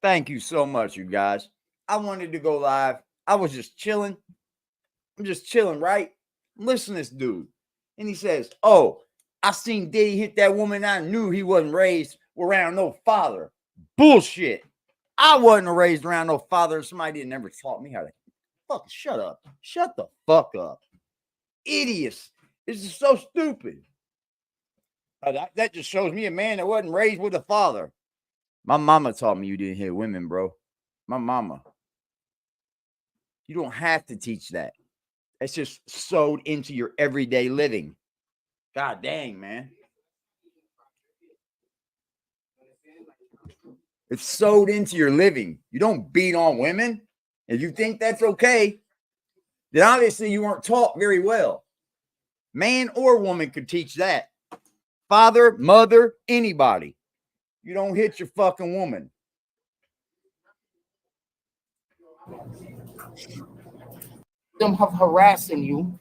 Thank you so much, you guys. I wanted to go live. I was just chilling. I'm just chilling, right? Listen to this dude. And he says, oh, I seen Diddy hit that woman. I knew he wasn't raised around no father. Bullshit. I wasn't raised around no father. Somebody didn't ever taught me how to fucking shut up. Shut the fuck up. Idiots. This is so stupid. That just shows me a man that wasn't raised with a father. My mama taught me you didn't hit women, bro. My mama. You don't have to teach that. It's just sewed into your everyday living. God dang, man. It's sewed into your living. You don't beat on women. If you think that's okay, then obviously you weren't taught very well. Man or woman could teach that. Father, mother, anybody. You don't hit your fucking woman. Them harassing you,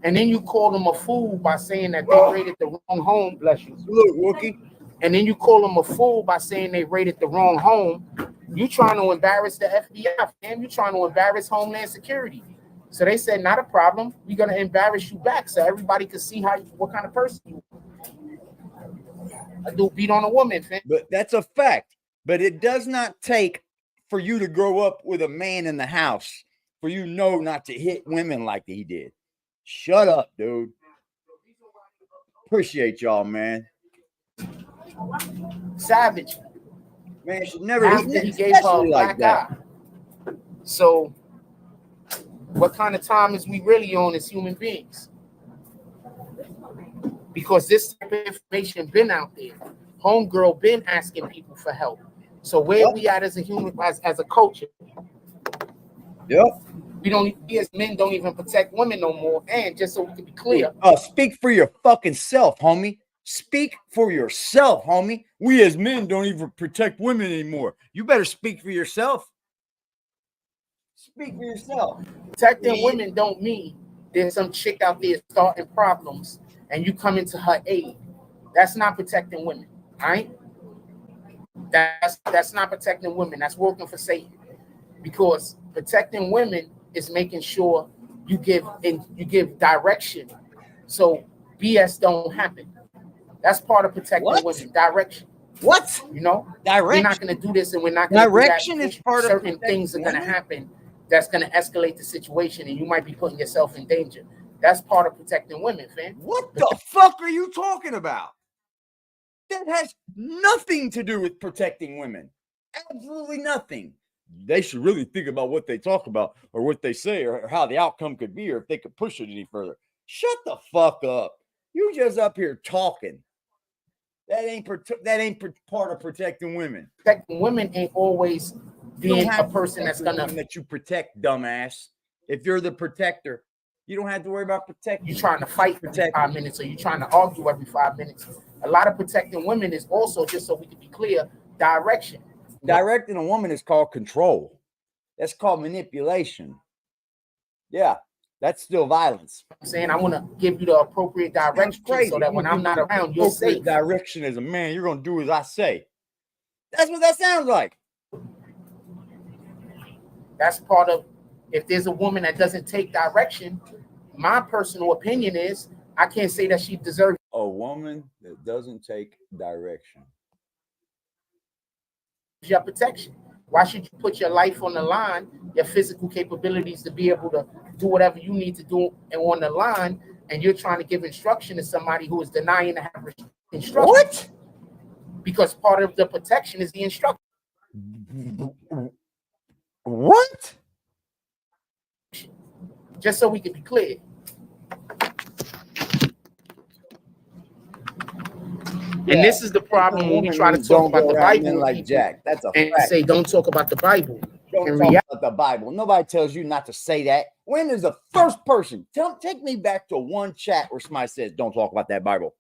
and then you call them a fool by saying that they raided the wrong home. Bless you. Look, Wookie. And then you call them a fool by saying they raided the wrong home. You trying to embarrass the FBI, fam. You trying to embarrass Homeland Security. So they said, not a problem. We're gonna embarrass you back so everybody can see what kind of person you are. A dude beat on a woman, fam. But that's a fact. But it does not take for you to grow up with a man in the house for you know not to hit women like he did. Shut up, dude. Appreciate y'all, man. Savage. Man, should never After he gave her a black eye. So what kind of time is we really on as human beings? Because this type of information been out there. Homegirl been asking people for help. So where we at as a human, as a culture? Yep. We as men don't even protect women no more. And just so we can be clear. Speak for your fucking self, homie. Speak for yourself, homie. We as men don't even protect women anymore. You better speak for yourself. Speak for yourself. Protecting women don't mean there's some chick out there starting problems and you come into her aid. That's not protecting women, all right? That's not protecting women. That's working for Satan. Because protecting women is making sure you give direction so BS don't happen. That's part of protecting women. Direction. What? You know? Direction. We're not going to do this, and we're not going to do that. Direction is part of certain things are going to happen that's going to escalate the situation, and you might be putting yourself in danger. That's part of protecting women, fam. What the fuck are you talking about? That has nothing to do with protecting women. Absolutely nothing. They should really think about what they talk about or what they say or how the outcome could be or if they could push it any further. Shut the fuck up. You just up here talking. That ain't part of protecting women. Protecting women ain't always being a person that's gonna that you protect, dumbass. If you're the protector, you don't have to worry about protecting. You're trying to fight every 5 minutes, or you're trying to argue every 5 minutes. A lot of protecting women is also, just so we can be clear, direction. Directing a woman is called control. That's called manipulation. Yeah, that's still violence. I'm saying I want to give you the appropriate direction so that when I'm not around, you're safe. Direction as a man, you're gonna do as I say. That's what that sounds like. That's part of, if there's a woman that doesn't take direction, my personal opinion is I can't say that she deserves a woman that doesn't take direction. Your protection. Why should you put your life on the line, your physical capabilities to be able to do whatever you need to do and on the line, and you're trying to give instruction to somebody who is denying to have instruction? What? Because part of the protection is the instruction. What? Just so we can be clear. And this is the problem when we try to talk about the Bible like Jack. That's a and fact. say don't talk about the Bible. Don't talk about the Bible. Nobody tells you not to say that. When is the first person? Take me back to one chat where somebody says don't talk about that Bible.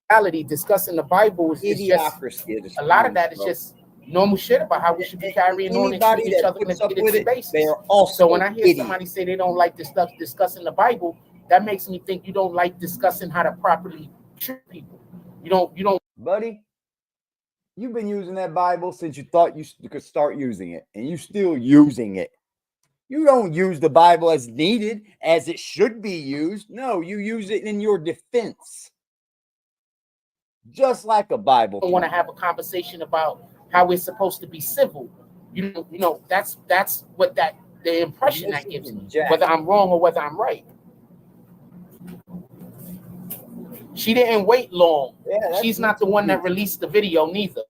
Reality, discussing the Bible is idiocracy. A lot of that is just normal shit about how we should be carrying on and treating each other in a space. They are also so when I hear somebody say they don't like this stuff discussing the Bible, that makes me think you don't like discussing how to properly treat people. You don't, buddy. You've been using that Bible since you thought you could start using it, and you still using it. You don't use the Bible as needed, as it should be used. No, you use it in your defense. Just like a Bible. I want to have a conversation about how we're supposed to be civil. You know, that's what the impression that gives me, whether I'm wrong or whether I'm right. She didn't wait long. Yeah, she's not the one that released the video neither.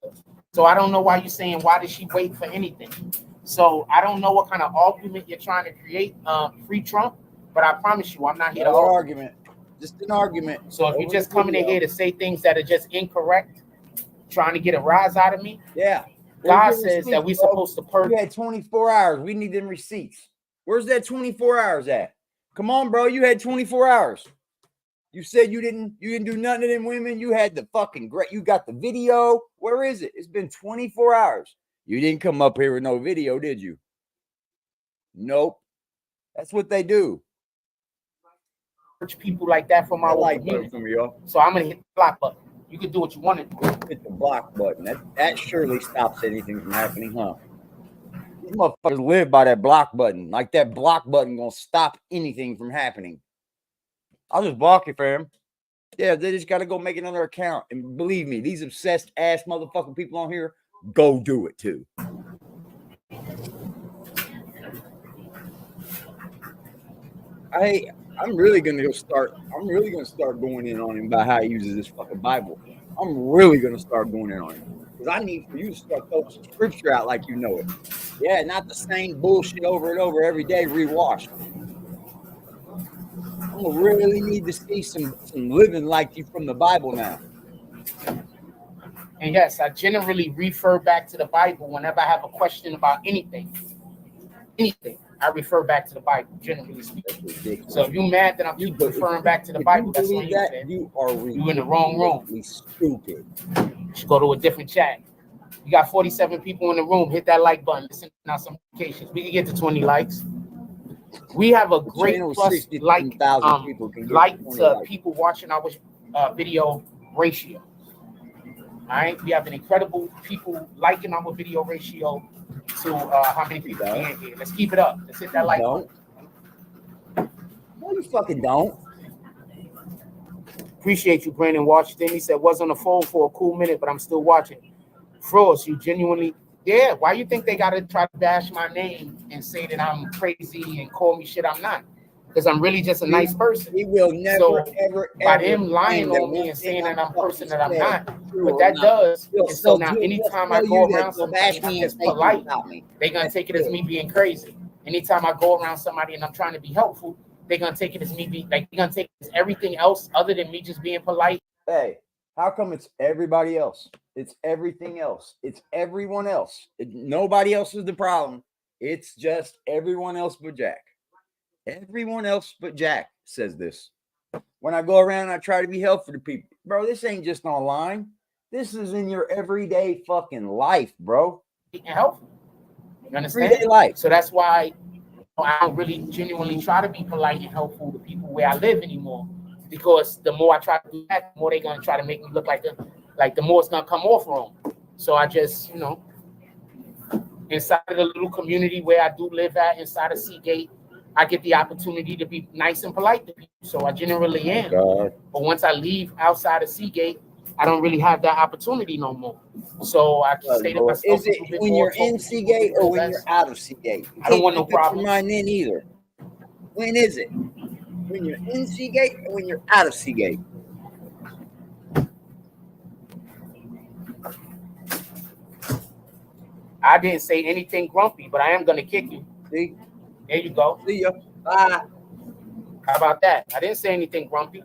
So I don't know why you're saying, why did she wait for anything? So I don't know what kind of argument you're trying to create, free Trump, but I promise you, I'm not here to argument. Just an argument. So if you're just coming in here to say things that are just incorrect, trying to get a rise out of me, yeah. God says that we're supposed to purge. You had 24 hours. We need them receipts. Where's that 24 hours at? Come on, bro. You had 24 hours. You said you didn't do nothing to them women. You had the fucking great. You got the video. Where is it? It's been 24 hours. You didn't come up here with no video, did you? Nope. That's what they do. People like that from our community. From y'all. So I'm gonna hit the block button. You can do what you want to do. Hit the block button. That surely stops anything from happening, huh? These motherfuckers live by that block button. Like that block button gonna stop anything from happening. I'll just block it for him. Yeah, they just gotta go make another account. And believe me, these obsessed ass motherfucking people on here, go do it too. I'm really gonna start going in on him about how he uses this fucking Bible. I'm really gonna start going in on him. Because I need for you to start throwing some scripture out like you know it. Yeah, not the same bullshit over and over every day, rewashed. I'm gonna really need to see some living like you from the Bible now. And yes, I generally refer back to the Bible whenever I have a question about anything. I refer back to the Bible, generally speaking. So if you're mad that I'm referring back to the Bible, that's on you, man. You in the wrong room. Stupid. You should go to a different chat. You got 47 people in the room. Hit that like button. Listen out some notifications. We can get to 20 likes. We have a great plus people watching our video ratio. All right, we have an incredible people liking our video ratio to how many people in here. Let's keep it up. Let's hit that like button. No, you fucking don't. Appreciate you, Brandon Washington. He said, was on the phone for a cool minute, but I'm still watching. Frost, you genuinely, yeah. Why you think they got to try to bash my name and say that I'm crazy and call me shit I'm not? Because I'm really just a nice person. He will never, ever, by them lying on me and saying that I'm a person that I'm not, what that does is so now anytime I go around somebody and I'm just polite, they're going to take it as me being crazy. Anytime I go around somebody and I'm trying to be helpful, they're going to take it as me being, like, they're going to take it as everything else other than me just being polite. Hey, how come it's everybody else? It's everything else. It's everyone else. Nobody else is the problem. It's just everyone else but Jack. Everyone else but Jack says this. When I go around and I try to be helpful to people. Bro, this ain't just online. This is in your everyday fucking life, bro. Helpful. You understand? Everyday life. So that's why I don't really genuinely try to be polite and helpful to people where I live anymore. Because the more I try to do that, the more they're going to try to make me look like the more it's going to come off wrong. So I just, inside of the little community where I do live at, inside of Seagate, I get the opportunity to be nice and polite to people, so I generally am. But once I leave outside of Seagate, I don't really have that opportunity no more. So I can stay to myself. Is it when you're in Seagate or when you're out of Seagate? I don't want no problem. Mine in either. When is it? When you're in Seagate or when you're out of Seagate? I didn't say anything grumpy, but I am going to kick you. See? There you go. See ya. Bye. How about that? I didn't say anything grumpy.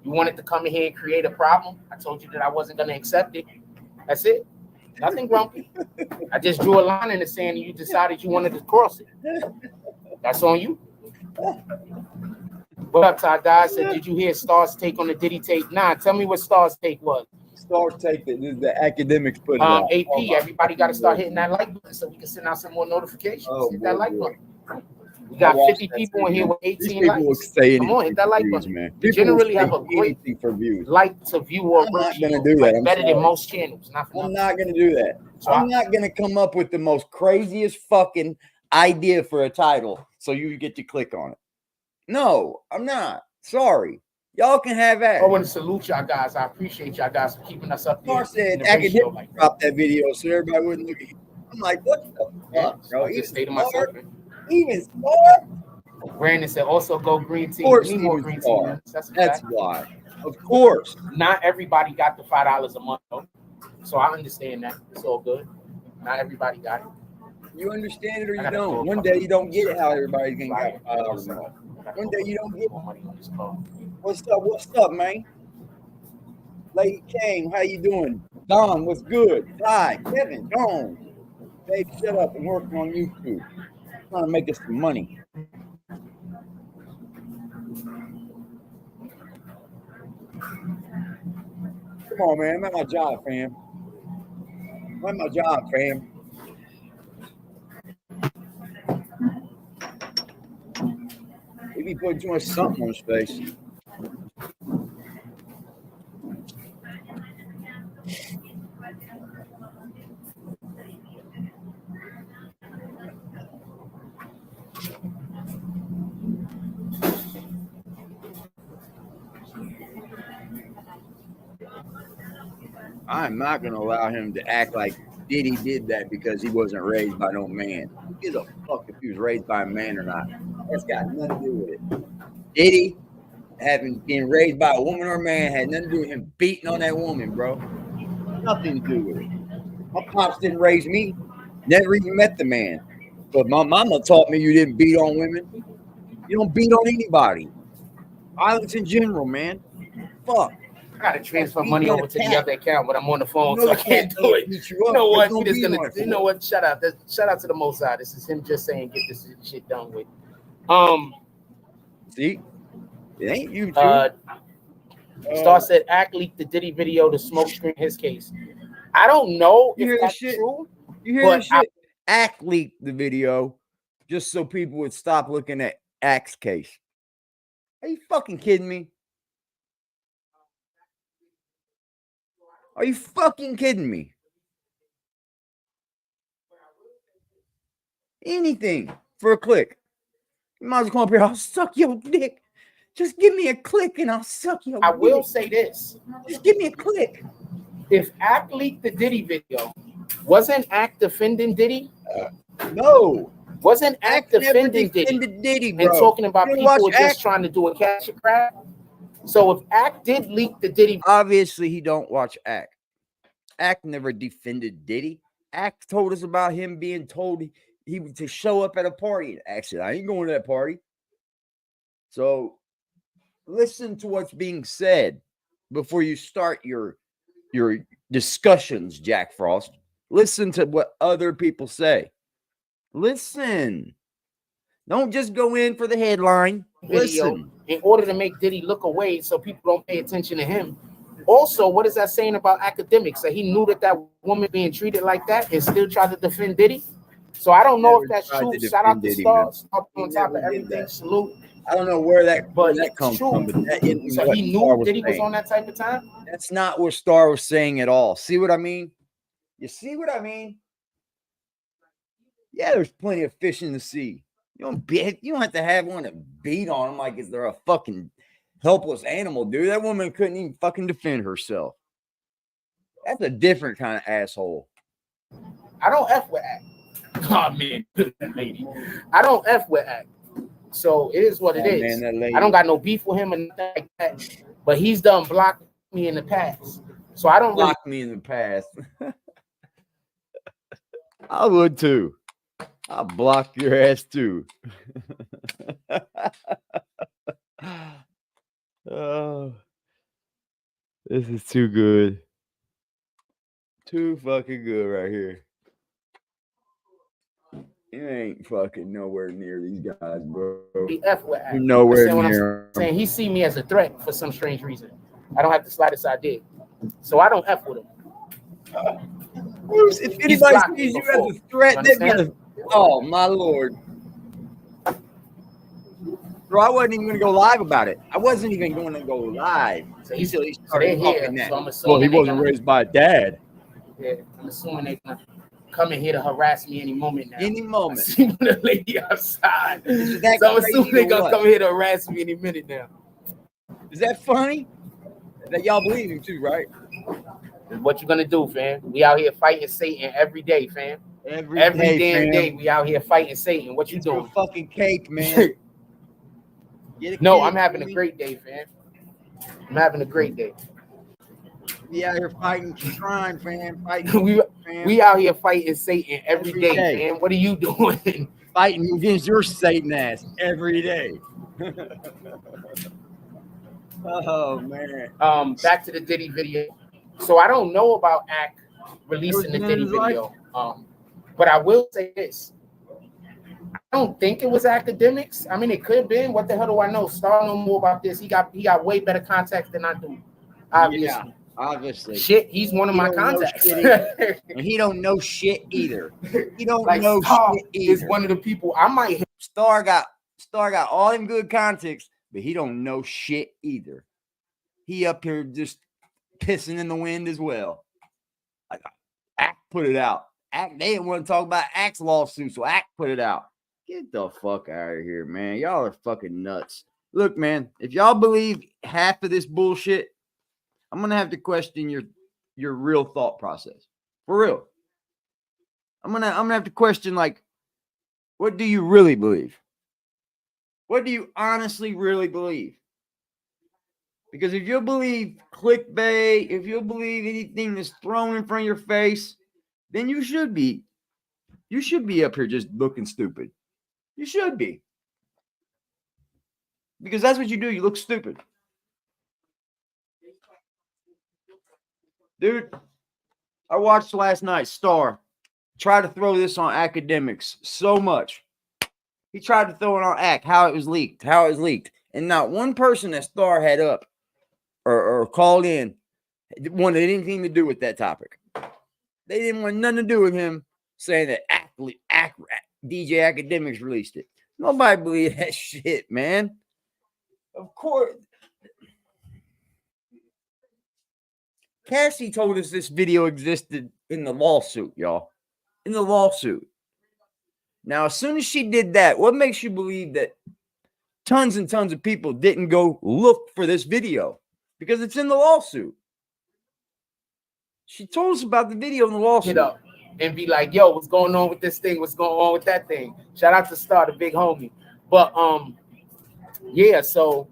You wanted to come in here and create a problem. I told you that I wasn't going to accept it. That's it. Nothing grumpy. I just drew a line in the sand and you decided you wanted to cross it. That's on you. What up, Todd Guy? Said, did you hear Star's take on the Diddy tape? Nah, tell me what Star's take was. Star's take that the academics put it out. AP, everybody got to start hitting that like button so we can send out some more notifications. Hit that like button. We got 50 people in here with 18 These people will likes. say Come on, anything hit that like for views, button. man. We People will generally say have a great anything for views. like to view or I'm not gonna do that. like I'm better sorry. than most channels. Not for I'm nothing. not gonna do that. So I'm not gonna come up with the most craziest fucking idea for a title so you get to click on it. No, I'm not. Sorry. Y'all can have at I it. want to salute y'all guys. I appreciate y'all guys for keeping us up Star there. said in the ratio academic like that. dropped that video so everybody wouldn't look at you. I'm like, what the Yeah, fuck, bro? I just stayed to myself. Man. Even Star? Brandon said also go green team. Of course, We need more even green Star. team. That's That's why. Of course. Not everybody got the $5 a month though. So I understand that. It's all good. Not everybody got it. You understand it or I you gotta don't. pull One up day you don't get it how everybody's gonna Right. get $5 a month. One day you don't get more money on this call. What's up? What's up, man? Lady Kane, how you doing? Don, what's good? Ty, Kevin, Don. Babe, shut up and work on YouTube. Trying to make us some money. Come on, man. I'm at my job, fam. I'm at my job, fam. He be putting too much something on his face. I'm not going to allow him to act like Diddy did that because he wasn't raised by no man. Who gives a fuck if he was raised by a man or not? That's got nothing to do with it. Diddy, being raised by a woman or a man, had nothing to do with him beating on that woman, bro. Nothing to do with it. My pops didn't raise me. Never even met the man. But my mama taught me you didn't beat on women. You don't beat on anybody. Violence in general, man. Fuck. I gotta transfer money over to the other account, but I'm on the phone, so I can't do it. You know what? We just gonna. You know what? Shout out to the Most High. This is him just saying, get this shit done with. See, it ain't you two. Star said, "Act leaked the Diddy video to smoke screen his case." I don't know if that's true. You hear this shit? Act leaked the video just so people would stop looking at Act's case. Are you fucking kidding me? Are you fucking kidding me? Anything for a click. You might as well come up here. I'll suck your dick. Just give me a click and I'll suck your dick. I will say this. Just give me a click. If Act leaked the Diddy video, wasn't Act defending Diddy? No. Wasn't Act defending Diddy bro. and talking about people just trying to do a cash grab? So if Act did leak the Diddy, obviously he don't watch Act. Act never defended Diddy. Act told us about him being told he was to show up at a party. Act said, I ain't going to that party. So listen to what's being said before you start your discussions, Jack Frost. Listen to what other people say. Listen. Don't just go in for the headline. Listen. In order to make Diddy look away so people don't pay attention to him. Also, what is that saying about academics? That he knew that woman being treated like that and still tried to defend Diddy? So I don't know if that's true. Shout out to Stars on top of everything. Salute. I don't know where that comes from. But so he knew Diddy was on that type of time? That's not what Star was saying at all. See what I mean? You see what I mean? Yeah, there's plenty of fish in the sea. You don't have to have one to beat on them like they're a fucking helpless animal, dude. That woman couldn't even fucking defend herself. That's a different kind of asshole. I don't F with Act. Oh, man, lady. I don't F with Act. So it is what it is. Man, I don't got no beef with him and nothing like that. But he's done blocked me in the past. So I don't block me in the past. I would too. I'll block your ass too. Oh, this is too good. Too fucking good right here. You ain't fucking nowhere near these guys, bro. You're nowhere near. Saying he see me as a threat for some strange reason. I don't have the slightest idea. So I don't F with him. If anybody sees you as a threat, they're gonna. Oh my lord! Bro, I wasn't even going to go live about it. I wasn't even going to go live. So Until he so started they're here. talking that. So I'm assuming they're gonna- raised by a dad. Yeah, I'm assuming they're gonna come in here to harass me any moment now. Any I moment. see the lady outside. Is that So I'm crazy assuming they're or gonna what? come here to harass me any minute now. Is that funny? That y'all believe him too, right? What you gonna do, fam? We out here fighting Satan every day, fam. Every damn day we out here fighting Satan. What you Get you doing? a fucking cake, man. No, I'm having a great day, fam. I'm having a great day. We out here fighting crime, fam. Fighting, we out here fighting Satan every Every day, day. fam. What are you doing? fighting against your Satan ass every day. Oh man. Back to the Diddy video. So I don't know about Act releasing the Everything in Diddy his life? video. But I will say this. I don't think it was academics. I mean, it could have been. What the hell do I know? Star know more about this. He got way better contacts than I do. Obviously. Yeah, obviously. Shit, he's one of He my don't know contacts. shit And he don't know shit either. He don't Like know Star shit either. is one of the people I might hit. Star got all them good contacts, but he don't know shit either. He up here just pissing in the wind as well. Like Act put it out. Act, they didn't want to talk about Act's lawsuit, so Act put it out. Get the fuck out of here, man. Y'all are fucking nuts. Look, man, if y'all believe half of this bullshit, I'm gonna have to question your real thought process. For real. I'm gonna have to question, like, what do you really believe? What do you honestly really believe? Because if you believe clickbait, if you believe anything that's thrown in front of your face, then you should be up here just looking stupid. You should be. Because that's what you do. You look stupid. Dude, I watched last night, Star try to throw this on academics so much. He tried to throw it on Act, how it was leaked. And not one person that Star had up or called in wanted anything to do with that topic. They didn't want nothing to do with him saying that DJ Academics released it. Nobody believed that shit, man. Of course. Cassie told us this video existed in the lawsuit, y'all. In the lawsuit. Now, as soon as she did that, what makes you believe that tons and tons of people didn't go look for this video? Because it's in the lawsuit. She told us about the video in the lawsuit. Get up and be like, yo, what's going on with this thing? What's going on with that thing? Shout out to Star, the big homie. But yeah, so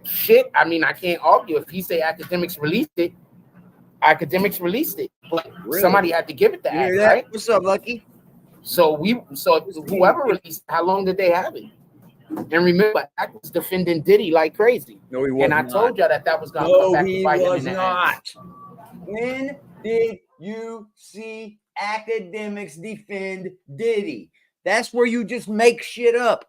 shit, I mean, I can't argue. If he say academics released it, academics released it. But Really? Somebody had to give it to You hear Act, that? right? What's up, Lucky? So whoever released, how long did they have it? And remember, Act was defending Diddy like crazy. No, he was And I not. told y'all that was going to come No, back he to bite him was in the not. ass. When did you see academics defend Diddy? That's where you just make shit up.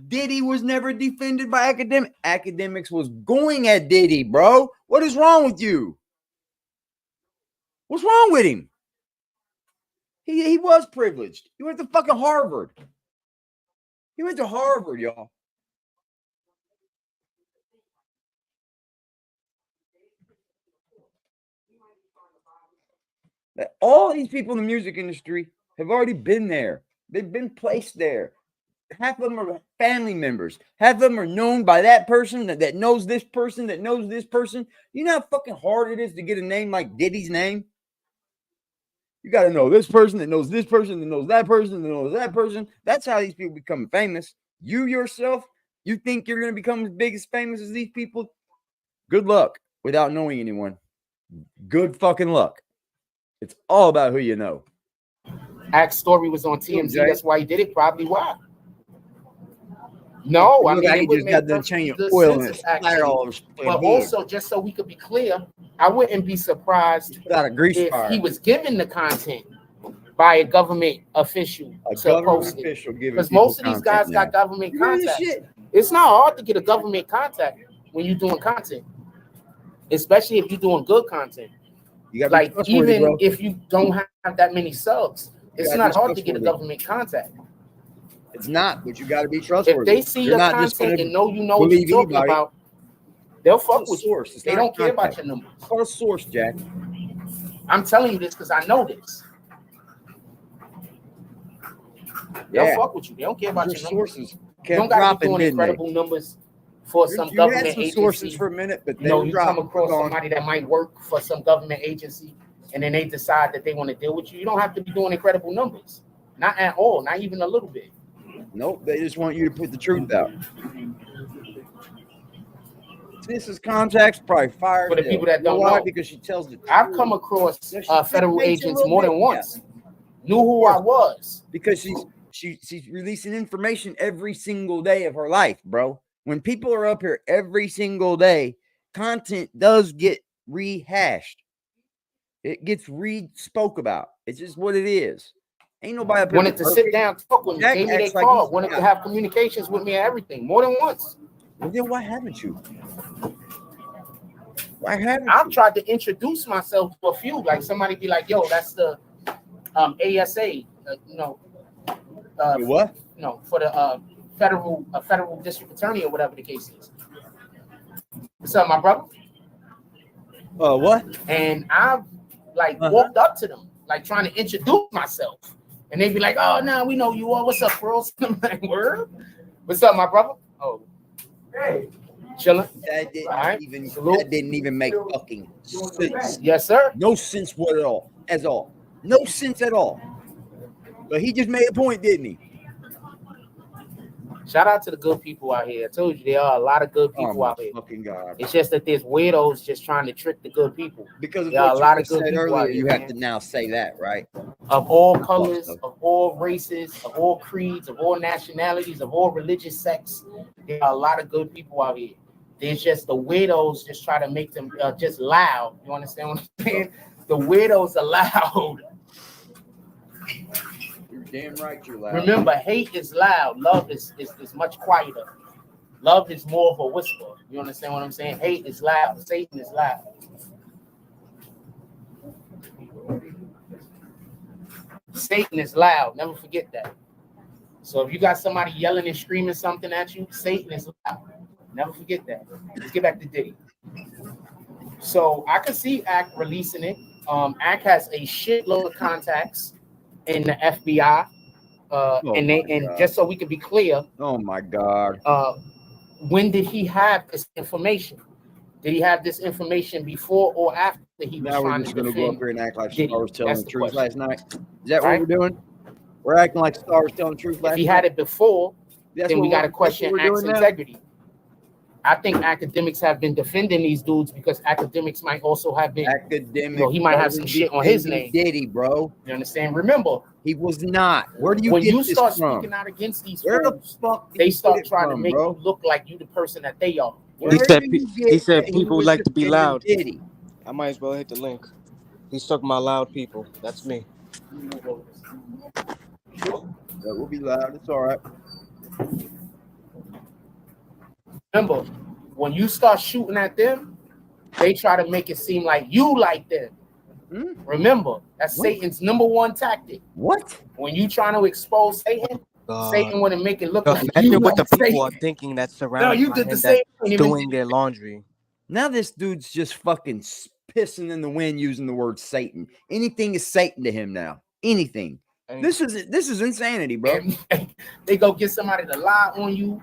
Diddy was never defended by academics. Academics was going at Diddy, bro. What is wrong with you? What's wrong with him? He was privileged. He went to fucking Harvard. He went to Harvard, y'all. All these people in the music industry have already been there. They've been placed there. Half of them are family members. Half of them are known by that person that knows this person, that knows this person. You know how fucking hard it is to get a name like Diddy's name? You got to know this person that knows this person that knows that person that knows that person. That's how these people become famous. You yourself, you think you're going to become as big as famous as these people? Good luck without knowing anyone. Good fucking luck. It's all about who you know. Act's story was on TMZ. That's why he did it. Probably why. No, I mean, he just got done changing oil and fire all over. But also, just so we could be clear, I wouldn't be surprised got a grease if fire. he was given the content by a government official to post it. Because most of these guys got government contacts. It's not hard to get a government contact when you're doing content, especially if you're doing good content. Like, even if you don't have that many subs, it's not hard to get a government contact. It's not, but you got to be If trustworthy. they see You're your not just content gonna and know you know what believe you're talking anybody. about, they'll It's called fuck a with you. source. It's They not don't care about contact. your numbers. It's called a source, Jack. I'm telling you this because I know this. They'll Yeah, fuck with you. They don't care about your your numbers. sources You kept don't got to be dropping, doing didn't they? incredible numbers for some You had government some agency. sources for a minute, but You they know, were you come dropped. across Gone. somebody that might work for some government agency, and then they decide that they want to deal with you. You don't have to be doing incredible numbers, not at all, not even a little bit. Nope, they just want you to put the truth out. This is contacts, probably fired. For the people that don't why? know. Because she tells the truth. I've come across Yeah, she federal clickbaits a agents little more bit, than once. Knew who I was. Because she's releasing information every single day of her life, bro. When people are up here every single day, content does get rehashed. It gets spoke about. It's just what it is. Ain't nobody up here Wanted to sit down, talk with me, Jack gave me their acts like card, he's wanted to not. have communications with me and everything, more than once. Well, then why haven't you? Why haven't I've you? tried to introduce myself to a few, like somebody be like, "Yo, that's the ASA," What? For the federal district attorney or whatever the case is. What's up, my brother? What? And I've walked up to them, like trying to introduce myself, and they'd be like, "Oh, no, we know you all. What's up, bro?" I'm like, "Word? What's up, my brother?" Oh, hey, chilling. That didn't Right. even Salute. that didn't even make fucking sense. Yes, sir. No sense what at all. As all. No sense at all. But he just made a point, didn't he? Shout out to the good people out here. I told you there are a lot of good Oh people my out here. fucking God. It's just that there's weirdos just trying to trick the good people. Because of There are what a lot you of good said people earlier, out here, you have man. to now say that, right? Of all colors, stuff. of all races, of all creeds, of all nationalities, of all religious sects, there are a lot of good people out here. There's just the weirdos just try to make them just loud. You understand what I'm saying? The weirdos are loud. You're damn right you're loud. Remember, hate is loud. Love is much quieter. Love is more of a whisper. You understand what I'm saying? Hate is loud. Satan is loud. Satan is loud. Never forget that. So if you got somebody yelling and screaming something at you, Satan is loud. Never forget that. Let's get back to Diddy. So I could see Act releasing it. Act has a shitload of contacts in the FBI. And just so we can be clear, oh my God. When did he have this information? Did he have this information before or after he was Now we're trying just to going to go up defend here and act like Diddy? Star was telling That's the the truth question. last night. Is that Right? what we're doing? We're acting like Star was telling the truth If last he night. had it before, That's then what we got to we're- question that's what we're Act's doing now? integrity. I think academics have been defending these dudes because academics might also have been, Academic. he might have some shit on his name. Diddy, bro. You understand? Remember, He was not. Where do you when get you this start from? speaking out against these Where the fools, fuck did they you start get it trying to from, make bro? you look like you the person that they are. Where He do said you he get said that people was like to be defending loud. Diddy? I might as well hit the link. He's talking about loud people. That's me. That will be loud. It's all right. Remember, when you start shooting at them, they try to make it seem like you like them. Remember, that's What? Satan's number one tactic. What? When you trying to expose Satan, Satan want to make it look like you Imagine what like the people are Satan. thinking that's No, surrounded you by did the him same that's thing. doing their laundry. Now this dude's just fucking pissing in the wind using the word Satan. Anything is Satan to him now. Anything. This is insanity, bro. And they go get somebody to lie on you,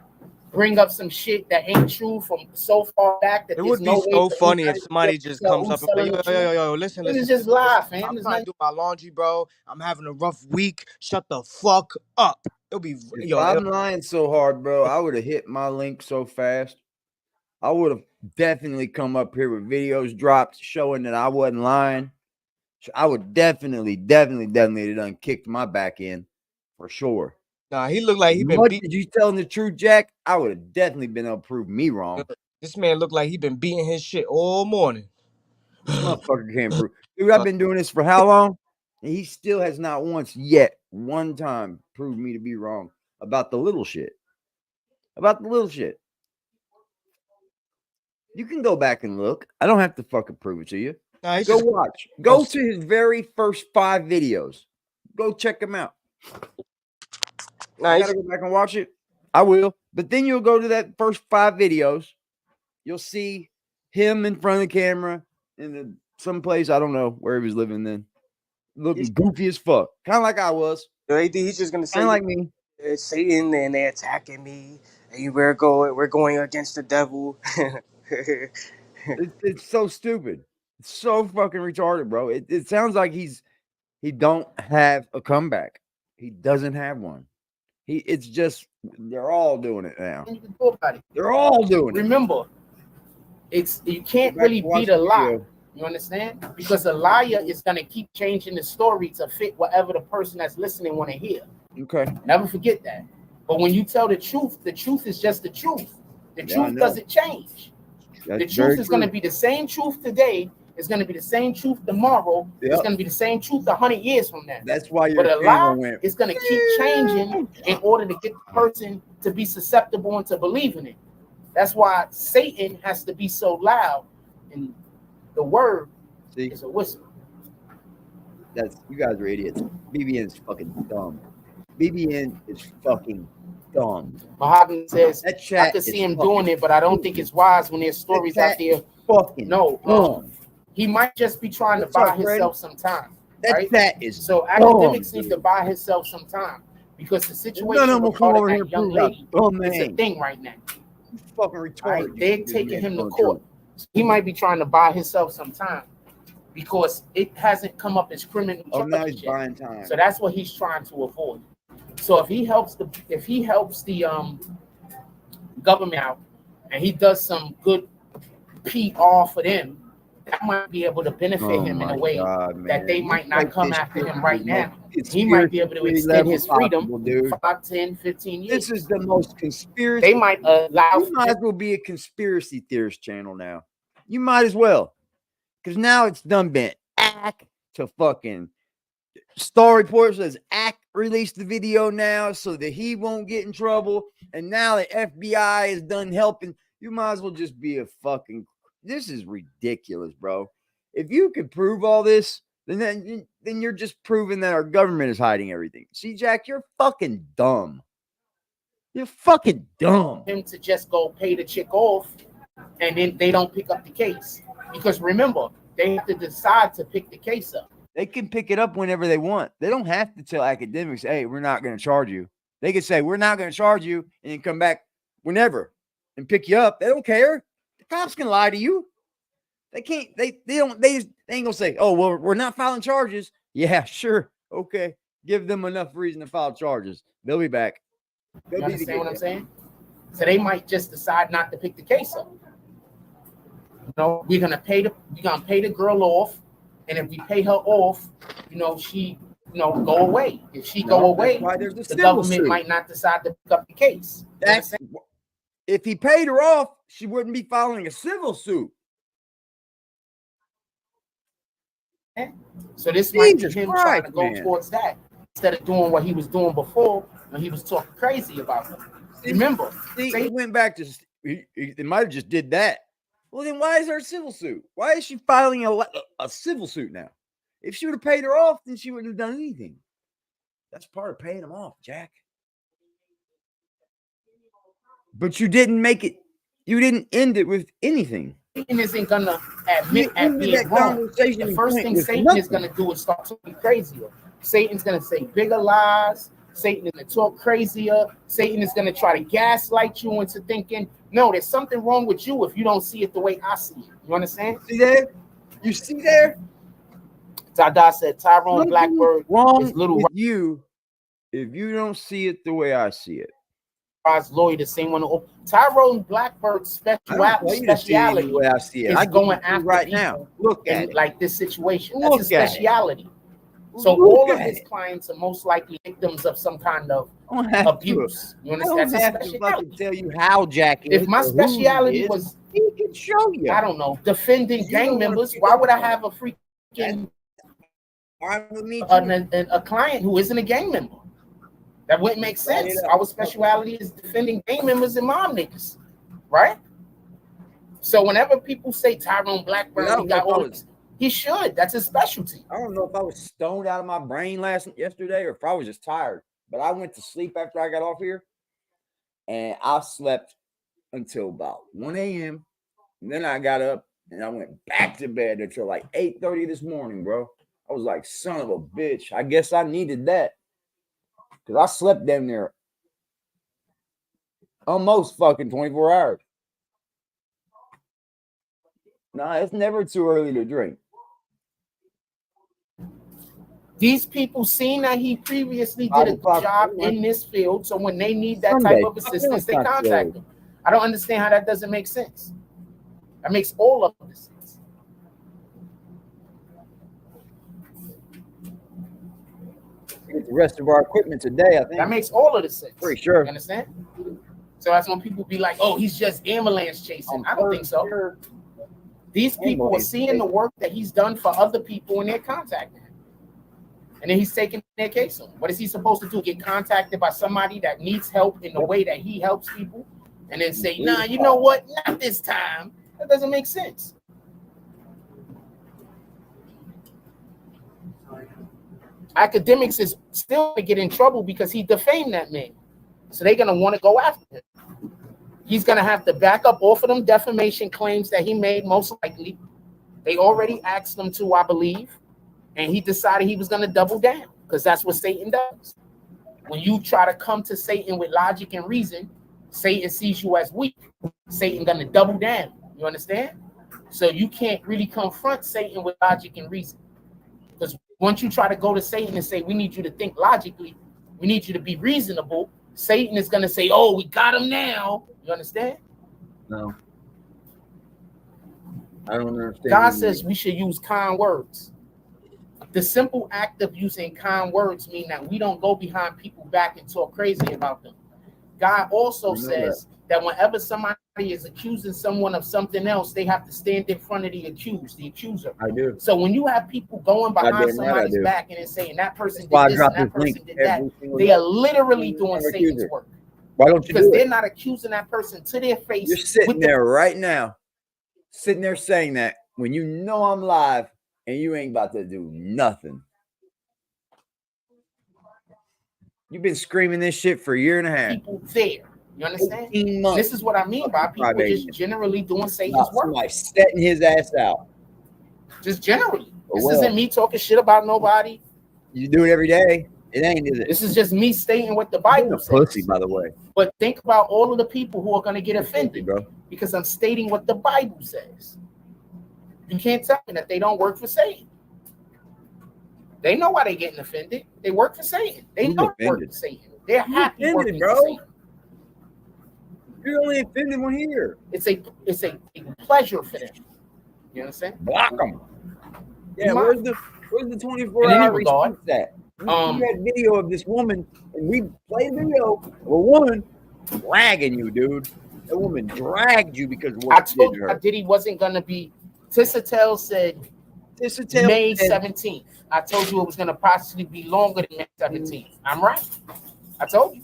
bring up some shit that ain't true from so far back that It there's would no be way so for funny if anybody to somebody tell just comes who's up and telling like, the truth. yo, listen. This is just lie, fam. I'm There's trying nothing- to do my laundry, bro. I'm having a rough week. Shut the fuck up. It'll be If I'm lying so hard, bro, I would have hit my link so fast. I would have definitely come up here with videos dropped showing that I wasn't lying. I would definitely have done kicked my back in for sure. Nah, he looked like he been Much beat. as you telling the truth, Jack, I would have definitely been able to prove me wrong. This man looked like he been beating his shit all morning. This motherfucker can't prove. Dude, I've been doing this for how long? And he still has not once yet, one time, proved me to be wrong about the little shit. About the little shit. You can go back and look. I don't have to fucking prove it to you. Nah, he's Go just, watch. Go to his very first 5 videos. Go check them out. I gotta go back and watch it. I will. But then you'll go to that first 5 videos. You'll see him in front of the camera in someplace, I don't know where he was living then. Looking goofy as fuck. Kind of like I was. He's just gonna say Kind of like me. it's Satan and they're attacking me, and we're going against the devil. It's so stupid. It's so fucking retarded, bro. It sounds like he don't have a comeback. He doesn't have one. It's just they're all doing it now. You can talk about it. They're all doing it. Remember, you can't really beat a lie. You understand? Because a liar is gonna keep changing the story to fit whatever the person that's listening want to hear. Okay. Never forget that. But when you tell the truth is just the truth. The truth doesn't change. The truth is going to be the same truth today. It's going to be the same truth tomorrow. Yep. It's going to be the same truth 100 years from now. That's why but a lie is going to keep changing in order to get the person to be susceptible and to believe in it. That's why Satan has to be so loud, and the word is a whisper. You guys are idiots. BBN is fucking dumb. BBN is fucking dumb. Mahogany says, that chat I could see him doing it, but I don't think it's wise when there's stories out there. Fucking he might just be trying to buy himself some time. That chat is so academics need to buy himself some time because the situation regarding that young lady is a thing right now. Fucking retarded. They're taking him to court. So he might be trying to buy himself some time because it hasn't come up as criminal charges. Now he's buying time. So that's what he's trying to avoid. So if he helps the government out and he does some good PR for them, that might be able to benefit him in a way that they might not come after him right now. He might be able to extend his freedom 5, 10, 15 years. This is the most conspiracy. They might allow. You might as well be a conspiracy theorist channel now. You might as well. Because now it's done been act to fucking Star Report says act released the video now so that he won't get in trouble. And now the FBI is done helping. You might as well just be a fucking. This is ridiculous, bro. If you could prove all this, then you're just proving that our government is hiding everything. See, Jack, you're fucking dumb. You're fucking dumb. Him to just go pay the chick off, and then they don't pick up the case. Because remember, they have to decide to pick the case up. They can pick it up whenever they want. They don't have to tell academics, hey, we're not going to charge you. They can say, we're not going to charge you, and then come back whenever and pick you up. They don't care. The cops can lie to you. They can't, they ain't going to say, oh, well, we're not filing charges. Yeah, sure. Okay. Give them enough reason to file charges. They'll be back. You understand what I'm saying? So they might just decide not to pick the case up. You know, we're gonna pay the girl off, and if we pay her off, she go away. If she go away, the government might not decide to pick up the case. If he paid her off, she wouldn't be filing a civil suit. So this might be him trying to go towards that instead of doing what he was doing before when he was talking crazy about her. Remember, he went back to. It might have just did that. Well, then why is there a civil suit? Why is she filing a civil suit now? If she would have paid her off, then she wouldn't have done anything. That's part of paying them off, Jack. But you didn't make it. You didn't end it with anything. Satan isn't gonna admit at being wrong. The first thing Satan is gonna do is start talking crazier. Satan's gonna say bigger lies. Satan is gonna talk crazier. Satan is gonna try to gaslight you into thinking, no, there's something wrong with you if you don't see it the way I see it. You understand? See there? You see there? Dada said Tyrone Blackbird wrong is little with you if you don't see it the way I see it. Lloyd, the same one. Tyrone Blackbird's speciality is going after right now. Look at it. Like this situation. That's his speciality. So all of his clients are most likely victims of some kind of abuse. You understand? That's his speciality. Tell you how, Jack. If my speciality was, he can show you. I don't know, defending gang members. Why would I have a freaking a client who isn't a gang member? That wouldn't make sense. Our speciality is defending gang members and mob niggas, right? So whenever people say Tyrone Blackburn, he got all this. He should. That's his specialty. I don't know if I was stoned out of my brain yesterday or if I was just tired. But I went to sleep after I got off here, and I slept until about 1 a.m. And then I got up and I went back to bed until like 8:30 this morning, bro. I was like, son of a bitch. I guess I needed that. Because I slept down there almost fucking 24 hours. Nah, it's never too early to drink. These people seen that he previously did a job in this field, so when they need that type of assistance, they contact him. I don't understand how that doesn't make sense. That makes all of the sense. Get the rest of our equipment today, I think. That makes all of the sense. Pretty sure. You understand? So that's when people be like, oh, he's just ambulance chasing. I don't think so. Sure. These people are seeing the work that he's done for other people and they're contacting him. And then he's taking their case on. What is he supposed to do? Get contacted by somebody that needs help in the way that he helps people? And then say, nah, you know what? Not this time. That doesn't make sense. Academics is still going to get in trouble because he defamed that man. So they're going to want to go after him. He's going to have to back up off of them defamation claims that he made, most likely. They already asked him to, I believe. And he decided he was going to double down because that's what Satan does. When you try to come to Satan with logic and reason, Satan sees you as weak. Satan going to double down. You understand? So you can't really confront Satan with logic and reason. Because once you try to go to Satan and say, we need you to think logically, we need you to be reasonable, Satan is going to say, oh, we got him now. You understand? No. I don't understand. God says we should use kind words. The simple act of using kind words mean that we don't go behind people's back and talk crazy about them. God also says that whenever somebody is accusing someone of something else, they have to stand in front of the accused, the accuser. I do. So when you have people going behind somebody's back and saying that person did this and that person did that, they are literally doing Satan's work. Why don't you? Because they're not accusing that person to their face. You're sitting there right now, sitting there saying that when you know I'm live and you ain't about to do nothing. You've been screaming this shit for a year and a half. People there. You understand? Months. This is what I mean by people just generally doing Satan's work. Like setting his ass out. Just generally. This isn't me talking shit about nobody. You do it every day. It ain't, is it? This is just me stating what the Bible says. Pussy, by the way. But think about all of the people who are going to get offended, bro, because I'm stating what the Bible says. You can't tell me that they don't work for Satan. They know why they're getting offended. They work for Satan. They don't work for Satan. They're happy working for Satan. You're only offended when here. It's a pleasure for them. You understand? Block them. Yeah, where's the 24-hour response at? We had video of this woman, and we played video of a woman dragging you, dude. That woman dragged you because of what I told you Diddy wasn't gonna be. Tissatel said May 17th. I told you it was gonna possibly be longer than May 17th. I'm right. I told you.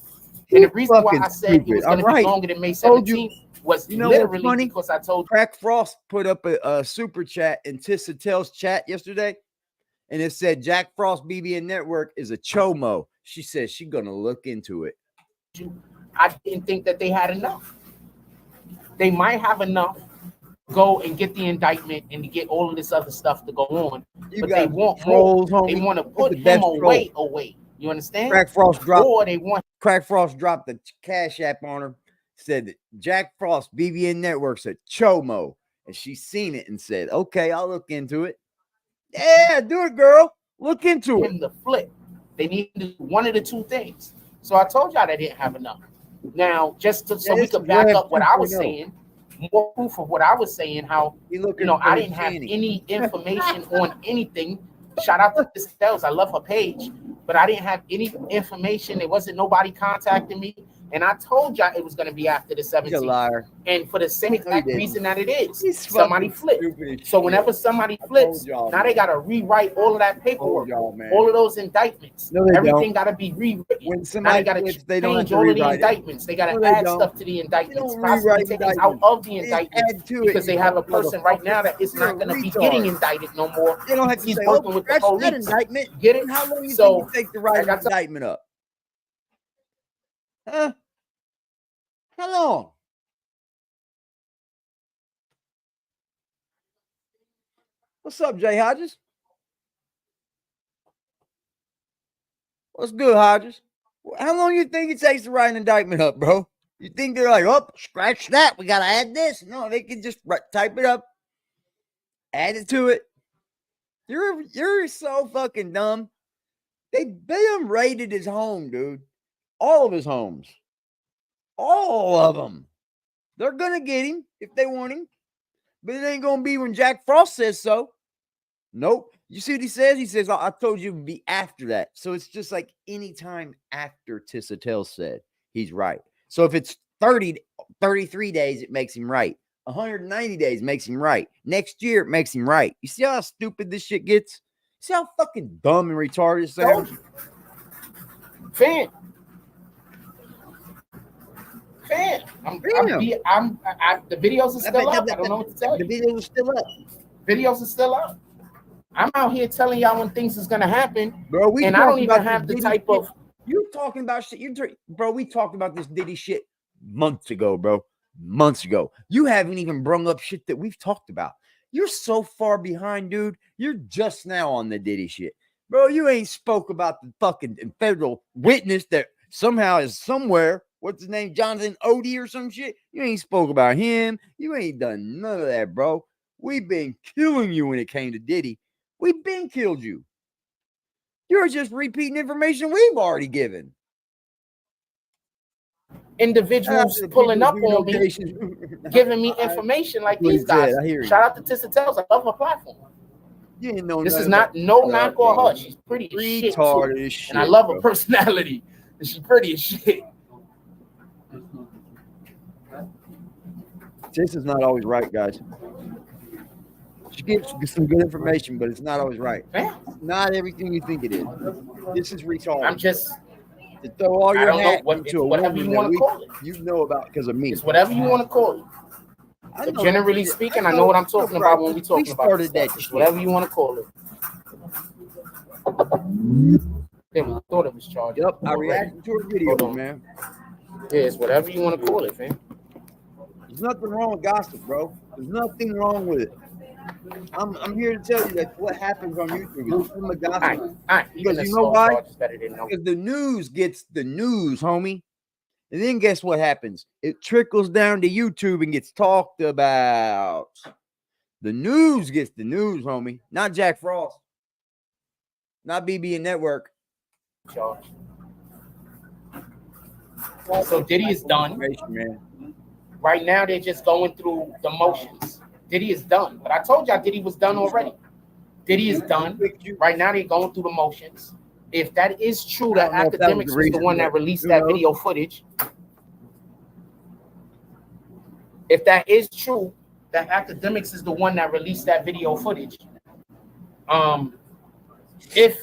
And the reason why I said it was gonna be longer than May 17th was literally because I told you. Crack Frost put up a super chat in Tissatel's chat yesterday. And it said Jack Frost BBN Network is a chomo. She says she's gonna look into it. I didn't think that they had enough. They might have enough. Go and get the indictment and to get all of this other stuff to go on. But they want more. They want to put him away. You understand? Crack Frost dropped. Or they want Crack Frost dropped the Cash App on her. Said that Jack Frost BBN Network's a chomo, and she's seen it and said, "Okay, I'll look into it." Yeah, do it, girl. Look into it. The flip. They need to do one of the two things. So I told y'all they didn't have enough. Now, just so we could back up what I was saying, more proof of what I was saying, how I didn't have any information on anything. Shout out to this Stells. I love her page, but I didn't have any information. There wasn't nobody contacting me. And I told y'all it was going to be after the 17th. You're a liar. And for the same exact reason that it is. Somebody flipped. So whenever somebody flips, now they got to rewrite all of that paperwork, all of those indictments. No, everything got to be rewritten. When somebody got to change all of the indictments. They got to add stuff to the indictments. Possibly take it out of the indictments because they have a person right now that is not going to be getting indicted no more. They don't have to He's say, working with the police. indictment. Get it? How long do you So think you take the right indictment up? Huh? How long? What's up, Jay Hodges? What's good, Hodges? How long you think it takes to write an indictment up, bro? You think they're like, oh, scratch that. We got to add this. No, they can just type it up, add it to it. You're so fucking dumb. They done raided his home, dude. All of his homes. All of them. They're going to get him if they want him. But it ain't going to be when Jack Frost says so. Nope. You see what he says? He says, I told you it would be after that. So it's just like any time after Tissatel said he's right. So if it's 33 days, it makes him right. 190 days makes him right. Next year, it makes him right. You see how stupid this shit gets? See how fucking dumb and retarded it sounds? Fan. The videos are still up. I don't know what to tell you. The videos are still up. Videos are still up. I'm out here telling y'all when things is gonna happen, bro. And I don't even have the type of. You talking about shit? Bro, we talked about this Diddy shit months ago, bro. Months ago. You haven't even brung up shit that we've talked about. You're so far behind, dude. You're just now on the Diddy shit, bro. You ain't spoke about the fucking federal witness that somehow is somewhere. What's his name? Jonathan Odie or some shit. You ain't spoke about him. You ain't done none of that, bro. We've been killing you when it came to Diddy. We've been killed you. You're just repeating information we've already given. Individuals pulling up on me, giving me information like these guys. Shout out to Tissa Tells. I love her platform. You didn't know this is not no knock on her. She's pretty as shit, and I love her personality. And she's pretty as shit. This is not always right, guys. She gives some good information, but it's not always right. Not everything you think it is. This is retarded. I'm just to throw all your hat into whatever you want to call it. You know about because of me. It's whatever you want to call it. So generally speaking, I know what I'm talking about when we talking about this stuff. It's whatever you want to call it. Yeah, we thought it was charged. Yep, I reacted to a video, man. Yeah, it's whatever you want to call it, man. There's nothing wrong with gossip, bro. There's nothing wrong with it. I'm here to tell you that what happens on YouTube is from the gossip. Because you know why? Because the news gets the news, homie. And then guess what happens? It trickles down to YouTube and gets talked about. The news gets the news, homie. Not Jack Frost. Not BBN Network. So Diddy is done. Man. Right now, they're just going through the motions. Diddy is done. But I told y'all Diddy was done already. Diddy is done. Right now, they're going through the motions. If that is true, that Academics was the one that released that video footage. If that is true, that Academics is the one that released that video footage. If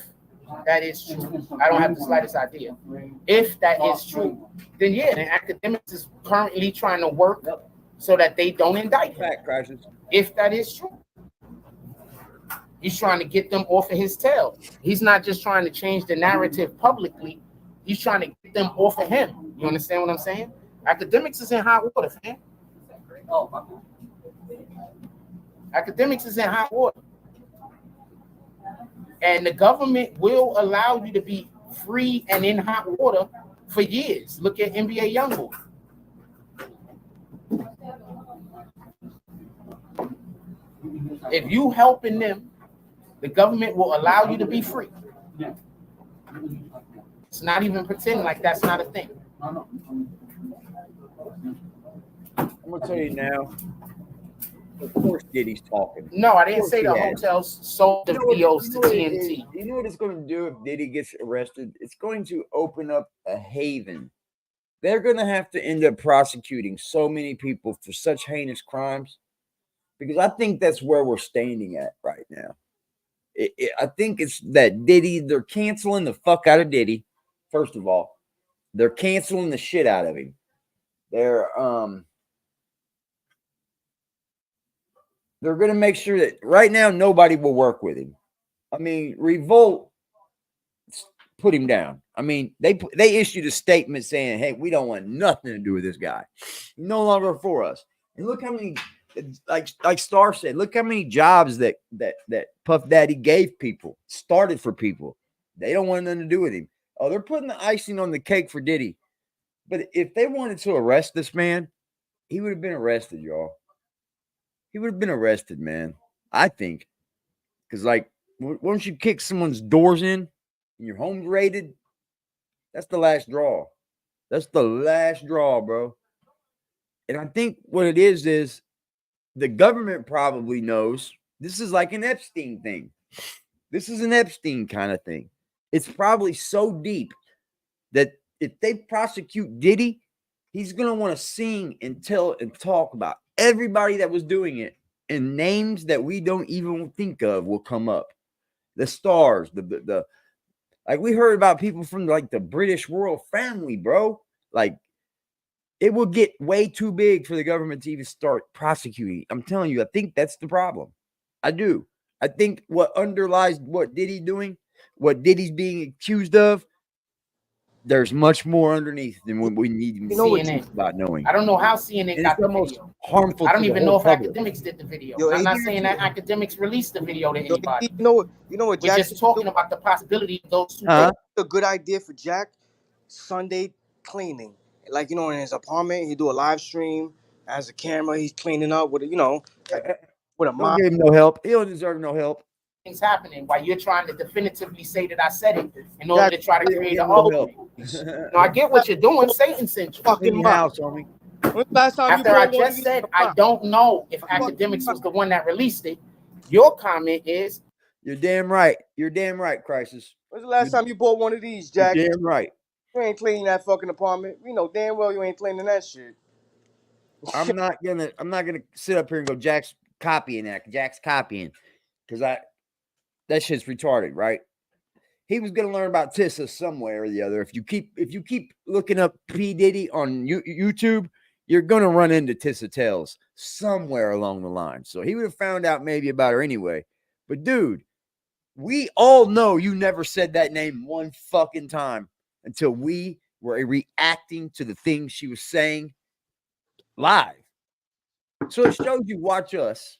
that is true, I don't have the slightest idea. If that is true, then yeah, the Academics is currently trying to work so that they don't indict him. If that is true, he's trying to get them off of his tail. He's not just trying to change the narrative publicly. He's trying to get them off of him. You understand what I'm saying? Academics is in hot water, man. Academics is in hot water. And the government will allow you to be free and in hot water for years. Look at NBA YoungBoy. If you helping them, the government will allow you to be free. It's not even pretending like that's not a thing. I'm gonna tell you now. Of course, Diddy's talking. No, I didn't say the hotels sold the videos to TNT. You know what it's going to do if Diddy gets arrested? It's going to open up a haven. They're going to have to end up prosecuting so many people for such heinous crimes, because I think that's where we're standing at right now. I think it's that Diddy, they're canceling the fuck out of Diddy. First of all, they're canceling the shit out of him. They're going to make sure that right now nobody will work with him. I mean, Revolt put him down. I mean, they issued a statement saying, "Hey, we don't want nothing to do with this guy. No longer for us." And look how many, like Star said, look how many jobs that Puff Daddy gave people, started for people. They don't want nothing to do with him. Oh, they're putting the icing on the cake for Diddy. But if they wanted to arrest this man, he would have been arrested, y'all. He would have been arrested, man. I think. Because, like, once you kick someone's doors in and your home's raided, that's the last draw. That's the last draw, bro. And I think what it is the government probably knows this is like an Epstein thing. This is an Epstein kind of thing. It's probably so deep that if they prosecute Diddy, he's going to want to sing and tell and talk about everybody that was doing it, and names that we don't even think of will come up. The stars, the like we heard about people from like the British royal family, bro. Like it will get way too big for the government to even start prosecuting. I'm telling you, I think that's the problem. I do. I think what underlies what Diddy's doing, what Diddy's being accused of, there's much more underneath than what we need to know about knowing. I don't know how CNN got the most video. Harmful. I don't even know if public. Academics did the video. Yo, I'm not saying that Academics released the video to anybody. You know what? We're Jack just talking about the possibility of those two. A good idea for Jack. Sunday cleaning, like in his apartment, he do a live stream as a camera. He's cleaning up with with a mop. Don't give him no help. He don't deserve no help. Things happening while you're trying to definitively say that I said it in order to try to create an argument. No, I get what you're doing. Satan sent you. Fucking house, homie. Last time After I just said I don't know if Academics was the one that released it, your comment is you're damn right. You're damn right, Crisis. When's the last time you bought one of these, Jack? You're damn right. You ain't cleaning that fucking apartment. We know damn well you ain't cleaning that shit. I'm not gonna sit up here and go Jack's copying, because that shit's retarded, right? He was gonna learn about Tissa somewhere or the other. If you keep looking up P Diddy on YouTube, you're gonna run into Tissa Tales somewhere along the line. So he would have found out maybe about her anyway. But dude, we all know you never said that name one fucking time until we were reacting to the things she was saying live. So it shows you watch us.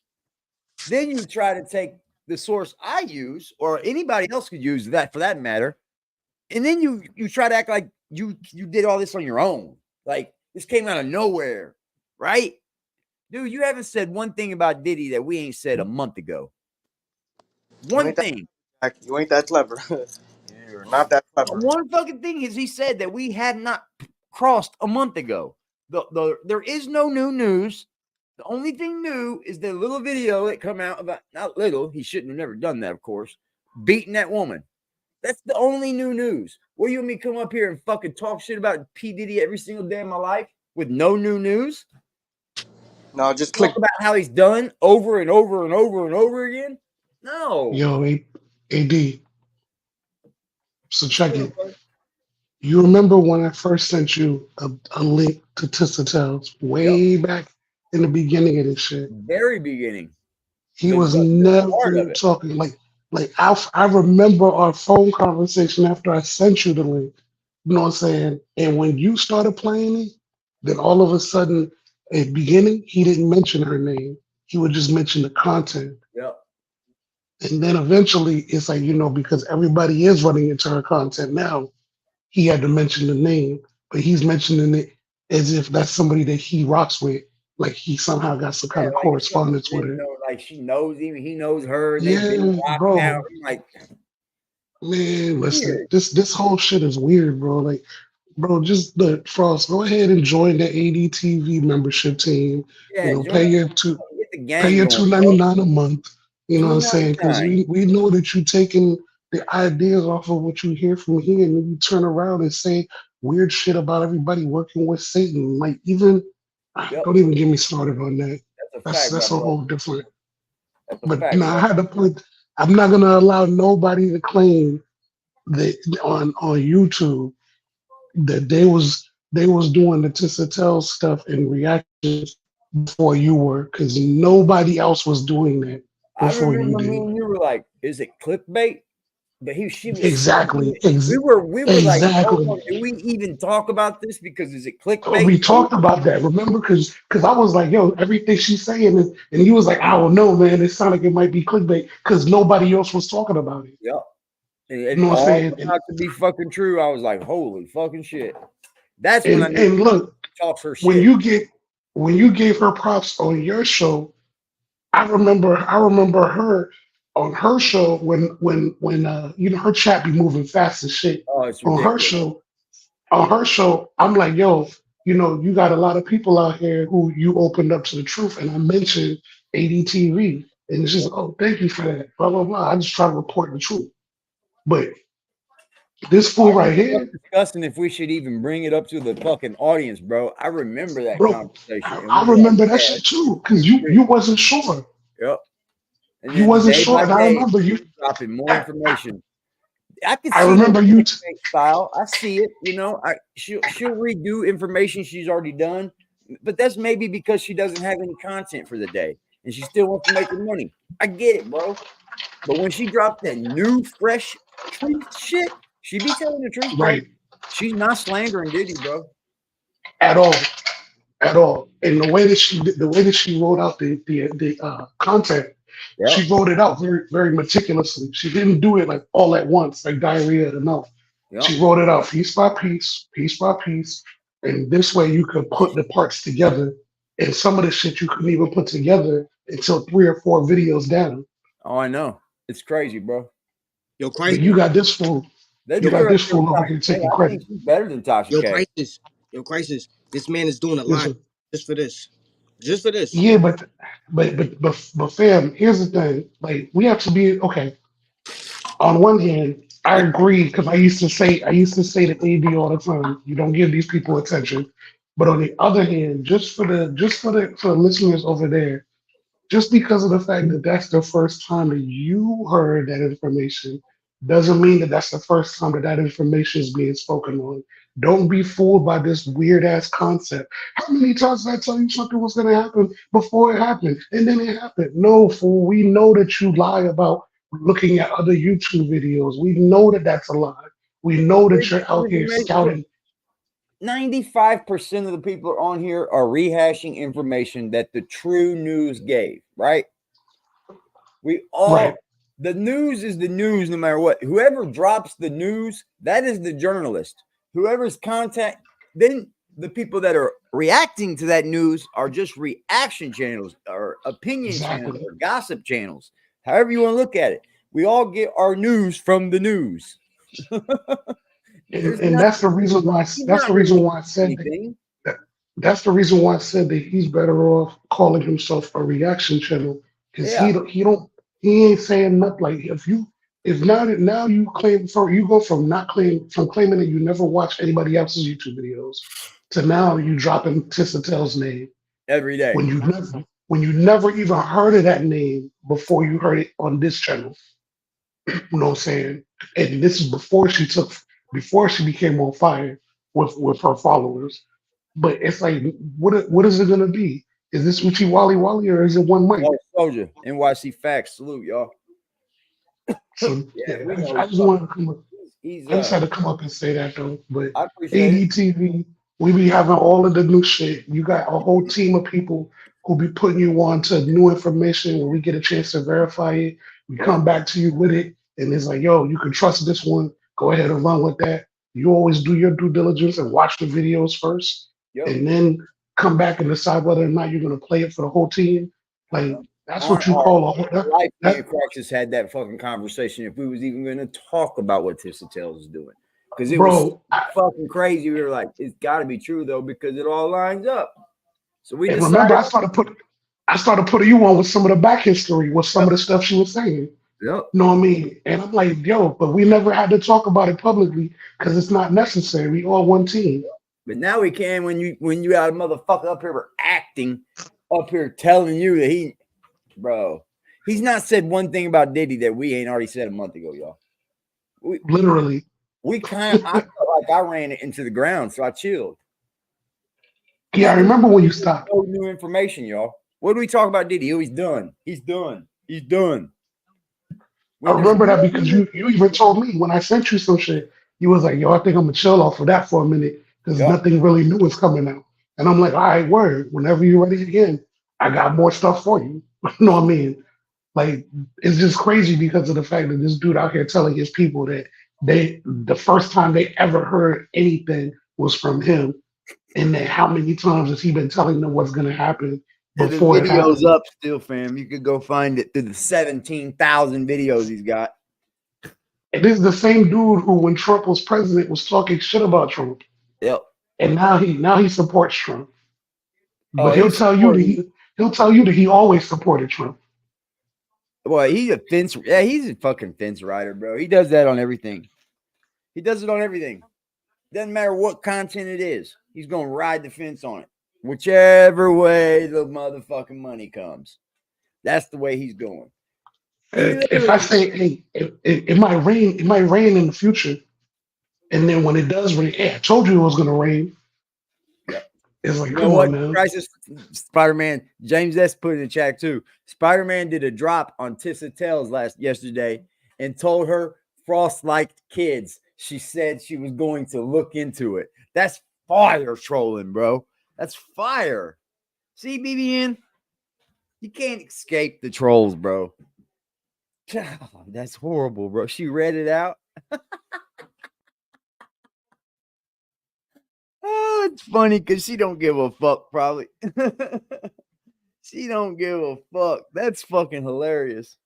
Then you try to take the source I use, or anybody else could use that for that matter, and then you try to act like you did all this on your own. Like this came out of nowhere, right? Dude, you haven't said one thing about Diddy that we ain't said a month ago. One thing. You ain't that clever. You're not that clever. One fucking thing is he said that we had not crossed a month ago. There is no new news. The only thing new is the little video that come out about, not little, he shouldn't have never done that, of course, beating that woman. That's the only new news. Will you and me come up here and fucking talk shit about P. Diddy every single day of my life with no new news? No, just click about how he's done over and over and over and over again? No. Yo, AD. So check it. You remember when I first sent you a link to Tissa Tales way back in the beginning of this shit? Very beginning. He was never talking like I remember our phone conversation after I sent you the link. You know what I'm saying? And when you started playing it, then all of a sudden, at the beginning, he didn't mention her name. He would just mention the content. Yep. And then eventually, it's like, because everybody is running into her content now, he had to mention the name, but he's mentioning it as if that's somebody that he rocks with. Like he somehow got some kind of correspondence with her. Like she knows him, he knows her. Yeah, bro. Out. Like, man, listen, this whole shit is weird, bro. Like, bro, just the Frost, go ahead and join the ADTV membership team. Yeah, pay your $2.99 a month. You know what I'm saying? Because we know that you're taking the ideas off of what you hear from here, and then you turn around and say weird shit about everybody working with Satan. Like even don't even get me started on that. That's a whole different. But I had to put. I'm not gonna allow nobody to claim that on YouTube that they was doing the Tissa Tales stuff and reactions before you were, because nobody else was doing that before you did. You were like, "Is it clickbait?" But she was Exactly. we were like, hold on, Exactly. did we even talk about this? Because is it We clickbait? talked about that, remember? Because I was like, yo, everything she's saying, and he was like, I don't know, man. It sounded like it might be clickbait because nobody else was talking about it. Yep. And You it know what I'm all saying? turned out to be fucking true. I was like, holy fucking shit. That's when I And knew and look, she talks her when shit. you gave her props on your show, I remember her on her show when you know her chat be moving fast as shit. Oh, it's On her ridiculous. show, I'm like, yo, you know, you got a lot of people out here who you opened up to the truth. And I mentioned ADTV. And she's like, oh, thank you for that. Blah, blah, blah. I just try to report the truth. But this fool We right ended up here, discussing if we should even bring it up to the fucking audience, bro. I remember that bro, conversation. And I we were like, remember that yeah, shit let's too. keep Because it you real. wasn't sure. Yep. And You then wasn't day sure. by And I day, remember you dropping more I, information. I could I see the remember you clickbait style. I see it. You know, she'll redo information she's already done, but that's maybe because she doesn't have any content for the day and she still wants to make her money. I get it, bro. But when she dropped that new, fresh truth shit, she be telling the truth, bro. right She's not slandering Diddy, bro. at all. At all. And the way that she wrote out the content, Yep. she wrote it out very, very meticulously. She didn't do it like all at once, like diarrhea of the mouth. Yep. She wrote it out piece by piece by piece. And this way you could put the parts together. And some of the shit you couldn't even put together until 3 or 4 videos down. Oh, I know. It's crazy, bro. Yo, But Crisis. you got this fool. They You put Yo, got her up this there with fool over here Tasha K. taking I credit. think she's better than Tasha yo, K. Crisis. Yo, Crisis. This man is doing a Yes, lot sir. just for this. Just for this. Yeah, but fam, here's the thing. Like we have to be okay. On one hand, I Like, agree because I used to say to AD all the time, you don't give these people attention. But on the other hand, just for the listeners over there, just because of the fact that that's the first time that you heard that information doesn't mean that that's the first time that that information is being spoken on. Don't be fooled by this weird ass concept. How many times did I tell you something was going to happen before it happened? And then it happened. No, fool. We know that you lie about looking at other YouTube videos. We know that that's a lie. We know that Great you're out here information. Look, scouting. 95% of the people on here are rehashing information that the true news gave, right? We all, Right. the news is the news no matter what. Whoever drops the news, that is the journalist. Whoever's contact, then the people that are reacting to that news are just reaction channels or opinion channels Exactly. or gossip channels, however you want to look at it. We all get our news from the news. And, There's and not, that's the reason why he's that's not the reason releasing why I said that. anything. That's the reason why I said that he's better off calling himself a reaction channel because Yeah. he ain't saying nothing. Like if now you claim for you go from not claiming that you never watch anybody else's YouTube videos to now you dropping Tissatel's name Every day. when you never even heard of that name before you heard it on this channel. You know what I'm saying? And this is before she became on fire with her followers. But it's like, what is it gonna be? Is this Uchi Wally Wally or is it one mic? Water Soldier, NYC Facts. Salute, y'all. So Yeah, yeah, we I just, know I he's just wanted to come up. he's I just had to come up and say that though. But I appreciate it. ADTV, we be having all of the new shit. You got a whole team of people who be putting you on to new information. When we get a chance to verify it, we Yep. come back to you with it, and it's like, yo, you can trust this one. Go ahead and run with that. You always do your due diligence and watch the videos first, Yep. and then come back and decide whether or not you're gonna play it for the whole team. Like that's what you Our call a whole. life, me That, and Praxis had that fucking conversation if we was even going to talk about what Tissatel's is doing. Because it was bro. fucking crazy. We were like, it's got to be true, though, because it all lines up. So we And decided. remember, I started putting you on with some of the back history, with some of the stuff she was saying. Yep. Know what I mean? And I'm like, yo, but we never had to talk about it publicly because it's not necessary. We all one team. But now we can when you got a motherfucker up here acting, up here telling you that he's not said one thing about Diddy that we ain't already said a month ago, y'all. Literally. I felt like I ran it into the ground, so I chilled. Yeah, I remember when you stopped. No new information, y'all. What do we talk about Diddy? Oh, he's done. He's done. He's done. I remember that because you even told me when I sent you some shit, you was like, yo, I think I'm gonna chill off of that for a minute because Yep. nothing really new is coming out. And I'm like, all right, word. Whenever you're ready again, I got more stuff for you. You know what I mean? Like, it's just crazy because of the fact that this dude out here telling his people that the first time they ever heard anything was from him, and then how many times has he been telling them what's gonna happen And the before it video's happens? up still, fam. You could go find it through the 17,000 videos he's got. And this is the same dude who, when Trump was president, was talking shit about Trump. Yep. And now he supports Trump. Oh, But he'll tell you that he always supported Trump. Boy, he's a fence. Yeah, he's a fucking fence rider, bro. He does that on everything. He does it on everything. Doesn't matter what content it is. He's gonna ride the fence on it, whichever way the motherfucking money comes. That's the way he's going. If I say, hey, it might rain, in the future, and then when it does rain, hey, I told you it was gonna rain. Yep. It's like, You know come what? on now. Crisis Spider-Man, James S. put in the chat too. Spider-Man did a drop on Tissa Tells yesterday and told her Frost liked kids. She said she was going to look into it. That's fire trolling, bro. That's fire. See, BBN, you can't escape the trolls, bro. That's horrible, bro. She read it out. Oh, it's funny because she don't give a fuck, probably. She don't give a fuck. That's fucking hilarious.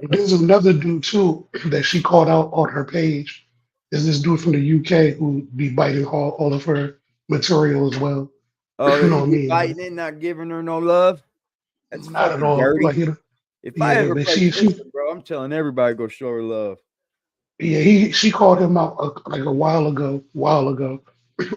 There's another dude too that she called out on her page. Is this dude from the UK who be biting all of her material as well? Oh, You know what I he mean? biting it, not giving her no love. That's Not at fucking all. dirty. Like, If I ever but play she Tristan, bro, I'm telling everybody go show her love. she called him out like a while ago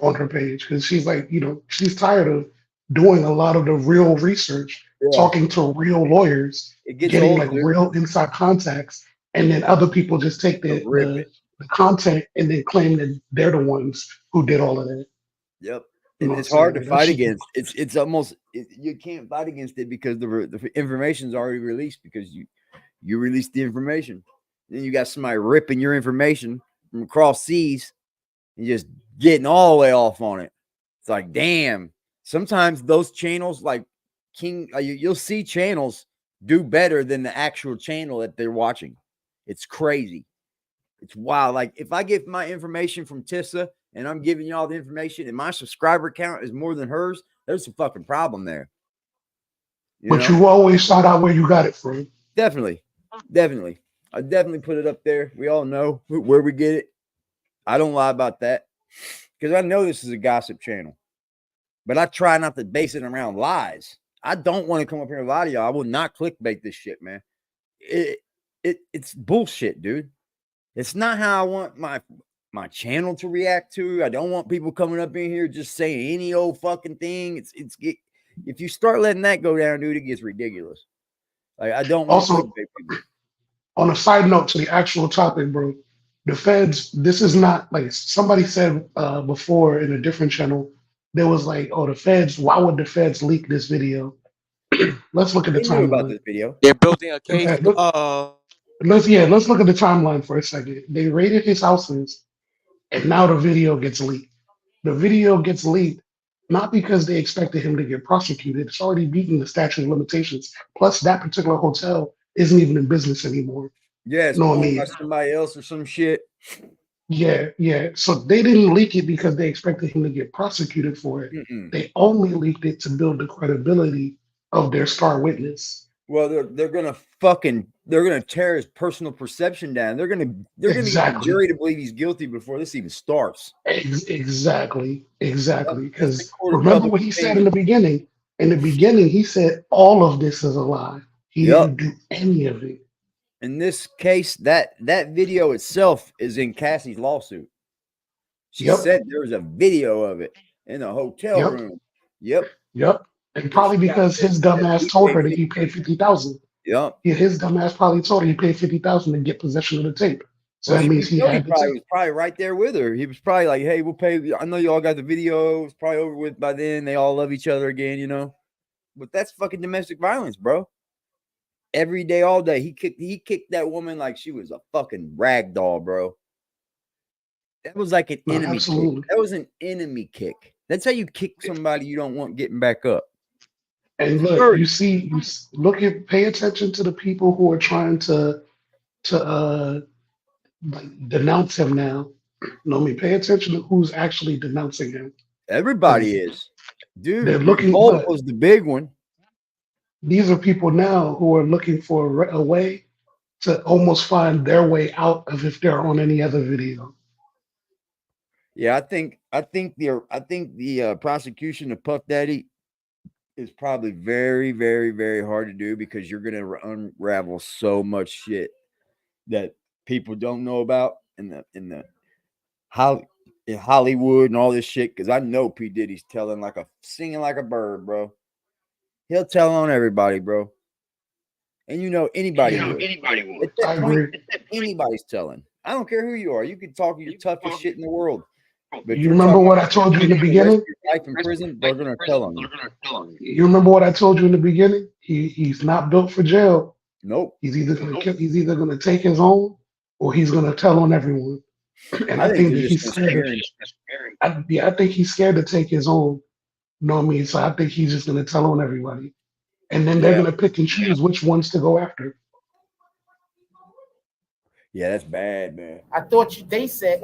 on her page because she's like, she's tired of doing a lot of the real research, Yeah, talking to real lawyers, it gets getting old, like dude. real inside contacts, and then other people just take Rip it. the content and then claim that they're the ones who did all of that. Yep. You know And what it's I'm hard to saying? fight against. It's almost you can't fight against it because the information's already released because you released the information. Then you got somebody ripping your information from across seas and just getting all the way off on it. It's like, damn. Sometimes those channels, like King, you'll see channels do better than the actual channel that they're watching. It's crazy. It's wild. Like if I get my information from Tissa and I'm giving y'all the information and my subscriber count is more than hers, there's a fucking problem there. But you always shout out where you got it from. Definitely. Definitely. I definitely put it up there. We all know where we get it. I don't lie about that because I know this is a gossip channel, but I try not to base it around lies. I don't want to come up here and lie to y'all. I will not clickbait this shit, man. It's bullshit, dude. It's not how I want my channel to react to. I don't want people coming up in here just saying any old fucking thing. If you start letting that go down, dude, it gets ridiculous. Like I don't want Also, on a side note to the actual topic, bro, the feds, this is not like somebody said before in a different channel, there was like, oh, the feds, why would the feds leak this video? Let's look at the timeline. About this video. They're building a case. Okay, let's look at the timeline for a second. They raided his houses, and now the video gets leaked. The video gets leaked not because they expected him to get prosecuted. It's already beaten the statute of limitations. Plus, that particular hotel isn't even in business anymore. Yeah, it's owned by somebody else or some shit. Yeah. So they didn't leak it because they expected him to get prosecuted for it. They only leaked it to build the credibility of their star witness. Well, they're gonna tear his personal perception down. They're gonna get the jury to believe he's guilty before this even starts. Exactly. Because remember what he said in the beginning. In the beginning, he said all of this is a lie. He didn't do any of it. In this case, that video itself is in Cassie's lawsuit. She said there was a video of it in a hotel room. Yep. And probably because his dumbass told her that he paid $50,000. Yep. His dumbass probably told her he paid $50,000 to get possession of the tape. So that means he was probably right there with her. He was probably like, "Hey, we'll pay. I know y'all got the video. It's probably over with by then. They all love each other again, But that's fucking domestic violence, bro. every day, all day. He kicked that woman like she was a fucking rag doll, bro. That was like an enemy absolutely. kick. That was an enemy kick. That's how you kick somebody you don't want getting back up. And look, pay attention to the people who are trying to like denounce him now. No, pay attention to who's actually denouncing him. Everybody is. Dude, they're looking. Bolt was the big one. These are people now who are looking for a way to almost find their way out of if they're on any other video. Yeah, I think the prosecution of Puff Daddy is probably very, very, very hard to do because you're going to unravel so much shit that people don't know about in the Hollywood and all this shit. Because I know P. Diddy's singing like a bird, bro. He'll tell on everybody, bro. And anybody would. I agree. Anybody's telling. I don't care who you are. You can talk your toughest shit in the world. But you remember what I told you in the beginning? Life in prison, they're gonna tell on you. You remember what I told you in the beginning? He's not built for jail. Nope. He's either gonna take his own or he's gonna tell on everyone. And I think that he's scared. I think he's scared to take his own. You know what I mean? So I think he's just gonna tell on everybody, and then they're gonna pick and choose which ones to go after. Yeah, that's bad, man. I thought they said.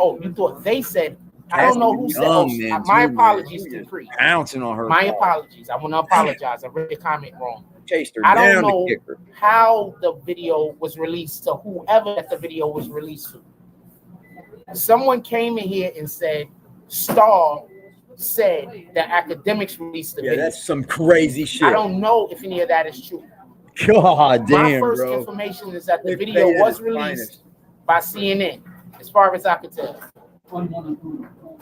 I don't know who said. My apologies to Cree. Pouncing on her. My apologies. I want to apologize. I read the comment wrong. Chased her I don't down know to kick her. how the video was released to whoever that the video was released to. Someone came in here and said, Star said that academics released the video. Yeah, that's some crazy shit. I don't know if any of that is true. God damn, my first bro. information is that the video was released by CNN, as far as I could tell.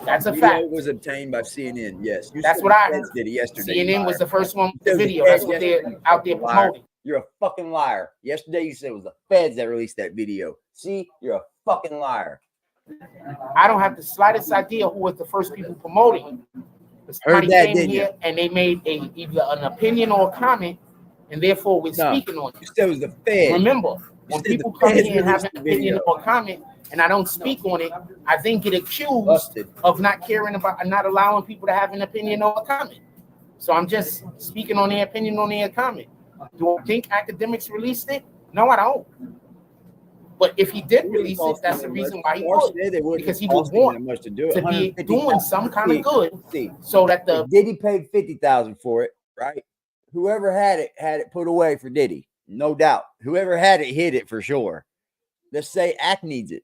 That's a fact. It was obtained by CNN. Yes, that's what I heard. Did it yesterday. CNN was the first one with the video. That's what they're out there promoting. You're a fucking liar. Yesterday you said it was the feds that released that video. See, you're a fucking liar. I don't have the slightest idea who was the first people promoting it. Heard that, didn't you? And they made either an opinion or a comment, and therefore we're speaking on it. You said it was the feds. Remember, when people come in and have an opinion or a comment, and I don't speak on it, I then get accused of not caring about and not allowing people to have an opinion or a comment. So I'm just speaking on their opinion on their comment. Do I think academics released it? No, I don't. But if he did release it, that's the reason why he would. Because he would want to be doing some kind of good. So that the Diddy paid $50,000 for it, right? Whoever had it put away for Diddy, no doubt. Whoever had it hid it for sure. Let's say Act needs it.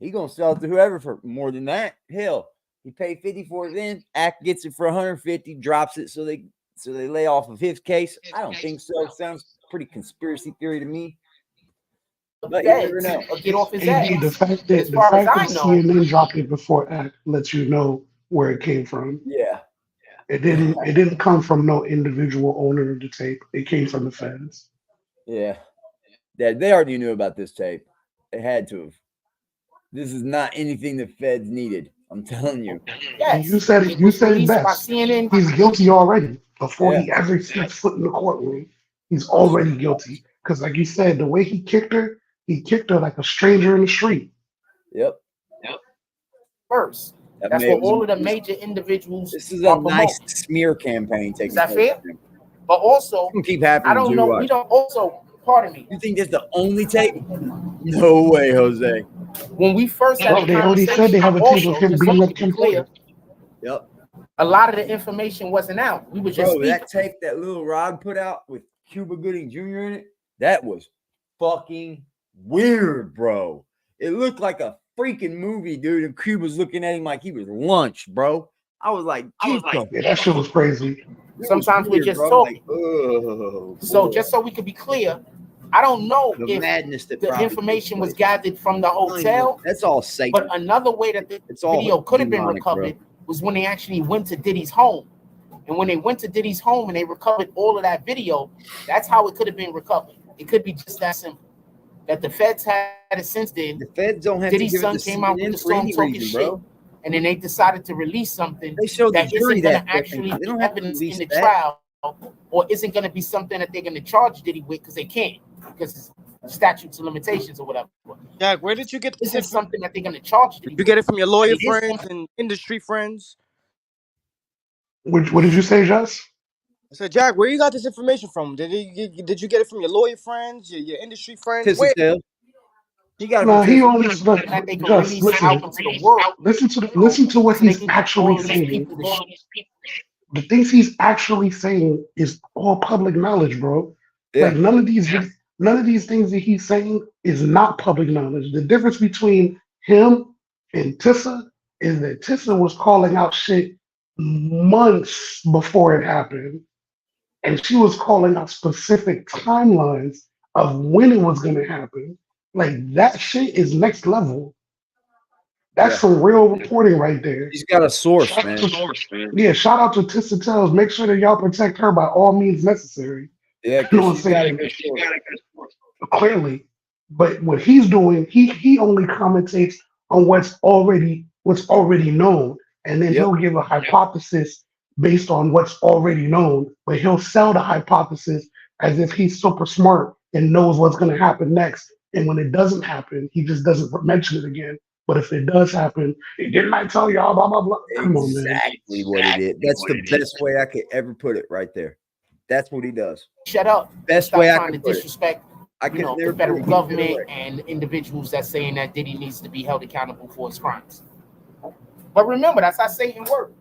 He gonna sell it to whoever for more than that. Hell, he paid 50 for it. Then Act gets it for 150, drops it so they lay off of his case. I don't think so. Sounds pretty conspiracy theory to me. But you never know. Get off his ass. The fact that CNN dropped it before Act lets you know where it came from. Yeah. It didn't come from no individual owner of the tape. It came from the feds. Yeah. They already knew about this tape. They had to have. This is not anything the feds needed. I'm telling you. Yes. You said it best. He's guilty already before he ever steps foot in the courtroom. He's already guilty. Because like you said, the way he kicked her like a stranger in the street. Yep. First. That's what all of the major individuals. This is a nice smear campaign taking place. Is that fair? But also, keep happening. I don't know. We don't also. Pardon me. You think that's the only tape? No way, Jose. When we first had they already said they have a tape of him being up clear. Yep. A lot of the information wasn't out. We were just that tape that Lil Rod put out with Cuba Gooding Jr. in it. That was fucking weird, bro. It looked like a freaking movie, dude. And Cuba's looking at him like he was lunch, bro. I was like, yeah, that shit was crazy. Sometimes we're just talking. So just so we could be clear, I don't know if the information was gathered from the hotel. That's all safe. But another way that the video could have been recovered was when they actually went to Diddy's home. And when they went to Diddy's home and they recovered all of that video, that's how it could have been recovered. It could be just that simple. That the feds had it since then. The feds don't have Diddy's to give son came out with the storm talking shit. And then they decided to release something they showed that the jury isn't going to actually be evidence in the trial or isn't going to be something that they're going to charge Diddy with because they can't, because it's statutes of limitations or whatever. Jack, where did you get this? This is something that they're going to charge Diddy Did you get it from your lawyer with. friends and industry friends? What did you say, Jess? I said, Jack, where you got this information from? Did you get it from your lawyer friends, your industry friends? Where? He got No, he only just listen to what he's actually saying. The things he's actually saying is all public knowledge, bro. Yeah. Like none of these things that he's saying is not public knowledge. The difference between him and Tissa is that Tissa was calling out shit months before it happened, and she was calling out specific timelines of when it was going to happen. Like that shit is next level. That's some real reporting right there. He's got a source, man. Yeah, shout out to Tissa Tells. Make sure that y'all protect her by all means necessary. Yeah, you know what I'm saying? Clearly. But what he's doing, he only commentates on what's already known. And then he'll give a hypothesis based on what's already known, but he'll sell the hypothesis as if he's super smart and knows what's going to happen next. And when it doesn't happen, he just doesn't mention it again. But if it does happen, didn't I tell y'all, blah, blah, blah? Come on, man. Exactly what it is. That's the best way I could ever put it right there. That's what he does. Shut up. Best Stop way I trying can to disrespect the federal government and individuals that's saying that Diddy needs to be held accountable for his crimes. But remember, that's how Satan worked.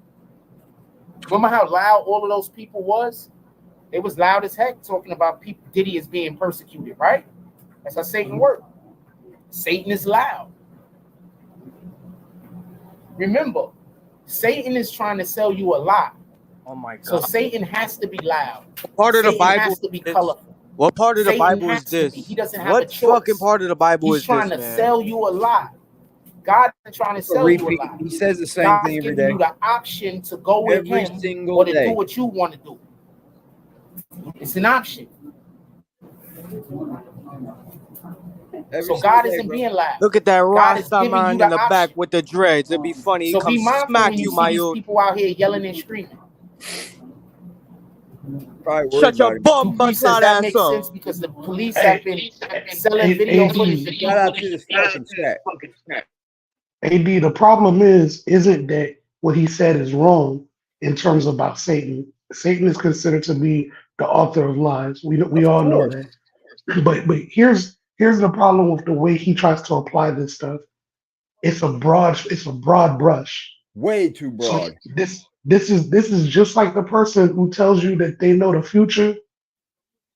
Remember how loud all of those people was? They was loud as heck talking about people Diddy is being persecuted, right? That's how Satan worked. Satan is loud. Remember, Satan is trying to sell you a lie. Oh my God. So Satan has to be loud. Part of the Bible has to be colorful. What part of the Bible is this? He doesn't have what a choice. Fucking part of the Bible is this, He's trying to sell you a lie. God is trying to sell you a lie. He says the same God's thing every giving day. you the option to go with Every him single or to day. do what you want to do. It's an option. So God isn't being loud. Look at that Rasta giving man you in the the back with the dreads. It'd be funny. He So come be mindful smack when you, see my these old. people out here yelling and screaming. Shut your bum butt That ass makes up. sense because the police have been selling video footage. Shout out to this fucking chat. AD, the problem isn't that what he said is wrong in terms about Satan. Satan is considered to be the author of lies. We all know that. But here's the problem with the way he tries to apply this stuff. It's a broad brush. Way too broad. So this is just like the person who tells you that they know the future,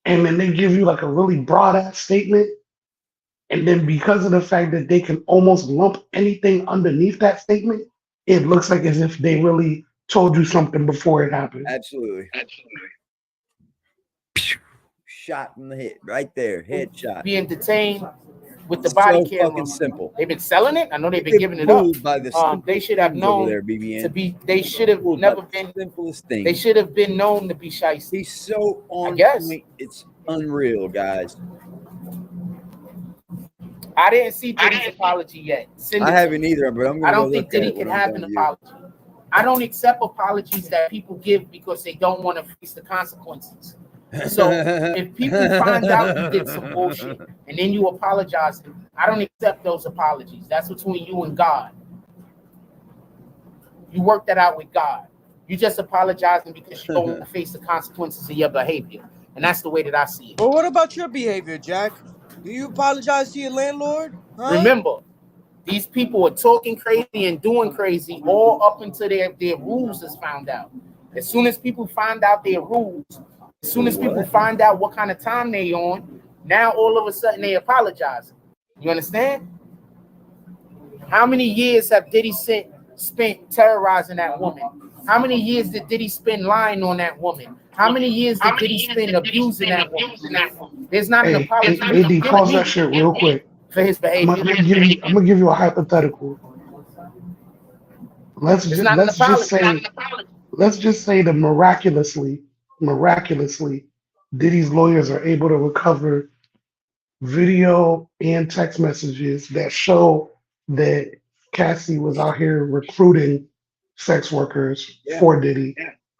and then they give you like a really broad ass statement. And then because of the fact that they can almost lump anything underneath that statement, it looks like as if they really told you something before it happened. Absolutely. Shot in the head, right there, headshot. Being detained with the body so camera. fucking simple. They've been selling it. I know they've been giving it up. By the They should have known there, BBN. to be. They should have never been. Simplest thing. They should have been known to be shiesty. He's so on I guess. point. It's unreal, guys. I didn't see Diddy's apology yet. I haven't either, but I'm gonna I don't go think look Diddy at it can when I'm have done an here. apology. I don't accept apologies that people give because they don't want to face the consequences. So if people find out you did some bullshit and then you apologize, I don't accept those apologies. That's between you and God. You work that out with God. You just apologizing because you don't want to face the consequences of your behavior. And that's the way that I see it. Well, what about your behavior, Jack? Do you apologize to your landlord? Huh? Remember, these people are talking crazy and doing crazy all up until their rules is found out. As soon as people find out their rules, as soon as people find out what kind of time they on, now all of a sudden they apologize. You understand? How many years have Diddy spent terrorizing that woman? How many years did Diddy spend lying on that woman? How many years did Diddy spend abusing that woman? There's not an apology. AD, pause that shit real quick. For his behavior. I'm gonna give you a hypothetical. Let's just say that miraculously, Diddy's lawyers are able to recover video and text messages that show that Cassie was out here recruiting sex workers for Diddy,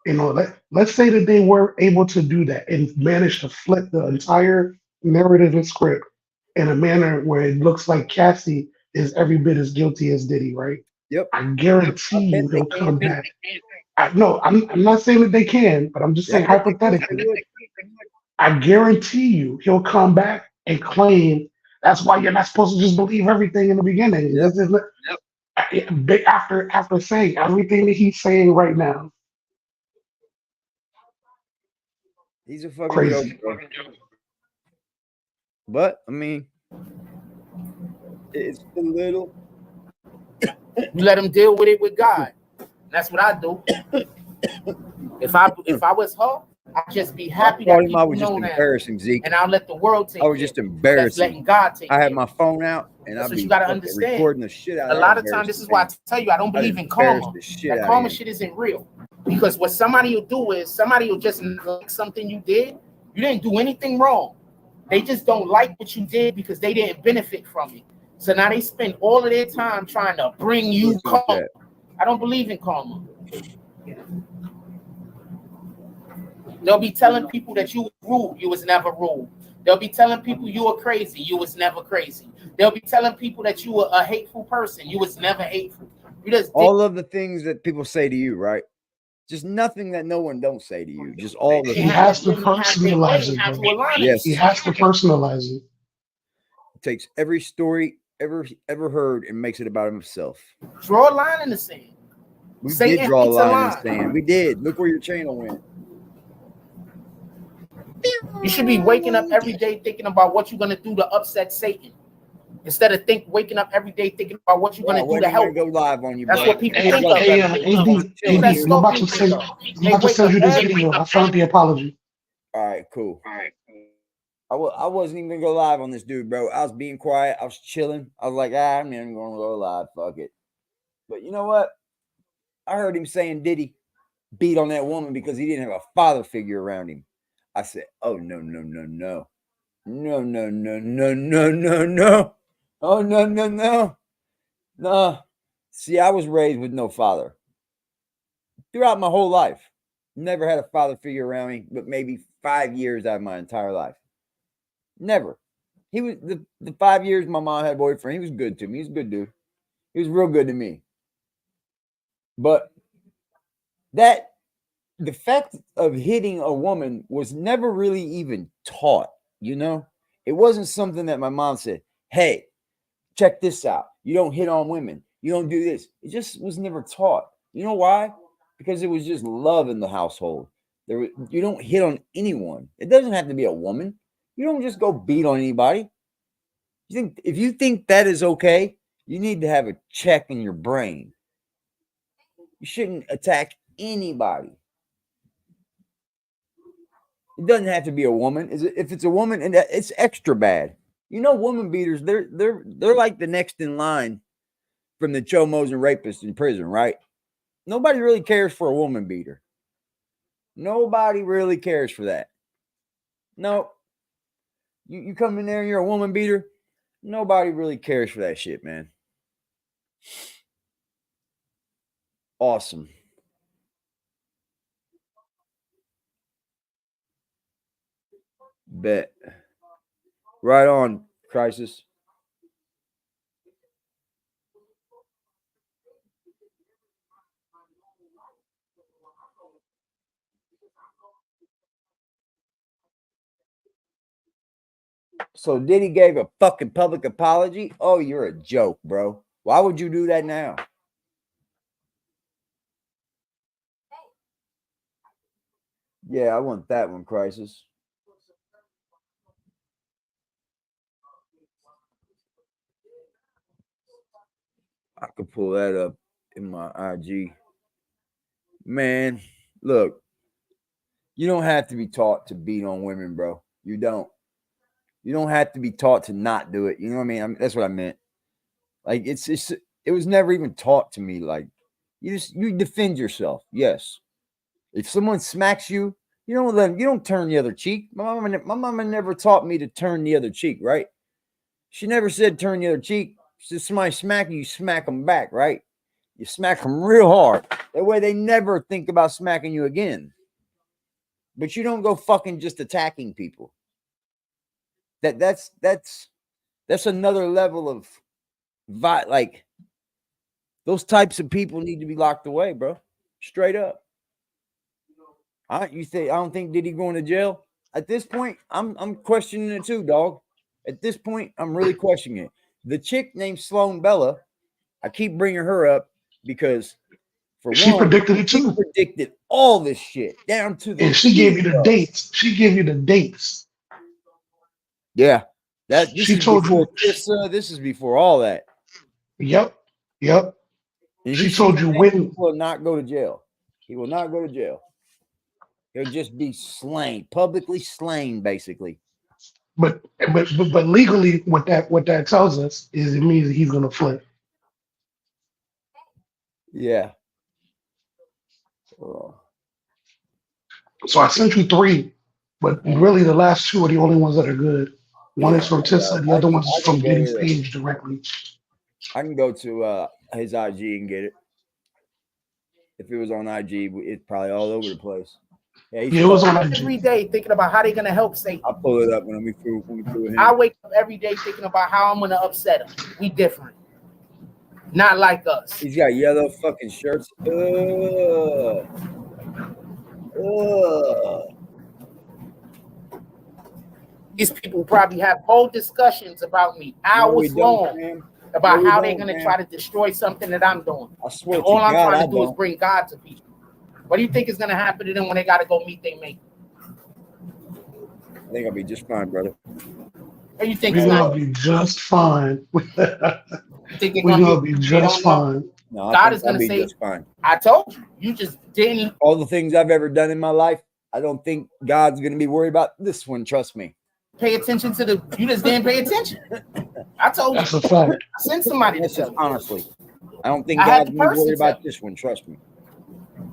You know, let's say that they were able to do that and manage to flip the entire narrative and script in a manner where it looks like Cassie is every bit as guilty as Diddy, right? Yep. I I guarantee bet you they he'll come can. back. No, I'm not saying that they can, but I'm just Yeah, I saying bet they could. They hypothetically, would. I guarantee you he'll come back and claim that's why you're not supposed to just believe everything in the beginning. Yep. This is after saying everything that he's saying right now, He's a fucking joke, crazy. bro. But I mean, it's a little. You let him deal with it with God. That's what I do. If I was her, I'd just be happy I that him I people was just know now, embarrassing Zeke. and I'll let the world take I was care. just That's embarrassing. letting God take I had care. my phone out and That's I'd what be you gotta fucking understand. recording the shit out A of lot that of times, this embarrassing is why I man. tell you I don't I believe in embarrassed karma. the shit That out of karma him. shit isn't real. Because what somebody will do is somebody will just like something you did. You didn't do anything wrong. They just don't like what you did because they didn't benefit from it. So now they spend all of their time trying to bring you What's in the karma. chat? I don't believe in karma. They'll be telling people that you was rude, you was never rude. They'll be telling people you were crazy, you was never crazy. They'll be telling people that you were a hateful person, you was never hateful. You just All of the things that people say to you, right? Just nothing that no one don't say to you. Just all the He things. has to personalize it, bro. Yes. He has to personalize it. Takes every story ever heard and makes it about himself. Draw a line in the sand. We Satan did draw a hates a line in line. the sand. We did. Look where your channel went. You should be waking up every day thinking about what you're gonna do to upset Satan, instead of waking up every day thinking about what you're Yeah, I gonna do wasn't to even gonna help. go live on you, That's bro. what people Hey, think of hey, every day. AD, People that I'm about stalk to you send, think of. I'm They about to wake send up you this every video. I found the apology. All right, cool. I wasn't even gonna go live on this dude, bro. I was being quiet. I was chilling. I was like, I'm not even gonna go live. Fuck it. But you know what? I heard him saying Diddy beat on that woman because he didn't have a father figure around him. I said, oh no. No. Oh no. No. See, I was raised with no father. Throughout my whole life. Never had a father figure around me, but maybe 5 years out of my entire life. Never. He was the 5 years my mom had a boyfriend. He was good to me. He's a good dude. He was real good to me. But the fact of hitting a woman was never really even taught, you know? It wasn't something that my mom said, hey, check this out. You don't hit on women. You don't do this. It just was never taught. You know why? Because it was just love in the household. You don't hit on anyone. It doesn't have to be a woman. You don't just go beat on anybody. If you think that is okay, you need to have a check in your brain. You shouldn't attack anybody. It doesn't have to be a woman. If it's a woman, and it's extra bad. You know, woman beaters, they're like the next in line from the chomos and rapists in prison, right? Nobody really cares for a woman beater. Nobody really cares for that. No. You come in there and you're a woman beater, nobody really cares for that shit, man. Awesome. Bet. Right on, Crisis. So Diddy gave a fucking public apology? Oh, you're a joke, bro. Why would you do that now? Yeah, I want that one, Crisis. I could pull that up in my IG. Man, look, you don't have to be taught to beat on women, bro. You don't. You don't have to be taught to not do it. You know what I mean? That's what I meant. Like it was never even taught to me. Like you defend yourself. Yes. If someone smacks you, you don't turn the other cheek. My mama never taught me to turn the other cheek, right? She never said turn the other cheek. She said somebody smack you, smack them back, right? You smack them real hard. That way they never think about smacking you again. But you don't go fucking just attacking people. That's another level of like those types of people need to be locked away, bro. Straight up. I don't think Diddy going to jail? At this point, I'm questioning it too, dog. At this point, I'm really questioning it. The chick named Sloan Bella, I keep bringing her up because she predicted it too. She predicted all this shit down to the. And she gave you the dates. She gave you the dates. Yeah, she told you. This is before all that. Yep. And she told you when he will not go to jail. He will not go to jail. He'll just be slain, publicly slain, basically. But legally, what that tells us is it means that he's gonna flip. Yeah. So I sent you 3, but really the last 2 are the only ones that are good. One is from Tissa, the other one's from Diddy's page directly. I can go to his IG and get it. If it was on IG, it's probably all over the place. Yeah, it was on IG. Every day thinking about how they're gonna help Satan. I'll pull it up when we through him. I wake up every day thinking about how I'm gonna upset him. We different. Not like us. He's got yellow fucking shirts. These people probably have whole discussions about me, hours long, about how they're going to try to destroy something that I'm doing. I swear all I'm trying to do is bring God to people. What do you think is going to happen to them when they got to go meet their mate? I think I'll be just fine, brother. What you think? We're going to be just fine. We're going to be just fine. No, God is going to say, I told you. You just didn't. All the things I've ever done in my life, I don't think God's going to be worried about this one. Trust me. Pay attention to you just didn't pay attention. I told you. That's a fact. I sent somebody to tell you. Honestly, I don't think God's going to be worried about this one. Trust me.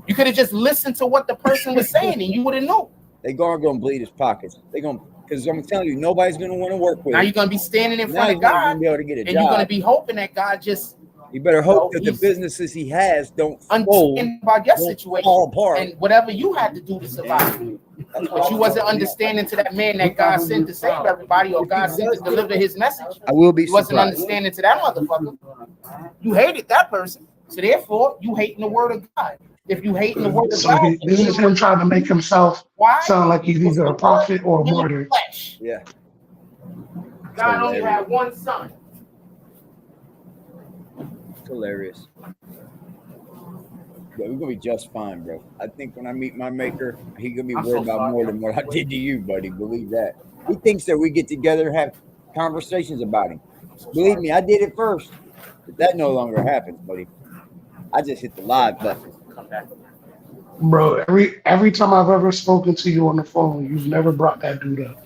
You could have just listened to what the person was saying and you would have known. They're going to bleed his pockets. They're going to, because I'm telling you, nobody's going to want to work with Now him. you're going to be standing in front of God be able to get a and job. you're going to be hoping that God just. You better hope that the businesses he has don't fold, about your situation fall apart. And whatever you had to do to survive. But you wasn't understanding to that man that God sent to save everybody or God sent to deliver his message. I will be. You wasn't understanding to that motherfucker. You hated that person. So therefore, you hating the word of God. If you hating the word of God. This is him trying to make himself sound like he's either a prophet or a martyr. Yeah. God only had one son. It's hilarious. Yeah, we're gonna be just fine, bro. I think when I meet my maker, he's gonna be worried about more than what I did to you, buddy. Believe that. He thinks that we get together and have conversations about him. Believe me, I did it first, but that no longer happens, buddy. I just hit the live button. Bro, every time I've ever spoken to you on the phone, you've never brought that dude up.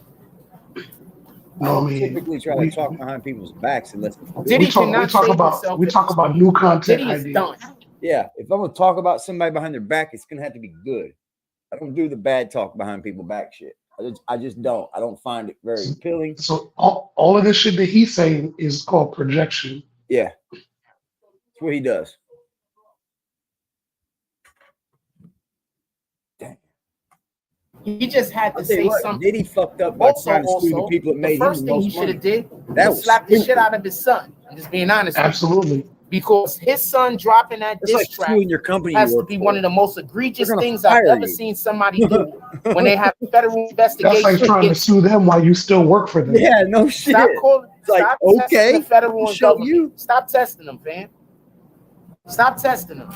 I typically try to talk behind people's backs unless we talk about new content ideas. Yeah, if I'm gonna talk about somebody behind their back, it's gonna have to be good. I don't do the bad talk behind people's back shit. I just don't. I don't find it very appealing. So all of this shit that he's saying is called projection. Yeah, that's what he does. He just had to say something. Diddy fucked up by trying to screw the people that made him the first thing he should have did was slap the shit out of his son. I'm just being honest. Absolutely. Because his son dropping that diss track has to be one of the most egregious things I've ever seen somebody do when they have federal investigation. That's like trying to sue them while you still work for them. Yeah, no shit. Stop testing the federal government. Stop testing them, fam. Stop testing them.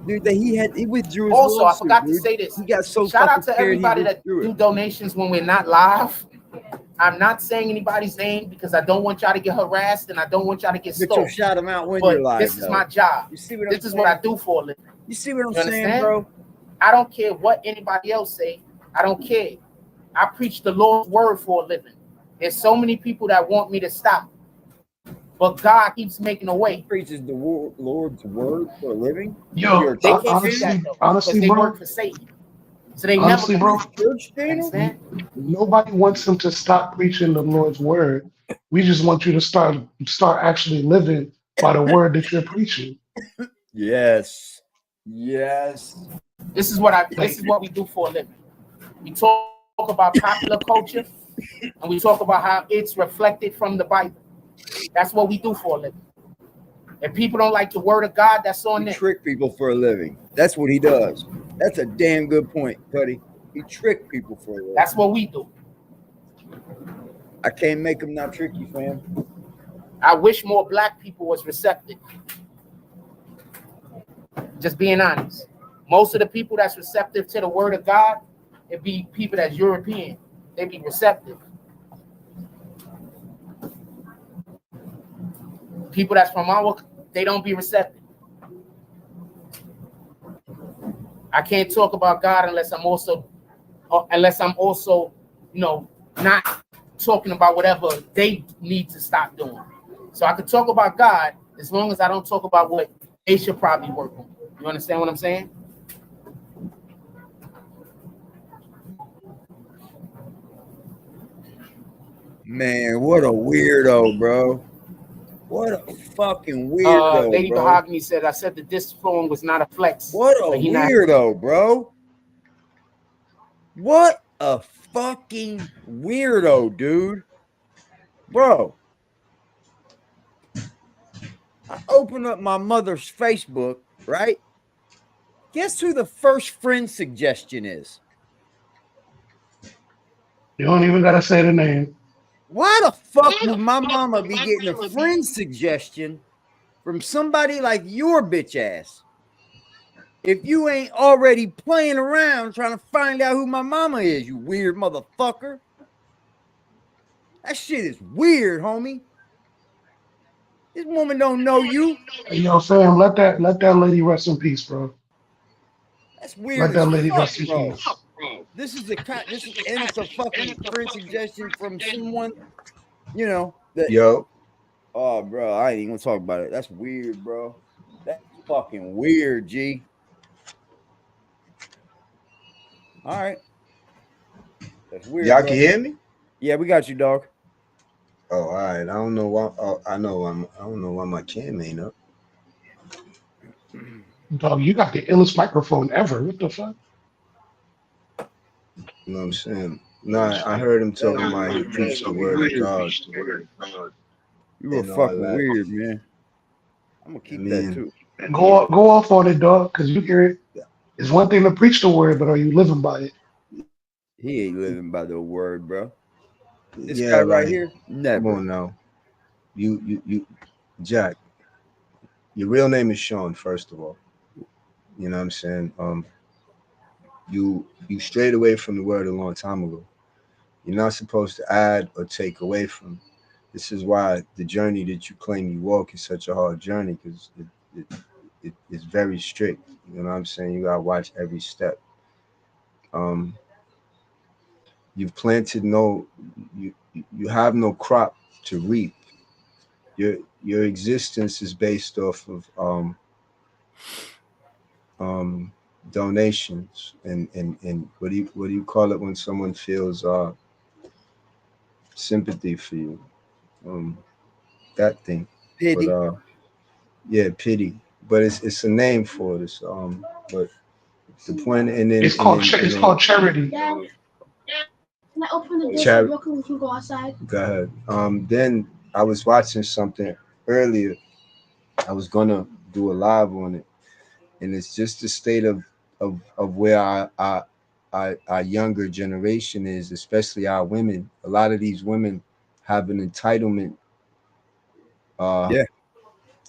Dude, that he withdrew his also, lawsuit, I forgot to say this. He got so shout out to everybody that do donations when we're not live. I'm not saying anybody's name because I don't want y'all to get harassed and I don't want y'all to get stolen. But shout them out when you're live. This is my job. You see what this is what I do for a living. You see what I'm saying, bro? I don't care what anybody else say. I don't care. I preach the Lord's word for a living. There's so many people that want me to stop. But God keeps making a way. He preaches the Lord's word for a living. Yo, they can't honestly, they bro, work for Satan. So they honestly, never bro, nobody wants him to stop preaching the Lord's word. We just want you to start actually living by the word that you're preaching. Yes. Yes. This is what we do for a living. We talk about popular culture, and we talk about how it's reflected from the Bible. That's what we do for a living. If people don't like the word of God, that's on them. Trick people for a living. That's what he does. That's a damn good point, Cuddy. He tricked people for a living. That's what we do. I can't make him not trick you, fam. I wish more black people was receptive. Just being honest. Most of the people that's receptive to the word of God, it be people that's European. They be receptive. People that's from they don't be receptive. I can't talk about God unless I'm also, not talking about whatever they need to stop doing. So I could talk about God as long as I don't talk about what they should probably work on. You understand what I'm saying? Man, what a weirdo, bro. What a fucking weirdo, Lady bro. Mahogany said, I said that this phone was not a flex. What a weirdo, bro. What a fucking weirdo, dude. Bro. I open up my mother's Facebook, right? Guess who the first friend suggestion is? You don't even gotta say the name. Why the fuck would my mama be getting a friend suggestion from somebody like your bitch ass? If you ain't already playing around trying to find out who my mama is, you weird motherfucker. That shit is weird, homie. This woman don't know you. Hey, yo, fam, let that lady rest in peace, bro. That's weird. Let that lady rest in bro. peace. And it's a fucking friend suggestion from someone, that. Yo. Oh, bro, I ain't even gonna talk about it. That's weird, bro. That's fucking weird, G. All right. That's weird. Y'all can hear me? Yeah, we got you, dog. Oh, all right. I don't know why. I don't know why my cam ain't up. Dog, you got the illest microphone ever. What the fuck? You know what I'm saying? Nah, I heard him talking about he preached the word of God. You were fucking weird, man. I'm gonna keep that too. Go off on it, dog, because you hear it. It's one thing to preach the word, but are you living by it? He ain't living by the word, bro. This Yeah, guy right here, never. Come on now. You, Jack. Your real name is Sean, first of all. You know what I'm saying? You strayed away from the word a long time ago. You're not supposed to add or take away from. This is why the journey that you claim you walk is such a hard journey, because it's very strict. You know what I'm saying? You gotta watch every step. You've planted you have no crop to reap. Your existence is based off of donations and what do you call it when someone feels sympathy for you, that thing. Pity. But yeah, pity, but it's a name for this, but the point, and then it's called charity. Can I open the door real quick? We can go outside. Go ahead. Then I was watching something earlier. I was gonna do a live on it, and it's just the state of where our younger generation is, especially our women. A lot of these women have an entitlement. Yeah.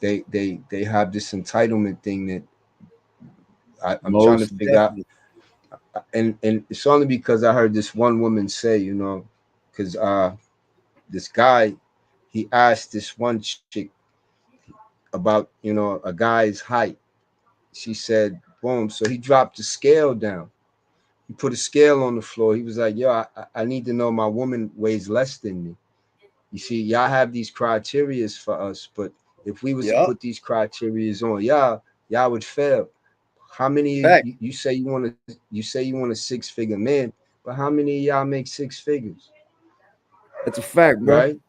They have this entitlement thing that I'm trying to figure out. And it's only because I heard this one woman say, because this guy, he asked this one chick about, a guy's height. She said, boom. So he dropped the scale down. He put a scale on the floor. He was like, yo, I need to know my woman weighs less than me. You see, y'all have these criterias for us, but if we was to put these criterias on y'all would fail. How many you say you want a 6-figure man, but how many of y'all make 6 figures? That's a fact, bro. Right?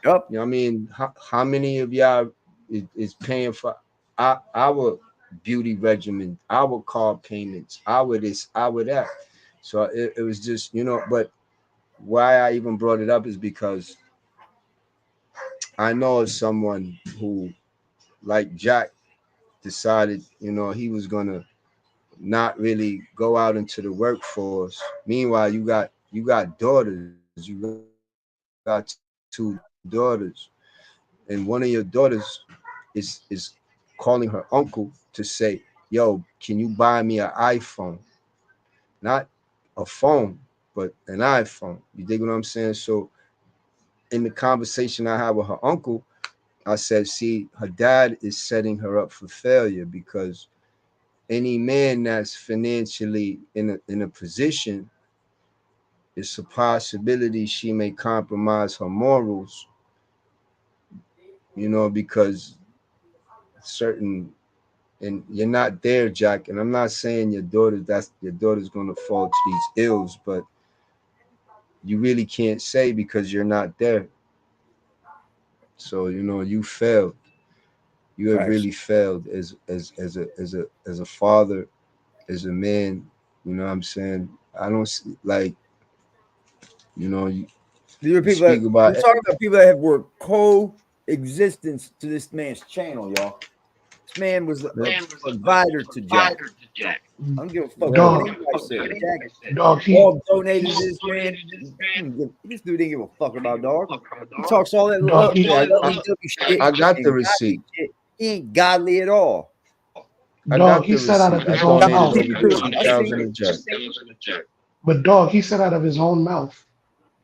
Yep. You know what I mean? How many of y'all is paying for our beauty regimen, our car payments, our this, our that. So it was just, you know, but why I even brought it up is because I know of someone who, like Jack, decided, you know, he was gonna not really go out into the workforce. Meanwhile, you got daughters, you got two daughters, and one of your daughters is calling her uncle to say, "Yo, can you buy me an iPhone? Not a phone, but an iPhone." You dig what I'm saying? So, in the conversation I had with her uncle, I said, "See, her dad is setting her up for failure because any man that's financially in a position, it's a possibility she may compromise her morals, you know, because certain, and you're not there, Jack. And I'm not saying your daughter's gonna fall to these ills, but you really can't say because you're not there. So, you know, you failed. You have really failed as a father, as a man. You know what I'm saying? I don't see, like, you know, These are people that, we're talking about people that have worked coexistence to this man's channel, y'all. This man was a provider to Jack. I don't give a fuck what anybody said. Dog donated to this man. This dude didn't give a fuck about dog. He talks all that love. I got the receipt. He ain't godly at all. Dog, he said out of his own mouth. But dog, he said out of his own mouth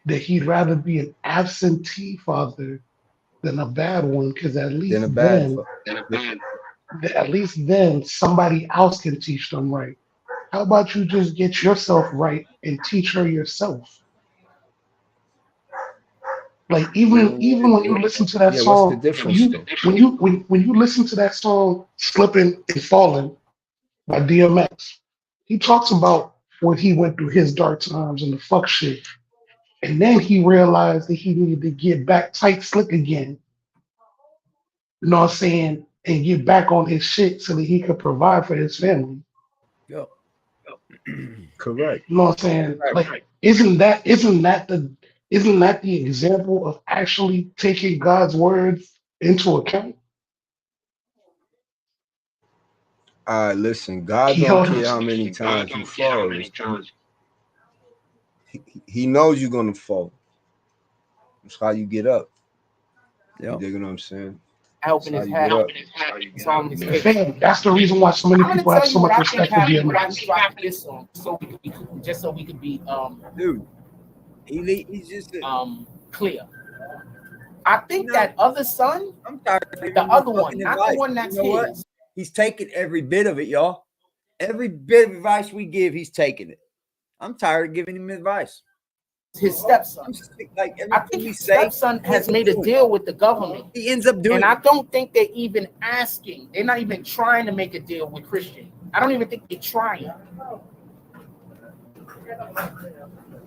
that he'd rather be an absentee father than a bad one, because at least then somebody else can teach them right. How about you just get yourself right and teach her yourself? Like even when you listen to that song, when you listen to that song "Slipping and Falling" by DMX, he talks about when he went through his dark times and the fuck shit, and then he realized that he needed to get back tight slick again. You know what I'm saying? And get back on his shit so that he could provide for his family. Yo. Correct. You know what I'm saying? Like, isn't that the example of actually taking God's words into account? Listen, God don't care how many times you fall. He knows you're gonna fall. That's how you get up. Yep. You dig what I'm saying? Helping his hat. That's the reason why so many people have so much respect for DMX. Just so we could be dude. He's just clear. I think that other son, I'm tired of the other one, not the one that's his. He's taking every bit of it, y'all. Every bit of advice we give, he's taking it. I'm tired of giving him advice. His stepson. I think his stepson has made a deal with the government. He ends up doing it. And I don't think they're even asking. They're not even trying to make a deal with Christian. I don't even think they're trying.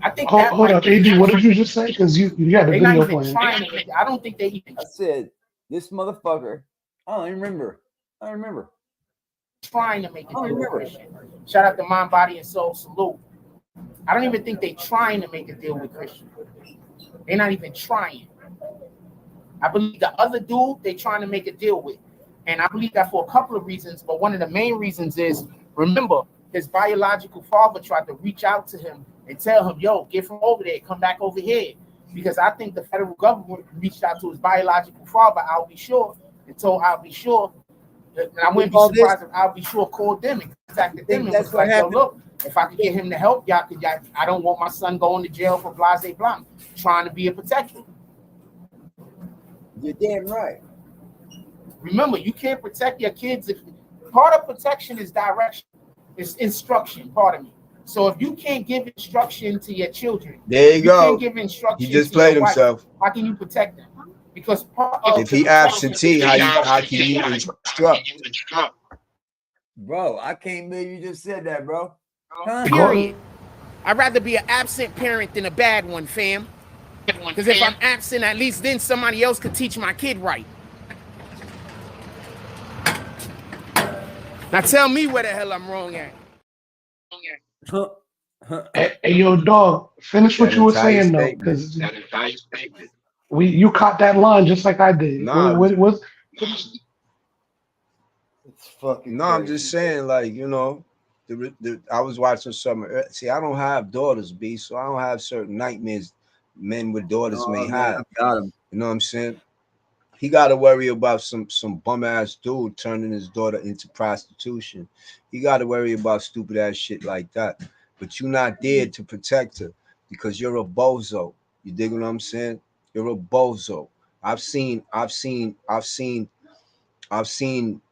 I think hold up, AD, what did you just say? Because you had the video playing. I don't think they even. I said, this motherfucker, I don't even remember. Trying to make a deal with Christian. Shout out to Mind, Body, and Soul. Salute. I don't even think they're trying to make a deal with Christian. They're not even trying. I believe the other dude they're trying to make a deal with. And I believe that for a couple of reasons. But one of the main reasons is, remember, his biological father tried to reach out to him and tell him, yo, get from over there, come back over here. Because I think the federal government reached out to his biological father, I'll be sure, and told I'll be sure. And I wouldn't be surprised if I'll be sure called them and contacted them and was like, yo, look, if I could get him to help y'all, I don't want my son going to jail for blase blanc, trying to be a protector. You're damn right. Remember, you can't protect your kids. Part of protection is direction, it's instruction, pardon me. So if you can't give instruction to your children, there you go. Can't give instruction. He just played himself. How can you protect them? Because if he absentee, how can you instruct? Bro, I can't believe you just said that, bro. Period. I'd rather be an absent parent than a bad one, fam. Because if I'm absent, at least then somebody else could teach my kid right. Now tell me where the hell I'm wrong at. Hey, yo, dog, finish That what you were entire saying though, statement. because you caught that line just like I did. Nah, What It's fucking no, crazy. I'm just saying, like, you know, I was watching some. See, I don't have daughters, B, so I don't have certain nightmares men with daughters may have. I got him. You know what I'm saying? He got to worry about some bum ass dude turning his daughter into prostitution. He got to worry about stupid ass shit like that. But you're not there to protect her because you're a bozo. You dig what I'm saying? You're a bozo. I've seen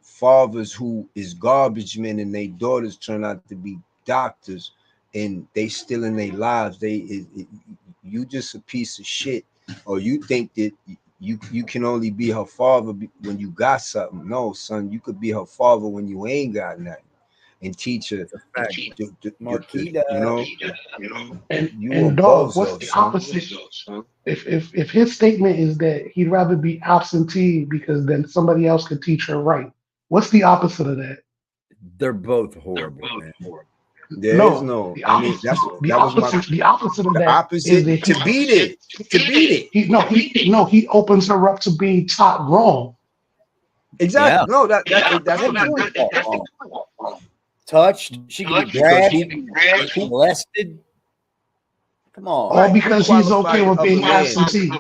fathers who is garbage men and their daughters turn out to be doctors and they still in their lives. You just a piece of shit, or you think that you can only be her father when you got something. No, son, you could be her father when you ain't got nothing, and teach her. Marquita, and you a dog, bozo, what's the son. opposite? If his statement is that he'd rather be absentee because then somebody else could teach her right, what's the opposite of that? they're both horrible, man. There is no. I mean, the opposite of the that opposite is that to beat it. He opens her up to being taught wrong. Exactly. Yeah. No, that's the point. Touched, she can be grabbed, molested. Come on. All because he's okay with being absentee.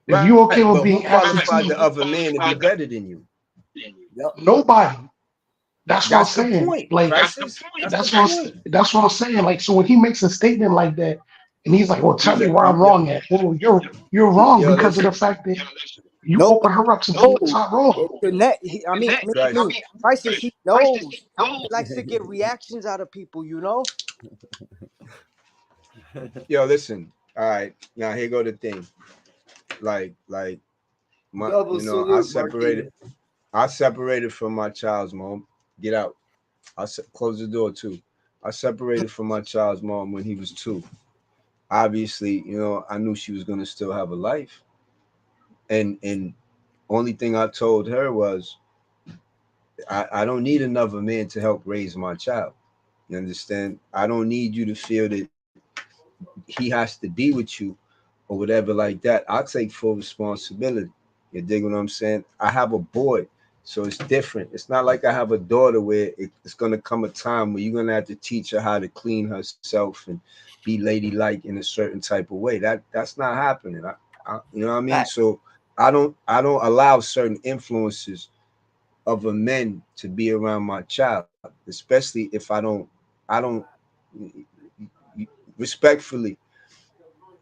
If you okay with being absentee, the other man to be better than you. Nobody. That's what I'm saying. Point. Like that's what I'm saying. Like, so when he makes a statement like that, and he's like, "Well, tell me where I'm wrong at." Well, you're wrong because of the fact that you open her up to being taught wrong. Crisis, he knows. He likes to get reactions out of people, you know. Yo, listen. All right, now here go the thing. Like my, I separated from my child's mom. Get out. Close the door too. I separated from my child's mom when he was 2. Obviously, you know, I knew she was gonna still have a life, and only thing I told her was, I don't need another man to help raise my child. You understand? I don't need you to feel that he has to be with you or whatever like that. I'll take full responsibility. You dig what I'm saying? I have a boy, so it's different. It's not like I have a daughter where it's going to come a time where you're going to have to teach her how to clean herself and be ladylike in a certain type of way. That's not happening. You know what I mean? So I don't allow certain influences of a men to be around my child, especially if I don't respectfully,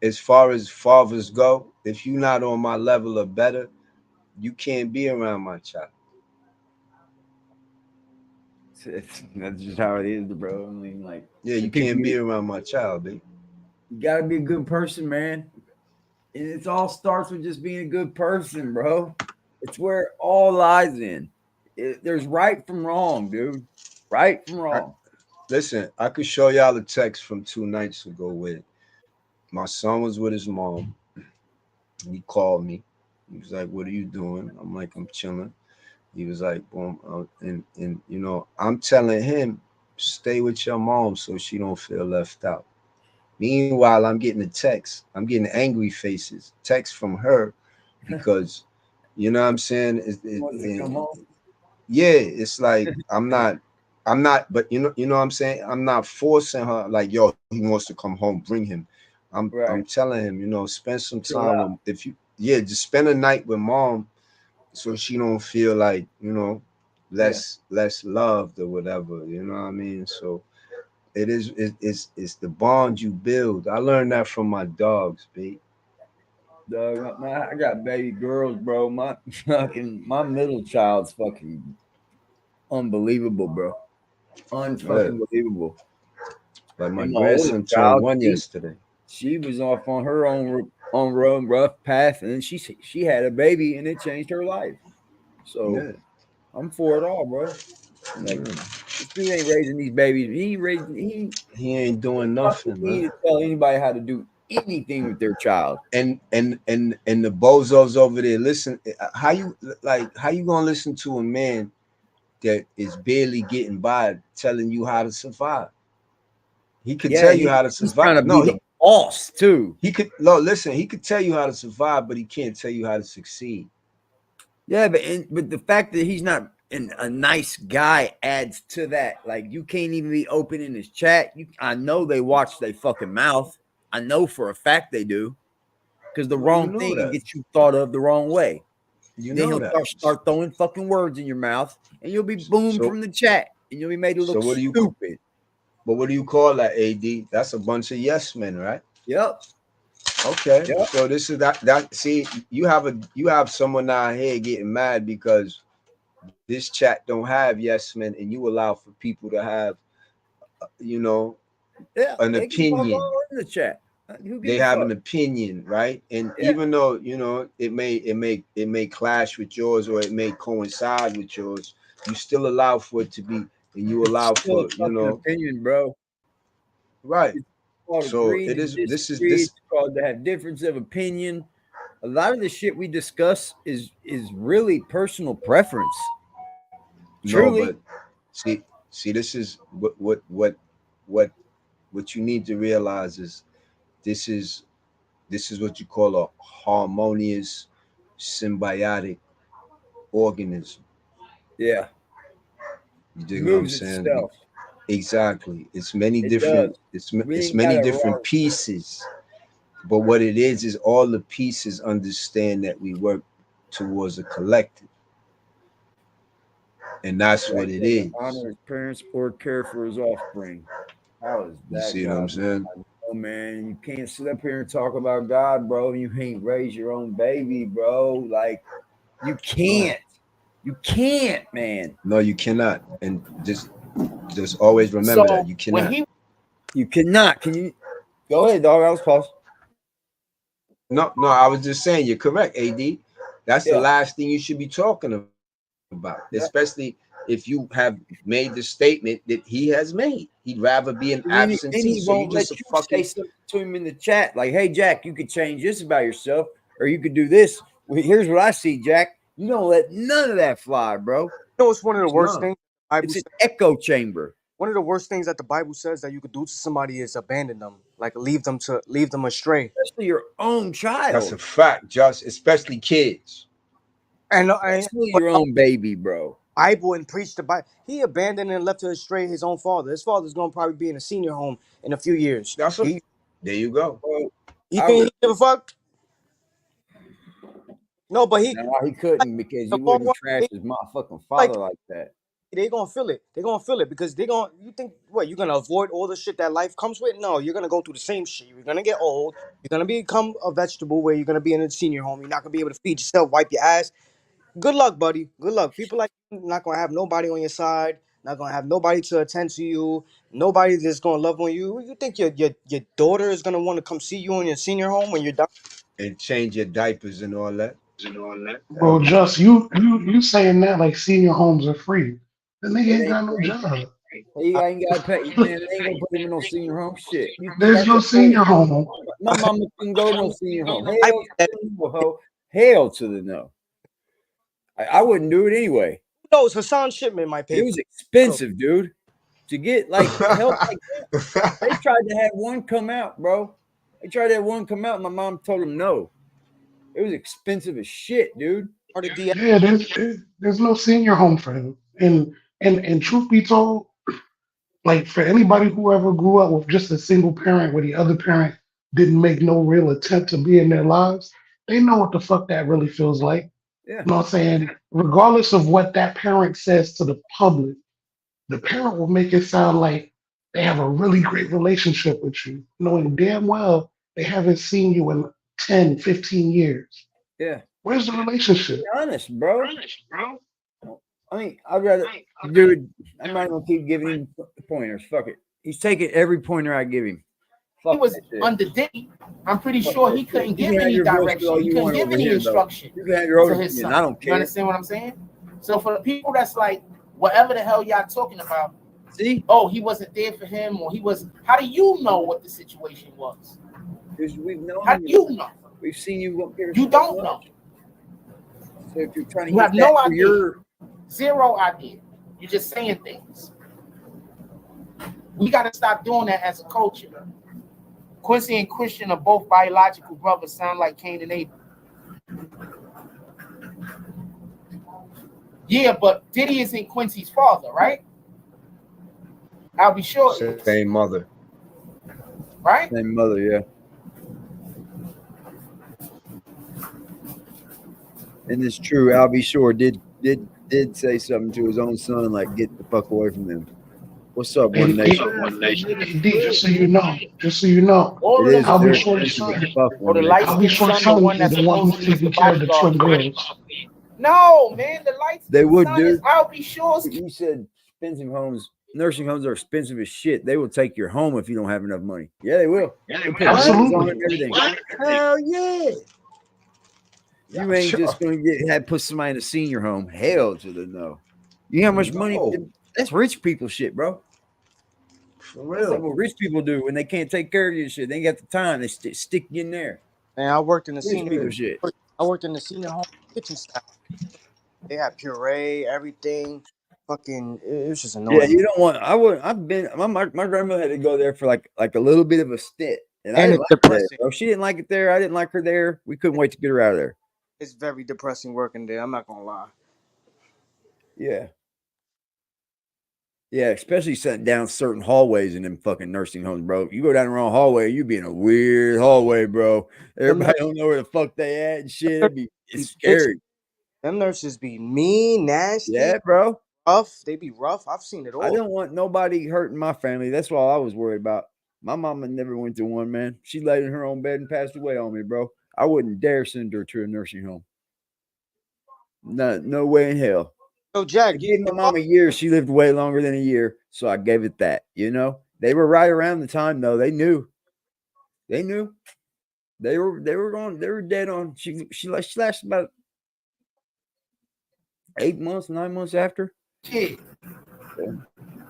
as far as fathers go, if you're not on my level or better, you can't be around my child. That's just how it is, bro. I mean, like, yeah, you can't be around my child, baby. You gotta be a good person, man. And it all starts with just being a good person, bro. It's where it all lies in. There's right from wrong, dude. Right from wrong. Listen, I could show y'all a text from 2 nights ago where my son was with his mom. He called me. He was like, "What are you doing?" I'm like, "I'm chilling." He was like, "Boom," and you know, I'm telling him, "Stay with your mom so she don't feel left out." Meanwhile, I'm getting a text. I'm getting angry faces. Text from her because, you know what I'm saying? Yeah, it's like I'm not, but you know what I'm saying? I'm not forcing her like, yo, he wants to come home, bring him. I'm telling him, you know, spend some time with, just spend a night with mom so she don't feel like, you know, less loved or whatever, you know what I mean? So it's the bond you build. I learned that from my dogs, babe. Dog, I got baby girls, bro. My middle child's fucking unbelievable, bro. Unfucking believable. Like my grandson turned 1 yesterday. She was off on her own rough path, and then she had a baby, and it changed her life. So I'm for it all, bro. Like, this dude ain't raising these babies. He ain't doing nothing, man. He need to tell anybody how to do anything with their child. And the bozos over there, listen, how you gonna listen to a man that is barely getting by telling you how to survive. He could tell you how to survive. He's trying to be the boss too. He could listen. He could tell you how to survive, but he can't tell you how to succeed. Yeah, but the fact that he's not a nice guy adds to that. Like, you can't even be open in his chat. I know they watch their fucking mouth. I know for a fact they do, because the wrong thing gets you thought of the wrong way. Then he'll start throwing fucking words in your mouth, and you'll be boomed from the chat, and you'll be made to look stupid. But what do you call that, AD? That's a bunch of yes men, right? Yep. Okay. Yep. So this is that. See, you have someone out here getting mad because this chat don't have yes men, and you allow for people to have, an opinion. In the chat. They have an opinion, right? And even though it may clash with yours or it may coincide with yours, you still allow for it to be, and you allow for opinion, bro. Right. So it is. This is called to have difference of opinion. A lot of the shit we discuss is really personal preference. Truly. No, but see, this is what you need to realize is. This is what you call a harmonious, symbiotic organism. Yeah. You dig what I'm saying? Itself. Exactly. It's many different. It's many different pieces. But what it is all the pieces understand that we work towards a collective, and that's what it is. Honor his parents or care for his offspring. How is that? You see what I'm saying? Oh man, you can't sit up here and talk about God, bro. You can't raise your own baby, bro. Like, you can't. You can't, man. No, you cannot. And just always remember that you cannot. You cannot. Can you go ahead, dog? I was paused. No, I was just saying you're correct, AD. That's the last thing you should be talking about, especially if you have made the statement that he has made. He'd rather be an absentee. So you just say something to him in the chat, like, "Hey, Jack, you could change this about yourself, or you could do this. Well, here's what I see, Jack." You don't let none of that fly, bro. You know, it's one of the worst things. It's an echo chamber. One of the worst things that the Bible says that you could do to somebody is abandon them, like leave them astray. Especially your own child. That's a fact, especially kids. And especially your own baby, bro. Bible and preached the Bible. He abandoned and left to astray his own father. His father's gonna probably be in a senior home in a few years. There you go. You think he give a fuck? No, but he couldn't, because he wouldn't trash his motherfucking father like that. They're gonna feel it. They're gonna feel it because you think what, you're gonna avoid all the shit that life comes with? No, you're gonna go through the same shit. You're gonna get old. You're gonna become a vegetable where you're gonna be in a senior home. You're not gonna be able to feed yourself, wipe your ass. Good luck, buddy. Good luck. People like you not gonna have nobody on your side, not gonna have nobody to attend to you, nobody that's gonna love on you. You think your daughter is gonna want to come see you in your senior home when you're done? And change your diapers and all that. Bro, just you saying that like senior homes are free. The nigga ain't got no job. He ain't got to pay. Man, they ain't gonna put him in no senior home. Shit. There's no senior home. My mama couldn't go to no senior home. Hell to the no. I wouldn't do it anyway. No, it's Hassan Shipman might pay. It was expensive, dude. To get like help like that. They tried to have one come out, bro. They tried to have one come out, and my mom told them no. It was expensive as shit, dude. Yeah, there's no senior home for him. And truth be told, like, for anybody who ever grew up with just a single parent where the other parent didn't make no real attempt to be in their lives, they know what the fuck that really feels like. Yeah. You know what I'm saying? Regardless of what that parent says to the public, the parent will make it sound like they have a really great relationship with you, knowing damn well they haven't seen you in 10, 15 years. Yeah. Where's the relationship? Be honest, bro. I mean, I'd rather, dude, I'm not going to keep giving him pointers. Fuck it. He's taking every pointer I give him. Fuck he was under Diddy. I'm pretty sure he couldn't give any direction. He couldn't give any instruction. You can have your own opinion. I don't care. You understand what I'm saying? So for the people that's like, whatever the hell y'all talking about, see? Oh, he wasn't there for him, or he was. How do you know what the situation was? Because we've known. How do you know? We've seen you up here. You don't know. So if you're trying to you have no idea. Zero idea. You're just saying things. We got to stop doing that as a culture. Quincy and Christian are both biological brothers, sound like Cain and Abel. Yeah, but Diddy isn't Quincy's father, right? I'll be sure. Same mother. Right? Same mother, yeah. And it's true. Al B. Shore did say something to his own son, like, get the fuck away from them. What's up, One Nation? D, just so you know, All It of is them I'll be are sure Quincy. son. fuck Or the One light Nation. I'll be skinned sure son, the one son that's is the one who's supposedly taking the care of the bodyguard. twin girls. No, man, the light They skinned would, son is dude. I'll be sure. You said expensive homes. Nursing homes are expensive as shit. They will take your home if you don't have enough money. Yeah, they will. They'll put bills on it and everything. Hell yeah. You ain't just gonna put somebody in a senior home. Hell to the no. You know how much money? That's rich people shit, bro. For That's like real. what rich people do when they can't take care of you and shit. They ain't got the time. They stick you in there. And I worked in the Rich people senior. shit. I worked in the senior home kitchen staff. They had puree, everything. Fucking, it was just annoying. Yeah, you don't want. I've been. My grandmother had to go there for like a little bit of a stint, and I didn't it's like it there, depressing. bro. She didn't like it there. I didn't like her there. We couldn't wait to get her out of there. It's very depressing working there. I'm not gonna lie. Yeah. Yeah, especially sitting down certain hallways in them fucking nursing homes, bro. You go down the wrong hallway, you be in a weird hallway, bro. Everybody don't know where the fuck they at and shit. It's scary. Them nurses be mean, nasty. Yeah, bro. Rough. They be rough. I've seen it all. I don't want nobody hurting my family. That's all I was worried about. My mama never went to one, man. She laid in her own bed and passed away on me, bro. I wouldn't dare send her to a nursing home. No way in hell. So Jack, I gave my mom a year. She lived way longer than a year, so I gave it that. You know, they were right around the time though. They knew. They knew. They were going. They were dead on. She lasted about 8 months, 9 months after. Kid.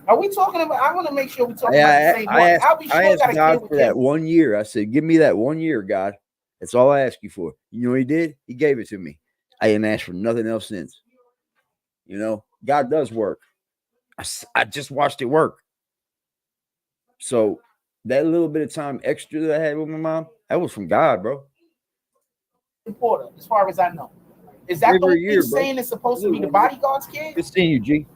Are we talking about? I want to make sure we talking about the same one. I asked God for that 1 year. I said, "Give me that 1 year, God. That's all I ask you for." You know what He did? He gave it to me. I didn't ask for nothing else since. You know, God does work. I just watched it work. So that little bit of time extra that I had with my mom, that was from God, bro. Important, as far as I know. Is that the one you're saying is supposed to be the bodyguard's kid? Good seeing you, G.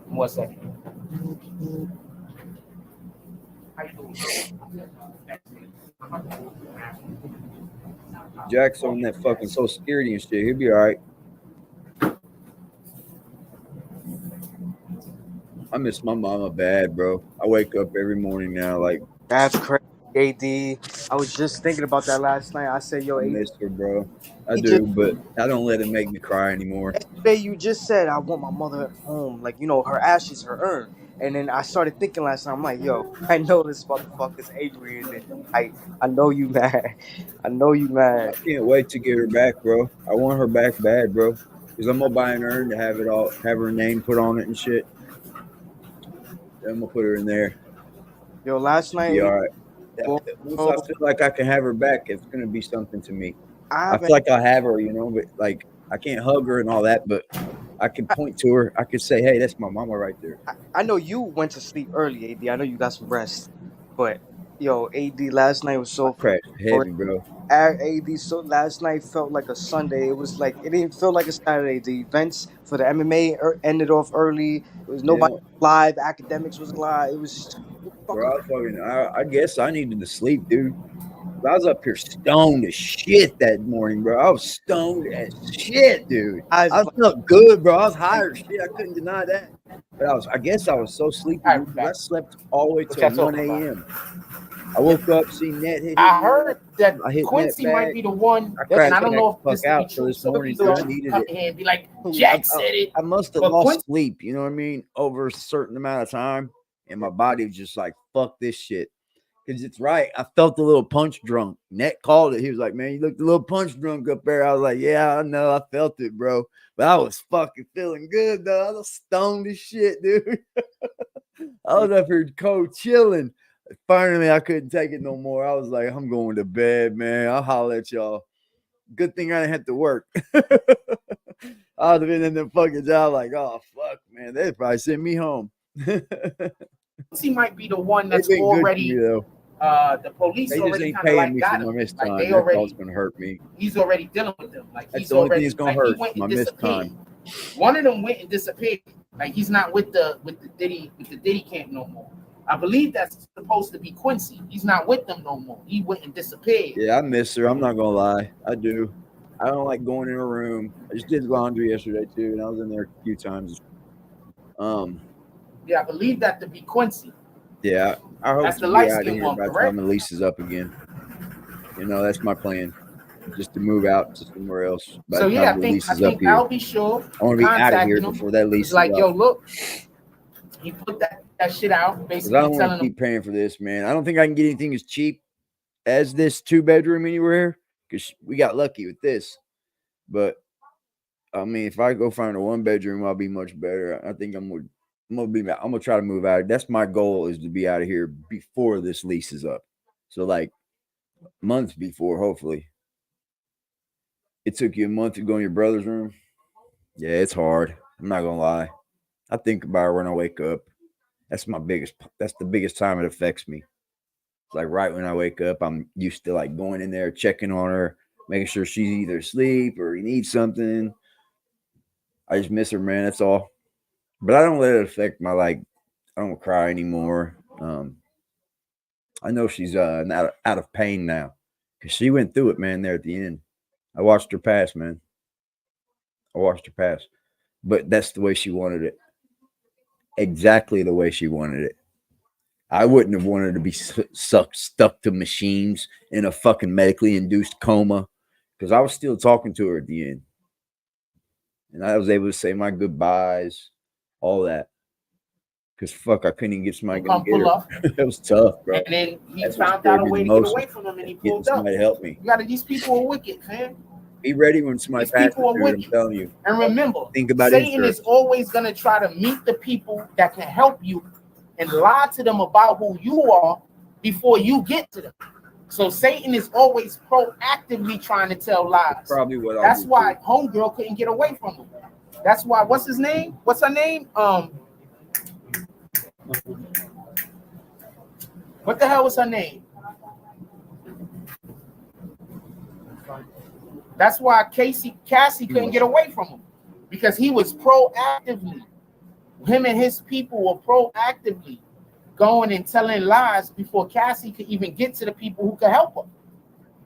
1 second. Jack's on that fucking Social Security and shit. He'll be all right. I miss my mama bad, bro. I wake up every morning now, like, that's crazy, AD. I was just thinking about that last night. I said, "Yo, I AD, miss her, bro. I do, but I don't let it make me cry anymore." Yesterday, you just said I want my mother at home, like, you know, her ashes, her urn. And then I started thinking last night, I'm like, yo, I know this motherfucker's angry, and I know you mad. I know you mad. I can't wait to get her back, bro. I want her back bad, bro. Because I'm gonna buy an urn to have her name put on it and shit. Then I'm gonna put her in there. Yo, last night. Be all right. Once I feel like I can have her back, it's gonna be something to me. I feel like I'll have her, you know, but like I can't hug her and all that, but I can point to her. I can say, "Hey, that's my mama right there." I know you went to sleep early, AD. I know you got some rest, but yo, AD, last night was so heavy, bro. AD, so last night felt like a Sunday. It was like it didn't feel like a Saturday. The events for the MMA ended off early. It was nobody live. Academics was live. It was just, bro. I guess I needed to sleep, dude. I was up here stoned as shit that morning, bro. I was stoned as shit, dude. I felt good, bro. I was high as shit. I couldn't deny that. But I guess I was so sleepy. I slept all the way till 1 a.m. I woke up, seen Net hit. I heard that Quincy might be the one. And I don't know if this out till this morning. I needed it. And be like, Jack said it. I must have lost sleep. You know what I mean? Over a certain amount of time, and my body was just like, "Fuck this shit." Because it's right. I felt a little punch drunk. Net called it. He was like, "Man, you looked a little punch drunk up there." I was like, "Yeah, I know. I felt it, bro." But I was fucking feeling good, though. I was stoned as shit, dude. I was up here cold chilling. Finally, I couldn't take it no more. I was like, "I'm going to bed, man. I'll holler at y'all." Good thing I didn't have to work. I would have been in the fucking job like, oh fuck, man, they'd probably send me home. He might be the one that's They've been already. good to me, The police they just already ain't kind of paying like me got for my him. missed Like time. they That's all already. it's gonna hurt me. He's already dealing with them. Like That's he's the only thing already. that's gonna Like he hurt, went my and missed disappeared. time. One of them went and disappeared. Like he's not with the Diddy camp no more. I believe that's supposed to be Quincy. He's not with them no more. He went and disappeared. Yeah, I miss her. I'm not gonna lie, I do. I don't like going in a room. I just did laundry yesterday too, and I was in there a few times. Yeah, I believe that to be Quincy. Yeah, I hope That's to the be light out of skin here one, by the correct? time the lease is up again. You know, that's my plan, just to move out to somewhere else. By So the yeah, time I the lease think is up here, I'll be sure. I want to be out of here Contacting him. before that lease It's is like, up. yo, look, he put that shit out, Because basically I don't want telling to him. keep paying for this, man. I don't think I can get anything as cheap as this 2-bedroom anywhere. Because we got lucky with this, but I mean, if I go find a 1-bedroom, I'll be much better. I think I'm gonna try to move out. That's my goal, is to be out of here before this lease is up. So like months before, hopefully. It took you a month to go in your brother's room. Yeah, it's hard. I'm not gonna lie. I think about it when I wake up. That's the biggest time it affects me. It's like right when I wake up, I'm used to like going in there, checking on her, making sure she's either asleep or needs something. I just miss her, man. That's all. But I don't let it affect my I don't cry anymore. I know she's out of pain now, because she went through it, man. There at the end, I watched her pass, man. I watched her pass, but that's the way she wanted it. Exactly the way she wanted it. I wouldn't have wanted to be stuck to machines in a fucking medically induced coma, because I was still talking to her at the end, and I was able to say my goodbyes, all that. Because fuck, I couldn't even get somebody to get her. It was tough, bro. And then he That's found out a way to get away from him, and he getting pulled up. somebody to help me. These people are wicked, man. Be ready when somebody These passes people are through it, I'm wicked. telling you. And remember, Think about Satan insurance. is always going to try to meet the people that can help you and lie to them about who you are before you get to them. So Satan is always proactively trying to tell lies. That's probably what I'll That's do why too. Homegirl couldn't get away from him. That's why, what's his name? What's her name? What the hell was her name? That's why Cassie couldn't get away from him, because he was proactively, him and his people were proactively going and telling lies before Cassie could even get to the people who could help her,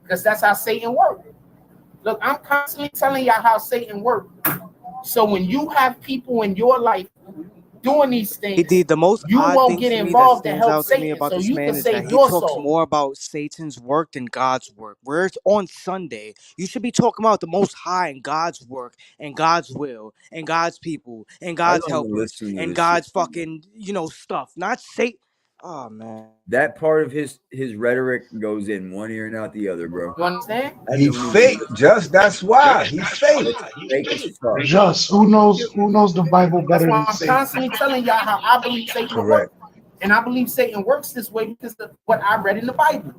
because that's how Satan works. Look, I'm constantly telling y'all how Satan works. So when you have people in your life doing these things, The most you odd won't thing get to me that involved and stands help out to me Satan, about so this you man can is that save he your talks soul. more about Satan's work than God's work. Whereas on Sunday, you should be talking about the Most High and God's work and God's will and God's people and I God's don't even helpers listen to and this shit. God's fucking, stuff. Not Satan. Oh, man. That part of his rhetoric goes in one ear and out the other, bro. You understand? He's fake, just that's why he's fake. Fake as fuck. Just who knows the Bible That's better why than I'm Satan? constantly telling y'all how I believe Satan works. And I believe Satan works this way because of what I read in the Bible.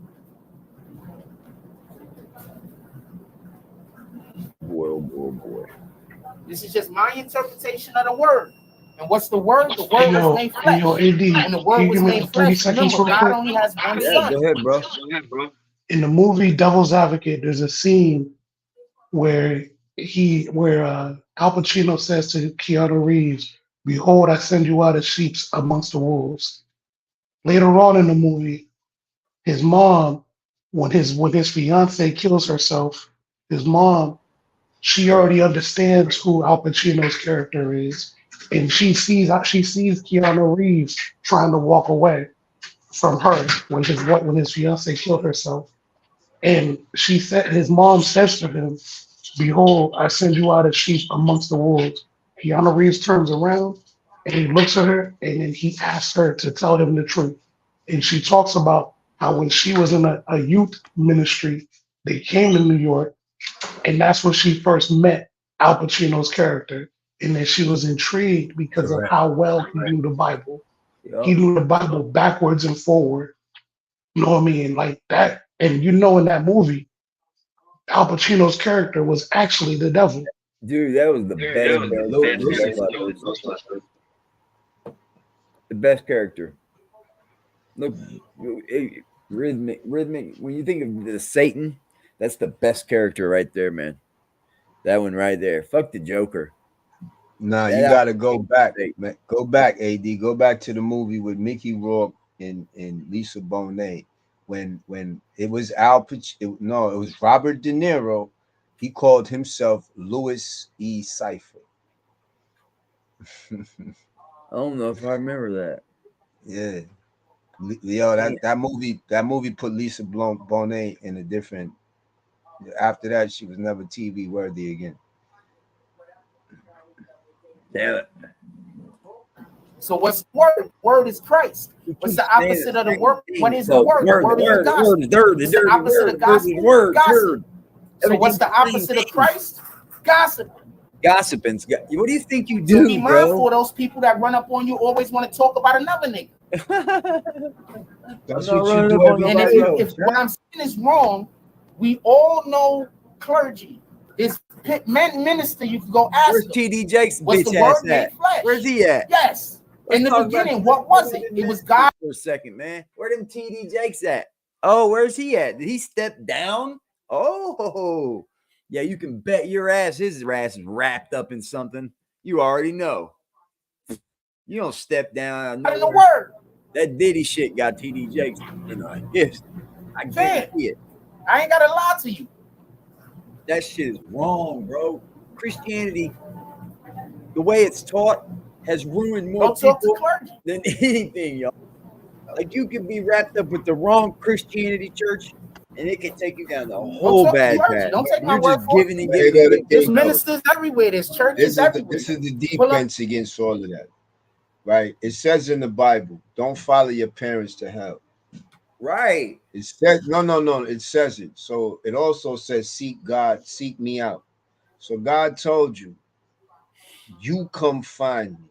Boy, oh boy, oh boy. This is just my interpretation of the word. And what's the word? The word was made flesh. AD, When the word was give me made 30 flesh, seconds remember, real God quick? only has one Yeah, son. go ahead, bro. In the movie Devil's Advocate, there's a scene where Al Pacino says to Keanu Reeves, "Behold, I send you out as sheep amongst the wolves." Later on in the movie, his mom, when his fiance kills herself, his mom, she already understands who Al Pacino's character is, and she sees Keanu Reeves trying to walk away from her when his fiance killed herself, and his mom says to him, "Behold, I send you out as sheep amongst the wolves." Keanu Reeves turns around and he looks at her and then he asks her to tell him the truth. And she talks about how when she was in a youth ministry, they came to New York, and that's when she first met Al Pacino's character. And then she was intrigued because of how well he knew the Bible. He knew the Bible backwards and forward. You know what I mean? Like that. And in that movie, Al Pacino's character was actually the devil. Dude, that was the best. The best character. Look, rhythmic. When you think of the Satan, that's the best character right there, man. That one right there. Fuck the Joker. Nah, you gotta go back, man. Go back, AD. Go back to the movie with Mickey Rourke and Lisa Bonet. When it was Al Pacino, no, it was Robert De Niro. He called himself Louis E. Cypher. I don't know if I remember that. Yeah, yo, that movie put Lisa Bonet in a different. After that, she was never TV worthy again. Damn it. So what's the word? Word is Christ. What's the opposite of the word? What is the word? The word is gospel. What's the opposite of gospel? Gossip. So what's the opposite of Christ? Gossip. Gossiping. What do you think you So do, be mindful of those people that run up on you, always want to talk about another nigga. That's what you do. And if what I'm saying is wrong, we all know clergy. It's minister, you can go ask Where's him. TD Jakes' What's bitch the word ass made at? flesh? Where's he at? Yes. In the beginning, what was it? It was God. For a second, man. Where them TD Jakes at? Oh, where's he at? Did he step down? Oh, yeah, you can bet your ass his ass is wrapped up in something. You already know. You don't step down. Out of the word. That Diddy shit got TD Jakes. Yes, I guarantee it. I ain't gotta lie to you. That shit is wrong, bro. Christianity, the way it's taught, has ruined more people than anything, y'all. Like, you could be wrapped up with the wrong Christianity church, and it can take you down the whole bad path. Don't take my You're word just for giving it. and There's ministers everywhere. There's churches everywhere. This is the defense against all of that, right? It says in the Bible, "Don't follow your parents to hell." Right. It says no. It says it. So it also says, "Seek God, seek me out." So God told you, "You come find me."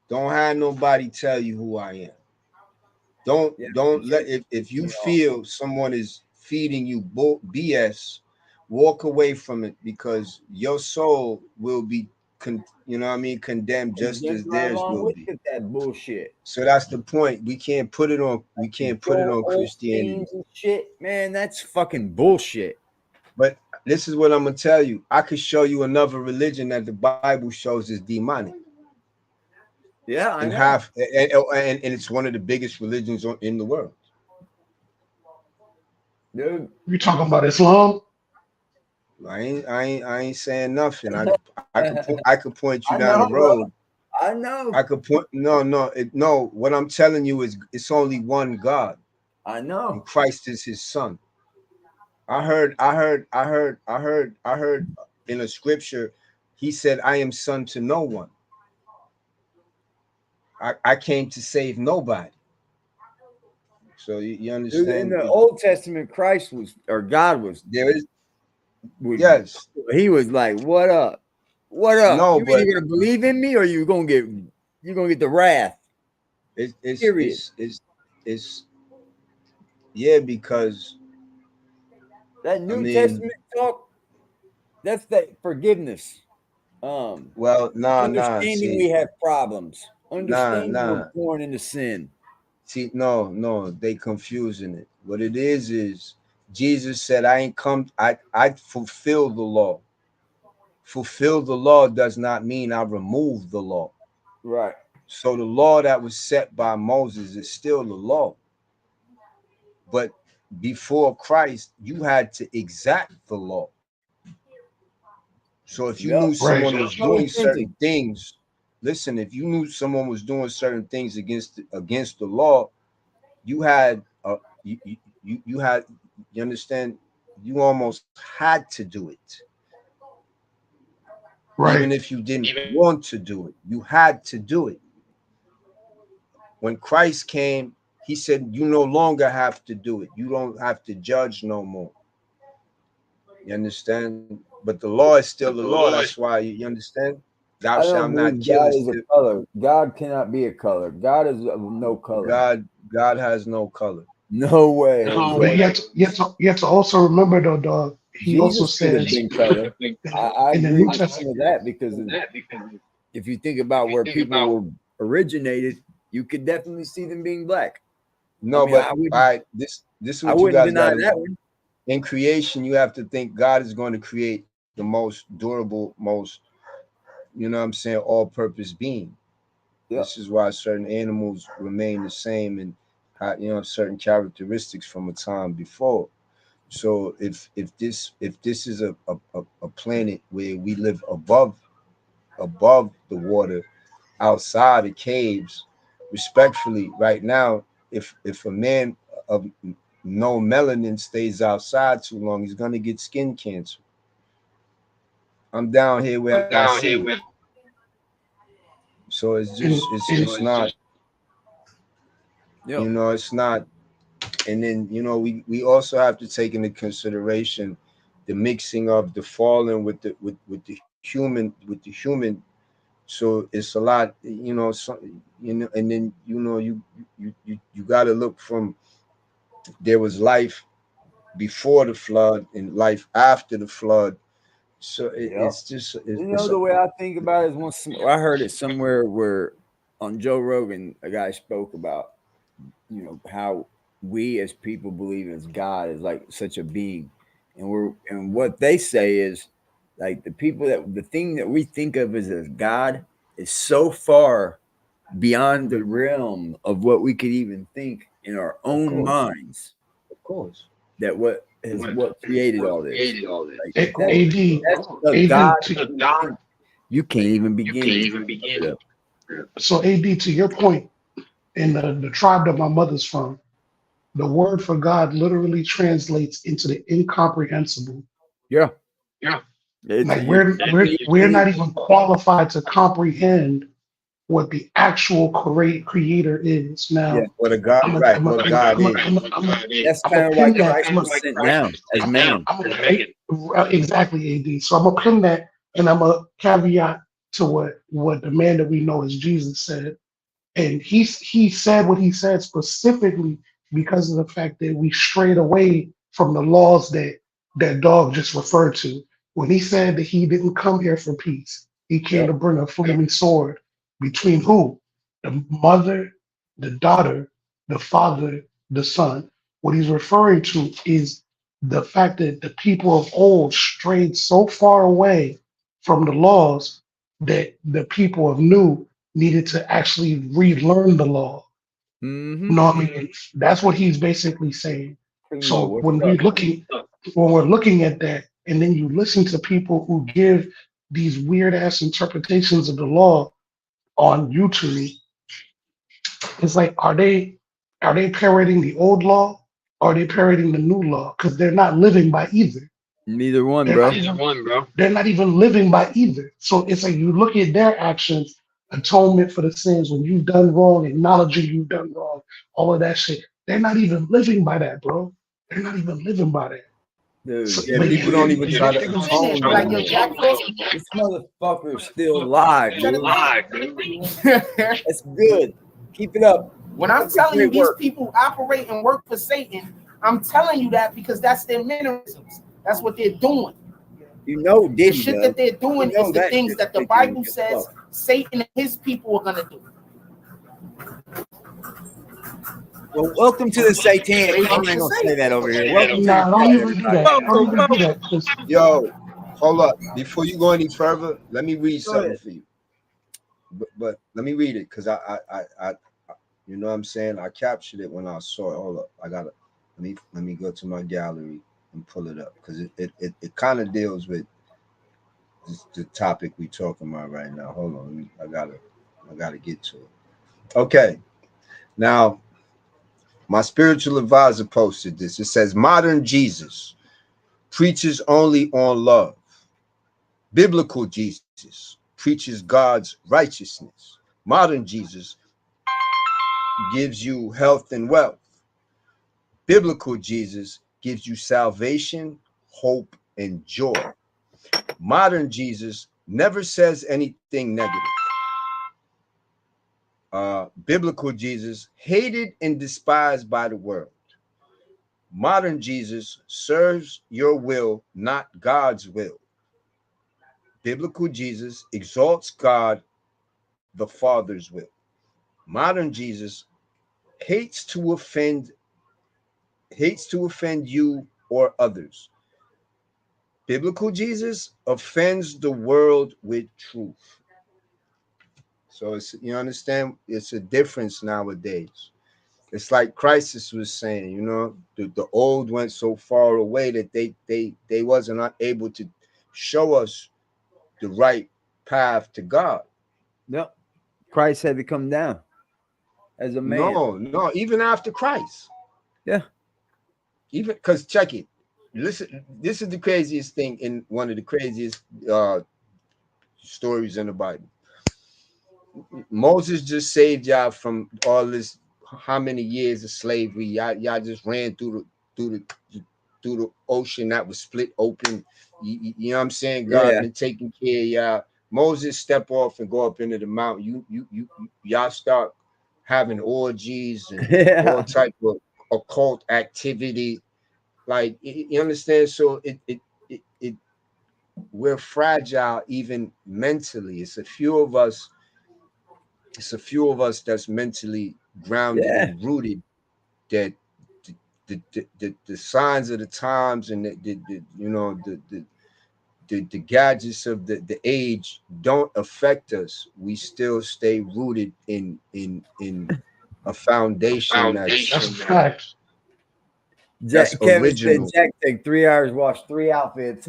Don't have nobody tell you who I am. Don't let if you feel someone is feeding you BS, walk away from it, because your soul will be condemned just as theirs will be. That bullshit. So that's the point. We can't put it on Christianity. Shit, man, that's fucking bullshit. But this is what I'm gonna tell you. I could show you another religion that the Bible shows is demonic. Yeah, I know. And it's one of the biggest religions in the world. Dude, you talking about Islam? I ain't saying nothing. I could point you down the road. I know. I could point. No. What I'm telling you is, it's only one God. I know. And Christ is His Son. I heard in a scripture, He said, "I am son to no one. I came to save nobody." So you understand? Dude, in the Old Testament, God was there is. Yes, He was like, "What up? What up? No, you either gonna believe in me, or you're gonna get the wrath." It's yeah, because that New Testament talk, that's that forgiveness. Understanding we have problems. Understanding we're born into sin. See, no, they confusing it. What it is Jesus said, "I fulfill the law." Fulfill the law does not mean I remove the law. Right. So the law that was set by Moses is still the law. But before Christ, you had to exact the law. So if you knew someone was doing certain things, listen, if you knew someone was doing certain things against the law, you had you understand, you almost had to do it. Right. Even if you didn't want to do it, you had to do it. When Christ came, He said, "You no longer have to do it. You don't have to judge no more." You understand? But the law is still the law. That's why, you understand? Thou shalt not kill. God is a color. God cannot be a color. God is of no color. God has no color. No way. But you have to also remember, though, dog. he also Jesus could have says been cut. I in the agree New with some Testament. of that because if you think about where people were originated, you could definitely see them being black. No, I mean, but this is I what you wouldn't guys got deny to that know. one. In creation, you have to think God is going to create the most durable, most, you know what I'm saying, all-purpose being. Yep. This is why certain animals remain the same and you know, certain characteristics from a time before. So if this is a planet where we live above the water, outside the caves, respectfully, right now, if a man of no melanin stays outside too long, he's gonna get skin cancer. I'm down here where I see it. So it's just it's not, you know, it's not. And then, you know, we also have to take into consideration the mixing of the fallen with the human. So it's a lot, you know. So, you know, and then, you know, you got to look from, there was life before the flood and life after the flood. So it's just, you know, the way I think about it is once I heard it somewhere where on Joe Rogan, a guy spoke about, you know, how we as people believe as God is like such a being, and what they say is like the thing that we think of as God is so far beyond the realm of what we could even think in our own minds. Of course. That what created all this. Like, AD, you can't even begin. So AD, to your point, in the tribe that my mother's from, the word for God literally translates into the incomprehensible. Yeah. Like we're not even qualified to comprehend what the actual creator is. Now, what a God, right? What God is. That's kind of like Christ was sent down as man. Exactly, AD. So I'm gonna pin that, and I'm a caveat to what the man that we know as Jesus said, and he said what he said specifically because of the fact that we strayed away from the laws that dog just referred to when he said that he didn't come here for peace. He came to bring a flaming sword between who? The mother, the daughter, the father, the son. What he's referring to is the fact that the people of old strayed so far away from the laws that the people of new needed to actually relearn the law. Mm-hmm. You know what I mean? That's what he's basically saying. So when we're looking at that, and then you listen to people who give these weird ass interpretations of the law on YouTube, it's like, are they parroting the old law or are they parroting the new law? Because they're not living by either. Neither one, bro. They're not even living by either. So it's like you look at their actions, atonement for the sins when you've done wrong, acknowledging you've done wrong, all of that shit. They're not even living by that, bro. They're not even living by that. Dude, So, people don't even try to atone. This motherfucker's still alive, dude. That's good. Keep it up. When I'm telling you these people operate and work for Satan, I'm telling you that because that's their mannerisms. That's what they're doing. You know, the shit that they're doing is the things that the Bible says Satan and his people are gonna do. Well, welcome to the Satanic. I'm not gonna say that over here. Don't even do that. Yo, hold up. Before you go any further, let me read something for you. But let me read it because I you know what I'm saying? I captured it when I saw it. Hold up. I gotta let me go to my gallery and pull it up because it kind of deals with the topic we talking about right now. Hold on. I gotta get to it. Okay. Now, my spiritual advisor posted this. It says, modern Jesus preaches only on love. Biblical Jesus preaches God's righteousness. Modern Jesus gives you health and wealth. Biblical Jesus gives you salvation, hope, and joy. Modern Jesus never says anything negative. Biblical Jesus hated and despised by the world. Modern Jesus serves your will, not God's will. Biblical Jesus exalts God, the Father's will. Modern Jesus hates to offend you or others. Biblical Jesus offends the world with truth. So it's, you understand, it's a difference nowadays. It's like Crisis was saying, you know, the old went so far away that they wasn't able to show us the right path to God. Yep. Christ had to come down as a man. No, even after Christ. Yeah. Even because check it. Listen, this is the craziest thing in one of the craziest stories in the Bible. Moses just saved y'all from all this, how many years of slavery? Y'all just ran through the ocean that was split open. You know what I'm saying? God been taking care of y'all. Moses step off and go up into the mountain. Y'all start having orgies and all type of occult activity. Like, you understand? So it we're fragile even mentally. It's a few of us that's mentally grounded and rooted, that the signs of the times and the gadgets of the age don't affect us. We still stay rooted in a foundation that's Kevin original. said Jack take 3 hours, wash 3 outfits.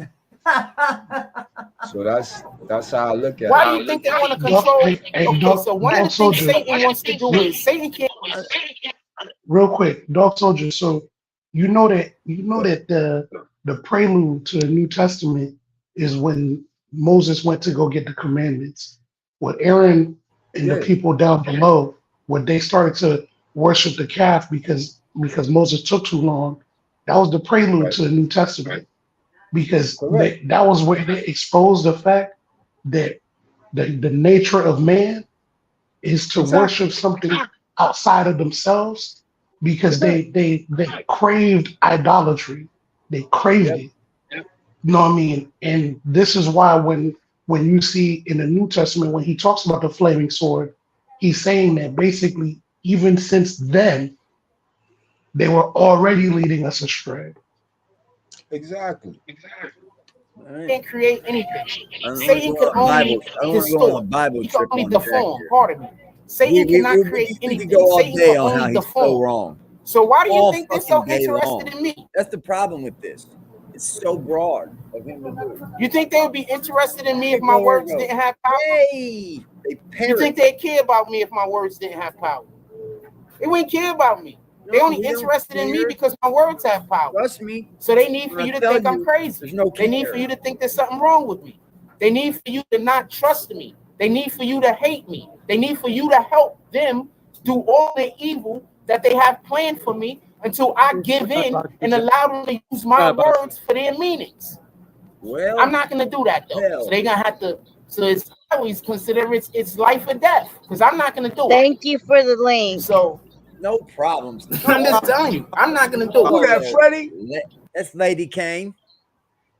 So that's how I look at it. Why do you think they want to control? Okay, so one of the things Satan wants to do is Satan can't. Real quick, Dog Soldier. So you know that the prelude to the New Testament is when Moses went to go get the commandments. What Aaron and the people down below, when they started to worship the calf because Moses took too long, that was the prelude to the New Testament. Because that was where they exposed the fact that the nature of man is to worship something outside of themselves, because they craved idolatry. They craved it. You know what I mean? And this is why when you see in the New Testament, when he talks about the flaming sword, he's saying that basically even since then, they were already leading us astray. Exactly. Can't create anything. Satan can only distort. He can only deform. Pardon me. Satan cannot create anything. Satan can only deform. So why do you think they're so interested in me? That's the problem with this. It's so broad of him to do. You think they would be interested in me if my words didn't have power? Hey, you think they'd care about me if my words didn't have power? They wouldn't care about me. They're only interested in me because my words have power. Trust me. So they need for you to think I'm crazy. They need for you to think there's something wrong with me. They need for you to not trust me. They need for you to hate me. They need for you to help them do all the evil that they have planned for me until I give in and allow them to use my words for their meanings. Well, I'm not going to do that, though. So they're going to have to. So it's always consider it's life or death, because I'm not going to do it. Thank you for the link. So no problems. I'm just telling you, I'm not going to do it. Who that, Freddie? That's Lady Kane.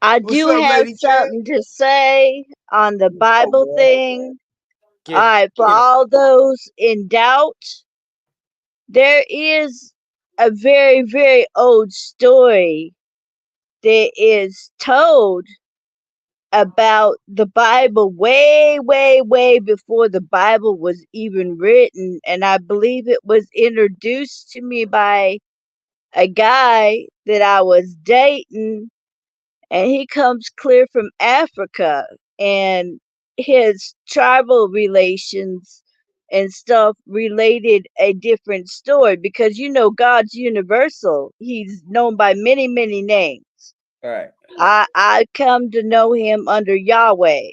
I do have something to say on the Bible thing. All right, for all those in doubt, there is a very, very old story that is told about the Bible way, way, way before the Bible was even written. And I believe it was introduced to me by a guy that I was dating, and he comes clear from Africa, and his tribal relations and stuff related a different story, because God's universal. He's known by many, many names. All right. I come to know him under Yahweh,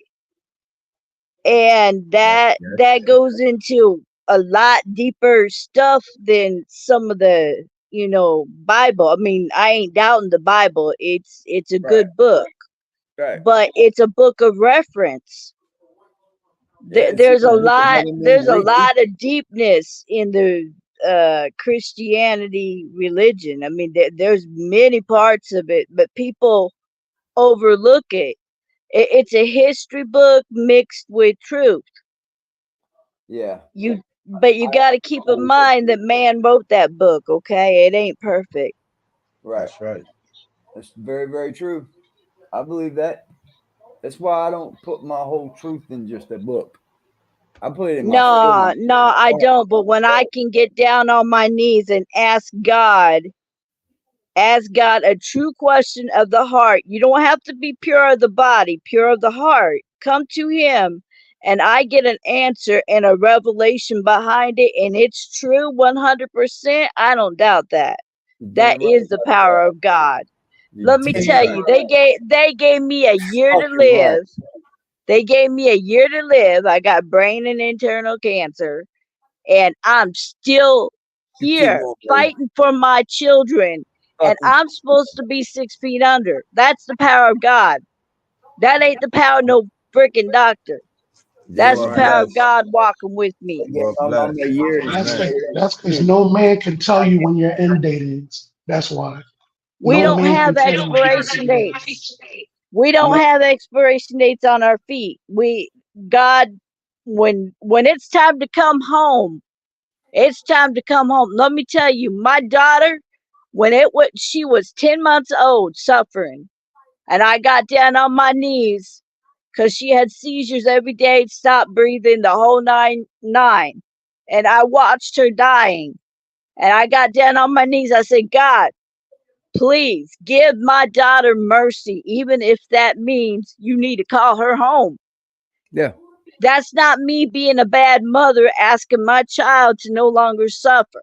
and that goes into a lot deeper stuff than some of the Bible. I mean, I ain't doubting the Bible. It's a good book, but it's a book of reference. There's a lot of deepness in the Christianity religion. I mean, there's many parts of it, but people overlook it. It's a history book mixed with truth. Yeah. But you got to keep in mind that man wrote that book. Okay, it ain't perfect. Right. That's right. That's very, very true. I believe that. That's why I don't put my whole truth in just a book. I put it in my feelings. No, I don't. But when I can get down on my knees and ask God a true question of the heart, you don't have to be pure of the body, pure of the heart. Come to him and I get an answer and a revelation behind it, and it's true 100%. I don't doubt that. That is the power of God. Let me tell you, they gave me a year to live. They gave me a year to live. I got brain and internal cancer, and I'm still here fighting for my children. And I'm supposed to be 6 feet under. That's the power of God. That ain't the power of no freaking doctor. That's the power of God walking with me. That's because no man can tell you when your end date is. That's why. We don't have expiration dates. We don't have expiration dates on our feet. God, when it's time to come home, it's time to come home. Let me tell you, my daughter, she was 10 months old, suffering, and I got down on my knees because she had seizures every day, stopped breathing, the whole nine, and I watched her dying, and I got down on my knees. I said, God, please give my daughter mercy, even if that means you need to call her home. Yeah. That's not me being a bad mother asking my child to no longer suffer.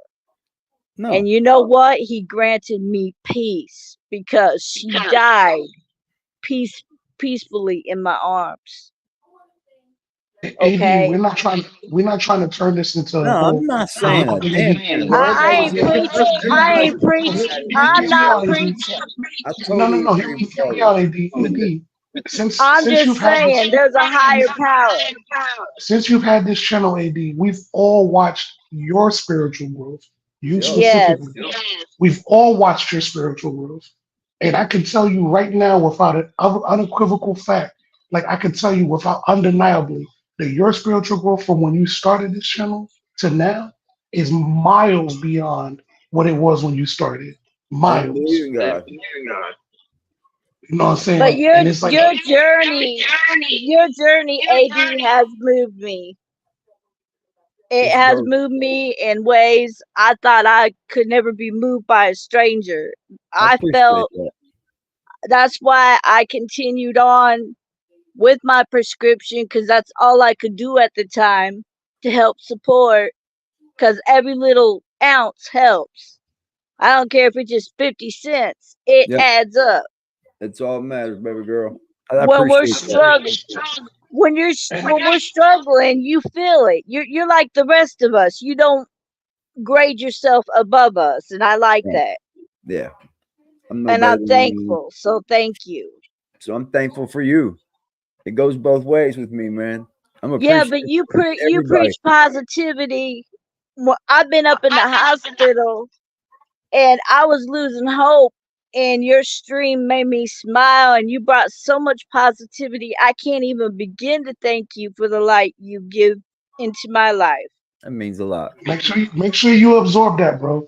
No. And you know what? He granted me peace because she died peacefully in my arms. Okay. AD, we're not trying to turn this into a whole. I'm not saying that. I ain't preaching. I'm not preaching. No. Hear me out, AD. Since just saying, there's a higher power. Since you've had this channel, AD, we've all watched your spiritual growth. You specifically. Yes. We've all watched your spiritual growth. And I can tell you right now without an unequivocal fact, like I can tell you without undeniably, that your spiritual growth from when you started this channel to now is miles beyond what it was when you started. Miles. You know what I'm saying? But your journey, AD, has moved me. It has moved me in ways I thought I could never be moved by a stranger. I felt that's why I continued on with my prescription, because that's all I could do at the time to help support, because every little ounce helps. I don't care if it's just 50 cents. It adds up. It's all that matters, baby girl. When we're struggling, when we're struggling, you feel it. You're like the rest of us. You don't grade yourself above us, and I like that. Yeah. I'm thankful. So thank you. So I'm thankful for you. It goes both ways with me, man. But you preach positivity. Well, I've been up in the hospital and I was losing hope, and your stream made me smile, and you brought so much positivity. I can't even begin to thank you for the light you give into my life. That means a lot. Make sure you absorb that, bro.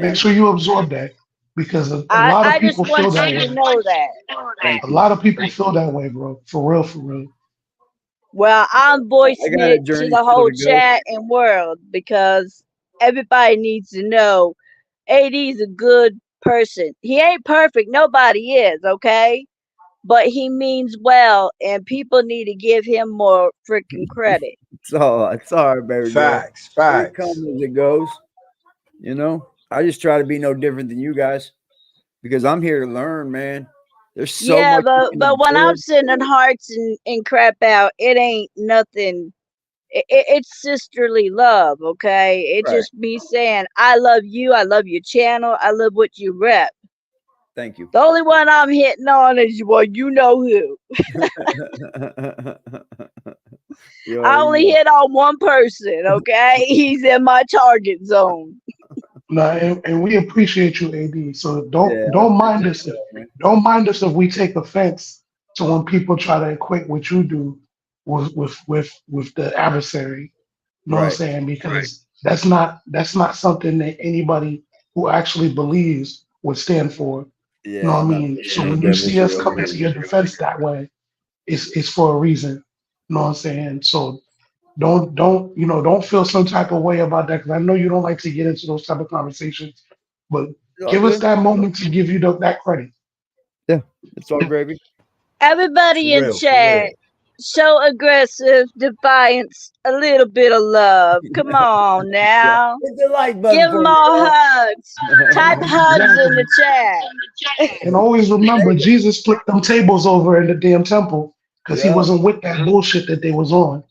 Make sure you absorb that, because a lot of people feel that way. I just want you to know that. A lot of people feel that way, bro. For real. Well, I'm voicing it to the whole chat and world, because everybody needs to know AD's a good person. He ain't perfect. Nobody is, okay? But he means well, and people need to give him more freaking credit. It's all right, baby. Facts. It comes as it goes. You know, I just try to be no different than you guys, because I'm here to learn, man. There's so much. But when I'm sending hearts and crap out, it ain't nothing. It's sisterly love, okay? It's just me saying, I love you. I love your channel. I love what you rep. Thank you. The only one I'm hitting on is, well, you know who. I only hit on one person, okay? He's in my target zone. No, and we appreciate you, AD. So don't mind us. Don't mind us if we take offense to when people try to equate what you do with the adversary. You know what I'm saying? Because that's not something that anybody who actually believes would stand for. You know what I mean? So when you see us coming to your defense that way, it's for a reason. You know what I'm saying? So don't feel some type of way about that, because I know you don't like to get into those type of conversations, but give us that moment to give you that credit. Yeah, it's all gravy. Everybody in chat, show aggressive defiance, a little bit of love. Come on now. Hit the like button. Give more hugs. Type hugs in the chat. And always remember, Jesus flipped them tables over in the damn temple because he wasn't with that bullshit that they was on.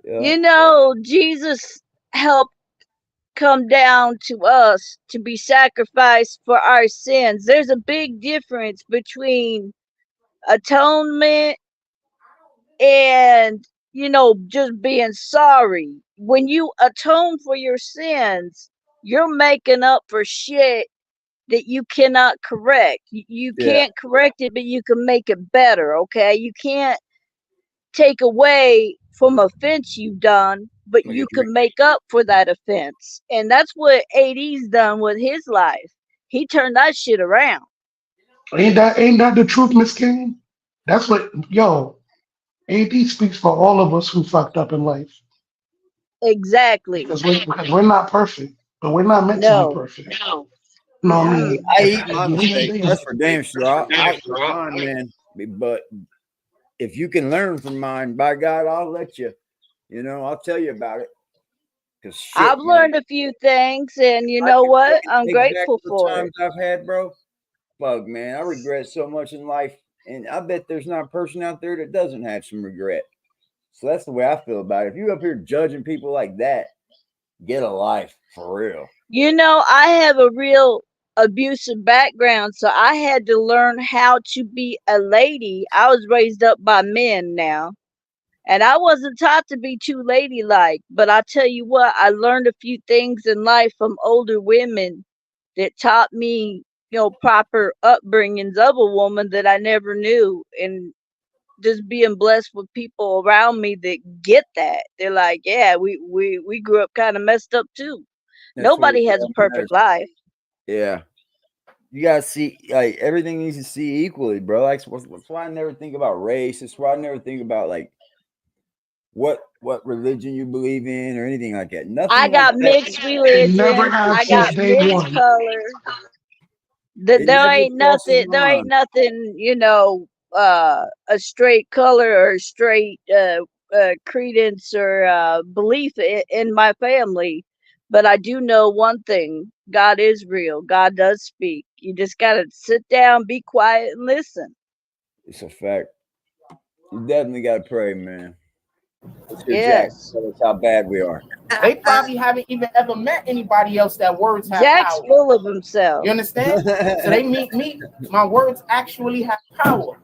You know, Jesus helped come down to us to be sacrificed for our sins. There's a big difference between atonement and, you know, just being sorry. When you atone for your sins, you're making up for shit that you cannot correct. You can't correct it, but you can make it better, okay? You can't take away from offense you've done, but you can make up for that offense. And that's what AD's done with his life. He turned that shit around. Ain't that the truth, Miss King? That's what, AD speaks for all of us who fucked up in life. Exactly. Because we're not perfect, but we're not meant to be perfect. No, I mean, I eat my mistakes. That's for damn sure. I mine, man. But if you can learn from mine, by God, I'll let you. You know, I'll tell you about it. Because I've learned a few things, and you know what? I'm grateful for it. Times I've had, bro. Fuck, man, I regret so much in life, and I bet there's not a person out there that doesn't have some regret. So that's the way I feel about it. If you're up here judging people like that, get a life for real. You know, I have a real abusive background, so I had to learn how to be a lady. I was raised up by men now, and I wasn't taught to be too ladylike. But I tell you what, I learned a few things in life from older women that taught me, you know, proper upbringings of a woman that I never knew. And just being blessed with people around me that get that. They're like, yeah, we grew up kind of messed up too. Nobody has a perfect life. Yeah. You gotta see, like, everything needs to see equally, bro. Like, that's why I never think about race. That's why I never think about like what religion you believe in or anything like that. Nothing. I got mixed religion. I got mixed color. There ain't nothing, you know, a straight color or straight credence or belief in my family. But I do know one thing: God is real. God does speak. You just gotta sit down, be quiet, and listen. It's a fact. You definitely gotta pray, man. Yes. Jack, tell us how bad we are. They probably haven't even ever met anybody else that words have Jack's power. full of himself. You understand? So they meet me. My words actually have power.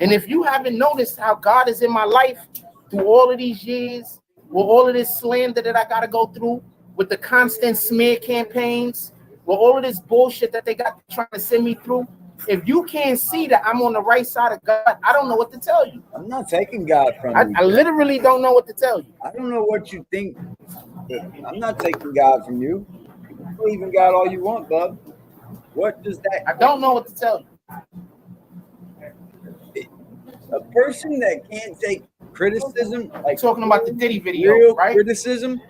And if you haven't noticed how God is in my life through all of these years, with all of this slander that I got to go through, with the constant smear campaigns, with all of this bullshit that they got trying to send me through, if you can't see that I'm on the right side of God, I don't know what to tell you. I'm not taking God from you. I literally don't know what to tell you. I don't know what you think. I'm not taking God from you. You can believe in God all you want, bub. What does that? I don't know what to tell you. A person that can't take criticism, like talking about the Diddy video, real right? Criticism.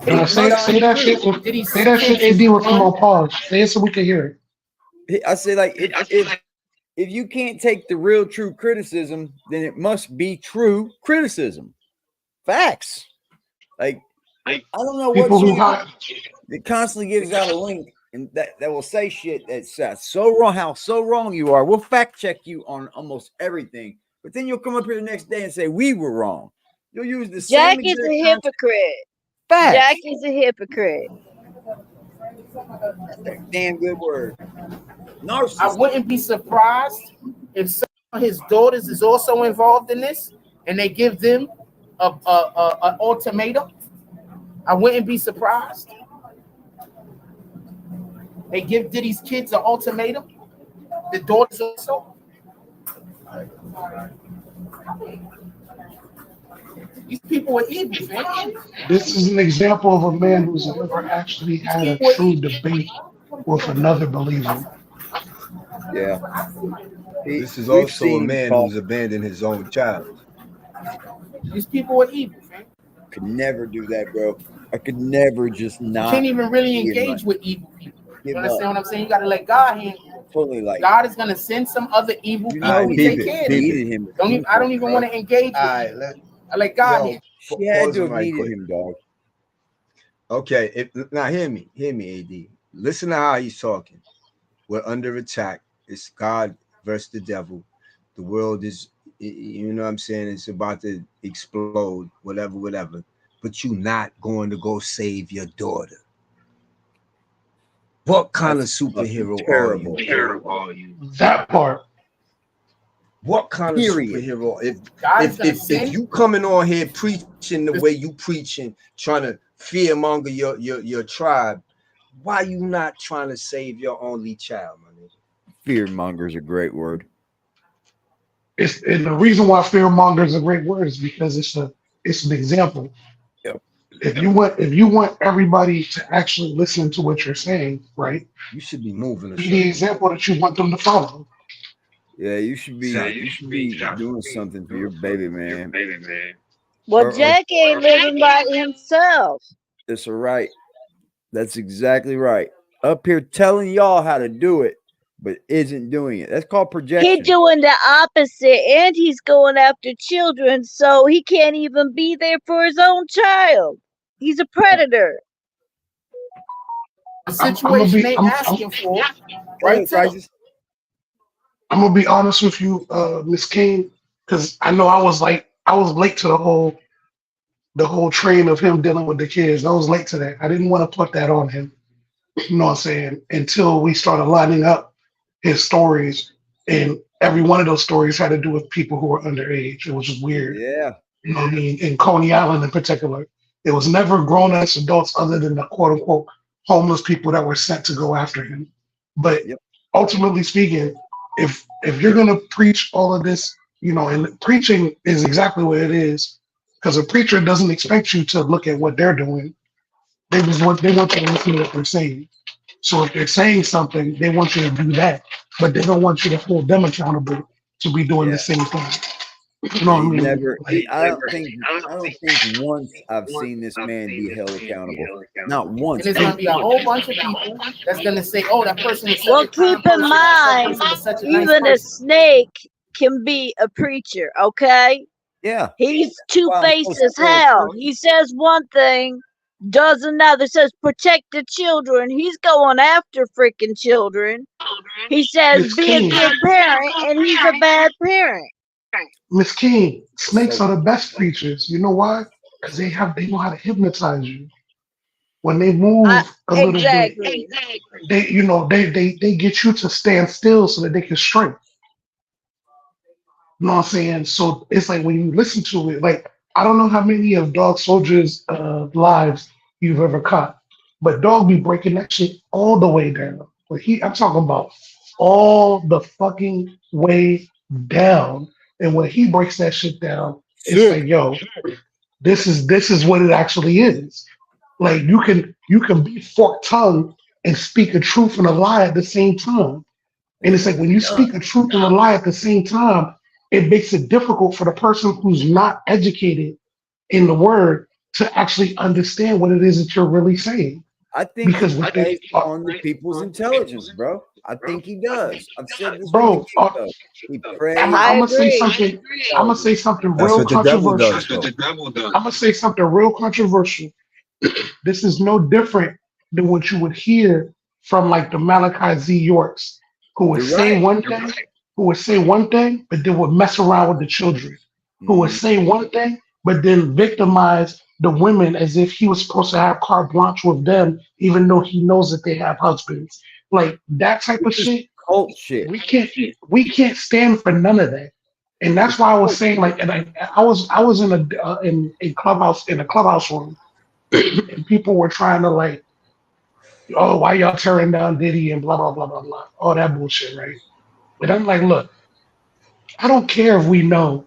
Say that shit. Say that shit. AD will come on pause. Say it so we can hear it. I say, like, if you can't take the real true criticism, then it must be true criticism. Facts. Like, I don't know what it constantly gives out a link and that will say shit that's so wrong, how so wrong you are. We'll fact check you on almost everything, but then you'll come up here the next day and say we were wrong. You'll use the Jack same is a hypocrite. Facts. Jack is a hypocrite. That's a damn good word. Narcissist. I wouldn't be surprised if some of his daughters is also involved in this, and they give them an ultimatum. I wouldn't be surprised. They give Diddy's kids an ultimatum. The daughters also. These people are evil, man. This is an example of a man who's never actually had a true debate with another believer. Yeah. This is also a man who's abandoned his own child. These people are evil, man. Could never do that, bro. I could never just not. You can't even really engage with evil people. You understand what I'm saying? You got to let God handle it. Totally like God is gonna send some other evil people to take care of him. I don't even want to engage with him. I let God handle it. She had to have needed him, dog. Okay, now hear me, AD. Listen to how he's talking. We're under attack. It's God versus the devil. The world is, you know what I'm saying, it's about to explode, whatever. But you're not going to go save your daughter. What kind of superhero are you? That part. What kind of superhero? If you coming on here preaching the way you preaching, trying to fearmonger your tribe, why you not trying to save your only child, my nigga? Fearmonger is a great word. And the reason why fearmonger is a great word is because it's an example. Yep. If you want everybody to actually listen to what you're saying, right? You should be moving. Be the example that you want them to follow. Yeah, you should be doing something for your baby, man. Well, Jack ain't living by himself. That's right. That's exactly right. Up here telling y'all how to do it, but isn't doing it. That's called projection. He's doing the opposite, and he's going after children, so he can't even be there for his own child. He's a predator. The situation they asking for, right? I'm gonna be honest with you, Miss Kane, because I know I was late to the whole train of him dealing with the kids. I was late to that. I didn't want to put that on him. You know what I'm saying? Until we started lining up his stories, and every one of those stories had to do with people who were underage. It was just weird. Yeah. You know what I mean? In Coney Island in particular, it was never grown-ass adults other than the quote-unquote homeless people that were sent to go after him. But ultimately speaking, if you're gonna preach all of this, you know, and preaching is exactly what it is, because a preacher doesn't expect you to look at what they're doing. They want you to listen to what they're saying. So if they're saying something, they want you to do that, but they don't want you to hold them accountable to be doing the same thing. You know what I mean? I don't think once I've seen this man be held accountable. Not once. And there's gonna be a whole bunch of people that's gonna say, "Oh, that person is." Well, keep in mind, even a snake can be a preacher. Okay. Yeah. He's two-faced as hell. He says one thing, does another. Says protect the children. He's going after freaking children. He says be a good parent, and he's a bad parent. Miss King, snakes are the best preachers. You know why? Because they know how to hypnotize you. When they move a little bit, they get you to stand still so that they can strike. You know what I'm saying? So it's like when you listen to it, like I don't know how many of Dog Soldier's lives you've ever caught, but Dog be breaking that shit all the way down. But I'm talking about all the fucking way down. And when he breaks that shit down, it's like, yo, this is what it actually is. Like you can be forked tongue and speak a truth and a lie at the same time. And it's like when you speak a truth and a lie at the same time, it makes it difficult for the person who's not educated in the word to actually understand what it is that you're really saying. I think because based on the people's intelligence, bro. I think he does. I've said this, bro. He prays. I'm gonna say something real controversial. I'm gonna say something real controversial. This is no different than what you would hear from like the Malachi Z. Yorks, who would say one thing, but then would mess around with the children. Who would say one thing, but then victimize the women as if he was supposed to have carte blanche with them, even though he knows that they have husbands. Like that type of shit. Cult shit. We can't stand for none of that. And that's why I was saying, like, and I was in a clubhouse room, and people were trying to like, oh, why y'all tearing down Diddy and blah blah blah blah blah, all that bullshit, right? But I'm like, look, I don't care if we know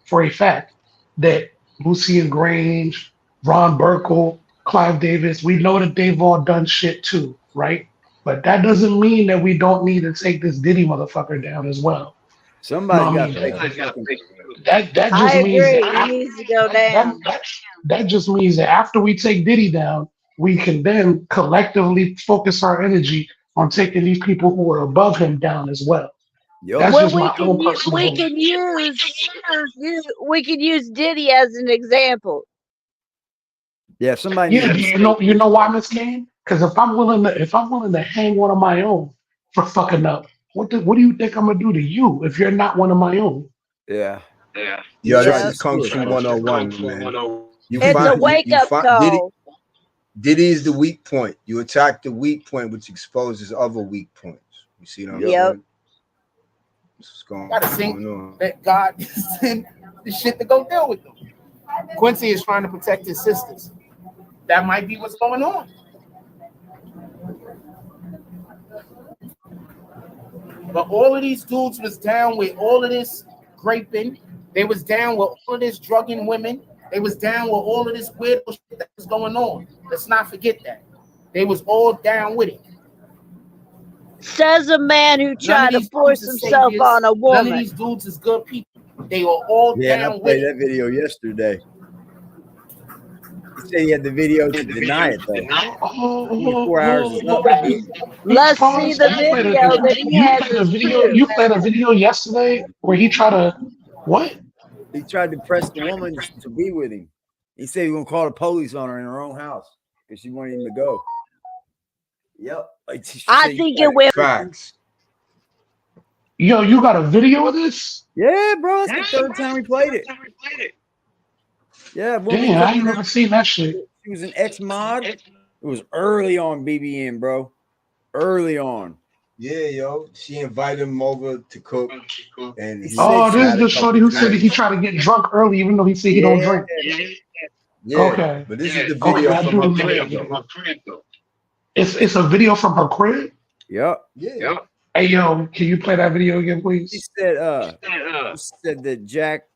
for a fact that Lucian Grange, Ron Burkle, Clive Davis, we know that they've all done shit too, right? But that doesn't mean that we don't need to take this Diddy motherfucker down as well. Somebody got that just I means agree. that He needs to go down. that just means that after we take Diddy down, we can then collectively focus our energy on taking these people who are above him down as well. That's Well, just my own personal we can use Diddy as an example. Yeah, somebody. Yeah, you know why, Miss Kane? Because if I'm willing to hang one of my own for fucking up, what do you think I'm gonna do to you if you're not one of my own? Yeah. Yo, this is Kung Fu 101, man. It's a wake-up call. Diddy is the weak point. You attack the weak point, which exposes other weak points. You see what I'm saying? What's going on? That God sent the shit to go deal with them. Quincy is trying to protect his sisters. That might be what's going on. But all of these dudes was down with all of this raping. They was down with all of this drugging women. They was down with all of this weird shit that was going on. Let's not forget that. They was all down with it. Says a man who tried to force himself on a woman. None of these dudes is good people. They were all down I with played it. that video yesterday. He said he had the video to deny it, though. 4 hours is nothing. Let's see the video that he had. You played a video yesterday where he tried to what? He tried to press the woman to be with him. He said he was gonna call the police on her in her own house because she wanted him to go. Yep. I think it went. Facts. Yo, you got a video of this? Yeah, bro. That's the third time we played it. Yeah, damn, I ain't never seen that shit. She was an ex-mod. It was early on BBN, bro. Early on. Yeah, yo. She invited him over to cook. And this is the shorty who said that he tried to get drunk early, even though he said he don't drink. Yeah. Okay. But this is the video from her crib, though. It's a video from her crib? Yep. Yeah. Hey, yo, can you play that video again, please? She said that Jack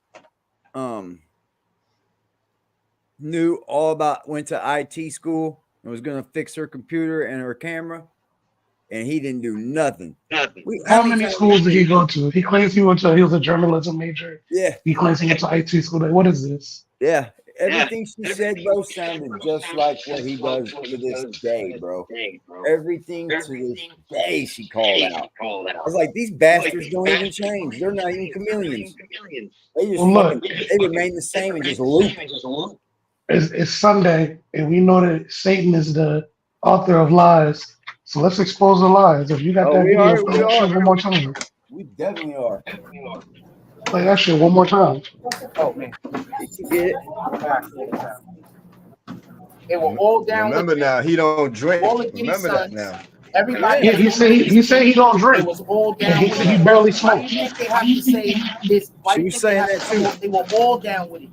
knew all about, went to IT school and was going to fix her computer and her camera, and he didn't do nothing. How many schools did he go to? He claims he was a journalism major. Yeah. He claims he went to IT school. What is this? Yeah. Everything she said, bro, sounded just like what he does to this day, bro. Everything to this day she called out. I was like, these bastards don't even change. They're not even chameleons. They just they remain the same and just loop. It's Sunday, and we know that Satan is the author of lies. So let's expose the lies. If you got that video, play that shit one more time. We definitely are. Play that shit one more time. Oh man, you get it. They were all down. Remember now, he don't drink. Remember that now. Everybody. Yeah, he said he don't drink. It was all down. He said he barely smokes. They have to say this. She was saying that too. They were all down with it.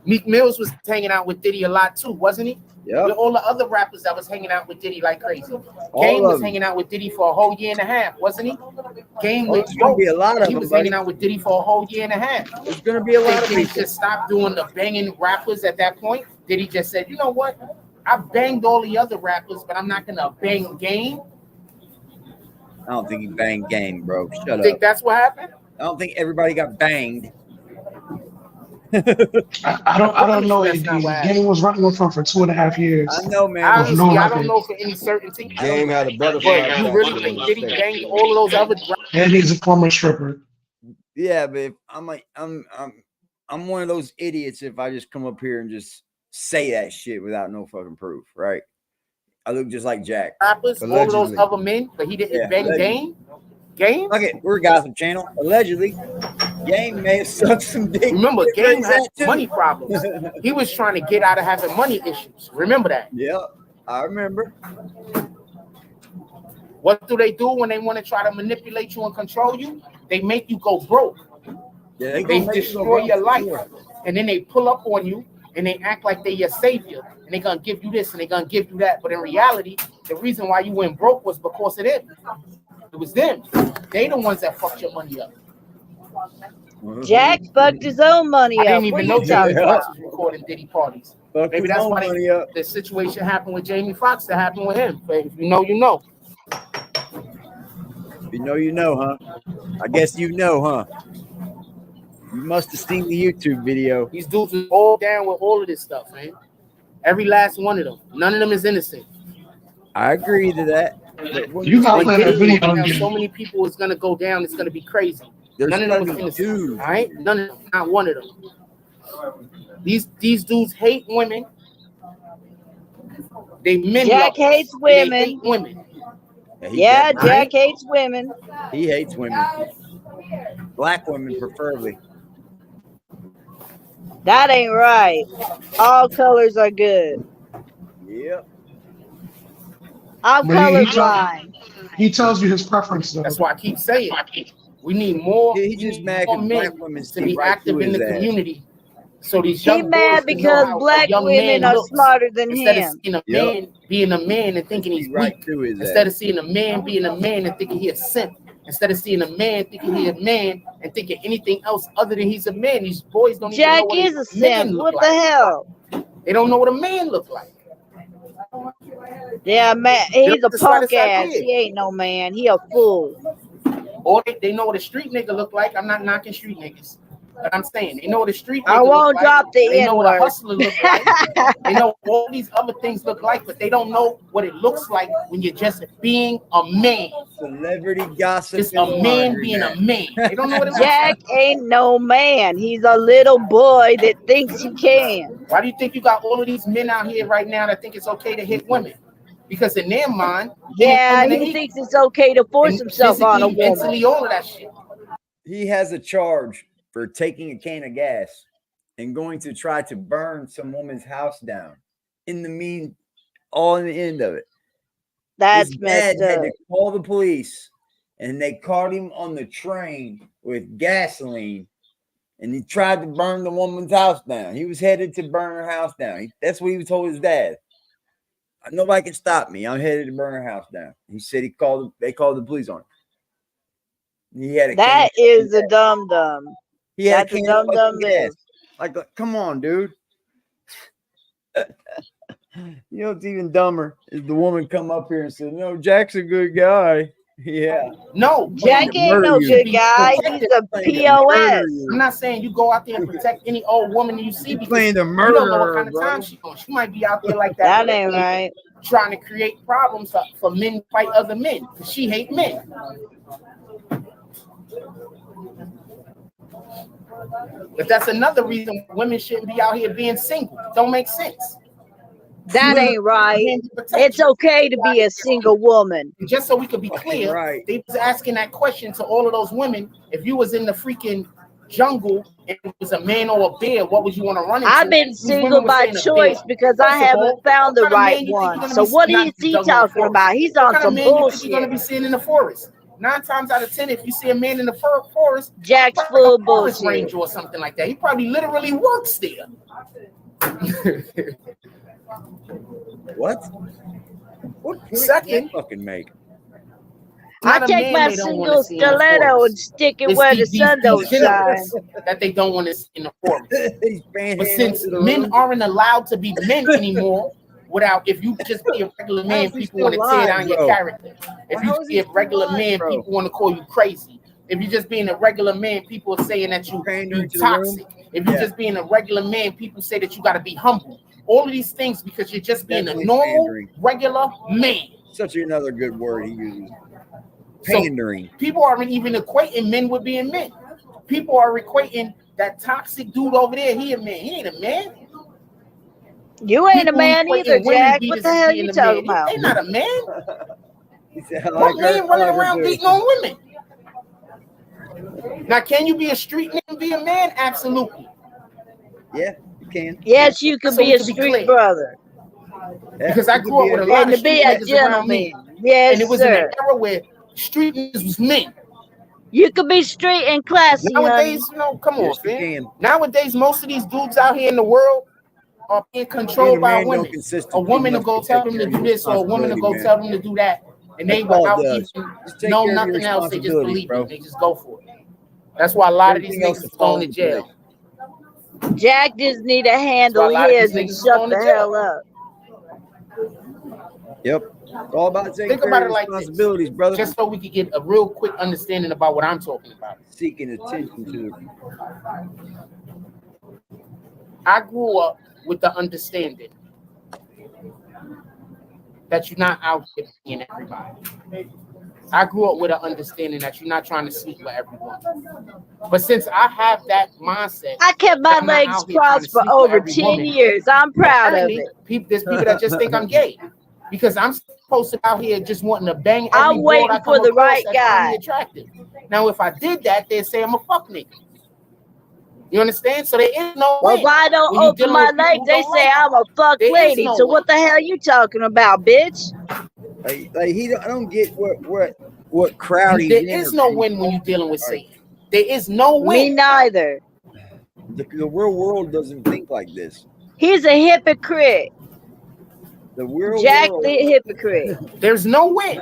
Meek Mills was hanging out with Diddy a lot too, wasn't he? Yeah. With all the other rappers that was hanging out with Diddy like crazy. Game was hanging out with Diddy for a whole year and a half, wasn't he? Game was gonna be a lot of he was hanging out with Diddy for a whole year and a half. There's gonna be a lot of people. Did he just stop doing the banging rappers at that point? Did he just say, you know what? I banged all the other rappers, but I'm not gonna bang Game? I don't think he banged Game, bro. Shut up. Think that's what happened? I don't think everybody got banged. I don't know. Game was running with him for 2.5 years. I know, man. Honestly, I don't know for any certainty. Game had a butterfly. You really think Diddy banged all of those other rappers? And he's a former stripper. Yeah, but if I'm one of those idiots if I just come up here and just say that shit without no fucking proof, right? I look just like Jack. Rappers, all of those other men, but he didn't bang Game? Game? Okay, we're a gossip channel. Allegedly. Game may have sucked some dick. Remember, Game had money problems. He was trying to get out of having money issues. Remember that? Yeah, I remember. What do they do when they want to try to manipulate you and control you? They make you go broke. Yeah, They destroy your life. And then they pull up on you and they act like they're your savior. And they're going to give you this and they're going to give you that. But in reality, the reason why you went broke was because of them. It was them. They the ones that fucked your money up. Jack fucked his own money up. I didn't even know Jamie Foxx was recording Diddy parties. Maybe that's why the situation happened with Jamie Foxx that happened with him. But if you know, you know. If you know, huh? I guess you know, huh? You must have seen the YouTube video. These dudes are all down with all of this stuff, man. Every last one of them. None of them is innocent. I agree to that. You got to play that video again. So many people is gonna go down. It's gonna be crazy. None of them is innocent. Dudes. All right, none of them. Not one of them. These dudes hate women. They men. Jack hates women. They hate women. Yeah, Jack hates women. He hates women. Black women, preferably. That ain't right. All colors are good. Yep. I'm colorblind. He tells you his preference, though. That's why I keep saying we need more. He just mad because black women to be active in the community. So these young He mad because black women are smarter than instead him. Of seeing a man being a man and thinking he's weak. Instead of seeing a man being a man and thinking he's a simp. Instead of seeing a man thinking he's a man and thinking anything else other than he's a man. These boys don't even know what Jack is a simp. What the hell? They don't know what a man looks like. Yeah, man, he's a punk ass. He ain't no man. He a fool. Or they know what a street nigga look like. I'm not knocking street niggas. But I'm saying they know what a street nigga I won't look drop like. the They know what a N-word. hustler look like. They know all these other things look like, but they don't know what it looks like when you're just being a man. Celebrity gossip. Just a man being a man. They don't know what it looks Jack like. ain't no man. He's a little boy that thinks he can. Why do you think you got all of these men out here right now that think it's okay to hit women? Because in their mind, yeah, he thinks it's okay to force himself on a woman. Mentally, all of that shit. He has a charge for taking a can of gas and going to try to burn some woman's house down. In the end of it. That's his messed dad up. had to call the police, and they caught him on the train with gasoline, and he tried to burn the woman's house down. He was headed to burn her house down. That's what he told his dad. Nobody can stop me. I'm headed to burn her house down. He said they called the police on him. He had that is a dum-dum. He had That's a dum-dum move. Like, come on, dude. You know what's even dumber is the woman come up here and said, "No, Jack's a good guy." Yeah. No, Jack ain't no good guy. He's a POS. I'm not saying you go out there and protect any old woman you see because playing the you don't know what murderer, kind of bro. time she's on. She might be out there like that. That ain't right. Trying to create problems for men to fight other men because she hate men. But that's another reason women shouldn't be out here being single. Don't make sense. That ain't right. It's okay to be a single woman. Just so we could be clear, right. They was asking that question to all of those women. If you was in the freaking jungle and it was a man or a bear, what would you want to run into? I've been single by choice because I haven't found the right one. So what is he talking about? He's on some bullshit. You're gonna be seeing in the forest. 9 times out of 10, if you see a man in the forest, Jack's full of forest bullshit. ranger or something like that. He probably literally works there. What? What Second, fucking make? I take my single stiletto and stick it where the sun don't shine. That they don't want to see in the forest. But since men aren't allowed to be men anymore, if you just be a regular man, people want to tear down your character. If you be a regular man, people want to call you crazy. If you're just being a regular man, people are saying that you're toxic. If you're just being a regular man, people say that you got to be humble. All of these things because you're just being a normal, regular man. Such another good word he uses. Pandering. So people aren't even equating men with being men. People are equating that toxic dude over there. He a man. He ain't a man. You ain't a man either, Jack. What the hell you talking about? They not a man. He said, What man running around beating on women? Now, can you be a street nigga and be a man? Absolutely. Yeah, you can. Yes, you can be a street brother. Because I grew up with a lot of street niggas around me. Yes, and it was in an era where street niggas was men. You could be street and classy. Nowadays, come on, man. Nowadays, most of these dudes out here in the world are being controlled by women. A woman to go tell them to do this, or a woman to go tell them to do that, and they without even know nothing else, they just believe it. They just go for it. That's why a lot of these niggas is going to jail. Jack just need to handle his and shut the hell up. Yep. It's all about taking care of responsibilities, brother. Just so we could get a real quick understanding about what I'm talking about. Seeking attention to. I grew up with the understanding that you're not out here being everybody. I grew up with an understanding that you're not trying to sleep with everyone. But since I have that mindset, I kept my legs crossed for over 10 years. I'm proud of it. There's people that just think I'm gay because I'm supposed to be out here just wanting to bang. I'm waiting for the right guy. Attractive. Now, if I did that, they'd say I'm a fuck nigga. You understand? So there is no way. Well, if I don't open my legs, they say I'm a fuck lady. So what the hell are you talking about, bitch? Like I don't get what crowd. There is no win when you're dealing with Satan. There is no win. Me neither. The real world doesn't think like this. He's a hypocrite. The real Jack world, the hypocrite. There's no win.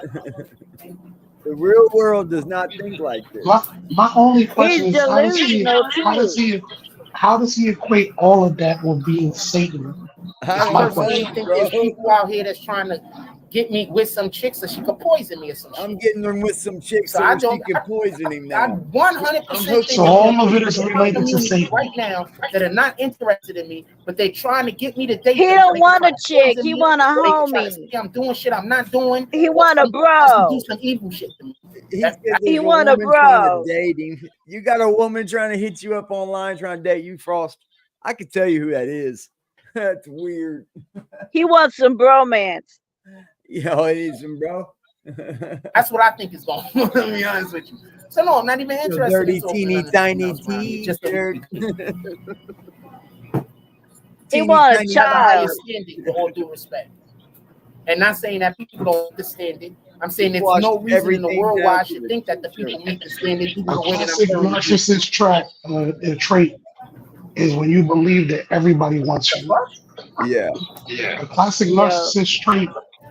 The real world does not think like this. My only question is how does he equate all of that with being Satan? That's my question. I think there's people out here that's trying to get me with some chicks so she could poison me or some shit. I'm getting them with some chicks so she can poison him now. I 100% so all of it is related to Satan right now that are not interested in me, but they're trying to get me to date. He don't want a chick. He want a homie. I'm doing shit I'm not doing. He want a bro. Do some evil shit to me. He want a bro. Dating. You got a woman trying to hit you up online, trying to date you, Frost. I can tell you who that is. That's weird. He wants some bromance. Yo, it is him, bro. That's what I think is going on. To be honest with you. So no, I'm not even interested. Dirty, teeny, tiny t-shirt. He wants a child. With all due respect, and not saying that people don't understand it. I'm saying there's no reason in the world why I should think that the people need to stand it. A classic narcissist trait is when you believe that everybody wants you. Yeah. A classic narcissist trait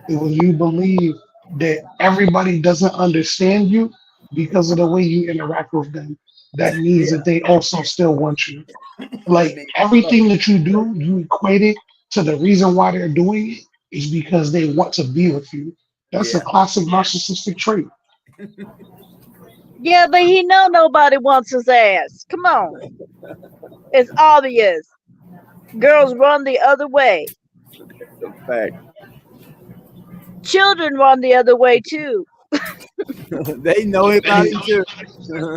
is when you believe that everybody doesn't understand you because of the way you interact with them. That means that they also still want you. Like everything that you do, you equate it to the reason why they're doing it is because they want to be with you. That's a classic narcissistic trait. Yeah, but he know nobody wants his ass. Come on. It's obvious. Girls run the other way. Fact. Children run the other way too. They know it about it too.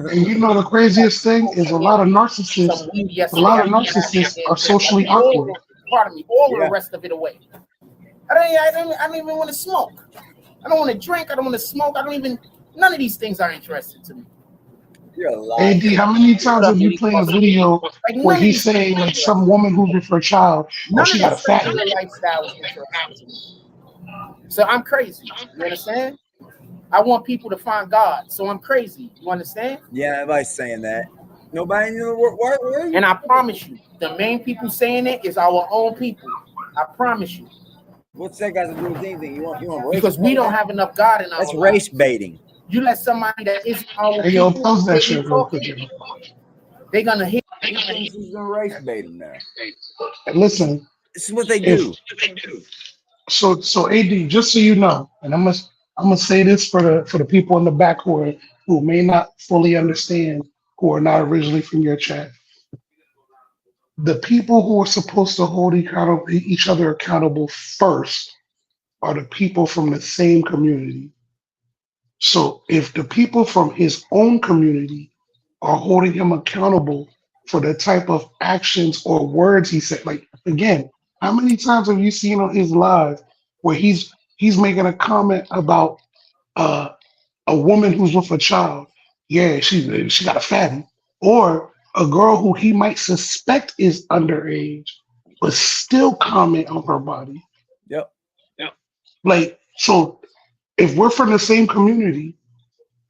And you know the craziest thing is a lot of narcissists are socially awkward. Pardon me, all of the rest of it away. I don't even want to smoke. I don't want to drink. I don't want to smoke. None of these things are interesting to me. You're a liar. AD, how many times have you played a video where he's saying like some woman who's with her child, she got a fat lifestyle is interesting to me. So I'm crazy. You understand? I want people to find God. So I'm crazy. You understand? Yeah, everybody's saying that. Nobody in the world. And I promise you, the main people saying it is our own people. I promise you. What's that got to do with anything? You want race? Because we don't have enough God in our That's race baiting. You let somebody that isn't our hey, yo, post that shit real quick. They're gonna hit. Who's gonna race bait them now? Listen, this is what they do. So AD, just so you know, and I'm gonna say this for the people in the back who may not fully understand, who are not originally from your chat. The people who are supposed to hold each other accountable first are the people from the same community. So if the people from his own community are holding him accountable for the type of actions or words he said, like again, how many times have you seen on his live where he's making a comment about a woman who's with a child? yeah, she got a fatty, or a girl who he might suspect is underage, but still comment on her body. Yep. Like, so if we're from the same community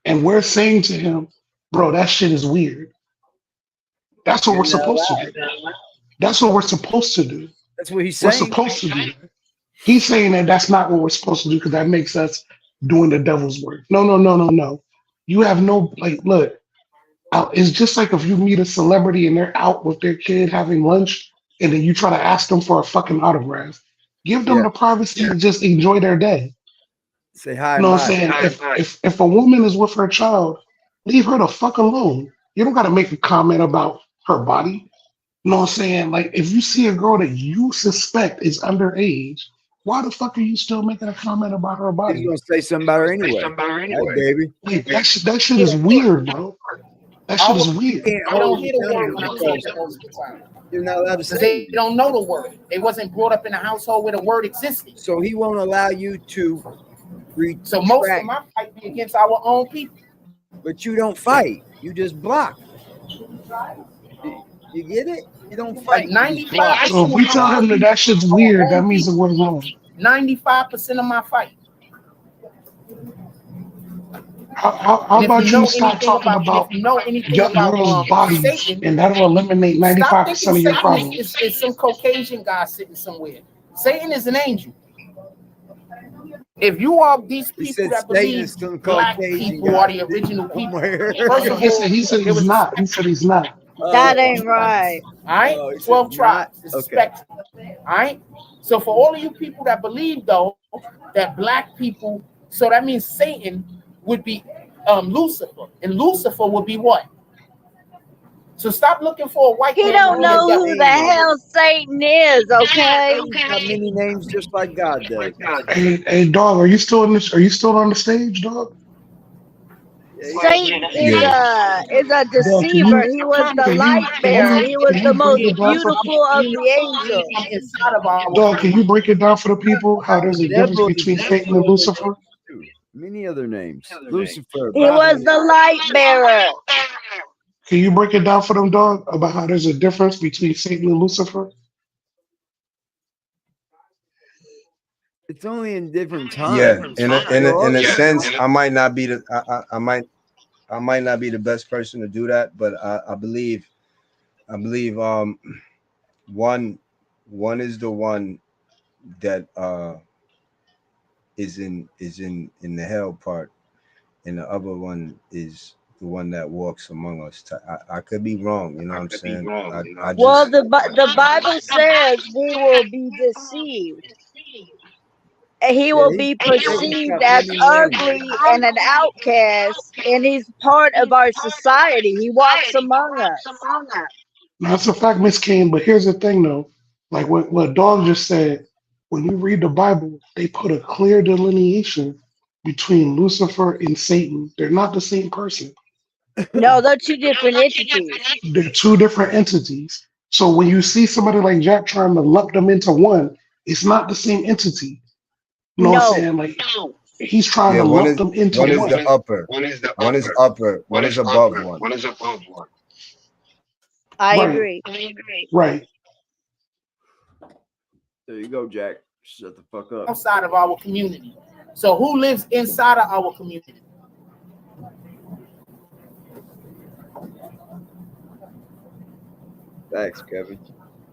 and we're saying to him, bro, that shit is weird. That's what we're supposed to do. That's what we're supposed to do. That's what he's We're saying. supposed to do that. He's saying that that's not what we're supposed to do because that makes us doing the devil's work. No. You have no, like, look, it's just like if you meet a celebrity and they're out with their kid having lunch and then you try to ask them for a fucking autograph. Give them Yeah. the privacy to just enjoy their day. Say hi. You know what bye. I'm saying? If a woman is with her child, leave her the fuck alone. You don't got to make a comment about her body. You know what I'm saying? Like, if you see a girl that you suspect is underage, why the fuck are you still making a comment about her He's body? gonna say something about her anyway. Hey, baby. Like, that shit is weird, bro. That shit is weird. Can't I don't hold hear it the down word when I'm because talking most of the time. you're not allowed to Because say they don't know the word. They wasn't brought up in a household where the word existed. So he won't allow you to retract. So most of my fight be against our own people. But you don't fight. You just block. You get it? You don't fight. Like you just block. 95%. So if we tell him that shit's weird, that means that we're wrong. 95% of my fight. How about you stop talking about young girls' bodies Satan, and that'll eliminate 95% of your Satan problems? is some Caucasian guy sitting somewhere. Satan is an angel. If you are these people that believe black people are the original people, first of all, he said he's not. He said he's not. That ain't right. All right, 12 tribes. It's a spectrum. All right. So for all of you people that believe though that black people, so that means Satan would be Lucifer, and Lucifer would be what? So stop looking for a white man. He don't know who the hell Satan is, okay? Got many names just like God does. Hey, dog, are you still in this? Are you still on the stage, dog? Satan is a deceiver. He was the light bearer. He was the most beautiful of the angels. Dog, can you break it down for the people how there's a difference between Satan and Lucifer? Many other names. Lucifer. He was the light bearer. Can you break it down for them, dog, about how there's a difference between Satan and Lucifer? It's only in different times. Yeah, in a sense, I might not be the I might not be the best person to do that, but I believe one is the one that is in the hell part, and the other one is the one that walks among us. I could be wrong, you know what I'm saying? Well, the Bible says we will be deceived. And he will be perceived as ugly and an outcast, and he's part of our society. He walks among us. That's a fact, Miss Kane, but here's the thing, though. Like what Dog just said, when you read the Bible, they put a clear delineation between Lucifer and Satan. They're not the same person. No, they're two different entities. They're two different entities. So when you see somebody like Jack trying to lump them into one, it's not the same entity. You know what I'm saying? Like he's trying to lump them into one. One is the upper. One is upper. One is above one. I agree. Right. There you go, Jack. Shut the fuck up. Outside of our community. So who lives inside of our community? Thanks, Kevin.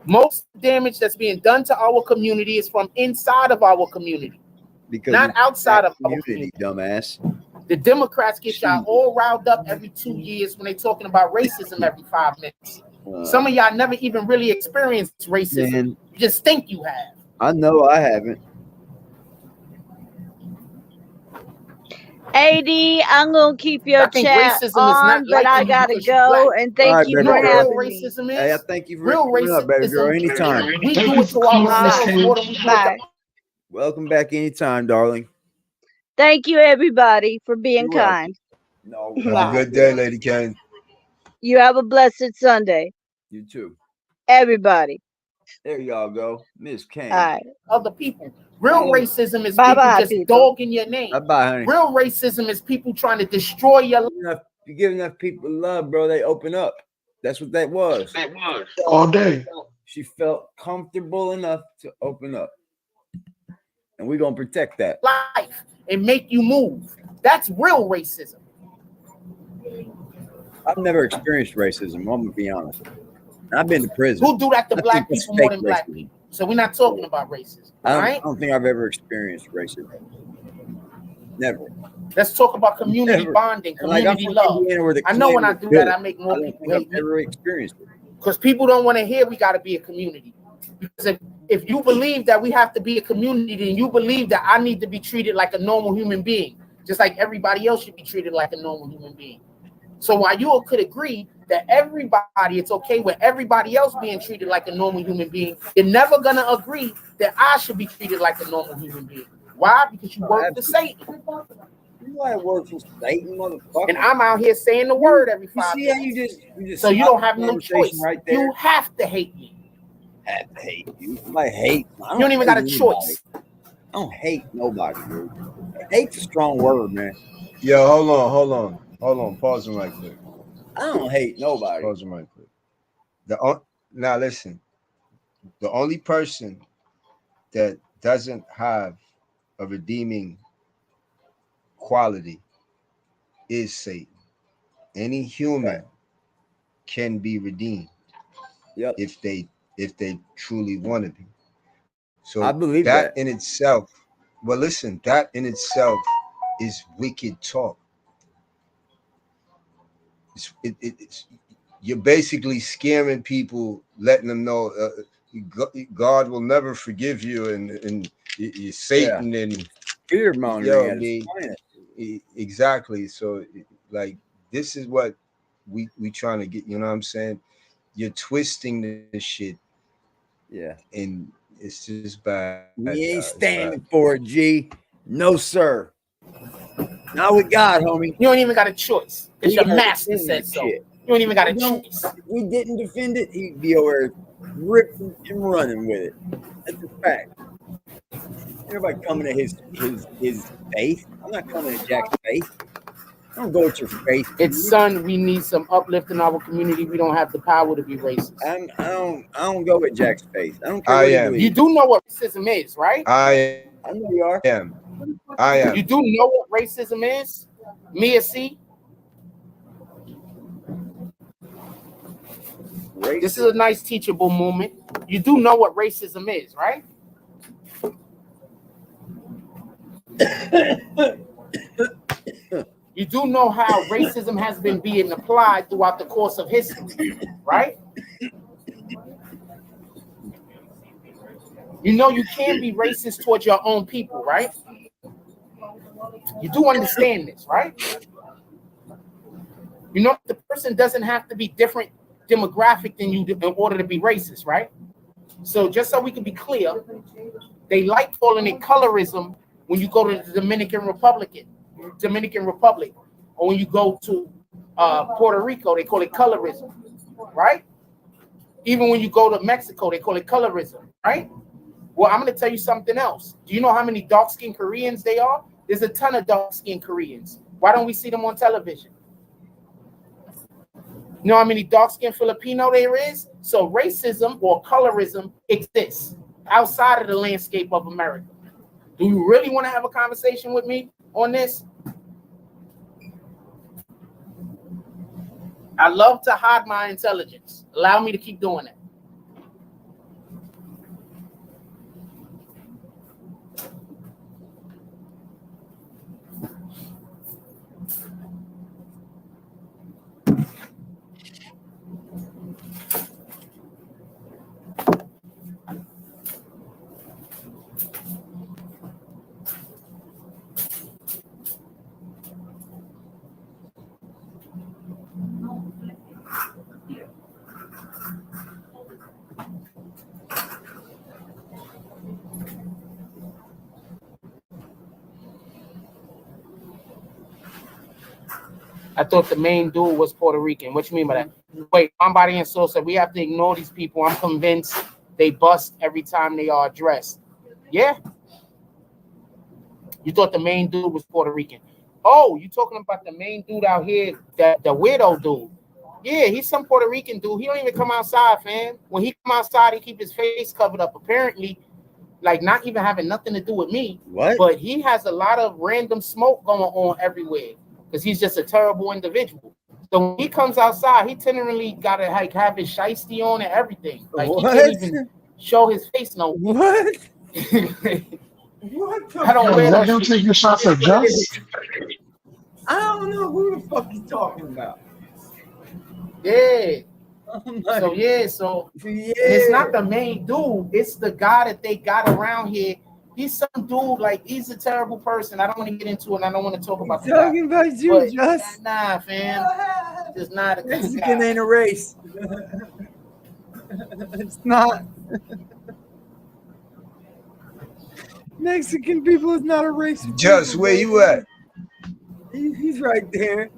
Most damage that's being done to our community is from inside of our community, because not outside of our community, dumbass. The Democrats get y'all all riled up every 2 years when they're talking about racism every 5 minutes. Some of y'all never even really experienced racism. Man, you just think you have. I know I haven't. AD, I'm gonna keep your chat on, but I gotta go. And thank you for having me. Hey, I thank you for real racism, baby girl. Anytime. We do it to ourselves. Bye. Welcome back anytime, darling. Thank you, everybody, for being kind. No, have a good day, Lady Kane. You have a blessed Sunday. You too. Everybody. There y'all go, Miss Kane. All right. Other people. Real racism is people just dogging your name. Bye, honey. Real racism is people trying to destroy your life. you give enough people love, bro, they open up. That's what that was. All day. She felt comfortable enough to open up. And we're going to protect that. Life and make you move. That's real racism. I've never experienced racism. I'm going to be honest. I've been to prison. Who do that to black people more than black people? So we're not talking about racism. I don't think I've ever experienced racism. Never. Let's talk about community bonding, community love. I know when I do that, I make more people hate me. Never experienced it. Because people don't want to hear we got to be a community. Because if you believe that we have to be a community, then you believe that I need to be treated like a normal human being, just like everybody else should be treated like a normal human being. So while you could agree that everybody, it's okay with everybody else being treated like a normal human being, you're never going to agree that I should be treated like a normal human being. Why? Because you work for Satan. You ain't work for Satan, motherfucker. And I'm out here saying the word every 5 minutes. You just so you don't have no choice. Right there. You have to hate me. Have to hate you. I hate. You don't even got a choice. I don't hate nobody, dude. Hate's a strong word, man. Yo, hold on. Pause him right quick. I don't hate nobody. Pause him right quick. Now listen. The only person that doesn't have a redeeming quality is Satan. Any human can be redeemed if they truly want to be. So I believe that in itself. Well, listen, that in itself is wicked talk. It's you're basically scaring people, letting them know God will never forgive you, and you're Satan and fear mongering. Exactly. So, like, this is what we trying to get. You know what I'm saying? You're twisting the shit. Yeah. And it's just bad. We ain't standing for it, G. No, sir. Not with God, homie. You don't even got a choice. It's your master said so. You don't even got a choice. If we didn't defend it, he'd be over ripping and running with it. That's a fact. Everybody coming to his faith. I'm not coming to Jack's faith. I don't go with your faith. It's son. We need some uplift in our community. We don't have the power to be racist. I don't go with Jack's faith. I don't care. You do know what racism is, right? I know you are. I am. You do know what racism is? Mia C. This is a nice teachable moment. You do know what racism is, right? You do know how racism has been being applied throughout the course of history, right? You know you can be racist towards your own people, right? You do understand this, right? You know the person doesn't have to be different demographic than you in order to be racist, right? So just so we can be clear, they like calling it colorism when you go to the Dominican Republic, or when you go to Puerto Rico, they call it colorism, right? Even when you go to Mexico, they call it colorism, right? Well, I'm going to tell you something else. Do you know how many dark-skinned Koreans they are? There's a ton of dark-skinned Koreans. Why don't we see them on television? You know how many dark-skinned Filipino there is? So racism or colorism exists outside of the landscape of America. Do you really want to have a conversation with me on this? I love to hide my intelligence. Allow me to keep doing it. I thought the main dude was Puerto Rican. What you mean by that? Wait, I'm Body and Soul said we have to ignore these people. I'm convinced they bust every time they are addressed. Yeah. You thought the main dude was Puerto Rican. Oh, you talking about the main dude out here, the weirdo dude? Yeah, he's some Puerto Rican dude. He don't even come outside, fam. When he come outside, he keep his face covered up. Apparently, like not even having nothing to do with me. What? But he has a lot of random smoke going on everywhere because he's just a terrible individual. So when he comes outside, he generally gotta like have his shiesty on and everything. Like What? he can't even show his face no more. What? What? I don't wear Let no him take your shots at Just. I don't know who the fuck he's talking about. Yeah. Like, So yeah, it's not the main dude, it's the guy that they got around here. He's some dude, like he's a terrible person. I don't want to get into it and I don't want to talk about the guy. talking about you, But Just. nah, fam. Just not a good Mexican guy. ain't a race. It's not. Mexican people is not a race. Just where you at? He's right there.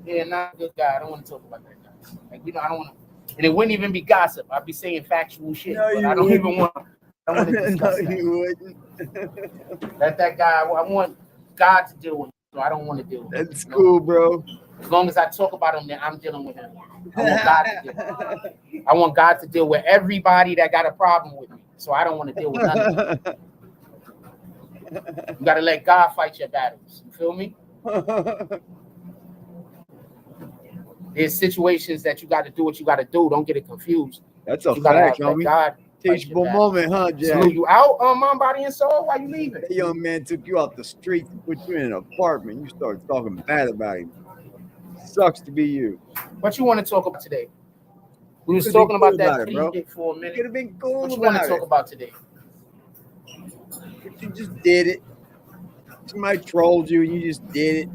Yeah, not a good guy. I don't want to talk about that guy. Like I don't want to, and it wouldn't even be gossip. I'd be saying factual shit. No, but you I don't wouldn't. even want. I don't want to discuss No, that. you wouldn't. Let that guy. I want God to deal with him, so I don't want to deal with him. That's cool, bro. As long as I talk about him, then I'm dealing with him. I want God to deal with him. I want God to deal with everybody that got a problem with me. So I don't want to deal with none of them. You gotta let God fight your battles. You feel me? There's situations that you got to do what you got to do. Don't get it confused. That's a You gotta fact, let homie. God fight your Teachable battles. moment, huh, Jack? So you out on mind, body, and soul? Why you leaving? That young man took you off the street to put you in an apartment. You started talking bad about him. Sucks to be you. What you want to talk about today? We was Could be talking about cool that about it, bro. shit for a You minute. could have been cool What you want about to talk it. about today? But you just did it. Somebody trolled you and you just did it.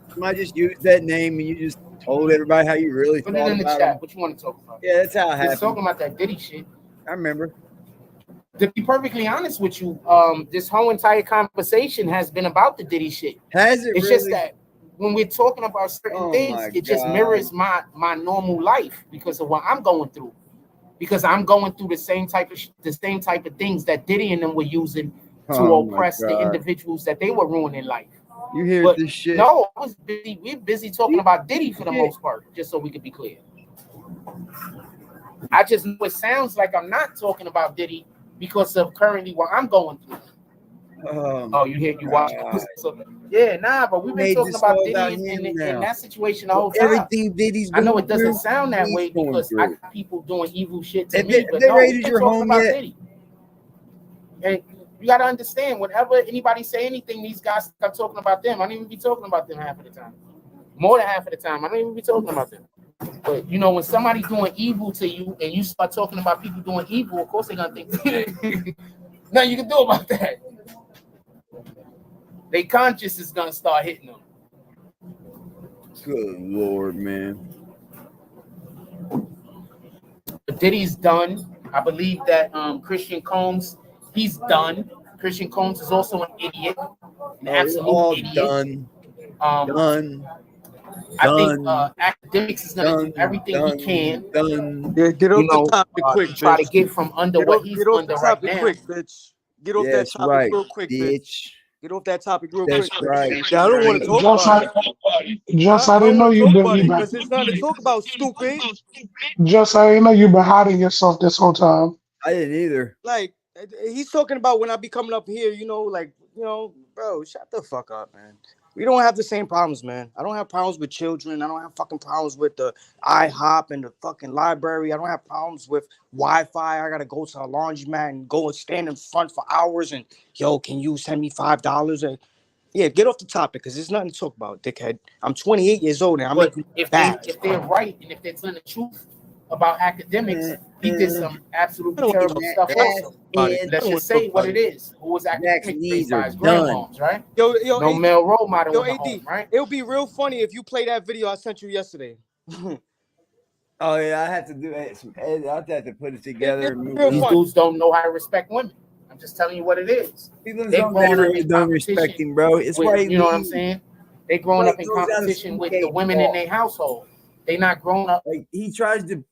Somebody just used that name and you just told everybody how you really Put it thought in the about chat. him. What you want to talk about? Yeah, that's how it Just happened. talking about that Diddy shit. I remember. To be perfectly honest with you, this whole entire conversation has been about the Diddy shit. Has it It's really? just that when we're talking about certain Oh things, my it just God. mirrors my normal life because of what I'm going through. Because I'm going through the same type of things that Diddy and them were using to Oh my oppress the God. individuals that they were ruining life. You hear But this shit? no, I was busy. We're busy talking about Diddy for the Shit. most part, just so we could be clear. I just know it sounds like I'm not talking about Diddy because of currently what I'm going through. Oh, you hear you watch? God. So, yeah, nah, but we've been Made talking this about all Diddy about in him now. that situation the whole time. Everything Diddy's I know going it doesn't through, sound that he's way going because through. I got people doing evil shit to Have me, they- but they no, raided we've been your talking home about yet? Diddy. And you got to understand, whenever anybody say anything, these guys start talking about them. I don't even be talking about them half of the time. More than half of the time, I don't even be talking about them. But you know, when somebody doing evil to you and you start talking about people doing evil, of course they're gonna think nothing you can do about that. Their conscience is gonna start hitting them. Good Lord, man. But Diddy's done. I believe that Christian Combs, he's done. Christian Combs is also an idiot, an Oh, they're absolute all idiot. done. Done. I think Done. Academics is gonna do everything he can, Done. Yeah, get you off know, the topic quick, try to bitch. get from under what he's Get off under the right topic now. quick, bitch. Get off that That's topic right, real quick, bitch. bitch. Get off that topic real That's quick. right. Yeah, I don't want to talk Just about it. I I don't didn't know want to you talk been about you it been because there's nothing to talk about, stupid. just I didn't know you been hiding yourself this whole time. I didn't either. Like, he's talking about when I be coming up here, you know, like, you know, bro, shut the fuck up, man. We don't have the same problems, man. I don't have problems with children. I don't have fucking problems with the IHOP and the fucking library. I don't have problems with Wi-Fi. I gotta go to a laundromat and go and stand in front for hours and, yo, can you send me $5? And yeah, get off the topic because there's nothing to talk about, dickhead. I'm 28 years old and I'm But making if bad. they're right and if they're telling the truth about academics, he did some absolutely I don't terrible wanna stuff also. about it. I Let's don't wanna just say talk what about it is. Who was Jack's academics knees raised by are his done. grandmoms, right? Yo, No AD, male role model yo, in the AD, home, right? it'll be real funny if you play that video I sent you yesterday. Oh yeah, I have to do some edit. I have to put it together and move real it These on. fun. dudes don't know how to respect women. I'm just telling you what it is. People They don't growing up never in don't respect competition him, bro. It's why with, he you know what I'm leaves. saying? They growing Why up he in goes out of competition with the Schoolgate women in Ball. their household. They not growing up, Like he tries to.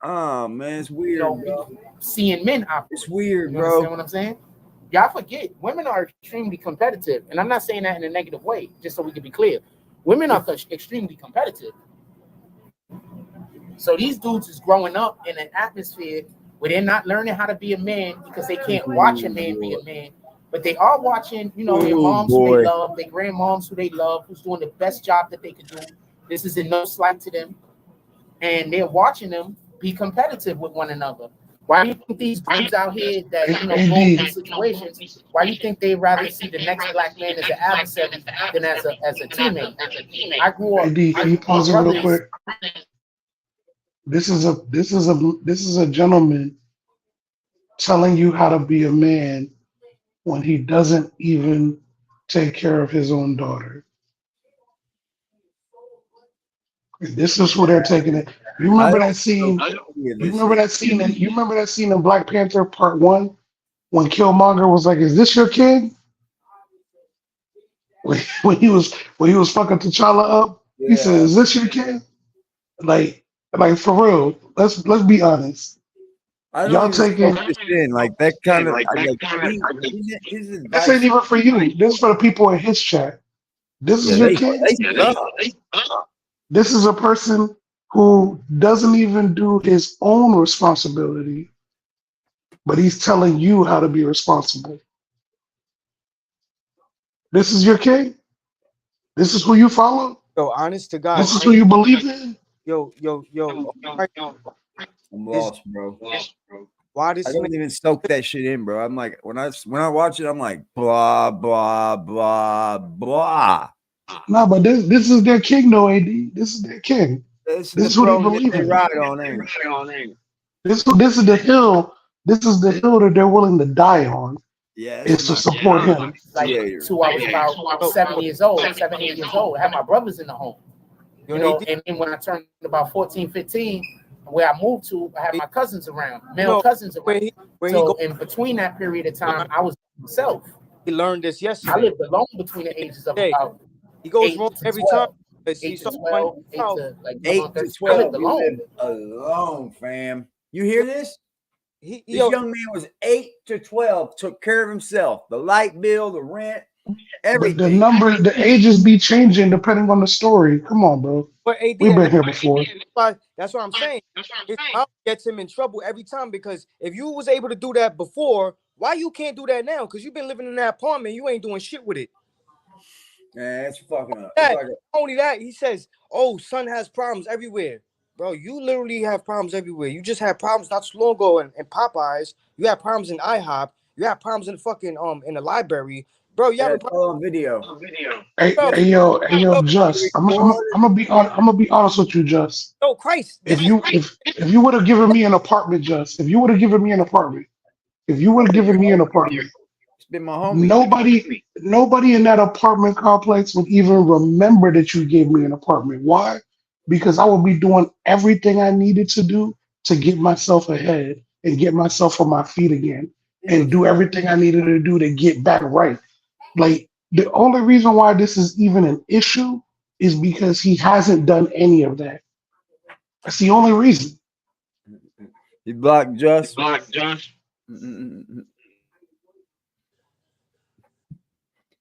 Oh man, it's you weird, know, bro. seeing men operate. It's weird, You bro. understand what I'm saying? Y'all forget women are extremely competitive, and I'm not saying that in a negative way. Just so we can be clear, women are extremely competitive. So these dudes is growing up in an atmosphere where they're not learning how to be a man because they can't watch a man be a man, but they are watching, you know, their moms who they love, their grandmoms who they love, who's doing the best job that they could do. This is in no slight to them, and they're watching them be competitive with one another. Why do you think these dudes out here that, you know, go in situations? Why do you think they rather see the next black man as an adversary than as a teammate? I grew up. AD, can you pause it real quick? This is a gentleman telling you how to be a man when he doesn't even take care of his own daughter. And this is where they're taking it. You remember that scene? You remember that scene in Black Panther Part 1 when Killmonger was like, "Is this your kid?" When he was fucking T'Challa up, he said, "Is this your kid?" Like for real. Let's be honest. Y'all taking this in like that kind of. This ain't even for you. This is for the people in his chat. This is your kid. This is a person who doesn't even do his own responsibility, but he's telling you how to be responsible. This is your king? This is who you follow? Yo, honest to God. This is who you believe in? Yo. I'm lost, bro. Why this? I don't even soak that shit in, bro. I'm like, when I watch it, I'm like, blah blah blah blah. No, but this is their king, though, AD. This is their king. This is who they believe in. Ride on This is the hill. This is the hill that they're willing to die on. Yeah, is to support him. Like two, I was about 7 years old, 7, 8 years old. I had my brothers in the home. You know, and then when I turned about 14, 15, where I moved to, I had my cousins around, male cousins around. So in between that period of time, I was myself. He learned this yesterday. I lived alone between the ages of about he goes wrong every 12. time. 8 to 12, 8 to 12. I lived alone, fam. You hear this? This young man was 8 to 12, took care of himself. The light bill, the rent, everything. The ages be changing depending on the story. Come on, bro. But AD, we've been here before. That's what I'm saying. His mouth gets him in trouble every time, because if you was able to do that before, why you can't do that now? Because you've been living in that apartment, you ain't doing shit with it. Man, it's fucking up. Not only that, he says, "Oh, son has problems everywhere." Bro, you literally have problems everywhere. You just had problems not so long ago in Popeyes. You had problems in IHOP. You had problems in fucking in the library. Bro, you have on video. Hey, yo, Just. I'm gonna be honest with you, Just. Oh Christ! If you would have given me an apartment, Just. If you would have given me an apartment. It's been my homie. Nobody in that apartment complex would even remember that you gave me an apartment. Why? Because I would be doing everything I needed to do to get myself ahead and get myself on my feet again and do everything I needed to do to get back right. Like, the only reason why this is even an issue is because he hasn't done any of that. That's the only reason. He blocked Just.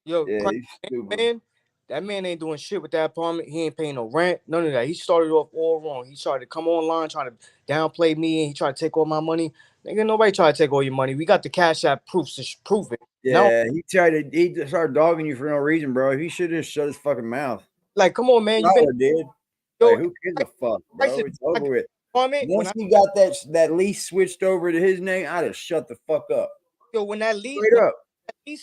Yo, man, that man ain't doing shit with that apartment. He ain't paying no rent, none of that. He started off all wrong. He started to come online trying to downplay me, and he tried to take all my money. Nigga, nobody tried to take all your money. We got the Cash App proofs to prove it. Yeah, he just started dogging you for no reason, bro. He should have shut his fucking mouth. Like, come on, man. Did. Like, who gives a fuck, bro? It's over with. Once he got that lease switched over to his name, I'd have shut the fuck up. Yo, when that lease,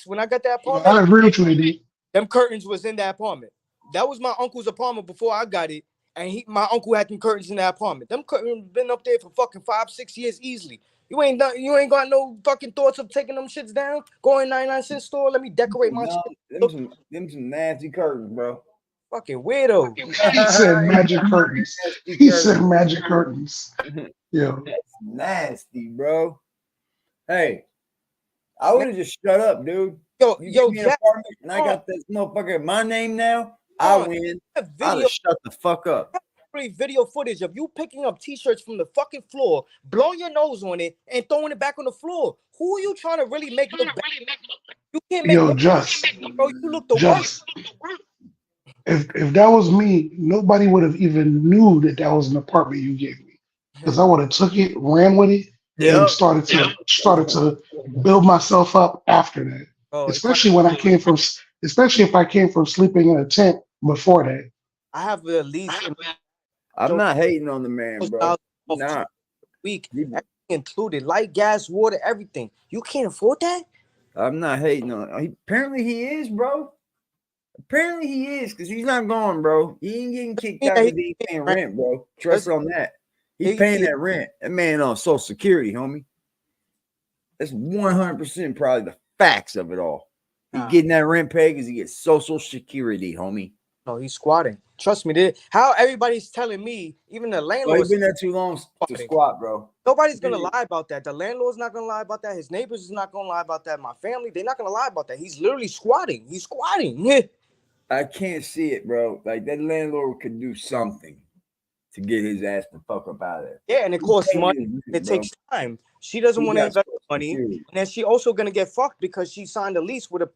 when I got that apartment, I agree with you, AD. Them curtains was in that apartment. That was my uncle's apartment before I got it, and my uncle had them curtains in that apartment. Them curtains been up there for fucking 5-6 years easily. You ain't got no fucking thoughts of taking them shits down. Going 99-cent store. Let me decorate my shit. Them some nasty curtains, bro. Fucking weirdo. He said magic curtains. He said magic curtains. Yeah. That's nasty, bro. Hey, I would have just shut up, dude. Yo, Jack, and I got this motherfucker my name now. I win. I'd have shut the fuck up. literally video footage of you picking up t-shirts from the fucking floor, blowing your nose on it, and throwing it back on the floor. Who are you trying to really make look bad? You can't make Yo, Just, bro. You look the worst. If that was me, nobody would have even knew that was an apartment you gave me, because I would have took it, ran with it, and started to build myself up after that. Bro, especially if I came from sleeping in a tent before that. I have at least. I'm not hating on the man, bro. Nah. Week, everything included, light, gas, water, everything. You can't afford that. I'm not hating on. Apparently he is, bro. Apparently he is, because he's not going, bro. He ain't getting kicked out because he ain't paying rent, bro. Trust on that. He's paying that rent. That man on Social Security, homie. That's 100% probably the facts of it all. He's getting that rent paid because he gets Social Security, homie. No, he's squatting. Trust me. How everybody's telling me, even the landlord. He's been there too long to squat, bro. Nobody's gonna lie about that. The landlord's not gonna lie about that. His neighbors is not gonna lie about that. My family, they're not gonna lie about that. He's literally squatting. He's squatting. I can't see it, bro. Like, that landlord could do something to get his ass the fuck up out of there. Yeah, and it costs money. It takes time. She doesn't want to invest money, and then she also gonna get fucked because she signed a lease with a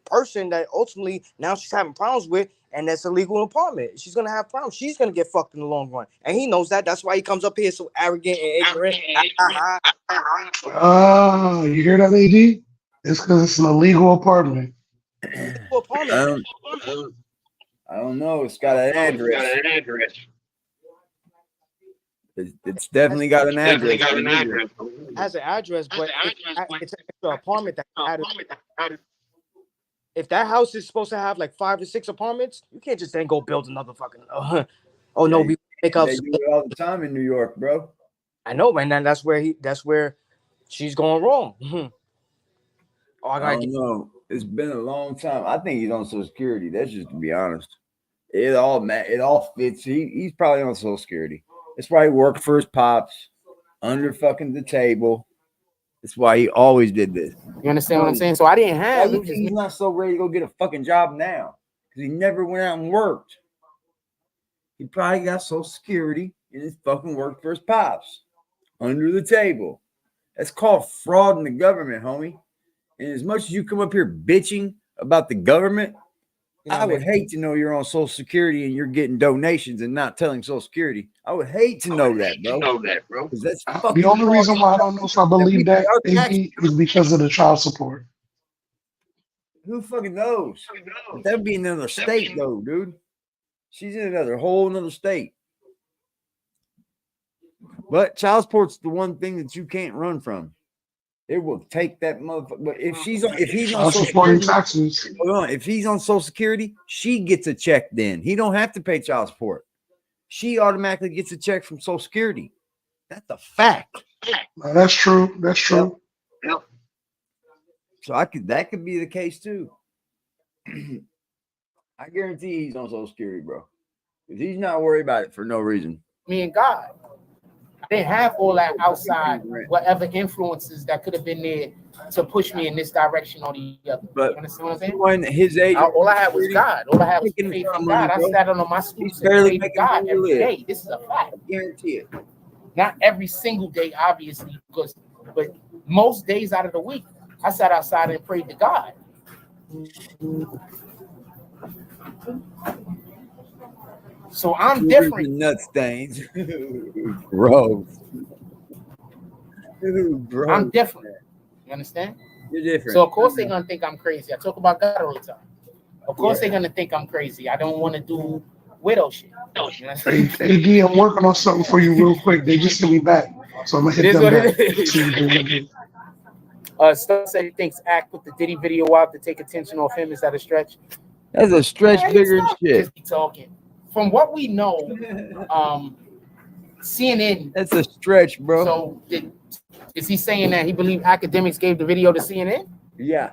person that ultimately now she's having problems with, and that's a legal apartment. She's gonna have problems. She's gonna get fucked in the long run, and he knows that. That's why he comes up here so arrogant and ignorant. You hear that, AD? It's because it's an illegal apartment. I don't know. It's got an address. It's definitely got an address. It has an address, but it's an apartment that added. If that house is supposed to have like 5 or 6 apartments, you can't just then go build another fucking. Oh no, we make up. They do it all the time in New York, bro. I know, man. And that's where she's going wrong. I don't know. It's been a long time. I think he's on Social Security. That's just to be honest. It all fits. He's probably on Social Security. That's why he worked for his pops under fucking the table. That's why he always did this. You understand what I'm saying? So I didn't have. He's not so ready to go get a fucking job now because he never went out and worked. He probably got Social Security and he fucking worked for his pops under the table. That's called fraud in the government, homie. And as much as you come up here bitching about the government, I would hate to know you're on Social Security and you're getting donations and not telling Social Security. I would hate to know that, bro. Because that's the only reason why I don't know if I believe that is because of the child support. Who fucking knows? That'd be in another state, though, dude. She's in whole another state. But child support's the one thing that you can't run from. It will take that motherfucker. But if he's on Social Security, taxes. Hold on. If he's on Social Security, she gets a check. Then he don't have to pay child support. She automatically gets a check from Social Security. That's a fact. That's true. That's true. Yep. So that could be the case too. I guarantee he's on Social Security, bro. Because he's not worried about it for no reason. Me and God. I didn't have all that outside, whatever influences that could have been there to push me in this direction or the other. But you understand what I'm saying? When his age, all I had was God. All I had was faith in God. I sat on my stoops and prayed to God every day. This is a fact. I guarantee it. Not every single day, obviously, but most days out of the week, I sat outside and prayed to God. So I'm different. Nut stains. Bro. I'm different. You understand? You're different. So of course they're gonna think I'm crazy. I talk about God all the time. Of course they're gonna think I'm crazy. I don't want to do widow shit. Hey, I'm working on something for you real quick. They just hit me back. So I'm gonna hit them back. Stuff said he thinks Act put the Diddy video out to take attention off him. Is that a stretch? That's a stretch bigger than shit. Just be talking. From what we know, CNN. That's a stretch, bro. So is he saying that he believes academics gave the video to CNN? Yeah.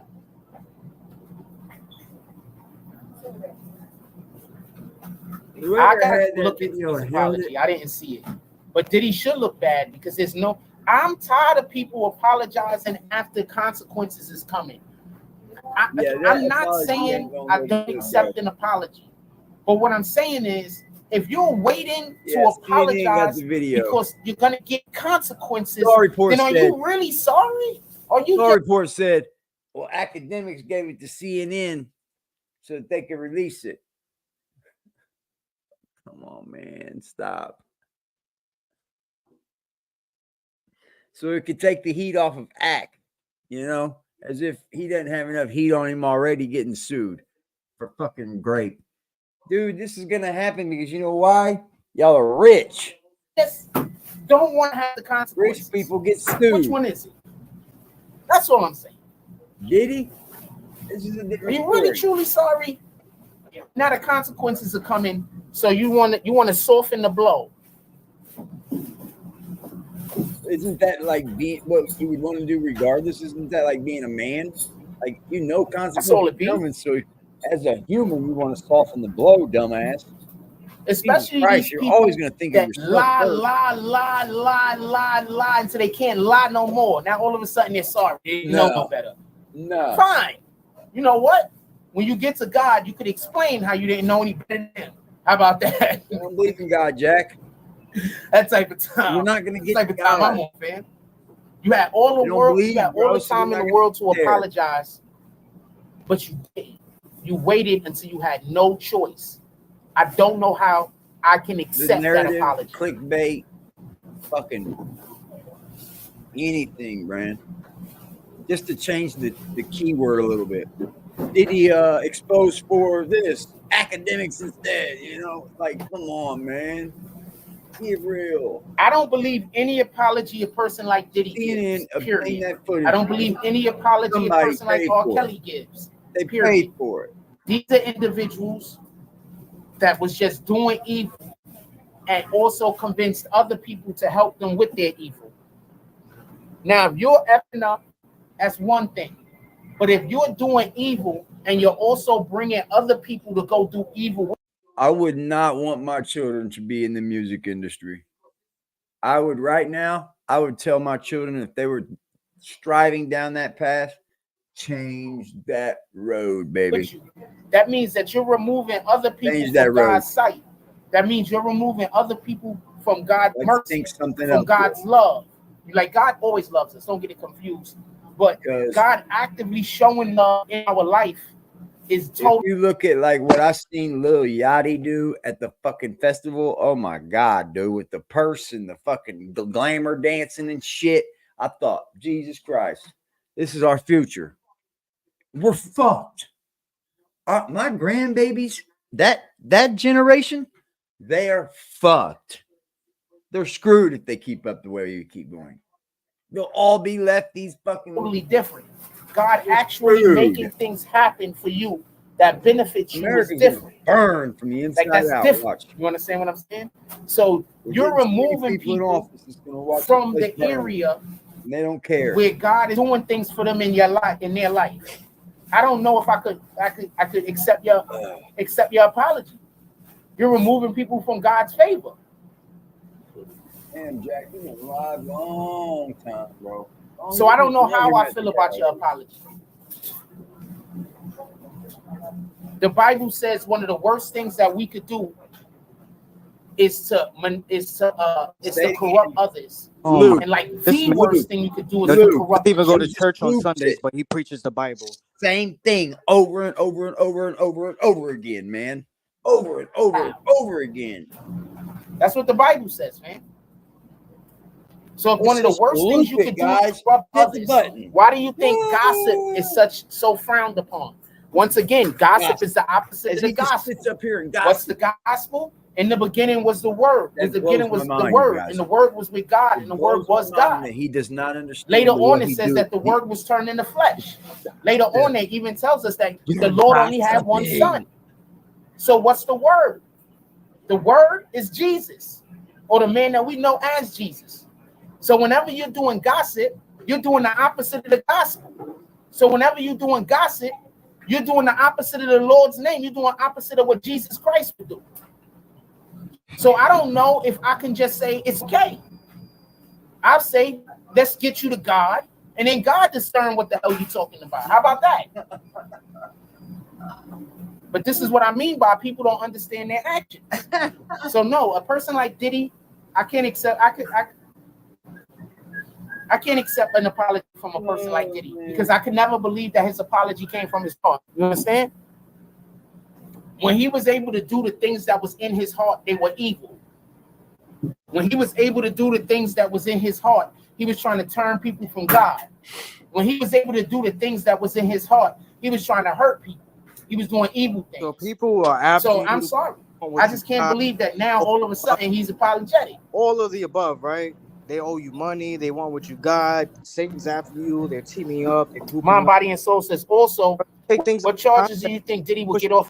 I gotta look at the apology. I didn't see it, but Diddy should look bad because there's no. I'm tired of people apologizing after consequences is coming. I'm not saying I don't accept an apology. But what I'm saying is, if you're waiting to CNN got apologize the video. because you're gonna get consequences, Star Report then are said, you really sorry? Or you Star just Report said, well, academics gave it to CNN so that they could release it. Come on, man, stop. So it could take the heat off of Ack, you know, as if he doesn't have enough heat on him already getting sued for fucking grape. Dude, this is going to happen because you know why? Y'all are rich. just don't want to have the consequences. Rich people get sued. Which one is it? That's all I'm saying. Did he? This is a Are different you really story. truly sorry? Now the consequences are coming, so you want to soften the blow. Isn't that like being what you would want to do regardless? Isn't that like being a man? Like, you know, That's all it consequences be. coming. So as a human, you want to soften the blow, dumbass. Especially Christ, these you're people always going to think of that yourself first. lie until they can't lie no more. Now all of a sudden they're sorry. They know no better. No. Fine. You know what? When you get to God, you could explain how you didn't know any better than him. How about that? I don't believe in God, Jack. That type of time. You're not going to get That type of to time God. I'm on, man. You had all the You don't world, believe, you had bro, all the so time you're in the not world to gonna get there. apologize, but you didn't. You waited until you had no choice. I don't know how I can The accept that narrative, apology. clickbait, fucking anything, man. Just to change the keyword a little bit. Did he expose for this? Academics instead, you know? Like, come on, man. Be real. I don't believe any apology a person like Diddy CNN gives, obtained period. that footage. I don't believe any apology Somebody a person like paid R. for Kelly gives. They period. paid for it. These are individuals that was just doing evil and also convinced other people to help them with their evil. Now, if you're effing up, that's one thing. But if you're doing evil and you're also bringing other people to go do evil, I would not want my children to be in the music industry. I would right now, I would tell my children if they were striving down that path, change that road, baby. that means that you're removing other people Change that from road. God's sight. That means you're removing other people from God's Let's mercy, think something from else. God's love. Like, God always loves us. Don't get it confused. But God actively showing love in our life is totally. If you look at like what I seen Lil Yachty do at the fucking festival, oh my God, dude, with the purse and the fucking glamour dancing and shit, I thought, Jesus Christ, this is our future. We're fucked. My grandbabies, that generation, they are fucked. They're screwed if they keep up the way you keep going. They'll all be left these fucking totally different. God actually making things happen for you that benefits you is different. Burn from the inside like that's out. different. Watch. You understand what I'm saying? So you're removing people from the area and they don't care where God is doing things for them in your life, in their life. I don't know if I could accept your apology. You're removing people from God's favor. Damn, Jack, you've been alive a long time, bro. So I don't know how I feel about your apology. The Bible says one of the worst things that we could do is to corrupt others. And like the worst thing you could do is to corrupt. Even go to church on Sundays, but he preaches the Bible. Same thing over and over and over and over and over again, man. Over and over and over again. That's what the Bible says, man. So if one of the worst things you could do is corrupt others, why do you think gossip is so frowned upon? Once again, gossip is the opposite of the gospel. What's the gospel? In the beginning was the Word. In the beginning was the Word, and the Word was with God, and the Word was God. He does not understand. Later on, it says that the Word was turned into flesh. Later on, it even tells us that the Lord only had one Son. So what's the Word? The Word is Jesus, or the man that we know as Jesus. So whenever you're doing gossip, you're doing the opposite of the gospel. So whenever you're doing gossip, you're doing the opposite of the Lord's name. You're doing opposite of what Jesus Christ would do. So I don't know if I can just say it's okay. I'll say, let's get you to God, and then God discern what the hell you're talking about. How about that? But this is what I mean by people don't understand their actions. So no, a person like Diddy, I can't accept. I can't accept an apology from a person like Diddy because I could never believe that his apology came from his heart. You understand? When he was able to do the things that was in his heart, they were evil. When he was able to do the things that was in his heart, he was trying to turn people from God. When he was able to do the things that was in his heart, he was trying to hurt people. He was doing evil things. So people are after So I'm sorry. I just can't believe that now all of a sudden he's apologetic. All of the above, right? They owe you money. They want what you got. Satan's after you. They're teaming up. They're Mind, Body, and Soul says also, take things. What charges do you think Diddy will get off?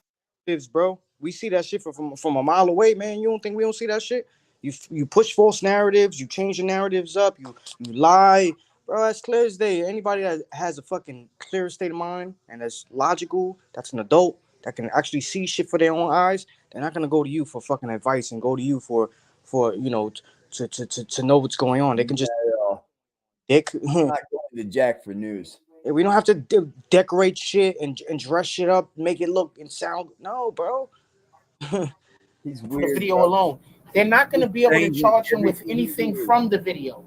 Bro, we see that shit from a mile away, man. You don't think we don't see that shit? You push false narratives. You change the narratives up. You lie, bro. It's clear as day. Anybody that has a fucking clear state of mind and that's logical, that's an adult that can actually see shit for their own eyes, they're not gonna go to you for fucking advice and go to you for you know to know what's going on. They can just not going to Jack for news. We don't have to decorate shit and dress shit up, make it look and sound. No, bro. He's weird. The video alone, they're not going to be able to charge him with anything from the video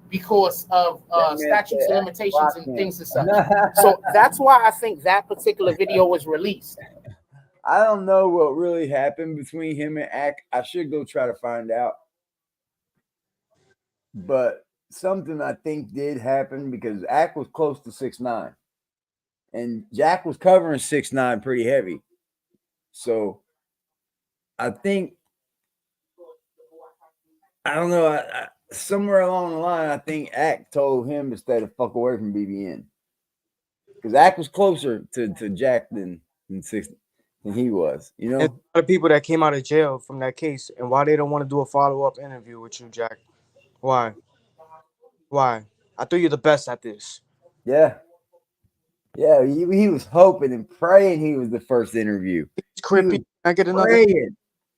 because of statutes of limitations and things and such. So that's why I think that particular video was released. I don't know what really happened between him and Ak. I should go try to find out. But something I think did happen because Ak was close to 6'9", and Jack was covering 6'9" pretty heavy. So I think I don't know. Somewhere along the line, I think Ak told him to stay the fuck away from BBN because Ak was closer to Jack than he was. You know, and a lot of people that came out of jail from that case, and why they don't want to do a follow-up interview with you, Jack? Why? I thought you're the best at this. Yeah. He was hoping and praying he was the first interview. Crippy, can I get another? Praying.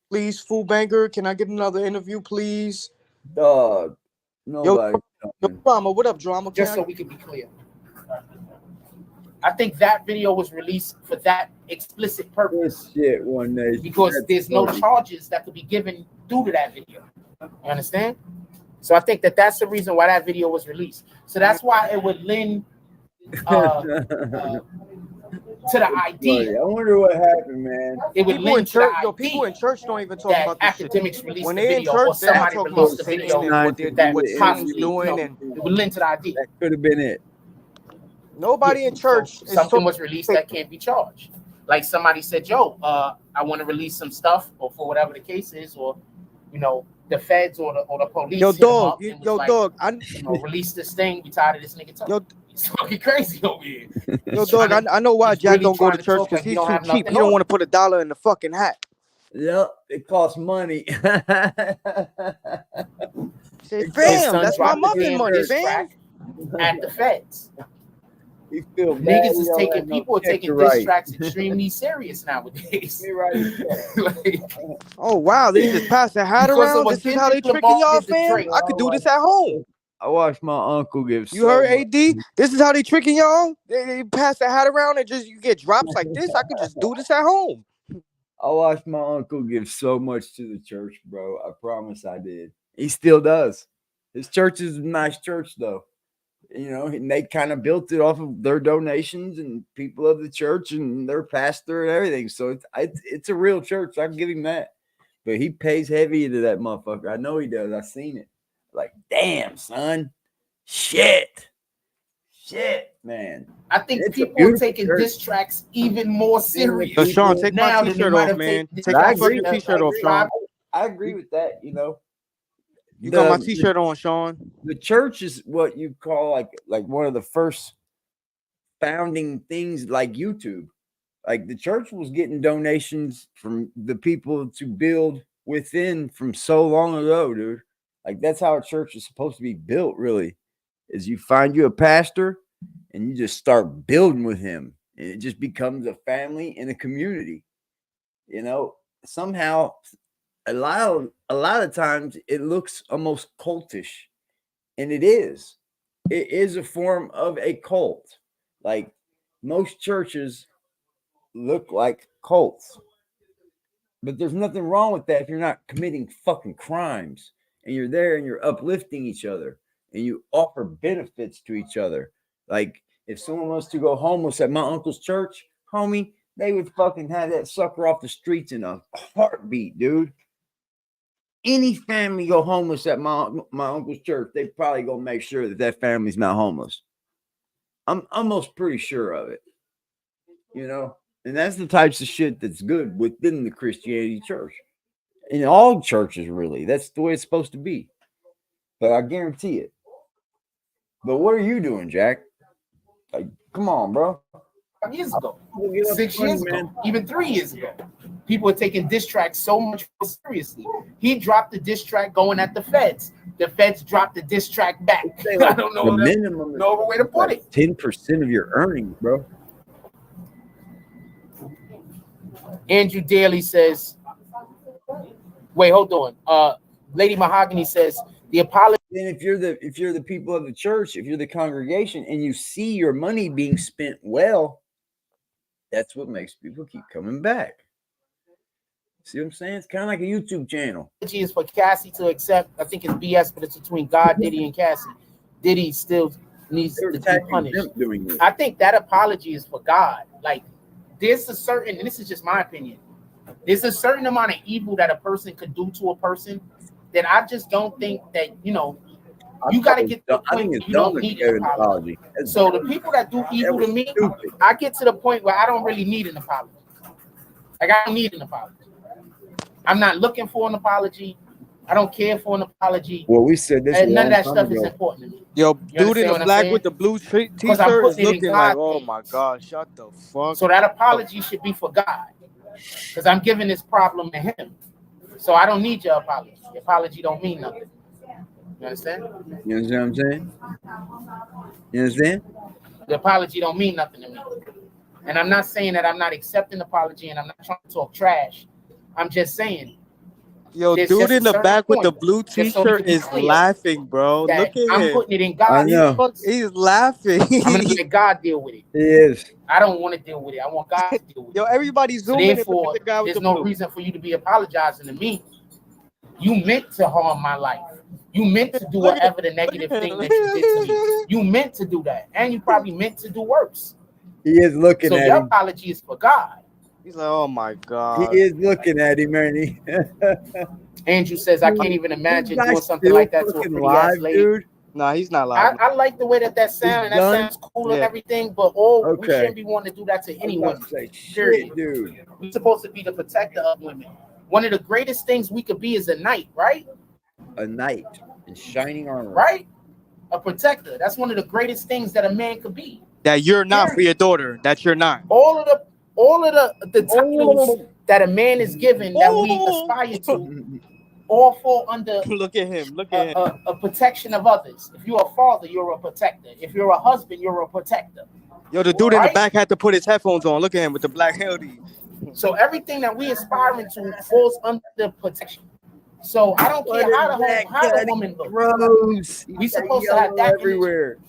Please, Fool Banger, can I get another interview, please? Dog, nobody. Yo, Drama, what up, Drama? Just so we can be clear, I think that video was released for that explicit purpose. Shit, one day because there's no charges that could be given due to that video. You understand? So I think that's the reason why that video was released. So that's why it would lend to the idea. I wonder what happened, man. It would lend to the idea. People in church don't even talk about this academics shit. Release when the they video, in church, or somebody released the video what Satan's doing, and it would lend to the idea. That could have been it. Nobody in church. Something was released that can't be charged. Like somebody said, "Yo, I want to release some stuff," or for whatever the case is, or the feds or the police. Yo, dog. I release this thing. We tired of this nigga talking. He's fucking crazy over here. Yo, dog. I know why Jack don't go to church because he's too cheap. He don't want to put $1 in the fucking hat. Yep, it costs money. Say, fam, that's my muffin money, fam. At the feds. Niggas is taking diss tracks extremely serious nowadays. Oh wow, they just pass the hat around. This is how they tricking y'all, fam. I could do this at home. I watched my uncle give. You heard AD? This is how they tricking y'all. They pass the hat around and you get drops like this. I could just do this at home. I watched my uncle give so much to the church, bro. I promise I did. He still does. His church is a nice church, though. And they kind of built it off of their donations and people of the church and their pastor and everything. So it's a real church. I can give him that. But he pays heavy into that motherfucker. I know he does. I've seen it. Like, damn, son. Shit, man. I think people are taking diss tracks even more serious. So, Sean, take my t-shirt off, man. Take my fucking t-shirt off, Sean. I agree with that, You got my t-shirt on, Sean. The church is what you call like one of the first founding things like YouTube. Like the church was getting donations from the people to build within from so long ago, dude. Like that's how a church is supposed to be built, really, is you find you a pastor and you just start building with him. And it just becomes a family and a community. Somehow a lot of times it looks almost cultish, and it is a form of a cult. Like most churches look like cults. But there's nothing wrong with that if you're not committing fucking crimes and you're there and you're uplifting each other and you offer benefits to each other. Like if someone wants to go homeless at my uncle's church, homie, they would fucking have that sucker off the streets in a heartbeat, dude. Any family go homeless at my uncle's church, they probably gonna make sure that family's not homeless. I'm almost pretty sure of it, you know. And that's the types of shit that's good within the Christianity church. In all churches, really. That's the way it's supposed to be. But I guarantee it. But what are you doing, Jack? Like, come on, bro. 5 years ago, 6 years ago, even 3 years ago, people were taking diss tracks so much more seriously. He dropped the diss track going at the feds. The feds dropped the diss track back. I don't know the minimum no other way to put it. 10% of your earnings, bro. Andrew Daly says, wait, hold on. Lady Mahogany says the apology. Then if you're the people of the church, if you're the congregation and you see your money being spent well, that's what makes people keep coming back. See what I'm saying? It's kind of like a YouTube channel. Apology is for Cassie to accept. I think it's BS, but it's between God, Diddy, and Cassie. Diddy still needs to be punished. I think that apology is for God. Like, there's a certain, and this is just my opinion, there's a certain amount of evil that a person could do to a person that I just don't think that, you know, you got to get to the point where you don't need an apology. So the people that do evil to me, I get to the point where I don't really need an apology. Like, I don't need an apology. I'm not looking for an apology. I don't care for an apology. Well, we said this. And none of that stuff is important to me. Yo, dude in the black with the blue t-shirt is looking like, oh my God, shut the fuck. So that apology should be for God, because I'm giving this problem to Him. So I don't need your apology. Your apology don't mean nothing. You understand? You understand what I'm saying? You understand? The apology don't mean nothing to me. And I'm not saying that I'm not accepting the apology and I'm not trying to talk trash. I'm just saying. Yo, dude in the back with the blue t-shirt is laughing, bro. Look at him. I'm putting it in God. I know. He's laughing. I'm gonna let God deal with it. He is. I don't want to deal with it. I want God to deal with it. Yo, everybody's zooming. So therefore, there's no reason for you to be apologizing to me. You meant to harm my life. You meant to do whatever the negative thing that you did to me. You meant to do that, and you probably meant to do worse. He is looking at him. So your apology is for God. He's like, oh my God. He is looking at him, man. Andrew says, I can't even imagine doing something like that to a pretty ass lady. Dude. Nah, he's not lying. I like the way that sounds. That sounds cool and everything, but we shouldn't be wanting to do that to any woman. Shit, dude. We're supposed to be the protector of women. One of the greatest things we could be is a knight, right? A knight in shining armor. Right? A protector. That's one of the greatest things that a man could be. That you're not for your daughter. That you're not. All of the titles that a man is given that we aspire to all fall under look at him. Look at him. A protection of others. If you're a father, you're a protector. If you're a husband, you're a protector. Yo, the dude in the back had to put his headphones on. Look at him with the black hoodie. So everything that we aspiring to falls under protection. So I don't care how the woman looks. We supposed to have that everywhere.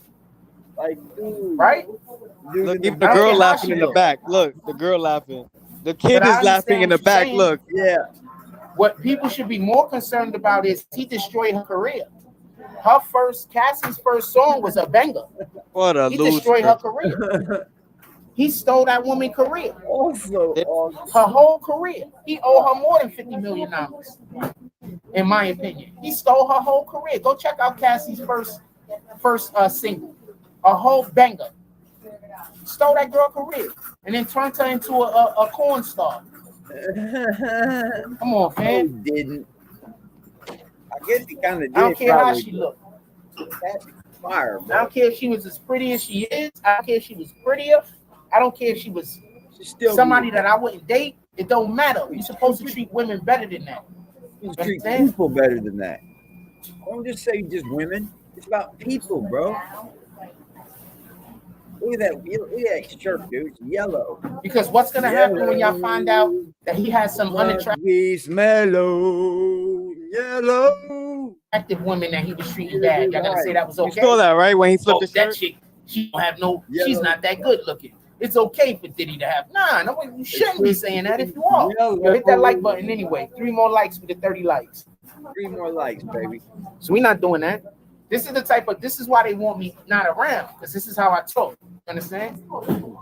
Like, dude, right? Dude, look, even the girl laughing in the back. Look, the girl laughing. The kid is laughing in the back. Look, yeah. What people should be more concerned about is he destroyed her career. Cassie's first song was a banger. What a loser. He destroyed her career. He stole that woman's career. Also, her whole career. He owed her more than $50 million, in my opinion. He stole her whole career. Go check out Cassie's first single. A whole banger. Stole that girl career and then turned her into a corn star. Come on, man. He didn't. I guess he kind of did. I don't care how she looked. Fire, I don't care if she was as pretty as she is. I don't care if she was prettier. I don't care if she was somebody that I wouldn't date. It don't matter. You're supposed to treat women better than that. You treat people better than that. Don't just say just women. It's about people, bro. Look at that shirt, dude. It's yellow. Because what's gonna happen when y'all find out that he has some unattractive women that he was treating bad? Y'all gonna say that was okay? You saw that, right? When he flipped the shirt? That chick, she's not that good looking. it's okay for Diddy to have. Nah, no, you shouldn't be saying that if you are. Yo, hit that like button anyway. 3 more likes with the 30 likes. 3 more likes, baby. So we're not doing that. This is why they want me not around, because this is how I talk. You understand?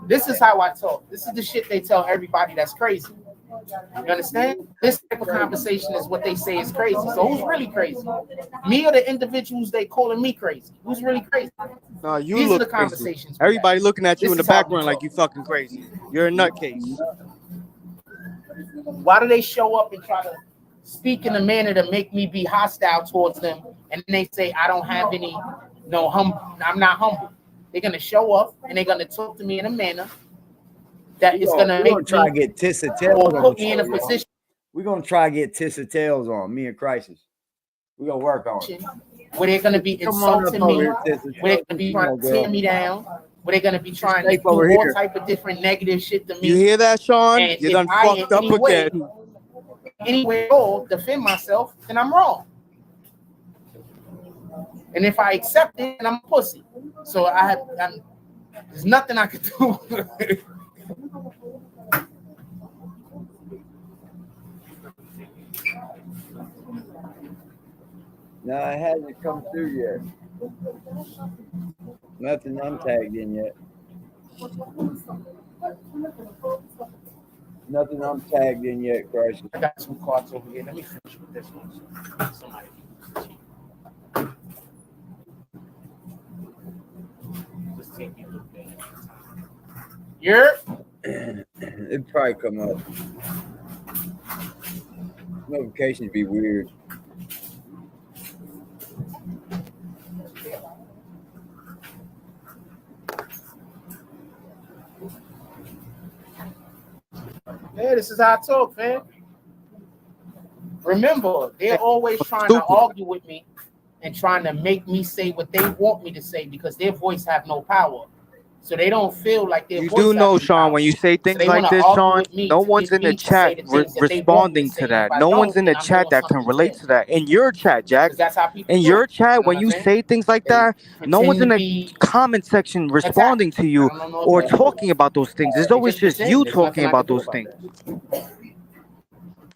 This is how I talk. This is the shit they tell everybody that's crazy. You understand? This type of conversation is what they say is crazy. So who's really crazy? Me or the individuals they calling me crazy? Who's really crazy? No, you These look are the crazy. conversations. Everybody looking at you This in the is how we background like talk. you fucking crazy. You're a nutcase. Why do they show up and try to speak in a manner to make me be hostile towards them? And then they say I don't have any, I'm not humble. They're gonna show up and they're gonna talk to me in a manner that is gonna make me try to get Tissa Tails or put me in a position. We're gonna try to get Tissa Tails on me and Crisis. We're gonna work on it. Where they're gonna be insulting me, where they're gonna be trying to tear me down, where they're gonna be trying to do all type of different negative shit to me. You hear that, Sean? And You if done I fucked up again. Anyway, defend myself, then I'm wrong. And if I accept it, then I'm a pussy. So there's nothing I can do. No, it hasn't come through yet. Nothing I'm tagged in yet. Nothing I'm tagged in yet, Crisis. I got some cards over here. Let me finish with this one. Somebody. Let's take you. It'd probably come up. Notifications be weird. Yeah, this is how I talk, man. Remember, they're always trying to argue with me and trying to make me say what they want me to say because their voice have no power. So they don't feel like their You voice do know, has Sean, power. when you say things they like wanna this, argue Sean, with me no to one's get in the me to say chat the things that they want me responding say. to If that. I No don't, one's in the then I'm chat doing that can something relate instead. to that. In your chat, Jack, 'Cause that's how people in do your it. chat, You know when what you I'm saying? say things like They that, no one's in pretend to the be comment section responding to you I don't know or if they- talking about those things. It's They always just pretend. you There's talking nothing I about can do those about things. that.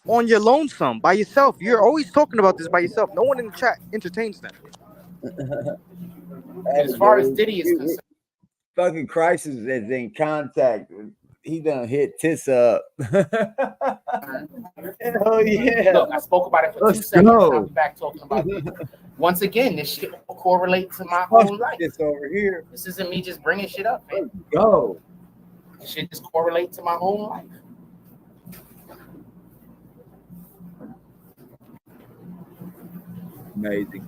On your lonesome, by yourself. You're always talking about this by yourself. No one in the chat entertains that. As far as Diddy is concerned. Fucking Crisis is in contact. He done hit Tissa up. Hell yeah. Look, I spoke about it for 2 seconds. I'll be back talking about it. Once again, this shit will correlate to my whole life. This over here. This isn't me just bringing shit up, man. Let's go. This shit just correlate to my whole life. Amazing.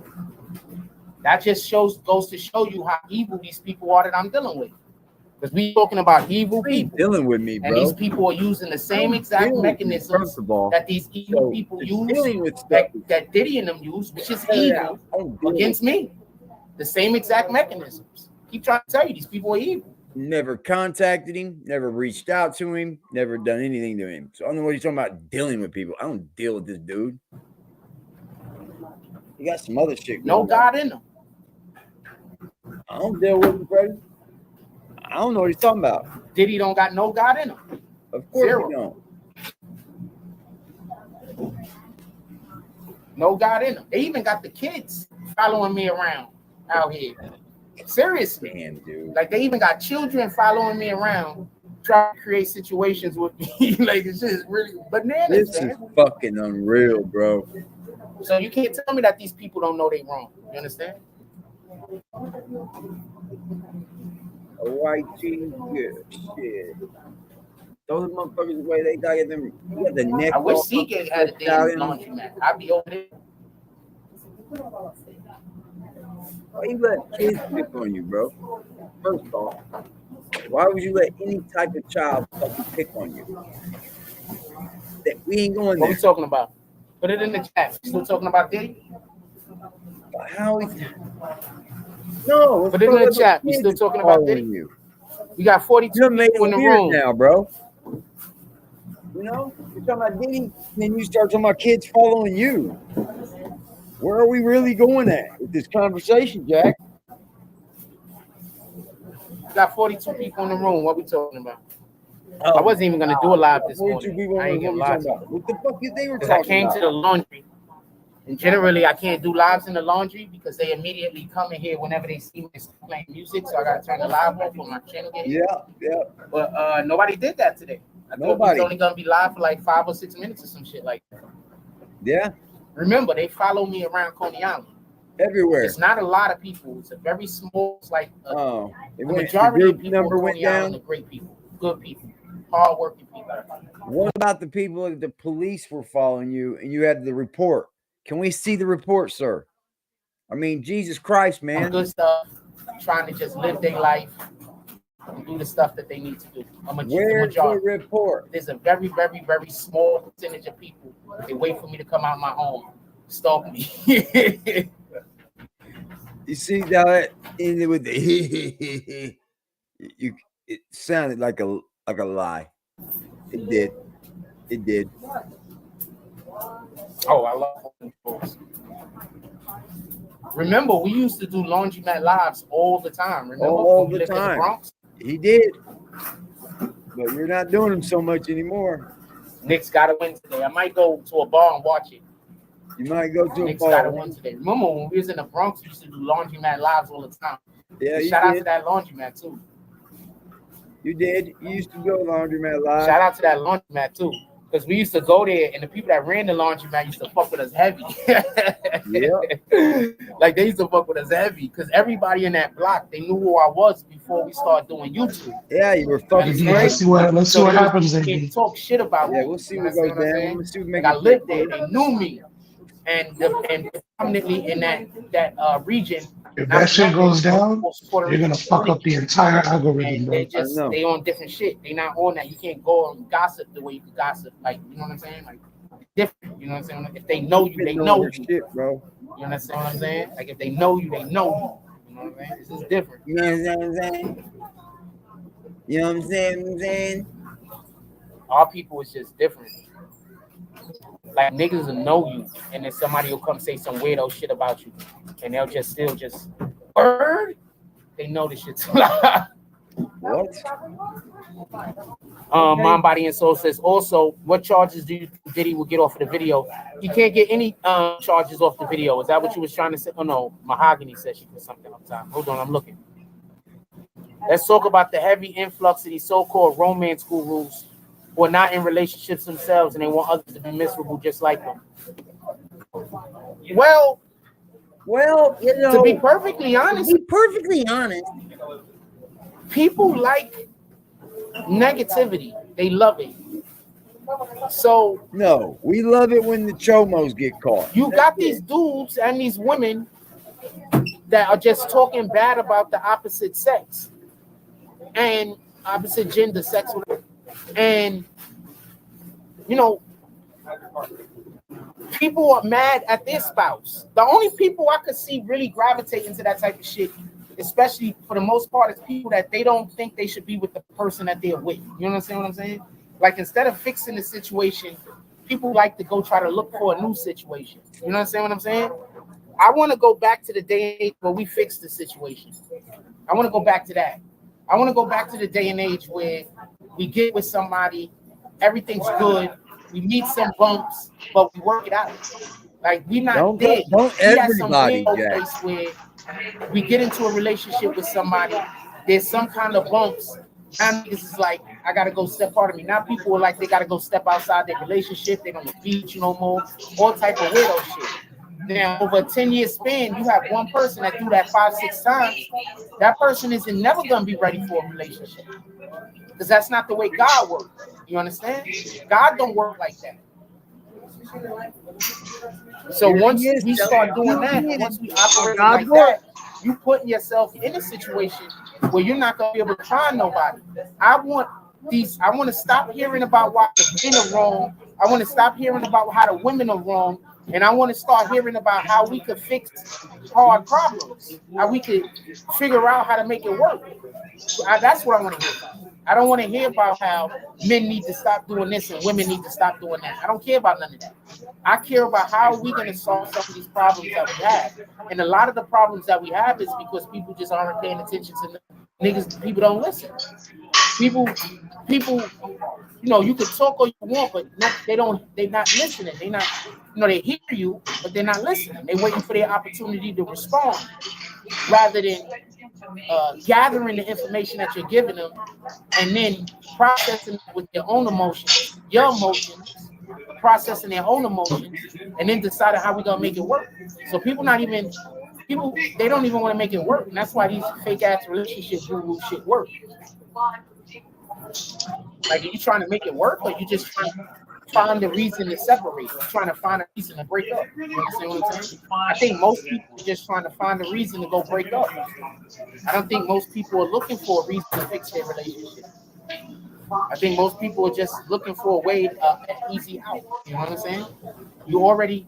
That just goes to show you how evil these people are that I'm dealing with. Because we talking about evil people. Dealing with me, bro. And these people are using the same exact mechanisms that these evil people use, that Diddy and them use, which is evil against me. The same exact mechanisms. Keep trying to tell you, these people are evil. Never contacted him, never reached out to him, never done anything to him. So I don't know what he's talking about dealing with people. I don't deal with this dude. He got some other shit going No God in him. I don't deal with him, Freddie. I don't know what he's talking about. Diddy don't got no God in him. Of course Zero. he don't. No God in them. They even got the kids following me around out here. Seriously. Damn, dude. Like they even got children following me around, trying to create situations with me. Like it's just really bananas. This is fucking unreal, bro. So you can't tell me that these people don't know they wrong. You understand? A white cheese, good shit. Those motherfuckers, the way they got them, you got the neck. I wish Seagate had a damn laundromat. I'd be over there. Why you let kids pick on you, bro? First off, why would you let any type of child fucking pick on you? That we ain't going there. What we talking about? Put it in the chat. Still talking about Diddy? How is no? Put it in the chat. We still talking about Diddy? You. We got 42 people in the room now, bro. You know, you're talking about Diddy, then you start talking about kids following you. Where are we really going at with this conversation, Jack? got 42 people in the room. What we talking about? I wasn't even gonna do a live this morning. I ain't gonna lie to you. What the fuck they were Because I talking came about? to the laundry, and generally I can't do lives in the laundry because they immediately come in here whenever they see me playing music. So I gotta turn the live off on my channel. Yeah. But nobody did that today. I thought it was only gonna be live for like 5 or 6 minutes or some shit like that. Yeah. Remember, they follow me around Coney Island. Everywhere. It's not a lot of people. It's a very small, it's like the majority of people number in went Coney Island down. are great people, good people, hardworking people. What about the people that the police were following you and you had the report? Can we see the report, sir? I mean, Jesus Christ, man. Good stuff, trying to just live their life and do the stuff that they need to do. Where's the report? There's a very, very, very small percentage of people. They wait for me to come out of my home, stalk me. You see that with the it sounded like a lie. It did. Oh, I love those. Remember, we used to do laundromat lives all the time. Remember, all the time. In the Bronx? He did, but you're not doing them so much anymore. Knicks got to win today. I might go to a bar and watch it. You might go to Knicks a bar. got to win today. Remember when we was in the Bronx, we used to do laundromat lives all the time. Yeah, shout out to that laundromat too. You did. You used to go laundromat live. Shout out to that laundromat too. Because we used to go there, and the people that ran the laundromat used to fuck with us heavy. Yeah. Like, they used to fuck with us heavy. Because everybody in that block, they knew who I was before we started doing YouTube. Yeah, you were fucking Yeah, let's see what happens. They can't talk shit about me. Yeah, we'll see what goes down. Let's see what like I lived there. They knew me. And prominently in that region. If that shit goes down, you're gonna fuck up the entire algorithm, bro. They on different shit. They not on that. You can't go and gossip the way you can gossip. Like, you know what I'm saying? Like, different. You know what I'm saying? If they know you, they know you. Shit, bro. You understand what I'm saying? Like, if they know you, they know you. You know what I'm saying? This is different. You know what I'm saying? You know what I'm saying? Our people is just different. Like, niggas will know you, and then somebody will come say some weirdo shit about you, and they'll just still word. They know this shit's a lie. What? Mom, Body, and Soul says, also, what charges do you think Diddy will get off of the video? He can't get any charges off the video. Is that what you was trying to say? Oh, no. Mahogany said she put something on top. Hold on, I'm looking. Let's talk about the heavy influx of these so-called romance gurus who are not in relationships themselves and they want others to be miserable just like them. Well, you know, to be perfectly honest, people like negativity. They love it. So no, we love it when the chomos get caught. You got these dudes and these women that are just talking bad about the opposite sex and opposite gender, sex, and you know, people are mad at their spouse. The only people I could see really gravitating to that type of shit, especially for the most part, is people that they don't think they should be with the person that they're with. You understand what I'm saying? Like, instead of fixing the situation, people like to go try to look for a new situation. You understand what I'm saying? I want to go back to the day and age where we fixed the situation. I want to go back to that. I want to go back to the day and age where we get with somebody, everything's good, we meet some bumps, but we work it out. Like, we not dead. Don't everybody, Jack. Place where we get into a relationship with somebody, there's some kind of bumps. Now niggas is like, I gotta go step part of me. Now people are like, they gotta go step outside their relationship. They don't beat you no more. All type of weirdo shit. Now, over a 10-year span, you have one person that do that 5-6 times. That person isn't never gonna be ready for a relationship, because that's not the way God works. You understand? God don't work like that. So once we start doing that, once we operate like that, you put yourself in a situation where you're not gonna be able to find nobody. I want to stop hearing about why the men are wrong. I want to stop hearing about how the women are wrong. And I want to start hearing about how we could fix hard problems, how we could figure out how to make it work. That's what I want to hear about. I don't want to hear about how men need to stop doing this and women need to stop doing that. I don't care about none of that. I care about how we're going to solve some of these problems that we have. And a lot of the problems that we have is because people just aren't paying attention to People don't listen. People, you know, you can talk all you want, but they're not listening. They not, you know, they hear you, but they're not listening. They're waiting for their opportunity to respond rather than gathering the information that you're giving them and then processing it with their own emotions, processing their own emotions, and then deciding how we're gonna make it work. So they don't even want to make it work, and that's why these fake ass relationship guru shit work. Like, are you trying to make it work, or you just trying to find the reason to separate? You're trying to find a reason to break up. You understand what I'm saying? I think most people are just trying to find a reason to go break up. I don't think most people are looking for a reason to fix their relationship. I think most people are just looking for a way, an easy out. You know what I'm saying? You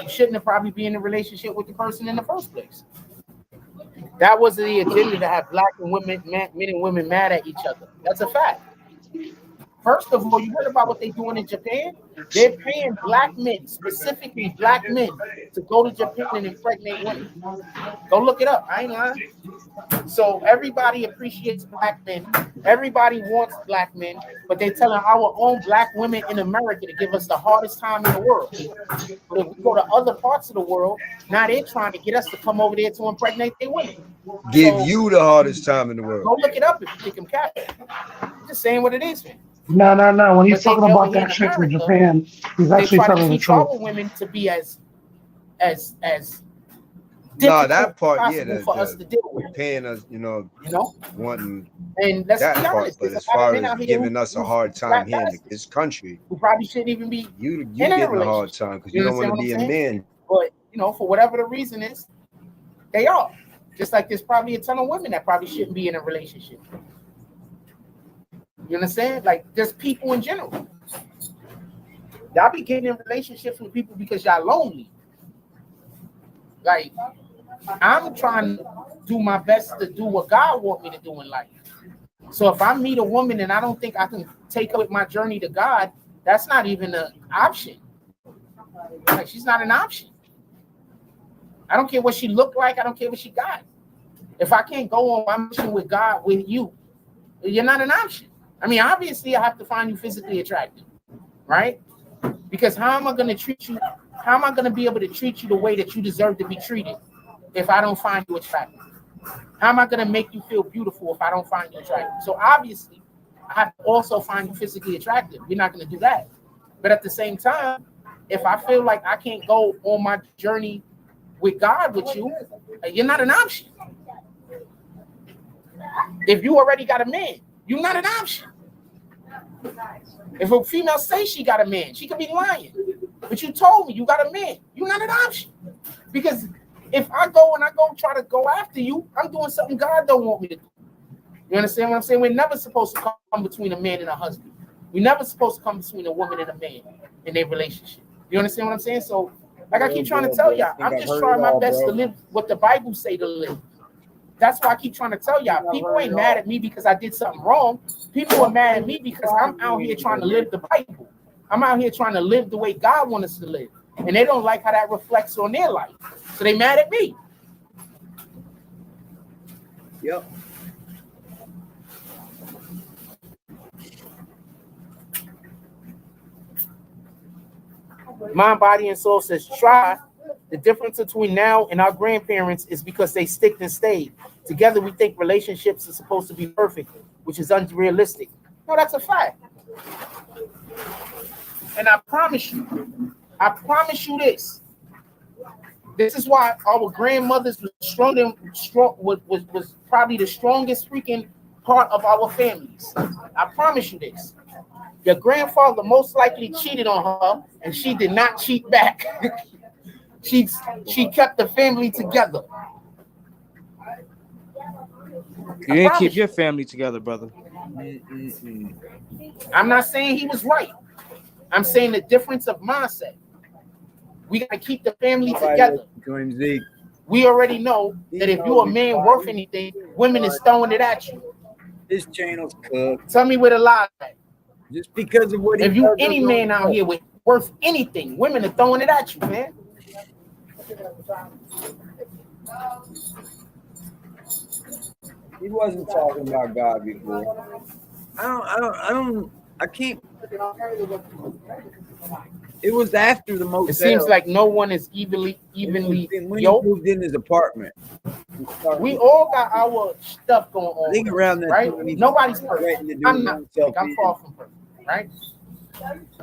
shouldn't have probably been in a relationship with the person in the first place. That was the agenda, to have black and men and women mad at each other. That's a fact. First of all, you heard about what they're doing in Japan? They're paying black men, specifically black men, to go to Japan and impregnate women. Go look it up. I ain't lying. So everybody appreciates black men. Everybody wants black men, but they're telling our own black women in America to give us the hardest time in the world. But if we go to other parts of the world, now they're trying to get us to come over there to impregnate their women. Give you the hardest time in the world. Go look it up if you think I'm capping. I'm just saying what it is, man. No. When he's talking about that shit from Japan, he's actually telling the truth. Our women to be as no, that part, for us to deal with. Paying us, you know, wanting and let's that be honest, part. But as far as giving us a hard time here in this country, who probably shouldn't even be you getting a hard time because you don't want to be a man. But you know, for whatever the reason is, they are. Just like there's probably a ton of women that probably shouldn't be in a relationship. You understand? Like, there's people in general. Y'all be getting in relationships with people because y'all lonely. Like, I'm trying to do my best to do what God wants me to do in life. So if I meet a woman and I don't think I can take her with my journey to God, that's not even an option. Like, she's not an option. I don't care what she looked like. I don't care what she got. If I can't go on my mission with God, with you, you're not an option. I mean, obviously, I have to find you physically attractive, right? Because how am I going to treat you? How am I going to be able to treat you the way that you deserve to be treated if I don't find you attractive? How am I going to make you feel beautiful if I don't find you attractive? So obviously, I have to also find you physically attractive. We're not going to do that. But at the same time, if I feel like I can't go on my journey with God with you, you're not an option. If you already got a man, you're not an option. If a female says she got a man, she could be lying. But you told me you got a man. You're not an option. Because if I go try to go after you, I'm doing something God don't want me to do. You understand what I'm saying? We're never supposed to come between a man and a husband. We're never supposed to come between a woman and a man in their relationship. You understand what I'm saying? So, like I keep trying to tell y'all, I'm just trying my best to live what the Bible say to live. That's why I keep trying to tell y'all, people ain't mad at me because I did something wrong. People are mad at me because I'm out here trying to live the Bible. I'm out here trying to live the way God wants us to live. And they don't like how that reflects on their life. So they mad at me. Yep. Mind, body, and soul says, try. The difference between now and our grandparents is because they sticked and stayed. Together, we think relationships are supposed to be perfect, which is unrealistic. No, that's a fact. And I promise you this. This is why our grandmothers was probably the strongest freaking part of our families. I promise you this. Your grandfather most likely cheated on her, and she did not cheat back. She kept the family together. You didn't keep your family together, brother. I'm not saying he was right. I'm saying the difference of mindset. We got to keep the family together. We already know that if you're a man worth anything, women is throwing it at you. This channel's cooked. Tell me where the lie is. Just because of what if you any man out here with worth anything, women are throwing it at you, man. He wasn't talking about God before. I can't. It was after the motel. It seems like no one is evenly when yoked. he moved in his apartment. We all got our stuff going on. I think around that right? time, Nobody's perfect. I'm not. I'm far from perfect, right?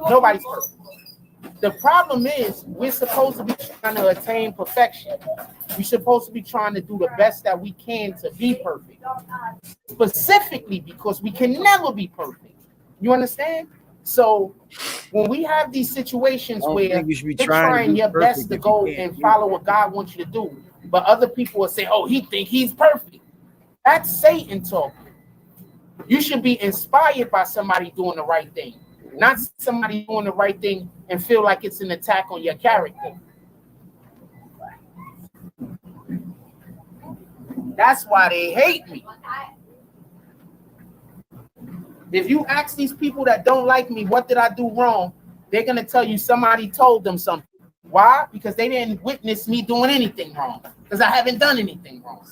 Nobody's perfect. The problem is we're supposed to be trying to attain perfection. We're supposed to be trying to do the best that we can to be perfect. Specifically because we can never be perfect. You understand? So when we have these situations where you're trying your best to go and follow what God wants you to do, but other people will say, oh, he think he's perfect. That's Satan talking. You should be inspired by somebody doing the right thing, not somebody doing the right thing and feel like it's an attack on your character. That's why they hate me. If you ask these people that don't like me, what did I do wrong? They're going to tell you somebody told them something. Why? Because they didn't witness me doing anything wrong. Because I haven't done anything wrong.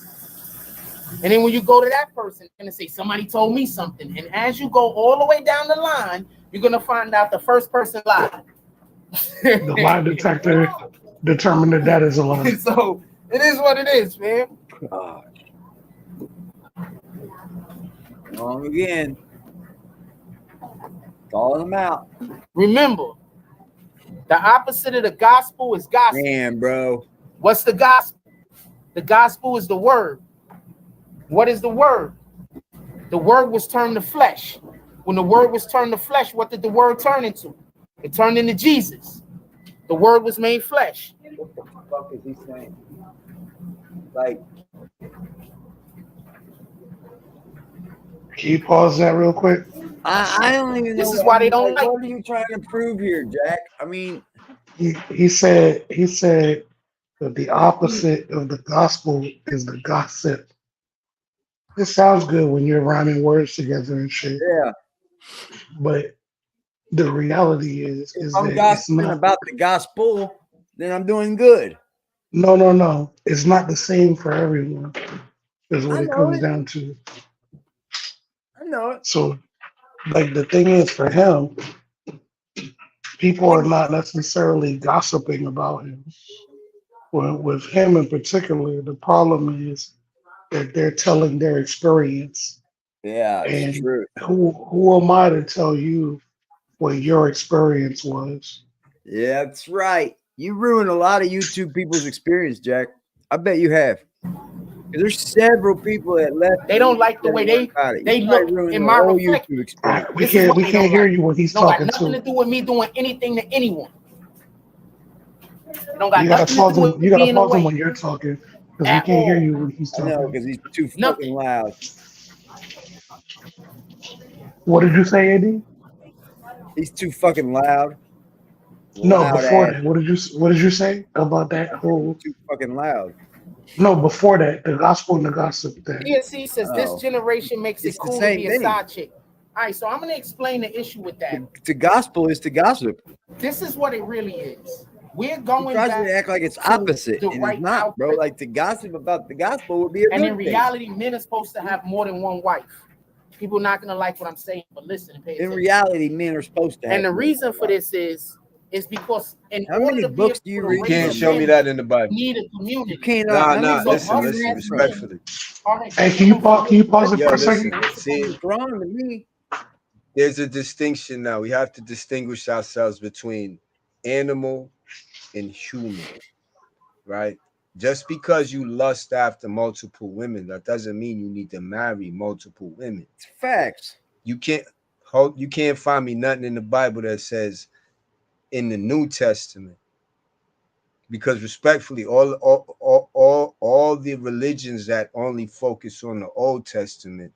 And then when you go to that person, they're going to say, somebody told me something. And as you go all the way down the line, you're going to find out the first person lied. The lie detector determined that that is a lie. So it is what it is, man. Wrong again. Calling them out. Remember, the opposite of the gospel is gospel. Man, bro. What's the gospel? The gospel is the word. What is the word? The word was turned to flesh. When the word was turned to flesh, what did the word turn into? It turned into Jesus. The word was made flesh. What the fuck is he saying? Like, can you pause that real quick? I don't even know. This is why they don't like. What are you trying to prove here, Jack? I mean, he said that the opposite of the gospel is the gossip. It sounds good when you're rhyming words together and shit. Yeah. But the reality is if I'm that gossiping about the gospel, then I'm doing good. No. It's not the same for everyone. Is what it comes down to. I know it. So, like, the thing is, for him, people are not necessarily gossiping about him. Well, with him in particular, the problem is that they're telling their experience. Yeah, it's and true. Who am I to tell you what your experience was? Yeah, that's right. You ruined a lot of YouTube people's experience, Jack. I bet you have. There's several people that left. They don't like the way they look in my reflection. We can't hear you when he's talking to. Nothing to do with me doing anything to anyone. You gotta pause him when you're talking, because we can't hear you when he's talking. No, because he's too fucking loud. What did you say, Eddie? He's too fucking loud. No, before that, what did you say about that whole? Too fucking loud. No, before that, the gospel and the gossip thing. DSC says this generation makes it cool to be a side chick. All right, so I'm going to explain the issue with that. The gospel is to gossip. This is what it really is. We're going back to act like it's opposite, and it's not, bro. Like, to gossip about the gospel would be a good thing. And in reality, men are supposed to have more than one wife. People are not going to like what I'm saying, but listen and pay attention. In reality, men are supposed to have. And the reason for this is because how many books do you read? You can't show me that in the Bible. Need a community. You can't. Nah. Listen, respectfully. Hey, can you pause it for a second? See, wrong to me. There's a distinction now. We have to distinguish ourselves between animal and human, right? Just because you lust after multiple women, that doesn't mean you need to marry multiple women. It's facts. You can't find me nothing in the Bible that says in the New Testament, because respectfully, all the religions that only focus on the Old Testament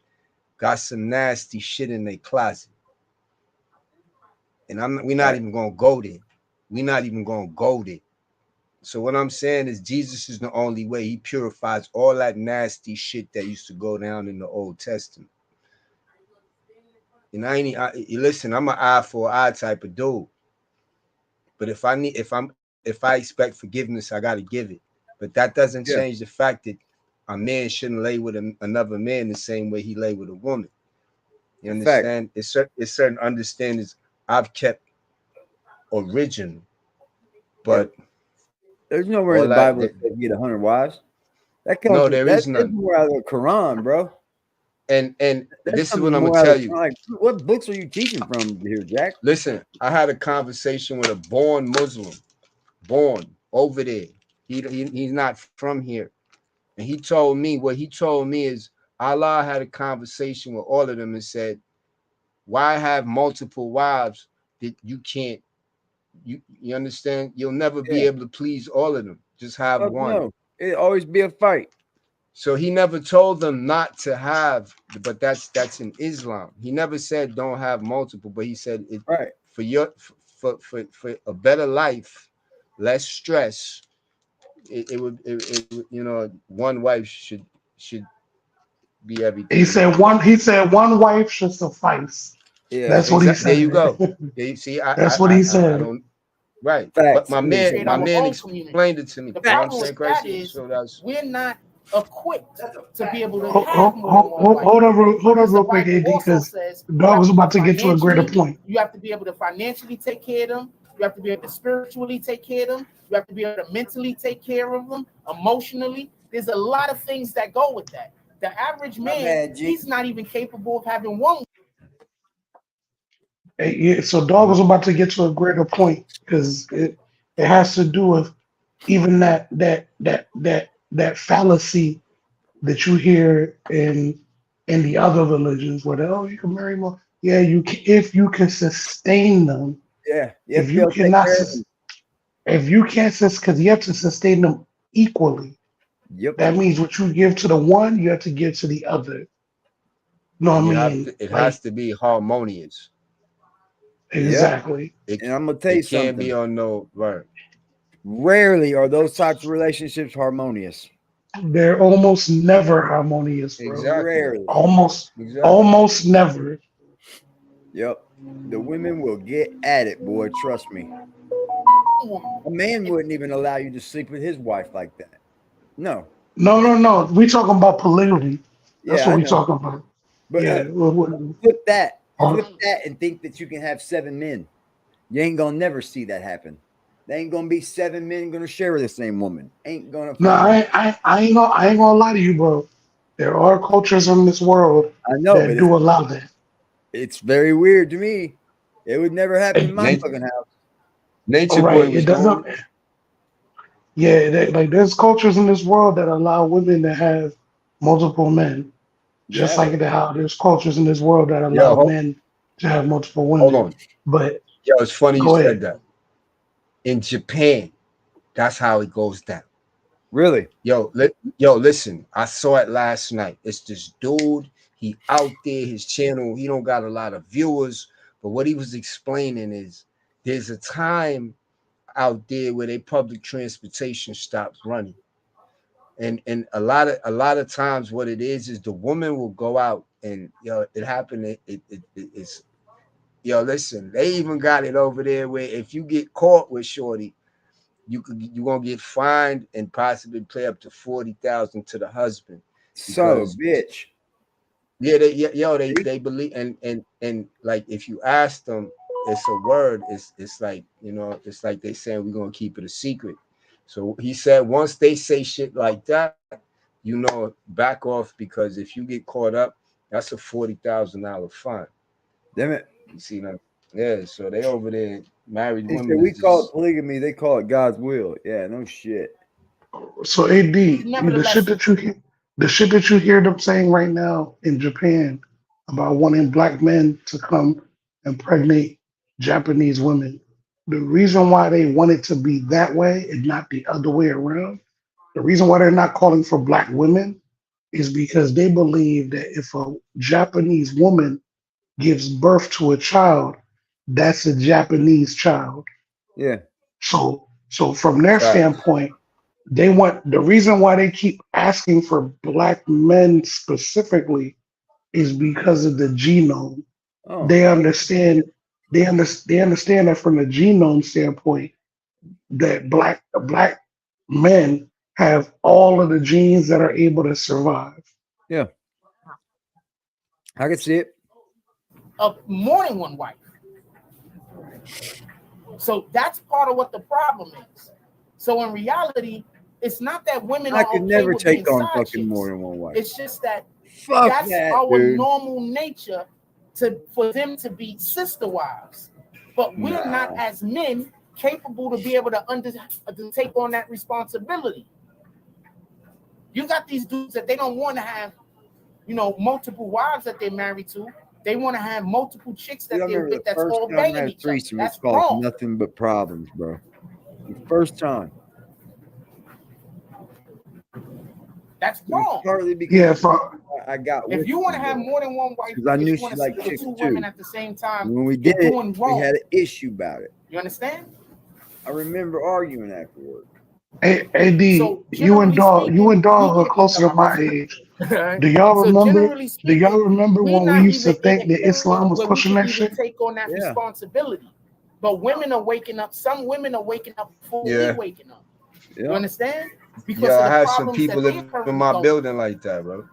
got some nasty shit in their closet, and we're not even gonna go there. We're not even gonna go there. So what I'm saying is, Jesus is the only way. He purifies all that nasty shit that used to go down in the Old Testament. And listen, I'm an eye for an eye type of dude. But if I expect forgiveness, I gotta give it. But that doesn't change the fact that a man shouldn't lay with another man the same way he lay with a woman. You understand? It's certain understandings I've kept original, but there's nowhere in the Bible that says you get 100 wives. That comes no, there is none. That's more out of the Quran, bro. And this is what I'm gonna tell you. Like, what books are you teaching from here, Jack? Listen, I had a conversation with a born Muslim, born over there. He's not from here, and he told me what he told me is Allah had a conversation with all of them and said, "Why have multiple wives that you can't? You understand? You'll never be able to please all of them. Just have one. No. It'll always be a fight." So he never told them not to have, but that's in Islam. He never said don't have multiple, but he said it for a better life, less stress. It would one wife should be everything. He said one wife should suffice. Yeah, that's what he said. There you go. You see, that's what he said. Right. But my man explained it to me. We're not equipped to be able to hold on real quick, AD, because Dog was about to get to a greater point. You have to be able to financially take care of them. You have to be able to spiritually take care of them. You have to be able to mentally take care of them, emotionally. There's a lot of things that go with that. The average man, he's not even capable of having one. Yeah, so Dog was about to get to a greater point because it has to do with even that fallacy that you hear in the other religions where you can marry more. Yeah, you can if you can sustain them. Yeah. If you cannot, because you have to sustain them equally. Yep. That means what you give to the one, you have to give to the other. No, I mean it has to be harmonious. Exactly. And I'm gonna tell you something. It can't be on no right. Rarely are those types of relationships harmonious. They're almost never harmonious, bro. Exactly. Rarely. Almost never. Yep. The women will get at it, boy. Trust me. A man wouldn't even allow you to sleep with his wife like that. No. We talking about polygamy. That's what we talking about. But flip that and think that you can have 7 men. You ain't gonna never see that happen. There ain't gonna be 7 men gonna share the same woman. Ain't gonna. No, I ain't gonna lie to you, bro. There are cultures in this world that do allow that. It's very weird to me. It would never happen in my fucking house. Nature boy was doesn't. Yeah, there's cultures in this world that allow women to have multiple men, just like how there's cultures in this world that allow men to have multiple women. Hold on, but it's funny you said that. In Japan, that's how it goes down. Really? Listen, I saw it last night. It's this dude. He out there, his channel. He don't got a lot of viewers, but what he was explaining is there's a time out there where they public transportation stops running, and a lot of times what it is the woman will go out and it happened. It's listen, they even got it over there where if you get caught with shorty, you're gonna get fined and possibly pay up to 40,000 to the husband. So bitch. Yeah, they believe and like if you ask them, it's a word. It's like it's like they saying we're gonna keep it a secret. So he said once they say shit like that, back off, because if you get caught up, that's a $40,000 fine. Damn it. You see that? Yeah. So they over there married women. We call it polygamy. They call it God's will. Yeah. No shit. So AD, the shit that you hear them saying right now in Japan about wanting black men to come and impregnate Japanese women, the reason why they want it to be that way and not the other way around, the reason why they're not calling for black women is because they believe that if a Japanese woman gives birth to a child, that's a Japanese child. Yeah. So from their standpoint, they want, the reason why they keep asking for black men specifically is because of the genome. Oh. They understand that from the genome standpoint, that black men have all of the genes that are able to survive. Yeah, I can see it. More than one wife. So that's part of what the problem is. So in reality, it's not that women I are could okay never with take being on side fucking chicks. more than one wife. It's just that Fuck that's that, our dude. normal nature for them to be sister wives. But we're not, as men, capable to be able to take on that responsibility. You got these dudes that they don't want to have, multiple wives that they're married to. They want to have multiple chicks that they're with that's all banging each other. That's wrong. Nothing but problems, bro. The first time. That's wrong. Partly because I got. If you want to have more than one wife, because I knew she liked chicks two too. women at the same time. When we did it, we had an issue about it. You understand? I remember arguing afterward. Hey, AD, you and Dog are closer to my age. Do y'all remember? When we used to think that Islam was pushing that shit? Take on that responsibility, but women are waking up. Some women are waking up before we're waking up. You understand? Because I had some people living in my building like that, bro.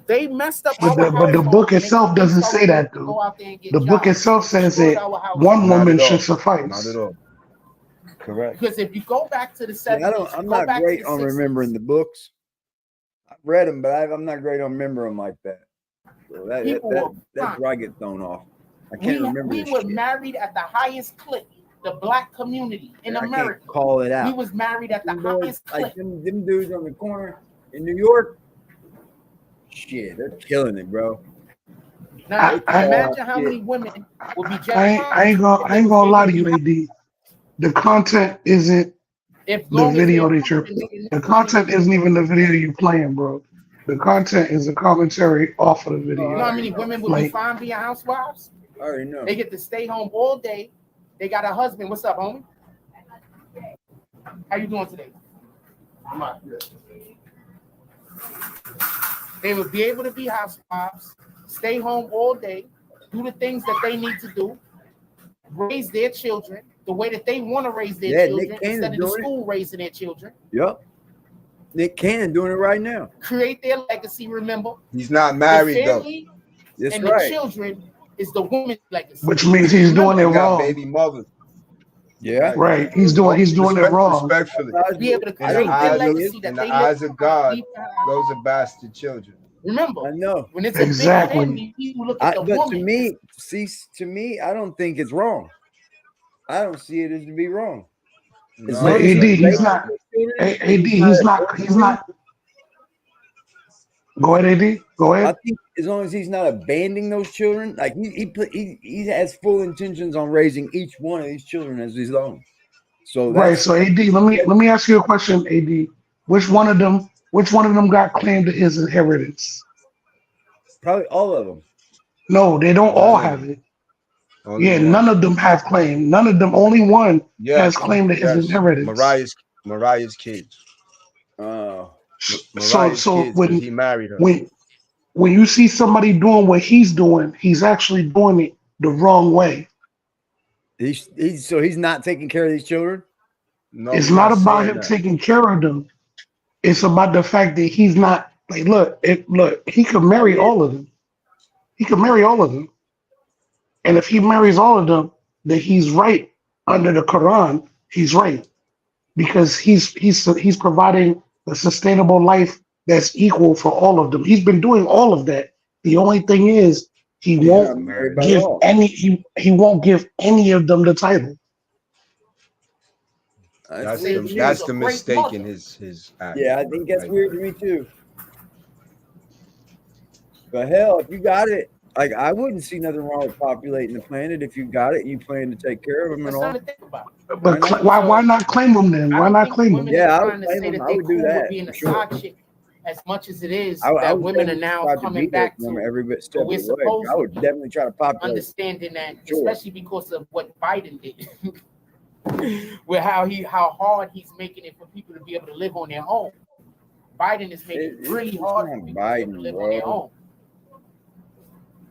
They messed up. But the book itself doesn't say that, though. The book itself says that one woman should suffice. Not at all. Correct. Because if you go back to the 70s, I'm not great on remembering the books. I've read them, but I'm not great on remembering them like that. So that's where I get thrown off. I can't remember. We were married at the highest clip. The black community in America. Can't call it out. We was married at the highest clip. Like them dudes on the corner in New York. Shit, they're killing it, bro. Now imagine how many women would be. I ain't gonna lie to you, AD. The content isn't the video that you're. The content isn't even the video you're playing, bro. The content is a commentary off of the video. You know how many women would be fine being housewives? I already know. They get to stay home all day. They got a husband. What's up, homie? How you doing today? I'm not good. They would be able to be housewives, stay home all day, do the things that they need to do, raise their children the way that they want to raise their children instead of the school raising their children. Yep. Nick Cannon doing it right now. Create their legacy, remember. He's not married, though. That's and right. The children is the woman's legacy. Which means he's doing it wrong. Baby mother. Yeah. Right. He's doing it wrong. Respectfully. Be able to create their legacy that they eyes of God, those are bastard children. Remember, I know. When it's a big family, people look at the but woman. to me, I don't think it's wrong. I don't see it as to be wrong. No, AD, he's not. AD, he's not. Go ahead, AD. Go ahead. I think as long as he's not abandoning those children, like he has full intentions on raising each one of these children as his own. So right. So AD, let me ask you a question, AD. Which one of them got claimed his inheritance? Probably all of them. No, they don't all have it. None of them have claim. None of them. Only one has claimed his inheritance. Mariah's kids. So when he married her. When you see somebody doing what he's doing, he's actually doing it the wrong way. So he's not taking care of these children? No, it's not about him taking care of them. It's about the fact that he's not like look, he could marry all of them. He could marry all of them. And if he marries all of them, then he's right under the Quran. He's right. Because he's providing a sustainable life that's equal for all of them. He's been doing all of that. The only thing is he won't give any of them the title. That's the mistake in his act. Yeah, I think that's weird to me too. But hell, if you got it, like I wouldn't see nothing wrong with populating the planet if you got it and you plan to take care of them and all. But why not claim them then? Why not claim them? Yeah, I would claim them. I would do that. Being a side chick, as much as it is that women are now coming back to every bit step of the way. I would definitely try to populate. Understanding that, especially because of what Biden did, with how hard he's making it for people to be able to live on their own. Biden is making it really hard for people to live on their own.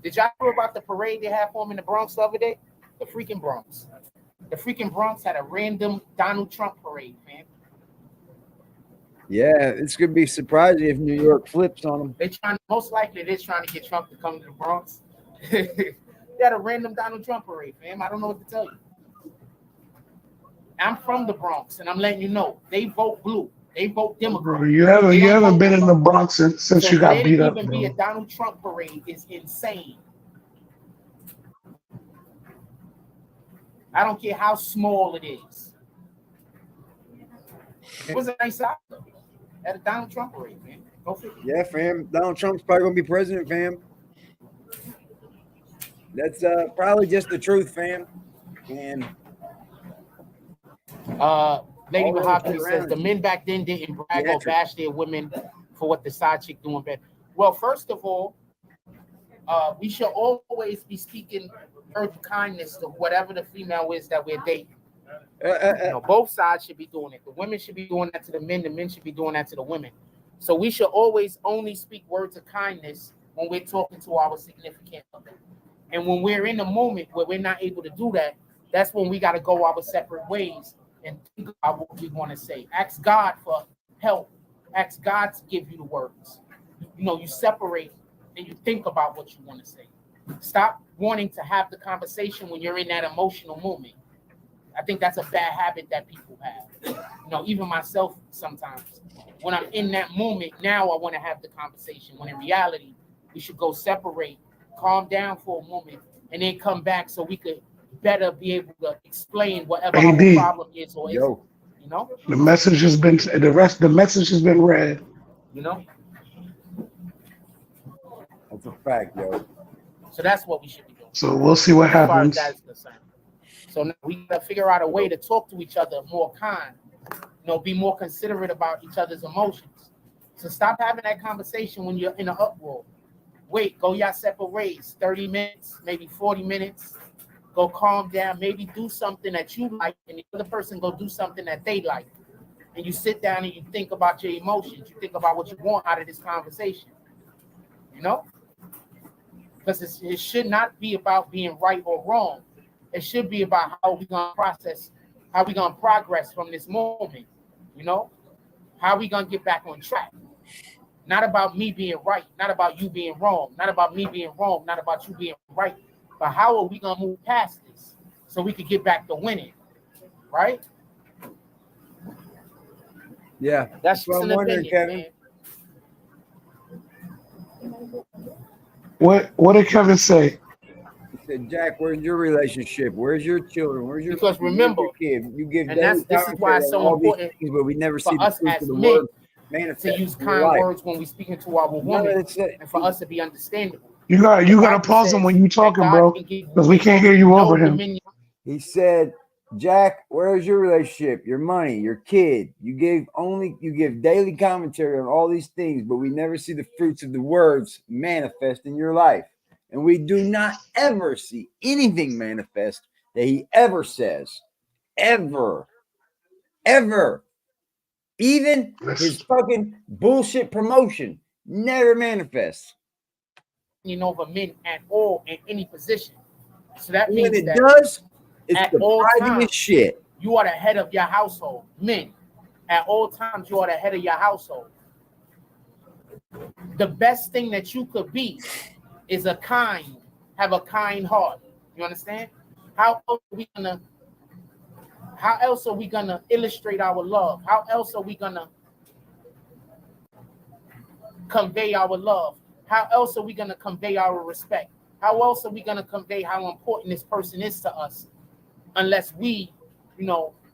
Did y'all hear about the parade they had for him in the Bronx the other day? The freaking Bronx. The freaking Bronx had a random Donald Trump parade, man. Yeah, it's gonna be surprising if New York flips on them. They trying, most likely they're trying to get Trump to come to the Bronx. They had a random Donald Trump parade, fam. I don't know what to tell you. I'm from the Bronx, and I'm letting you know they vote blue. They vote Democrat. Bro, you haven't been in the Bronx since you got beat up, even bro. be a Donald Trump parade is insane. I don't care how small it is. It was a nice out though. At a Donald Trump parade, man. Go figure. Yeah, fam. Donald Trump's probably gonna be president, fam. That's probably just the truth, fam. And Lady Mahogany says the men back then didn't brag or bash their women for what the side chick doing better. Well, first of all, we should always be speaking words of kindness to whatever the female is that we're dating. Both sides should be doing it. The women should be doing that to the men should be doing that to the women. So we should always only speak words of kindness when we're talking to our significant other. And when we're in a moment where we're not able to do that, that's when we got to go our separate ways and think about what we want to say. Ask God for help. Ask God to give you the words. You separate and you think about what you want to say. Stop wanting to have the conversation when you're in that emotional moment. I think that's a bad habit that people have. Even myself sometimes. When I'm in that moment, now I want to have the conversation. When in reality, we should go separate, calm down for a moment, and then come back so we could better be able to explain whatever our problem is or isn't. The message has been the message has been read. That's a fact, yo. So that's what we should be doing. So we'll see what happens. So now we gotta figure out a way to talk to each other more kind, be more considerate about each other's emotions. So stop having that conversation when you're in an uproar. Wait, go your separate ways, 30 minutes, maybe 40 minutes. Go calm down, maybe do something that you like, and the other person go do something that they like. And you sit down and you think about your emotions. You think about what you want out of this conversation. Because it should not be about being right or wrong. It should be about how we're going to process, how we're going to progress from this moment, how we going to get back on track. Not about me being right, not about you being wrong, not about me being wrong, not about you being right, but how are we going to move past this so we can get back to winning, right? Yeah. That's what I'm wondering, Kevin. What did Kevin say? He said, Jack, where's your relationship? Where's your children? Where's your Because remember, kid? You give and this is why it's so important things, but we never for see us the as the men word to use kind words when we speaking to our woman, and for us to be understandable. You gotta pause him when you talking, bro, because we can't hear you over him. He said, Jack, where's your relationship, your money, your kid? You give daily commentary on all these things, but we never see the fruits of the words manifest in your life. And we do not ever see anything manifest that he ever says. Ever. Even his fucking bullshit promotion never manifests. Over men at all in any position. So that means when it that does, it's at all surprising as shit. You are the head of your household. Men, at all times, you are the head of your household. The best thing that you could be is have a kind heart. You understand? How else are we gonna illustrate our love? How else are we gonna convey our love? How else are we gonna convey our respect? How else are we gonna convey how important this person is to us? Unless we,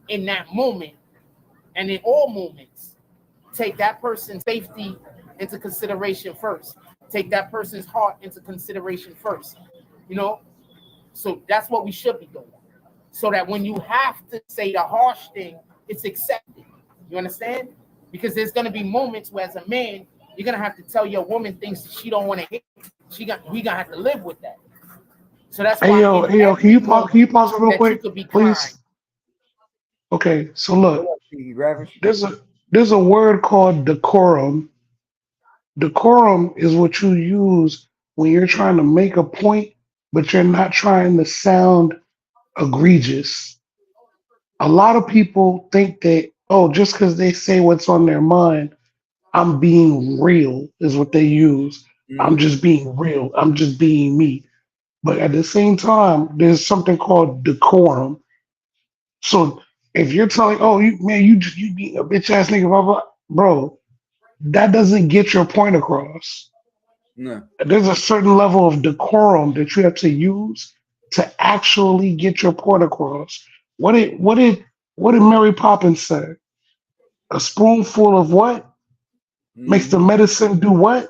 in that moment and in all moments, take that person's safety into consideration first. Take that person's heart into consideration first. So that's what we should be doing. So that when you have to say the harsh thing, it's accepted. You understand? Because there's gonna be moments where as a man, you're gonna have to tell your woman things that she don't want to hear. We gonna have to live with that. So that's why. Hey yo, can you pause real quick, please? Okay, so look, there's a word called decorum. Decorum is what you use when you're trying to make a point, but you're not trying to sound egregious. A lot of people think that oh, just because they say what's on their mind, I'm being real is what they use. I'm just being real. I'm just being me. But at the same time, there's something called decorum. So if you're telling, oh, you being a bitch ass nigga, blah, blah, bro, that doesn't get your point across. No. There's a certain level of decorum that you have to use to actually get your point across. What did Mary Poppins say? A spoonful of what makes the medicine do what?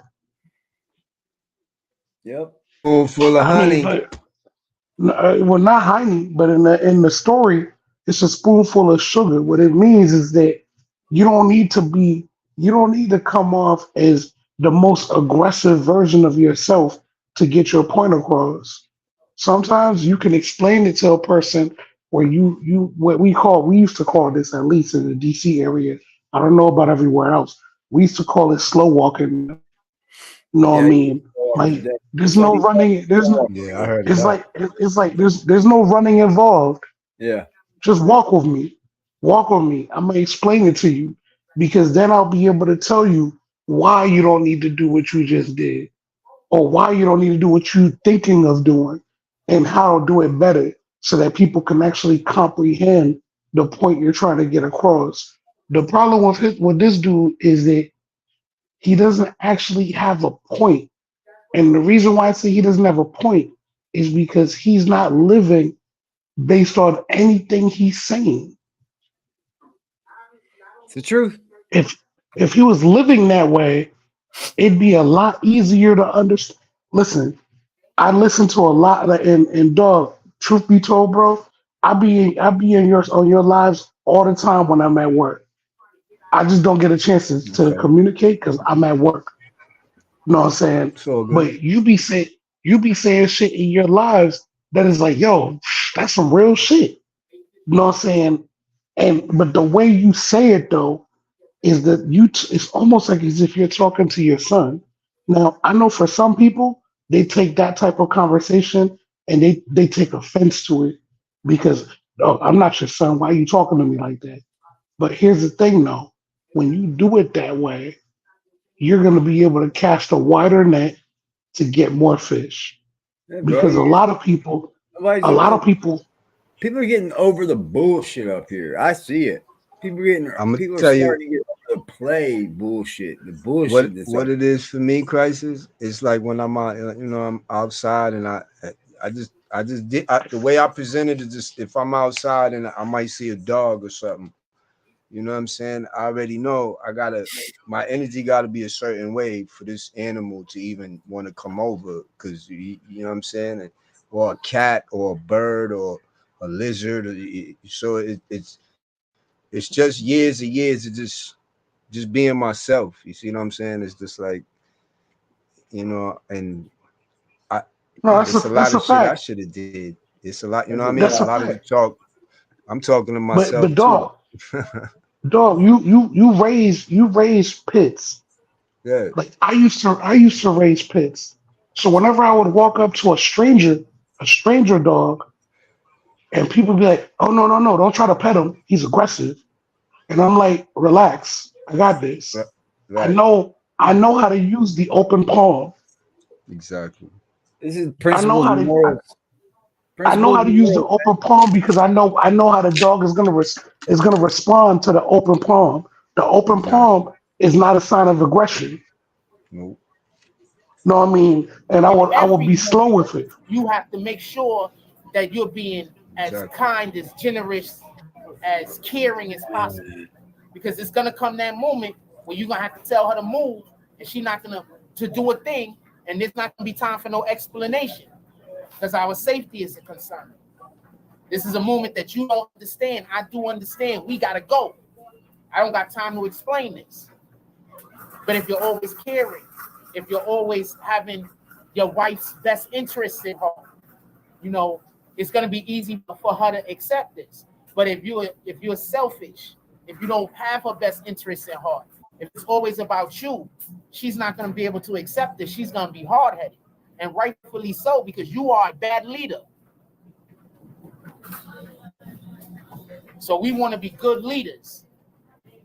Yep. Full of I mean, honey. but well, not honey, but in the story, it's a spoonful of sugar. What it means is that you don't need to come off as the most aggressive version of yourself to get your point across. Sometimes you can explain it to a person where we used to call this, at least in the DC area. I don't know about everywhere else. We used to call it slow walking. You know what I mean? Like there's no running. Yeah, I heard It's that. like there's no running involved. Yeah. Just walk with me. Walk with me. I'm gonna explain it to you because then I'll be able to tell you why you don't need to do what you just did, or why you don't need to do what you're thinking of doing, and how to do it better so that people can actually comprehend the point you're trying to get across. The problem with this dude is that he doesn't actually have a point. And the reason why I say he doesn't have a point is because he's not living based on anything he's saying. It's the truth. If he was living that way, it'd be a lot easier to understand. Listen, I listen to a lot and dog, truth be told, bro, I be in yours on your lives all the time when I'm at work. I just don't get a chance to communicate because I'm at work. You know what I'm saying? It's all good. But you be saying shit in your lives that is like, yo, that's some real shit. You know what I'm saying? But the way you say it though is that it's almost like as if you're talking to your son. Now I know for some people they take that type of conversation and they take offense to it because oh, I'm not your son. Why are you talking to me like that? But here's the thing though, when you do it that way, you're going to be able to cast a wider net to get more fish. Yeah, Because bro. a lot of people, people are getting over the bullshit up here. I see it. People are starting to get over the play bullshit. The bullshit. What it is for me, Crisis, it's like when I'm out, I'm outside and the way I presented it, just if I'm outside and I might see a dog or something, you know what I'm saying? I already know my energy gotta be a certain way for this animal to even want to come over, because you know what I'm saying? Or a cat or a bird or a lizard. So it's just years and years of just being myself. You see what I'm saying? It's just like, and it's a lot of shit I should have did. It's a lot, you know what I mean? A lot of the talk. I'm talking to myself but dog, you raise pits. Yeah. Like I used to raise pits. So whenever I would walk up to a stranger dog, and people be like, "Oh no, don't try to pet him. He's aggressive." And I'm like, "Relax, I got this. Right. I know how to use the open palm." Exactly. This is principles and morals. I know how to use the open palm because I know how the dog is gonna respond to the open palm. The open palm is not a sign of aggression. Nope. No, I mean, and I will be slow with it. You have to make sure that you're being as kind, as generous, as caring as possible, because it's gonna come that moment where you're gonna have to tell her to move, and she's not gonna to do a thing, and there's not gonna be time for no explanation, because our safety is a concern. This is a moment that you don't understand. I do understand. We gotta go. I don't got time to explain this. But if you're always caring, if you're always having your wife's best interests in heart, it's gonna be easy for her to accept this. But if you're selfish, if you don't have her best interests in heart, if it's always about you, she's not gonna be able to accept this. She's gonna be hard-headed, and rightfully so, because you are a bad leader. So we want to be good leaders.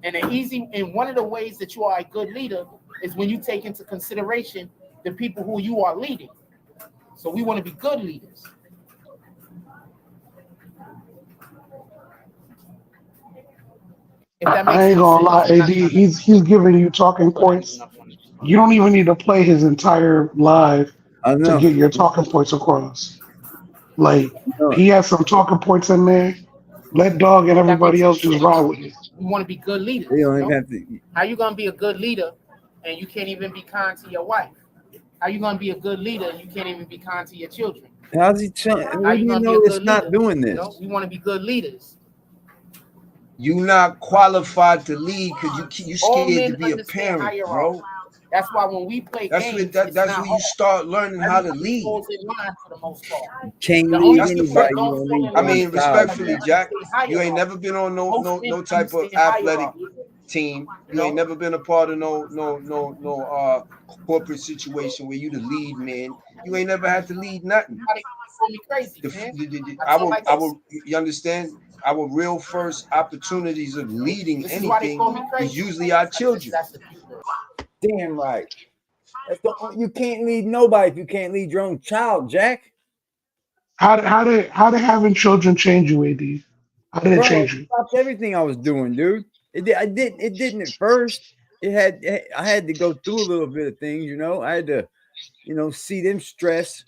And one of the ways that you are a good leader is when you take into consideration the people who you are leading. So we want to be good leaders. If that makes I ain't gonna lie, sense. AD. He's giving you talking points. You don't even need to play his entire live to get your talking points across. Like he has some talking points in there. Let Dog and everybody else just ride with it. We want to be good leaders. You don't you know? have to. How you gonna be a good leader and you can't even be kind to your wife? How you gonna be a good leader and you can't even be kind to your children? How's he trying? How you gonna be a good not leader? doing this? You know, we want to be good leaders. You're not qualified to lead because you scared to be a parent, bro. That's why when we play games, that's where you start learning how to lead. Can't lead anybody. I mean, respectfully, Jack, you ain't never been on no type of athletic team. You ain't never been a part of no corporate situation where you the lead man. You ain't never had to lead nothing. You understand? Our real first opportunities of leading anything is usually our children. Damn right. You can't lead nobody if you can't lead your own child, Jack. How did having children change you, AD? How did it change you? It stopped everything I was doing, dude. It didn't at first. I had to go through a little bit of things, you know. I had to, see them stress,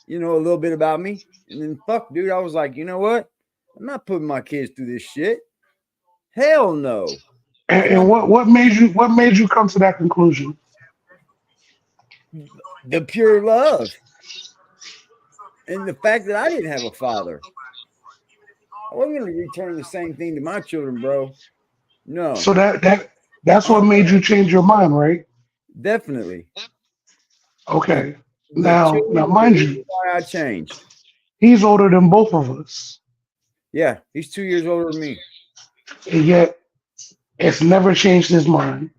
a little bit about me. And then fuck, dude, I was like, you know what? I'm not putting my kids through this shit. Hell no. And what made you come to that conclusion? The pure love. And the fact that I didn't have a father. I wasn't going to return the same thing to my children, bro. No. So that's what made you change your mind, right? Definitely. Okay. Now mind you, why I changed. He's older than both of us. Yeah, he's 2 years older than me. And yet, it's never changed his mind.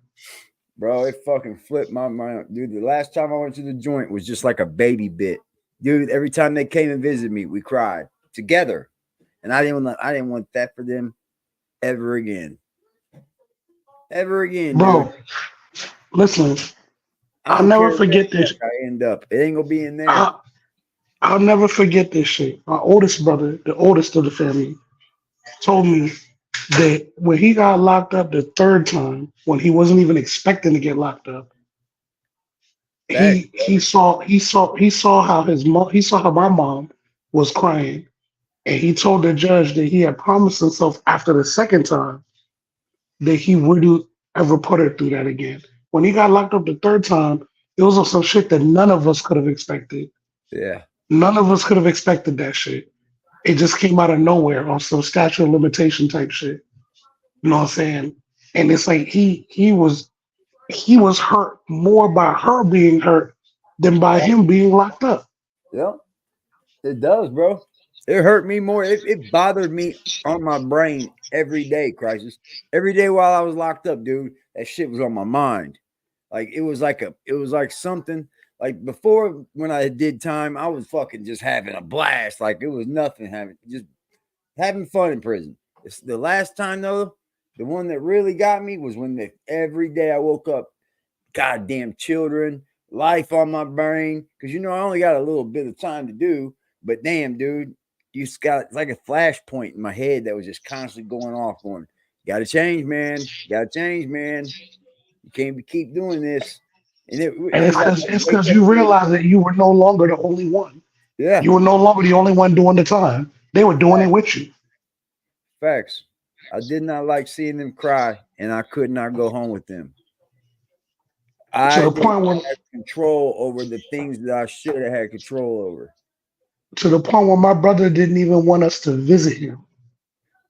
Bro, it fucking flipped my mind. Dude, the last time I went to the joint was just like a baby bit. Dude, every time they came and visited me, we cried together. And I didn't want that for them ever again. Ever again, bro. Dude. Listen, I'll never forget this. I end up. It ain't gonna be in there. I'll never forget this shit. My oldest brother, the oldest of the family, told me that when he got locked up the third time, when he wasn't even expecting to get locked up, he saw how my mom was crying, and he told the judge that he had promised himself after the second time that he wouldn't ever put her through that again. When he got locked up the third time, it was on some shit that none of us could have expected. Yeah. None of us could have expected that shit. It just came out of nowhere on some statute of limitation type shit. You know what I'm saying? And it's like he was hurt more by her being hurt than by him being locked up. Yeah, it does, bro. It hurt me more. It bothered me on my brain every day, Crisis. Every day while I was locked up, dude, that shit was on my mind. Like it was like something. Like before, when I did time, I was fucking just having a blast. Like it was nothing, just having fun in prison. It's the last time though, the one that really got me was when every day I woke up, goddamn children, life on my brain. Because I only got a little bit of time to do, but damn, dude, you just got like a flashpoint in my head that was just constantly going off, going, "Gotta change, man. Gotta change, man. You can't keep doing this." And it's because you realize that you were no longer the only one. Yeah. You were no longer the only one doing the time. They were doing it with you. Facts. I did not like seeing them cry, and I could not go home with them. I didn't have control over the things that I should have had control over. To the point where my brother didn't even want us to visit him.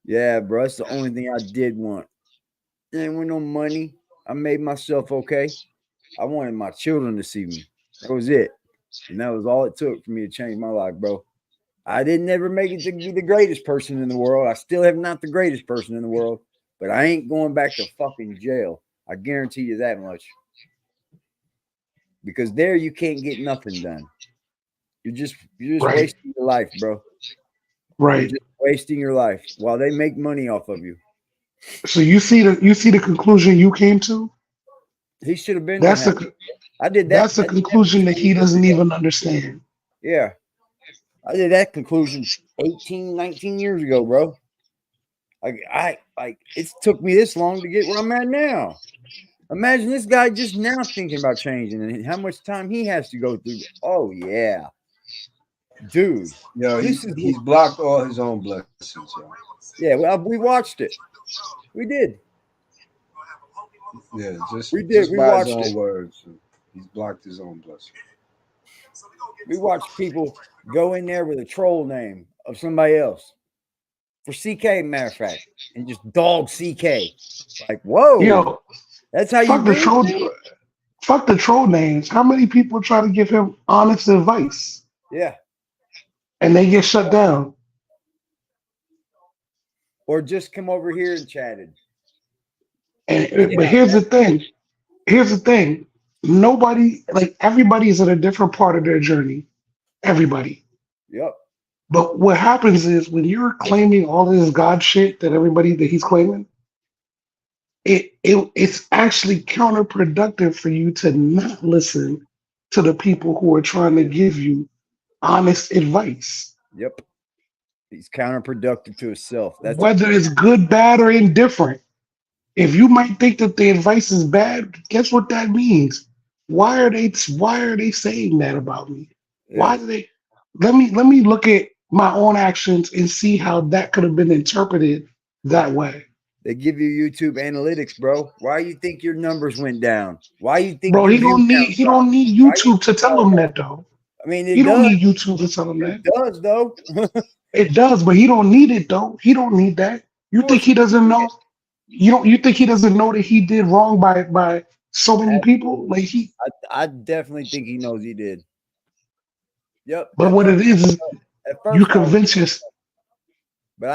Yeah, bro. That's the only thing I did want. There ain't with no money. I made myself okay. I wanted my children to see me. That was it. And that was all it took for me to change my life, bro. I didn't ever make it to be the greatest person in the world. I still have not the greatest person in the world, but I ain't going back to fucking jail. I guarantee you that much. Because there you can't get nothing done. You're just right. Wasting your life, bro. Right. You're just wasting your life while they make money off of you. So you see the conclusion you came to? He should have been. That's I did that. That's the conclusion that he doesn't even understand. Yeah. I did that conclusion 18, 19 years ago, bro. Like it took me this long to get where I'm at now. Imagine this guy just now thinking about changing and how much time he has to go through. Oh yeah. Dude. Yo, he's blocked all his own blessings, yo. Yeah, well, we watched it. We did. Yeah, we did. We watched his own it. Words. He's blocked his own blessings. We watched people go in there with a troll name of somebody else. For CK, matter of fact, and just dog CK. Like, whoa. Yo, that's how fuck you the troll. Fuck the troll names. How many people try to give him honest advice? Yeah. And they get shut down. Or just come over here and chatted. But here's the thing. Here's the thing. Nobody, like everybody is at a different part of their journey. Everybody. Yep. But what happens is when you're claiming all of this God shit that he's claiming, it's actually counterproductive for you to not listen to the people who are trying to give you honest advice. Yep. He's counterproductive to himself. That's whether it's good, bad, or indifferent. If you might think that the advice is bad, guess what that means? Why are they saying that about me? Yeah. Why do they let me look at my own actions and see how that could have been interpreted that way. They give you YouTube analytics, bro. Why do you think your numbers went down? Why you think he don't need YouTube to tell him that though. I mean, he don't need YouTube to tell him that. It does though. It does, but he don't need it though. He don't need that. You think he doesn't know? You think he doesn't know that he did wrong by so many people? Like I definitely think he knows he did. Yep. But what it is you convince yourself.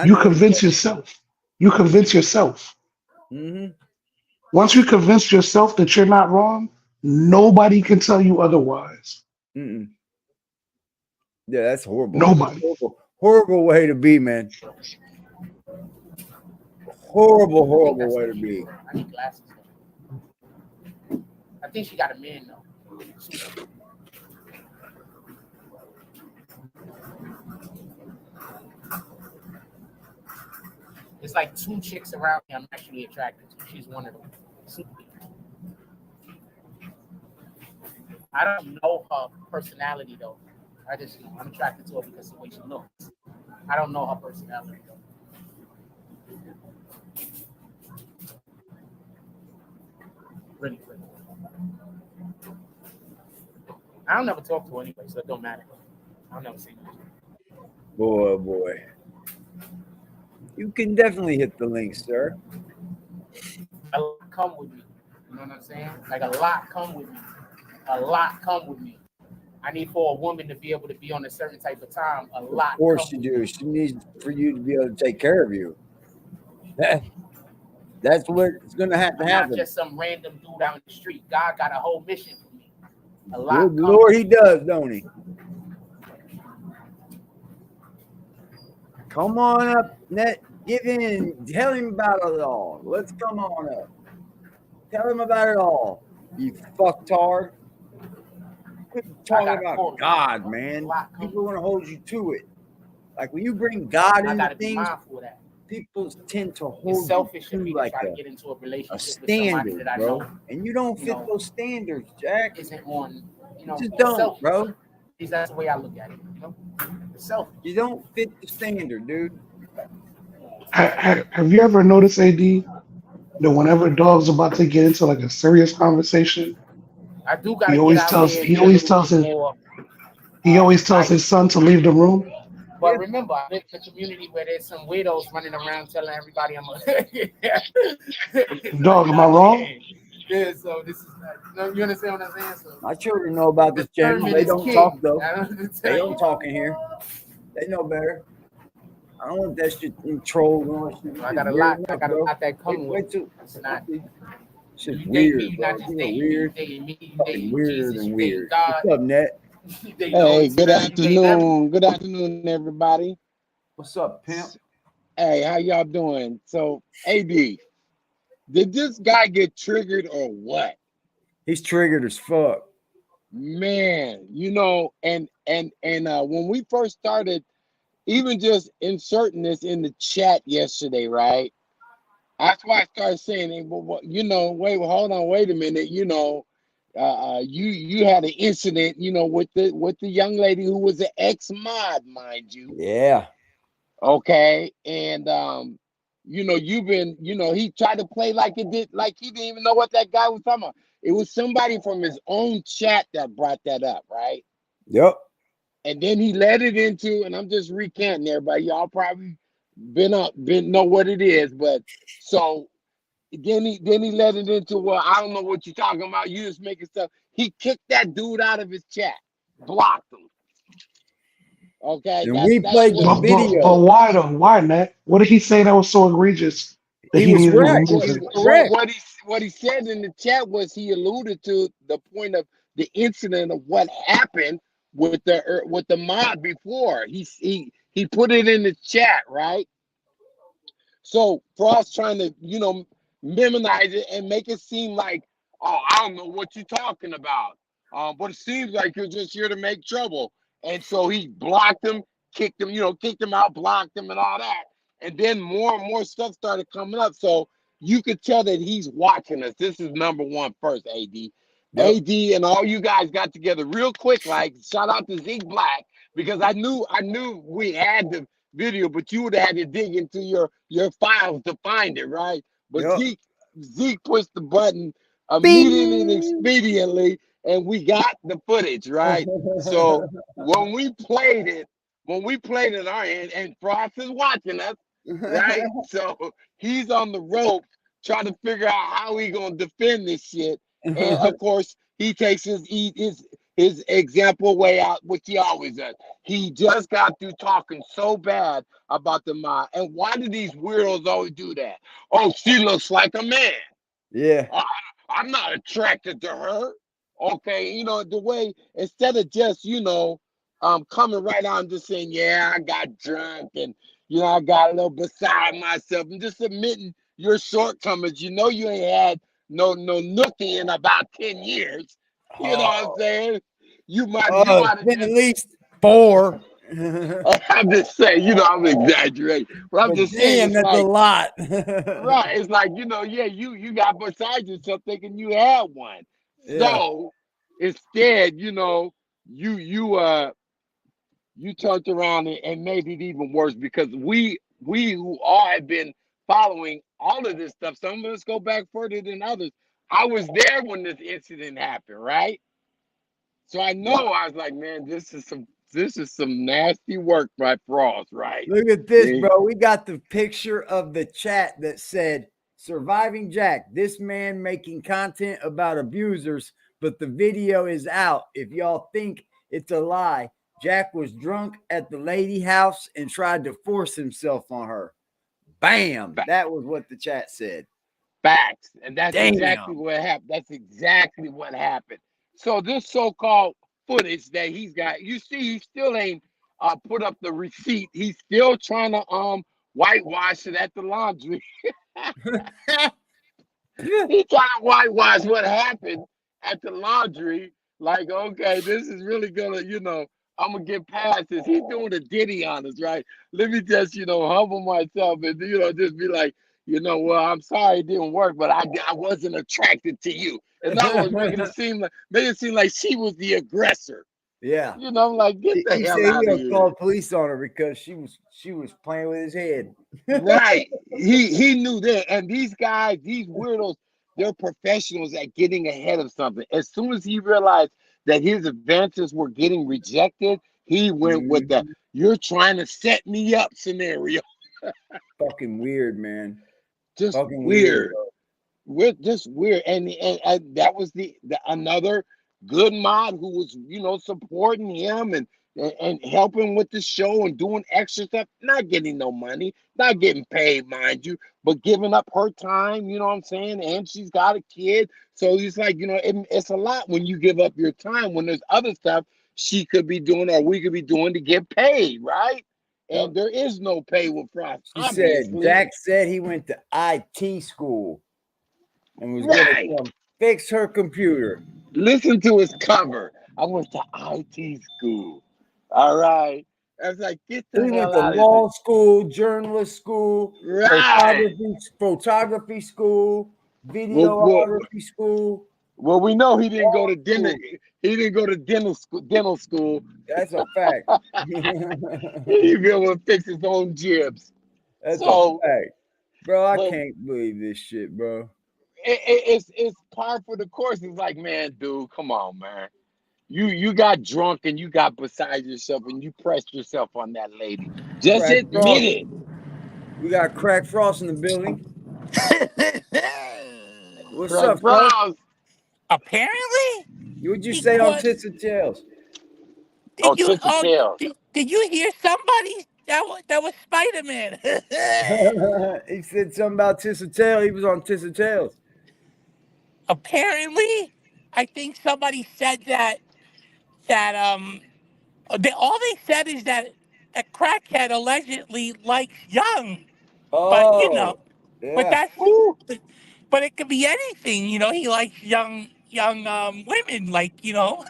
You convince yourself. You convince yourself. Mm-hmm. Once you convince yourself that you're not wrong, nobody can tell you otherwise. Mm-mm. Yeah, that's horrible. Nobody. Horrible way to be, man. Horrible way to be. I need glasses. I think she got a man though. It's like two chicks around me I'm actually attracted to. She's one of them. I don't know her personality though. I just know I'm attracted to her because of the way she looks. I don't know her personality though. Really. I don't never talk to her anyway, so it don't matter. I'll never see her. Boy. You can definitely hit the link, sir. A lot come with me. You know what I'm saying? Like a lot come with me. A lot come with me. I need for a woman to be able to be on a certain type of time. A lot. Of course you do. She needs for you to be able to take care of you. That's what it's going to have to happen. Not just some random dude out in the street. God got a whole mission for me. A lot. Good Lord, he does, don't he? Come on up, Net. Give in. Tell him about it all. Let's come on up. Tell him about it all. You fucktard. Quit talking about God, man. People want to hold you to it. Like when you bring God into things, people tend to hold you to like to get into a relationship standard, with somebody bro. That I know, and you don't fit those standards, Jack. Isn't on, just don't, bro. That's the way I look at it. Selfish. You don't fit the standard, dude. Have you ever noticed, AD, that whenever dog's about to get into like a serious conversation, I do he always tells his son to leave the room. But remember, I live in a community where there's some weirdos running around telling everybody I'm a dog. Am I wrong? Yeah, so this is you understand what I'm saying? So my children know about this channel. They don't talk though. They don't talk in here. They know better. I don't want that shit troll. I got a lot. I got a lot that comes with it. It's not. Shit's weird, bro. Weird. Fucking weird and weird. What's up, Net? Hey, good afternoon. Good afternoon, everybody. What's up, pimp? Hey, how y'all doing? So, AD, did this guy get triggered or what? He's triggered as fuck. Man, and when we first started, even just inserting this in the chat yesterday, right? That's why I started saying, hey, well, hold on, wait a minute, you had an incident, with the young lady who was an ex-mod, mind you. Yeah. Okay, and you've been, he tried to play like he didn't even know what that guy was talking about. It was somebody from his own chat that brought that up, right? Yep. And then he led it into, and I'm just recanting everybody. Y'all probably been know what it is, but so then he led it into, well, I don't know what you're talking about. You just making stuff. He kicked that dude out of his chat, blocked him. Okay, and we played the video. But why though? Why, Nat? What did he say that was so egregious that he needed to remove it? What he said in the chat was he alluded to the point of the incident of what happened with the mod before. He put it in the chat, right? So Frost trying to memorize it and make it seem like, oh, I don't know what you're talking about. But it seems like you're just here to make trouble. And so he blocked him, kicked him out, blocked him and all that. And then more and more stuff started coming up. So you could tell that he's watching us. This is number one first, AD. Yep. AD and all you guys got together real quick. Like, shout out to Zeke Black, because I knew we had the video, but you would have had to dig into your files to find it, right? But yep. Zeke pushed the button immediately and expediently, and we got the footage, right? So when we played it our end, and Frost is watching us, right? So he's on the rope trying to figure out how he gonna defend this shit. And of course, he takes his example way out, which he always does. He just got through talking so bad about the mod. And why do these weirdos always do that? Oh, she looks like a man. Yeah. I'm not attracted to her. Okay, the way, instead of just, coming right out and just saying, yeah, I got drunk and, I got a little beside myself, and just admitting your shortcomings. You ain't had no nookie in about 10 years. You know what I'm saying? You might have been at least 4. I'm just saying, I'm exaggerating, but I'm just saying, that's like, a lot. Right? It's like, you got beside yourself thinking you had one. Yeah. So instead, you turned around and made it even worse, because we who all have been following all of this stuff, some of us go back further than others. I was there when this incident happened, right? So I know, I was like, man, this is some nasty work by Frost, right? Look at this, bro. We got the picture of the chat that said, "Surviving Jack, this man making content about abusers, but the video is out. If y'all think it's a lie, Jack was drunk at the lady house and tried to force himself on her." Bam. That was what the chat said. Facts. And that's exactly what happened. That's exactly what happened. So this so-called footage that he's got, you see, he still ain't put up the receipt. He's still trying to whitewash it at the laundry. He trying to whitewash what happened at the laundry. Like, okay, this is really gonna, I'm gonna get past this. He's doing a ditty on us, right? Let me just, humble myself and, just be like, well, I'm sorry it didn't work, but I wasn't attracted to you. In other words, making it seem like she was the aggressor. Yeah. I'm like, get the hell out of here. Called police on her because she was playing with his head. Right. He knew that. And these guys, these weirdos, they're professionals at getting ahead of something. As soon as he realized that his advances were getting rejected, he went with the "you're trying to set me up" scenario. Fucking weird, man. Just fucking weird. Just weird. And that was the another good mod who was, supporting him and helping with the show and doing extra stuff, not getting no money, not getting paid, mind you, but giving up her time, you know what I'm saying? And she's got a kid. So he's like, it's a lot when you give up your time, when there's other stuff she could be doing or we could be doing to get paid, right? and there is no pay with Frost. She said Jack said he went to IT school and was going to come fix her computer. Listen to his cover. I went to IT school. All right. I was like, get the He hell went to out law of school, journalist school, Right. photography school, videography school. Well, we know he didn't go to dental. He didn't go to dental school. That's a fact. He be able to fix his own jibs. That's a fact, bro. I can't believe this shit, bro. It's par for the course. It's like, man, dude, come on, man. You got drunk and you got beside yourself and you pressed yourself on that lady. Just Crack admit Frost. it. We got Crack Frost in the building. What's Crack up, Frost? Frost? Apparently. What'd you say on Tits and Tails? Did you hear somebody? That was Spider-Man. He said something about Tits and Tails. He was on Tits and Tails. Apparently, I think somebody said that all they said is that a crackhead allegedly likes young. But you know, yeah. but it could be anything. You know, he likes young women, like, you know.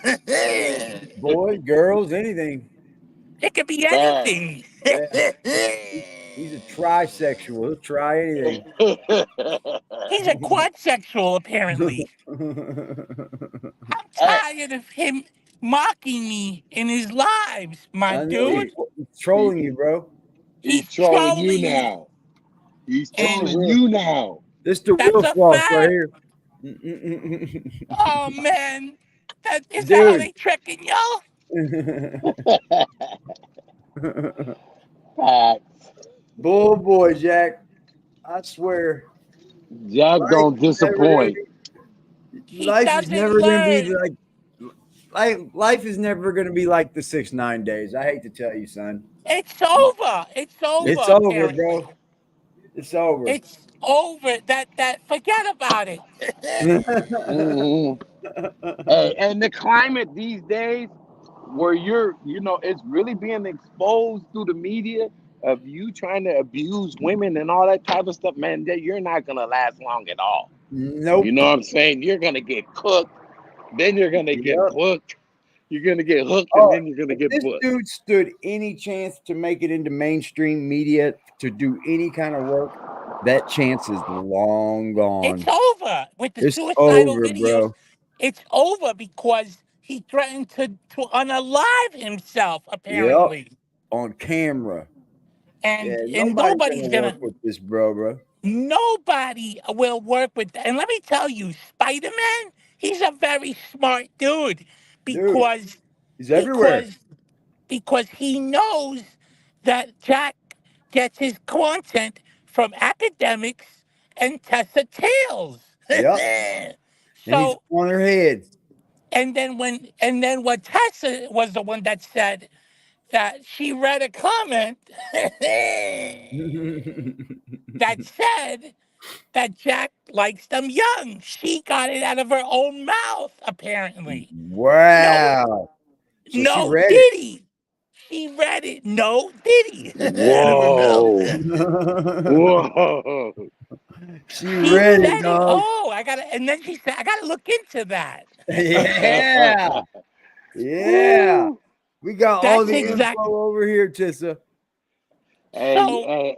Boys, girls, anything. It could be anything. Yeah. He's a trisexual. He'll try anything. He's a quadsexual, apparently. I'm tired of him mocking me in his lives, my dude. He's trolling you, bro. He's trolling you now. He's trolling you now. This the real Frost right here. Oh, man. Is that how they tricking y'all? Bull boy, Jack. I swear. Jack don't disappoint. Life is never gonna be life is never gonna be like the 6-9 days. I hate to tell you, son. It's over. It's over. It's over, bro. It's over. It's over. That forget about it. Hey, and the climate these days, where it's really being exposed through the media of you trying to abuse women and all that type of stuff, man, that you're not gonna last long at all. Nope. You know what I'm saying? You're gonna get cooked, then you're gonna get booked. You're gonna get hooked, and then you're gonna get booked. This dude stood any chance to make it into mainstream media to do any kind of work, that chance is long gone. It's over with the suicidal videos. Bro. It's over because he threatened to unalive himself, apparently. Yep. On camera. And nobody's gonna work with this, bro. Nobody will work with that. And let me tell you, Spider-Man, he's a very smart dude because he's everywhere. Because he knows that Jack gets his content from academics and Tessa Tales. Yep. So, and he's on her head. And then when Tessa was the one that said that she read a comment that said that Jack likes them young. She got it out of her own mouth, apparently. Wow. No, did he? She read it. No, did he? Whoa. Whoa. She read it, dog. Oh, and then she said, I gotta look into that. Yeah. Yeah. We got all the info over here, Tissa. Hey,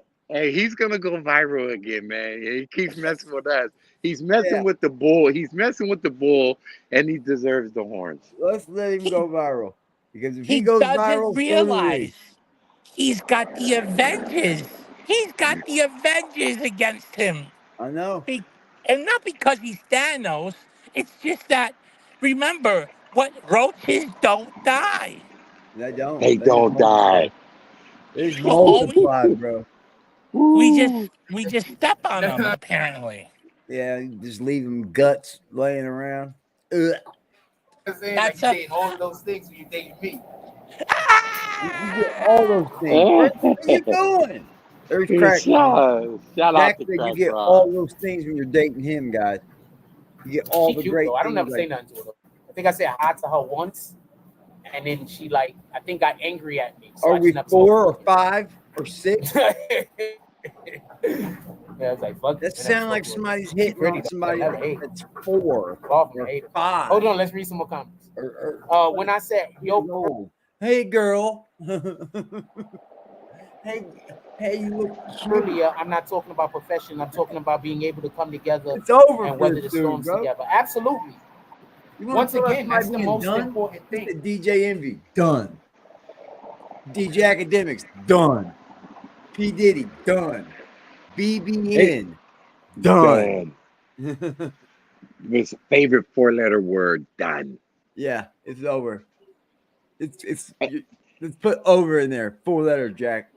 he's gonna go viral again, man. He keeps messing with us. He's messing with the bull. He's messing with the bull, and he deserves the horns. Let's let him go viral. Because if he goes viral, realize he's got the Avengers. He's got the Avengers against him. I know. And not because he's Thanos. It's just that, remember, what roaches don't die. They don't. They don't die. They multiply, bro. We just step on them, apparently. Yeah, just leave them guts laying around. Ugh. That's like all those things when you dating me. You get all those things. What are you doing? There's Crack. Shout out to Crack. You get all those things when you're dating him, guys. You get all the great things. I don't ever say nothing to her. I think I said hi to her once. And then she like, I think got angry at me. So Are we 4 or 5 or 6? Yeah, I was like, fuck. That sounds like somebody's hitting on somebody that's 4 or or 5. Hold on, let's read some more comments. When I said, yo, hey girl. hey, you look earlier, I'm not talking about profession. I'm talking about being able to come together it's over and for weather this the dude, storms bro. together. Absolutely. Once again, that's the most important thing. DJ Envy, done. DJ Academics, done. P. Diddy, done. BBN, done. His favorite 4-letter word, done. Yeah, it's over. Let's put over in there. 4-letter, Jack.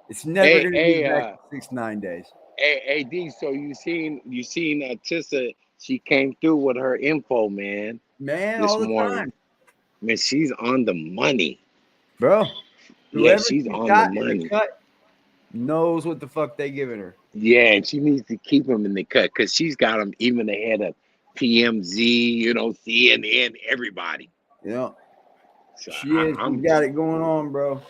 It's never gonna be back 6-9 days. Hey, D, so you seen Tissa? She came through with her info, man. Man, this all the morning. time. Man, she's on the money, bro. Yeah, she's on the money. Cut knows what the fuck they giving her. Yeah, and she needs to keep them in the cut because she's got them even ahead of PMZ, CNN, everybody. Yeah, so I'm got it going on, bro.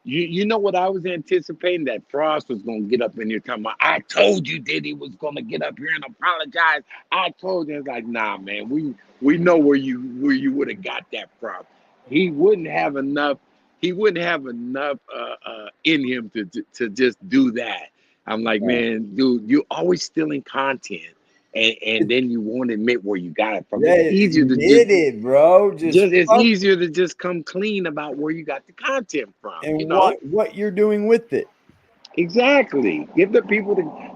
You know what I was anticipating? That Frost was gonna get up in here talking about, I told you Diddy was gonna get up here and apologize. I told you. It's like, nah, man, we know where you would have got that from. He wouldn't have enough in him to just do that. I'm like, man, dude, you're always stealing content. And then you won't admit where you got it from. Yeah, it's easier to bro. It's easier to just come clean about where you got the content from, and what you're doing with it. Exactly. Give the people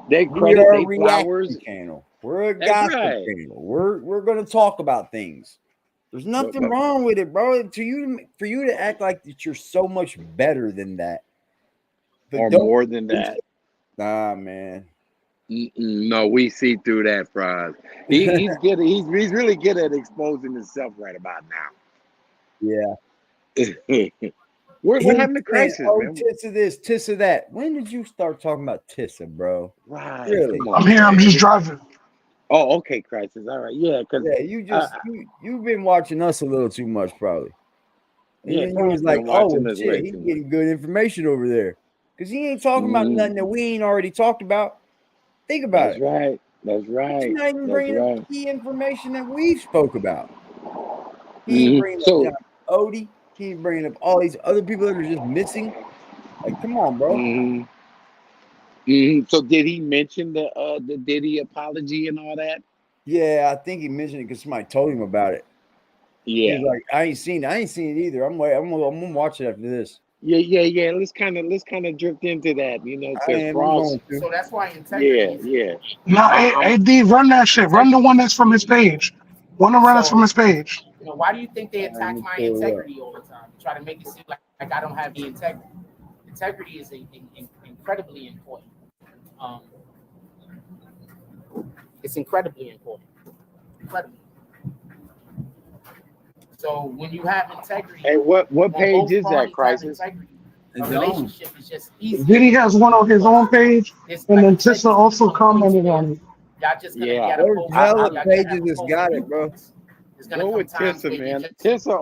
their credit, their flowers. Channel. We're a gossip channel. We're gonna talk about things. There's nothing wrong with it, bro. For you to act like that you're so much better than that, or more than that. Nah, man. No, we see through that, Frost. He's good. He's really good at exposing himself right about now. Yeah. We're having a crisis, man. Tissa this, Tissa that. When did you start talking about Tissa, bro? Right. Really? I'm here. I'm just driving. Oh, okay, crisis. All right. Yeah, because you've been watching us a little too much, probably. And yeah, he was like, oh shit, he's getting good information over there. Because he ain't talking about nothing that we ain't already talked about. Think about it. That's right. He's not even bringing up key information that we spoke about. He ain't bringing up John Odie. He ain't bringing up all these other people that are just missing. Like, come on, bro. So did he mention the Diddy apology and all that? Yeah, I think he mentioned it because somebody told him about it. Yeah. He's like, I ain't seen it either. I'm gonna watch it after this. Yeah. Let's kind of drift into that, So that's why integrity. Yeah. No, AD, run that shit. Run the one that's from his page. Run us from his page. Why do you think they attack my integrity all the time? Try to make it seem like I don't have the integrity. Integrity is incredibly important. It's incredibly important. Incredibly. So when you have integrity, hey, what page is that, Crisis? A relationship is just easy. Diddy has one on his own page, and then Tissa also commented on it. Y'all just gonna pages just got it, bro. Go with Tissa, man. Tissa I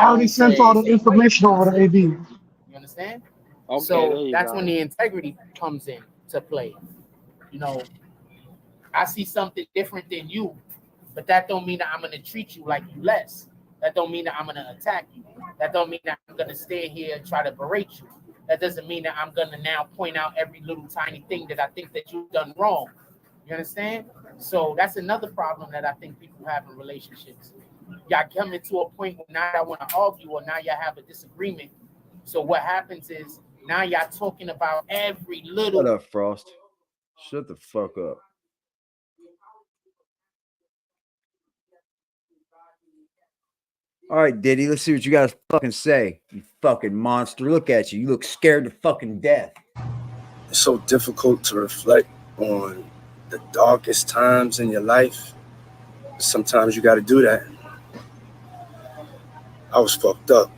already sent all the information over to AD. You understand? Okay, so that's when the integrity comes in to play. I see something different than you, but that don't mean that I'm gonna treat you like you less. That don't mean that I'm gonna attack you. That don't mean that I'm gonna stay here and try to berate you. That doesn't mean that I'm gonna now point out every little tiny thing that I think that you've done wrong. You understand? So that's another problem that I think people have in relationships. Y'all come into a point where now y'all want to argue or now y'all have a disagreement. So what happens is now y'all talking about every little. Shut up, Frost. Shut the fuck up. All right, Diddy, let's see what you got to fucking say. You fucking monster. Look at you. You look scared to fucking death. It's so difficult to reflect on the darkest times in your life. Sometimes you got to do that. I was fucked up.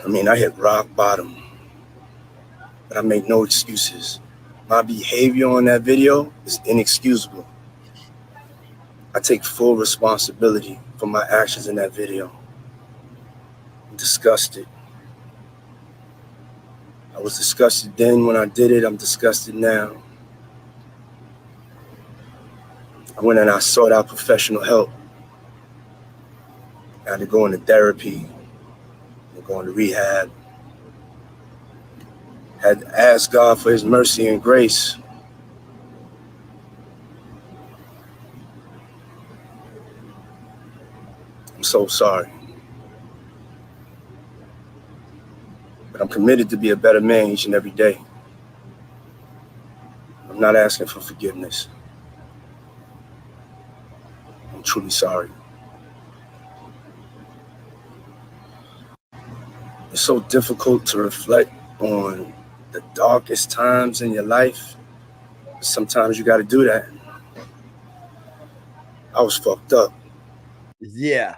I hit rock bottom. But I make no excuses. My behavior on that video is inexcusable. I take full responsibility for my actions in that video. disgusted. I was disgusted then when I did it. I'm disgusted now. I went and I sought out professional help. I had to go into therapy, go into rehab. Had to ask God for his mercy and grace. I'm so sorry. But I'm committed to be a better man each and every day. I'm not asking for forgiveness. I'm truly sorry. It's so difficult to reflect on the darkest times in your life. Sometimes you got to do that. I was fucked up. Yeah,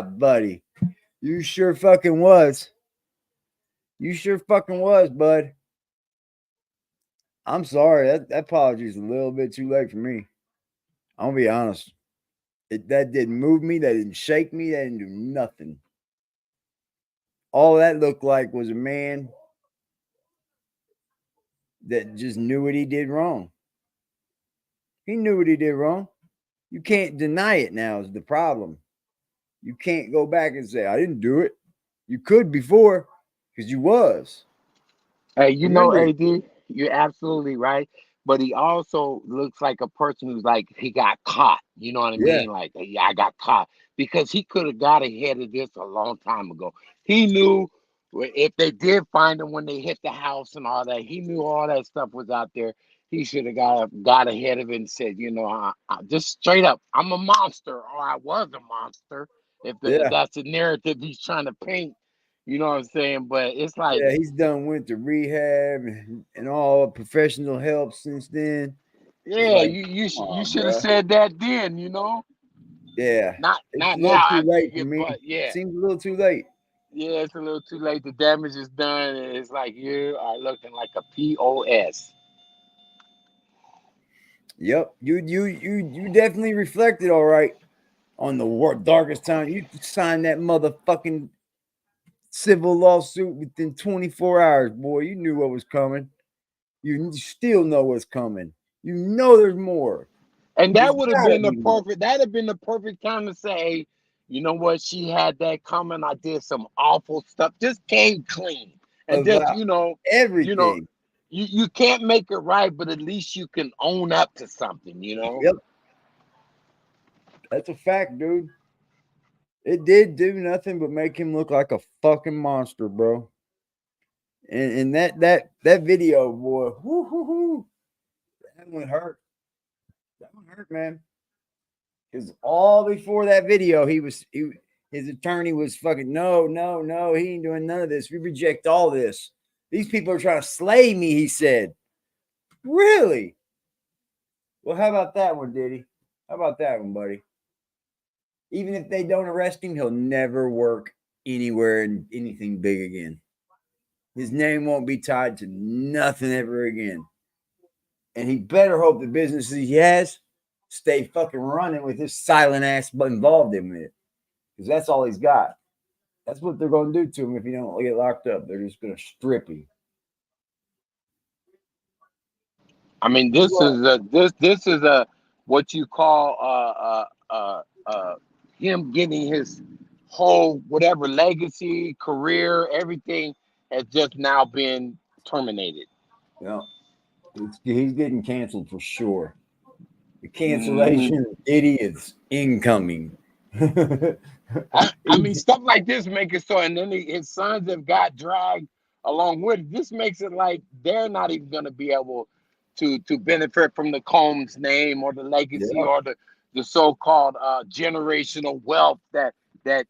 buddy. You sure fucking was. You sure fucking was, bud. I'm sorry. That apology is a little bit too late for me. I'm gonna be honest. That didn't move me. That didn't shake me. That didn't do nothing. All that looked like was a man that just knew what he did wrong. He knew what he did wrong. You can't deny it now is the problem. You can't go back and say, I didn't do it. You could before, because you was. Hey, you know, AD, you're absolutely right. But he also looks like a person who's like, he got caught. You know what I mean? Like, yeah, I got caught. Because he could have got ahead of this a long time ago. He knew if they did find him when they hit the house and all that, he knew all that stuff was out there. He should have got ahead of it and said, you know, I just straight up, I'm a monster, or I was a monster. If that's the narrative he's trying to paint, you know what I'm saying? But it's like, he's went to rehab and all professional help since then. Yeah, like, you should have said that then, you know. Yeah, not it's now. A little too late for me. But yeah, seems a little too late. Yeah, it's a little too late. The damage is done. It's like you are looking like a POS. Yep, you definitely reflected all right on the darkest time. You signed that motherfucking civil lawsuit within 24 hours, boy. You knew what was coming. You still know what's coming. You know there's more. And that would have been the perfect time to say, you know what, she had that coming. I did some awful stuff. Just came clean. And just, you know, everything. You can't make it right, but at least you can own up to something, you know? Yep. That's a fact, dude. It did do nothing but make him look like a fucking monster, bro. And that video, boy, that one hurt. That one hurt, man. Because all before that video, his attorney was fucking no, he ain't doing none of this. We reject all this. These people are trying to slay me, he said. Really? Well, how about that one, Diddy? How about that one, buddy? Even if they don't arrest him, he'll never work anywhere in anything big again. His name won't be tied to nothing ever again. And he better hope the businesses he has stay fucking running with his silent ass involved in it. Because that's all he's got. That's what they're going to do to him if he don't get locked up. They're just going to strip him. I mean, this is a what you call him getting his whole whatever legacy, career, everything has just now been terminated. Yeah, he's getting canceled for sure. The cancellation of Diddy is incoming. I mean, stuff like this make it so, and then his sons have got dragged along with it. This makes it like they're not even going to be able to benefit from the Combs name or the legacy or the so-called generational wealth that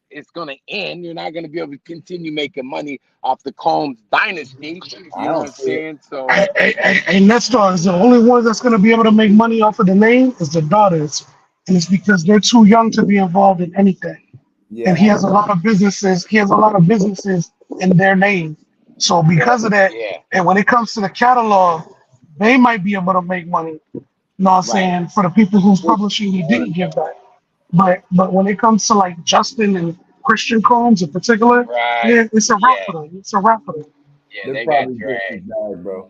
it's going to end. You're not going to be able to continue making money off the Combs dynasty. You know what I'm saying? So, and Netstar is the only one that's going to be able to make money off of the name is the daughters, and it's because they're too young to be involved in anything. Yeah. And he has a lot of businesses. He has a lot of businesses in their name. So because of that, and when it comes to the catalog, they might be able to make money. You know what I'm saying? For the people who's publishing, he didn't give back. But when it comes to like Justin and Christian Combs in particular, Right. yeah, it's a wrap Yeah. for them. It's a wrap for them. Yeah, They're they got probably just as dragged. bad, bro.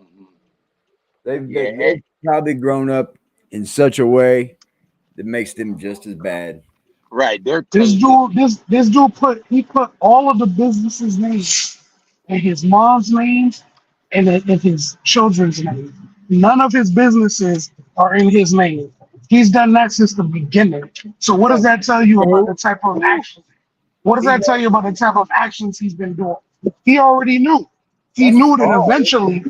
Yeah, They've probably grown up in such a way that makes them just as bad. right. They're This tainted. dude put all of the businesses' names and his mom's names and in his children's name. None of his businesses are in his name. He's done that since the beginning. So what does that tell you about the type of action? What does that tell you about the type of actions he's been doing? He already knew. He knew that eventually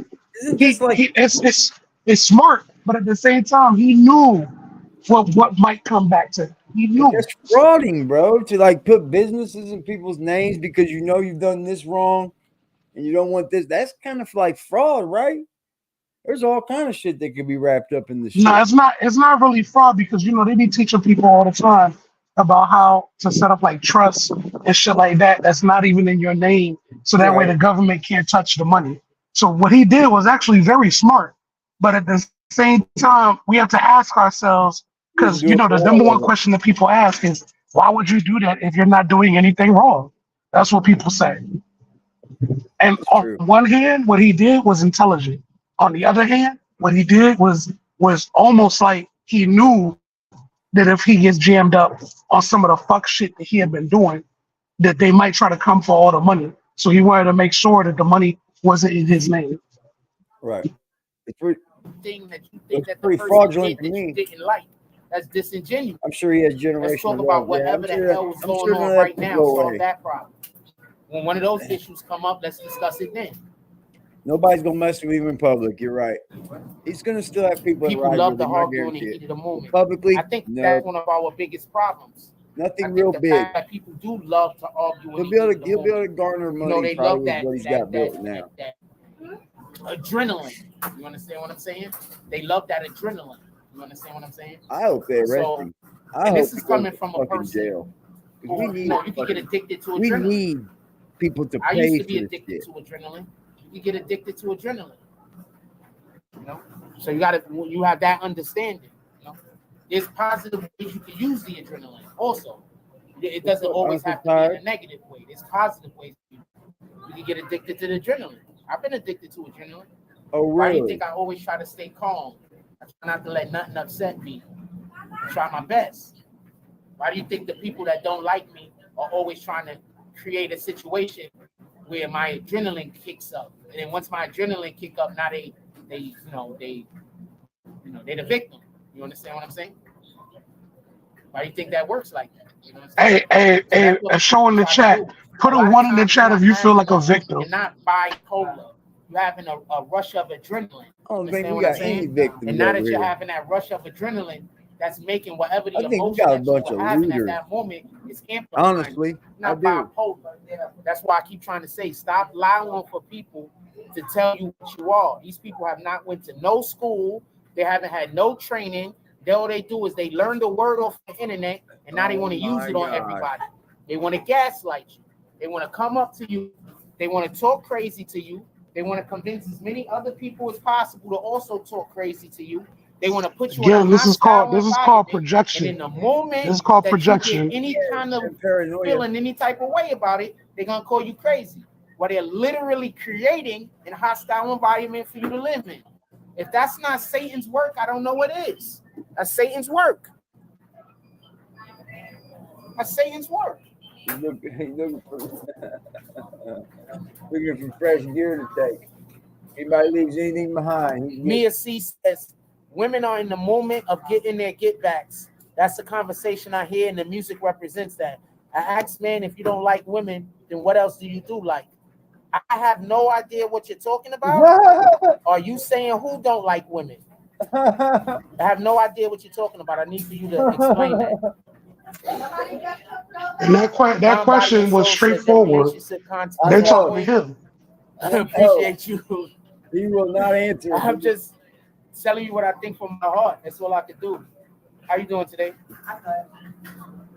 it's smart, but at the same time, he knew what might come back to him. He knew. That's frauding, bro. To like put businesses in people's names because you know you've done this wrong and you don't want this. That's kind of like fraud, right? There's all kind of shit that could be wrapped up in this shit. No, it's not. It's not really fraud because they be teaching people all the time about how to set up like trusts and shit like that. That's not even in your name, so that way the government can't touch the money. So what he did was actually very smart, but at the same time, we have to ask ourselves because the number one question that people ask is, why would you do that if you're not doing anything wrong? That's what people say. And on one hand, what he did was intelligent. On the other hand, what he did was almost like he knew that if he gets jammed up on some of the fuck shit that he had been doing, that they might try to come for all the money. So he wanted to make sure that the money wasn't in his name. Right. It's pretty, thing that you think that the pretty person fraudulent did to that you me. didn't like. That's disingenuous. I'm sure he has generational. Let's talk about whatever the hell is going on right now. Solve that problem. When one of those issues come up, let's discuss it then. Nobody's gonna mess with him in public. You're right. He's gonna still have people. People love to argue in the heat of the moment. Publicly, I think that's one of our biggest problems. Nothing real big. That people do love to argue. He'll be able to garner money. They love that. What he's got built now. That adrenaline. You understand what I'm saying? They love that adrenaline. You understand what I'm saying? I hope they arrest him. And this is coming from a person. Jail. We need. You can get addicted to adrenaline. We need people to pay. I used to be addicted to adrenaline. You get addicted to adrenaline. So you have that understanding. There's positive ways you can use the adrenaline. Also, it doesn't always have to be in a negative way. There's positive ways you can get addicted to the adrenaline. I've been addicted to adrenaline. Oh, really? Why do you think I always try to stay calm? I try not to let nothing upset me. I try my best. Why do you think the people that don't like me are always trying to create a situation where my adrenaline kicks up? And then once my adrenaline kick up, now they're the victim. You understand what I'm saying? Why do you think that works like that? You know what I'm saying? Hey, show in the chat. Put a 1 in the chat if you feel like a victim. You're not bipolar. You're having a rush of adrenaline. I don't think we got any victims. And now that you're having that rush of adrenaline, that's making whatever the emotion got a that bunch you're of having looters. at that moment is amplified. Honestly, not I do. bipolar. That's why I keep trying to say, stop allowing for people to tell you what you are. These people have not went to no school. They haven't had no training. All they do is they learn the word off the internet, and now they want to use it on everybody. They want to gaslight you. They want to come up to you. They want to talk crazy to you. They want to convince as many other people as possible to also talk crazy to you. They want to put you in a this is called projection. And in the moment this is called that projection. you get any kind of feeling any type of way about it, they're gonna call you crazy. Well, they're literally creating a hostile environment for you to live in. If that's not Satan's work, I don't know what is. That's Satan's work. That's Satan's work. Looking for fresh gear to take. Anybody leaves anything behind. Mia C says, women are in the moment of getting their get backs. That's the conversation I hear, and the music represents that. I ask, man, if you don't like women, then what else do you do like? I have no idea what you're talking about. Are you saying who don't like women? I have no idea what you're talking about. I need for you to explain that. And that question was straightforward. They're talking to him. I appreciate you. He will not answer. I'm just telling you what I think from my heart. That's all I can do. How you doing today?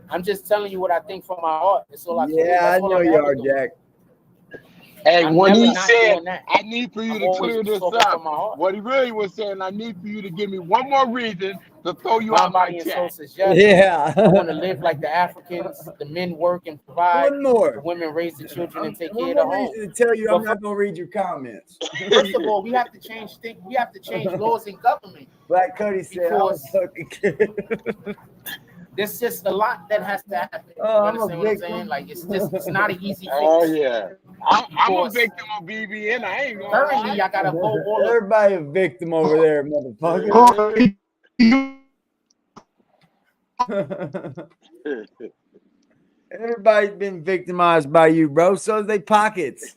I'm just telling you what I think from my heart. That's all I can do. Yeah, I know you are, Jack. Hey, I'm when never he not said, doing that. I need for you I'm to always clear this talking up, from my heart. what he really was saying, I need for you to give me one more reason to throw you Mind, out my body, and soul chat. says yes. Yeah. I want to live like the Africans. The men work and provide. One more. The women raise the children and take One care of the more home. reason to tell you But I'm not gonna read your comments. First of all, we have to change things. We have to change laws in government. Black Cuddy said, "I'm a fucking kid." There's just a lot that has to happen. You Oh, I'm a understand what I'm saying? victim. Like it's not an easy fix. Oh, yeah. I'm a Because victim of BBN. I ain't gonna currently, lie. I got to vote all of Everybody a victim over there, motherfucker. Everybody's been victimized by you, bro. So's they pockets.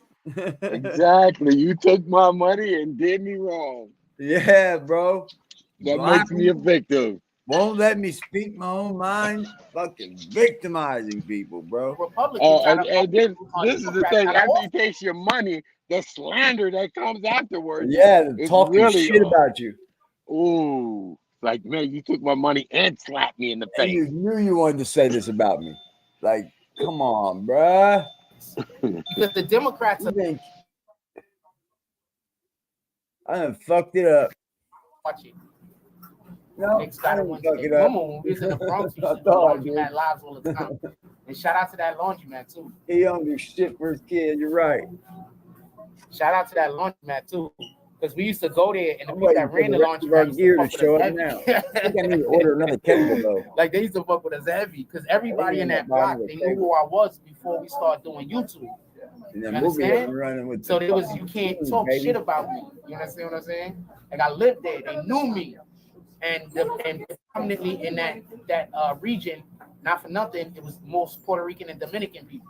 Exactly. You took my money and did me wrong. Yeah, bro. That makes me a victim. Won't let me speak my own mind. Fucking victimizing people, bro. And then this is the thing. After you take your money, the slander that comes afterwards. Yeah, is talking really shit about you. Ooh, like, man, you took my money and slapped me in the face. And you knew you wanted to say this about me. Like, come on, bruh. Because the Democrats are I done fucked it up. watching. No, I didn't fuck it up. When we was in the Bronx, we I used to thought I do did. laundromat lives all the time. And shout out to that laundromat too. He don't do shit for his kid. You're right. Shout out to that laundromat too. Because we used to go there and the I'm people that waiting ran the for the rest of our laundromat used gear to to fuck show with up us now. heavy. I think I need to order another cable though. Like they used to fuck with us heavy because everybody in that block, they knew who I was before we started doing YouTube. And You that movie understand? was running with So there was you can't talk baby. shit about me. You understand what I'm saying? Like I lived there, they knew me, and predominantly in that region, not for nothing, it was most Puerto Rican and Dominican people,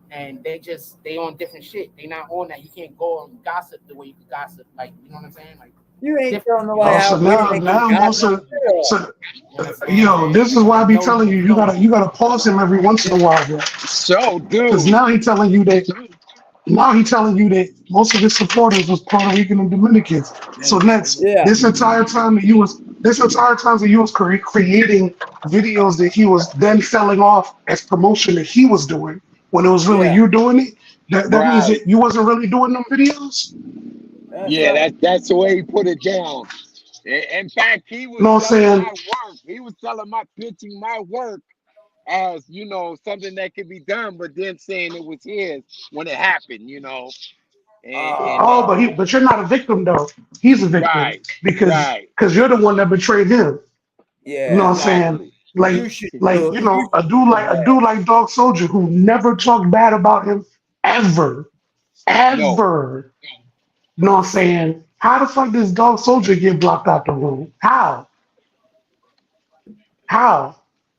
and they on different shit. They not on that. You can't go and gossip the way you could gossip. Like you know what I'm saying? Like you ain't telling nobody So yo, this is why I be telling you, you gotta pause him every once in a while, bro. So, dude, because now he telling you that most of his supporters was Puerto Rican and Dominicans. So this entire time that you was creating videos that he was then selling off as promotion that he was doing when it was really you doing it. That means that you wasn't really doing them videos. That's the way he put it down. In fact, he was No, I'm selling saying- my work. He was pitching my work as, you know, something that could be done, but then saying it was his when it happened, you know. But you're not a victim though. He's a victim because you're the one that betrayed him. Yeah, you know what I'm saying? Like a dude like Dog Soldier who never talked bad about him ever. You know what I'm saying? How the fuck does Dog Soldier get blocked out the room? How?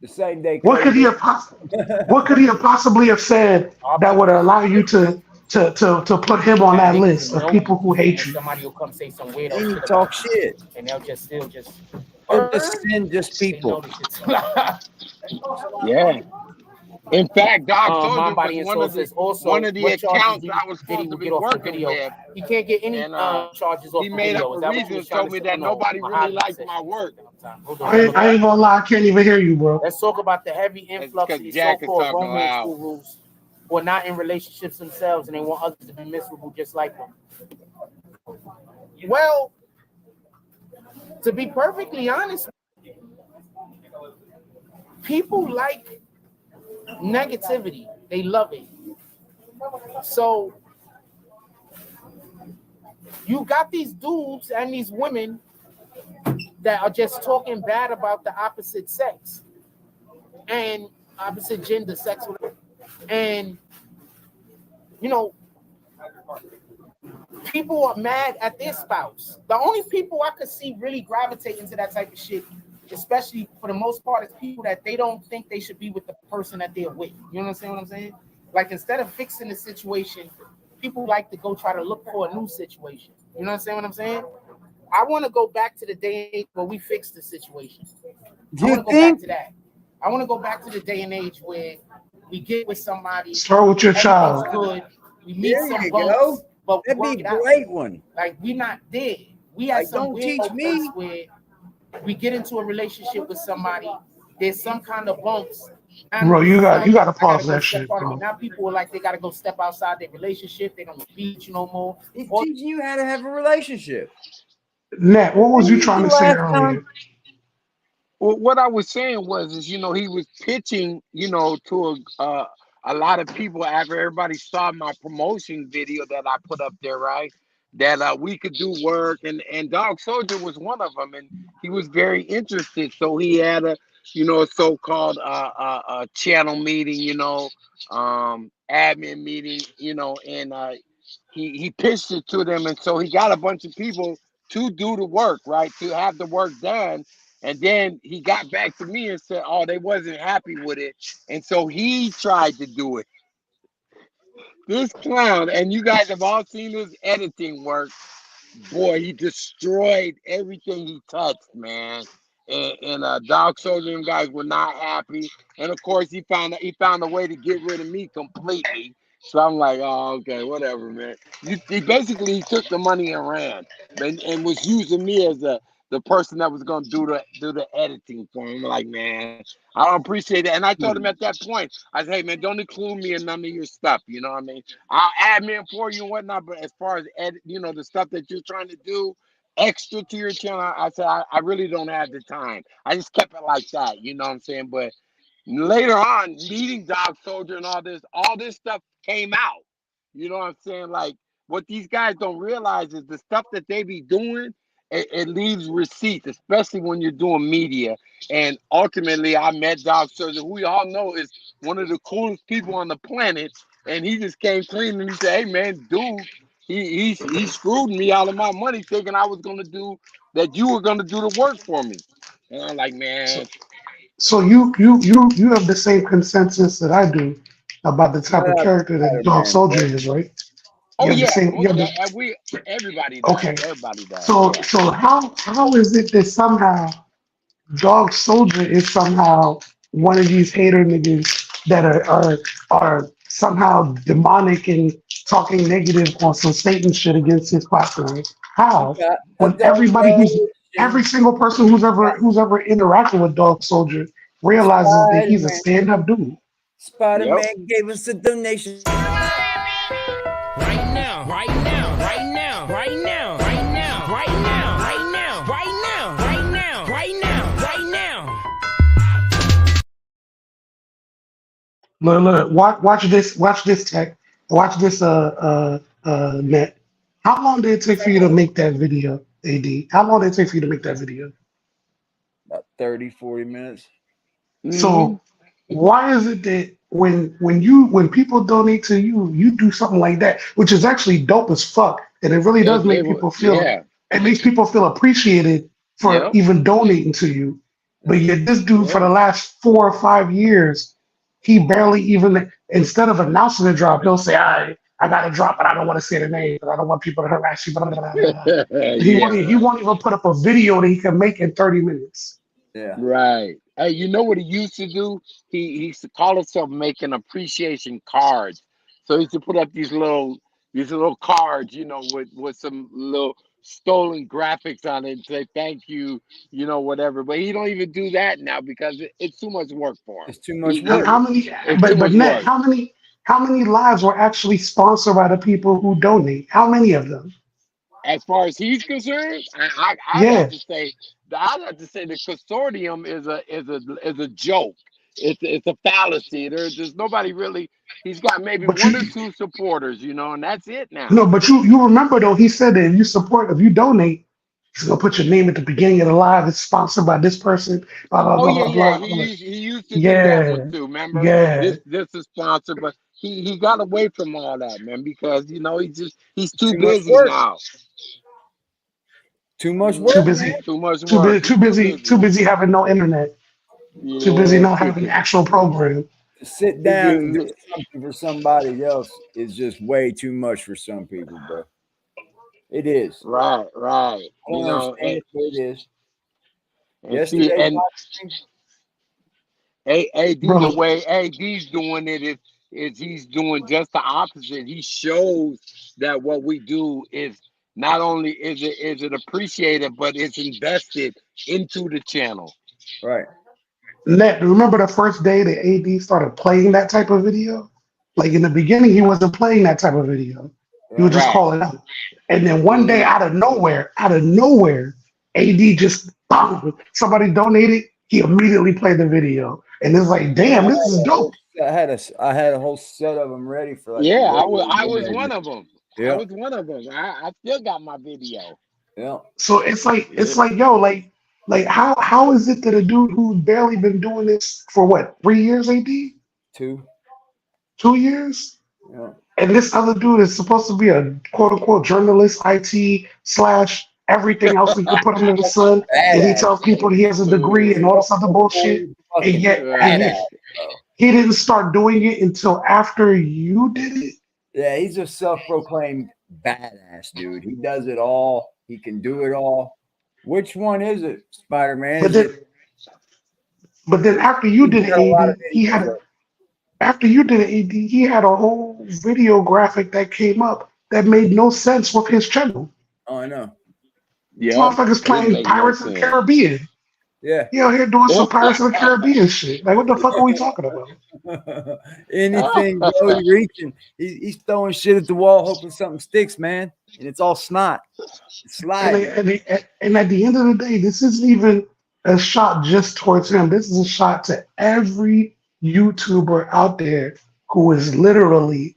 The same day. What could he have possibly have said that would allow you to put him on that list of people who hate you? Somebody will come say some weird He shit talk about shit. you, and they'll just still send just people. Yeah. In fact, Dog Soldier My Body was and Soul says also one of the what accounts charges I was supposed to be get off the working video. with. He can't get any charges off He the made video. up a reason and told me that nobody really liked my work. I ain't gonna lie, I can't even hear you, bro. Let's talk about the heavy influx of these so-called romance gurus who are not in relationships themselves and they want others to be miserable just like them. Well, to be perfectly honest, people like negativity. They love it. So you got these dudes and these women that are just talking bad about the opposite sex and opposite gender, sex, and you know, people are mad at their spouse. The only people I could see really gravitating to that type of shit, especially for the most part, is people that they don't think they should be with the person that they're with. You understand what I'm saying? Like instead of fixing the situation, people like to go try to look for a new situation. You understand what I'm saying? I want to go back to the day and age where we fixed the situation. I want to go back to that. I want to go back to the day and age where we get with somebody. Start with your child. Good. We meet some bumps, but that'd be a great one. Like we not there. We had like, some don't weird teach me where we get into a relationship with somebody. There's some kind of bumps, Now, Bro, you got to I gotta pause go that step shit, out. bro. Now people are like they gotta go step outside their relationship. They don't beat you no more. He's teaching you how to have a relationship. Nat, what was you trying to say last earlier? time? Well, what I was saying was, he was pitching, to a lot of people after everybody saw my promotion video that I put up there, right? That we could do work, and Dog Soldier was one of them, and he was very interested. So he had a so-called channel meeting, admin meeting, and he pitched it to them, and so he got a bunch of people to do the work, right? To have the work done. And then he got back to me and said, oh, they wasn't happy with it. And so he tried to do it. This clown, and you guys have all seen his editing work. Boy, he destroyed everything he touched, man. And Dog Soldier and guys were not happy. And of course, he found a way to get rid of me completely. So I'm like, oh, okay, whatever, man. He basically took the money and ran, and was using me as the person that was going to do the editing for him. I'm like, man, I don't appreciate it. And I told him at that point, I said, hey, man, don't include me in none of your stuff. You know what I mean? I'll admin for you and whatnot, but as far as the stuff that you're trying to do extra to your channel, I said I really don't have the time. I just kept it like that. You know what I'm saying? But later on, meeting Dog Soldier and all this stuff came out. You know what I'm saying? Like, what these guys don't realize is the stuff that they be doing, it leaves receipts, especially when you're doing media. And ultimately, I met Dog Soldier, who we all know is one of the coolest people on the planet. And he just came clean and he said, hey, man, dude, he screwed me out of my money thinking I was going to do that. You were going to do the work for me. And I'm like, man. So you have the same consensus that I do about the type of character that Dog Soldier is, right? Oh, You have the yeah. same. You have Everybody does. okay. Everybody does. So Yeah. how is it that somehow Dog Soldier is somehow one of these hater niggas that are somehow demonic and talking negative on some Satan shit against his platform? How? When every single person who's ever interacted with Dog Soldier realizes that he's a stand-up dude. Spider-Man gave us a donation. Right now, right now, right now, right now, right now, right now, right now, right now, right now, right now, right now. Look, watch this tech. Watch this net. How long did it take for you to make that video, AD? How long did it take for you to make that video? About 30, 40 minutes. So why is it that when people donate to you, you do something like that, which is actually dope as fuck, and it really does make people feel it makes people feel appreciated for even donating to you. But yet this dude for the last 4 or 5 years, he barely even, instead of announcing the drop, he'll say, I got a drop, but I don't want to say the name because I don't want people to harass you. Blah, blah, blah, blah. He won't even put up a video that he can make in 30 minutes. Yeah. Right. Hey, you know what he used to do? He used to call himself making appreciation cards. So he used to put up these little cards, with some little stolen graphics on it and say thank you, whatever. But he don't even do that now because it's too much work for him. It's too much work. But Ned, how many lives were actually sponsored by the people who donate? How many of them? As far as he's concerned, I'd have to say the consortium is a joke. It's a fallacy. There's nobody really. He's got maybe one or two supporters, and that's it now. No, but you remember though, he said that if you donate, he's gonna put your name at the beginning of the live. It's sponsored by this person. Blah blah blah blah. He used to do that one too. Remember? Yeah. This is sponsored, but he got away from all that, man, because he's too busy now. Too much work. Too busy having no internet. Yeah, too busy not having an actual program. To sit down and do something for somebody else is just way too much for some people, bro. It is. Right. It is. Yesterday, AD, the way AD's doing it is he's doing just the opposite. He shows that what we do is not only is it appreciated, but it's invested into the channel. Right. Net, remember the first day that AD started playing that type of video? Like in the beginning, he wasn't playing that type of video. He would just Right. call it out. And then one day, out of nowhere, AD just somebody donated. He immediately played the video, and it's like, damn, this is dope. I had a whole set of them ready for like. Yeah, I was one of them. Yeah. I was one of them. I still got my video. Yeah. So it's like yo, like how is it that a dude who's barely been doing this for what 3 years, AD? 2 years? Yeah. And this other dude is supposed to be a quote unquote journalist, IT / everything else we can put under the sun. And he tells people he has a degree and all this other bullshit. And yet he didn't start doing it until after you did it. Yeah, he's a self-proclaimed badass dude. He does it all. He can do it all. Which one is it, Spider-Man? But then after you did it, AD, he had a whole video graphic that came up that made no sense with his channel. Oh, I know. Yeah, motherfuckers playing Pirates of the Caribbean. Yeah, he out here doing some Pirates of the Caribbean shit. Like, what the fuck are we talking about? Anything, bro. He's reaching. He's throwing shit at the wall, hoping something sticks, man. And it's all snot. It's sliding. And at the end of the day, this isn't even a shot just towards him. This is a shot to every YouTuber out there who is literally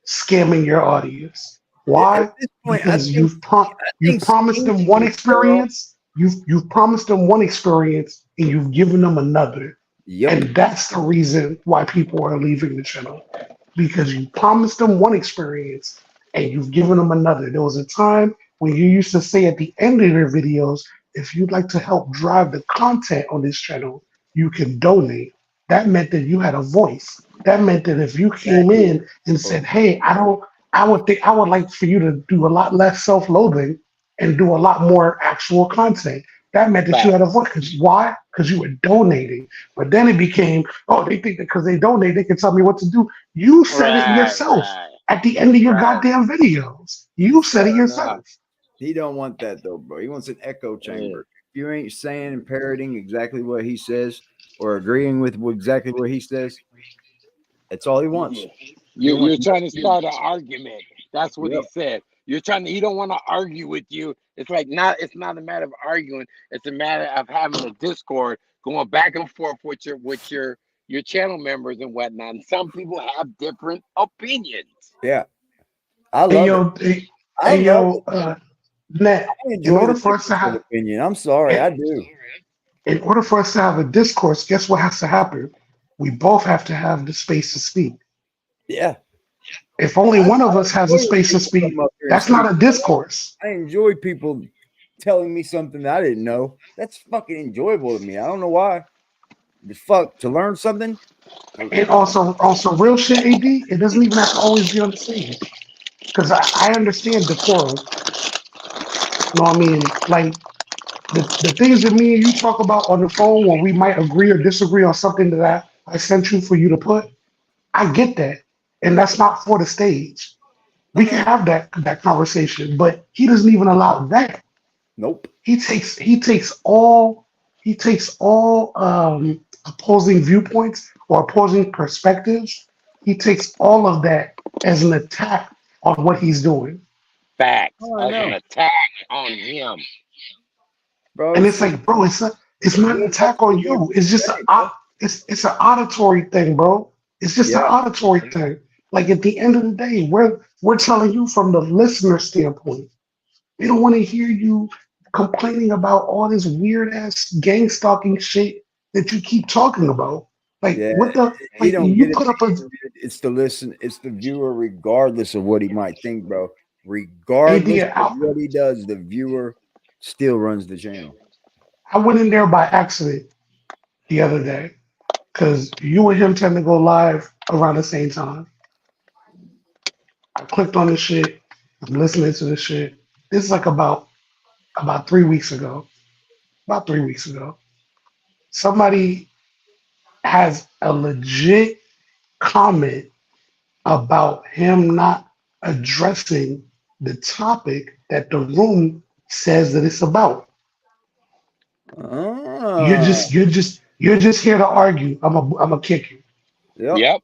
scamming your audience. Why? Because you've promised them one experience. You've promised them one experience and you've given them another. Yep. And that's the reason why people are leaving the channel. Because you promised them one experience and you've given them another. There was a time when you used to say at the end of your videos, if you'd like to help drive the content on this channel, you can donate. That meant that you had a voice. That meant that if you came in and said, hey, I would like for you to do a lot less self-loathing and do a lot more actual content. That meant that you had a voice. Why? Because you were donating. But then it became, they think that because they donate, they can tell me what to do. You said it yourself at the end of your goddamn videos. You said it yourself. He don't want that though, bro. He wants an echo chamber. If you ain't saying and parroting exactly what he says or agreeing with exactly what he says, that's all he wants. You're trying to start an argument. That's what he said. He don't want to argue with you. It's not a matter of arguing. It's a matter of having a Discord, going back and forth with your channel members and whatnot. And some people have different opinions. Yeah. I love it. Net, in order for us to have an opinion, I'm sorry, I do. In order for us to have a discourse, guess what has to happen? We both have to have the space to speak. Yeah. If only one of us has a space to speak, that's not a discourse. I enjoy people telling me something that I didn't know. That's fucking enjoyable to me. I don't know why. To learn something. And also real shit, AD, it doesn't even have to always be on the stage. Because I understand decorum. You know what I mean? Like the things that me and you talk about on the phone when we might agree or disagree on something that I sent you for you to put, I get that. And that's not for the stage. We can have that conversation, but he doesn't even allow that. Nope. He takes all opposing viewpoints or opposing perspectives. He takes all of that as an attack on what he's doing. Facts. As an attack on him. Bro, and it's like, bro, it's not an attack on you. It's just it's an auditory thing, bro. It's just an auditory thing. Like at the end of the day, we're telling you from the listener standpoint. We don't want to hear you complaining about all this weird ass gang stalking shit that you keep talking about. Like what the like, you put up a it's the viewer regardless of what he might think, bro. Regardless of what he does, the viewer still runs the channel. I went in there by accident the other day because you and him tend to go live around the same time. I clicked on this shit. I'm listening to this shit. This is like about 3 weeks ago. About 3 weeks ago. Somebody has a legit comment about him not addressing the topic that the room says that it's about. You're just here to argue. I'm a kick you. Yep.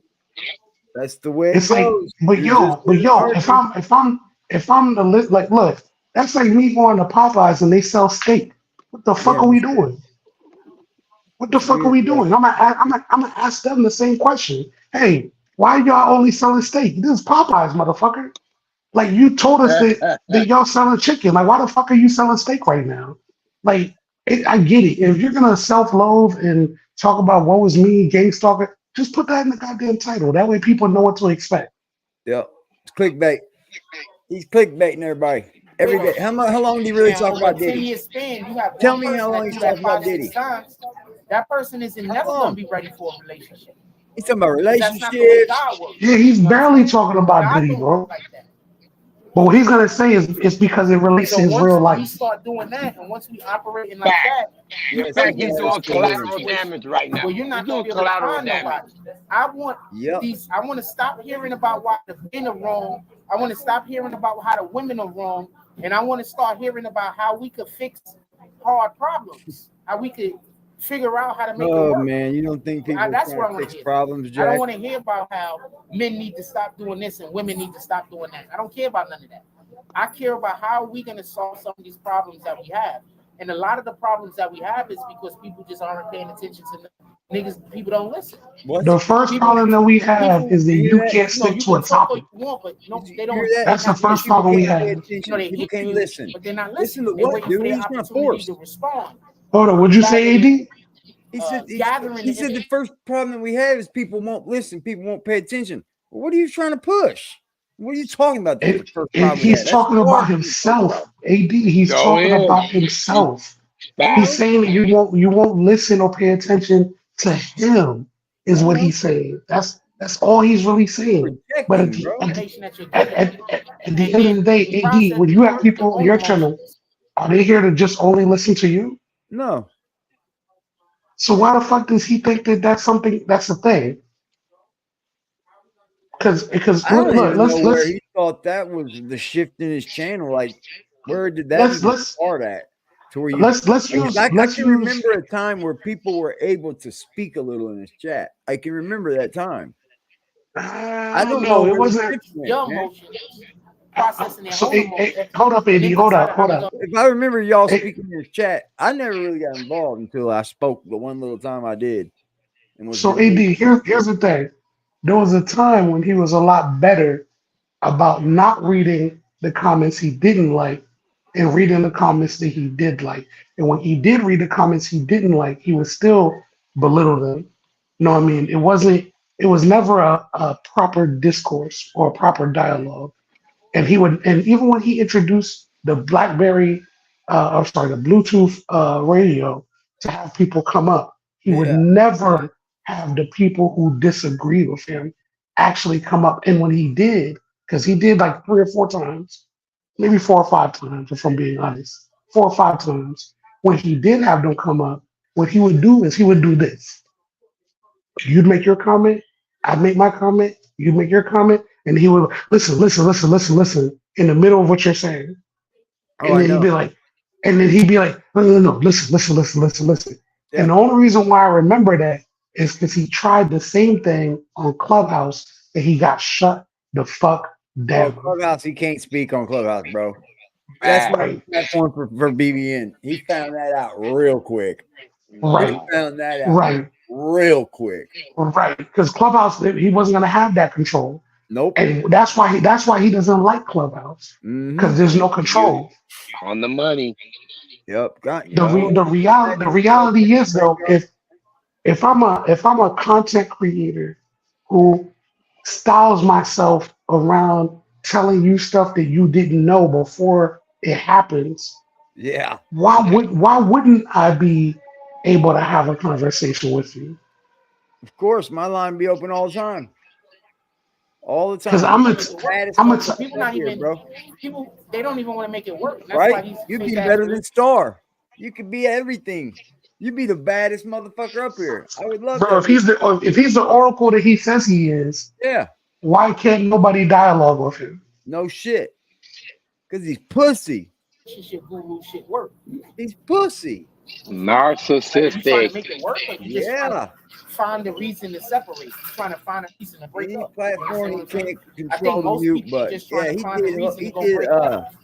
That's the way It's it like, goes. but yo, if I'm the list, like, look, that's like me going to Popeyes and they sell steak. What the fuck are we doing? What the fuck are we doing? I'm gonna ask them the same question. Hey, why y'all only selling steak? This is Popeyes, motherfucker. Like, you told us that y'all selling chicken. Like, why the fuck are you selling steak right now? Like, I get it. If you're gonna self-loathe and talk about what was me, gang stalker, just put that in the goddamn title. That way people know what to expect. Yep. It's clickbait. He's clickbaiting everybody. Every day. How long do you really talk about Diddy? 10-year span, you have Tell me how long he's talking about Diddy. Times, that person isn't never going to be ready for a relationship. He's talking about relationships. Yeah, he's barely talking about Diddy, bro. But what he's gonna say is it's because it relates to his real life. Once we start doing that, and once we operating like that, in fact, he's doing collateral damage right now. Well, you're not doing collateral damage. I want these. I want to stop hearing about why the men are wrong. I want to stop hearing about how the women are wrong, and I want to start hearing about how we could fix hard problems. How we could figure out how to make it work. Oh man, you don't think people that's what I want fix to hear. problems, Jack? I don't want to hear about how men need to stop doing this and women need to stop doing that. I don't care about none of that. I care about how are we going to solve some of these problems that we have. And a lot of the problems that we have is because people just aren't paying attention to niggas. People don't listen. The first problem that we have is that you can't stick to a topic. That's the first problem we have. People can't listen. But they're not listening. Listen to what, dude? He's not forced. Respond. Hold on, what'd you say, AD? He said the first problem that we have is people won't listen. People won't pay attention. Well, what are you trying to push? What are you talking about? He's talking about himself, AD. He's talking about himself. He's saying that you won't listen or pay attention to him. Is what he's saying. That's all he's really saying. But at the end of the day, AD, when you have people on your channel, are they here to just only listen to you? No. So why the fuck does he think that that's the thing? Because let's he thought that was the shift in his channel. Like, where did that start at? To where I can remember a time where people were able to speak a little in his chat. I can remember that time. I don't know. It wasn't processing. So, hold up, AD. Hold up. If I remember y'all speaking in his chat, I never really got involved until I spoke the one little time I did. So, AD, here's the thing. There was a time when he was a lot better about not reading the comments he didn't like and reading the comments that he did like. And when he did read the comments he didn't like, he would still belittle them. You know what I mean? It was never a proper discourse or a proper dialogue. And even when he introduced the the Bluetooth radio to have people come up, he would never have the people who disagree with him actually come up. And when he did, because he did like 3 or 4 times, maybe 4 or 5 times, if I'm being honest, 4 or 5 times, when he did have them come up, what he would do is he would do this. You'd make your comment, I'd make my comment, you'd make your comment, and he would listen in the middle of what you're saying. And then he'd be like, no, listen. Yeah. And the only reason why I remember that is because he tried the same thing on Clubhouse and he got shut the fuck down. Clubhouse, he can't speak on Clubhouse, bro. That's my platform for BBN. He found that out real quick. Right. He found that out real quick. Right. Because Clubhouse, he wasn't gonna have that control. Nope. And that's why he doesn't like Clubhouse. Because there's no control. On the money. Yep. The reality is though, if I'm a content creator who styles myself around telling you stuff that you didn't know before it happens, why wouldn't I be able to have a conversation with you? Of course, my line be open all the time. All the time. Because people not even, bro. People, they don't even want to make it work. That's right? You'd be better than Star. You could be everything. You'd be the baddest motherfucker up here. I would love bro, that. If he's the oracle that he says he is, why can't nobody dialogue with him? No shit. Because he's pussy. Shit, guru shit work. He's pussy. Narcissistic. You trying to make it work, or you just trying to find a reason to separate? You're trying to find a reason to break up. Platform he can't I think control the most mute, people are but just trying to find a reason to go break up.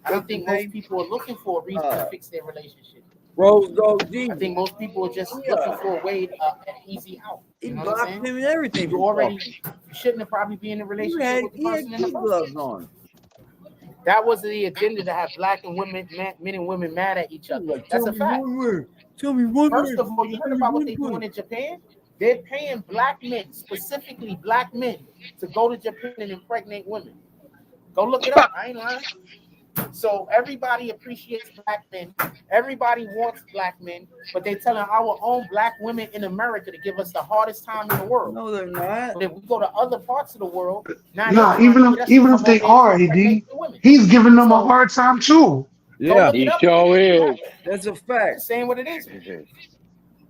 I don't think most people are looking for a reason to fix their relationship. Rose Gold G. I think most people are just looking for a way, an easy out. You know what I'm saying? Him and everything. You shouldn't have probably been in a relationship with the person in the first place. That was the agenda, to have black and men and women mad at each other. That's a fact. Tell me one First of all, you heard about what they're doing in Japan? They're paying black men, specifically black men, to go to Japan and impregnate women. Go look it up. I ain't lying. So everybody appreciates black men. Everybody wants black men, but they're telling our own black women in America to give us the hardest time in the world. No, they're not. But if we go to other parts of the world, even if they are, AD, he's giving them a hard time too. Yeah, he sure is. That's a fact. Saying what it is.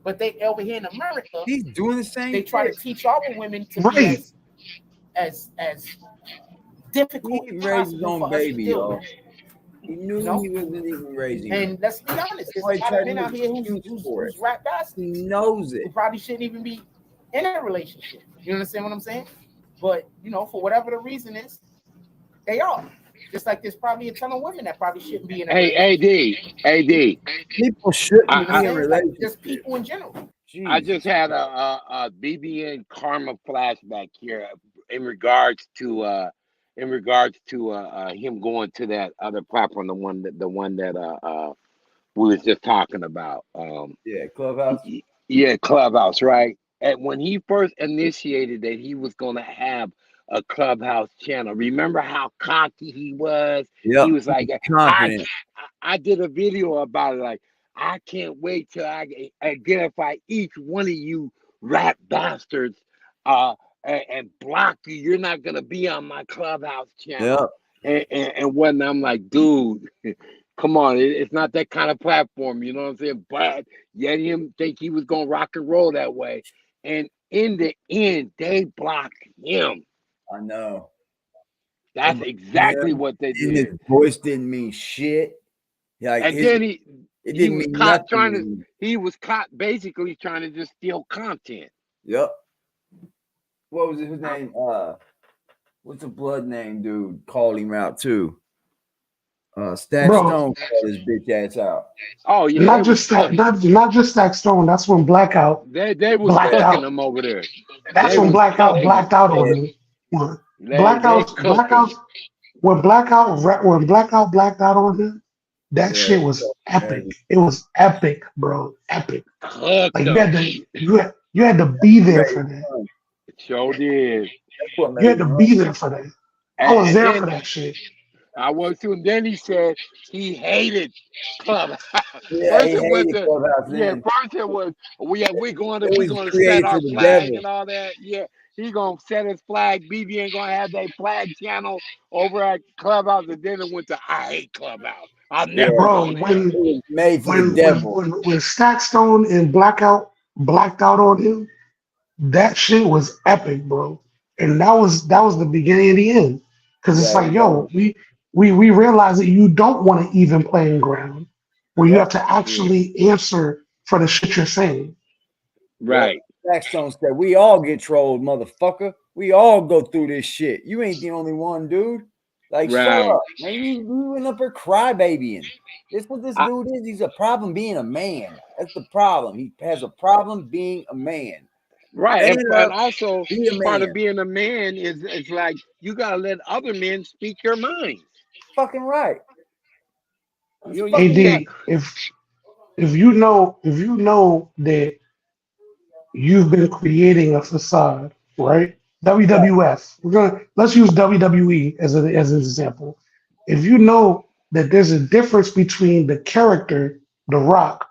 But they over here in America, he's doing the same. They try to teach our women to be as difficult. He raised his own baby, y'all. He knew he wasn't even raising. And let's be honest, there's a lot of men out here who's rap bastards. He knows it. Who probably shouldn't even be in a relationship. You understand what I'm saying? But for whatever the reason is, they are. Just like there's probably a ton of women that probably shouldn't be in a relationship. AD. People shouldn't be in a relationship. Just people in general. Jeez. I just had a BBN karma flashback here in regards to him going to that other platform, the one that we was just talking about. Clubhouse. Yeah, Clubhouse, right? And when he first initiated that he was going to have a Clubhouse channel, remember how cocky he was? Yeah, he was like, I did a video about it, like, I can't wait till I identify each one of you rap bastards and block you. You're not gonna be on my Clubhouse channel. And whatnot. I'm like, dude, come on, it's not that kind of platform, you know what I'm saying? But yet him think he was gonna rock and roll that way. And in the end, they blocked him. I know. That's exactly what they did. His voice didn't mean shit. Like, and then he was caught he was caught basically trying to just steal content. Yep. What was his name? What's the blood name dude called him out too? Stack Stone called his bitch ass out. Oh yeah. Not just Stack Stone. That's when Blackout. They was fucking him over there. That's when Blackout blacked out on him. When Blackout blacked out on him, that shit was epic. It was epic, bro. Epic. Like you had to be there for that. Sure did. You had to be there for that. I was there for that shit. I was too. And then he said he hated Clubhouse. First it was we're going to set our flag and all that. Yeah. He gonna set his flag. BBN gonna have their flag channel over at Clubhouse, and then it went to I hate Clubhouse. I'll never. Bro, when Stack Stone and Blackout blacked out on him, that shit was epic, bro. And that was the beginning of the end. Because it's like, yo, we realize that you don't want an even playing ground where you have to actually answer for the shit you're saying. Right. Blackstone said, we all get trolled, motherfucker. We all go through this shit. You ain't the only one, dude. Like, shut up. Man, you went up here crybabying. This what this dude is. He's a problem being a man. That's the problem. He has a problem being a man. Right. And also, part of being a man is it's like you gotta let other men speak your mind. Fucking right. AD, if you know that you've been creating a facade, right? WWF. Let's use WWE as an example. If you know that there's a difference between the character, The Rock,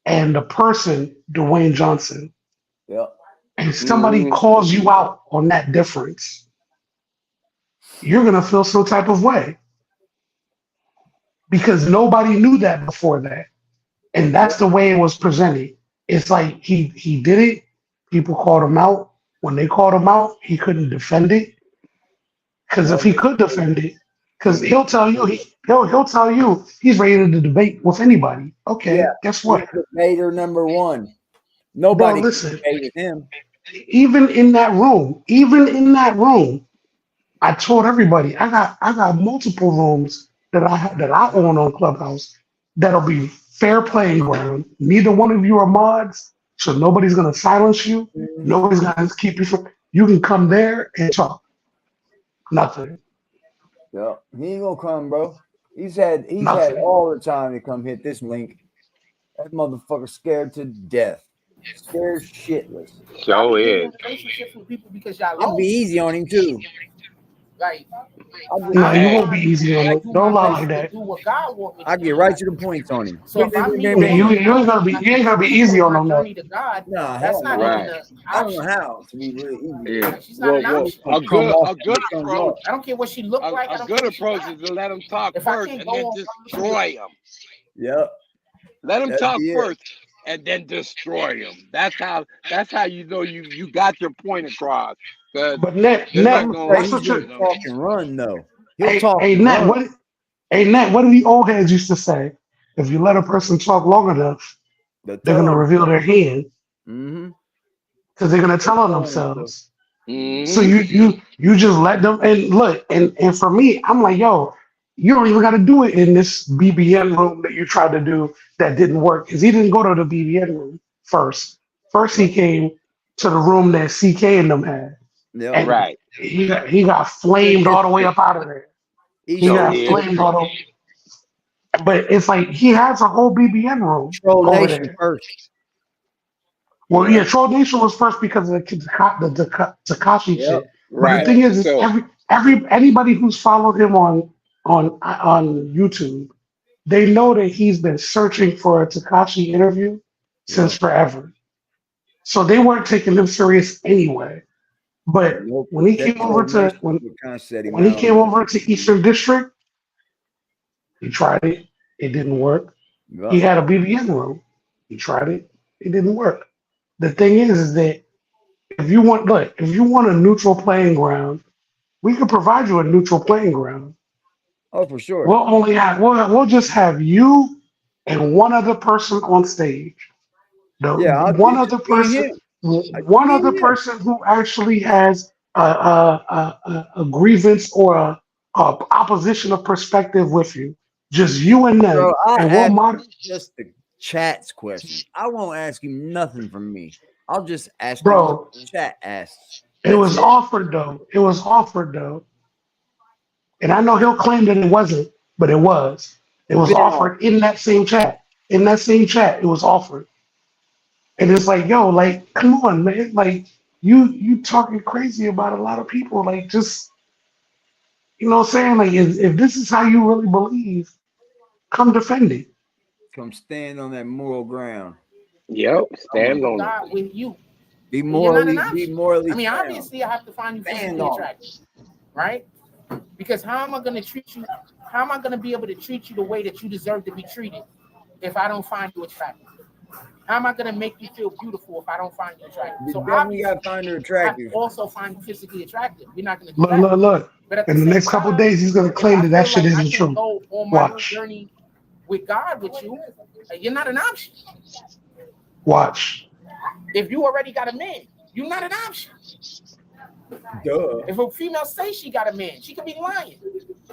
and the person, Dwayne Johnson, and somebody calls you out on that difference, you're gonna feel some type of way because nobody knew that before that, and that's the way it was presented. It's like he did it. People called him out. When they called him out, he couldn't defend it. Because if he could defend it, Because he'll tell you he'll tell you he's ready to debate with anybody. Okay, guess what? He's debater number one. Nobody Bro, can debate with him. Even in that room, I told everybody I got multiple rooms that I own on Clubhouse that'll be fair playing ground. Neither one of you are mods, so nobody's gonna silence you. Nobody's gonna keep you from. You can come there and talk. Nothing. Yeah, he ain't gonna come, bro. He's had all the time to come hit this link. That motherfucker scared to death. Scared shitless. So is. Relationships with people because y'all I'll be easy on him too. Like, no, you won't be easy on him. Don't lie like that. do what God want me to I get right to the points on him. So if I meet you ain't gonna be easy on him. journey to God, that's not right. even I don't know how to be really easy. Yeah. She's not an option. A good approach. I don't care what she looked like. A good approach is to let him talk If I first can't and go then on- destroy him. Yep. Let him That'd talk be it. first and then destroy him. That's how you know you got your point across. But Net, They're not gonna that's He's what gonna you're. talk and run though. He'll Hey, talk hey, and Net, run. what do the old heads used to say? If you let a person talk long enough, they're gonna reveal their hand Mm-hmm. because they're gonna tell on themselves. So you just let them and look and for me, I'm like, yo, you don't even got to do it in this BBN room that you tried to do that didn't work because he didn't go to the BBN room first. First, he came to the room that CK and them had. Yeah. And Right. he got flamed all the way up out of there. He got flamed all the way. But it's like he has a whole BBN room Troll over Nation there. first. Well, yeah, Troll Nation was first because of the Takashi shit. But Right. the thing is So- anybody who's followed him on YouTube, they know that he's been searching for a Takashi interview since forever. So they weren't taking him serious anyway. But when he came over to when he came over to Eastern District, he tried it. It didn't work. Yeah. He had a BBN room. He tried it. It didn't work. The thing is that if you want a neutral playing ground, we can provide you a neutral playing ground. Oh, for sure. We'll just have you and one other person on stage. One other person who actually has a grievance or a opposition of perspective with you. Just you and them. Bro, and we'll ask just the chat's question. I won't ask him nothing from me. I'll just ask him Bro, what the chat asks. It was offered though. And I know he'll claim that it wasn't, but it was. It was offered in that same chat. In that same chat, it was offered. And it's like, yo, like, come on, man. Like, you talking crazy about a lot of people. Like, just, you know what I'm saying? Like, if this is how you really believe, come defend it. Come stand on that moral ground. Yep, stand on God it. with you. Be morally I mean, sound. obviously, I have to find you physically Stand on it. attractive, right? Because how am I going to treat you? How am I going to be able to treat you the way that you deserve to be treated if I don't find you attractive? How am I going to make you feel beautiful if I don't find you attractive? You So definitely got to find her attractive. I also find you physically attractive. We're not going to do that. Look. But In the next couple of days, he's gonna claim that shit isn't true. Go on my Watch. journey with God with you. You're not an option. Watch. If you already got a man, you're not an option. Duh. If a female says she got a man, she could be lying.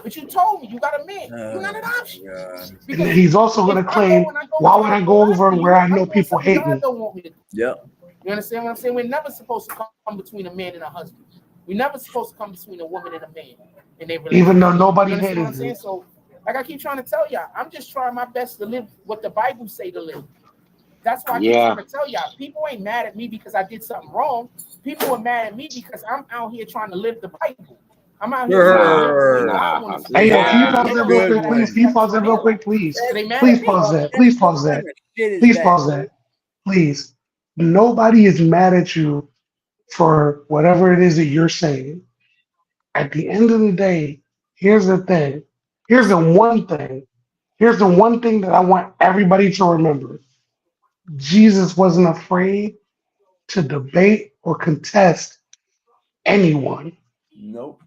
But you told me you got a man. You're not an option. And then he's also going to claim, why would I go over where I know people hate me? Don't want me to. Yep. You understand what I'm saying? We're never supposed to come between a man and a husband. We're never supposed to come between a woman and a man. And they Even though nobody you understand what I'm hated saying? you. So, like I keep trying to tell y'all, I'm just trying my best to live what the Bible say to live. That's why I keep trying to tell y'all, people ain't mad at me because I did something wrong. People are mad at me because I'm out here trying to live the Bible. I'm out here. Hey, can you pause that real quick, please? Can you pause that real quick, please? Please pause that. Please pause that. Please pause that. Please. Nobody is mad at you for whatever it is that you're saying. At the end of the day, here's the thing. Here's the one thing. Here's the one thing that I want everybody to remember. Jesus wasn't afraid to debate or contest anyone. Nope.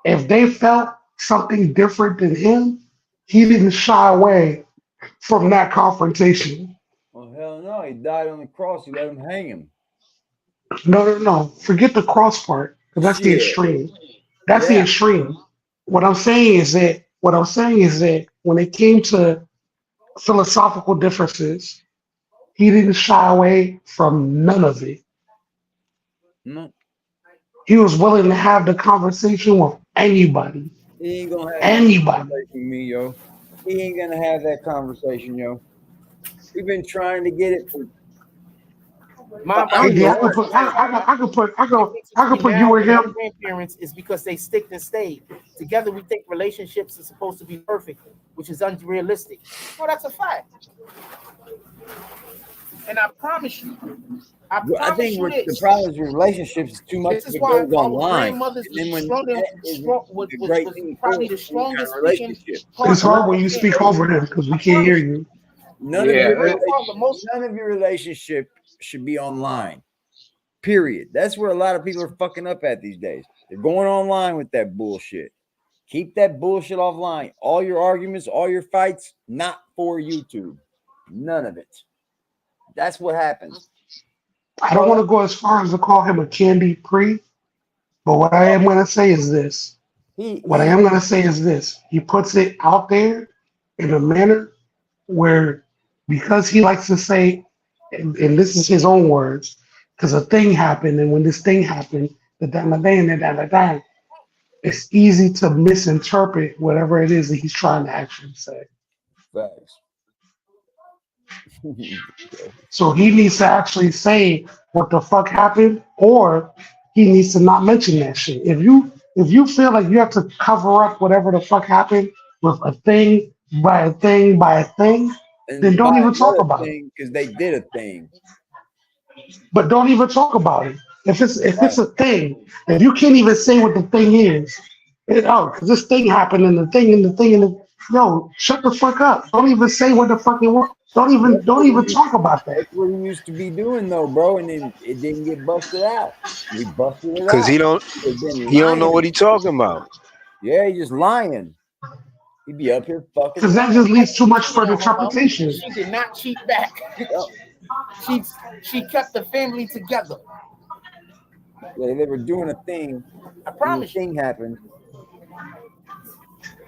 If they felt something different than him, he didn't shy away from that confrontation. Well, hell no. He died on the cross. He let him hang him. No. Forget the cross part, because that's the extreme. That's the extreme. What I'm saying is that when it came to philosophical differences, he didn't shy away from none of it. No. He was willing to have the conversation with anybody. He ain't gonna have anybody. That conversation with me, yo. He ain't gonna have that conversation, yo. We've been trying to get it for. I could put you and him. Grandparents is because they stick and stayed together. We think relationships are supposed to be perfect, which is unrealistic. No, that's a fact. And I promise you, I think the problem with relationships is too much. This is why our grandmothers was probably the strongest relationship. It's hard when you speak over him because we can't hear you. None of your relationship should be online. Period. That's where a lot of people are fucking up at these days. They're going online with that bullshit. Keep that bullshit offline. All your arguments, all your fights, not for YouTube. None of it. That's what happens. I don't want to go as far as to call him a candy pre, but what I am going to say is this. He puts it out there in a manner where, because he likes to say, and this is his own words, because a thing happened, and when this thing happened, it's easy to misinterpret whatever it is that he's trying to actually say. Facts. So he needs to actually say what the fuck happened, or he needs to not mention that shit. If you feel like you have to cover up whatever the fuck happened with a thing by a thing by a thing, then don't even talk about it. Because they did a thing. But don't even talk about it. If it's a thing, if you can't even say what the thing is, because this thing happened and the thing, yo, shut the fuck up. Don't even say what the fuck it was. Don't even talk about that. That's what he used to be doing though, bro, and then it didn't get busted out. We busted it out. Because he don't know what he's talking about. Yeah, he's just lying. He'd be up here fucking. Because that just leaves too much for the interpretation. She did not cheat back. She kept the family together. Yeah, they were doing a thing. I promise. A thing happened.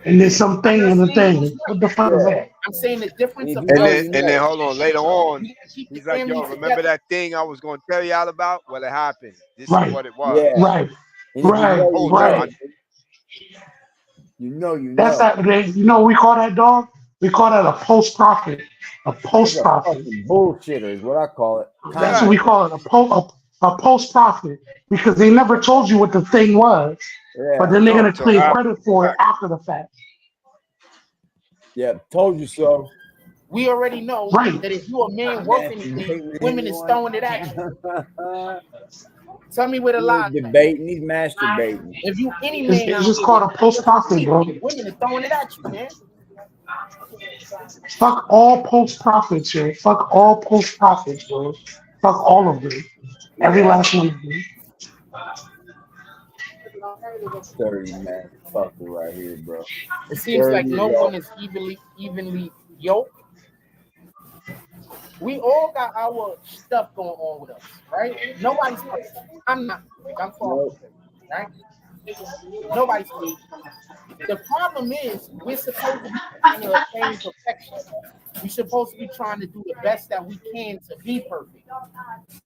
And there's something in the thing. What the fuck is that? I'm saying the difference. And then hold on. Later on, he's like, "Yo, remember that thing I was going to tell y'all about? Well, it happened. This is what it was." Yeah. Right. That's that. You know what we call that, dog? We call that a post prophet. A post prophet. Bullshitter is what I call it. That's what we call it. A post prophet, because they never told you what the thing was, but then they're gonna claim credit for it after the fact. Yeah, told you so. We already know that if you're a man working, women is throwing it at you. Tell me where the lie. Debating, he's masturbating. If you any man, it's just called a post prophet, bro. Women is throwing it at you, man. Fuck all post prophets, yo. Fuck all post prophets, bro. Fuck all of them. Every last one of them. 30 man fucker right here, bro. It seems like no one is evenly yoked. We all got our stuff going on with us, right? Nobody's perfect. I'm not. I'm falling, right? Nobody's perfect. The problem is we're supposed to be trying to attain perfection. We're supposed to be trying to do the best that we can to be perfect.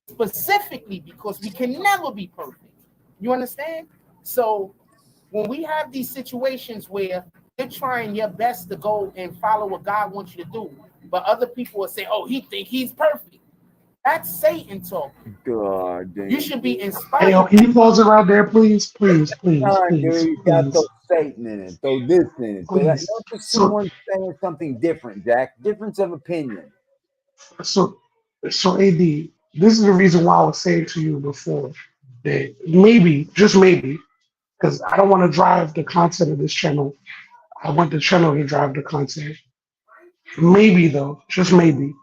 Specifically because we can never be perfect. You understand? So when we have these situations where you're trying your best to go and follow what God wants you to do, but other people will say, "Oh, he think he's perfect." That's Satan talking. God damn. You should be inspired. Hey, yo, can you pause it right there, please? Please. You got throw Satan in it, throw this in it. Don't just someone saying something different, Jack. Difference of opinion. So AD, this is the reason why I was saying to you before that maybe, just maybe, because I don't want to drive the content of this channel. I want the channel to drive the content. Maybe though, just maybe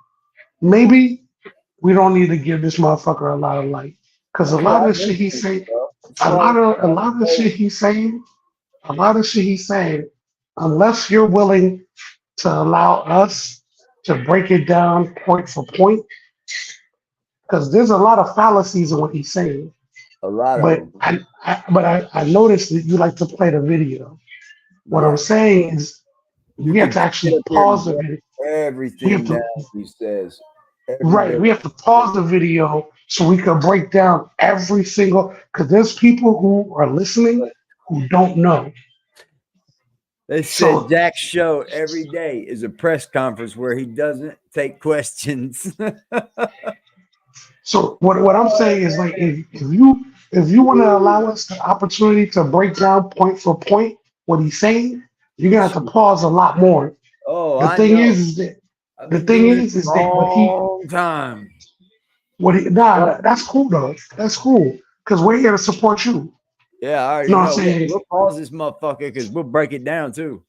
we don't need to give this motherfucker a lot of light, because a lot of the shit he's saying, a lot of the shit he's saying a lot of shit he's saying, unless you're willing to allow us to break it down point for point, because there's a lot of fallacies in what he's saying. A lot But of them. I noticed that you like to play the video. What I'm saying is we have to actually pause the video. Everything that he says. Right, we have to pause the video so we can break down every single, because there's people who are listening who don't know. They said Jack's show every day is a press conference where he doesn't take questions. So what I'm saying is, like, if you want to allow us the opportunity to break down point for point what he's saying, you're gonna have to pause a lot more. Oh, the thing is that that's cool though. That's cool because we're here to support you. Yeah, I already know. We'll pause this motherfucker because we'll break it down too.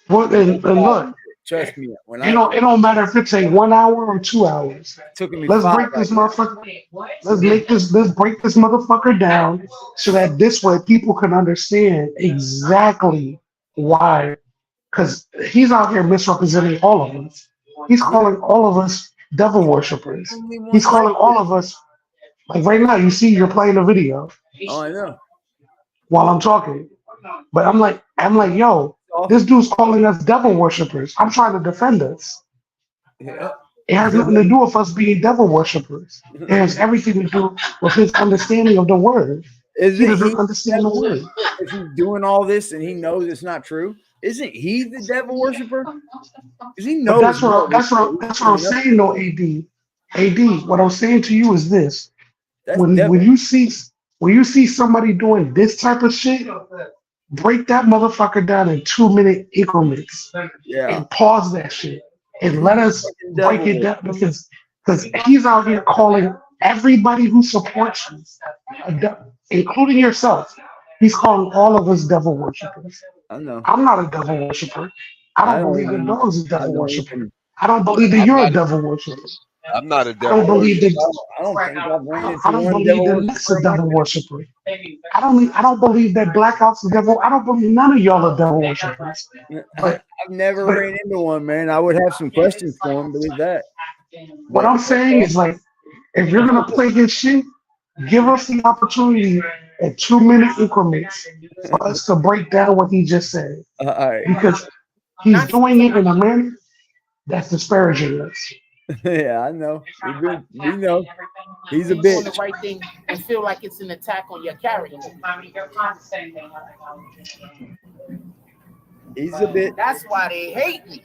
Well, and look, trust me. It don't matter if it's a 1 hour or 2 hours. Let's break this motherfucker. Let's break this motherfucker down so that this way people can understand exactly why. Because he's out here misrepresenting all of us. He's calling all of us devil worshippers. He's calling all of us, like right now, you see, you're playing a video. Oh, I know. While I'm talking. But I'm like, yo, this dude's calling us devil worshippers. I'm trying to defend us. Yeah. It has nothing to do with us being devil worshippers. It has everything to do with his understanding of the word. He doesn't understand the word. If he's doing all this and he knows it's not true, isn't he the devil worshiper? Because he knows. That's what I'm saying, though, AD. AD, what I'm saying to you is this: when you see somebody doing this type of shit, break that motherfucker down in 2-minute increments and pause that shit and let us break it down because he's out here calling everybody who supports you, including yourself. He's calling all of us devil worshippers. I know. I'm not a devil worshiper. I don't believe that Noah's a devil worshiper. I don't believe that you're a devil worshiper. I'm not a devil. I don't believe that. I don't believe that Nick's a devil worshiper. I don't believe that Blackout's a devil. I don't believe none of y'all are devil worshippers. But I've never ran into one, man. I would have some questions for him. Believe that. What I'm saying is, like, if you're gonna play this shit, give us the opportunity at 2-minute increments for us to break down what he just said. Because he's doing it in a manner that's disparaging us. Yeah, I know. We know. He's a bitch. Doing the right thing and feel like it's an attack on your character. He's a bitch. That's why they hate me.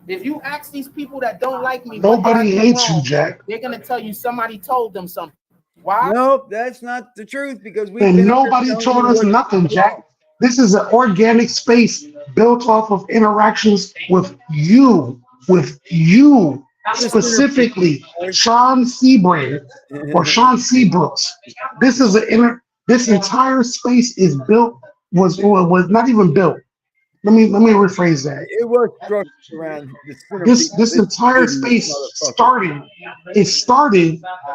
If you ask these people that don't like me, nobody hates you, Jack. They're gonna tell you somebody told them something. Why? Nope, that's not the truth because nobody told us nothing, Jack. This is an organic space built off of interactions with you specifically, Sean Seabrand or Sean Seabrooks. This is this entire space is built was not even built. Let me rephrase that. It was structured around this entire space started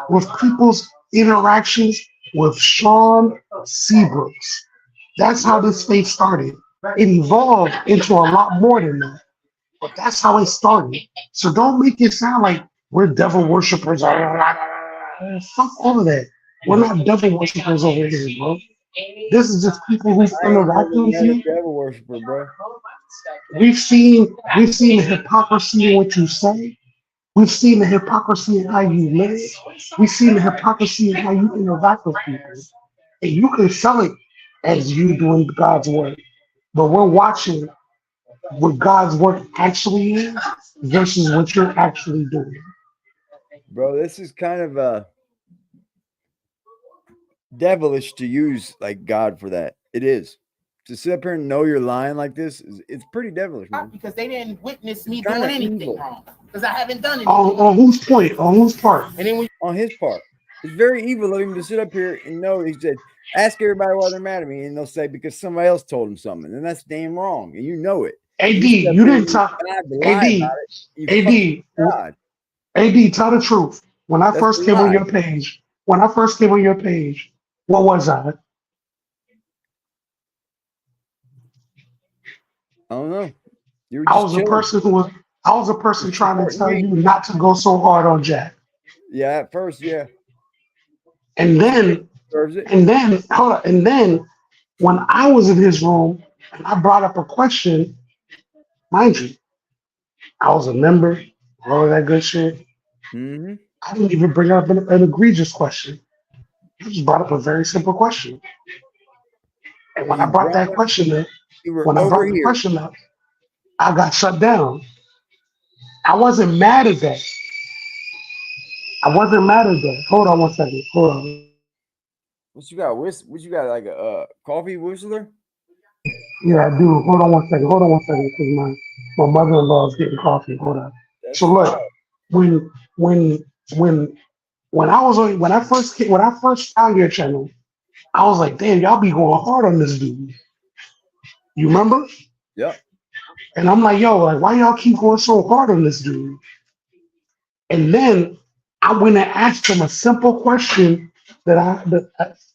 with people's interactions with Sean Seabrooks. That's how this space started. It evolved into a lot more than that. But that's how it started. So don't make it sound like we're devil worshippers. Fuck all of that. We're not devil worshippers over here, bro. This is just people who interact with you. Devil worshiper, bro. We've seen the hypocrisy in what you say. We've seen the hypocrisy in how you live. We've seen the hypocrisy in how you interact with people. And you can sell it as you doing God's work. But we're watching what God's work actually is versus what you're actually doing. Bro, this is kind of devilish to use like God for that. It is. To sit up here and know you're lying like this, it's pretty devilish, man. Because they didn't witness me doing anything wrong. Because I haven't done anything. On whose point? On whose part? And then on his part. It's very evil of him to sit up here and know he said, ask everybody why they're mad at me, and they'll say because somebody else told them something, and that's damn wrong, and you know it. AD, you didn't talk. AD, tell the truth. When I first came on your page, what was I? I don't know. You were I just was chilling. I was a person trying to tell you not to go so hard on Jack. Yeah, at first, yeah. And then hold on. And then when I was in his room and I brought up a question, mind you, I was a member, all of that good shit. Mm-hmm. I didn't even bring up an egregious question. I just brought up a very simple question. And when I brought that question up, I got shut down. I wasn't mad at that. Hold on one second. Hold on. What you got? What you got? Like a coffee whistler? Yeah, I do. Hold on one second. Because my mother-in-law is getting coffee. Hold on. So look, when I first found your channel, I was like, damn, y'all be going hard on this dude. You remember? Yeah. And I'm like, yo, like, why y'all keep going so hard on this dude? And then I went and asked him a simple question and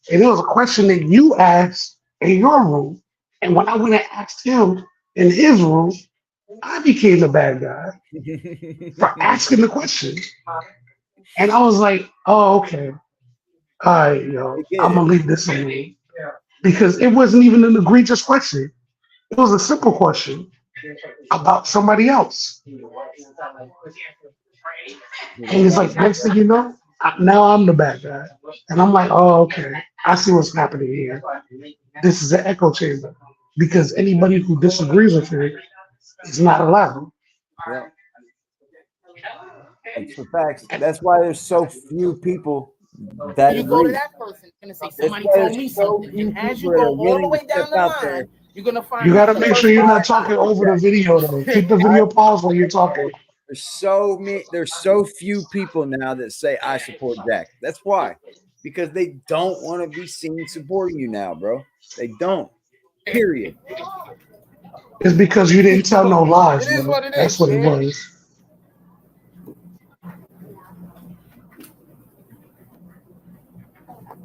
it was a question that you asked in your room. And when I went and asked him in his room, I became the bad guy for asking the question. And I was like, oh, okay. All right, yo, I'm gonna leave this alone. Because it wasn't even an egregious question. It was a simple question about somebody else. And it's like, next thing you know, now I'm the bad guy. And I'm like, oh, okay. I see what's happening here. This is an echo chamber. Because anybody who disagrees with it is not allowed. Yeah. It's the facts. That's why there's so few people that you agree. go to that person and say, somebody told me something. And as you go all the way down the line, you're going to find you got to make sure you're not talking over the video, though. Keep the video paused while you're talking. There's so few people now that say I support Jack. That's why. Because they don't want to be seen supporting you now, bro. They don't. Period. It's because you didn't tell no lies. That's what it was.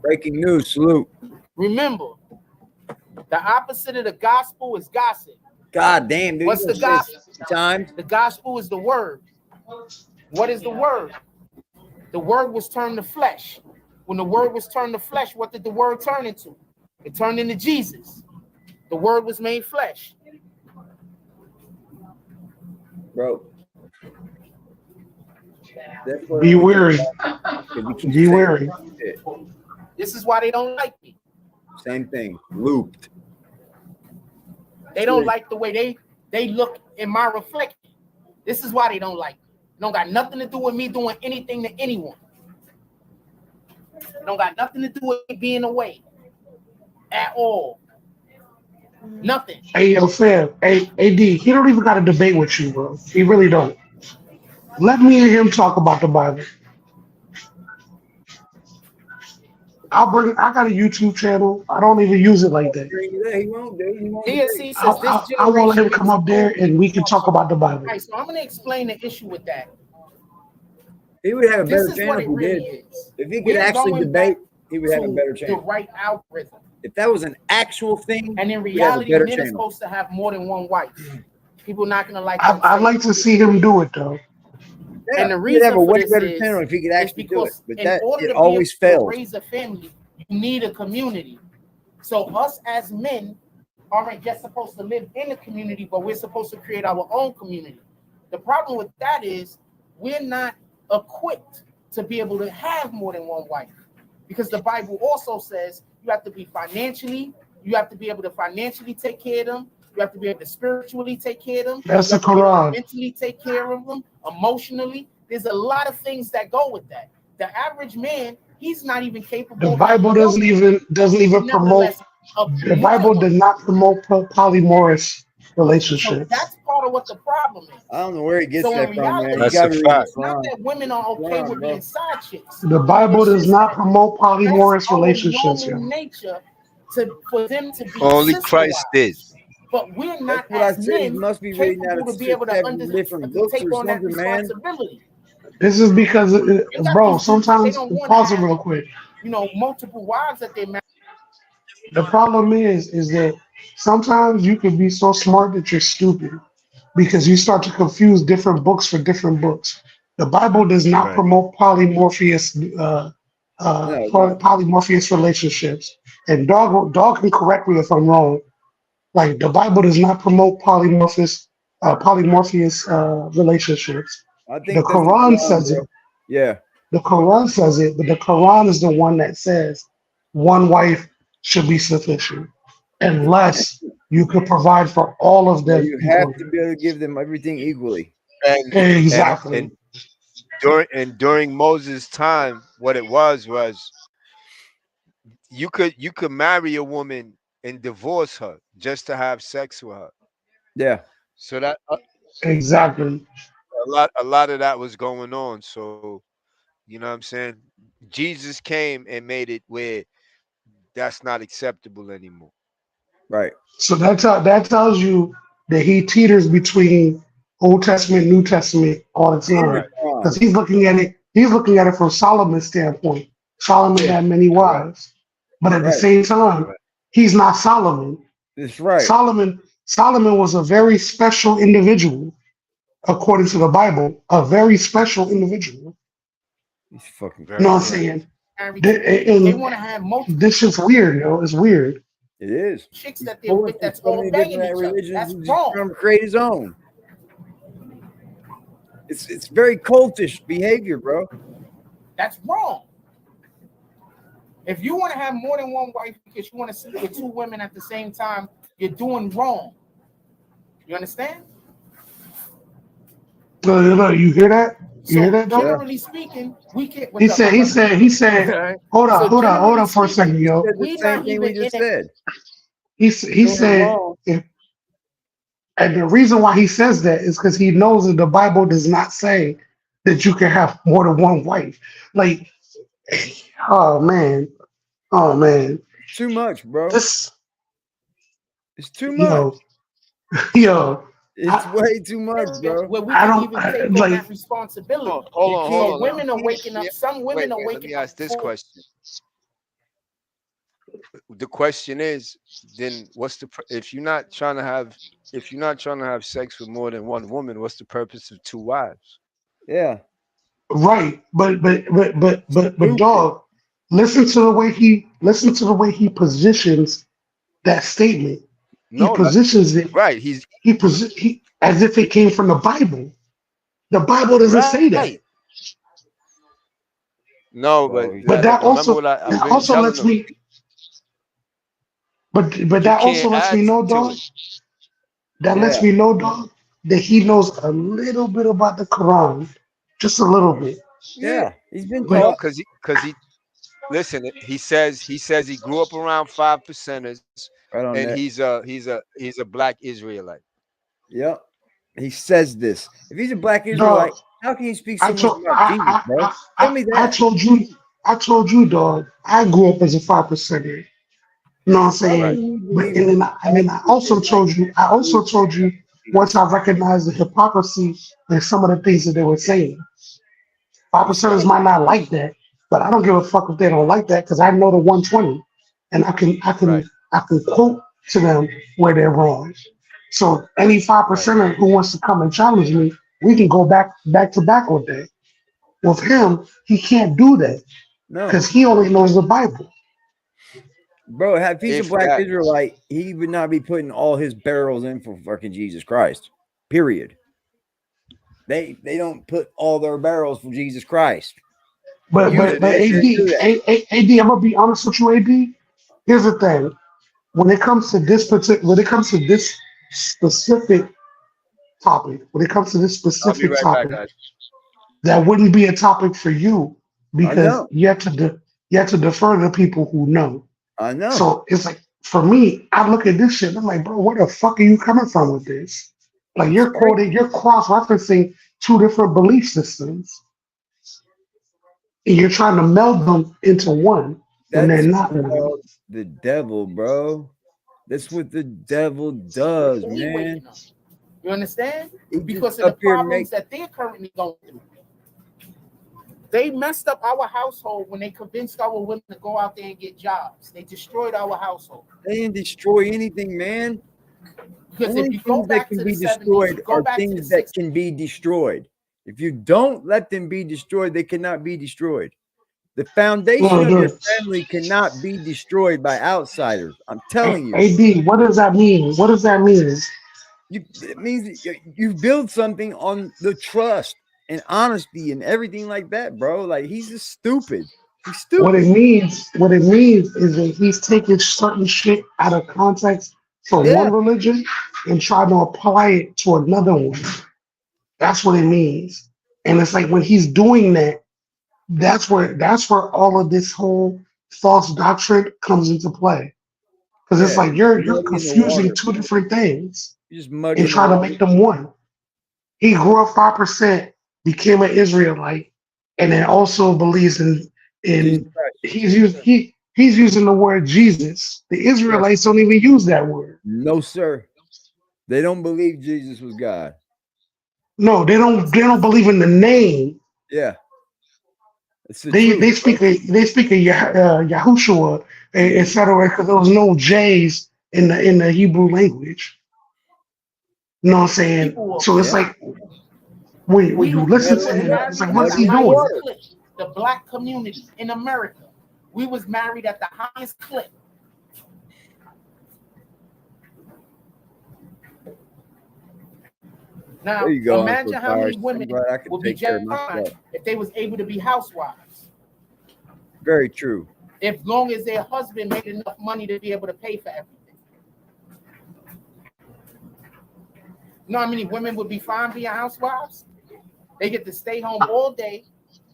Breaking news, salute. Remember, the opposite of the gospel is gossip. God damn, dude. What's the gospel? The gospel is the word. What is the word? The word was turned to flesh. When the word was turned to flesh, what did the word turn into? It turned into Jesus. The word was made flesh. Bro. Be wary. Be wary. This is why they don't like me. Same thing. Looped. They don't like the way they look in my reflection. This is why they don't like me. It don't got nothing to do with me doing anything to anyone. It don't got nothing to do with me being away at all. Nothing. Hey, yo, fam. Hey, AD, he don't even got to debate with you, bro. He really don't. Let me and him talk about the Bible. I got a YouTube channel. I don't even use it like that. He won't, dude. I want him to come up there and we can talk about the Bible. Right, so I'm going to explain the issue with that. He would have a better channel if he did. If he could actually debate, he would have a better channel. The right algorithm. If that was an actual thing, and in reality, men are supposed to have more than one wife. People not going to like. I'd like to see him do it though. Yeah, and the reason have a way for better this channel if he could actually do it, but that it always fails. To raise a family, you need a community. So us as men aren't just supposed to live in the community, but we're supposed to create our own community. The problem with that is we're not equipped to be able to have more than one wife, because the Bible also says you have to be you have to be able to financially take care of them. You have to be able to spiritually take care of them. That's the Quran. Mentally take care of them, emotionally. There's a lot of things that go with that. The average man, he's not even capable. The Bible doesn't even promote. The Bible does not promote polymorous relationships. So that's part of what the problem is. I don't know where he gets that from, man. That's a fact. It's not that women are okay with being side chicks. The Bible does not promote polymorous relationships. Nature for them to be only Christ did. But we're not as men capable to be able to understand, to take on that responsibility. This is because, bro, sometimes, pause it real quick. Multiple wives that they marry. The problem is that sometimes you can be so smart that you're stupid because you start to confuse different books for different books. The Bible does not Right. promote polymorphious No. polymorphious relationships. And dog can correct me if I'm wrong. Like the Bible does not promote polymorphious relationships. I The think that's the Quran Quran, says bro. it. Yeah. The Quran says it, but the Quran is the one that says one wife should be sufficient, unless you could provide for all of Yeah, them you have equally. to be able to give them everything equally. Exactly. And during Moses' time, what it was you could marry a woman and divorce her just to have sex with her. Yeah. So that Exactly. a lot of that was going on. So you know what I'm saying? Jesus came and made it where that's not acceptable anymore. Right. So that tells you that he teeters between Old Testament, New Testament all the In time, the because Quran. he's looking at it. He's looking at it from Solomon's standpoint. Solomon Yeah. had many Correct. wives, but at the Right. same time, Correct. he's not Solomon. That's right. Solomon was a very special individual, according to the Bible. A very special individual. He's fucking You know Very what I'm crazy. correct. saying? They And want to have multiple this shit's weird, yo. It's weird. It is. chicks He's that they're pulling with from that's so all many banging different each other. religions That's and just wrong. trying to create his own. It's very cultish behavior, bro. That's wrong. If you want to have more than one wife because you want to sleep with two women at the same time, you're doing wrong. You understand? You hear that? You So hear that, dog? generally speaking, we can't. He said, hold on for a second, He yo. said the same thing we just said. He Doing said, wrong. and the reason why he says that is because he knows that the Bible does not say that you can have more than one wife. Like, oh man, Too much, bro. this, It's too much. yo, It's way too much, bro. Where we I can don't even take on like. that responsibility. Hold So on. women are waking up. Some women Wait, are let waking me up. ask this question. The question is, then what's if you're not trying to have sex with more than one woman, what's the purpose of two wives? Yeah. Right, but dog, listen to the way he positions that statement. He No, positions it right. he as if it came from the Bible. The Bible doesn't say that. Right. No, But that remember what I've been also telling lets them. me but You that also can't lets me add know, to dog. it. That lets me know, dog, that he knows a little bit about the Quran. Just a little bit. Yeah. He's been No, taught. because he listen, he says he grew up around 5%ers, Right on and that. he's a black Israelite. Yep. He says this. If he's a black Dog, Israelite, how can he speak so much about Jesus, bro? Tell me I that. told you, dog, I grew up as a 5%er. You know what I'm saying? Right. But and then I also told you once I recognized the hypocrisy in some of the things that they were saying. 5%ers might not like that, but I don't give a fuck if they don't like that because I know the 120, and I can quote to them where they're wrong. So any 5%er who wants to come and challenge me, we can go back to back with that. With him, he can't do that because he only knows the Bible. Bro, if he's a black that- Israelite, he would not be putting all his barrels in for fucking Jesus Christ. Period. They don't put all their barrels for Jesus Christ. But AD, I'm gonna be honest with you, AD. Here's the thing: when it comes to this specific topic, that wouldn't be a topic for you because you have to defer to people who know. I know. So it's like for me, I look at this shit and I'm like, bro, where the fuck are you coming from with this? Like you're cross-referencing two different belief systems. And you're trying to meld them into one, and they're not one. The devil, bro. That's what the devil does, man. You understand? Because of the problems that they're currently going through. They messed up our household when they convinced our women to go out there and get jobs. They destroyed our household. They didn't destroy anything, man. Because Only if you go things that back can to be the 70s, destroyed go are back to the things that 60s. can be destroyed. If you don't let them be destroyed, they cannot be destroyed. The foundation of your family cannot be destroyed by outsiders. I'm telling you. AD, what does that mean? What does that mean? It means you build something on the trust and honesty and everything like that, bro. Like, he's just stupid. He's stupid. What it means is that he's taking certain shit out of context from one religion and trying to apply it to another one. That's what it means. And it's like when he's doing that, that's where all of this whole false doctrine comes into play. Because it's like you're confusing two different things and trying to make them one. He grew up 5%, became an Israelite, and then also believes in he's using the word Jesus. The Israelites don't even use that word. No, sir. They don't believe Jesus was God. No, they don't believe in the name. Yeah. They speak of Yahushua, etc. because there was no J's in the Hebrew language. You know what I'm saying? So it's like when you listen to him, it's like, what's he doing? The black community in America, we was married at the highest clip. Now, imagine how many women would be just fine if they was able to be housewives. Very true. If long as their husband made enough money to be able to pay for everything. You know how many women would be fine being housewives? They get to stay home all day.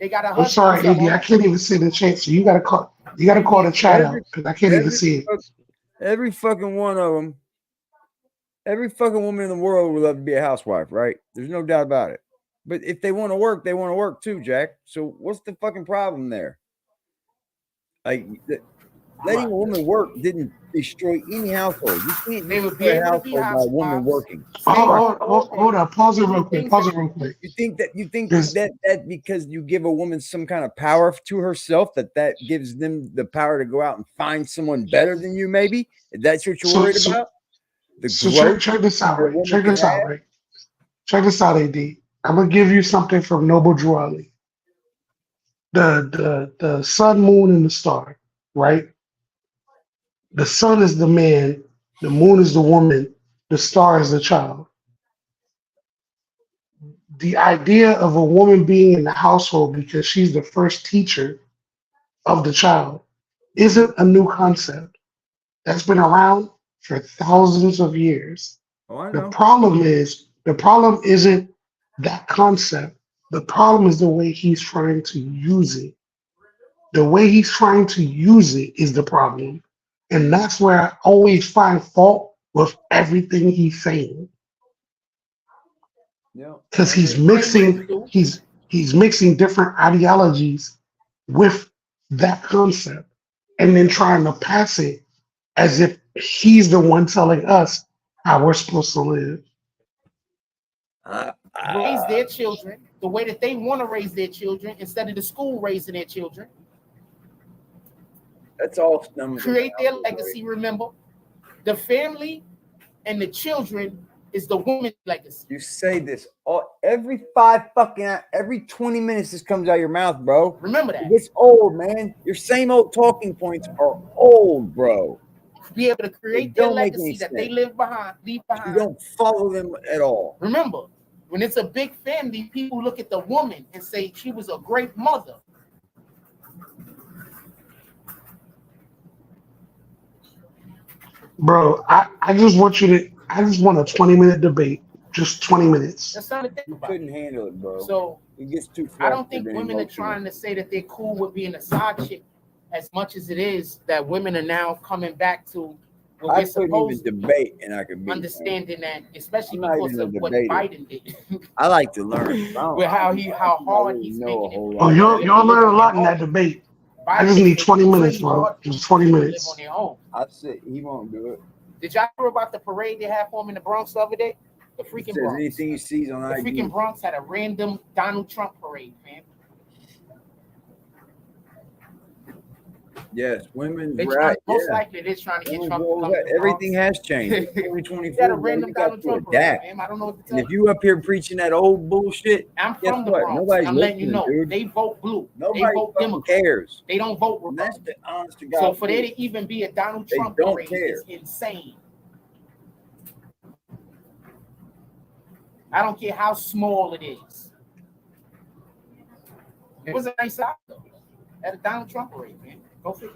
They got a husband. I'm sorry, Andy, I can't even see the chat. So you gotta call the chat out because I can't even see it. Every fucking one of them. Every fucking woman in the world would love to be a housewife, right? There's no doubt about it. But if they want to work, they want to work too, Jack. So what's the fucking problem there? Like, letting a woman work didn't destroy any household. You can't destroy a household by a woman working. Hold up. Pause it real quick. You think that because you give a woman some kind of power to herself, that gives them the power to go out and find someone better than you, maybe? That's what you're worried about? Check this out, right? Check this out, AD. I'm gonna give you something from Noble Drew Ali. The sun, moon, and the star, right? The sun is the man, the moon is the woman, the star is the child. The idea of a woman being in the household because she's the first teacher of the child isn't a new concept. That's been around for thousands of years. Oh, I know. The problem isn't that concept. The problem is the way he's trying to use it. The way he's trying to use it is the problem. And that's where I always find fault with everything he's saying. Because he's mixing different ideologies with that concept and then trying to pass it as if he's the one telling us how we're supposed to live. Raise their children the way that they want to raise their children instead of the school raising their children. That's all. Create their legacy. Remember, the family and the children is the woman's legacy. You say this every 20 minutes this comes out of your mouth, bro. Remember that. It's old, man. Your same old talking points are old, bro. Be able to create their legacy that they leave behind. You don't follow them at all. Remember, when it's a big family, people look at the woman and say she was a great mother. Bro, I just want a 20-minute debate. Just 20 minutes. That's not a thing. You couldn't handle it, bro. So it gets too I don't think women are trying to say that they're cool with being a side chick as much as it is that women are now coming back to what I we're supposed to debate, and I could be understanding that, especially because of what Biden did. I like to learn. With how hard he's making it. Oh, y'all learn a lot in that debate. I just need 20 minutes, bro. Just 20 minutes. I said he won't do it. Did y'all hear about the parade they had for him in the Bronx the other day? The freaking Bronx. Anything he sees on the freaking Bronx had a random Donald Trump parade, man. Yes, women's They right. most Yeah. likely they're trying to get Women's Trump to roles come right. to the Everything Bronx. has changed. You 2024, got a bro, random you got Donald to Trump parade, adapt. man. I don't know what to And tell if you. you up here preaching that old bullshit, I'm guess from the what? Bronx. Nobody's I'm letting you listening, know. dude. They vote blue. They Nobody vote fucking Democrat. cares. They don't vote And that's Republican. the honest to God. So for there truth. to even be a Donald They Trump don't parade care. is insane. I don't care how small it is. It was a nice out though. At a Donald Trump parade, man. Go figure.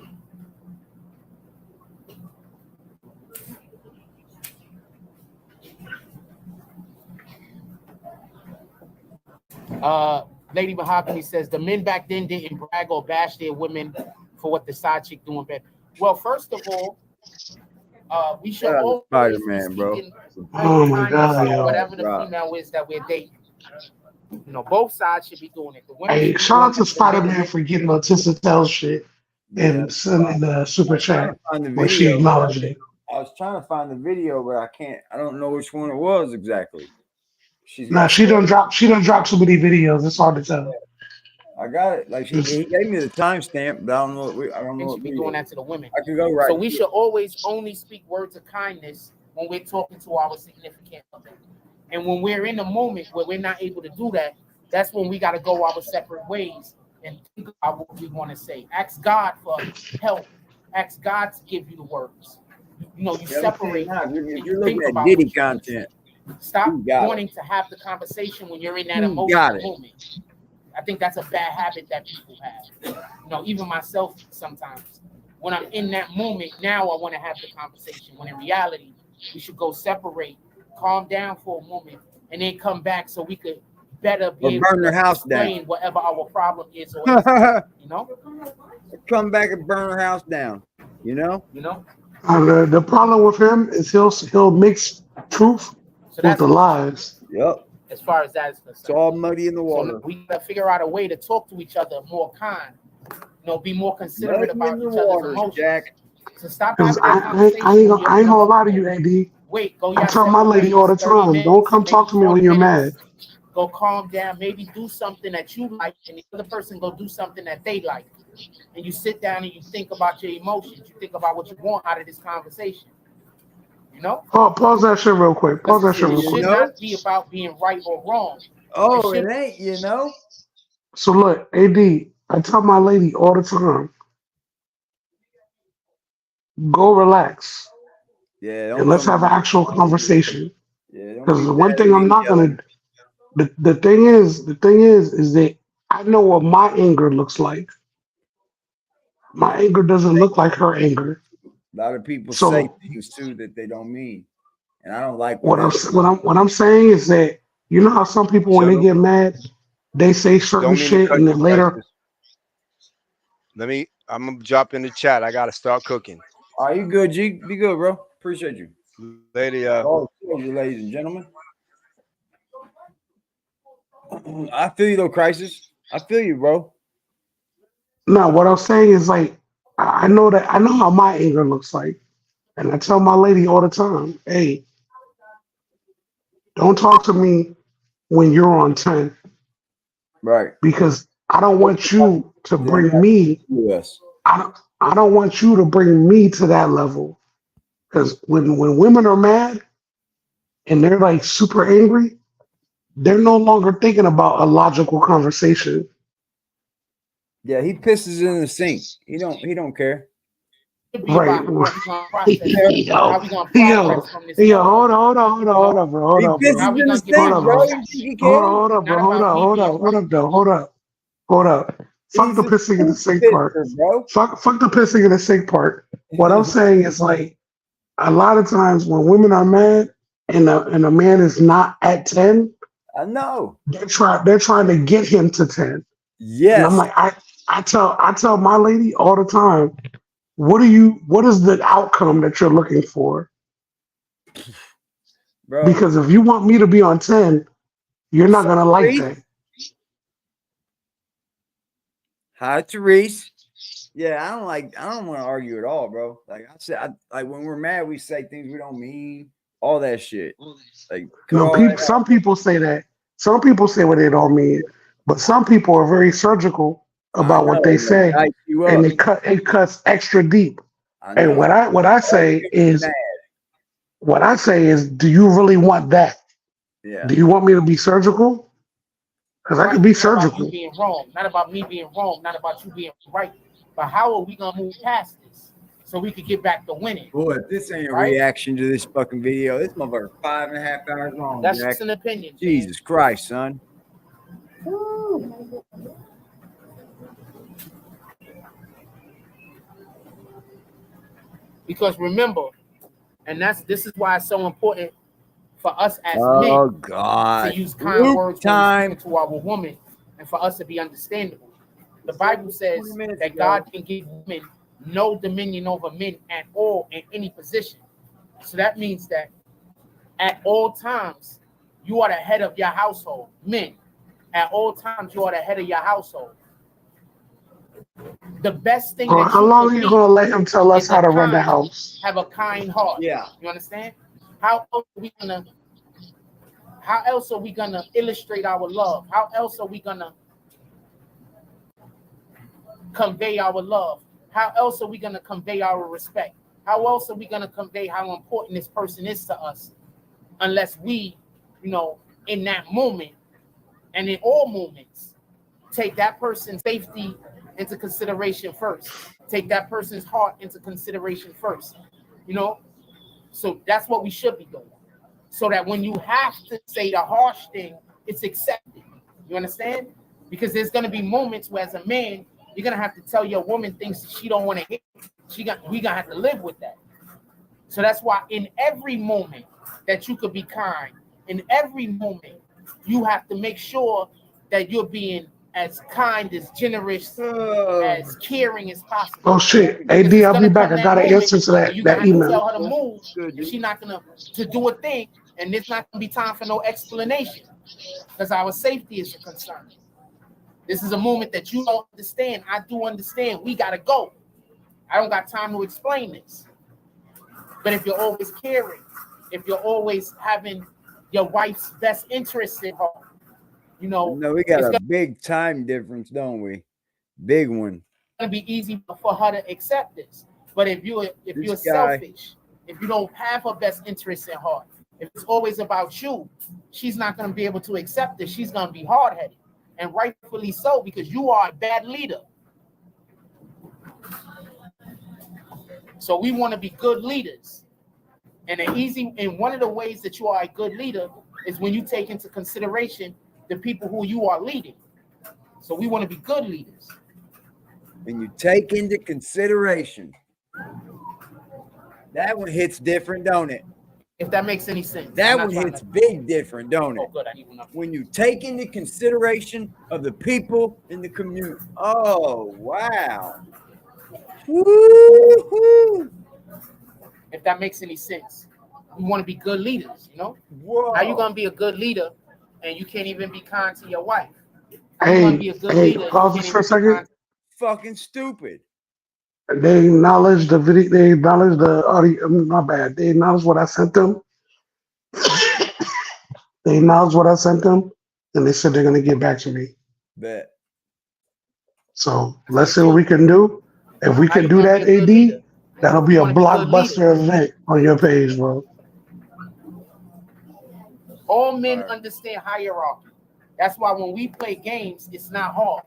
Lady Mahogany says the men back then didn't brag or bash their women for what the side chick doing better. Well, first of all, we should always Spider-Man, bro. Oh my God, yo. whatever the female is that we're dating. You know, both sides should be doing it. The women Hey, should be shout doing out to it, the men- Spider-Man for getting Leticia Tell shit and sending the super chat Find the where she video. acknowledged it. I was trying to find the video, but I can't. I don't know which one it was exactly. Nah, she done drop so many videos. It's hard to tell. I got it. Like he gave me the timestamp, but I don't know. I don't know. They What should be video. doing that to the women. I can go right. So we should always only speak words of kindness when we're talking to our significant other. And when we're in a moment where we're not able to do that, that's when we got to go our separate ways and think about what we want to say. Ask God for help. Ask God to give you the words. You know, you separate. You're looking at Diddy content. Stop wanting to have the conversation when you're in that emotional moment. I think that's a bad habit that people have. You know, even myself sometimes. When I'm in that moment, now I want to have the conversation. When in reality, we should go separate, calm down for a moment, and then come back so we could better be able burn their house explain down. whatever our problem is. Or is, you know? Come back and burn her house down. You know? You know? The problem with him is he'll mix truth with the lies. Yep. As far as that is concerned. It's all muddy in the water. So we gotta figure out a way to talk to each other more kind. You know, be more considerate Muddy about in each the other's waters, emotions. Jack. So stop Because having that I conversation ain't when gonna you're lie to you, AD. Wait, go I tell my lady all the time, don't come talk to me when you're mad. Go calm down, maybe do something that you like, and the other person go do something that they like. And you sit down and you think about your emotions. You think about what you want out of this conversation. You know? Oh, pause that shit real quick. Pause that shit real It should quick. not be about being right or wrong. Oh, it ain't, you know? So look, AD, I tell my lady all the time, go relax. Yeah. And let's have an actual conversation. Yeah. Because the one thing I'm not gonna the thing is that I know what my anger looks like. My anger doesn't look like her anger. A lot of people So- say things too that they don't mean. And I don't like What I'm saying is that you know how some people when they get mad, they say certain Don't mean to shit cut and you, then later. Crisis. I'm gonna drop in the chat. I gotta start cooking. Are you good, G? Be good, bro. Appreciate you. Lady, all you ladies and gentlemen. I feel you though, Crisis. I feel you, bro. No, what I'm saying is like I know how my anger looks like. And I tell my lady all the time, hey, don't talk to me when you're on 10. Right. Because I don't want you to bring me. Yes. I don't want you to bring me to that level. Because when women are mad and they're like super angry, they're no longer thinking about a logical conversation. Yeah, he pisses in the sink. He don't care. Right. Yo, hold on, bro. Hold up, bro. Hold up. Fuck the pissing in the sink part. Fuck the pissing in the sink part. What I'm saying is like a lot of times when women are mad and a man is not at 10, I know. They're trying to get him to 10. Yes. And I'm like, I tell my lady all the time, what is the outcome that you're looking for? Bro. Because if you want me to be on 10, you're not gonna like that. Hi, Therese. Yeah, I don't want to argue at all, bro. Like I said, like when we're mad, we say things we don't mean, all that shit. Like no, some people say that. Some people say what they don't mean, but some people are very surgical about what they say, and it cuts extra deep. And what I say is, do you really want that? Yeah. Do you want me to be surgical? Because I could be surgical. About you being wrong, not about me being wrong, not about you being right. But how are we gonna move past this so we could get back to winning? Boy, if this ain't a reaction to this fucking video, this motherfucker 5.5 hours long. That's Jack. just an opinion. Jesus Christ, son. Because remember, and this is why it's so important for us as men to use kind words when to our woman, and for us to be understandable. The Bible says that God can give women no dominion over men at all in any position. So that means that at all times you are the head of your household. Men, at all times you are the head of your household. The best thing that how long are you gonna let him tell us how to run the house? Have a kind heart. Yeah. You understand? How else are we gonna illustrate our love? How else are we gonna convey our love? How else are we gonna convey our respect? How else are we gonna convey how important this person is to us? Unless we, in that moment and in all moments, take that person's safety into consideration first. Take that person's heart into consideration first. So that's what we should be doing. So that when you have to say the harsh thing, it's accepted. You understand? Because there's gonna be moments where, as a man, you're gonna have to tell your woman things she don't want to hear. We gonna have to live with that. So that's why in every moment that you could be kind, in every moment you have to make sure that you're being as kind, as generous, as caring as possible. Oh shit, AD, I'll be back. I got an answer to that email. Tell her to move, and she's not gonna to do a thing, and there's not gonna be time for no explanation, because our safety is a concern. This is a moment that you don't understand. I do understand. We gotta go. I don't got time to explain this. But if you're always caring, if you're always having your wife's best interests in heart, No, we got a big time difference, don't we? Big one. It's gonna be easy for her to accept this. But if you're selfish, if you don't have her best interests in heart, if it's always about you, she's not gonna be able to accept this. She's gonna be hard-headed, and rightfully so, because you are a bad leader. So we want to be good leaders. And one of the ways that you are a good leader is when you take into consideration the people who you are leading. So we want to be good leaders. And you take into consideration. That one hits different, don't it? If that makes any sense. That one hits big different, don't it? When you take into consideration of the people in the community. Oh, wow. Woo-hoo. If that makes any sense. We want to be good leaders, Whoa. How you going to be a good leader and you can't even be kind to your wife? Hey, pause this for a second. Fucking stupid. They acknowledged the video. They acknowledged the audio. My bad. They acknowledged what I sent them. They acknowledged what I sent them, and they said they're gonna get back to me. Bet. So let's see what we can do. If we can do that, AD, that'll be a blockbuster event on your page, bro. All men understand hierarchy. That's why when we play games, it's not hard.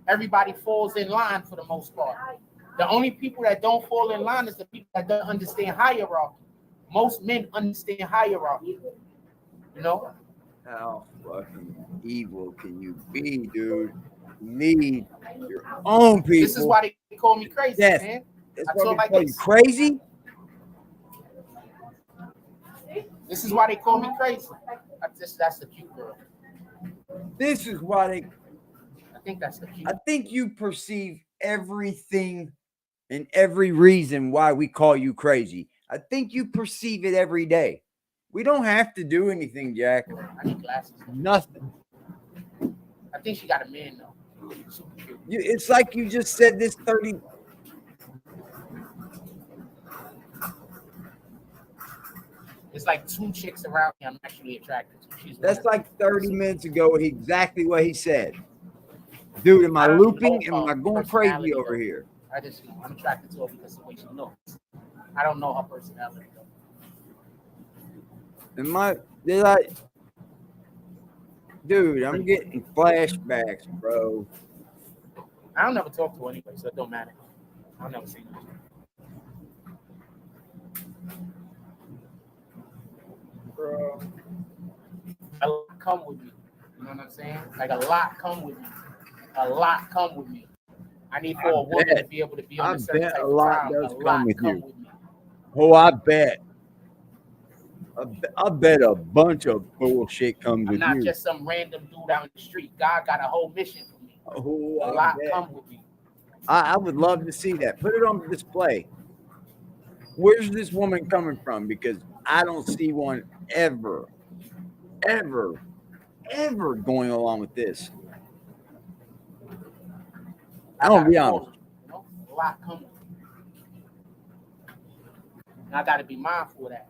Everybody falls in line for the most part. The only people that don't fall in line is the people that don't understand hierarchy. Most men understand hierarchy. How fucking evil can you be, dude? Lead your own people. This is why they call me crazy, man. That's why they call you crazy? This is why they call me crazy. That's the cute girl. This is why they... I think that's the cute. I think you perceive everything and every reason why we call you crazy. I think you perceive it every day. We don't have to do anything, Jack. I need glasses. Nothing. I think she got a man, though. It's like you just said this 30... It's like two chicks around me I'm actually attracted to. That's like 30 minutes ago, exactly what he said. Dude, am I looping? Am I going crazy over here? I just, I'm attracted to her because of the way she looks. I don't know her personality though. Dude, I'm getting flashbacks, bro. I don't never talk to her anyway, so it don't matter. I'll never see her. Bro, a lot come with me. You know what I'm saying? Like a lot come with me. A lot come with me. I need for a woman to be able to be on a certain type of time. A lot come with me. Oh, I bet. I bet a bunch of bullshit comes with you. I'm not just some random dude out in the street. God got a whole mission for me. Oh, a lot come with me. I would love to see that. Put it on display. Where's this woman coming from? Because I don't see one ever going along with this. I'm gonna be honest. You know, a lot come with me. And I got to be mindful of that.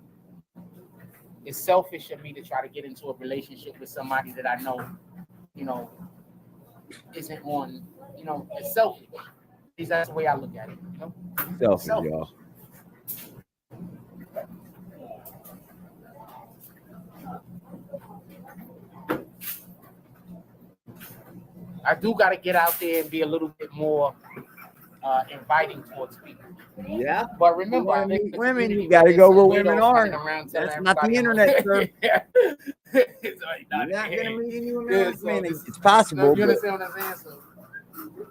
It's selfish of me to try to get into a relationship with somebody that I know, you know, isn't on, you know, it's selfish. That's the way I look at it. You know? Selfish, y'all. I do got to get out there and be a little bit more inviting towards people. Yeah. But remember, I mean, women, you got to go where women are. That's not the internet, sir. You're not going to meet any women. I mean, it's possible. You understand what I'm saying? So,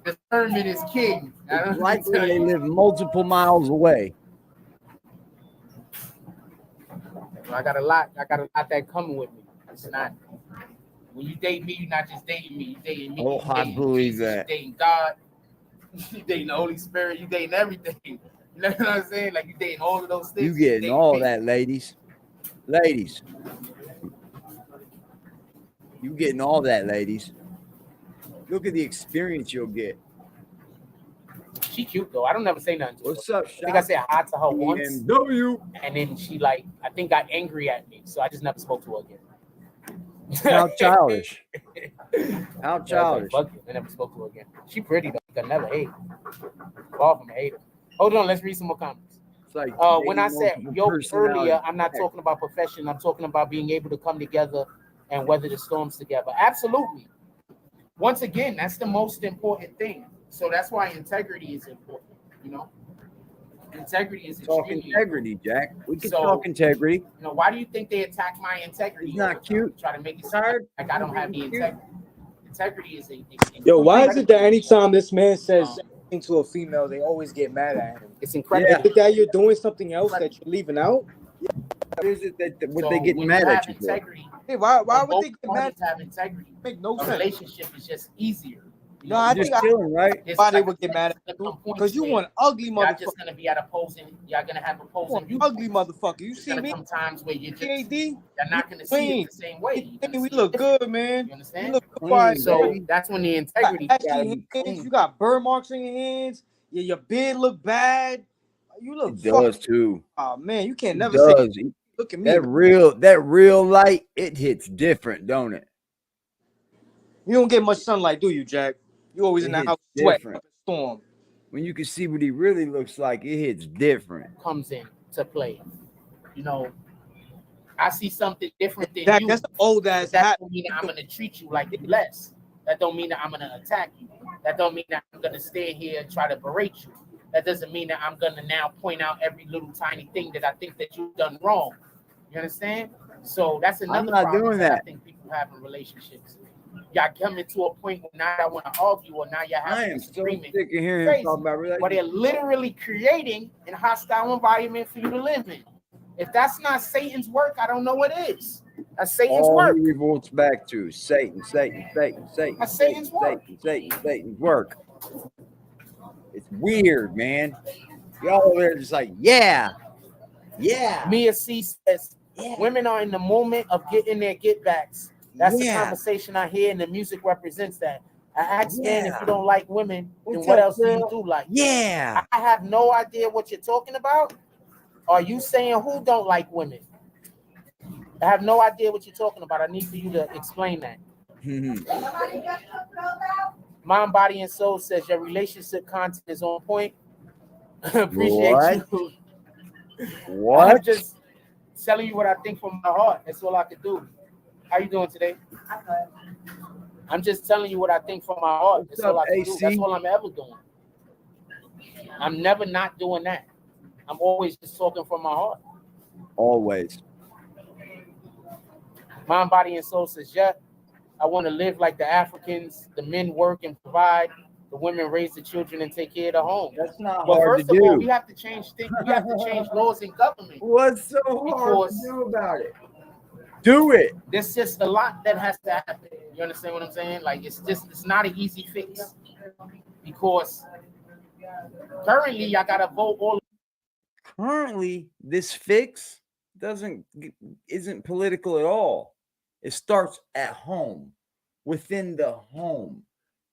discernment is king. It's likely they live multiple miles away. I got a lot that coming with me. It's not. When you date me, you're not just dating me. You're dating me. Oh, I believe that. You're dating God. You're dating the Holy Spirit. You're dating everything. You know what I'm saying? Like, you're dating all of those things. You getting all that, ladies. Ladies. You getting all that, ladies. Look at the experience you'll get. She cute, though. I don't never say nothing to her. What's up, I think I said hi to her once. BMW. And then she, like, I think got angry at me. So I just never spoke to her again. How childish. How childish. I never spoke to her again. She pretty, though. I never hate her. Far from a hater. Hold on, let's read some more comments. It's like when I said earlier, I'm not talking about profession. I'm talking about being able to come together and weather the storms together. Absolutely. Once again, that's the most important thing. So that's why integrity is important, you know? Integrity is talk integrity, Jack. We can talk integrity. You know, why do you think they attack my integrity? It's not cute. Try to make it sound like I don't have the integrity. Integrity is a yo. Why is it that anytime this man says something to a female, they always get mad at him? It's incredible. Is it that you're doing something else that you're leaving out? What is it that they get mad at you integrity, for? Hey, why would they get mad? Have integrity. Make no sense. Relationship is just easier. No, I think chilling, right? Why they would get mad at you? Because you want ugly motherfucker. Y'all just gonna be at opposing. Y'all gonna have opposing. You ugly motherfucker. You see me? Sometimes where you just you're not gonna see it the same way. We look good, man. You understand? You look good. So that's when the integrity. You got burn marks on your hands. Your beard look bad. You look. It does too. Oh man, you can't never say. Look at me. That real light, it hits different, don't it? You don't get much sunlight, do you, Jack? You always in the house sweating up a storm. When you can see what he really looks like, it hits different. Comes in to play. You know, I see something different than Jack, you. that's the old ass. That don't mean that I'm gonna treat you like you less. That don't mean that I'm gonna attack you. That don't mean that I'm gonna stay here and try to berate you. That doesn't mean that I'm gonna now point out every little tiny thing that I think that you've done wrong. You understand? So that's another I'm not problem doing that I that. think people have in relationships. Y'all coming to a point where now I want to argue, or now y'all having so disagreement. sick of hearing him talk about relationships. But they're literally creating a hostile environment for you to live in. If that's not Satan's work, I don't know what is. That's Satan's work. He revolts back to Satan. That's Satan's work. Satan's work. It's weird, man. Y'all over there just like, yeah. Mia C says, women are in the moment of getting their get backs. That's the conversation I hear, and the music represents that. I asked men, if you don't like women, then what else do you do like? Yeah. I have no idea what you're talking about. Are you saying who don't like women? I have no idea what you're talking about. I need for you to explain that. Mind, Body, and Soul says your relationship content is on point. Appreciate you. What? I'm just telling you what I think from my heart. That's all I could do. How you doing today? I'm just telling you what I think from my heart. That's all I can do. That's all I'm ever doing. I'm never not doing that. I'm always just talking from my heart. Always. Mind, Body, and Soul says, yeah, I want to live like the Africans. The men work and provide. The women raise the children and take care of the home. That's not but hard first to of all, do. we have to change things. We have to change laws in government. What's so hard to do about it? Do it. There's just a lot that has to happen. You understand what I'm saying? Like it's not an easy fix. Because currently I gotta vote all. Currently, this fix isn't political at all. It starts at home, within the home.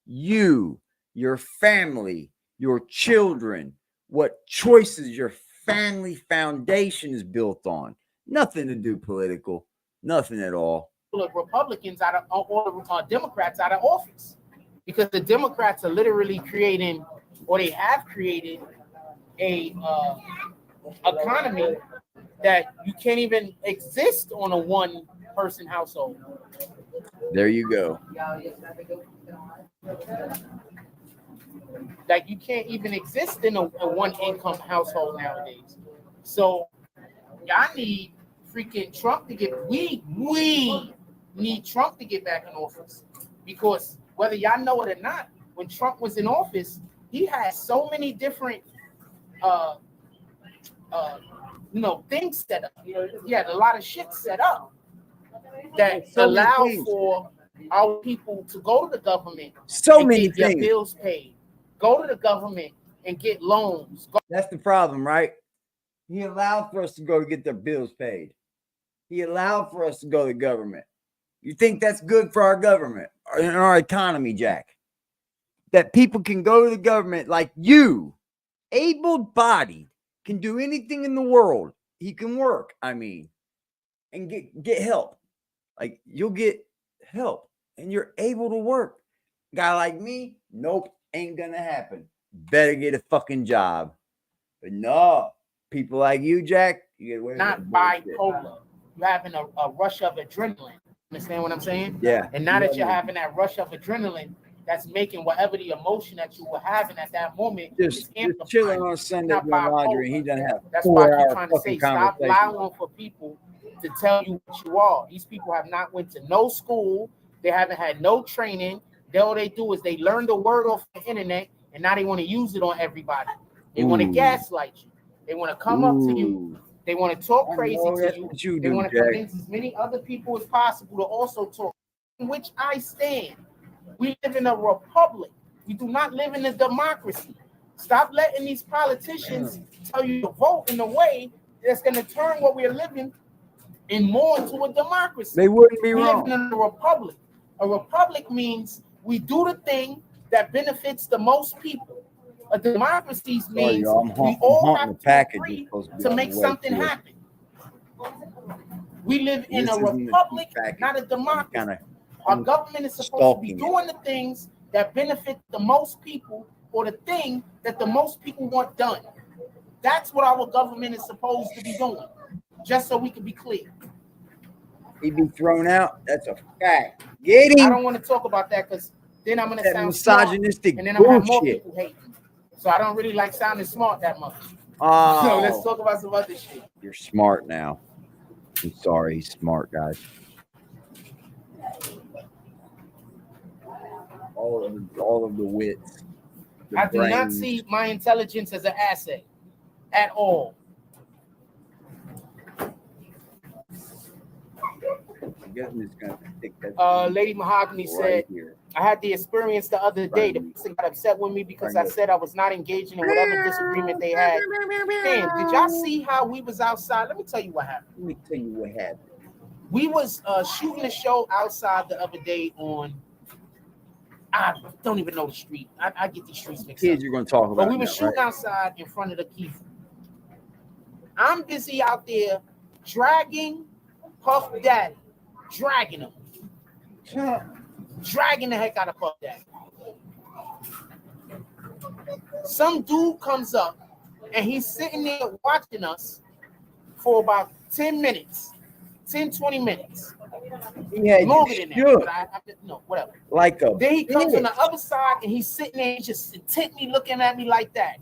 You, your family, your children, what choices your family foundation is built on. Nothing to do political. Nothing at all. Republicans out of or Democrats out of office, because the Democrats are literally creating, or they have created, a economy that you can't even exist on a one-person household. There you go. Like you can't even exist in a one-income household nowadays. So y'all need freaking Trump to get. We need Trump to get back in office, because whether y'all know it or not, when Trump was in office, he had so many different things set up. He had a lot of shit set up that allowed for our people to go to the government and get their bills paid. Go to the government and get loans. That's the problem, right? He allowed for us to go to get their bills paid. He allowed for us to go to the government. You think that's good for our government and our economy, Jack? That people can go to the government like you, able-bodied, can do anything in the world. He can work, and get help. Like, you'll get help and you're able to work. Guy like me, nope, ain't gonna happen. Better get a fucking job. But no, people like you, Jack, you get away with not bipolar. You're having a rush of adrenaline. Understand what I'm saying? Yeah. And now that you're having that rush of adrenaline, that's making whatever the emotion that you were having at that moment just chilling on Sunday doing laundry, and he doesn't have. That's why I keep trying to say, stop allowing for people to tell you what you are. These people have not went to no school. They haven't had no training. All they do is they learn the word off the internet, and now they want to use it on everybody. They want to gaslight you. They want to come up to you. They want to talk crazy to you. They want to convince as many other people as possible to also talk, in which I stand. We live in a republic. We do not live in a democracy. Stop letting these politicians tell you to vote in a way that's going to turn what we're living in more into a democracy. They wouldn't be wrong. We live in a republic. A republic means we do the thing that benefits the most people. A democracy means we all have to agree to make something happen. We live in a republic, not a democracy. Our government is supposed to be doing the things that benefit the most people, or the thing that the most people want done. That's what our government is supposed to be doing, just so we can be clear. He'd be thrown out. That's a fact. Get him. I don't want to talk about that because then I'm going to sound misogynistic smart, and then I'm going to have more people hate me. So I don't really like sounding smart that much. Oh. So let's talk about some other shit. You're smart now. I'm sorry. He's smart, guys. All of the wits. I do not see my intelligence as an asset at all. Lady Mahogany said, I had the experience the other day. The person got upset with me because I said I was not engaging in whatever disagreement they had. Man, did y'all see how we was outside? Let me tell you what happened. We was shooting a show outside the other day on, I don't even know the street. I get these streets mixed up. Kids you're going to talk about. But we were shooting outside in front of the Keith. I'm busy out there dragging Puff Daddy. Dragging him. Dragging the heck out of Puff Daddy. Some dude comes up and he's sitting there watching us for about 10 minutes, 10, 20 minutes. He had longer than that. No, whatever. Like a then he comes on the other side and he's sitting there just intently looking at me like that.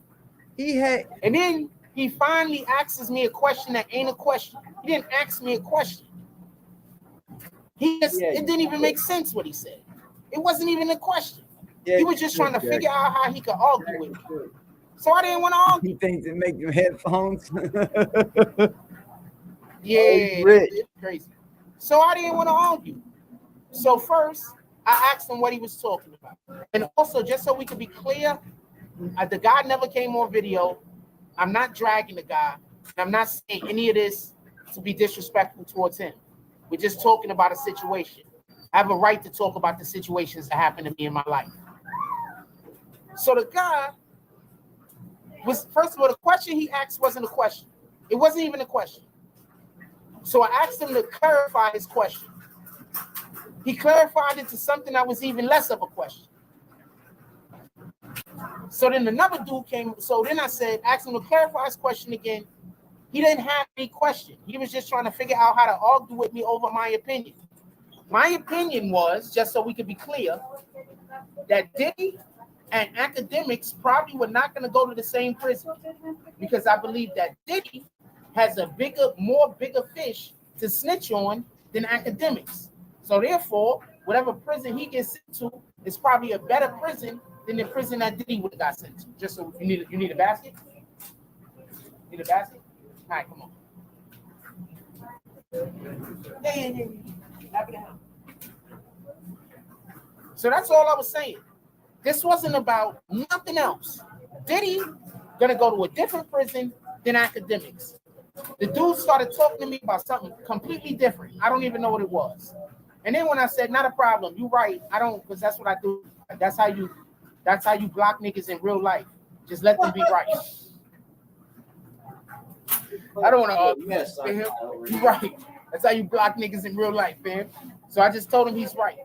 And then he finally asks me a question that ain't a question. He didn't ask me a question. It didn't even make sense what he said. It wasn't even a question. He was just trying to figure out how he could argue with me. So I didn't want to argue. He thinks it make them headphones. It's crazy. So I didn't want to argue. So first, I asked him what he was talking about. And also, just so we could be clear, the guy never came on video. I'm not dragging the guy. I'm not saying any of this to be disrespectful towards him. We're just talking about a situation. I have a right to talk about the situations that happened to me in my life. So the guy was, first of all, the question he asked wasn't a question. It wasn't even a question. So I asked him to clarify his question. He clarified it to something that was even less of a question. So then another dude came. So then I said, asked him to clarify his question again. He didn't have any question. He was just trying to figure out how to argue with me over my opinion. My opinion was, just so we could be clear, that Diddy and academics probably were not going to go to the same prison, because I believe that Diddy has a bigger fish to snitch on than academics. So therefore, whatever prison he gets sent to is probably a better prison than the prison that Diddy would have got sent to. Just so you need a basket? Need a basket? All right, come on. Yeah. So that's all I was saying. This wasn't about nothing else. Diddy gonna go to a different prison than academics. The dude started talking to me about something completely different. I don't even know what it was. And then when I said, not a problem, you're right. I don't, because that's what I do. That's how you block niggas in real life. Just let them be right. I don't want to argue with him. You're right. That's how you block niggas in real life, man. So I just told him he's right.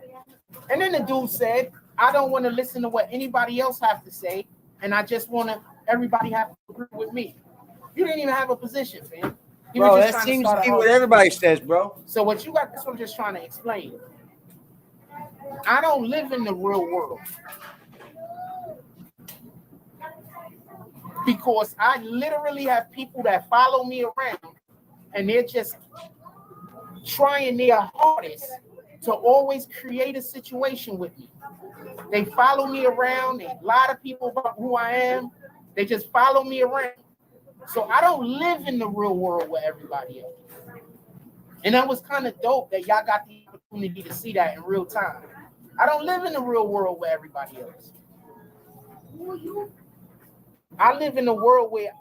And then the dude said, I don't want to listen to what anybody else have to say, and I just want everybody have to agree with me. You didn't even have a position, man. Bro, that seems to be what everybody says, bro. So what you got, this one just trying to explain. I don't live in the real world. Because I literally have people that follow me around, and they're just trying their hardest to always create a situation with me. They follow me around. They lie to people about who I am. They just follow me around. So I don't live in the real world with everybody else. And that was kind of dope that y'all got the opportunity to see that in real time. I don't live in the real world with everybody else. I live in a world where,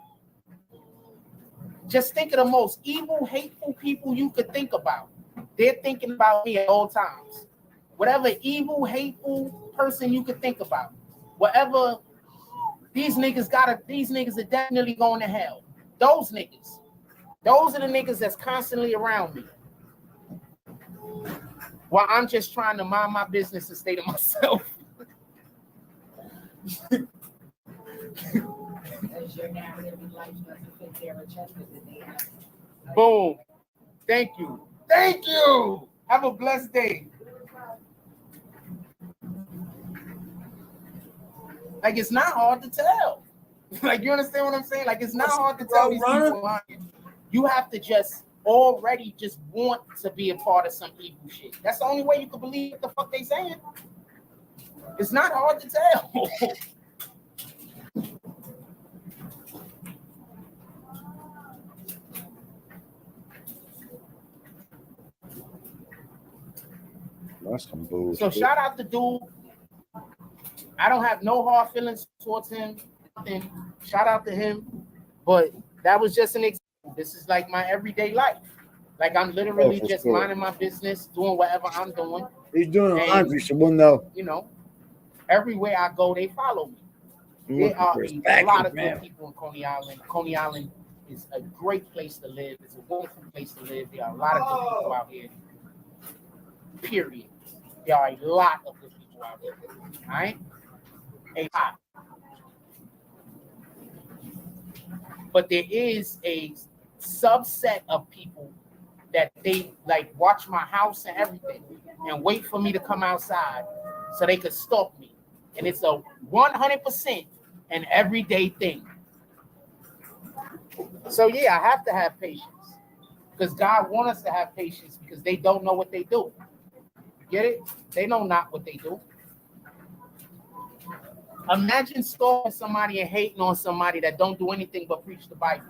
just think of the most evil, hateful people you could think about. They're thinking about me at all times. Whatever evil, hateful person you could think about. Whatever, these niggas are definitely going to hell. Those niggas. Those are the niggas that's constantly around me. While I'm just trying to mind my business and stay to myself. Boom. Thank you. Thank you. Have a blessed day. Like, it's not hard to tell. Like, you understand what I'm saying? Like, it's not hard to tell these people. You have to just already just want to be a part of some evil shit. That's the only way you can believe what the fuck they saying. It's not hard to tell. That's some bullshit. So shout out to dude. I don't have no hard feelings towards him. Nothing. Shout out to him. But that was just an example. This is like my everyday life. Like, I'm literally just minding my business, doing whatever I'm doing. He's doing laundry, so we'll know. You know, everywhere I go, they follow me. There are a lot of good people in Coney Island. Coney Island is a great place to live. It's a wonderful place to live. There are a lot of good people out here. Period. There are a lot of good people out there. All right? A lot. But there is a subset of people that they like watch my house and everything and wait for me to come outside so they could stalk me. And it's a 100% an everyday thing. So yeah, I have to have patience because God wants us to have patience because they don't know what they do. Get it? They know not what they do. Imagine stalking somebody and hating on somebody that don't do anything but preach the Bible.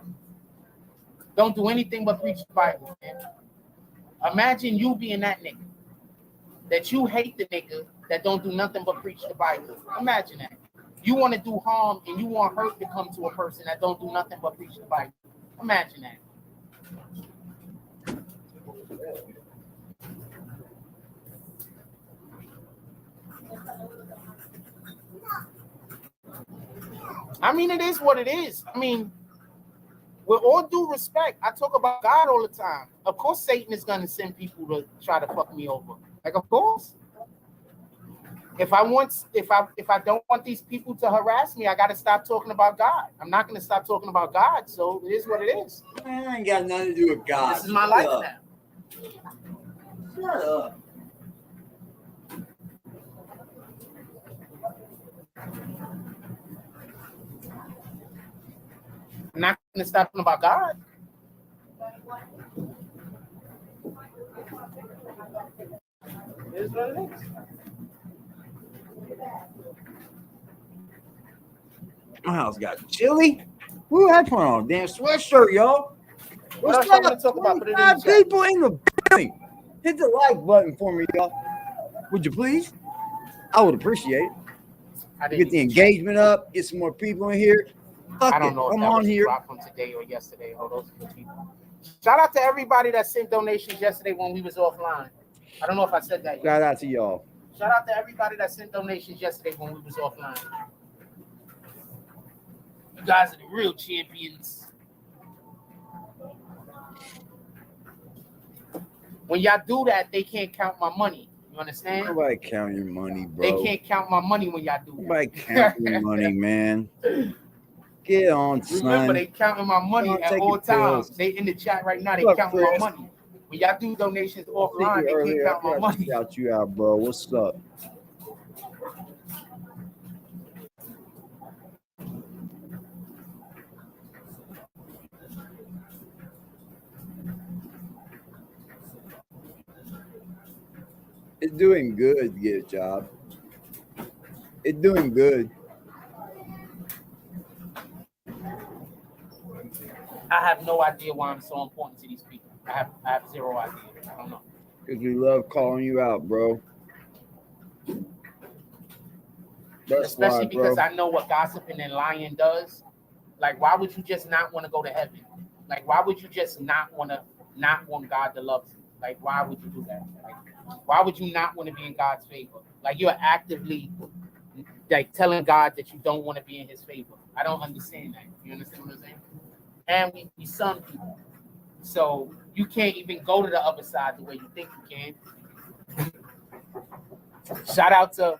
Don't do anything but preach the Bible, man. Imagine you being that nigga. That you hate the nigga that don't do nothing but preach the Bible. Imagine that. You want to do harm and you want hurt to come to a person that don't do nothing but preach the Bible. Imagine that. I mean, it is what it is. I mean, with all due respect, I talk about God all the time. Of course, Satan is going to send people to try to fuck me over. Like, of course. If I don't want these people to harass me, I got to stop talking about God. I'm not going to stop talking about God. So it is what it is. Man, I ain't got nothing to do with God. This is my life now. Shut up. I'm not going to stop talking about God. It is what it is. My house got chilly. Who had put on a damn sweatshirt, y'all? What's up? Talk about people in the building. Hit the like button for me, y'all. Would you please? I would appreciate it. Get the engagement up. Get some more people in here. I don't know if that was a drop from today or yesterday. Oh, those are people. Shout out to everybody that sent donations yesterday when we was offline. I don't know if I said that yet. Shout out to y'all. Shout out to everybody that sent donations yesterday when we was offline. You guys are the real champions. When y'all do that, they can't count my money. You understand? Nobody count your money, bro. They can't count my money when y'all do that. Nobody count your money, man. Get on, son. Remember, they counting my money at all times. They in the chat right now. They counting my money. When y'all do donations offline, they can't count my money. Shout you out, bro. What's up? It's doing good to get a job. It's doing good. I have no idea why I'm so important to these people. I have zero idea. I don't know. Because we love calling you out, bro. Especially because I know what gossiping and lying does. Like, why would you just not want to go to heaven? Like, why would you just not want God to love you? Like, why would you do that? Like, why would you not want to be in God's favor? Like, you're actively like telling God that you don't want to be in his favor. I don't understand that. You understand what I'm saying? And we son people. So you can't even go to the other side the way you think you can. Shout out to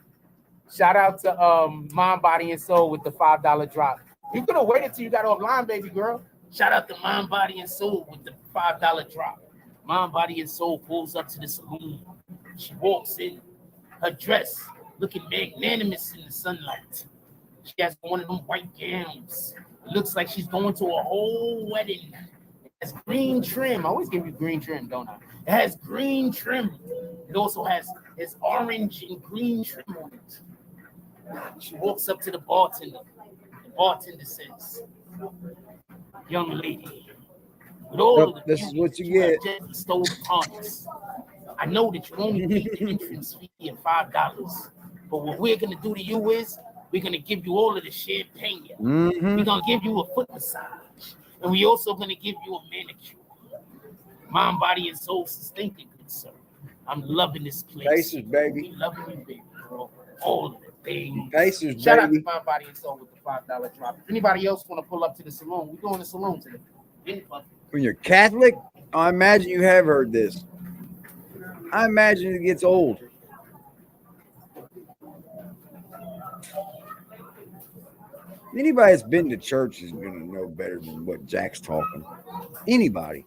Mind, Body, and Soul with the $5 drop. You could have waited till you got offline, baby girl. Shout out to Mind, Body, and Soul with the $5 drop. Mind, Body, and Soul pulls up to the saloon. She walks in, her dress looking magnanimous in the sunlight. She has one of them white gowns. It looks like she's going to a whole wedding. It has green trim. I always give you green trim, don't I? It has green trim. It also has orange and green trim on it. She walks up to the bartender. The bartender says, "Young lady, with all the this is what you get. Stole parties. I know that you only paid the entrance fee of $5, but what we're gonna do to you is we're gonna give you all of the champagne. We're gonna give you a foot massage, and we also gonna give you a manicure. Mind, Body, and Soul is thinking, good sir. I'm loving this place. Pacers, baby. We loving you, baby, bro. All of the things. Pacers, Shout out baby. to Mind, Body, and Soul with the $5 drop. If anybody else want to pull up to the saloon, we're going to the saloon today. When you're Catholic, I imagine you have heard this. I imagine it gets old. Anybody that's been to church is gonna know better than what Jack's talking. Anybody.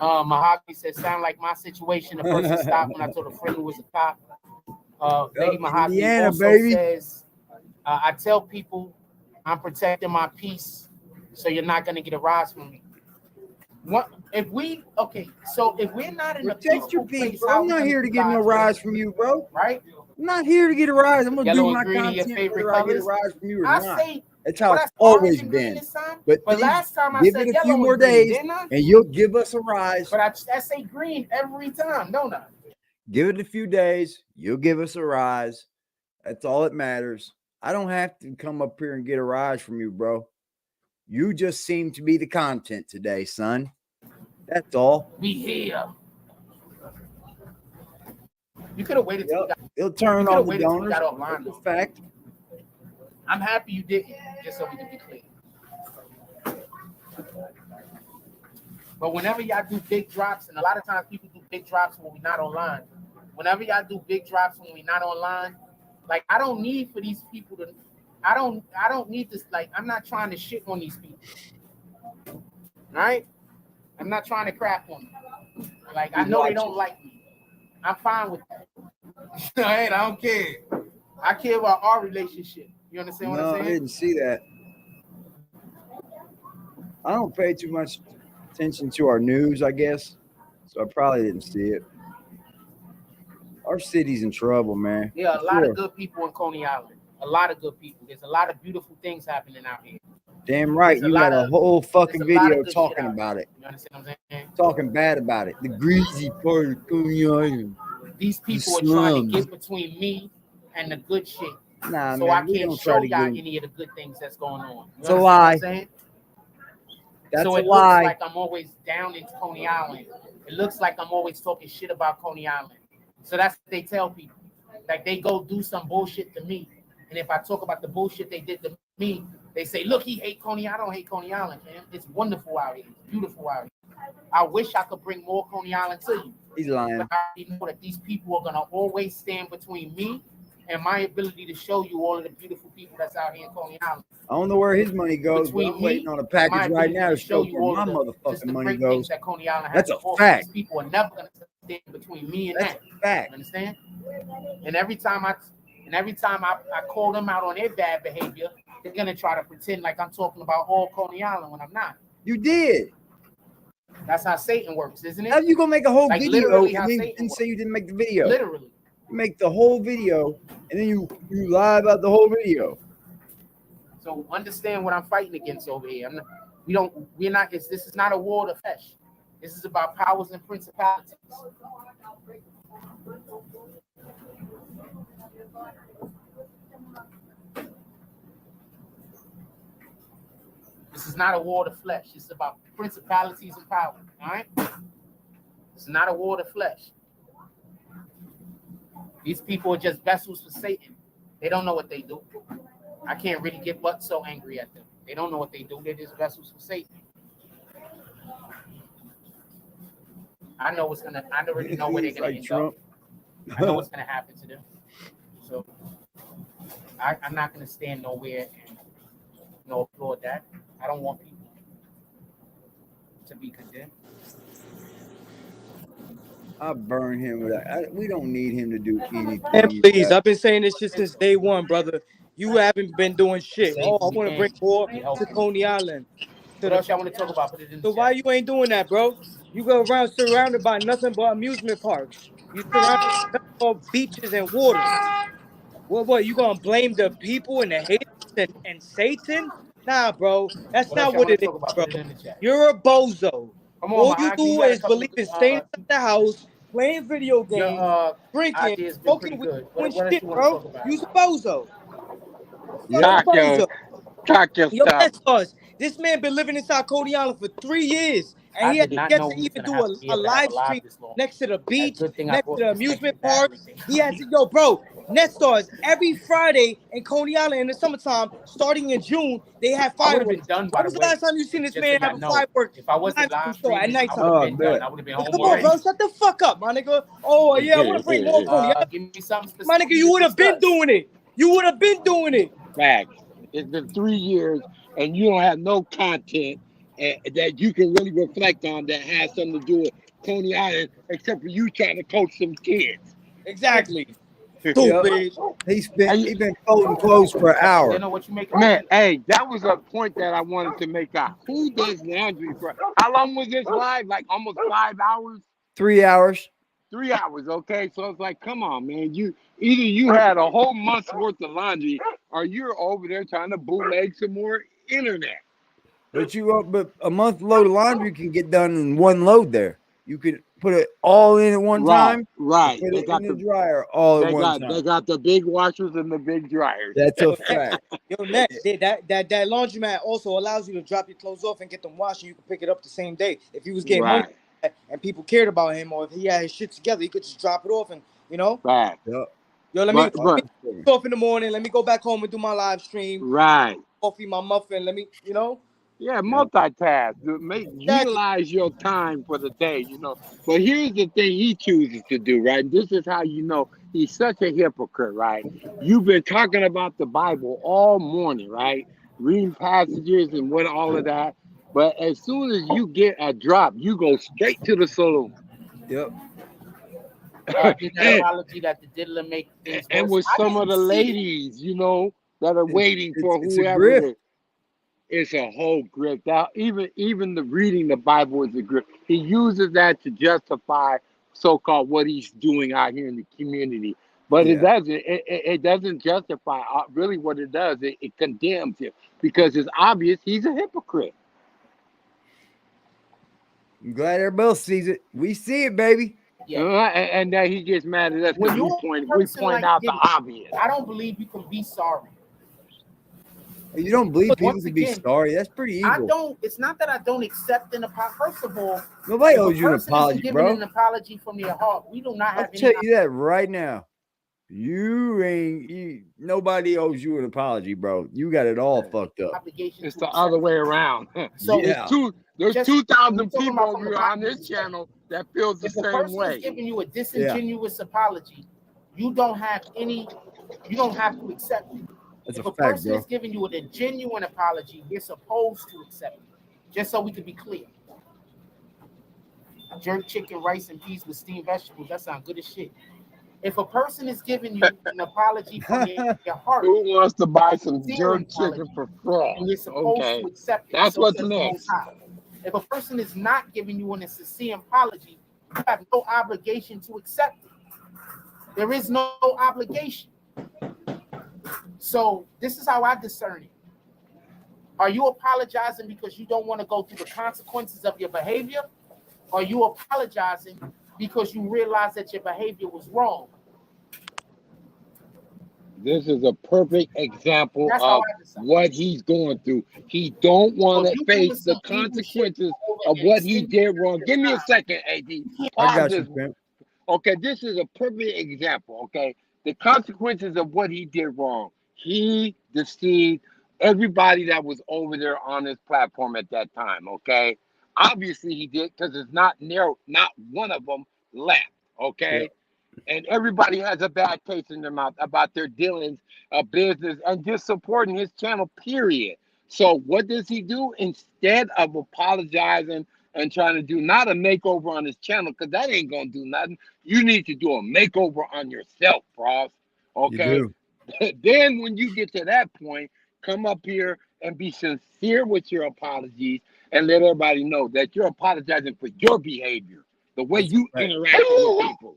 Mahogany says, sound like my situation. The person stopped when I told a friend who was a cop. Lady Mahogany Indiana, also baby. says, I tell people I'm protecting my peace, so you're not gonna get a rise from me. What if we so if we're not in protect your peace, peace, bro. I'm not here to get no rise from you, bro. Right? I'm not here to get a rise. I'm gonna Yellow do my and green, your content favorite whether I get a colors. rise from you or I not. say That's how well, it's always orange and green been. this time, But last time I give said it a yellow few more and green, days, didn't I? and you'll give us a rise. But I say green every time, don't I? Give it a few days, you'll give us a rise. That's all that matters. I don't have to come up here and get a rise from you, bro. You just seem to be the content today, son. That's all. We here. You could have waited till It'll turn on the donors. got offline. That's a fact. I'm happy you didn't, just so we can be clear. But whenever y'all do big drops, and a lot of times people do big drops when we're not online. Whenever y'all do big drops when we're not online, like I don't need for these people to. I don't need this. Like I'm not trying to shit on these people. All right? I'm not trying to crap on them. Like I know they don't like me. I'm fine with that. I don't care. I care about our relationship. You understand what I'm saying? I didn't see that. I don't pay too much attention to our news, I guess. So I probably didn't see it. Our city's in trouble, man. Yeah, a lot of good people in Coney Island. A lot of good people. There's a lot of beautiful things happening out here. Damn right. You got a whole fucking video talking about it. You understand what I'm saying? Talking bad about it. The greasy part of Coney Island. These people are trying to get between me and the good shit. Nah, so man, I can't show y'all any of the good things that's going on. It's a lie. That's so it looks like I'm always down in Coney Island. It looks like I'm always talking shit about Coney Island. So that's what they tell people. Like they go do some bullshit to me. And if I talk about the bullshit they did to me, they say, look, he hate Coney Island. I don't hate Coney Island, man. It's wonderful out here. It's beautiful out here. I wish I could bring more Coney Island to you. He's lying. But I know that these people are going to always stand between me and my ability to show you all of the beautiful people that's out here in Coney Island. I don't know where his money goes, but I'm waiting on a package right now to show where my motherfucking money goes. That Coney Island that's a fact. These people are never going to stand between me and that's that. A fact. You understand? And every time I call them out on their bad behavior, they're gonna try to pretend like I'm talking about all Coney Island when I'm not. You did. That's how Satan works, isn't it? How you gonna make a whole video and then say you didn't make the video? Literally. You make the whole video and then you lie about the whole video. So understand what I'm fighting against over here. This is not a war of the flesh. This is about powers and principalities. This is not a war of the flesh. It's about principalities and power. All right? It's not a war of the flesh. These people are just vessels for Satan. They don't know what they do. I can't really get but so angry at them. They don't know what they do. They're just vessels for Satan. I already know where they're gonna end up. I know what's gonna happen to them. So I'm not gonna stand nowhere and applaud that. I don't want people to be condemned. I burn him with that. We don't need him to do anything. And please, I've been saying this shit since day one, brother. You haven't been doing shit. Oh, I want to bring more to Coney Island. What else y'all want to talk about? Put it in the So why you ain't doing that, bro? You go around surrounded by nothing but amusement parks. You surrounded by nothing but beaches and water. What? You gonna blame the people and the haters and Satan? Nah, bro. That's not what it is, bro. You're a bozo. All you do is believe in staying at the house, playing video games, drinking, smoking weed, doing shit, bro. You's a bozo. Talk yourself. Yo, that's us. This man been living inside Coney Island for 3 years, And he gets to even do a live stream next to the beach, next to the amusement park. He has to, yo, bro, Nestars, every Friday in Coney Island in the summertime, starting in June, they have fireworks. When was the last time you seen this man have a firework? If I wasn't live streaming, at night I would have been done. I would have been home Come already. on, bro, shut the fuck up, my nigga. Oh, yeah, I want to bring more Coney Island. Give me something specific. My nigga, you would have been doing it. You would have been doing it. Fact. It's been 3 years and you don't have no content that you can really reflect on that has something to do with Coney Island, except for you trying to coach some kids. Exactly. Stupid. He been folding clothes for an hour. You know what you make? Man, hey, that was a point that I wanted to make out. Who does laundry for? How long was this live? Like almost 5 hours? 3 hours. 3 hours, okay? So it's like, come on, man. Either you had a whole month's worth of laundry, or you're over there trying to bootleg some more internet. But a month load of laundry can get done in one load there. You could put it all in at one time. Right. Put it in the dryer all at one time. They got the big washers and the big dryers. That's a fact. Yo, next, that laundromat also allows you to drop your clothes off and get them washed, and you can pick it up the same day. If he was getting money and people cared about him, or if he had his shit together, he could just drop it off and, you know. Right. Yep. Yo, let me go off in the morning. Let me go back home and do my live stream. Right. Coffee, my muffin. Let me, you know. Yeah, multitask. Utilize your time for the day, you know. But here's the thing he chooses to do, right? This is how you know he's such a hypocrite, right? You've been talking about the Bible all morning, right? Reading passages and what all of that. But as soon as you get a drop, you go straight to the saloon. Yep. The analogy that the diddler make things and worse. with some of the ladies, you know, that are waiting for whoever. It's a whole grip. Now, even the reading the Bible is a grip. He uses that to justify so-called what he's doing out here in the community. But it doesn't justify really what it does. It condemns him because it's obvious he's a hypocrite. I'm glad everybody else sees it. We see it, baby. Yeah. And then he gets mad at us when we point out the obvious. I don't believe you can be sorry. You don't believe people can be sorry? That's pretty evil. I don't. It's not that I don't accept an apology. First of all, nobody owes you an apology, bro. An apology from your heart. We do not have. I'll tell you that right now. Nobody owes you an apology, bro. You got it all fucked up. It's the other way around. So there's 2,000 people on this channel that feels the same way. If giving you a disingenuous apology, you don't have to accept it. If a person is giving you a genuine apology, you're supposed to accept it. Just so we can be clear. Jerk chicken, rice, and peas with steamed vegetables. That sounds good as shit. If a person is giving you an apology from your heart, who wants to buy some jerk chicken for free? And you're supposed to accept it. That's what's next. If a person is not giving you a sincere apology, you have no obligation to accept it. There is no obligation. So this is how I discern it. Are you apologizing because you don't want to go through the consequences of your behavior? Or are you apologizing because you realize that your behavior was wrong? This is a perfect example of what he's going through. He don't want to face the consequences of what he did wrong. Give me a second, AD. I got you, man. Okay, this is a perfect example, okay? The consequences of what he did wrong. He deceived everybody that was over there on his platform at that time, okay? Obviously he did, because it's not one of them left, okay? Yeah. And everybody has a bad taste in their mouth about their dealings of business and just supporting his channel, period. So what does he do? Instead of apologizing and trying to do not a makeover on his channel, because that ain't going to do nothing, you need to do a makeover on yourself, Frost, okay? Then when you get to that point, come up here and be sincere with your apologies and let everybody know that you're apologizing for your behavior, the way you interact with people.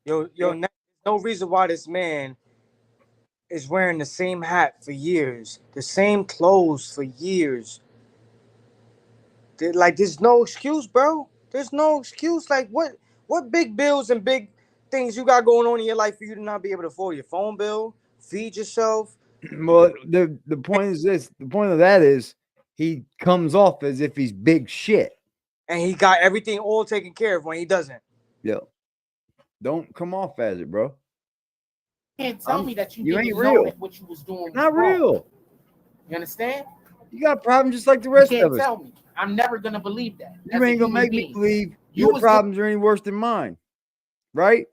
Yo, there's no reason why this man is wearing the same hat for years, the same clothes for years. There's no excuse, bro. There's no excuse. Like, what big bills and big things you got going on in your life for you to not be able to afford your phone bill, feed yourself? Well, the point is this. The point of that is he comes off as if he's big shit. And he got everything all taken care of when he doesn't. Yeah. Don't come off as it, bro. You can't tell me that you didn't ain't know real. that what you was doing was Not wrong. real. You understand? You got problems just like the rest You can't of us. tell me. I'm never gonna believe that. You ain't gonna make me believe You your was problems are any worse than mine, right?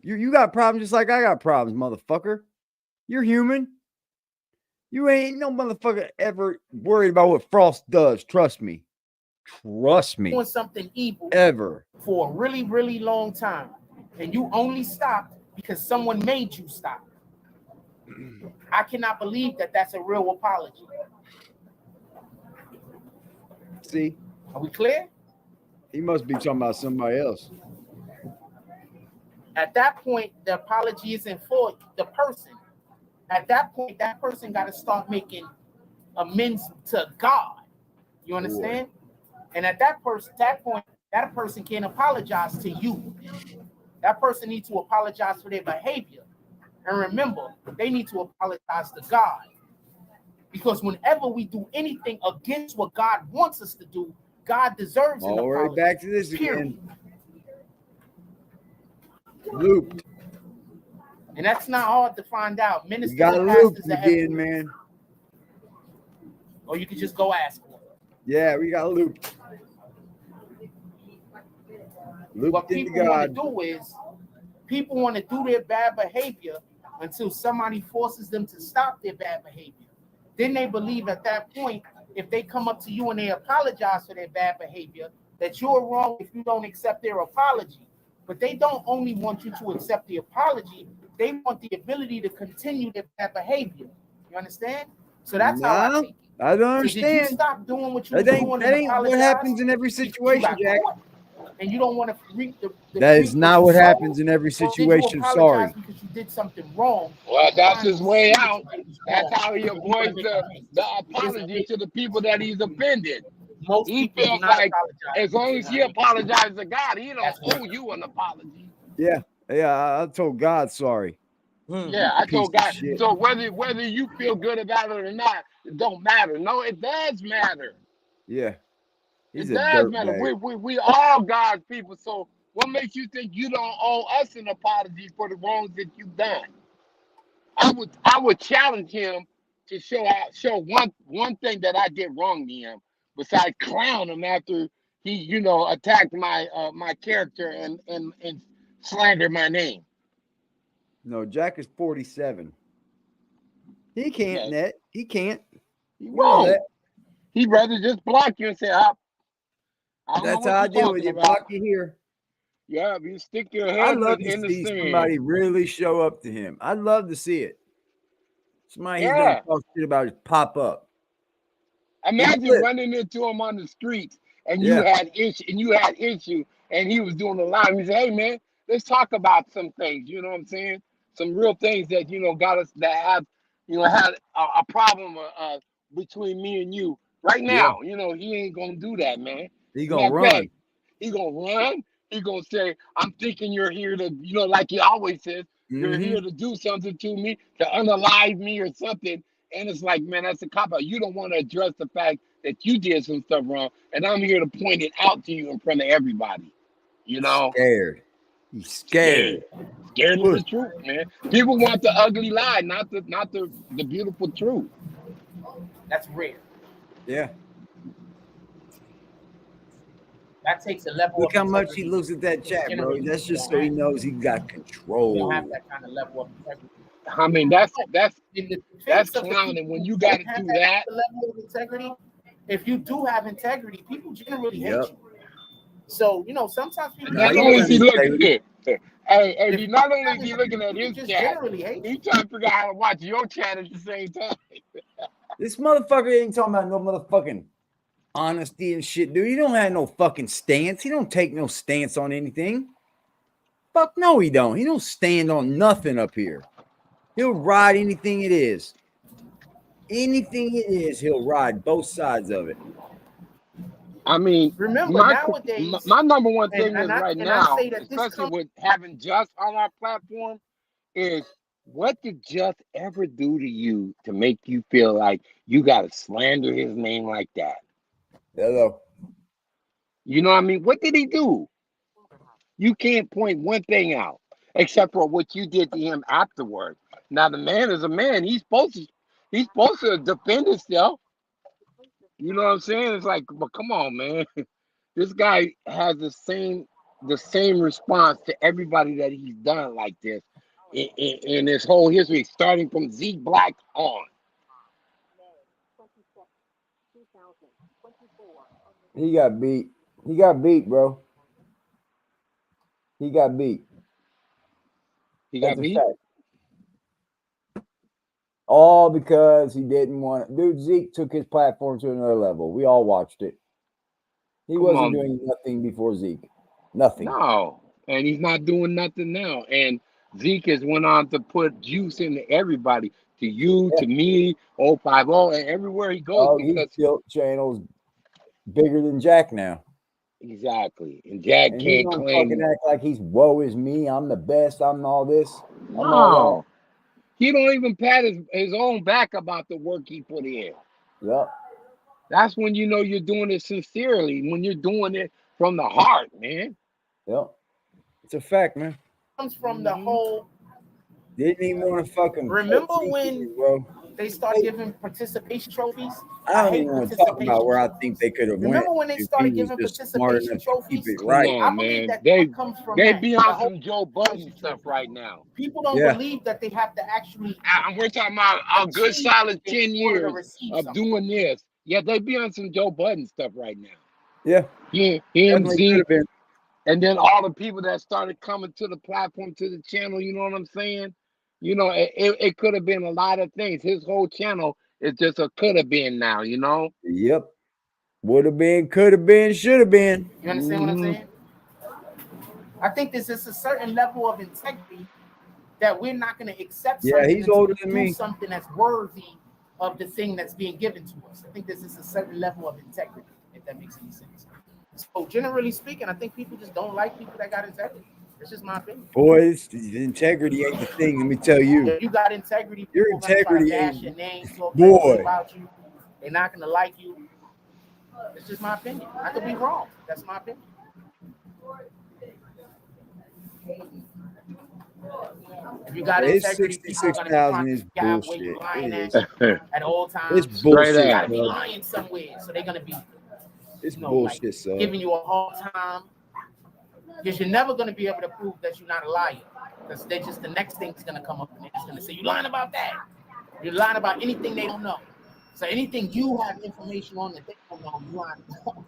You got problems just like I got problems, motherfucker. You're human. You ain't no motherfucker ever worried about what Frost does. Trust me. Trust me. doing something evil Ever. for a really, really long time, and you only stopped because someone made you stop. I cannot believe that that's a real apology. See? Are we clear? He must be talking about somebody else. At that point, the apology isn't for the person. At that point, that person got to start making amends to God. You understand? And at that point, that person can't apologize to you. That person needs to apologize for their behavior. And remember, they need to apologize to God. Because whenever we do anything against what God wants us to do, God deserves an apology. All right, back to this period. again. Looped. And that's not hard to find out. You Ministers got and looped pastors are again, everywhere. man. Or you could just go ask them. Yeah, we got looped. Looped What into people want to God. do is people want to do their bad behavior until somebody forces them to stop their bad behavior. Then they believe at that point, if they come up to you and they apologize for their bad behavior, that you're wrong if you don't accept their apology. But they don't only want you to accept the apology, they want the ability to continue their bad behavior. You understand? So that's how I think. I don't So did you understand. stop doing what you That were ain't, doing that and ain't what apologize? happens in every You situation, got Jack. caught, and you don't want to reap the That reap is not you what sowed? happens in every Or did you situation. apologize Sorry. because you did something wrong? Well, that's his Finally way see that out. you was That's wrong, how he and you wanna avoids make the amends. apology to the people that he's offended. Most He people do feels not like apologize. as long as he apologizes to God, he don't owe you an apology. Yeah. Yeah. I told God sorry. Yeah, I Piece told of God. shit. So whether you feel good about it or not, it don't matter. No, it does matter. Yeah. He's It a does matter. dirtbag. We all God's people. So what makes you think you don't owe us an apology for the wrongs that you've done? I would challenge him to show one thing that I did wrong to him, besides clown him after he attacked my my character and slandered my name. No, Jack is 47. He can't, Yeah. Net. He can't. He You know won't. that. He'd rather just block you and say, I don't know That's what how I you're deal with talking you. about. Block you here. Yeah, you stick your I head love to in the see sand. somebody really show up to him. I'd love to see it. Somebody he's Yeah. never talked shit about just pop up. Imagine running into him on the streets and you had issue and he was doing a live. He said, hey man, let's talk about some things, you know what I'm saying? Some real things that got us that have had a problem between me and you. Right now, he ain't gonna do that, man. He gonna Matter of run. fact, he gonna run. He gonna say, I'm thinking you're here to, like he always says, you're here to do something to me, to unalive me or something. And it's like, man, that's a cop out. You don't want to address the fact that you did some stuff wrong, and I'm here to point it out to you in front of everybody. Scared. He's scared. Scared of the truth, man. People want the ugly lie, not the beautiful truth. That's rare. Yeah. That takes a level. Look of how much he integrity. looks at that chat, bro. Generally, That's you just don't so he have. knows he got You control. don't have that kind of level of integrity. I mean, that's In the defense of the clowning. people When who you don't got to have do that. level of integrity, if you do have integrity, people generally hate Yep. you. So sometimes people. Not you only got is he looking integrity. hey, not only is he looking at People his just chat, generally hate you. he's trying to figure out how to watch your chat at the same time. This motherfucker ain't talking about no motherfucking honesty and shit, dude. He don't have no fucking stance. He don't take no stance on anything. Fuck no, he don't. He don't stand on nothing up here. He'll ride anything it is. Anything it is, he'll ride both sides of it. I mean, Remember nowadays, my number one thing and is I right say now, that this especially comes. with having Just on our platform, is What did Just ever do to you to make you feel like you got to slander his name like that? Hello. You know what I mean? What did he do? You can't point one thing out except for what you did to him afterwards. Now the man is a man. He's supposed to defend himself. You know what I'm saying? It's like, but come on, man. This guy has the same response to everybody that he's done like this in his whole history, starting from Zeke Black on. He got beat. He got beat, bro. He got beat. He got beat? All because he didn't want it. Dude, Zeke took his platform to another level. We all watched it. He wasn't doing nothing before Zeke. Nothing. No. And he's not doing nothing now. And Zeke has went on to put juice into everybody. To you, to me, 050, and everywhere he goes. Because he's built channels bigger than Jack now. Exactly. And Jack can't claim. Fucking act like he's woe is me. I'm the best. I'm all this. No. He don't even pat his own back about the work he put in. Yep. That's when you know you're doing it sincerely, when you're doing it from the heart, man. Yep. It's a fact, man. Comes from the whole. Didn't even want to fucking. Remember when they started giving participation trophies? I don't even want to talk about where I think they could have went. Remember when they started giving participation trophies? Keep it right. Come on, man. They be on some Joe Budden stuff right now. People don't believe that they have to actually. We're talking about a good solid 10 years of doing this. Yeah, they be on some Joe Budden stuff right now. Yeah. He and Zeke. And then all the people that started coming to the platform, to the channel, you know what I'm saying? You know, it could have been a lot of things. His whole channel is just a could have been now, you know? Yep. Would have been, could have been, should have been. You understand what I'm saying? I think this is a certain level of integrity that we're not going to accept. Yeah, he's older than me. Something that's worthy of the thing that's being given to us. I think this is a certain level of integrity, if that makes any sense. So generally speaking, I think people just don't like people that got integrity. It's just my opinion. Boys, integrity ain't the thing. Let me tell you. If you got integrity, your integrity ain't your name, boy. About you. They're not gonna like you. It's just my opinion. I could be wrong. That's my opinion. If you got integrity, 66,000 is bullshit. At all times, it's bullshit. You gotta be lying somewhere, so they're gonna be. It's bullshit, like, so giving you a hard time. Because you're never going to be able to prove that you're not a liar. Because they're just the next thing's going to come up and they're just going to say, you're lying about that. You're lying about anything they don't know. So anything you have information on that they don't know, you're lying about.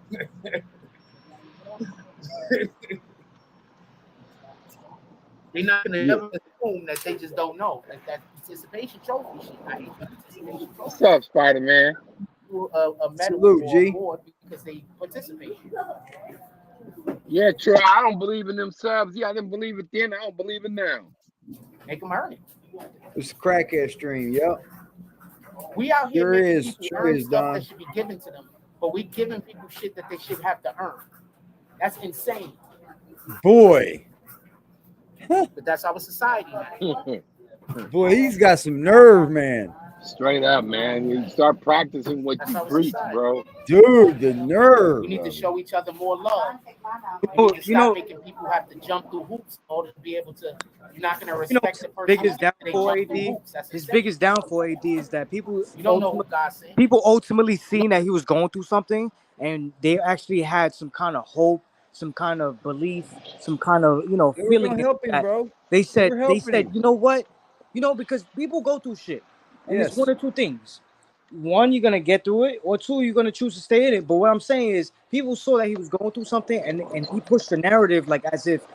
They're not going to ever assume that they just don't know. Like that participation trophy shit. I hate participation trophy. What's up, Spider-Man? A medal Salute, G. Because they participate. Yeah, true. I don't believe in them subs. Yeah, I didn't believe it then. I don't believe it now. Make them earn it. It's a crackhead stream. Yep. We out here Sure is, Don. That should be given to them, but we giving people shit that they should have to earn. That's insane. Boy. But that's our society, man. Boy, he's got some nerve, man. Straight up, man. You start practicing what you preach, bro. Dude, the nerve. We need to show each other more love. You know, making people have to jump through hoops in order to be able to. You're not going to respect the person. Biggest downfall, AD. His biggest downfall, AD, is that people. You don't know what God's saying. People ultimately seen that he was going through something, and they actually had some kind of hope, some kind of belief, some kind of feeling. Bro. They said, you know what, because people go through shit. And it's one or two things. One, you're gonna get through it, or two, you're gonna choose to stay in it. But what I'm saying is, people saw that he was going through something, and he pushed the narrative like as if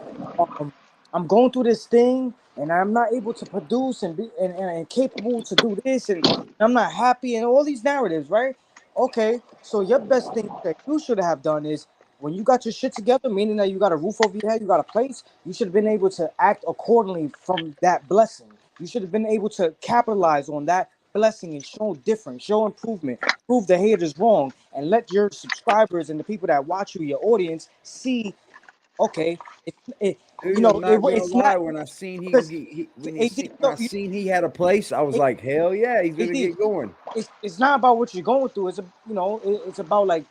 I'm going through this thing, and I'm not able to produce and be and capable to do this, and I'm not happy, and all these narratives, right? Okay, so your best thing that you should have done is when you got your shit together, meaning that you got a roof over your head, you got a place, you should have been able to act accordingly from that blessing. You should have been able to capitalize on that blessing and show difference, show improvement, prove the haters wrong, and let your subscribers and the people that watch you, your audience, see, okay, Dude, you know, I'm not gonna it's lie. not When I seen because when no, I seen he had a place, I was like, hell yeah, he's gonna get going. It's not about what you're going through. It's it's about like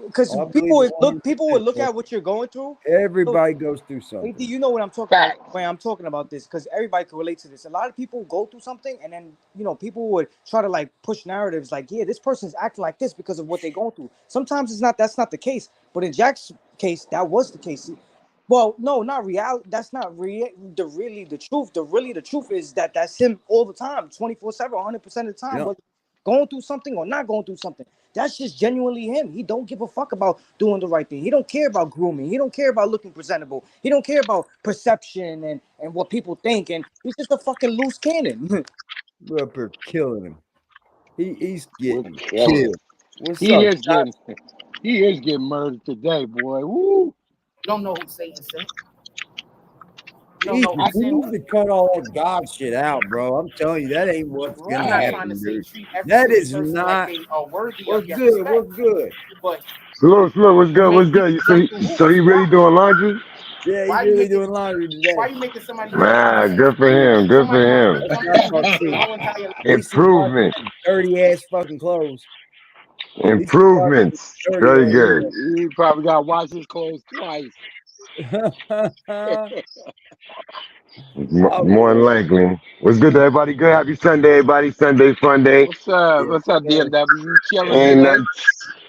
because Oh, I believe it people would 100%, look bro. at what you're going through. Everybody goes through AD, something. you know what I'm talking about when I'm talking about this because everybody can relate to this. A lot of people go through something and then people would try to like push narratives like, yeah, this person's acting like this because of what they're going through. Sometimes that's not the case, but in Jack's case, that was the case. Well, no, not reality. That's not really the truth. The truth is that that's him all the time, 24/7, 100% of the time, whether going through something or not going through something. That's just genuinely him. He don't give a fuck about doing the right thing. He don't care about grooming. He don't care about looking presentable. He don't care about perception and what people think. And he's just a fucking loose cannon. We're up here killing him. He's getting killing him. killed. What's up, He is getting murdered today, boy. Woo! You don't know who Satan sent. You Jesus, don't know who we sent need to cut all that God shit out, bro. I'm telling you, that ain't what's I'm gonna not happen, trying to say dude. treat every That is person not. like they are worthy What's of your good? respect. What's good? But Look, what's good? What's good? So he really doing laundry? Yeah, he's really doing laundry today. Why you making somebody? Man, good for him. Good for him. Improvement. Dirty ass fucking clothes. Improvements. Very good. He probably got to wash his clothes twice. More than likely. What's good, everybody? Good. Happy Sunday, everybody. Sunday fun day. What's up? What's up, DMW? You chilling And today?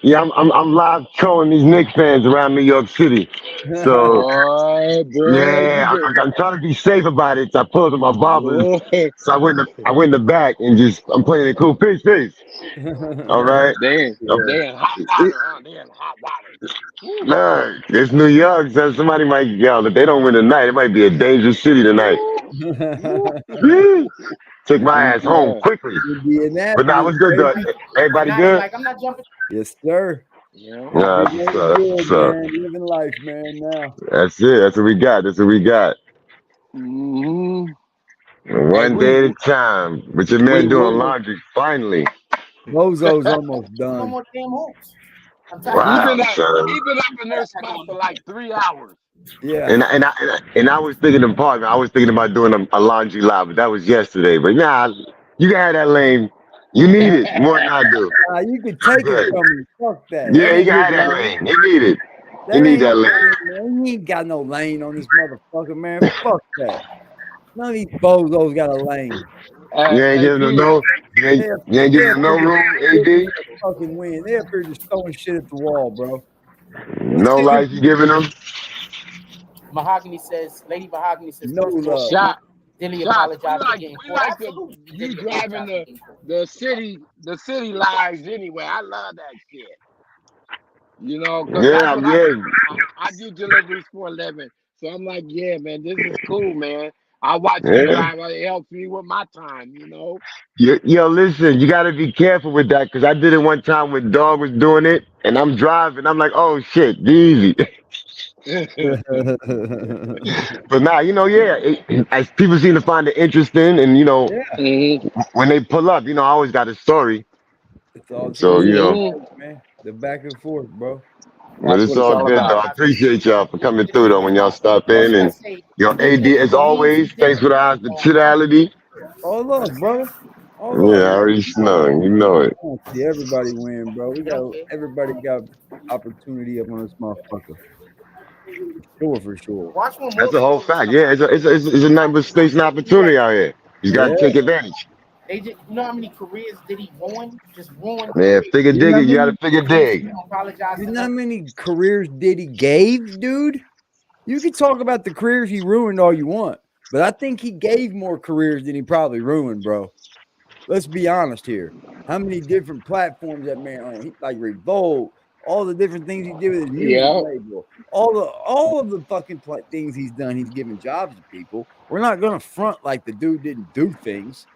yeah, I'm live trolling these Knicks fans around New York City. So yeah, I'm trying to be safe about it. So I pulled up my bobbers. So I went in the back and I'm playing it cool. Peace. All right. They in hot water, huh? They in hot water. Nah, it's New York, so somebody might yell if they don't win tonight. It might be a dangerous city tonight. Took my ass home quickly. But nah, what's good, though? Everybody good? Like, I'm not jumping. Yes, sir. Yeah, that's what's up. Man. Living life, man. Now. That's it. That's what we got. Mm-hmm. One day at a time. But your man doing laundry finally. Bozo's almost done. No more damn hoops. Wow, he been up in their spot for like 3 hours. Yeah. And I was thinking about doing a laundry live, but that was yesterday. But nah, you can have that lane. You need it more than I do. You can take it from me. Fuck that. Yeah, you can have that lane. You need it. You need that lane. Man. You ain't got no lane on this motherfucker, man. Fuck that. None of these bozos got a lane. You ain't giving them no. You ain't giving them no room, AD. Fucking win. They're up here just throwing shit at the wall, bro. No life you giving them. Lady Mahogany says, no love. Shot. Dilly apologized for getting we like you driving the city lives anyway. I love that shit. You know, because I do deliveries for a living. So I'm like, yeah, man, this is cool, man. I watch you drive. It helps me with my time, you know. Yo, listen, you got to be careful with that because I did it one time when Dog was doing it, and I'm driving. I'm like, oh, shit, be easy. But now, as people seem to find it interesting, and, when they pull up, I always got a story. It's all so, man. The back and forth, bro. But it's all good, though. I appreciate y'all for coming through, though, when y'all stop in. And, AD, as always, thanks for the hospitality. Oh, look, brother. Yeah, I already know. You know it. See everybody win, bro. Everybody got opportunity up on this motherfucker. For sure. That's a whole fact. Yeah, it's a number of space and opportunity out here. You got to take advantage. You know how many careers did he ruin? Just ruin. Yeah, figure dig it. You got to figure dig. You know how many careers Diddy gave, dude? You can talk about the careers he ruined all you want, but I think he gave more careers than he probably ruined, bro. Let's be honest here. How many different platforms that man on? Like Revolt, all the different things he did with his music label, all of the fucking things he's done. He's given jobs to people. We're not gonna front like the dude didn't do things.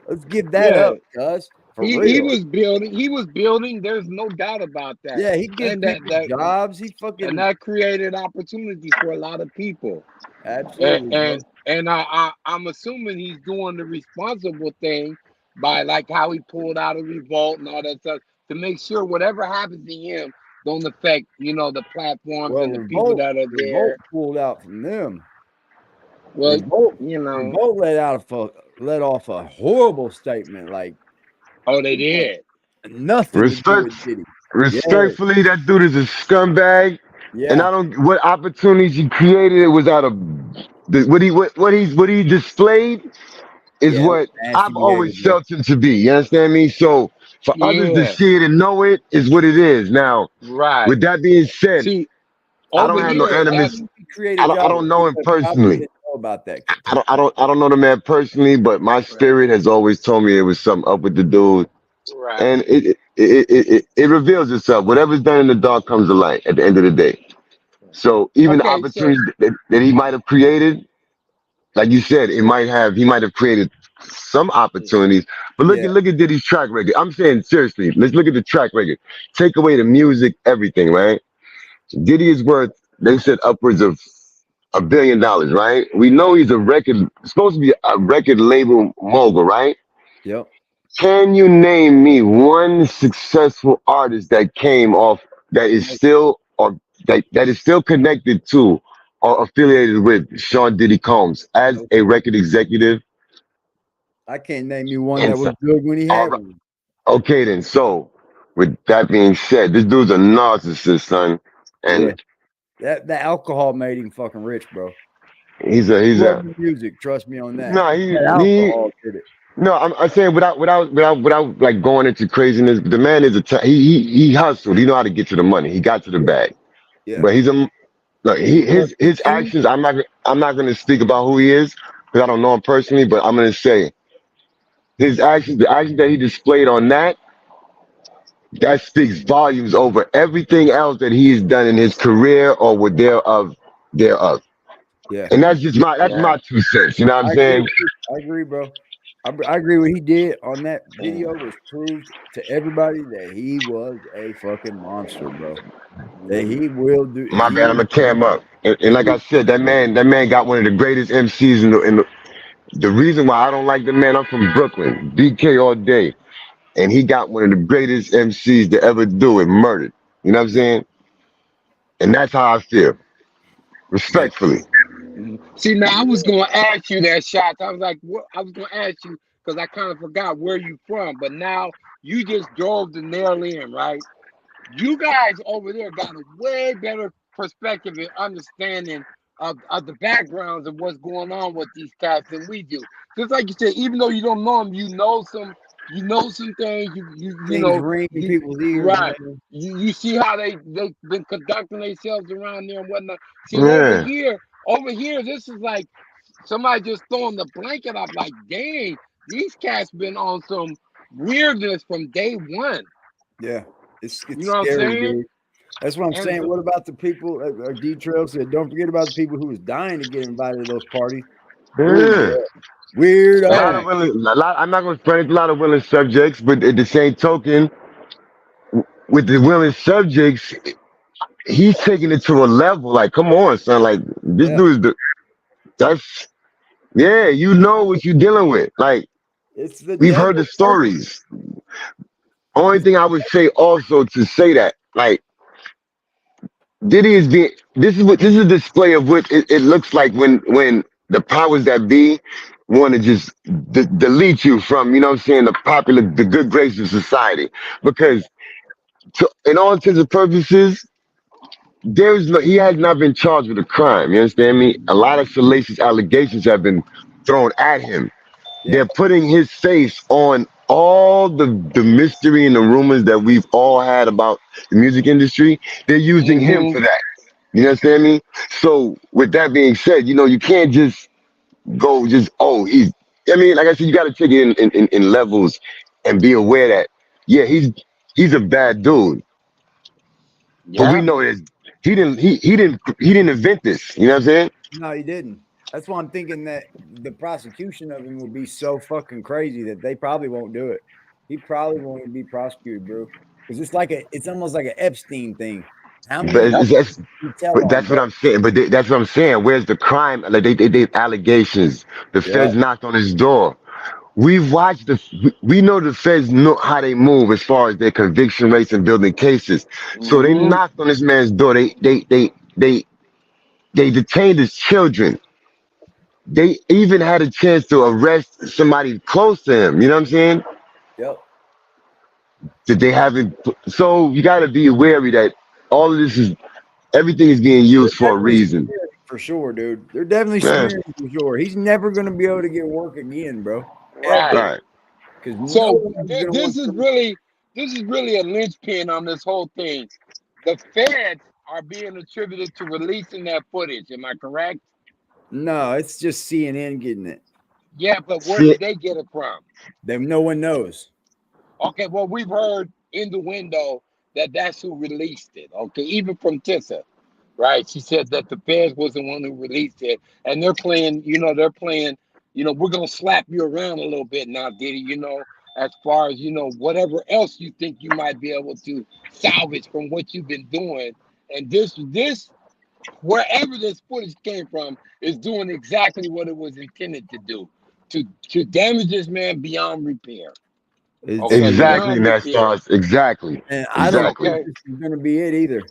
Let's give that up, cuz. He was building. There's no doubt about that. Yeah, he gave people jobs. And that created opportunity for a lot of people. Absolutely. And I'm assuming he's doing the responsible thing by like how he pulled out of Revolt and all that stuff to make sure whatever happens to him, don't affect, the platforms Well, and the people that are there. Revolt pulled out from them. Well, Revolt let off a horrible statement. Like, oh, they did. Nothing to do with Diddy. Respectfully, that dude is a scumbag. Yeah. And I don't. What opportunities he created, it was out of what he displayed is what I've always felt him to be. You understand me? So for others to see it and know it is what it is. Now, with that being said, I don't have no animus. I don't know him personally. About that. I don't know the man personally, but my spirit has always told me it was something up with the dude. Right. And it reveals itself. Whatever's done in the dark comes to light at the end of the day. So even the opportunities that he might have created, like you said, he might have created some opportunities. But look at Diddy's track record. I'm saying seriously, let's look at the track record. Take away the music, everything, right? Diddy is worth, they said, upwards of $1 billion, right? We know he's supposed to be a record label mogul, right? Yep. Can you name me one successful artist that came off that is still that is still connected to or affiliated with Sean Diddy Combs as a record executive? I can't name you one that was good when he had one. Okay, then. So, with that being said, this dude's a narcissist, son, and that alcohol made him fucking rich, bro. He's a music. Trust me on that. No, alcohol did it. No, I'm saying without like going into craziness. The man is he hustled. He know how to get to the money. He got to the bag. Yeah. But his actions. I'm not going to speak about who he is because I don't know him personally. But I'm going to say his actions, the actions that he displayed on that speaks volumes over everything else that he has done in his career or with thereof. Yeah. And that's just my 2 cents. You know what I'm saying? I agree, bro. I agree. What he did on that video was proved to everybody that he was a fucking monster, bro. That he will do. My bad, I'm gonna cam up. And like I said, that man got one of the greatest MCs in the reason why I don't like the man, I'm from Brooklyn, BK all day, and he got one of the greatest MCs to ever do it, murdered. You know what I'm saying? And that's how I feel, respectfully. See, now I was gonna ask you that, Shots. I was like, what? I was gonna ask you because I kind of forgot where you from, but now you just drove the nail in, right? You guys over there got a way better perspective and understanding of the backgrounds of what's going on with these cats than we do. Just like you said, even though you don't know them, you know some things. You know ring in people's ears, right? You see how they've been conducting themselves around there and whatnot. See, over here, this is like somebody just throwing the blanket up. Like, dang, these cats been on some weirdness from day one. Yeah, it's you know scary, what I'm saying? dude. That's what I'm saying. What about the people? D-Trail said, don't forget about the people who was dying to get invited to those parties. Yeah. Weird. I'm not going to spread a lot of willing subjects, but at the same token, with the willing subjects, he's taking it to a level. Like, come on, son. Like, this dude is you know what you're dealing with. Like, we've heard the stories. Only thing I would say also to say that, like, Diddy is being. This is a display of what it looks like when the powers that be want to just delete you from, you know what I'm saying, the good graces of society. Because in all intents and purposes, he has not been charged with a crime. You understand me? A lot of salacious allegations have been thrown at him. Yeah. They're putting his face on all the mystery and the rumors that we've all had about the music industry. They're using him for that. You understand me? So with that being said, you know, you can't just go I mean, like I said, you got to take it in levels and be aware that, he's a bad dude. Yeah. But we know that he didn't invent this. You know what I'm saying? No, he didn't. That's why I'm thinking that the prosecution of him will be so fucking crazy that they probably won't do it. He probably won't be prosecuted, bro. Because it's almost like an Epstein thing. That's what I'm saying. But that's what I'm saying. Where's the crime? Like they allegations. The feds knocked on his door. we've watched we know the feds know how they move as far as their conviction rates and building cases. So they knocked on this man's door. They detained his children. They even had a chance to arrest somebody close to him. You know what I'm saying? Yep. That they haven't. So you got to be wary that all of this is everything is being used for a reason. For sure, dude. They're definitely smearing for sure. He's never going to be able to get work again, bro. Right. So this this is really a linchpin on this whole thing. The feds are being attributed to releasing that footage. Am I correct? No, it's just CNN getting it. Yeah, but where did they get it from? No one knows. Okay, well, we've heard in the window that that's who released it. Okay, even from Tissa, right? She said that the feds was the one who released it, and they're playing, we're gonna slap you around a little bit now, Diddy. As far as whatever else you think you might be able to salvage from what you've been doing, and this wherever this footage came from is doing exactly what it was intended to do, to damage this man beyond repair. Okay, exactly, that starts exactly. And I don't think this is gonna be it either.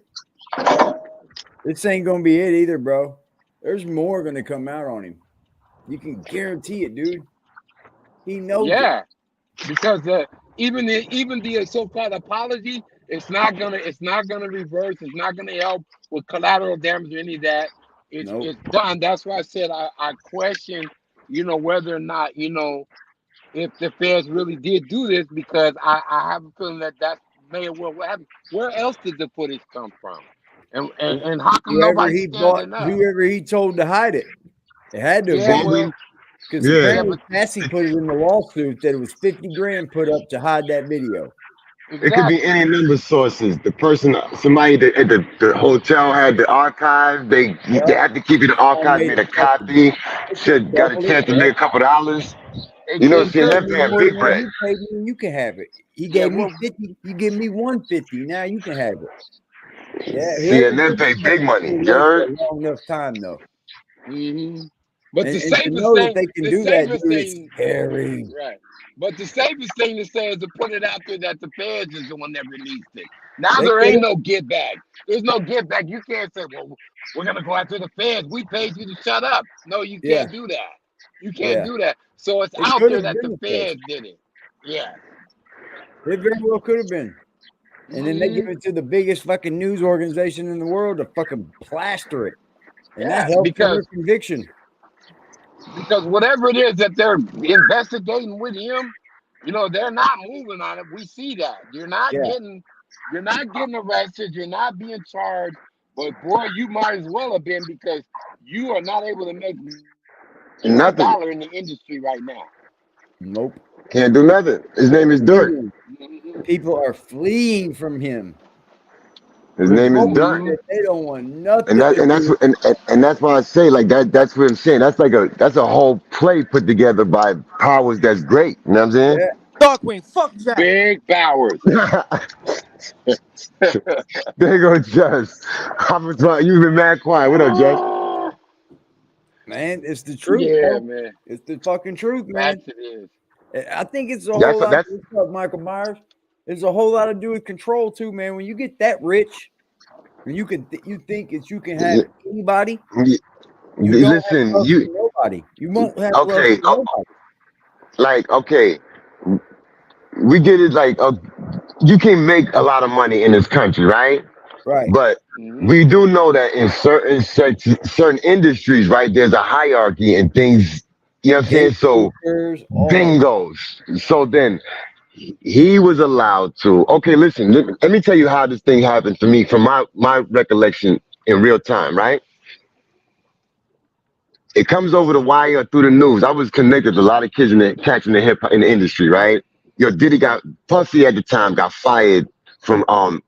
This ain't gonna be it either, bro. There's more gonna come out on him. You can guarantee it, dude. He knows. Yeah, because even the so-called apology, it's not gonna reverse. It's not gonna help with collateral damage or any of that. It's done. That's why I said I question, whether or not if the feds really did do this, because I have a feeling that may well what happened. Where else did the footage come from? And how come nobody's standing up? Whoever he told to hide it, it had to have been. Because apparently Cassie put it in the lawsuit that it was 50 grand put up to hide that video. Exactly. It could be any number of sources. The person, somebody at the hotel had the archive. They had to keep it in the archive, made a copy. Said got a chance to make a couple $. See, that's paying big bread. You can have it. He gave me 50. You give me 150. Now you can have it. Yeah. See, and then pay big money. You heard? Long enough time though. Mm-hmm. But the safest thing that they can do that, dude, is scary. Right. But the safest thing to say is to put it out there that the feds is the one that released it. Now there ain't no get back. There's no get back. You can't say, well, we're gonna go after the feds. We paid you to shut up. No, you can't do that. You can't do that. So it's out there that the feds did it. Yeah. It very well could have been. And then they give it to the biggest fucking news organization in the world to fucking plaster it. And that helps their conviction. Because whatever it is that they're investigating with him, they're not moving on it. We see that. You're not getting arrested, you're not being charged, but boy, you might as well have been, because you are not able to make nothing $1 in the industry right now. Nope. Can't do nothing. His name is Dirt. People are fleeing from him. His name is Dirt. They don't want nothing. And that's why I say, like, that's what I'm saying. That's a whole play put together by powers that's great. You know what I'm saying? Yeah. Darkwing, fuck that. Big powers. There you go, Just. You've been mad quiet. What up, Just? Man, it's the truth. Yeah, man. It's the fucking truth, man. That's it is. I think it's a whole lot to do with Michael Myers. It's a whole lot to do with control too, man. When you get that rich, and you think that you can have anybody. Listen, nobody. You won't have nobody. Okay, we get it. Like, you can make a lot of money in this country, right? Right. But we do know that in certain industries, right, there's a hierarchy and things. You know what I'm saying? So bingos. So then he was allowed to. Okay, listen. Let me tell you how this thing happened to me from my recollection in real time. Right? It comes over the wire through the news. I was connected to a lot of kids catching the hip hop in the industry. Right? Diddy Puffy at the time got fired from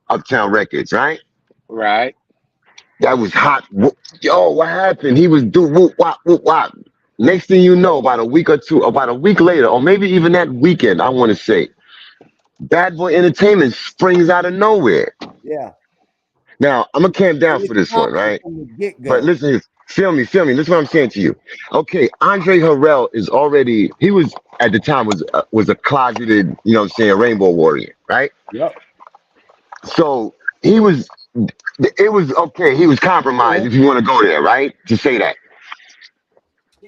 Uptown Records. Right? Right. That was hot. Yo, what happened? He was do whoop wop whoop wop. Next thing you know, about a week later, or maybe even that weekend, I want to say, Bad Boy Entertainment springs out of nowhere. Yeah. Now, I'm going to camp down for this one, right? But listen, Feel me. This is what I'm saying to you. Okay, Andre Harrell is already. He was at the time was a closeted, you know, what I'm saying, rainbow warrior, right? Yep. So he was. It was okay. He was compromised, if you want to go there, right? To say that.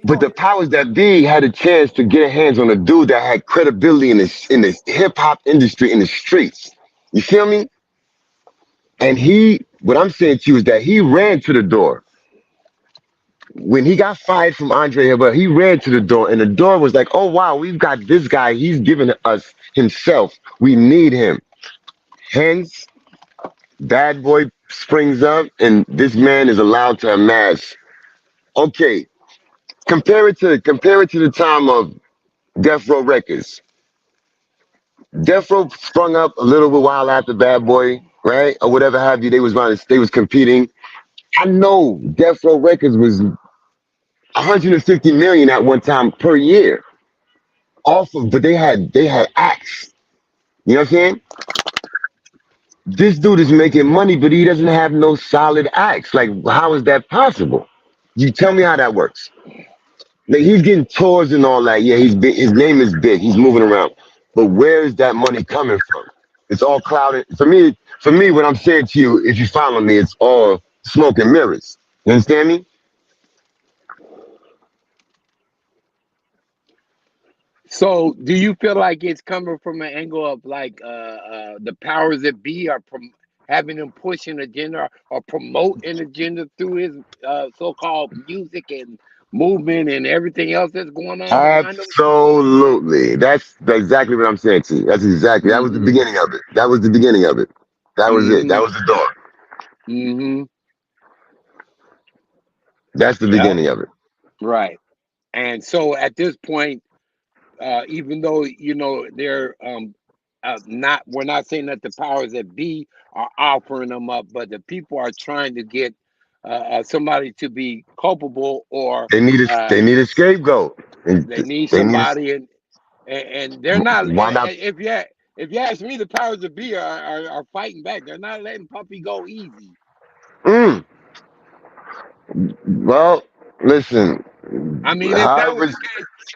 But the powers that be had a chance to get hands on a dude that had credibility in the hip hop industry in the streets. You feel me? And what I'm saying to you is that he ran to the door. When he got fired from Andre Harrell, he ran to the door, and the door was like, "Oh wow, we've got this guy. He's given us himself. We need him." Hence, Bad Boy springs up, and this man is allowed to amass. Okay, compare it to the time of Death Row Records. Death Row sprung up a little bit while after Bad Boy, right, or whatever have you. They was competing. I know Death Row Records was 150 million at one time per year. But they had acts. You know what I'm saying? This dude is making money, but he doesn't have no solid acts. Like, how is that possible? You tell me how that works. Like, he's getting tours and all that. Yeah, he's big. His name is big. He's moving around. But where is that money coming from? It's all clouded. For me, what I'm saying to you, if you follow me, it's all smoke and mirrors. You understand me? So, do you feel like it's coming from an angle of like the powers that be are having him push an agenda or promote an agenda through his so-called music and movement and everything else that's going on behind him? Absolutely. That's exactly what I'm saying to you. That's exactly. That was the beginning of it. That was the beginning of it. That was it. That was the door. Mm-hmm. That's the beginning of it. Right. And so at this point, even though, you know, they're we're not saying that the powers that be are offering them up, but the people are trying to get somebody to be culpable, or they need a scapegoat. They need somebody, and they're not. Why not? If you ask me, the powers that be are fighting back. They're not letting Puffy go easy. Well, listen. I mean,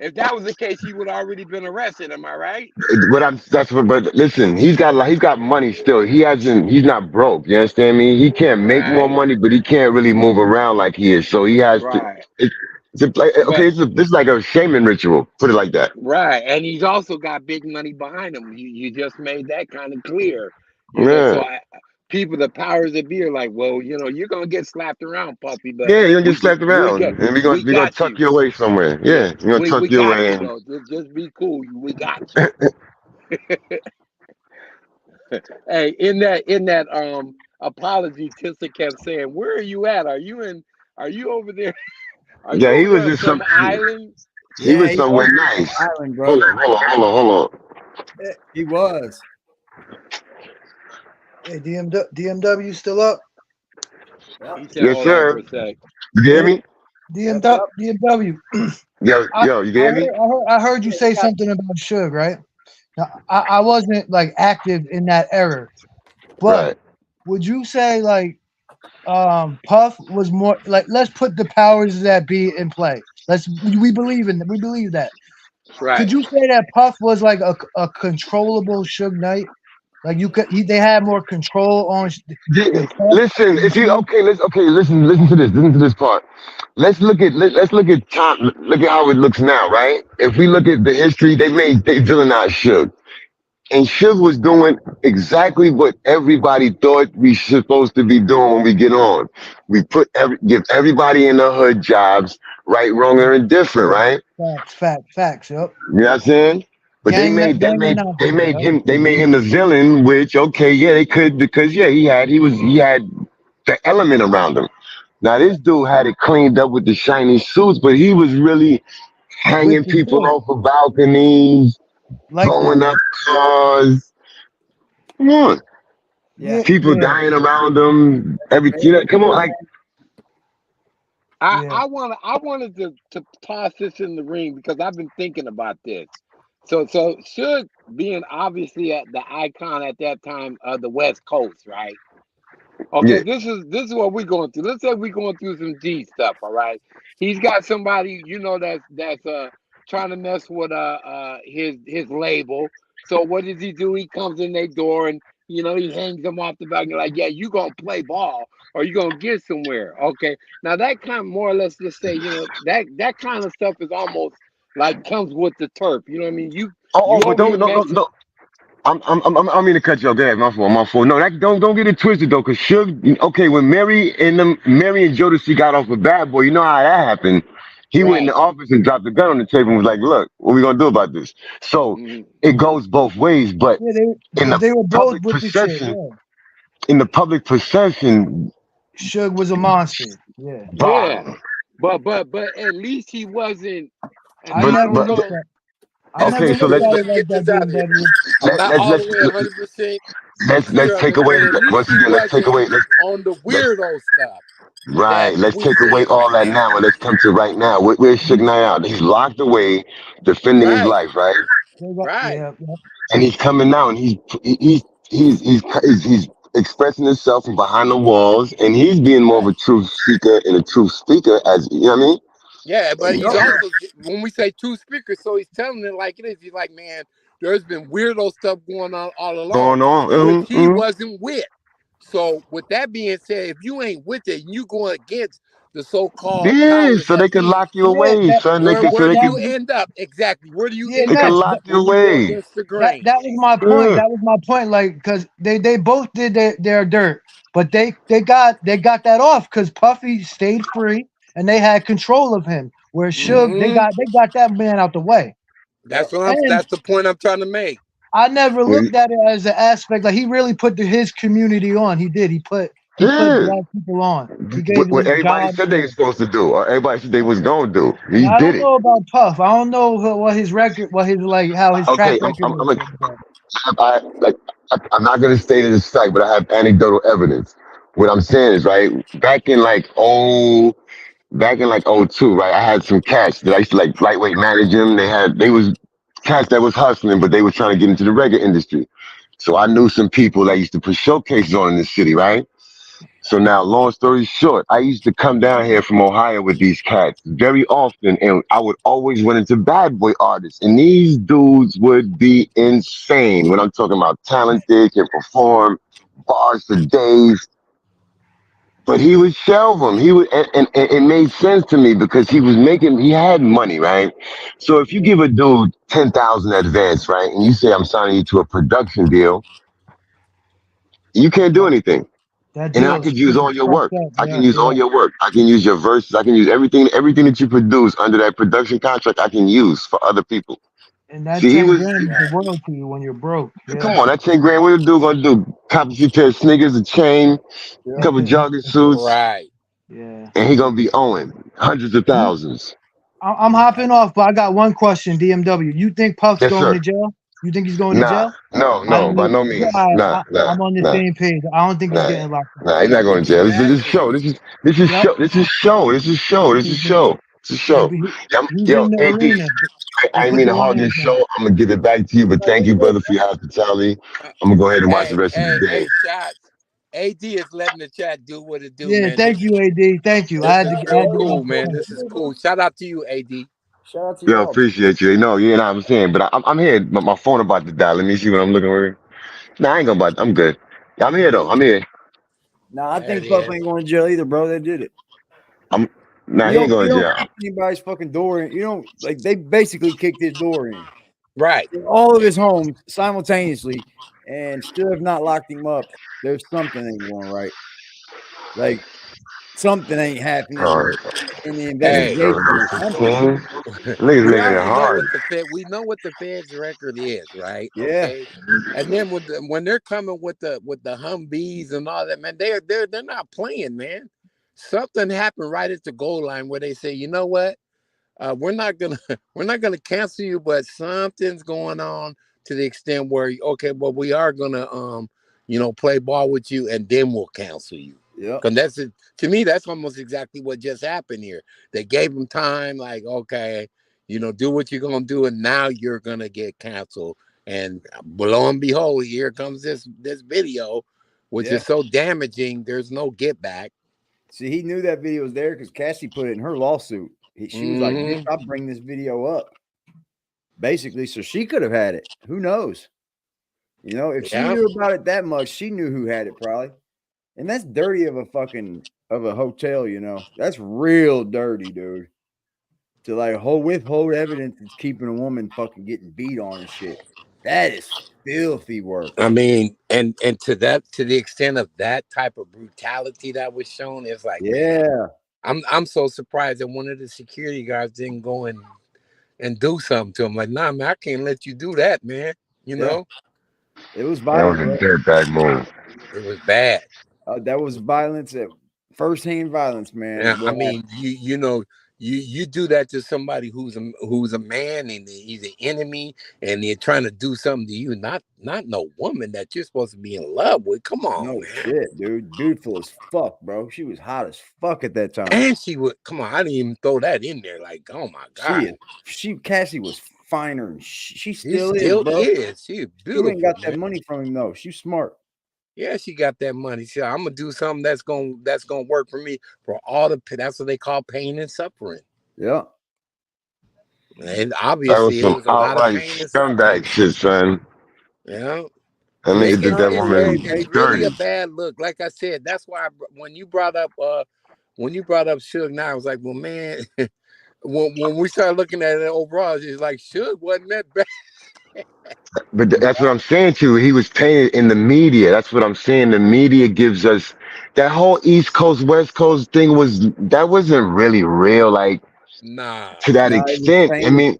if that was the case, he would have already been arrested. Am I right? But listen, he's got money still. He's not broke. You understand me? He can't make more money, but he can't really move around like he is. So he has to. This is like a shaman ritual. Put it like that. Right, and he's also got big money behind him. You just made that kind of clear. You know, so people, the powers that be, are like, well, you know, you're gonna get slapped around, Puffy. But yeah, you're gonna get slapped around, and we're gonna tuck you away somewhere. Yeah, you're gonna tuck you away. Just be cool. We got you. Hey, in that apology, Tissa kept saying, "Where are you at? Are you over there? Yeah, he was in some island. He was somewhere nice. Island, bro. Hold on. He was. Hey, DMW still up? Yes, sir. You hear me? DMW. Yo, you hear me? I heard you say something about Suge, right? Now, I wasn't like active in that era, but would you say like Puff was more like, let's put the powers that be in play. We believe that. Right. Could you say that Puff was like a controllable Suge Knight? Like they had more control on. Listen, listen to this part. Let's look at time. Look at how it looks now, right? If we look at the history, they villainized Suge. And Suge was doing exactly what everybody thought we supposed to be doing when we get on. We give everybody in the hood jobs, right, wrong, or indifferent, right? Facts. Yep. You know what I'm saying? But they made him the villain, which they could, because he had the element around him. Now this dude had it cleaned up with the shiny suits, but he was really hanging people off of balconies. Going up cars. Come on. Yeah. People dying around them. Come on, like. I wanted to toss this in the ring because I've been thinking about this. So Suge being obviously the icon at that time of the West Coast, right? Okay, this is what we're going through. Let's say we're going through some G stuff, all right? He's got somebody, that's trying to mess with his label. So what does he do? He comes in their door and he hangs them off the back and like, yeah, you gonna play ball or you gonna get somewhere. Okay. Now that kind of more or less, let's say, that kind of stuff is almost like comes with the turf. You know what I mean? You but over here messing. don't. I mean to cut you off. Go ahead, my fault. No, don't get it twisted though, cause Suge. Okay, when Mary and Jodeci got off with Bad Boy, you know how that happened. He went in the office and dropped the gun on the table and was like, "Look, what we gonna do about this?" So it goes both ways, but they were both with the shit. Yeah. In the public perception, Suge was a monster. Yeah. Yeah. But at least he wasn't. I never looked at BMW. Let's take away once again. Let's take away on the weirdo stuff. Right. Let's take away all that now and let's come to right now. Where's Suge Knight out? He's locked away, defending his life, right? Right. Yeah. And he's coming out and he's expressing himself from behind the walls, and he's being more of a truth seeker and a truth speaker, as you know what I mean. Yeah, but he's also, when we say truth speaker, so he's telling it like it is. He's like, man, there's been weirdo stuff going on all along, which he wasn't with. So with that being said, if you ain't with it, and you going against the so-called so they can lock you away, son. Where do you end up exactly? Where do you end they up? can lock you away. Against the grain. That was my point. That was my point. Like, because they both did their dirt, but they got that off because Puffy stayed free and they had control of him. Where Suge, they got that man out the way. That's the point I'm trying to make. I never looked at it as an aspect like he really put his community on. He did. He put black people on. He gave what everybody said they were supposed to do, or everybody said they was going to do. He I did don't know about Puff. I don't know what his record, how his track record I'm not going to state it as fact, but I have anecdotal evidence. What I'm saying is, right, back in like 02, right, I had some cats that I used to like lightweight manage them. They was cats that was hustling, but they was trying to get into the reggae industry. So I knew some people that used to put showcases on in the city, right? So now, long story short, I used to come down here from Ohio with these cats very often, and I would always run into Bad Boy artists, and these dudes would be insane. When I'm talking about talented, can perform bars for days, but he would shelve them. He would, and it made sense to me because he had money, right? So if you give a dude 10,000 advance, right, and you say I'm signing you to a production deal, you can't do anything. And I could use all your work. I can use all your work. I can use your verses. I can use everything that you produce under that production contract. I can use for other people. And that 10 grand is the world to you when you're broke. Yeah. Come on, that 10 grand. What the dude gonna do? Cop a few pair of sneakers, a chain, a couple jogging suits. Right. Yeah. And he gonna be owing hundreds of thousands. I'm hopping off, but I got one question. DMW, you think Puff's going to jail? You think he's going to jail? No, by no means. I'm on the same page. I don't think he's getting locked up. Nah, he's not going to jail. This is show. This is show. Yo, AD, I didn't mean to hog this show. I'm gonna give it back to you, but thank you, brother, for your hospitality. I'm gonna go ahead and watch the rest of the day. AD is letting the chat do what it do. Yeah, man. Thank you, AD. Thank you. Cool, man. This is cool. Shout out to you, AD. Shout out to you. Yo, appreciate you. No, you know what I'm saying, but I'm here. My phone about to die. Let me see what I'm looking for. Nah, I ain't gonna. I'm good. I'm here though. I'm here. Nah, I think Puff ain't going to jail either, bro. They did it. He ain't going to jail. Kick anybody's fucking door in. You know, like they basically kicked his door in. Right. In all of his homes simultaneously, and still have not locked him up. There's something ain't going right. Like something ain't happening in the investigation. We know what the Fed's record is, right? Yeah. Okay? And then when they're coming with the Humvees and all that, man, they're not playing, man. Something happened right at the goal line where they say, you know what? We're not gonna cancel you, but something's going on to the extent where we are gonna play ball with you, and then we'll cancel you. Yeah, because to me that's almost exactly what just happened here. They gave him time, like, okay, do what you're gonna do, and now you're gonna get canceled. And lo and behold, here comes this video which is so damaging. There's no get back. See, he knew that video was there because Cassie put it in her lawsuit. She was like, "Bitch, I'll bring this video up." Basically, so she could have had it. Who knows? You know, if she knew about it that much, she knew who had it probably. And that's dirty of a hotel, you know. That's real dirty, dude. To like withhold evidence is keeping a woman fucking getting beat on and shit. That is filthy work. I mean, and to the extent of that type of brutality that was shown, it's like, yeah, man, I'm so surprised that one of the security guards didn't go and do something to him. Like, nah, man, I can't let you do that, man. You know, it was violent. That was a dirtbag move. It was bad. That was violence, first-hand violence, man. Yeah, I mean, you know. You do that to somebody who's a man and he's an enemy and they're trying to do something to you, not no woman that you're supposed to be in love with. Come on, no man. Shit, dude. Beautiful as fuck, bro. She was hot as fuck at that time. And she would come on. I didn't even throw that in there. Like, oh my god, Cassie was finer, and she still is. She's beautiful. She ain't got that money from him though. She's smart. Yeah, she got that money. She said, I'm gonna do something that's gonna work for me for all the. That's what they call pain and suffering. Yeah. And obviously, that was some outright scumbag shit, son. Yeah. I mean, did that woman it's really a bad look. Like I said, that's why when you brought up Suge, now I was like, well, man, when we started looking at it overall, it's like Suge wasn't that bad. But that's what I'm saying to you. He was painted in the media. That's what I'm saying. The media gives us that whole East Coast, West Coast thing wasn't really real, like to that extent. I mean,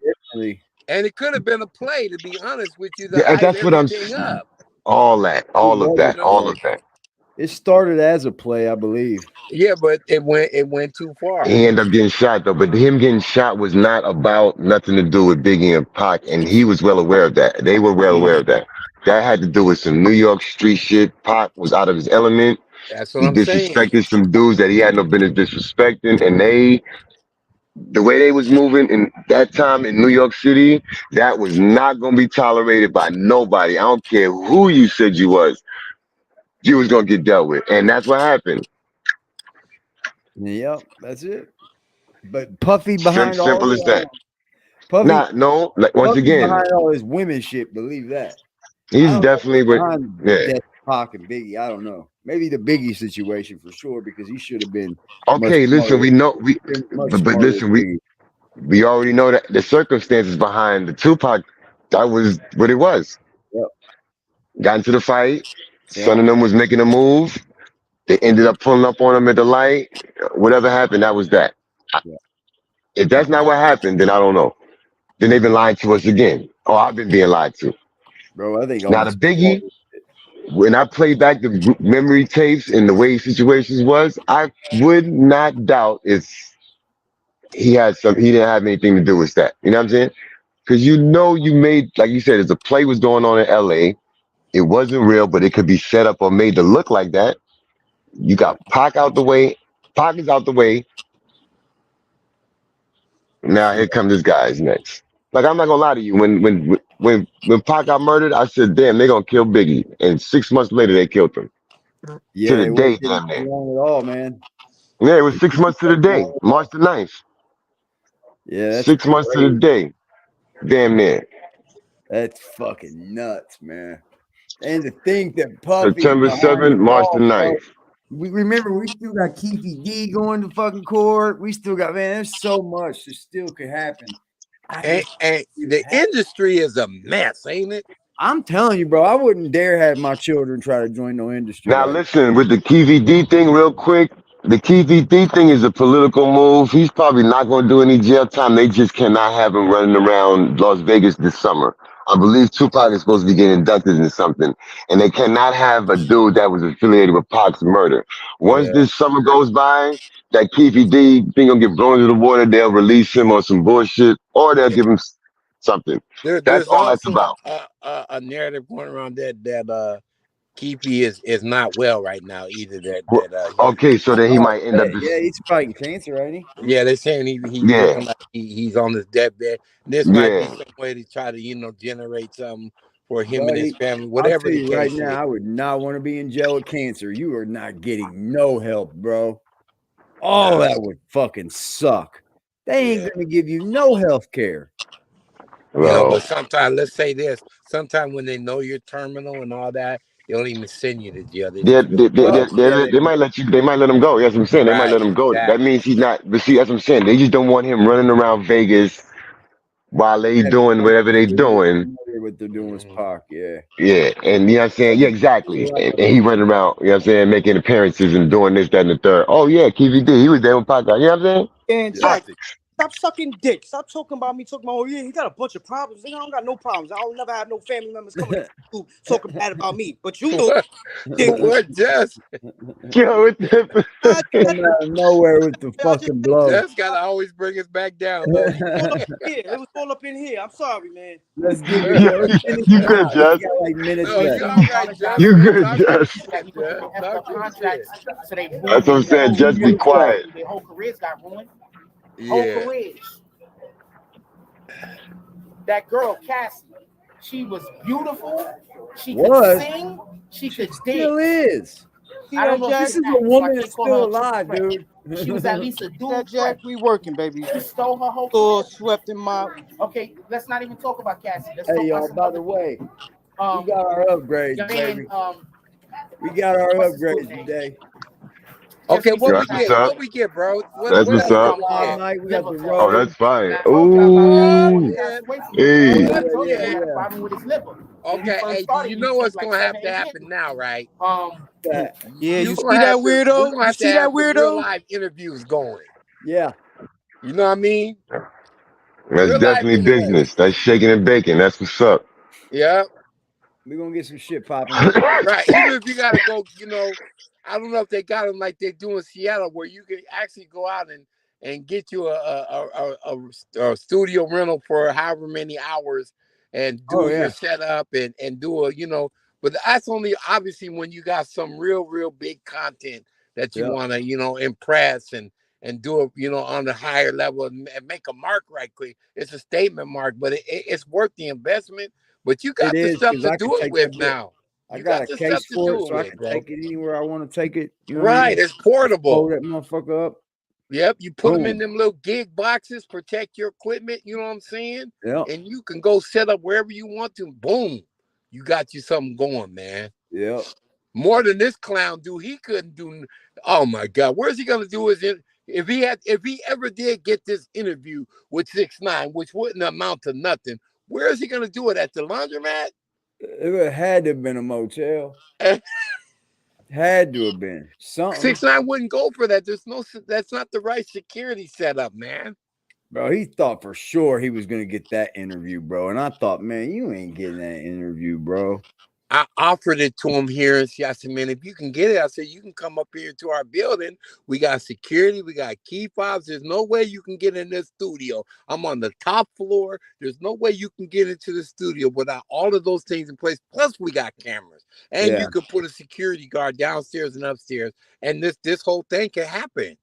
and it could have been a play, to be honest with you. That's what I'm saying. All of that. It started as a play, I believe. Yeah, but it went too far. He ended up getting shot though, but him getting shot was not about nothing to do with Biggie and Pac, and he was well aware of that. They were well aware of that. That had to do with some New York street shit. Pac was out of his element. That's what I'm saying. He disrespected some dudes that he had no business disrespecting, and the way they was moving in that time in New York City, that was not gonna be tolerated by nobody. I don't care who you said you was gonna get dealt with, and that's what happened. Yep, that's it. But Puffy behind simple as that. Puffy, once again, behind all this women shit, believe that. He's definitely with Pac and Biggie. I don't know. Maybe the Biggie situation for sure, because he should have been. Okay, listen, we already know that the circumstances behind the Tupac, that was what it was. Yep. Got into the fight. Son of them was making a move. They ended up pulling up on him at the light. Whatever happened, that was that. If that's not what happened, then I don't know. Then they've been lying to us again. Oh, I've been being lied to. Bro, I think now the Biggie, when I play back the memory tapes and the way situations was, I would not doubt if he didn't have anything to do with that. You know what I'm saying? Because you made, like you said, as a play was going on in LA, it wasn't real, but it could be set up or made to look like that. You got Pac out the way. Pac is out the way. Now here come this guy's next. Like, I'm not gonna lie to you. When Pac got murdered, I said, damn, they're gonna kill Biggie. And 6 months later, they killed him. Yeah, to the day, damn near. At all, man. Yeah, it was 6 months to the day, March the 9th. Yeah, that's 6 months to the day, damn near. That's fucking nuts, man. And to think that Puffy September 7th, March the 9th. We remember we still got Keefy D going to fucking court. We still got, man, there's so much that still could happen. And the industry is a mess, ain't it? I'm telling you, bro, I wouldn't dare have my children try to join no industry. Now listen, with the Keefy D thing real quick, the Keefy D thing is a political move. He's probably not going to do any jail time. They just cannot have him running around Las Vegas this summer. I believe Tupac is supposed to be getting inducted into something, and they cannot have a dude that was affiliated with Pac's murder. Once this summer goes by, that Keefy D thing gonna get blown into the water. They'll release him on some bullshit, or they'll give him something. That's all that's about. A narrative going around that Keefy is not well right now either. Okay, so then he might end up. Yeah, he's fighting cancer, ain't he? Yeah, they're saying he's on his deathbed. This might be some way to try to generate something for him and his family, I'll whatever tell the you right case now, is. I would not want to be in jail with cancer. You are not getting no help, bro. Oh, that would fucking suck. They ain't gonna give you no health care. You know, but sometimes, let's say this, sometimes when they know you're terminal and all that, they don't even send you to jail. They They might let you. They might let him go. That's what I'm saying. They might let him go. That means he's not. But see, that's what I'm saying. They just don't want him running around Vegas while they doing whatever they doing. What they're doing is Pac, yeah. Yeah, and you know what I'm saying? Yeah, exactly. And he running around, you know what I'm saying, making appearances and doing this, that, and the third. Oh yeah, KVD, he was there when Pac got, you know what I'm saying? And Jack, stop sucking dick. Stop talking about me. Talking about, oh yeah, he got a bunch of problems. Nigga, I don't got no problems. I don't never have no family members coming to talking bad about me. But you do. What, Jess? Yo, what the Came out of nowhere with the fucking blow. Jess gotta always bring us back down. It was all up in here. I'm sorry, man. Let's give it. You good, Jess? Like minutes No, left. you all right, Jess. You good, Jess? That's what I'm saying. Just be quiet. Their whole careers got ruined. Yeah. Whole careers. That girl, Cassie, she was beautiful. She could sing. She could dance. Still is. I don't know. This is a woman that's still alive, dude. She was at least a dude. Jack, we working, baby. She stole her whole All swept in my. Okay, let's not even talk about Cassie. Let's Hey, talk y'all, about by the way, we got our upgrades, baby. We got our upgrades today. Okay, what we That's get? what's up. What we get, bro? That's what's up. We got the road. Oh, that's fine. Ooh. Hey. Okay, hey, you know what's gonna have to happen now, right? Yeah, you see gonna that have to- weirdo? we're gonna You have to see that have some real weirdo? live interviews going. Yeah. You know what I mean? That's Real life definitely interviews. business. That's shaking and baking. That's what's up. Yeah. We're gonna get some shit popping. Right. Even if you gotta go, you know, I don't know if they got them like they do in Seattle, where you can actually go out and get you a studio rental for however many hours and do your setup and do a, you know, but that's only obviously when you got some real big content that you want to, you know, impress and do it, you know, on the higher level and make a mark right quick. It's a statement mark, but it's worth the investment. But you got the stuff to do it with now. I got a case for it, so I can take it anywhere I want to take it. You know what I mean? It's portable. Blow that motherfucker up. Yep, you put them in them little gig boxes, protect your equipment, you know what I'm saying? Yeah. And you can go set up wherever you want to. Boom. You got you something going, man. Yeah. More than this clown dude, he couldn't do. Oh my God. Where's he gonna do his if he ever did get this interview with 6ix9ine, which wouldn't amount to nothing, where is he gonna do it? At the laundromat? It had to have been a motel. Had to have been something. 6ix9ine wouldn't go for that. That's not the right security setup, man. Bro, he thought for sure he was gonna get that interview, bro. And I thought, man, you ain't getting that interview, bro. I offered it to him here and I said, man, if you can get it, I said, you can come up here to our building. We got security, we got key fobs. There's no way you can get in this studio. I'm on the top floor. There's no way you can get into the studio without all of those things in place. Plus, we got cameras. And you can put a security guard downstairs and upstairs. And this whole thing can happen.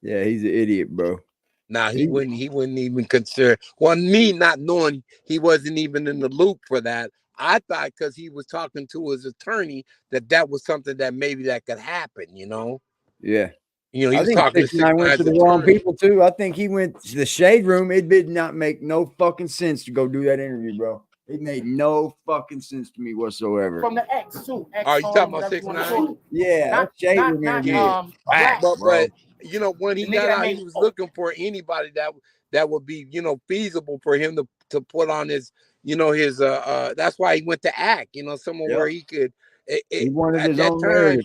Yeah, he's an idiot, bro. Nah, he wouldn't even consider. Well, me not knowing he wasn't even in the loop for that. I thought because he was talking to his attorney that was something that maybe that could happen, you know? Yeah. You know, he I was think talking to 6ix9ine went to the wrong people too. I think he went to the shade room. It did not make no fucking sense to go do that interview, bro. It made no fucking sense to me whatsoever. From the X too. Are you talking about 6ix9ine? Yeah, that shade room interview. But you know, when he got out, he was looking for anybody that would be, you know, feasible for him to put on his, you know, his that's why he went to act, you know, somewhere where he could he wanted at his that own time narrative.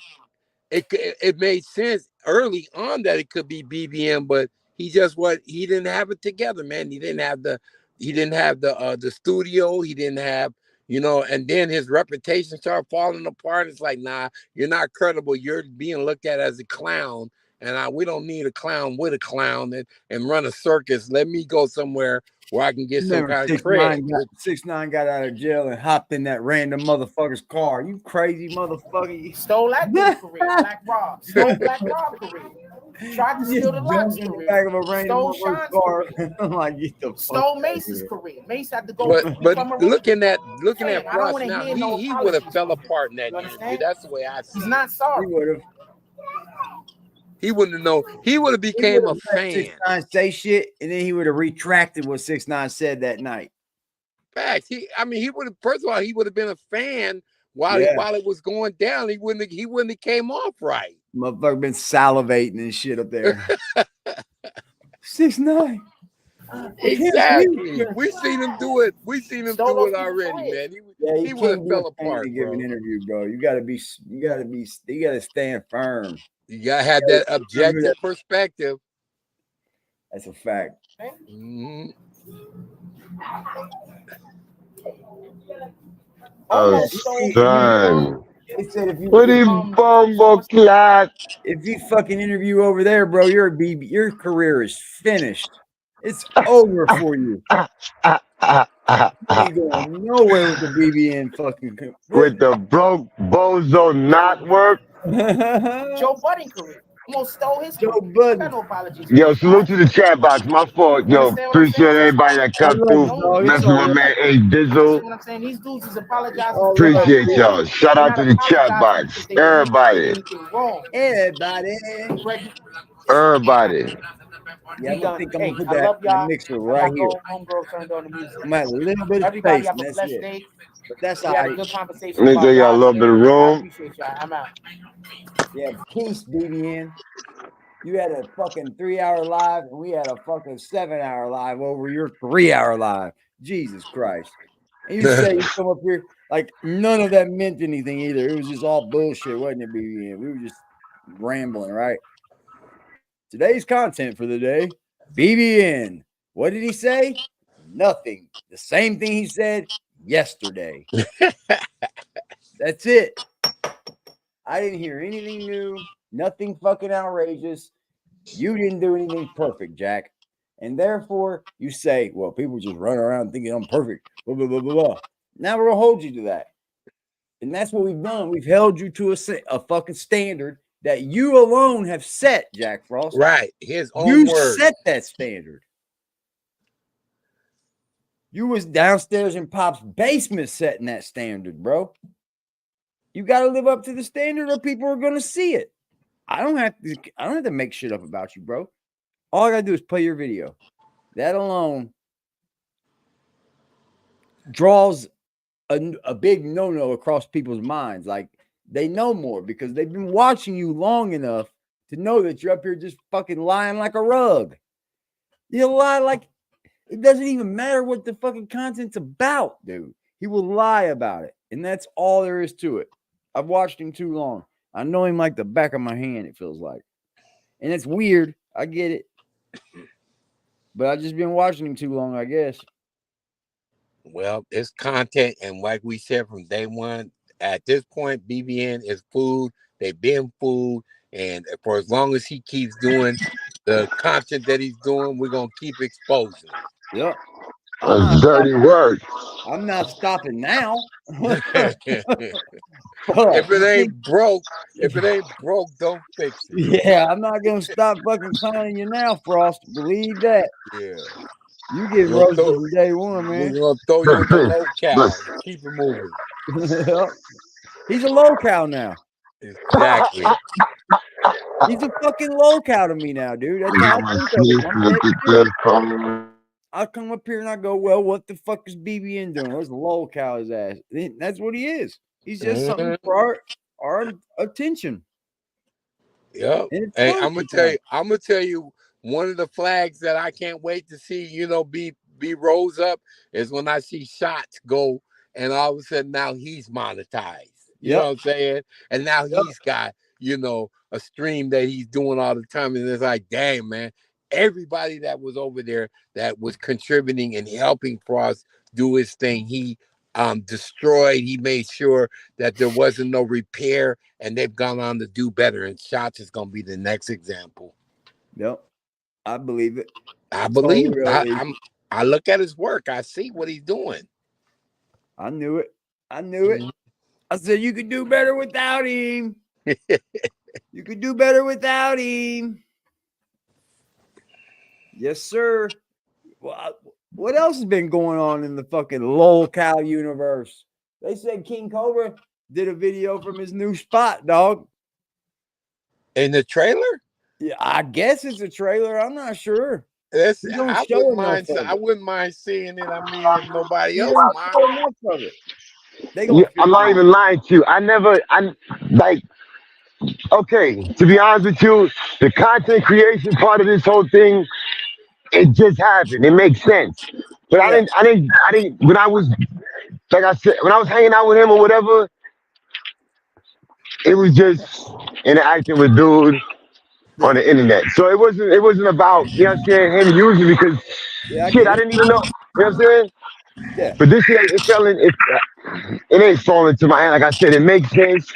it made sense early on that it could be BBM, but he didn't have it together, man. He didn't have the studio, he didn't have, you know, and then his reputation started falling apart. It's like, nah, you're not credible. You're being looked at as a clown. And we don't need a clown with a clown and run a circus. Let me go somewhere where I can get some kind of credit. 6ix9ine got out of jail and hopped in that random motherfucker's car. You crazy motherfucker. Stole that dude's career, Black Rob. Stole Black Rob career. Tried to steal the Locke's in the career. back of a random Stole Sean's car. career. I'm like, get the fuck Stole out Mace's here. career. Mace had to go But become a looking at fan. I don't Frost want to now, hear no he would have apologies fell from him. apart in that You interview. understand? That's the way I see He's it. not sorry. He would have. He wouldn't have known. He would have He became would a have let fan. 6ix9ine say shit, and then he would have retracted what 6ix9ine said that night. Facts. He would have. First of all, he would have been a fan while it was going down. He wouldn't have came off right. Motherfucker been salivating and shit up there. 6ix9ine. Exactly. We seen him do it. We seen him do it already, man. He would have fell apart, to give bro. an interview, bro. You gotta stand firm. You gotta have that objective perspective. That's a fact. Mm-hmm. Oh, son. They said if you What he bumble clot? If you fucking interview over there, bro, your career is finished. It's over for you. You ain't going nowhere with the BBN fucking. With the broke bozo not work. Joe Budden career. Almost stole his Joe Budden. Got no apologies. Yo, salute to the chat box. My fault. Yo, appreciate everybody that come through. Messing with my man A Dizzle. What I'm saying, these dudes is apologizing. Appreciate y'all. Shout out to the chat box. Everybody. Everybody. Yeah, I think I'm gonna put that in the mixer right here. I'm at a little bit of space, and that's it. But that's all right. Nigga, y'all love the room. I'm out. Yeah, peace, BBN. You had a fucking 3-hour live, and we had a fucking 7-hour live over your 3-hour live. Jesus Christ. And you say you come up here like none of that meant anything either. It was just all bullshit, wasn't it, BBN? We were just rambling, right? Today's content for the day, BBN. What did he say? Nothing. The same thing he said yesterday. That's it. I didn't hear anything new, nothing fucking outrageous. You didn't do anything perfect, Jack. And therefore, you say, well, people just run around thinking I'm perfect. Blah, blah, blah, blah, blah. Now we're going to hold you to that. And that's what we've done. We've held you to a fucking standard that you alone have set, Jack Frost. Right. His own word. Set that standard. You was downstairs in Pop's basement setting that standard, bro. You got to live up to the standard or people are going to see it. I don't have to make shit up about you, bro. All I got to do is play your video. That alone draws a big no-no across people's minds. Like, they know more because they've been watching you long enough to know that you're up here just fucking lying like a rug. You lie like it doesn't even matter what the fucking content's about, dude. He will lie about it. And that's all there is to it. I've watched him too long. I know him like the back of my hand, it feels like. And it's weird. I get it. But I've just been watching him too long, I guess. Well, it's content. And like we said from day one, at this point, BBN is food. They've been food. And for as long as he keeps doing the content that he's doing, we're going to keep exposing it. Yep. That's dirty work. I'm not stopping now. If it ain't broke, don't fix it. Yeah, I'm not gonna stop fucking clowning you now, Frost. Believe that. Yeah. You get roasted from day one, man. We're gonna throw you in the low cow. Keep it moving. He's a low cow now. Exactly. He's a fucking low cow to me now, dude. That's how I think of him. I'll come up here and I go, well, what the fuck is BBN doing? Let's low cow his ass. That's what he is. He's just something for our attention. Yeah. Hey, I'm gonna tell you one of the flags that I can't wait to see, be rose up is when I see shots go and all of a sudden now he's monetized. You know what I'm saying? And now he's got, a stream that he's doing all the time. And it's like, damn, man, everybody that was over there that was contributing and helping Frost do his thing, he destroyed. He made sure that there wasn't no repair, and they've gone on to do better. And Shots is going to be the next example. Yep, I believe it. I believe it. I look at his work. I see what he's doing. I knew it. I said you could do better without him. You could do better without him. Yes, sir. Well, what else has been going on in the fucking lolcow universe? They said King Cobra did a video from his new spot, dog. In the trailer? Yeah, I guess it's a trailer. I'm not sure. I wouldn't mind seeing it. I mean, if nobody else mind. Of it. I'm not even lying to you. Okay, to be honest with you, the content creation part of this whole thing, it just happened. It makes sense. But I didn't, when I was, like I said, when I was hanging out with him or whatever, it was just interacting with dude on the internet. So it wasn't about, you know what I'm saying, him using me because I didn't even know, you know what I'm saying? Yeah. But this shit, it ain't falling to my hand. Like I said, it makes sense.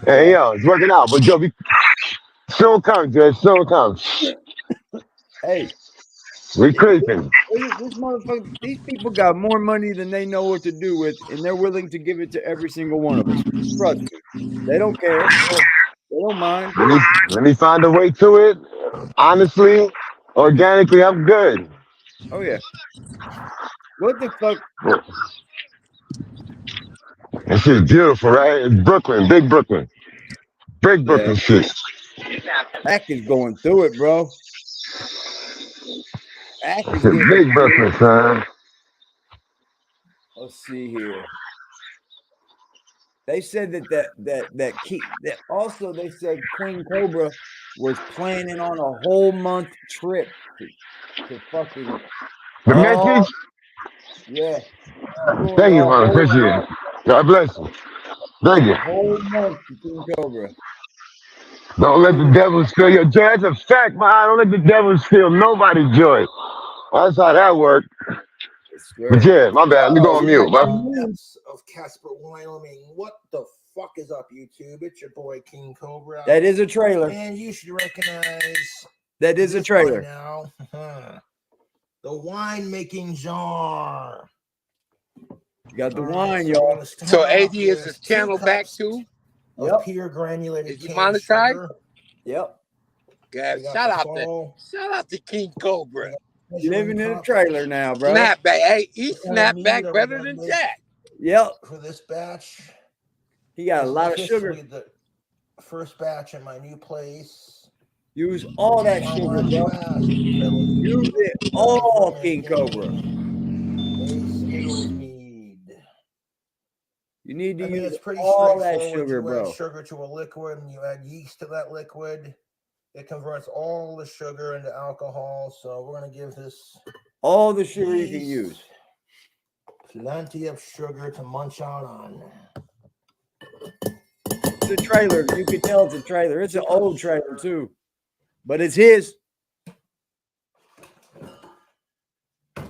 And yo, it's working out. But yo, soon comes, Judge. Soon comes. Hey. We creeping. This motherfucker, these people got more money than they know what to do with, and they're willing to give it to every single one of us. Trust me. They don't care. They don't mind. Let me find a way to it. Honestly, organically, I'm good. Oh, yeah. What the fuck? That shit's beautiful, right? It's Brooklyn, big Brooklyn. Big Brooklyn shit. Ack is going through it, bro. Ack is big Brooklyn, son. Let's see here. They said that also they said Queen Cobra was planning on a whole month trip to fucking The message? Yeah. Thank you, man. Appreciate it. God bless you. Thank you. Whole month to King Cobra. Don't let the devil steal your joy. That's a fact, man. Don't let the devil steal nobody's joy. That's how that works. But yeah, my bad. Let me go on mute. Of Casper, Wyoming. What the fuck is up, YouTube? It's your boy King Cobra. That is a trailer. And you should recognize that is a trailer. Now. The wine making jar. You got the wine, y'all. So AD is his channel back too? Yep. Pure granulated. Is he monetized? Yep. Guys, shout out to King Cobra. You're living in a trailer now, bro. Snap back. Hey, he snapped back better than Jack. Yep. For this batch, he got a lot of sugar. The first batch in my new place. Use all that sugar, bro. Use it all, King Cobra. You need to use all that sugar, bro. Add sugar to a liquid, and you add yeast to that liquid. It converts all the sugar into alcohol. So we're going to give this all the sugar you can use. Plenty of sugar to munch out on. It's a trailer. You can tell it's a trailer. It's an old trailer too, but it's his.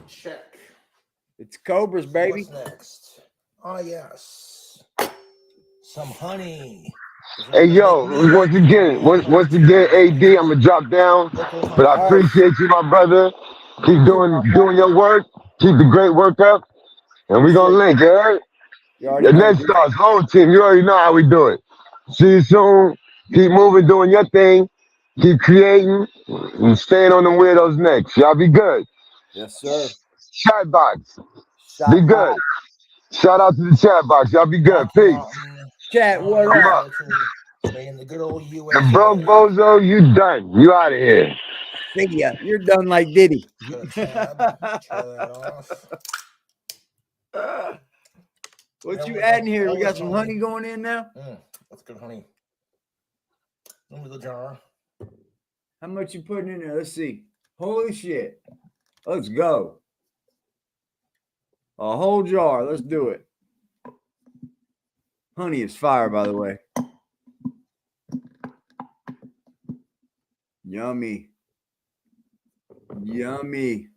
Check. It's Cobra's, baby. What's next? Oh yes, some honey. Hey yo, once again, AD, I'm gonna drop down, but I appreciate you, my brother. Keep doing your work. Keep the great work up, and we gonna link, all right? The next stars, whole team. You already know how we do it. See you soon. Keep moving, doing your thing. Keep creating and staying on the weirdos next. Y'all be good. Yes, sir. Chat box. Be good. Shout out to the chat box. Y'all be good. Peace. Chat, what up? In the good old USA. The broke bozo, you done. You out of here. See ya. You're done like Diddy. What you adding here? We got some honey going in now? That's good honey. Into the jar. How much you putting in there? Let's see. Holy shit. Let's go. A whole jar. Let's do it. Honey is fire, by the way. Yummy. Yummy.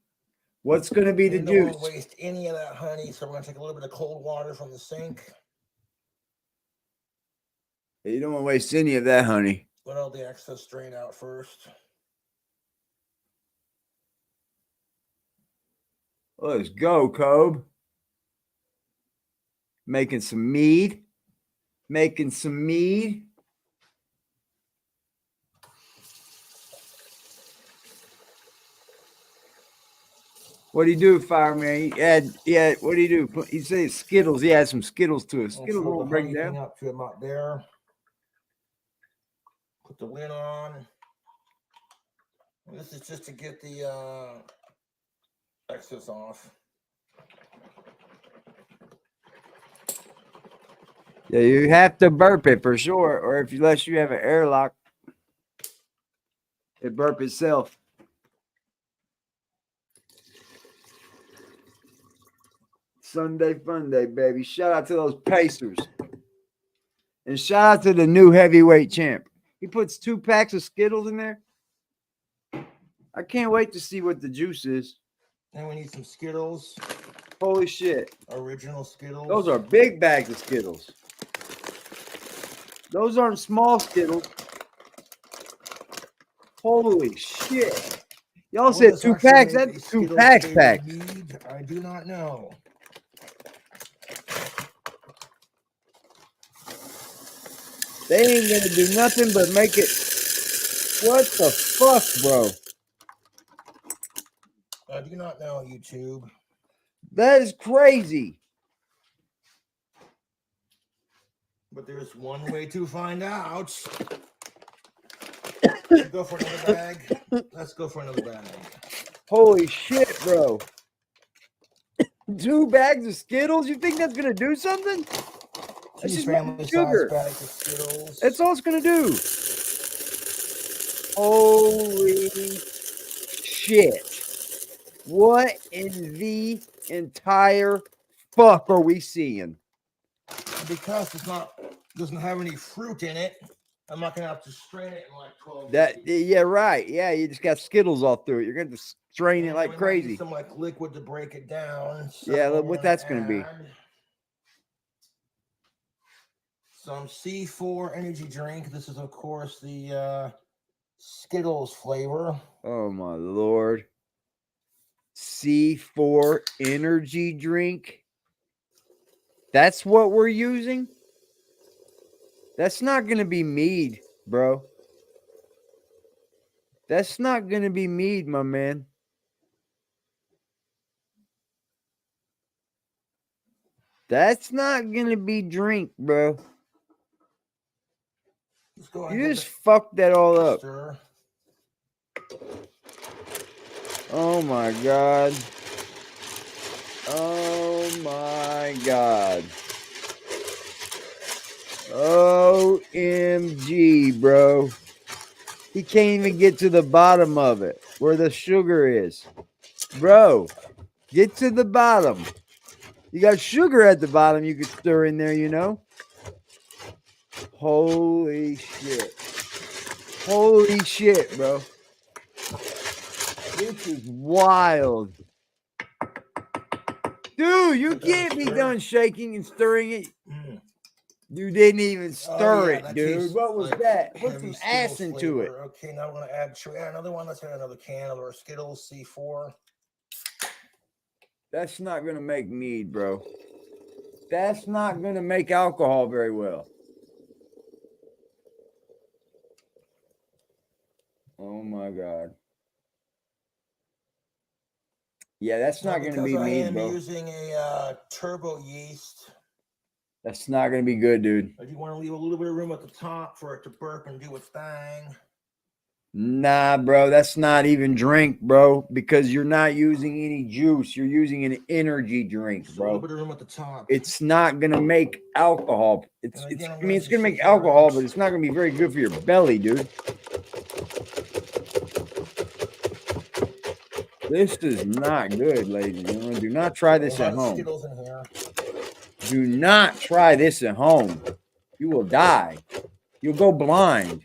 What's going to be the juice? Don't want to waste any of that honey, so we're going to take a little bit of cold water from the sink. You don't want to waste any of that honey. Let all the excess drain out first. Let's go, Cobe. Making some mead. Making some mead. What do you do, fireman? What do you do? He said Skittles. He had some Skittles to it. Skittles won't break down. Up to about there. Put the lid on. This is just to get the excess off. Yeah, you have to burp it for sure, or unless you have an airlock, it burp itself. Sunday fun day, baby. Shout out to those Pacers. And shout out to the new heavyweight champ. He puts 2 packs of Skittles in there. I can't wait to see what the juice is. And we need some Skittles. Holy shit. Original Skittles. Those are big bags of Skittles. Those aren't small Skittles. Holy shit. Y'all said 2 packs. That's 2 packs. I do not know. They ain't gonna do nothing but make it. What the fuck, bro? I do not know, YouTube. That is crazy. But there's one way to find out. Let's go for another bag. Let's go for another bag. Holy shit, bro. 2 bags of Skittles? You think that's gonna do something? That's just sugar. That's all it's gonna do. Holy shit. What in the entire fuck are we seeing? Because doesn't have any fruit in it, I'm not gonna have to strain it in like 12 Yeah, right. Yeah, you just got Skittles all through it. You're gonna strain it like crazy. Some like liquid to break it down. Yeah, look what that's gonna be. Some C4 energy drink. This is, of course, the Skittles flavor. Oh, my Lord. C4 energy drink. That's what we're using? That's not going to be mead, bro. That's not going to be mead, my man. That's not going to be drink, bro. You just fucked that all up. Oh my God. Oh my God. OMG, bro. He can't even get to the bottom of it where the sugar is. Bro, get to the bottom. You got sugar at the bottom you could stir in there, you know? Holy shit. Holy shit, bro. This is wild. Dude, you can't be done shaking and stirring it. You didn't even stir it, dude. What was that? Put some ass into it. Okay, now we're going to add another one. Let's add another can of our Skittles C4. That's not going to make mead, bro. That's not going to make alcohol very well. Oh my God. Yeah, that's not going to be mead, bro. I'm using a turbo yeast. That's not going to be good, dude. I do want to leave a little bit of room at the top for it to burp and do its thing. Nah, bro, that's not even drink, bro, because you're not using any juice. You're using an energy drink, bro. A little bit of room at the top. It's not going to make alcohol. It's going to make alcohol, but it's not going to be very good for your belly, dude. This is not good, ladies and gentlemen. Do not try this at home. Do not try this at home. You will die. You'll go blind.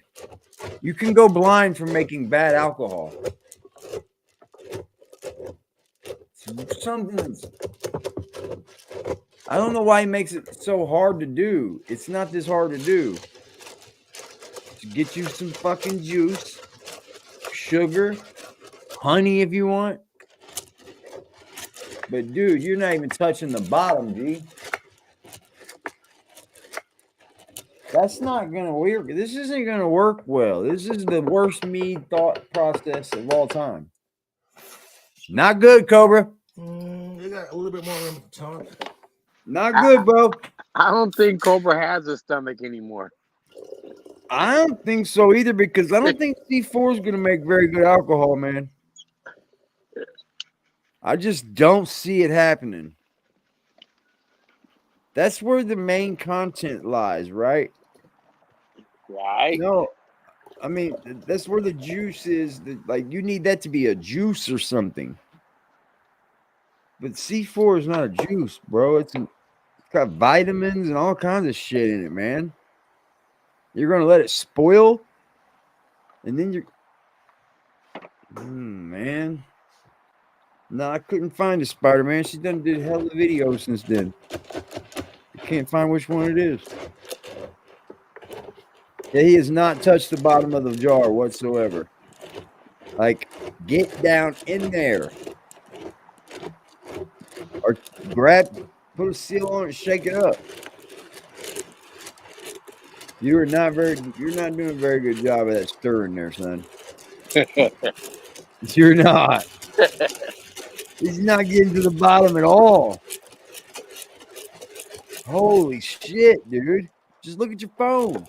You can go blind from making bad alcohol. Something. I don't know why he makes it so hard to do. It's not this hard to do. Just get you some fucking juice, sugar, honey if you want. But dude, you're not even touching the bottom, G. That's not going to work. This isn't going to work well. This is the worst mead thought process of all time. Not good, Cobra. They got a little bit more room at the top. Not good, bro. I don't think Cobra has a stomach anymore. I don't think so either, because I don't think C4 is going to make very good alcohol, man. I just don't see it happening. That's where the main content lies, right? Right. No, I mean, that's where the juice is. Like, you need that to be a juice or something. But C4 is not a juice, bro. It's got vitamins and all kinds of shit in it, man. You're going to let it spoil? And then you're... man. No, I couldn't find a Spider-Man. She done did hell of videos since then. I can't find which one it is. Yeah, he has not touched the bottom of the jar whatsoever. Like, get down in there. Or put a seal on it, shake it up. You're not doing a very good job of that stirring there, son. You're not. He's not getting to the bottom at all. Holy shit, dude. Just look at your phone.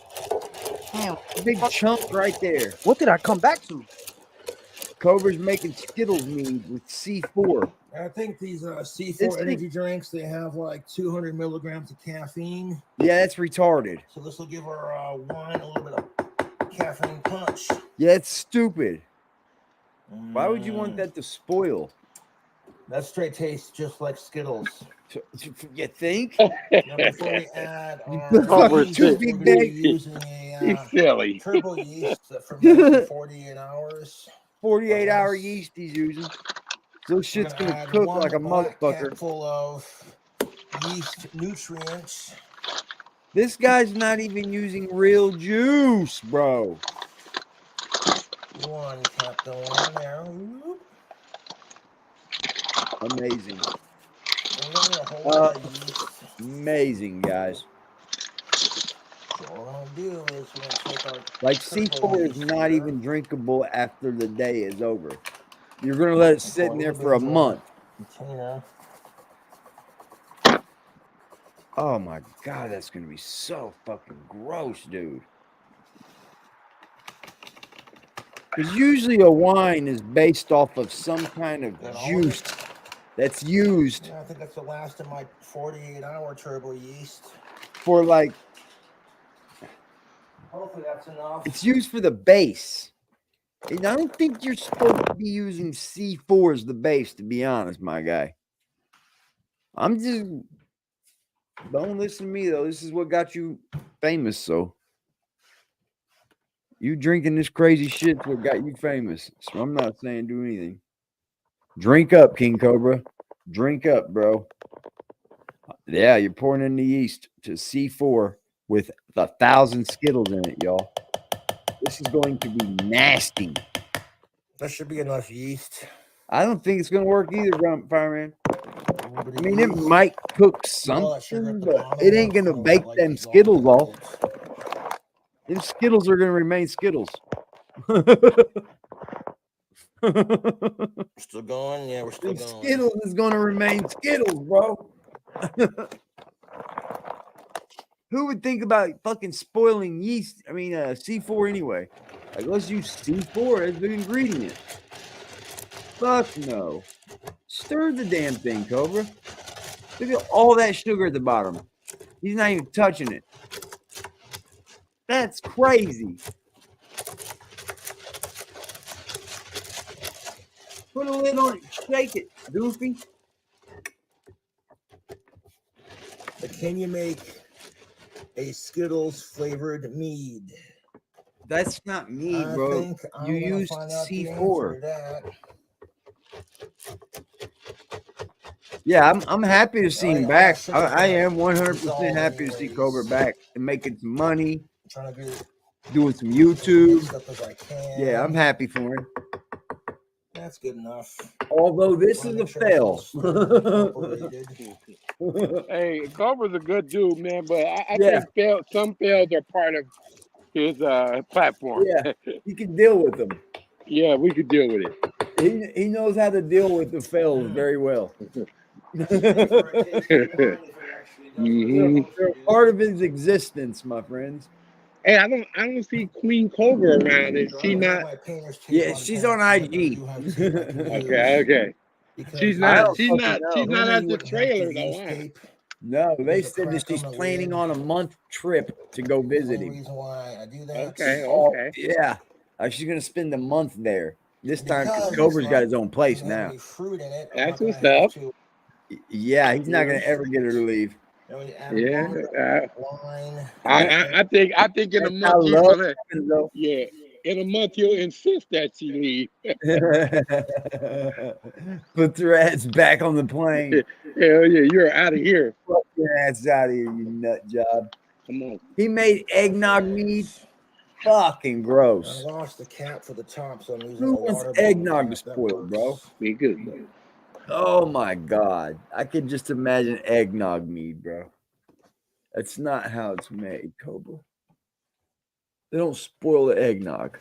Damn, a big chunk right there. What did I come back to? Cobra's making Skittles mead with C4. I think these C4 energy drinks, they have like 200 milligrams of caffeine. Yeah, that's retarded. So this will give our wine a little bit of caffeine punch. Yeah, it's stupid. Why would you want that to spoil? That straight tastes just like Skittles. You think? Now before we add our too big bag. Using He's silly. turbo yeast that ferments for 48 hours. 48-hour yeast he's using. Those shit's gonna cook like a motherfucker. Full of yeast nutrients. This guy's not even using real juice, bro. One cap on there. Amazing. Amazing, guys. So what we're gonna do is we're gonna take our like C4 is not even drinkable after the day is over. You're gonna let it sit in there for a month. Oh my god, that's gonna be so fucking gross, dude. Because usually a wine is based off of some kind of juice that's used. Yeah, I think that's the last of my 48-hour turbo yeast. For like, hopefully that's enough. it's used for the base. And I don't think you're supposed to be using C4 as the base, to be honest, my guy. I'm just, don't listen to me though. This is what got you famous, so. You drinking this crazy shit's what got you famous. So I'm not saying do anything. Drink up, King Cobra. Drink up, bro. Yeah, you're pouring in the yeast to C4 with 1,000 Skittles in it, y'all. This is going to be nasty. That should be enough yeast. I don't think it's going to work either, Fireman. I mean, it might cook something, but it ain't going to bake them Skittles off. Them Skittles are going to remain Skittles. Still going? Yeah, we're still going. Skittles is going to remain Skittles, bro. Who would think about fucking spoiling yeast? I mean, C4 anyway. Like, let's use C4 as the ingredient. Fuck no. Stir the damn thing, Cobra. Look at all that sugar at the bottom. He's not even touching it. That's crazy. Put a lid on it. Shake it, Goofy. But can you make a Skittles flavored mead? That's not mead, bro. You use C4. Yeah, I'm happy to see him back. I am 100% happy to see Cobra back and making some money, doing some YouTube. Yeah, I'm happy for him. That's good enough. Although this is a fail. Hey, Cobra's a good dude, man, but I think some fails are part of his platform. Yeah, you can deal with them. Yeah, we could deal with it. He knows how to deal with the fails very well. They're part of his existence, my friends. Hey, I don't see Queen Cobra around. Is she not? Yeah, she's on IG. Okay. She's not at the trailer though, huh? No, they said that she's planning on a month trip to go visit him. Okay. Yeah. She's gonna spend a month there. This time because Cobra's got his own place now. That's what's up. Yeah, he's not gonna ever get her to leave. Yeah. I think in a month he's gonna, in a month he'll insist that she leave. Put your ass back on the plane. Hell yeah, you're out of here. Fuck your ass out of here, you nut job. Come on. He made eggnog mead. Fucking gross. I lost the cap for the top, so I'm using Who wants eggnog to spoil, bro? Be good. Oh my god. I could just imagine eggnog mead, bro. That's not how it's made, Cobra. They don't spoil the eggnog.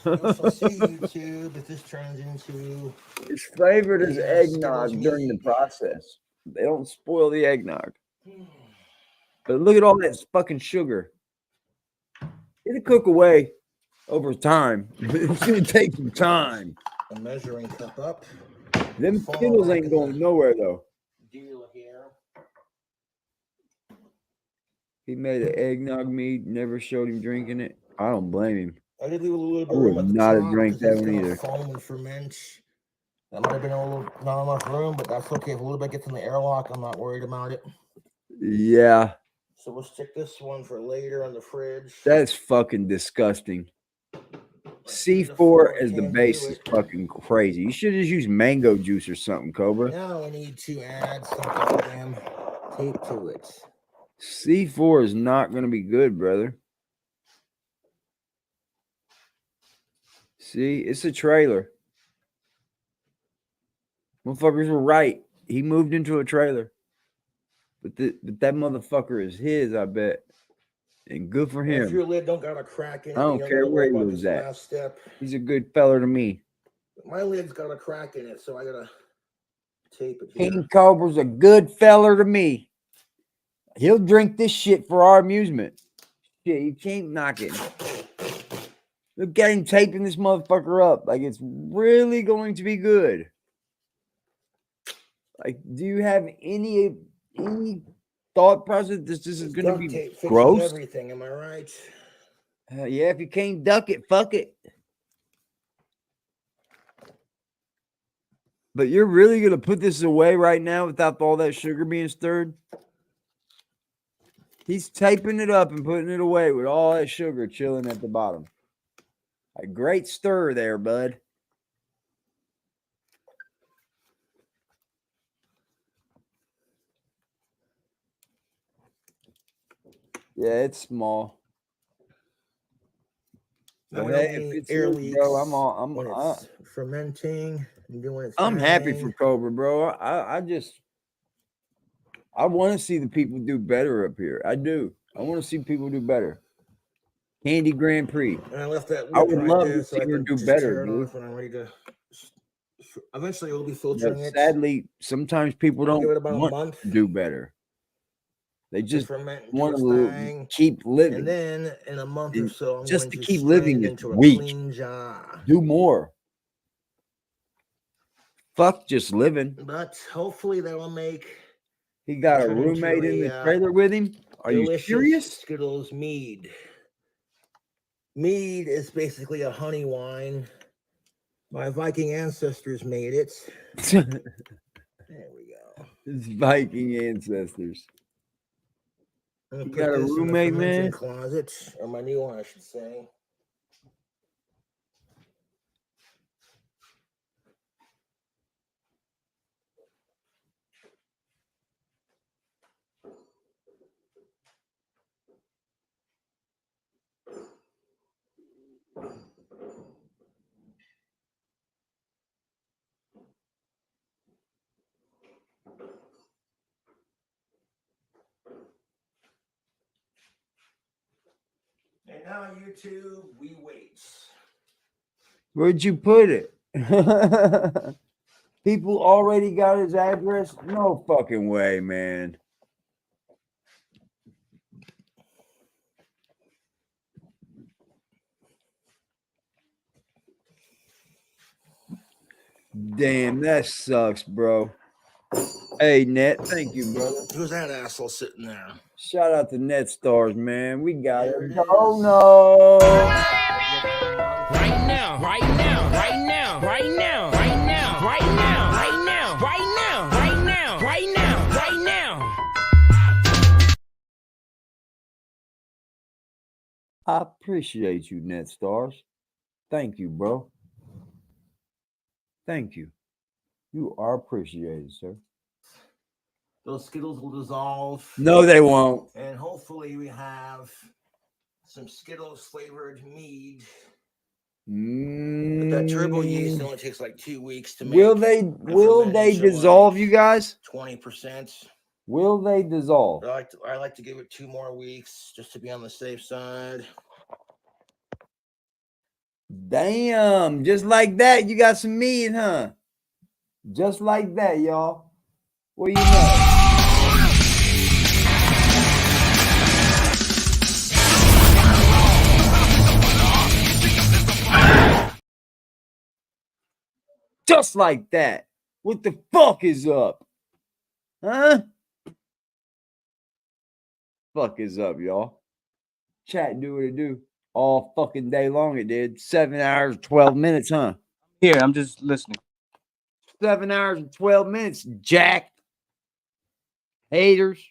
You'll see YouTube if this turns into. It's flavored as eggnog during the process. They don't spoil the eggnog. But look at all that fucking sugar. It'll cook away over time. It's gonna take some time. A measuring cup up. Them Skittles ain't going nowhere though. Deal here. He made an eggnog mead, never showed him drinking it. I don't blame him. I did leave a little bit I of room would at the not top have drank that one either. Foam and ferment. That might have been a little not enough room, but that's okay. If a little bit gets in the airlock, I'm not worried about it. Yeah. So we'll stick this one for later on the fridge. That's fucking disgusting. C4 as the base is fucking crazy. You should just use mango juice or something, Cobra. Now we need to add some goddamn tape to it. C4 is not going to be good, brother. See, it's a trailer. Motherfuckers were right. He moved into a trailer. But that motherfucker is his, I bet. And good for him. If your lid don't got a crack in it, I don't care where he lives at. Step. He's a good feller to me. My lid's got a crack in it, so I gotta tape it here. King Cobra's a good feller to me. He'll drink this shit for our amusement. Shit, you can't knock it. Look at him taping this motherfucker up. Like it's really going to be good. Like, do you have any thought process this is going to be gross? Everything, am I right? Yeah, if you can't duck it, fuck it. But you're really going to put this away right now without all that sugar being stirred? He's taping it up and putting it away with all that sugar chilling at the bottom. A great stir there, bud. Yeah, it's small. But hey, if it's loose, bro, I'm fermenting and doing its I'm happy thing. for Cobra, bro. I want to see the people do better up here. I do. I want to see people do better. Candy Grand Prix. And I left that. I would right love there to so see I her can do just better, tear it dude. off when I'm ready to. Eventually, we'll be filtering But it. sadly, sometimes people I'll don't give it about a want month to do better. They just ferment and do want its to thing. keep living. And then in a month or And so, I'm just going to to keep strain living it is into a weak. clean jar. Do more. Fuck just living. But hopefully that will make. He got a turn into roommate in the a, trailer with him. Are you delicious serious? Skittles mead. Mead is basically a honey wine. My Viking ancestors made it. There we go. His Viking ancestors. I'm gonna You put got a this in the roommate, fermenting man? closet, or my new one, I should say. And now, YouTube, we wait. Where'd you put it? People already got his address? No fucking way, man. Damn, that sucks, bro. Hey, Net, thank you, brother. Who's that asshole sitting there? Shout out to Net Stars, man. We got it. Oh no! Right now, right now, right now, right now, right now, right now, right now, right now, right now, right now, right now. I appreciate you, Net Stars. Thank you, bro. Thank you. You are appreciated, sir. Those Skittles will dissolve. No, they won't. And hopefully we have some Skittles flavored mead. But that turbo yeast only takes like 2 weeks to make. Will they dissolve, you guys? 20%. Will they dissolve? I like to give it 2 more weeks just to be on the safe side. Damn, just like that, you got some meat, huh? Just like that, y'all. What do you know? Just like that. What the fuck is up? Huh? Fuck is up, y'all? Chat do what it do. All fucking day long it did. 7 hours, 12 minutes, huh? Here, I'm just listening. 7 hours and 12 minutes, Jack. Haters.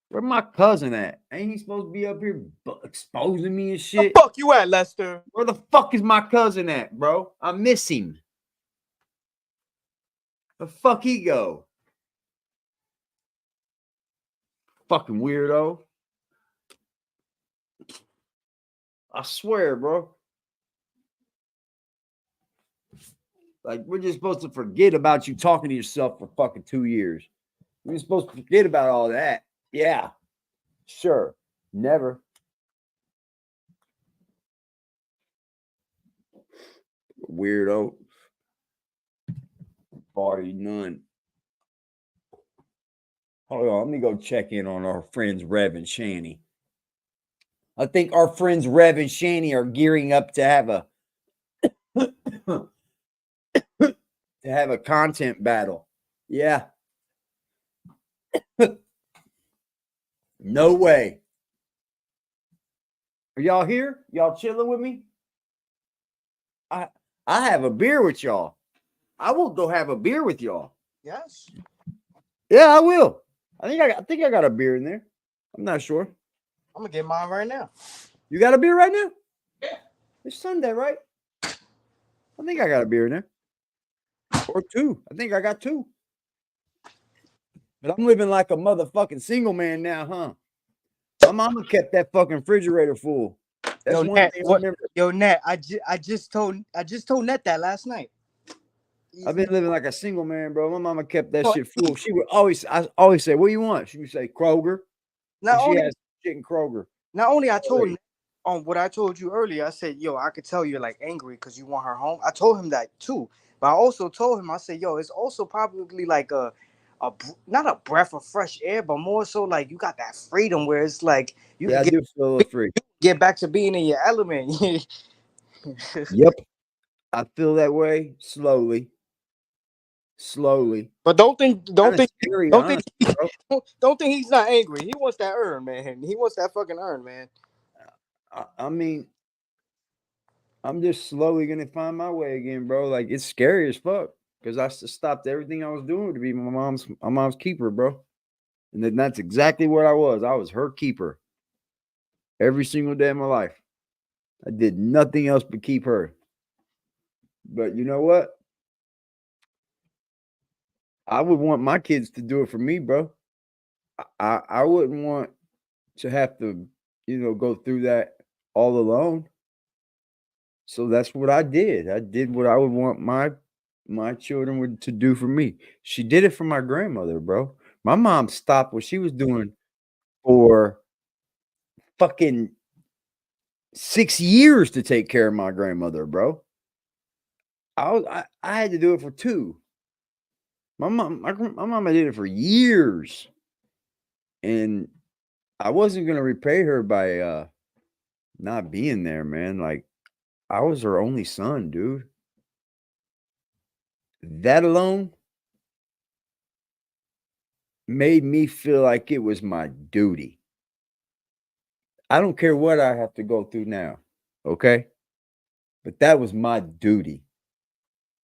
Where my cousin at? Ain't he supposed to be up here exposing me and shit? The fuck you at, Lester? Where the fuck is my cousin at, bro? I miss him. The fuck he go? Fucking weirdo. I swear, bro. Like, we're just supposed to forget about you talking to yourself for fucking 2 years. We're supposed to forget about all that. Yeah. Sure. Never. Weirdo. Party none. Hold on. Let me go check in on our friends Rev and Shanny. I think our friends Rev and Shanny are gearing up to have a content battle. Yeah. No way. Are y'all here? Y'all chilling with me? I have a beer with y'all. I will go have a beer with y'all. Yes. Yeah, I will. I think I got a beer in there. I'm not sure. I'm gonna get mine right now. You got a beer right now? Yeah. It's Sunday, right? I think I got a beer in there. Or 2. I think I got 2. But I'm living like a motherfucking single man now, huh? My mama kept that fucking refrigerator full. That's Yo, one Nat, thing I remember. Yo, Nat, I just told Nat that last night. I've been living like a single man, bro. My mama kept that shit full. She would I always say, "What do you want?" She would say, "Kroger." She has shit in Kroger. Not only I told him on what I told you earlier, I said, "Yo, I could tell you're like angry because you want her home." I told him that too, but I also told him, I said, "Yo, it's also probably like not a breath of fresh air, but more so like you got that freedom where it's like you I do feel a little free. Get back to being in your element." Yep, I feel that way slowly. But don't think he's not angry. He wants that earn, man. He wants that fucking earn, man. I mean, I'm just slowly gonna find my way again, bro. Like, it's scary as fuck because I stopped everything I was doing to be my mom's keeper, bro. And then that's exactly what I was. I was her keeper every single day of my life. I did nothing else but keep her. But you know what? I would want my kids to do it for me, bro. I wouldn't want to have to, go through that all alone. So that's what I did. I did what I would want my children to do for me. She did it for my grandmother, bro. My mom stopped what she was doing for fucking 6 years to take care of my grandmother, bro. I had to do it for 2. My mama did it for years, and I wasn't gonna repay her by not being there, man. Like, I was her only son, dude. That alone made me feel like it was my duty. I don't care what I have to go through now, okay? But that was my duty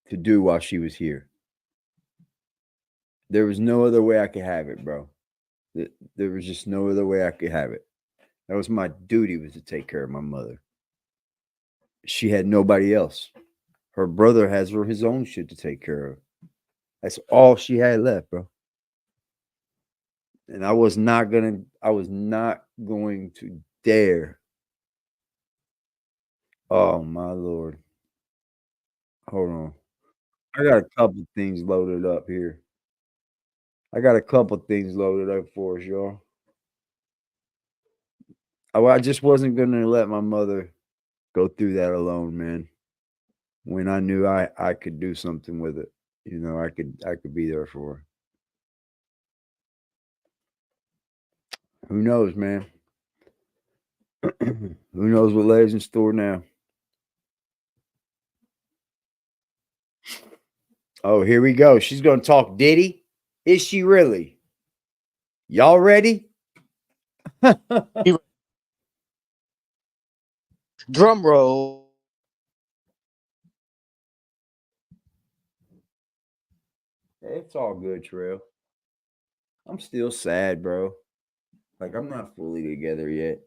to do while she was here. There was no other way I could have it, bro. There was just no other way I could have it. That was my duty, was to take care of my mother. She had nobody else. Her brother has his own shit to take care of. That's all she had left, bro. And I was not going to dare. Oh my Lord. Hold on. I got a couple things loaded up here. I got a couple things loaded up for us, y'all. I just wasn't going to let my mother go through that alone, man. When I knew I could do something with it. You know, I could be there for her. Who knows, man? Who knows what lays in store now? Oh, here we go. She's going to talk Diddy. Is she really? Y'all ready? Drum roll. It's all good, Trail. I'm still sad, bro. Like, I'm not fully together yet.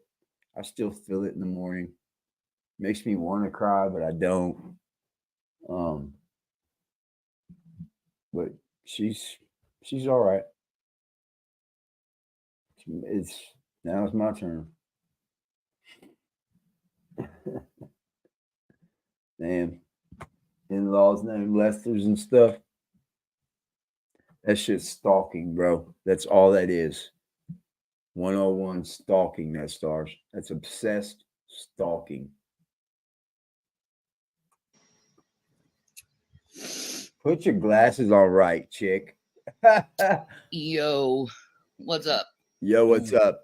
I still feel it in the morning. Makes me want to cry, but I don't. But she's all right. Now it's my turn. Damn. In-laws named Lester's and stuff. That shit's stalking, bro. That's all that is. 101 stalking, that stars. That's obsessed stalking. Put your glasses on right, chick. Yo, what's up? Yo, what's up?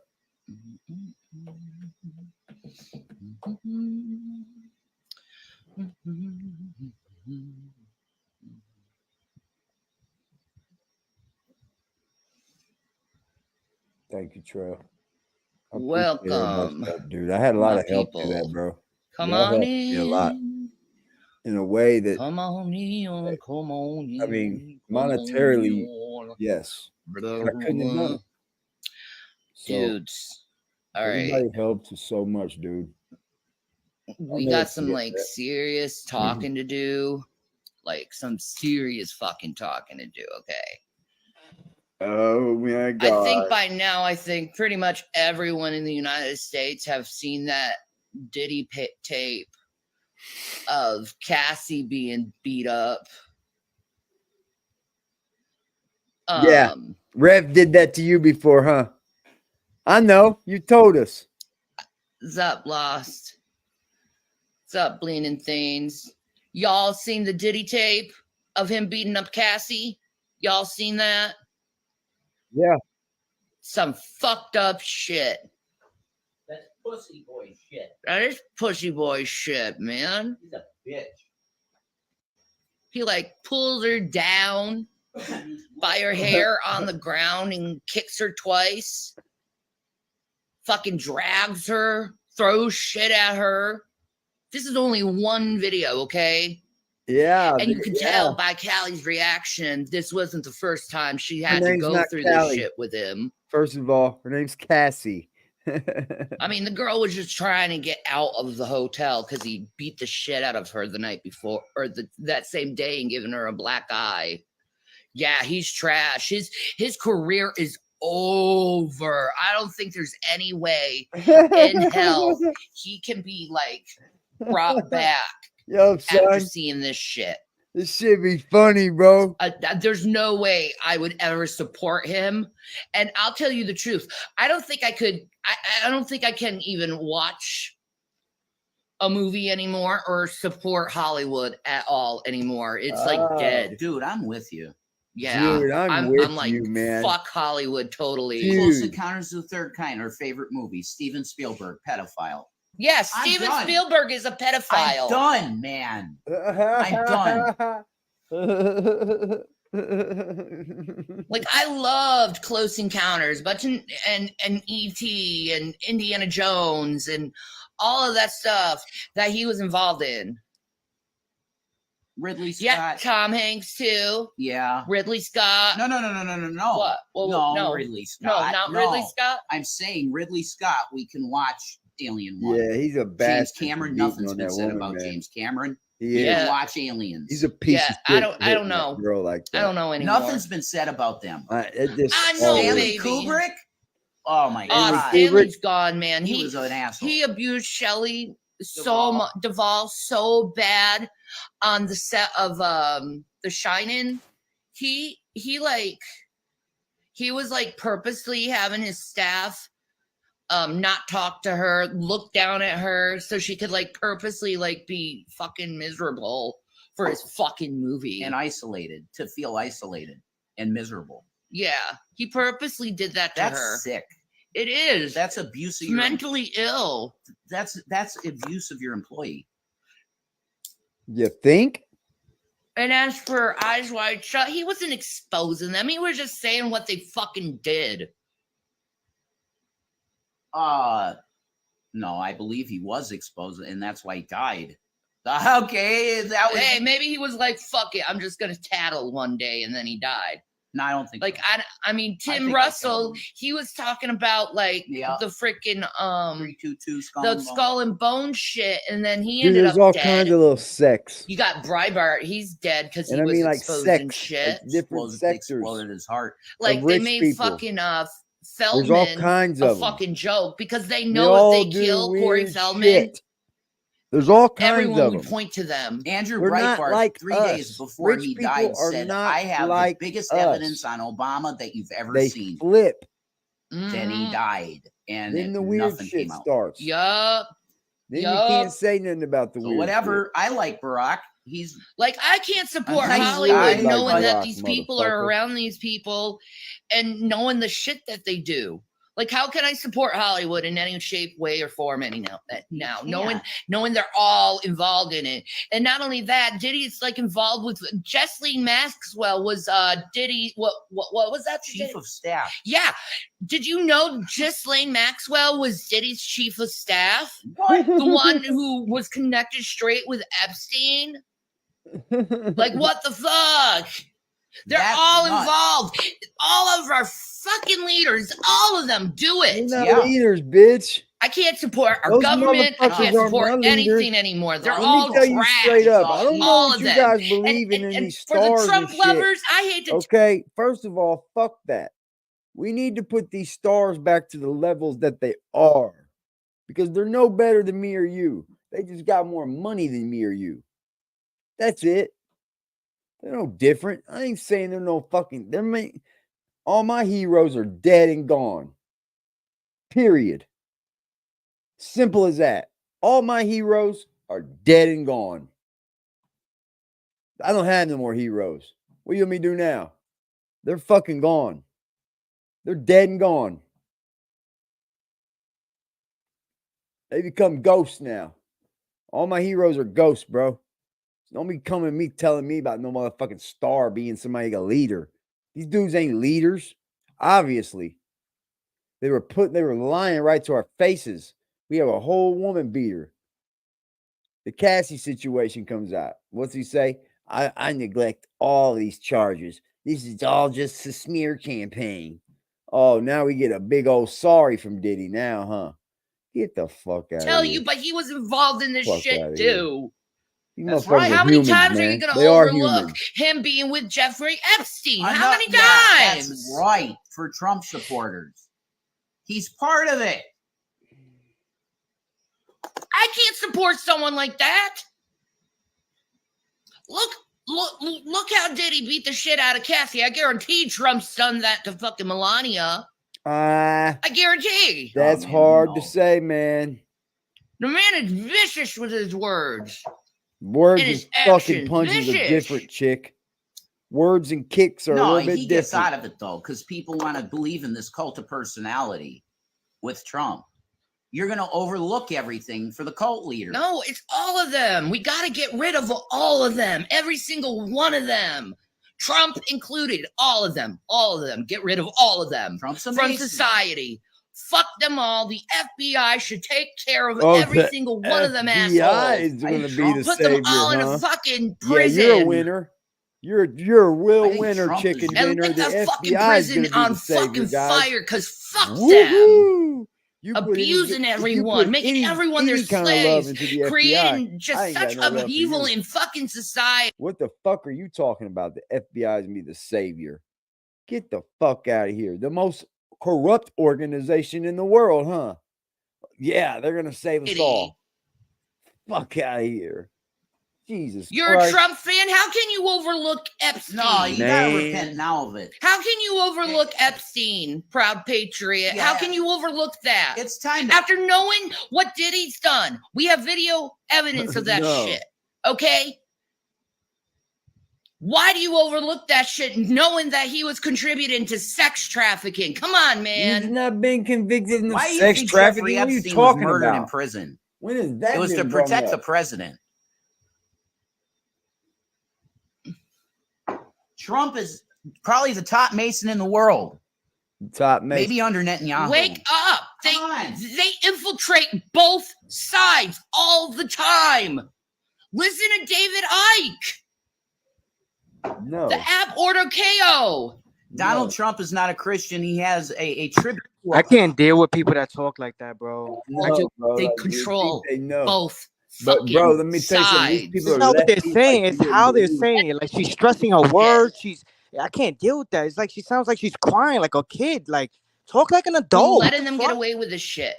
Thank you, Trail. Welcome, dude. I had a lot of help people. to that, bro. Come on in. A lot. In a way that, come on in. I mean, monetarily, yes. I couldn't have done it. Dudes, all everybody right. helped so much, dude. We got some serious talking to do. Like some serious fucking talking to do, okay? Oh my God. I think by now, pretty much everyone in the United States have seen that Diddy tape of Cassie being beat up. Yeah. Rev did that to you before, huh? I know. You told us. What's up, Lost? What's up, Bleeding Things? Y'all seen the Diddy tape of him beating up Cassie? Y'all seen that? Yeah. Some fucked up shit. That's pussy boy shit. That is pussy boy shit, man. He's a bitch. He like pulls her down by her hair on the ground and kicks her twice. Fucking drags her, throws shit at her. This is only one video, okay? Yeah. And you can tell by Callie's reaction, this wasn't the first time she had to go through this shit with him. First of all, her name's Cassie. I mean, the girl was just trying to get out of the hotel because he beat the shit out of her the night before, or that same day, and given her a black eye. Yeah, he's trash. His career is over. I don't think there's any way in hell he can be like brought back. Yo, son, after seeing this shit. This shit be funny, bro. There's no way I would ever support him. And I'll tell you the truth. I don't think I could. I don't think I can even watch a movie anymore or support Hollywood at all anymore. It's like dead. Dude, I'm with you. Yeah, Dude, I'm with like, you, man. fuck Hollywood, totally. Close Encounters of the Third Kind, our favorite movie. Steven Spielberg, pedophile. Yeah, Steven Spielberg is a pedophile. I'm done, man. I'm done. Like, I loved Close Encounters, but and E.T. and Indiana Jones and all of that stuff that he was involved in. Ridley Scott. Yeah, Tom Hanks too. Yeah. Ridley Scott. No. What? Well, no, Ridley Scott. No, not Ridley Scott. I'm saying Ridley Scott, we can watch Alien 1. Yeah, he's a bastard. James Cameron, nothing's been said about James Cameron. He You is. can watch Aliens. He's a piece of shit. I don't know. Girl like that. I don't know anymore. Nothing's been said about them. I know, Stanley baby. Kubrick? Oh my Oh, God. Stanley's gone, man. He was an asshole. He abused Shelley so much, Duvall so bad on the set of The Shining. He was like purposely having his staff not talk to her, look down at her so she could like purposely like be fucking miserable for his fucking movie. And isolated, to feel isolated and miserable. Yeah, he purposely did that to her. That's sick. It is. That's abuse of your mentally ill. That's abuse of your employee. You think? And as for Eyes Wide Shut, he wasn't exposing them. He was just saying what they fucking did. No, I believe he was exposed, and that's why he died. Okay, that was. Hey, maybe he was like, "Fuck it, I'm just gonna tattle one day," and then he died. No, I don't think. Like so. I mean, Tim Russell, he was talking about like the freaking 322 Skull and Bone shit, and then he Dude, ended there's up all dead. kinds of little sex. You got Breitbart, he's dead because he And I was mean, like, exposing sex, shit. like, different sectors. Exploded his heart. Like of they rich made people. fucking There's Feldman all kinds a of 'em. fucking joke because they They know all if they do kill Corey weird Feldman, shit. There's all kinds everyone of would them. point to them. Andrew We're not Breitbart, like 3 us. days before Rich he people died, are said, not "I have like the biggest us. evidence on Obama that you've ever They seen." flip. Then he died, and Then the weird nothing shit came out. starts. Yup. Then you can't say nothing about the So weird whatever. I like Barack. He's like, I can't support nice Hollywood guy. knowing that Barack, these people are motherfucker. around these people and knowing the shit that they do. Like, how can I support Hollywood in any shape, way, or form now? Knowing they're all involved in it. And not only that, Diddy's like involved with Ghislaine Maxwell was Diddy. What was that? chief of staff. Yeah. Did you know Ghislaine Maxwell was Diddy's chief of staff? What? The one who was connected straight with Epstein? Like, what the fuck? They're That's all nuts. involved. All of our fucking leaders, all of them do it. They're not leaders, bitch. I can't support our Those government. I motherfuckers can't are support my leaders. anything anymore. They're Let all me tell you trash. straight up. I don't know all what of you them. guys believe in And these for the stars Trump and shit. lovers, I hate to Okay, first of all, fuck that. We need to put these stars back to the levels that they are, because they're no better than me or you. They just got more money than me or you. That's it. They're no different. I ain't saying they're no fucking. All my heroes are dead and gone. Period. Simple as that. All my heroes are dead and gone. I don't have no more heroes. What you want me to do now? They're fucking gone. They're dead and gone. They become ghosts now. All my heroes are ghosts, bro. Don't be coming to me telling me about no motherfucking star being somebody a leader. These dudes ain't leaders. Obviously. They were lying right to our faces. We have a whole woman beater. The Cassie situation comes out. What's he say? I neglect all these charges. This is all just a smear campaign. Oh, now we get a big old sorry from Diddy now, huh? Get the fuck out Tell of here. you, but he was involved in this Fuck shit outta here. too. You That's motherfuckers right. are How many humans, times are man. you going They to are overlook humans. him being with Jeffrey Epstein? I'm How not- many yeah, times? That's right for Trump supporters. He's part of it. I can't support someone like that. Look how Diddy beat the shit out of Cassie. I guarantee Trump's done that to fucking Melania. I guarantee. That's hard to say, man. The man is vicious with his words. Words and and his fucking actions, punches are vicious. different, chick. Words and kicks are a No, little bit he gets different. out of it though, because people want to believe in this cult of personality with Trump. You're going to overlook everything for the cult leader. No, it's all of them. We got to get rid of all of them. Every single one of them. Trump included. All of them. All of them. Get rid of all of them Trump's from amazing. society. Fuck them all. The FBI should take care of Oh, every the single one of them FBI assholes. is going to be the Put savior, them all in huh? a fucking Yeah, prison. you're a winner. You're a real winner, Trump chicken is- And dinner. light The that fucking FBI is prison going to be on the savior, fucking guys. fire, because fuck them. Woohoo! You put Abusing any- if you everyone, put making any- everyone their any kind of love slaves, into the FBI, creating I just ain't got such no love for upheaval you. in fucking society. What the fuck are you talking about? The FBI is going to be the savior. Get the fuck out of here. The most corrupt organization in the world, huh? Yeah, they're going to save us all. Fuck out of here. Jesus You're Christ. a Trump fan? How can you overlook Epstein? No, you gotta Man. repent now of it. How can you overlook Epstein, proud patriot? How Yeah. can you overlook that? It's time to- After knowing what Diddy's done, we have video evidence of that No. shit. Okay? Why do you overlook that shit knowing that he was contributing to sex trafficking? Come on, He's man. not been convicted of Why do you sex think trafficking. Jeffrey What are you Epstein was talking murdered in about? prison? When is that? It was to been brought protect the up? president. Trump is probably the top Mason in the world. Top Mason. Maybe under Netanyahu. Wake up. Come on. They infiltrate both sides all the time. Listen to David Icke, No. the app Order KO. Donald Trump is not a Christian. He has a tribute. I can't deal with people that talk like that, bro. I just, bro, They like, you control think they know. both But fucking bro, let me tell you something. sides. These people it's are not what they're lefties, saying. like, It's you how wouldn't they're believe. saying it. Like she's stressing her words. I can't deal with that. It's like she sounds like she's crying like a kid. Like talk like an We're adult. letting them get away with this shit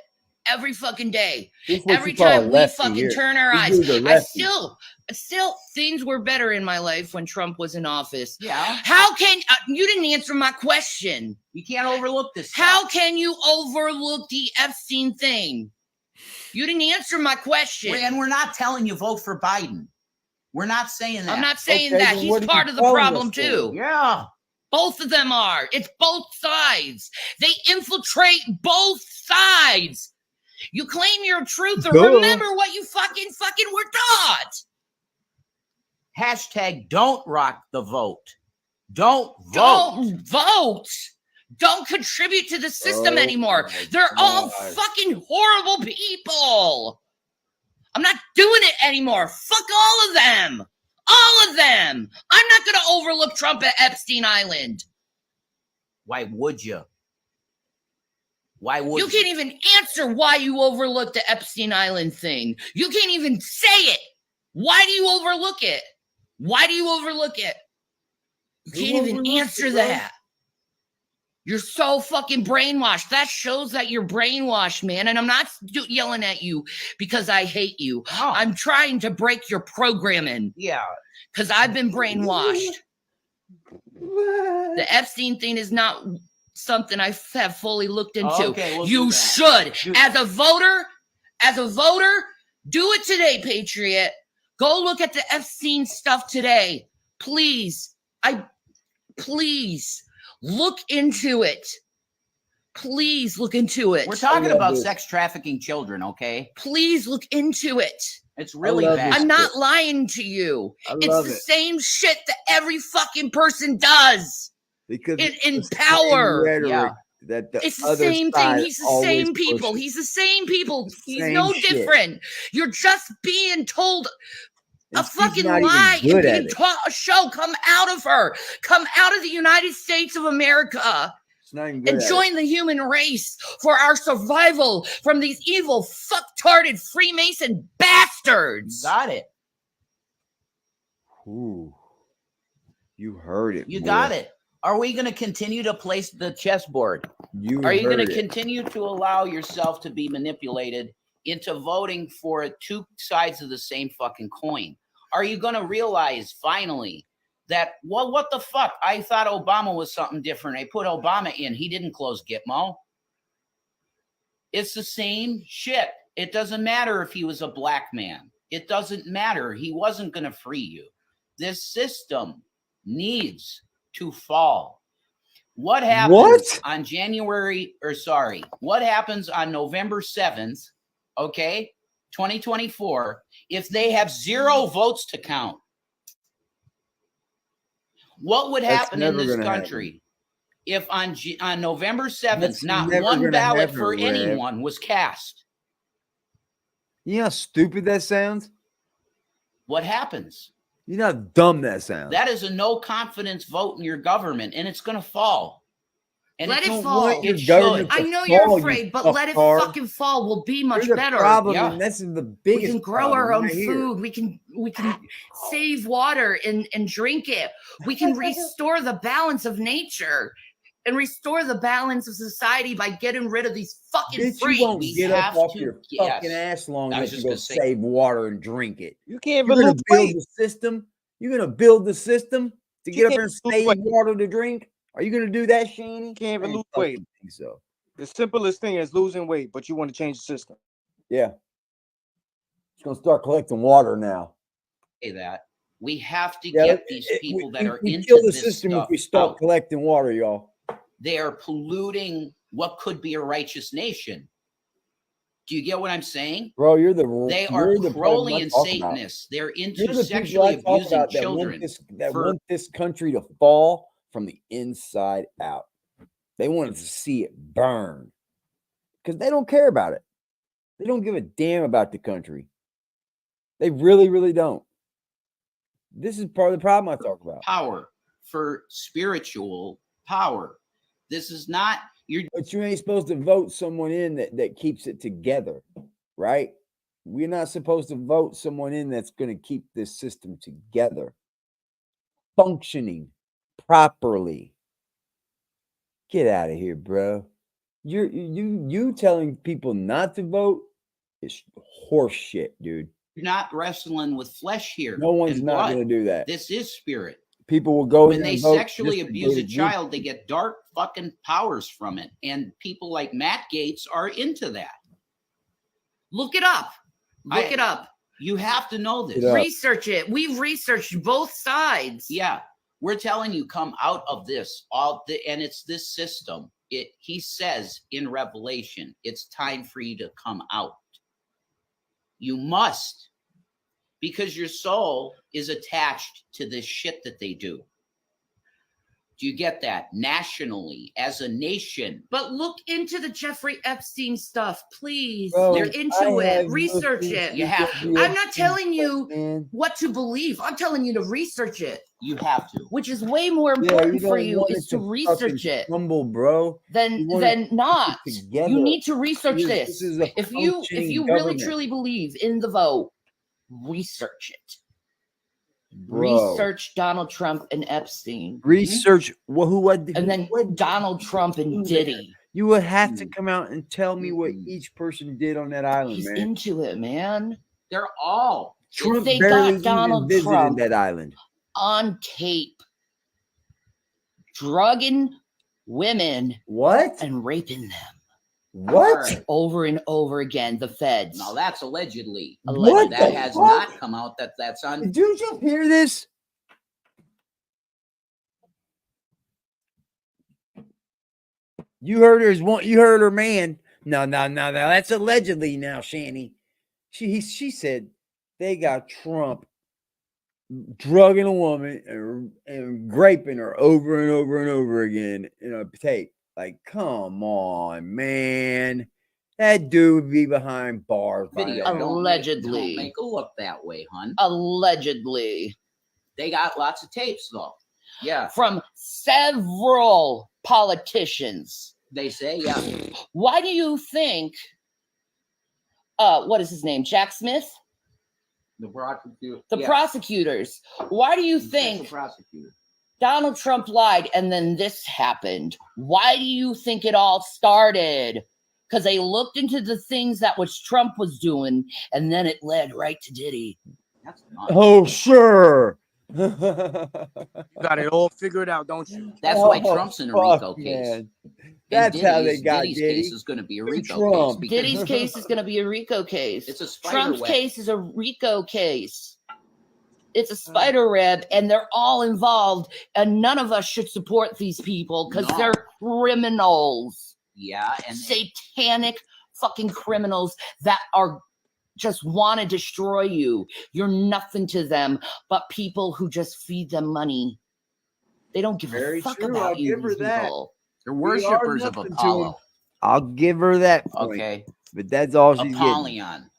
every fucking day. This is what Every you call a time we lefty fucking here. turn our These eyes. dudes are I lefties. still things were better in my life when Trump was in office. Yeah. How can you didn't answer my question? You can't overlook this. How can you overlook the Epstein thing? You didn't answer my question. And we're not telling you vote for Biden. We're not saying that. I'm not saying Okay, that. then He's what are you part of the telling problem us for? too. Yeah. Both of them are. It's both sides. They infiltrate both sides. You claim your truth or Duh. remember what you fucking were taught. Hashtag don't rock the vote. Don't vote. Don't vote. Don't contribute to the system Oh anymore. my They're all God. fucking horrible people. I'm not doing it anymore. Fuck all of them. All of them. I'm not going to overlook Trump at Epstein Island. Why would you? Why would You can't even answer why you overlooked the Epstein Island thing. You can't even say it. Why do you overlook it? Why do you overlook it? You Who can't even overlooks answer it, bro? that. You're so fucking brainwashed. That shows that you're brainwashed, man. And I'm not yelling at you because I hate you. No. I'm trying to break your programming Yeah. because I've been brainwashed. The Epstein thing is not something I have fully looked into. Okay, we'll do You that. should, as a voter, do it today, Patriot. Go look at the Epstein stuff today. Please. Please look into it. Please look into it. We're talking love about it. sex trafficking children, okay? Please look into it. It's really love bad. this I'm not lying to you. I It's love the it. same shit that every fucking person does. Because in it's the power. same rhetoric Yeah. that the It's the other same thing. side He's the always same people. pushes. He's the same people. It's the He's same no shit. different. You're just being told a And she's fucking not even lie good and at being it. taught a show. Come out of her. Come out of the United States of America It's not even good and at join the human race for our survival from these evil, fucktarded Freemason bastards. Got it. it. Ooh. You heard it. You boy. got it. Are we going to continue to place the chessboard? You Are you going heard to it. continue to allow yourself to be manipulated into voting for two sides of the same fucking coin? Are you going to realize finally that, well, what the fuck? I thought Obama was something different. I put Obama in. He didn't close Gitmo. It's the same shit. It doesn't matter if he was a black man. It doesn't matter. He wasn't going to free you. This system needs to fall. What happens on what happens on November 7th, okay, 2024, if they have 0 votes to count? What would happen in this country if on November 7th, not one ballot for anyone was cast? You know how stupid that sounds? What happens? You know how dumb that sounds? That is a no confidence vote in your government, and it's going to fall. And let it fall. It should. I know you're afraid, but let it fucking fall. We'll be much better. Problem, yeah. And that's the biggest. We can grow our own food. We can save water and drink it. We can restore the balance of nature and restore the balance of society by getting rid of these fucking freaks. You won't get up off your fucking ass long enough to go save water and drink it. You can't You're gonna build the system. You're gonna build the system to get up and save water to drink. Are you gonna do that, Shanny? Can't even lose weight. Think so. The simplest thing is losing weight, but you want to change the system. Yeah. It's gonna start collecting water now. Say that. We have to get these people that are into kill the this system stuff if we start collecting water, y'all. They are polluting what could be a righteous nation. Do you get what I'm saying? Bro, they are Crowley and Satanists. They're into sexually abusing children. That want this country to fall from the inside out. They wanted to see it burn because they don't care about it. They don't give a damn about the country. They really, really don't. This is part of the problem I talk about. Power for spiritual power. This is not but you ain't supposed to vote someone in that keeps it together, right? We're not supposed to vote someone in that's going to keep this system together, functioning properly. Get out of here, bro. You telling people not to vote is horse shit, dude. You're not wrestling with flesh here. No one's not going to do that. This is spirit. People will go when they sexually abuse a child, they get dark fucking powers from it. And people like Matt Gaetz are into that. Look it up. Look it up. You have to know this. Research it. We've researched both sides. Yeah. We're telling you, come out of this. And it's this system. He says in Revelation, it's time for you to come out. You must. Because your soul is attached to this shit that they do. Do you get that? Nationally, as a nation. But look into the Jeffrey Epstein stuff, please. Bro, they're into it. Research it. You have to. I'm not telling you what to believe. I'm telling you to research it. You have to. Which is way more important for you is to research it. Humble, bro. Then not. You need to research this. If you really truly believe in the vote, research it. Bro. Research Donald Trump and Epstein. Research and then Donald Trump and Diddy. You would have to come out and tell me what each person did on that island, He's man. into it, man. They're all. Trump they barely got Donald even Trump visited that island on tape, drugging women, and raping them. What? Over and over again, the feds. Now that's allegedly. What That the has fuck? not come out. That's on. Did you just hear this? You heard her. You heard her man. No. That's allegedly now, Shanny. She said they got Trump drugging a woman and raping her over and over and over again in a tape. Like, come on, man. That dude would be behind bars. Video. Allegedly. Don't make it look that way, hun. Allegedly. They got lots of tapes, though. Yeah. From several politicians. They say, yeah. Why do you think, what is his name? Jack Smith? The prosecutor. The prosecutors. Why do you think Donald Trump lied and then this happened? Why do you think it all started? Because they looked into the things that which Trump was doing, and then it led right to Diddy. That's Oh, sure. You got it all figured out, don't you? That's why Trump's in a RICO case. Man. And That's how they Diddy's- got Diddy's Diddy. case is going to be a Free RICO Trump. case. Diddy's case is going to be a RICO case. It's a spider Trump's web. case is a RICO case. It's a spider web, and they're all involved, and none of us should support these people because No. they're criminals. Yeah, and Satanic fucking criminals that are just want to destroy you. You're nothing to them but people who just feed them money. They don't give Very a fuck true. about I'll you. give her These that. people. They're We are worshippers of nothing to Apollo. him. I'll give her that point. Okay. But that's all she's getting. Apollyon.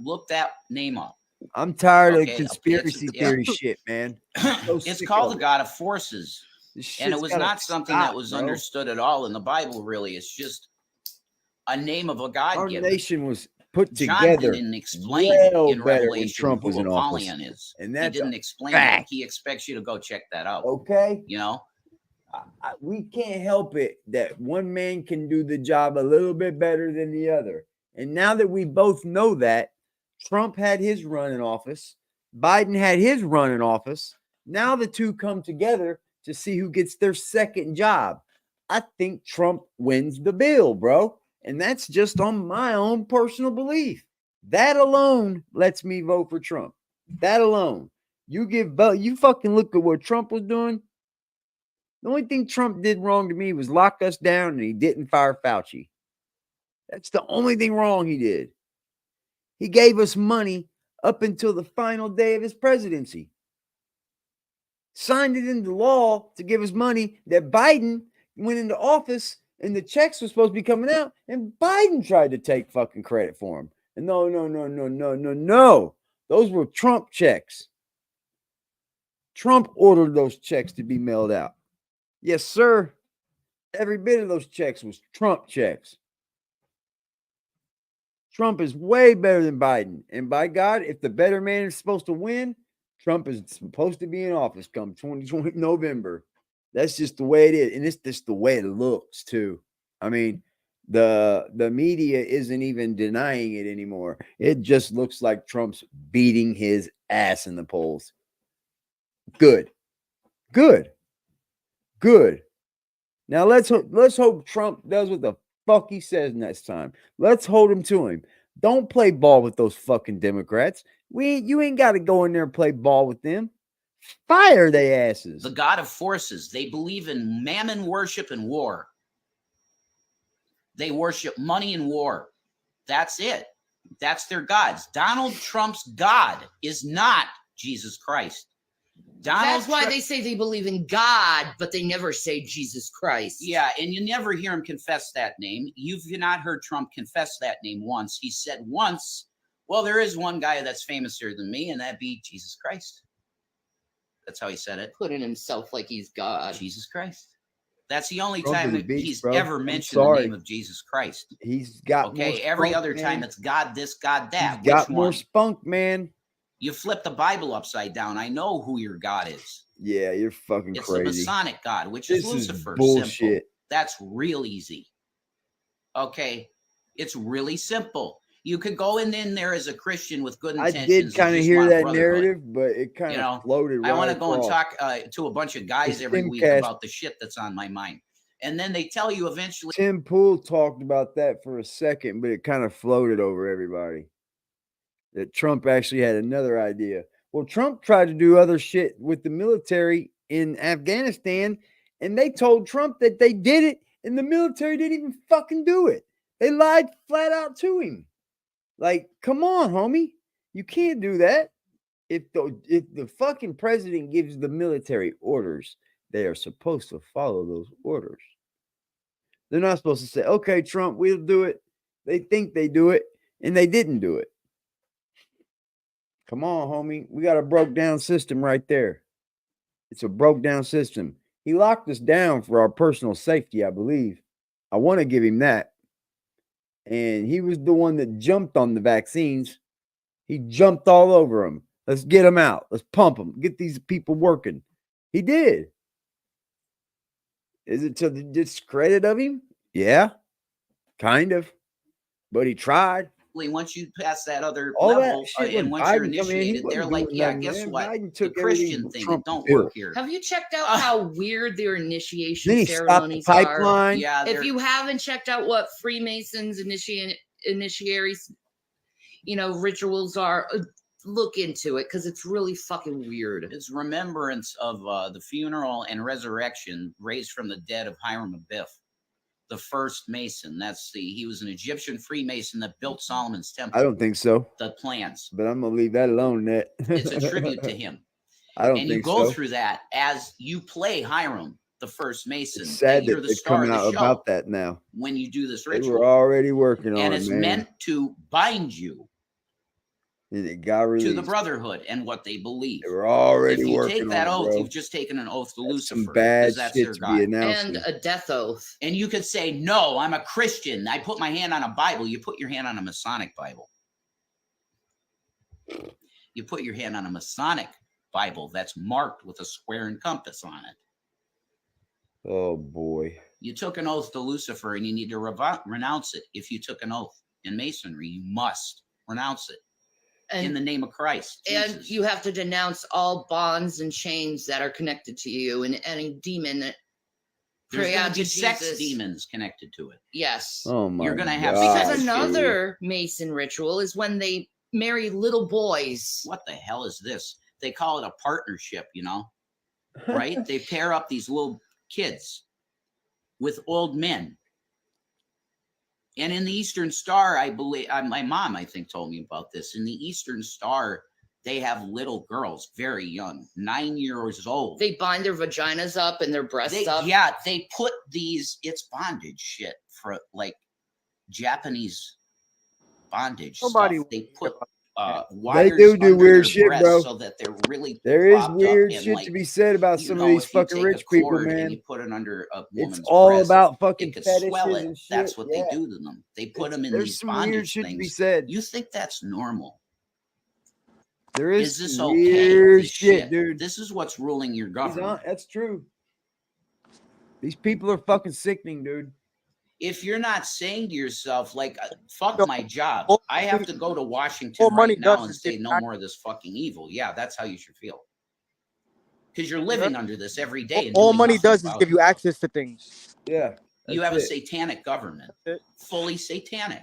Look that name up. I'm tired Okay, of conspiracy it's- theory yeah. shit, man. So It's sick called of the it. God of Forces. This And it shit's was gotta not something stop, that was bro. understood at all in the Bible, really. It's just a name of a God Our given. nation was put John together didn't explain well in better when Revelation Trump who was in office. Apollyon is. And He that's didn't a explain that. fact. He expects you to go check that out. Okay? You know? We can't help it that one man can do the job a little bit better than the other. And now that we both know that, Trump had his run in office, Biden had his run in office. Now the two come together to see who gets their second job. I think Trump wins the bill, bro. And that's just on my own personal belief. That alone lets me vote for Trump. That alone. You fucking look at what Trump was doing. The only thing Trump did wrong to me was lock us down, and he didn't fire Fauci. That's the only thing wrong he did. He gave us money up until the final day of his presidency. Signed it into law to give us money that Biden went into office and the checks were supposed to be coming out, and Biden tried to take fucking credit for them. And no. Those were Trump checks. Trump ordered those checks to be mailed out. Yes, sir. Every bit of those checks was Trump checks. Trump is way better than Biden. And by God, if the better man is supposed to win, Trump is supposed to be in office come 2020 November. That's just the way it is. And it's just the way it looks, too. I mean, the media isn't even denying it anymore. It just looks like Trump's beating his ass in the polls. Good. Now let's hope Trump does what the fuck he says next time. Let's hold him to him. Don't play ball with those fucking Democrats. You ain't got to go in there and play ball with them. Fire they asses. The God of Forces. They believe in mammon worship and war. They worship money and war. That's it. That's their gods. Donald Trump's God is not Jesus Christ. That's why they say they believe in God, but they never say Jesus Christ. Yeah, and you never hear him confess that name. You've not heard Trump confess that name once. He said once, well, there is one guy that's famouser than me, and that'd be Jesus Christ. That's how he said it. Putting himself like he's God. Jesus Christ. That's the only Trump time is a beast, he's bro. ever I'm mentioned the sorry. name of Jesus Christ. He's got Okay, more every spunk, other time man. it's God this, God that. He's got Which more one? spunk, man. You flip the Bible upside down. I know who your God is. Yeah, you're fucking It's the crazy. Masonic God, which This is is Lucifer. bullshit. Simple. That's real easy. Okay, it's really simple. You could go in there as a Christian with good I intentions. did and kind of just hear want that brotherhood. narrative, but it kind You of know, floated right I want to go and across. talk to a bunch of guys It's every week Timcast. about the shit that's on my mind. And then they tell you eventually. Tim Pool talked about that for a second, but it kind of floated over everybody. That Trump actually had another idea. Well, Trump tried to do other shit with the military in Afghanistan, and they told Trump that they did it, and the military didn't even fucking do it. They lied flat out to him. Like, come on, homie. You can't do that. If the fucking president gives the military orders, they are supposed to follow those orders. They're not supposed to say, okay, Trump, we'll do it. They think they do it, and they didn't do it. Come on, homie. We got a broke down system right there. It's a broke down system. He locked us down for our personal safety, I believe. I want to give him that. And he was the one that jumped on the vaccines. He jumped all over them. Let's get them out. Let's pump them. Get these people working. He did. Is it to the discredit of him? Yeah, kind of. But he tried. basically, once you pass that other All that level shit and when once you're Biden come in, he initiated, they're wasn't like, doing yeah, nothing, guess man. what? Biden The took everything Christian from thing, Trump it don't built. work here. Have you checked out how weird their initiation Then he stopped the ceremonies are? pipeline. Yeah, If you haven't checked out what Freemasons initiaries, rituals are, look into it because it's really fucking weird. It's remembrance of the funeral and resurrection raised from the dead of Hiram Abiff, the first Mason. He was an Egyptian Freemason that built Solomon's temple. I don't think so. The plans. But I'm gonna leave that alone, Net. It's a tribute to him. I don't and think you go so. through that as you play Hiram, the first Mason. It's sad you're that the they've star come of the out show about that now. when you do this They ritual. were already working on and it, it's man. meant to bind you It got to released. the Brotherhood and what they believe. They were already If you working take that on it, oath, bro. you've just taken an oath to Lucifer. Some bad 'cause that's shit their to God. be announcing. And a death oath. And you could say, no, I'm a Christian. I put my hand on a Bible. You put your hand on a Masonic Bible. You put your hand on a Masonic Bible that's marked with a square and compass on it. Oh, boy. You took an oath to Lucifer and you need to renounce it. If you took an oath in Masonry, you must renounce it in the name of Christ. And Jesus. you have to denounce all bonds and chains that are connected to you and any demon that There's pray going out to be to sex Jesus. demons connected to it. Yes. Oh, my You're going to have God, Because sex. another Mason ritual is when they marry little boys. What the hell is this? They call it a partnership, right? They pair up these little kids with old men. And in the Eastern Star, I believe, my mom, I think, told me about this. In the Eastern Star, they have little girls, very young, 9 years old. They bind their vaginas up and their breasts up. Yeah, they put it's bondage shit for like Japanese bondage Somebody stuff. They put They wires do under weird their shit, breasts bro. so that they're really There is propped up weird and, shit like, to be said about some of these if you fucking take rich a people, cord and man. you put it under a woman's It's all breast, about fucking it could fetishes swell it. and shit. That's what Yeah. they do to them. They put them in There's these some weird bondage shit to be things. said. You think that's normal? There Is this some okay? weird This shit, dude. This is what's ruling your government. That's true. These people are fucking sickening, dude. If you're not saying to yourself, like, fuck my job, I have to go to Washington all money right now does and is say give no back- more of this fucking evil. Yeah, that's how you should feel. Because you're living under this every day. And All doing money nothing does is about give it. you access to things. Yeah. You that's have a it. satanic government, fully satanic.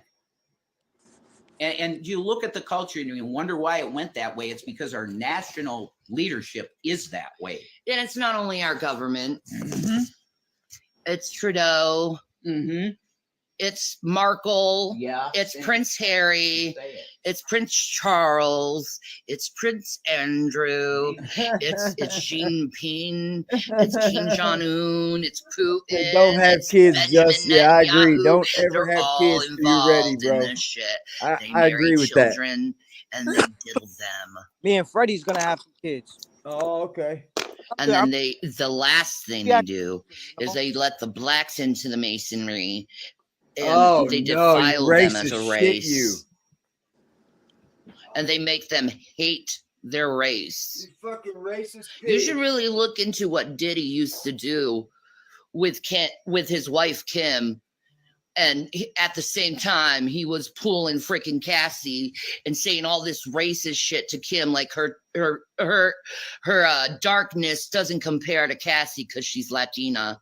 And you look at the culture and you wonder why it went that way. It's because our national leadership is that way. And it's not only our government. It's Trudeau. It's Markle. Yeah. It's Prince Harry. It's Prince Charles. It's Prince Andrew. it's Xi Jinping. It's Kim Jong Un. It's Putin. Don't have it's kids, Benjamin just I agree. Netanyahu. Don't ever They're have all kids till you're ready, involved bro. in this shit. They I marry agree with that. children and they diddle them. Me and Freddie's gonna have some kids. Oh, okay. And then the last thing they do is they let the blacks into the masonry. And they defile them as a race. You. And they make them hate their race. You fucking racist pig. You should really look into what Diddy used to do with his wife Kim. And at the same time, he was pulling freaking Cassie and saying all this racist shit to Kim, like her darkness doesn't compare to Cassie because she's Latina.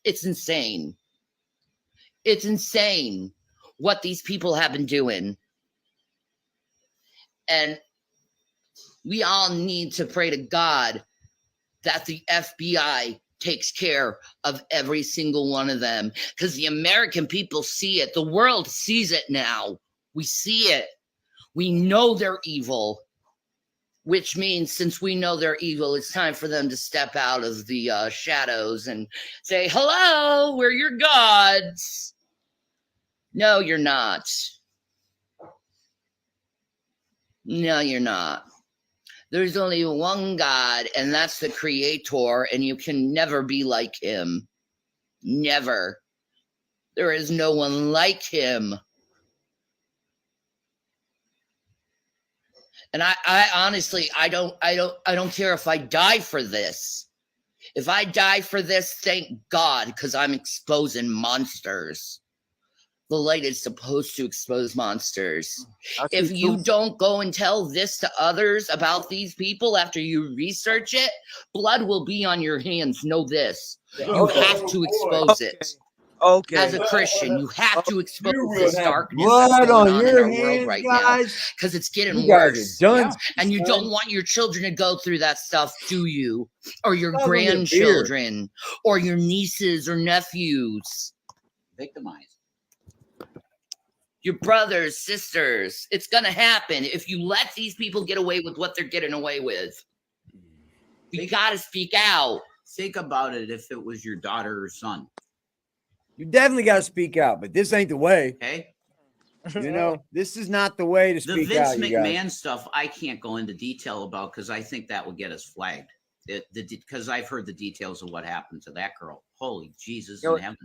It's insane. It's insane what these people have been doing. And we all need to pray to God that the FBI takes care of every single one of them, because the American people see it. The world sees it now. We see it. We know they're evil, which means since we know they're evil, it's time for them to step out of the shadows and say, hello, we're your gods. No, you're not. No, you're not. There's only one God, and that's the Creator, and you can never be like him. Never. There is no one like him. And I honestly, I don't care if I die for this. If I die for this, thank God, because I'm exposing monsters The light is supposed to expose monsters. I see If you two- don't go and tell this to others about these people after you research it, blood will be on your hands. Know this. You have to expose it. Okay. As a Christian, you have to expose You will this have darkness that's blood going on on in your our world hands, right guys. now. Because it's getting You guys worse. are done. And you don't want your children to go through that stuff, do you? Or your Stop with your beard. grandchildren, or your nieces or nephews. Victimized. Your brothers, sisters. It's going to happen if you let these people get away with what they're getting away with. You got to speak out. Think about it if it was your daughter or son. You definitely got to speak out, but this ain't the way. Okay. You know, this is not the way to The speak Vince out. You guys. McMahon stuff, I can't go into detail about because I think that would get us flagged. Because I've heard the details of what happened to that girl. Holy Jesus in heaven.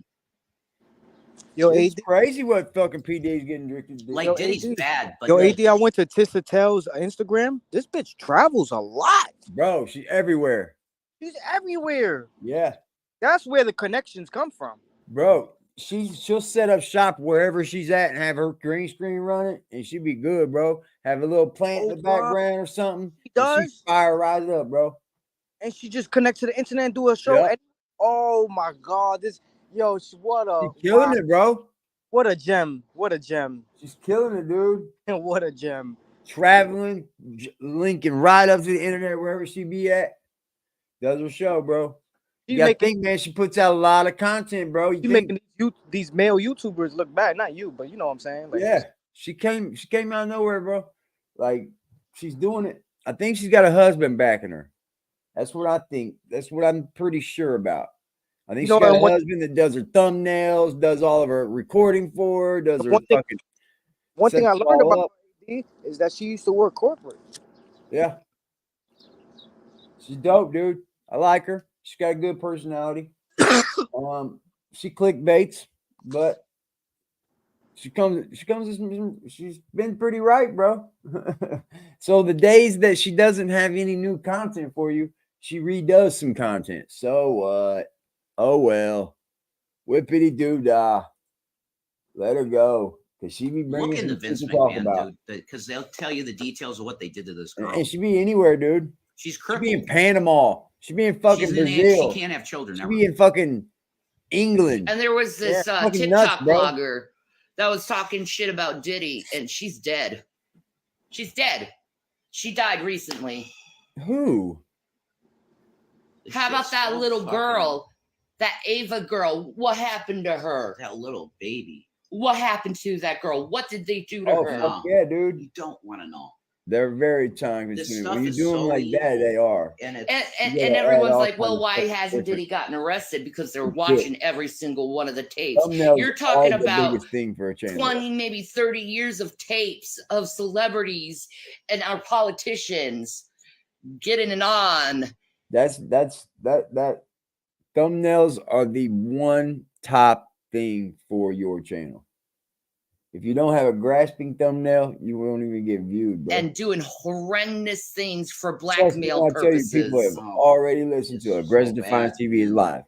Yo, It's AD, crazy what fucking P D's getting directed to. Like Diddy's bad, but yo, AD, I went to Tissa Tell's Instagram. This bitch travels a lot. Bro, she's everywhere. She's everywhere. Yeah. That's where the connections come from. Bro, she'll set up shop wherever she's at and have her green screen running, and she'll be good, bro. Have a little plant in the background or something. She does. She fire right up, bro. And she just connects to the internet and do a show. Yep. And, oh my God, what a She's killing it, bro. What a gem. What a gem. She's killing it, dude. What a gem. Traveling, linking right up to the internet wherever she be at. Does her show, bro. You gotta think, man, she puts out a lot of content, bro. You making these male YouTubers look bad. Not you, but you know what I'm saying. Like, yeah, she came out of nowhere, bro. Like, she's doing it. I think she's got a husband backing her. That's what I think. That's what I'm pretty sure about. I think she's got a husband that does her thumbnails, does all of her recording for her, does her fucking. One thing I learned about AD is that she used to work corporate. Yeah. She's dope, dude. I like her. She's got a good personality. She clickbaits, but she's been pretty right, bro. So the days that she doesn't have any new content for you, she redoes some content. So what? Oh well. Whippity doo dah. Let her go. Because she be bringing look into some Vince shit to talk McMahon, about. dude, because they'll tell you the details of what they did to this girl. And she be anywhere, dude. She's She be in Panama. She be in fucking Brazil. She can't have children. She Ever. be in fucking England. And there was this fucking TikTok nuts, bro. blogger that was talking shit about Diddy, and she's dead. She's dead. She died recently. Who? How about that little girl, that Ava girl? What happened to her? That little baby. What happened to that girl? What did they do to Oh, her? fuck yeah, dude. You don't want to know. They're very time This consuming. stuff When you is do them so like that, they are. And And, You and gotta everyone's add all like, well, kinds of why stuff hasn't different. Diddy gotten arrested? Because they're Shit. watching every single one of the tapes. Thumbnails You're are talking always the about biggest thing for a channel. 20, maybe 30 years of tapes of celebrities and our politicians getting it on. That thumbnails are the one top thing for your channel. If you don't have a grasping thumbnail, you won't even get viewed, bro. And doing horrendous things for Trust me blackmail when I tell you, purposes. people have already listened to it. Aggressive Defiance TV is live.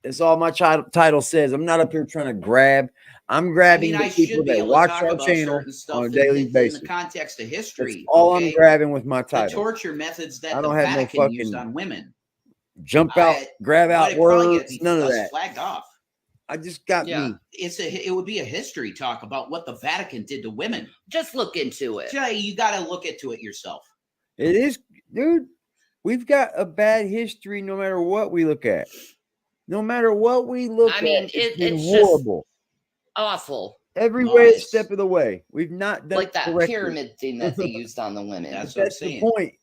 That's all my title says. I'm not up here trying to grab. I'm grabbing the people should be that able to watch talk our about channel certain stuff on a in- daily in basis. the context of history. That's all okay? I'm grabbing with my The title. torture methods that I the don't have no Vatican used fucking on women. jump out, grab But out it probably words, get none of us that. flagged off. I just got me. It would be a history talk about what the Vatican did to women. Just look into it. You got to look into it yourself. It is, dude. We've got a bad history no matter what we look at. No matter what we look I mean, at, it's been it's just horrible. awful. Every way, step of the way. We've not done Like that correctly. pyramid thing that they used on the women. That's the point.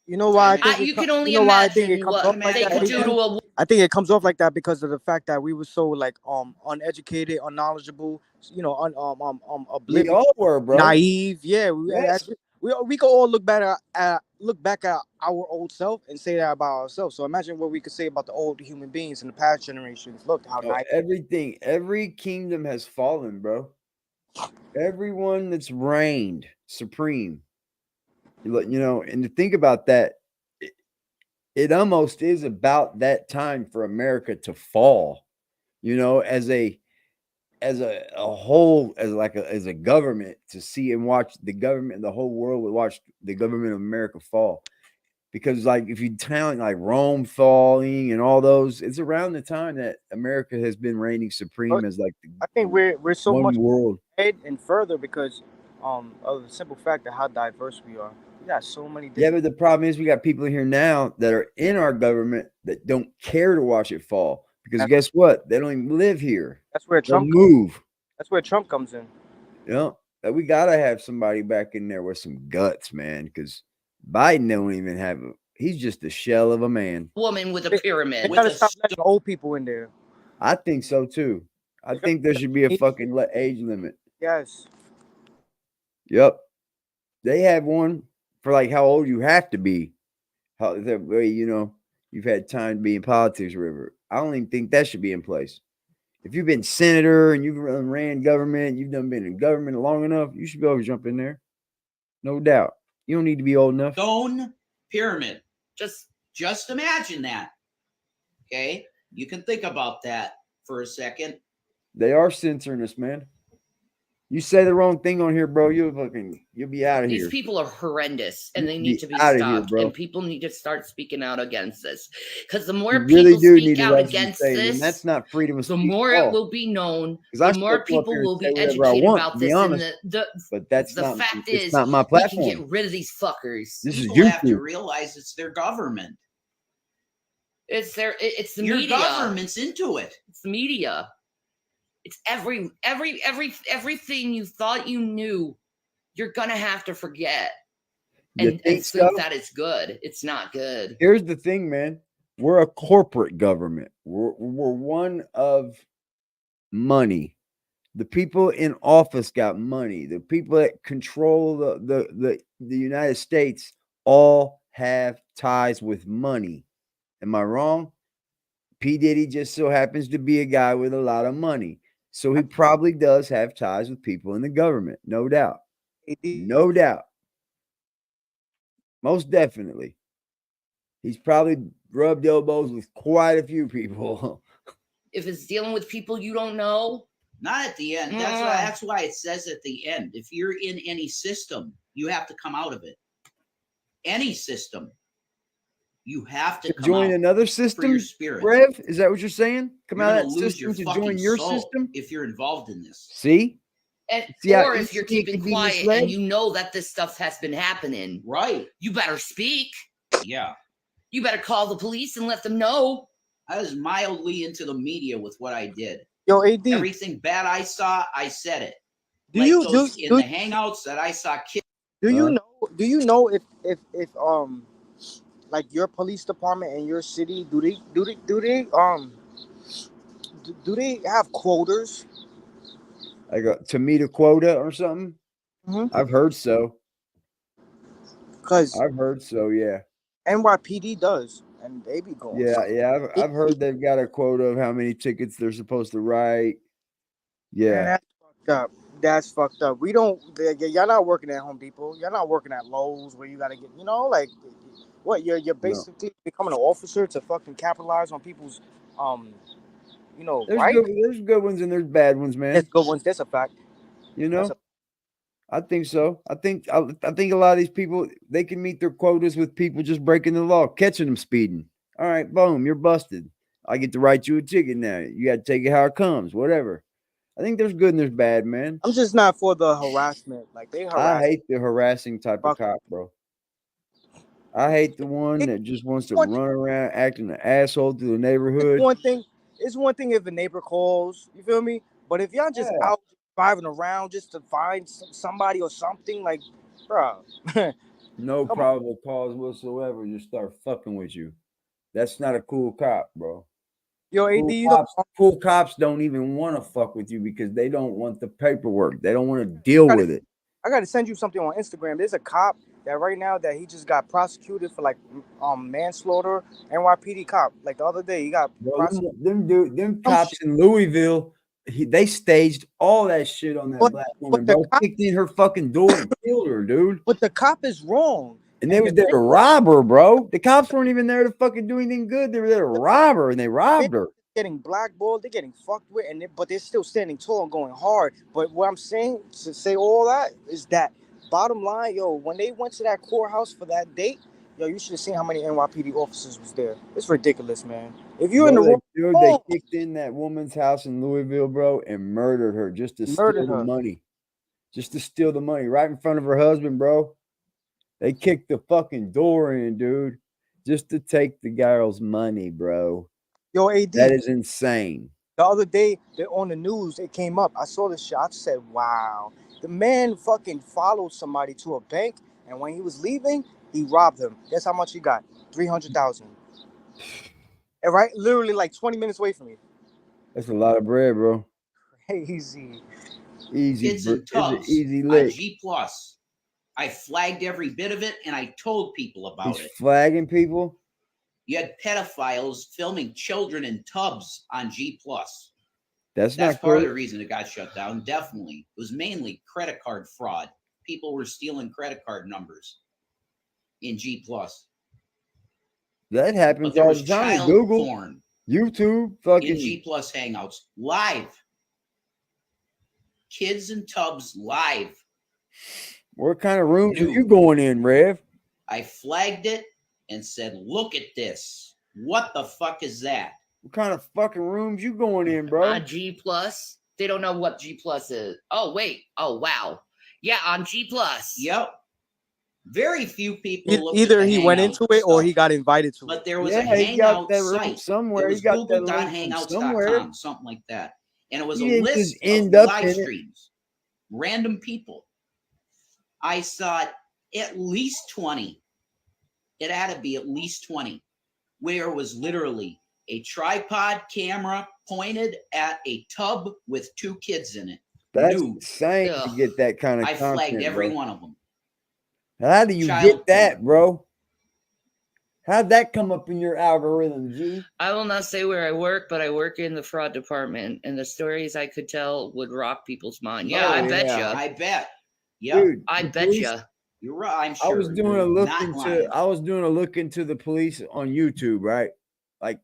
You know why? I think You can only you know why I think it imagine comes what off like they that? could do to a I think it comes off like that because of the fact that we were so like uneducated, unknowledgeable, you know, oblivious, We all were, bro. naive. Yeah, Yes. we could all look back at our old self and say that about ourselves. So imagine what we could say about the old human beings in the past generations. Look how naive. Everything, every kingdom has fallen, bro. Everyone that's reigned supreme. You know, and to think about that, it almost is about that time for America to fall, you know, as a as a whole, as a government, to see and watch the government, the whole world would watch the government of America fall. Because like if you count like Rome falling and all those, it's around the time that America has been reigning supreme as like the I think we're so one much world. ahead and further because of the simple fact of how diverse we are. We got so many Yeah, different but the problem is we got people here now that are in our government that don't care to watch it fall. Because guess what? They don't even live here. That's where They'll Trump move. That's where Trump comes in. Yeah, we gotta have somebody back in there with some guts, man. Because Biden don't even have he's just a shell of a man. Woman with a pyramid. They With gotta a stop letting old people in there. I think so too. I think there should be a fucking age limit. Yes. Yep. They have one for like how old you have to be. How that way, you've had time to be in politics or whatever. I don't even think that should be in place. If you've been senator and you've ran government, you've been in government long enough, you should be able to jump in there. No doubt. You don't need to be old enough. Stone pyramid. Just imagine that. Okay? You can think about that for a second. They are censoring us, man. You say the wrong thing on here, bro, you'll be out of here. These people are horrendous and they need to be outta here, stopped. bro. And people need to start speaking out against this. Because the more You really people do need speak to out watch what you against say, this, and that's not freedom of the speech more at all. it will be known, 'Cause I the more still go up people here and will say be whatever I educated want, about to be this. And honest. the But that's the not fact it's is, not my we can platform. get rid of these fuckers. This is People have to YouTube. realize it's their government. It's the Your media. government's into it. It's the media. It's everything you thought you knew, you're gonna have to forget. You And think think so? that it's good. It's not good. Here's the thing, man. We're a corporate government. We're one of money. The people in office got money. The people that control the United States all have ties with money. Am I wrong? P. Diddy just so happens to be a guy with a lot of money. So he probably does have ties with people in the government. No doubt. No doubt. Most definitely. He's probably rubbed elbows with quite a few people. If it's dealing with people you don't know, Not at the end. That's why it says at the end. If you're in any system, you have to come out of it. Any system, you have to come join out another for system, your spirit. Rev? Is that what you're saying? Come You're out gonna of that lose system to fucking join your soul system? if you're involved in this. See? See how or if you're easily it keeping can be quiet misled? and you know that this stuff has been happening, right? You better speak. Yeah. You better call the police and let them know. I was mildly into the media with what I did. Yo, AD. Everything bad I saw, I said it. Do Like you those, do in do, the hangouts that I saw kids? do you know if like your police department and your city do they have quotas? Like to meet a quota or something? I've heard so. Because I've heard so, yeah. NYPD does, and they be going. Yeah. I've heard they've got a quota of how many tickets they're supposed to write. Man, Yeah. that's fucked up. That's fucked up. We don't. Y'all not working at Home Depot. Y'all not working at Lowe's where you gotta get. Like what? You're basically becoming an officer to fucking capitalize on people's There's right? there's good ones and there's bad ones, man. There's good ones. That's a fact. You I think so. I think a lot of these people, they can meet their quotas with people just breaking the law, catching them speeding. All right, boom, you're busted. I get to write you a ticket now. You got to take it how it comes, whatever. I think there's good and there's bad, man. I'm just not for the harassment. Like they harass. I hate the harassing type of cop, bro. I hate the one that just wants to run around acting an asshole to the neighborhood. It's one thing if a neighbor calls, you feel me? But if y'all just out driving around just to find somebody or something, like, bro. No probable cause whatsoever, just start fucking with you. That's not a cool cop, bro. Yo, AD, cool cops don't even want to fuck with you because they don't want the paperwork. They don't want to deal with it. I gotta send you something on Instagram. There's a cop that right now that he just got prosecuted for like manslaughter. NYPD cop. Like the other day, he got prosecuted. Them cops in Louisville, they staged all that shit on that black woman, bro. Kicked in her fucking door and killed her, dude. But the cop is wrong. And they was there to rob her, bro. The cops weren't even there to fucking do anything good. They were there to rob her, and they robbed her. getting blackballed, they're getting fucked with, but they're still standing tall and going hard. But what I'm saying to say all that is that bottom line, yo, when they went to that courthouse for that date, yo, you should have seen how many NYPD officers was there. It's ridiculous, man. If you're in the room, they kicked in that woman's house in Louisville, bro, and murdered her just to steal the money. Just to steal the money right in front of her husband, bro. They kicked the fucking door in, dude, just to take the girl's money, bro. Yo, AD. That is insane. The other day, on the news, it came up. I saw this shit. I said, wow. The man fucking followed somebody to a bank, and when he was leaving, he robbed him. Guess how much he got? $300,000. And right, literally like 20 minutes away from me. That's a lot of bread, bro. Crazy. Easy. Kids and tubs easy on lick. G+. I flagged every bit of it, and I told people about it. Flagging people? You had pedophiles filming children in tubs on G+. That's part cool. of the reason it got shut down. Definitely. It was mainly credit card fraud. People were stealing credit card numbers in G+. That happens But there all was the time. child Google, porn YouTube, fucking in G+ Hangouts live. Kids and tubs live. What kind of rooms are you going in, Rev? I flagged it and said, look at this. What the fuck is that? What kind of fucking rooms you going in, bro? On G+, they don't know what G+ is. Oh, wait. Oh, wow. Yeah, on G+. Yep. Very few people Either he went into it or he got invited to it. But there was a hangout site somewhere. It was google.hangouts.com, something like that. And it was a list of live streams. Random people. I saw at least 20. It had to be at least 20. Where it was literally a tripod camera pointed at a tub with 2 kids in it. That's insane to get that kind of content, flagged every bro. one of them. How do you get that, bro? How'd that come up in your algorithm, G? I will not say where I work, but I work in the fraud department, and the stories I could tell would rock people's mind. Yeah, I bet you. I bet. Yeah, Dude, I bet you. You're right. I'm sure. I was doing a look into the police on YouTube, right? Like,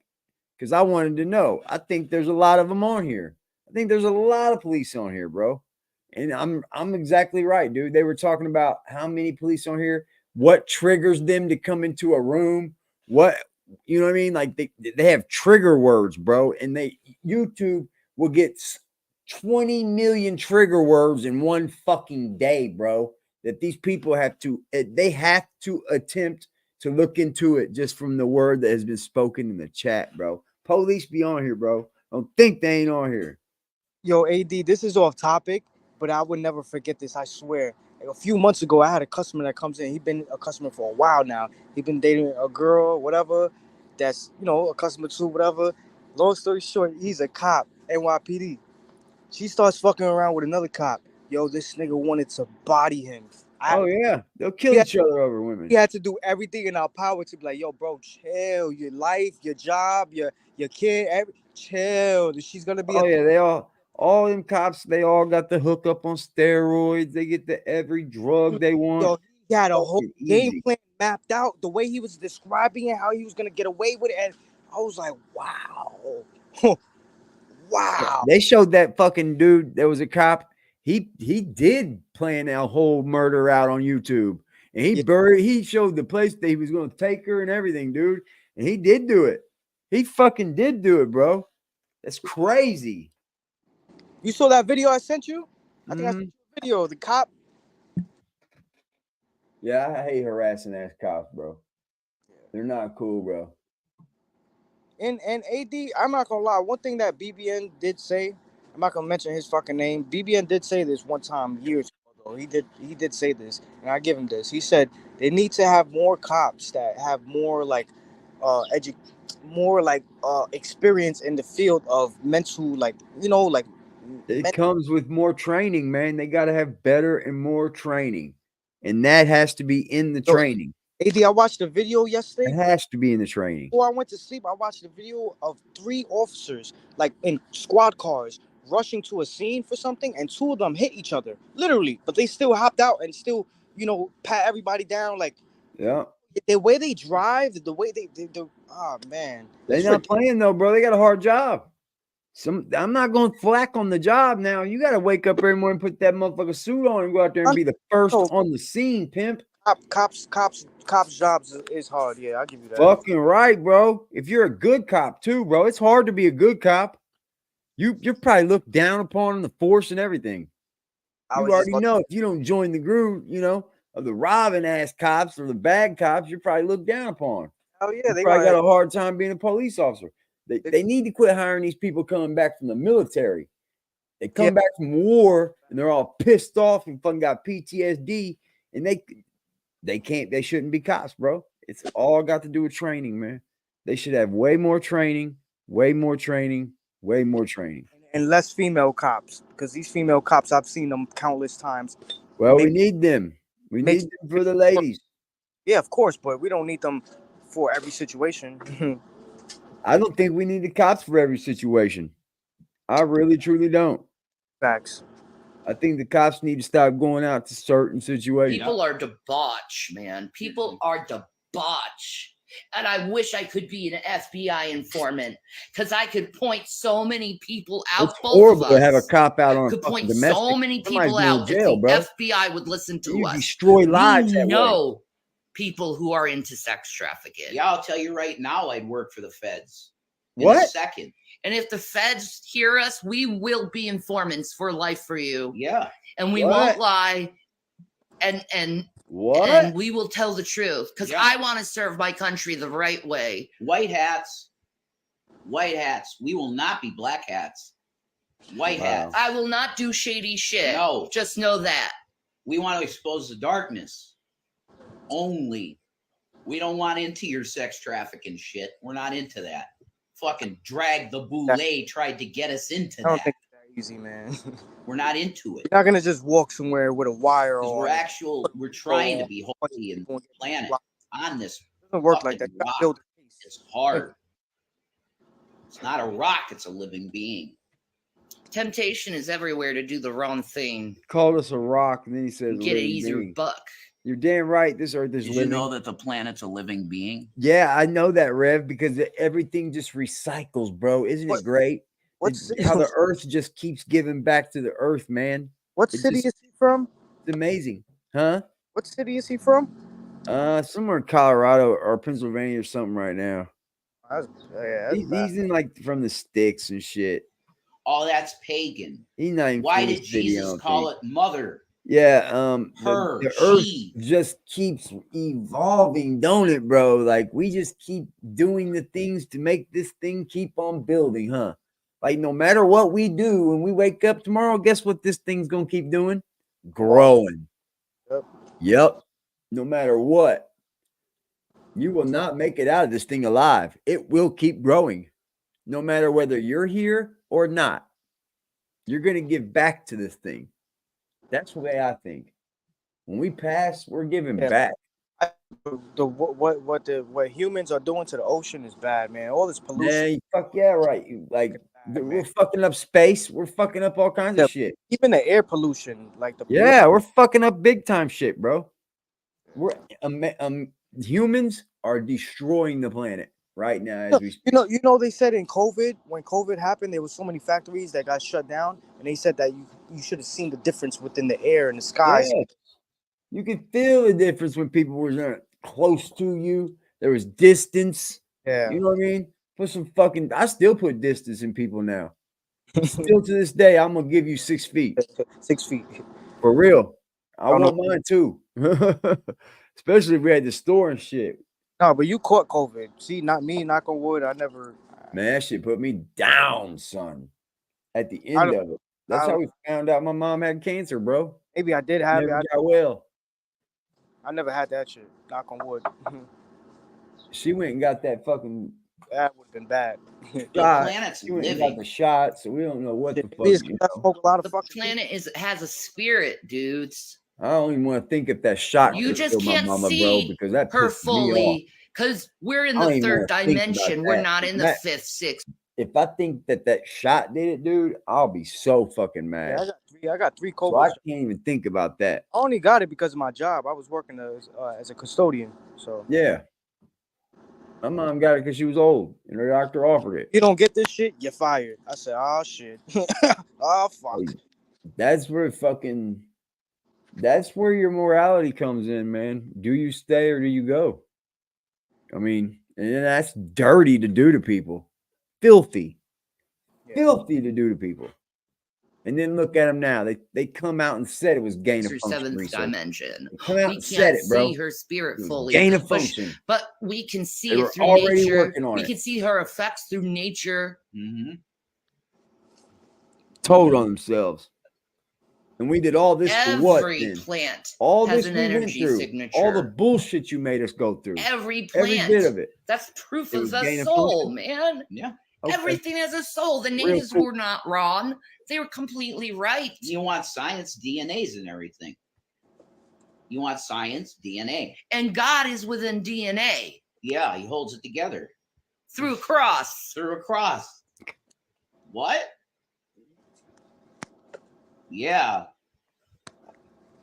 because I wanted to know. I think there's a lot of them on here. I think there's a lot of police on here, bro. And I'm exactly right, dude. They were talking about how many police on here, what triggers them to come into a room, what, you know what I mean? Like they have trigger words, bro. And YouTube will get 20 million trigger words in one fucking day, bro. That these people have to attempt to look into it just from the word that has been spoken in the chat, bro. Police be on here, bro. Don't think they ain't on here. Yo, AD, this is off topic, but I would never forget this, I swear. Like a few months ago, I had a customer that comes in. He's been a customer for a while now. He's been dating a girl, whatever, that's, a customer too, whatever. Long story short, he's a cop, NYPD. She starts fucking around with another cop. Yo, this nigga wanted to body him. Yeah. They'll kill each other over women. We had to do everything in our power to be like, yo, bro, chill. Your life, your job, your kid, chill. She's going to be all them cops, they all got the hookup on steroids. They get every drug they want. Yo, he had a whole game plan mapped out. The way he was describing it, how he was going to get away with it. And I was like, wow. Wow. They showed that fucking dude. There was a cop. He did plan a whole murder out on YouTube. And he showed the place that he was going to take her and everything, dude. And he did do it. He fucking did do it, bro. That's crazy. You saw that video I sent you? I think I sent you a video. The cop. Yeah, I hate harassing ass cops, bro. They're not cool, bro. And AD, I'm not gonna lie. One thing that BBN did say, I'm not gonna mention his fucking name. BBN did say this one time years ago. He did say this, and I give him this. He said they need to have more cops that have more experience in the field of mental, It comes with more training, man. They got to have better and more training. And that has to be in the training. AD, I watched a video yesterday. It has to be in the training. Before I went to sleep, I watched a video of 3 officers, like in squad cars, rushing to a scene for something, and 2 of them hit each other, literally. But they still hopped out and still, pat everybody down. Like, yeah, the way they drive, the way they oh man, They're not playing though, bro. They got a hard job. I'm not going to flack on the job now. You got to wake up every morning, put that motherfucker suit on, and go out there and be the first on the scene, pimp. Cops' jobs is hard. Yeah, I'll give you that. Fucking right, bro. If you're a good cop too, bro, it's hard to be a good cop. You're probably looked down upon in the force and everything. You already know if you don't join the group, you know, of the robbing ass cops or the bad cops, you're probably looked down upon. Oh yeah, they probably got a hard time being a police officer. They need to quit hiring these people coming back from the military. They come back from war and they're all pissed off and fucking got PTSD, and they shouldn't be cops, bro. It's all got to do with training, man. They should have way more training, and less female cops, because these female cops, I've seen them countless times. Well, we need them. We need them for the ladies. Yeah, of course, but we don't need them for every situation. I don't think we need the cops for every situation. I really, truly don't. Facts. I think the cops need to stop going out to certain situations. People are debauched, man. People are debauched. And I wish I could be an FBI informant, because I could point so many people out. It's horrible to have a cop out on could point domestic. so many people Somebody's out. jail, if bro. the FBI would listen to us. Destroy lives. We know people who are into sex trafficking. Yeah, I'll tell you right now, I'd work for the feds. In What? a second. And if the feds hear us, we will be informants for life for you. Yeah. And we What? won't lie. And What? And we will tell the truth, because I want to serve my country the right way. White hats. We will not be black hats. White hats. I will not do shady shit. No. Just know that. We want to expose the darkness. Only. We don't want into your sex trafficking shit. We're not into that. Fucking Drag the Boulay tried to get us into I don't that. think it's that easy, man. We're not into it. You're not gonna just walk somewhere with a wire on. We're trying to be holy and planet on this. It doesn't work like that. You gotta build a case. It's hard. It's not a rock, it's a living being. Temptation is everywhere to do the wrong thing. Called us a rock, and then he says, Get an living easier being. buck. You're damn right. This earth is Did living. you know that the planet's a living being? Yeah, I know that, Rev, because everything just recycles, bro. Isn't it great? What's How the earth just keeps giving back to the earth, man. What city is he from? It's amazing, huh? What city is he from? Somewhere in Colorado or Pennsylvania or something right now. He's in like from the sticks and shit. Oh, that's pagan. He's not even Why from the did city, I Jesus don't call think. it mother? Yeah, Her, the earth she. just keeps evolving, don't it, bro? Like we just keep doing the things to make this thing keep on building, huh? Like no matter what we do when we wake up tomorrow, guess what this thing's gonna keep doing? Growing. Yep. No matter what, you will not make it out of this thing alive. It will keep growing. No matter whether you're here or not, you're gonna give back to this thing. That's the way I think. When we pass, we're giving back. What humans are doing to the ocean is bad, man. All this pollution. Man, fuck yeah, right. We're fucking up space. We're fucking up all kinds of shit. Even the air pollution, like the Yeah, we're fucking up big time shit, bro. We're humans are destroying the planet right now as we speak. You know, they said in COVID, when COVID happened, there was so many factories that got shut down, and they said that you should have seen the difference within the air and the skies. Yeah. You can feel the difference when people were close to you. There was distance. Yeah. You know what I mean? I still put distance in people now. Still to this day, I'm gonna give you 6 feet. 6 feet. For real. I want mine too. Especially if we had the store and shit. No, but you caught COVID. See, not me, knock on wood. I never. Man, that shit put me down, son. At the end of it. That's how we found out my mom had cancer, bro. Maybe I did have Never it. got well. I never had that shit. Knock on wood. She went and got that fucking. That would have been bad. She went and got the shot, so we don't know what the fuck. The planet has a spirit, dudes. I don't even want to think if that shot. You could just kill my can't mama, see bro, because that her pissed me off. fully, because we're in I don't the even third wanna think about dimension. We're that. not in the That- fifth, sixth. If I think that shot did it, dude, I'll be so fucking mad. I got 3 I got 3 So COVID I shots. can't even think about that. I only got it because of my job. I was working as a custodian. So Yeah. My mom got it because she was old and her doctor offered it. you don't get this shit, you're fired. I said, oh shit. Oh fuck. Like, that's where your morality comes in, man. Do you stay or do you go? I mean, and that's dirty to do to people. Filthy. Yeah. Filthy to do to people. And then look at them now. They come out and said it was gain of Through function seventh research. dimension. They come out We and said can't it, bro. see her spirit fully. Gain of but function. But we can see They it were through already nature. working on We it. can see her effects through nature. Told on themselves. And we did all this for what? Every Then? plant All has this an we went energy through. signature. All the bullshit you made us go through. Every plant. Every bit of it. That's proof It of was the gain of soul, function? man. Yeah. Okay. Everything has a soul. The Real natives cool. were not wrong. They were completely right. You want science, DNAs and everything. You want science, DNA. And God is within DNA Yeah, he holds it together. through a cross. Through a cross. What? Yeah.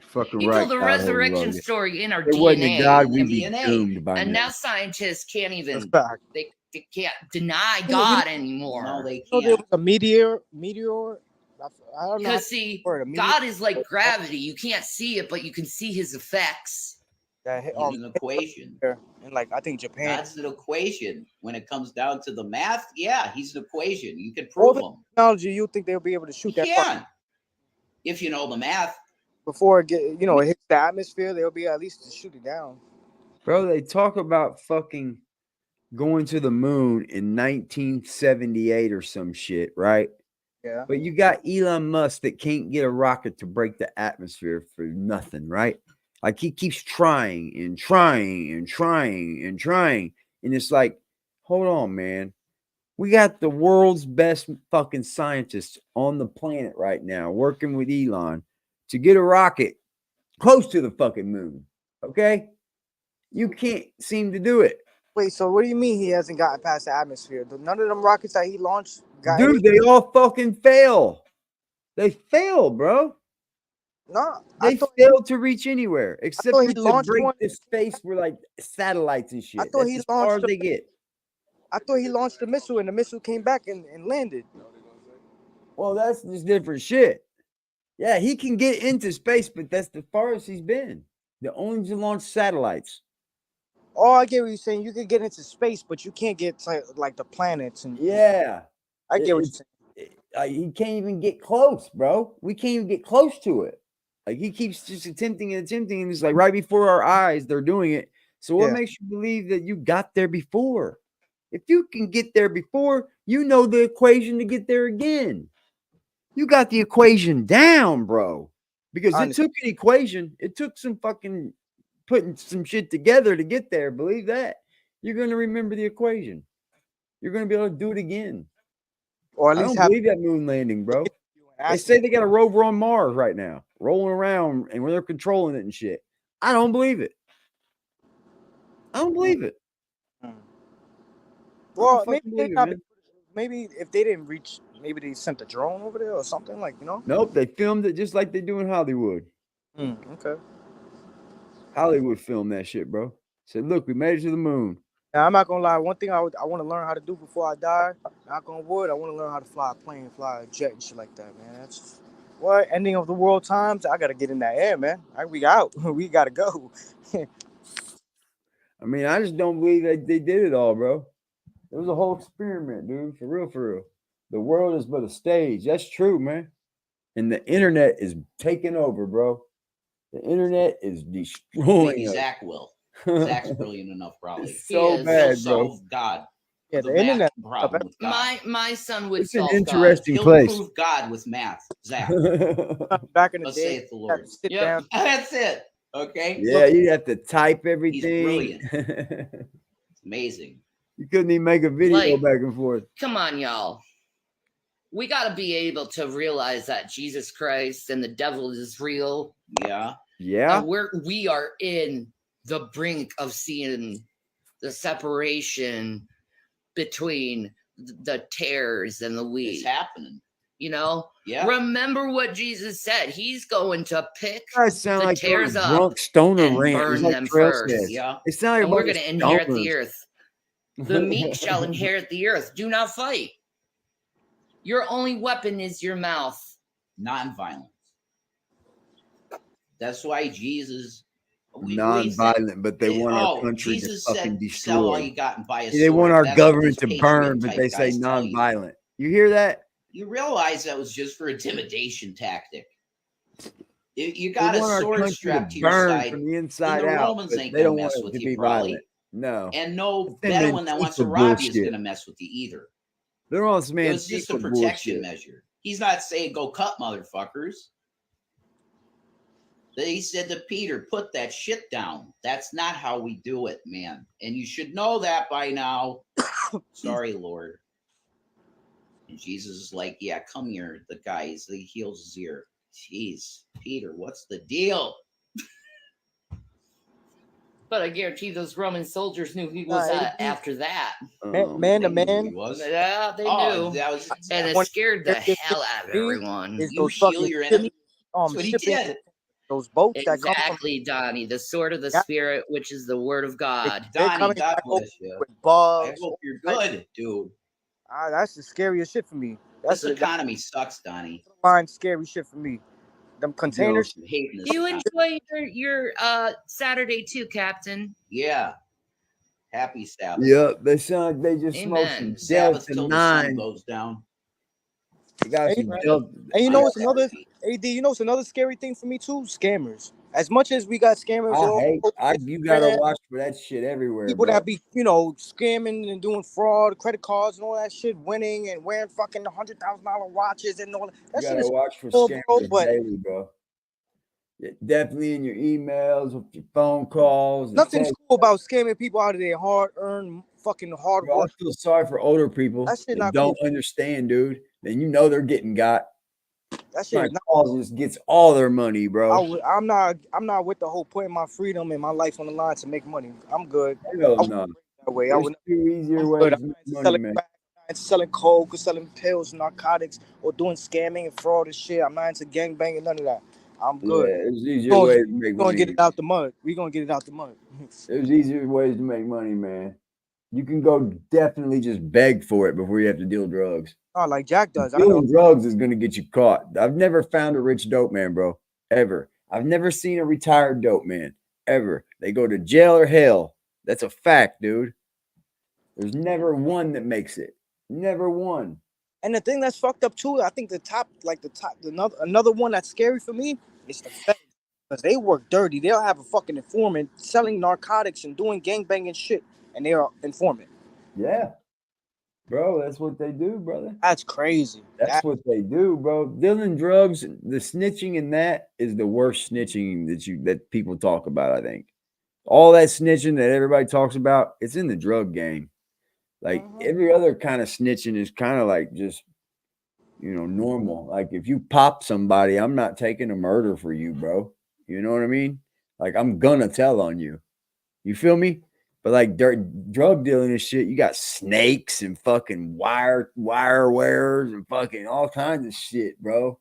Fucking He right. told the God, Holy resurrection Logan. story in our If it wasn't DNA. a God, we'd be DNA. doomed by And now. now scientists can't even fact. they can't deny You God anymore. No, they know there can't. was a meteor. I don't know. Because see, God is like gravity. You can't see it, but you can see his effects. That hit, He's an equation. and like I think Japan. God's an equation. When it comes down to the math, yeah, he's an equation. You can All prove the him. technology, you think they'll be able to shoot You that can. If you know the math. before it it hits the atmosphere? They'll be at least to shoot it down. Bro, they talk about fucking going to the moon in 1978 or some shit, right? Yeah. But you got Elon Musk that can't get a rocket to break the atmosphere for nothing, right? Like he keeps trying and trying and trying and trying. And it's like, hold on, man. We got the world's best fucking scientists on the planet right now working with Elon to get a rocket close to the fucking moon. Okay? You can't seem to do it. Wait, so what do you mean he hasn't gotten past the atmosphere? None of them rockets that he launched got Dude, they all fucking fail. They fail, bro. No, they failed to reach anywhere except thought for he to launched break one. the space where like satellites and shit. I thought That's he as far launched as they get. I thought he launched the missile and the missile came back and landed. Well, that's just different shit. Yeah, he can get into space, but that's the farthest he's been. The only to launch satellites. Oh, I get what you're saying. You could get into space, but you can't get to like the planets and Yeah. I get what you're saying. He can't even get close, bro. We can't even get close to it. Like he keeps just attempting, and it's like right before our eyes, they're doing it. So what makes you believe that you got there before? If you can get there before, you know the equation to get there again. You got the equation down, bro. Because it took an equation. It took some fucking putting some shit together to get there. Believe that. You're going to remember the equation. You're going to be able to do it again. Or at I least don't believe that moon landing, bro. They say they got a rover on Mars right now, rolling around, and where they're controlling it and shit. I don't believe it. I don't believe it. Well, maybe if they didn't reach, maybe they sent a drone over there or something like, Nope, they filmed it just like they do in Hollywood. Okay. Hollywood filmed that shit, bro. Said, look, we made it to the moon. Now, I'm not gonna lie. One thing I want to learn how to do before I die, knock on wood, I want to learn how to fly a plane, fly a jet and shit like that, man. That's what ending of the world times. I gotta get in that air, man. We out. We gotta go. I mean, I just don't believe that they did it all, bro. It was a whole experiment, dude. For real, for real. The world is but a stage. That's true, man. And the internet is taking over, bro. The internet is destroying Maybe us. Zach will. Zach's brilliant enough, probably. So bad, He'll bro. solve God. Yeah, the the internet problem with God. My son would It's an solve interesting God. place. He'll prove God with math, Zach. Back in the Thus day, saith the Lord. sit Yep, down. that's it. Okay. Yeah, you have to type everything. He's brilliant. It's amazing. You couldn't even make a video Like- back and forth. Come on, y'all. We got to be able to realize that Jesus Christ and the devil is real. Yeah. Yeah. And we are in the brink of seeing the separation between the tares and the wheat. It's happening. You know, remember what Jesus said. He's going to pick I sound the like tares a up drunk stoner and rant. burn It's like them Trail first. says. It's not And we're about going to inherit the stoners. earth. The meek shall inherit the earth. Do not fight. Your only weapon is your mouth. Non-violence. That's why Jesus. Non-violent, but they want our country Jesus to fucking said, "Sell all destroy. you got and buy a They sword." want our That's what government these to burn, patriot but type they say guys tell you. non-violent. You hear that? You realize that was just for intimidation tactic. You They got a want our sword country strapped to to your burn side, from the and inside the out, Romans but ain't they gonna don't mess want it with to you, be probably. violent. No. And no Them Bedouin that wants to Antifa rob you is bullshit. gonna mess with you either. They're on some It was just a Antifa protection bullshit. measure. He's not saying go cut motherfuckers. He said to Peter, put that shit down. That's not how we do it, man. And you should know that by now. Sorry, Lord. And Jesus is like, yeah, come here. The guy, he heals his ear. Jeez, Peter, what's the deal? But I guarantee those Roman soldiers knew he was after that. Man to man. Yeah, they knew. And it scared the hell out of everyone. Is those fucking shipping, shipping those boats that come from Exactly, Donnie. The sword of the spirit, which is the word of God. Donnie, God bless you. with bugs. I hope you're good, dude. That's the scariest shit for me. This economy sucks, Donnie. Find scary shit for me. Them containers. You enjoy your Saturday too, Captain. Yeah. Happy Sabbath. Yep, they sound like they just smoked some Amen. Sabbath Delta till the sun 9. goes down. They got some Delta. And you know what's another AD? You know what's another scary thing for me too? Scammers. As much as we got scammers, You gotta watch for that shit everywhere. People bro. that be, scamming and doing fraud, credit cards and all that shit, winning and wearing fucking $100,000 watches and all that. You That shit gotta is watch for cool, scammers but daily, bro. Yeah, definitely in your emails, with your phone calls. nothing's cool about scamming people out of their hard-earned fucking hard Bro, I work. feel sorry for older people That shit that not don't cool. understand, dude. Then you know they're getting got. That shit My is not. cause just gets all their money, bro. I'm not with the whole putting my freedom and my life on the line to make money. I'm good. Hell I no. wouldn't that way. I There's would. two easier I'm ways good. to I'm make not money, selling man. crack, I'm not into selling coke or selling pills, narcotics, or doing scamming and fraud and shit. I'm not into gangbanging, none of that. I'm good. Yeah, there's easier ways to make We're gonna money. get it out the mud. We're gonna get it out the mud. There's easier ways to make money, man. You can go definitely just beg for it before you have to deal drugs. Oh, like Jack does. I know. Dealing drugs is going to get you caught. I've never found a rich dope man, bro. Ever. I've never seen a retired dope man. Ever. They go to jail or hell. That's a fact, dude. There's never one that makes it. Never one. And the thing that's fucked up too, I think another one that's scary for me is the feds. Because they work dirty. They'll have a fucking informant selling narcotics and doing gangbanging shit, and they are informant. Yeah. Bro, that's what they do, brother. That's crazy. That's what they do, bro. Dealing drugs, the snitching in that is the worst snitching that people talk about, I think. All that snitching that everybody talks about, it's in the drug game. Like every other kind of snitching is kind of like just, normal. Like if you pop somebody, I'm not taking a murder for you, bro. You know what I mean? Like I'm gonna tell on you. You feel me? But like drug dealing and shit, you got snakes and fucking wire wearers and fucking all kinds of shit, bro.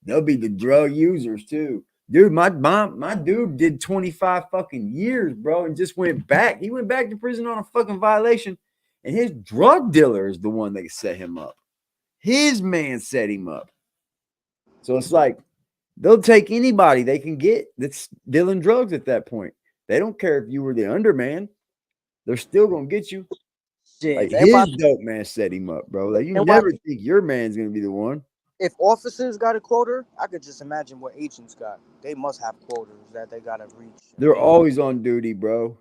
They'll be the drug users too. Dude, my dude did 25 fucking years, bro, and just went back. He went back to prison on a fucking violation, and his drug dealer is the one that set him up. His man set him up. So it's like they'll take anybody they can get that's dealing drugs at that point. They don't care if you were the underman. They're still gonna get you. Shit, like his dope man set him up, bro. Like you never think your man's gonna be the one. If officers got a quota, I could just imagine what agents got. They must have quotas that they gotta reach. They're always on duty, bro.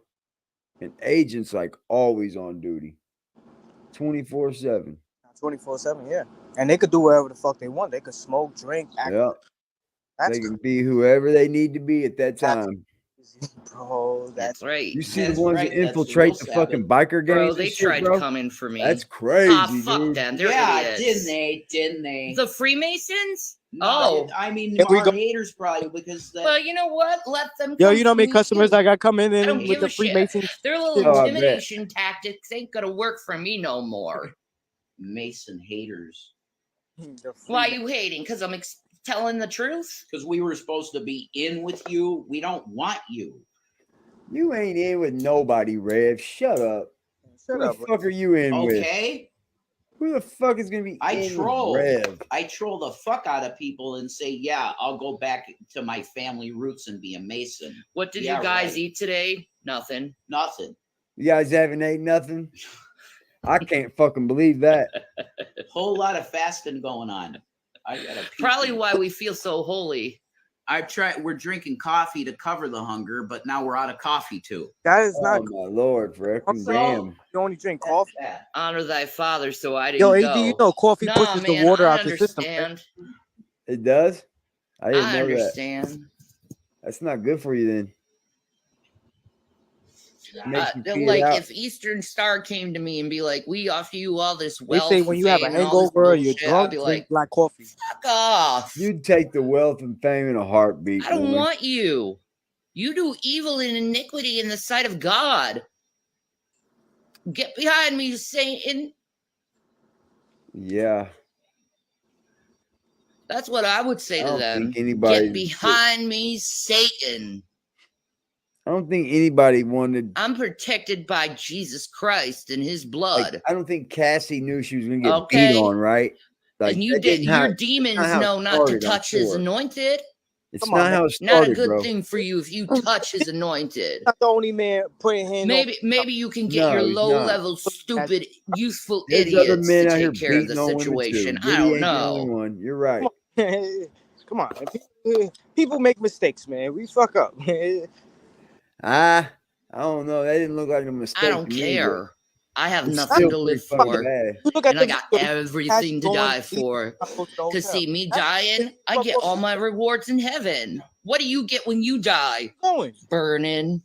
And agents like always on duty. 24/7. 24/7, yeah. And they could do whatever the fuck they want. They could smoke, drink, act. Yeah. They can be whoever they need to be at that time. Bro, that's right. You see the ones that infiltrate the fucking biker gangs? Bro, they tried to come in for me. That's crazy, fuck dude. them. They're idiots. Didn't they? The Freemasons? No, I mean, our haters probably because. Well, you know what? Let them. Yo, you know how many customers I got coming in with give the a shit. Freemasons? Their little intimidation tactics ain't gonna work for me no more. Mason haters. Why are you hating? Because I'm telling the truth? Because we were supposed to be in with you. We don't want you. You ain't in with nobody, Rev. Shut up. Who the fuck are you in with? Okay. Who the fuck is gonna be I in troll. with Rev? I troll the fuck out of people and say, yeah, I'll go back to my family roots and be a Mason. What did you guys eat today? Nothing. Nothing. You guys haven't ate nothing? I can't fucking believe that. Whole lot of fasting going on. I gotta pee. Probably why we feel so holy. We're drinking coffee to cover the hunger, but now we're out of coffee too. That is not. Oh my lord, freaking damn. You only drink coffee. Honor thy father, so I didn't Yo, go. AD, you know coffee pushes the water out the system. Understand. It does? I didn't know understand. that. That's not good for you then. If Eastern Star came to me and be like, we offer you all this wealth. They say when you have a hangover or you're drunk, drink black coffee. Fuck off. You'd take the wealth and fame in a heartbeat. I don't woman. want you. You do evil and iniquity in the sight of God. Get behind me, Satan. Yeah. That's what I would say to them. Get behind me, Satan. I don't think anybody wanted. I'm protected by Jesus Christ and his blood. Like, I don't think Cassie knew she was going to get beat on, right? Like, and your demons know not to touch his anointed. It's not how it started, not a good bro. thing for you if you touch his anointed. Not the only man putting hands. Maybe you can get your low-level, stupid, youthful There's idiots other men to out here take care of the beating on women, situation. too. I Diddy don't ain't the only know. one. You're right. Come on. People make mistakes, man. We fuck up. I don't know. That didn't look like a mistake. I don't care. But I have it's nothing still to live pretty fucking for. bad. And I got everything to die for. Because see, me dying, I get all my rewards in heaven. What do you get when you die? Burning.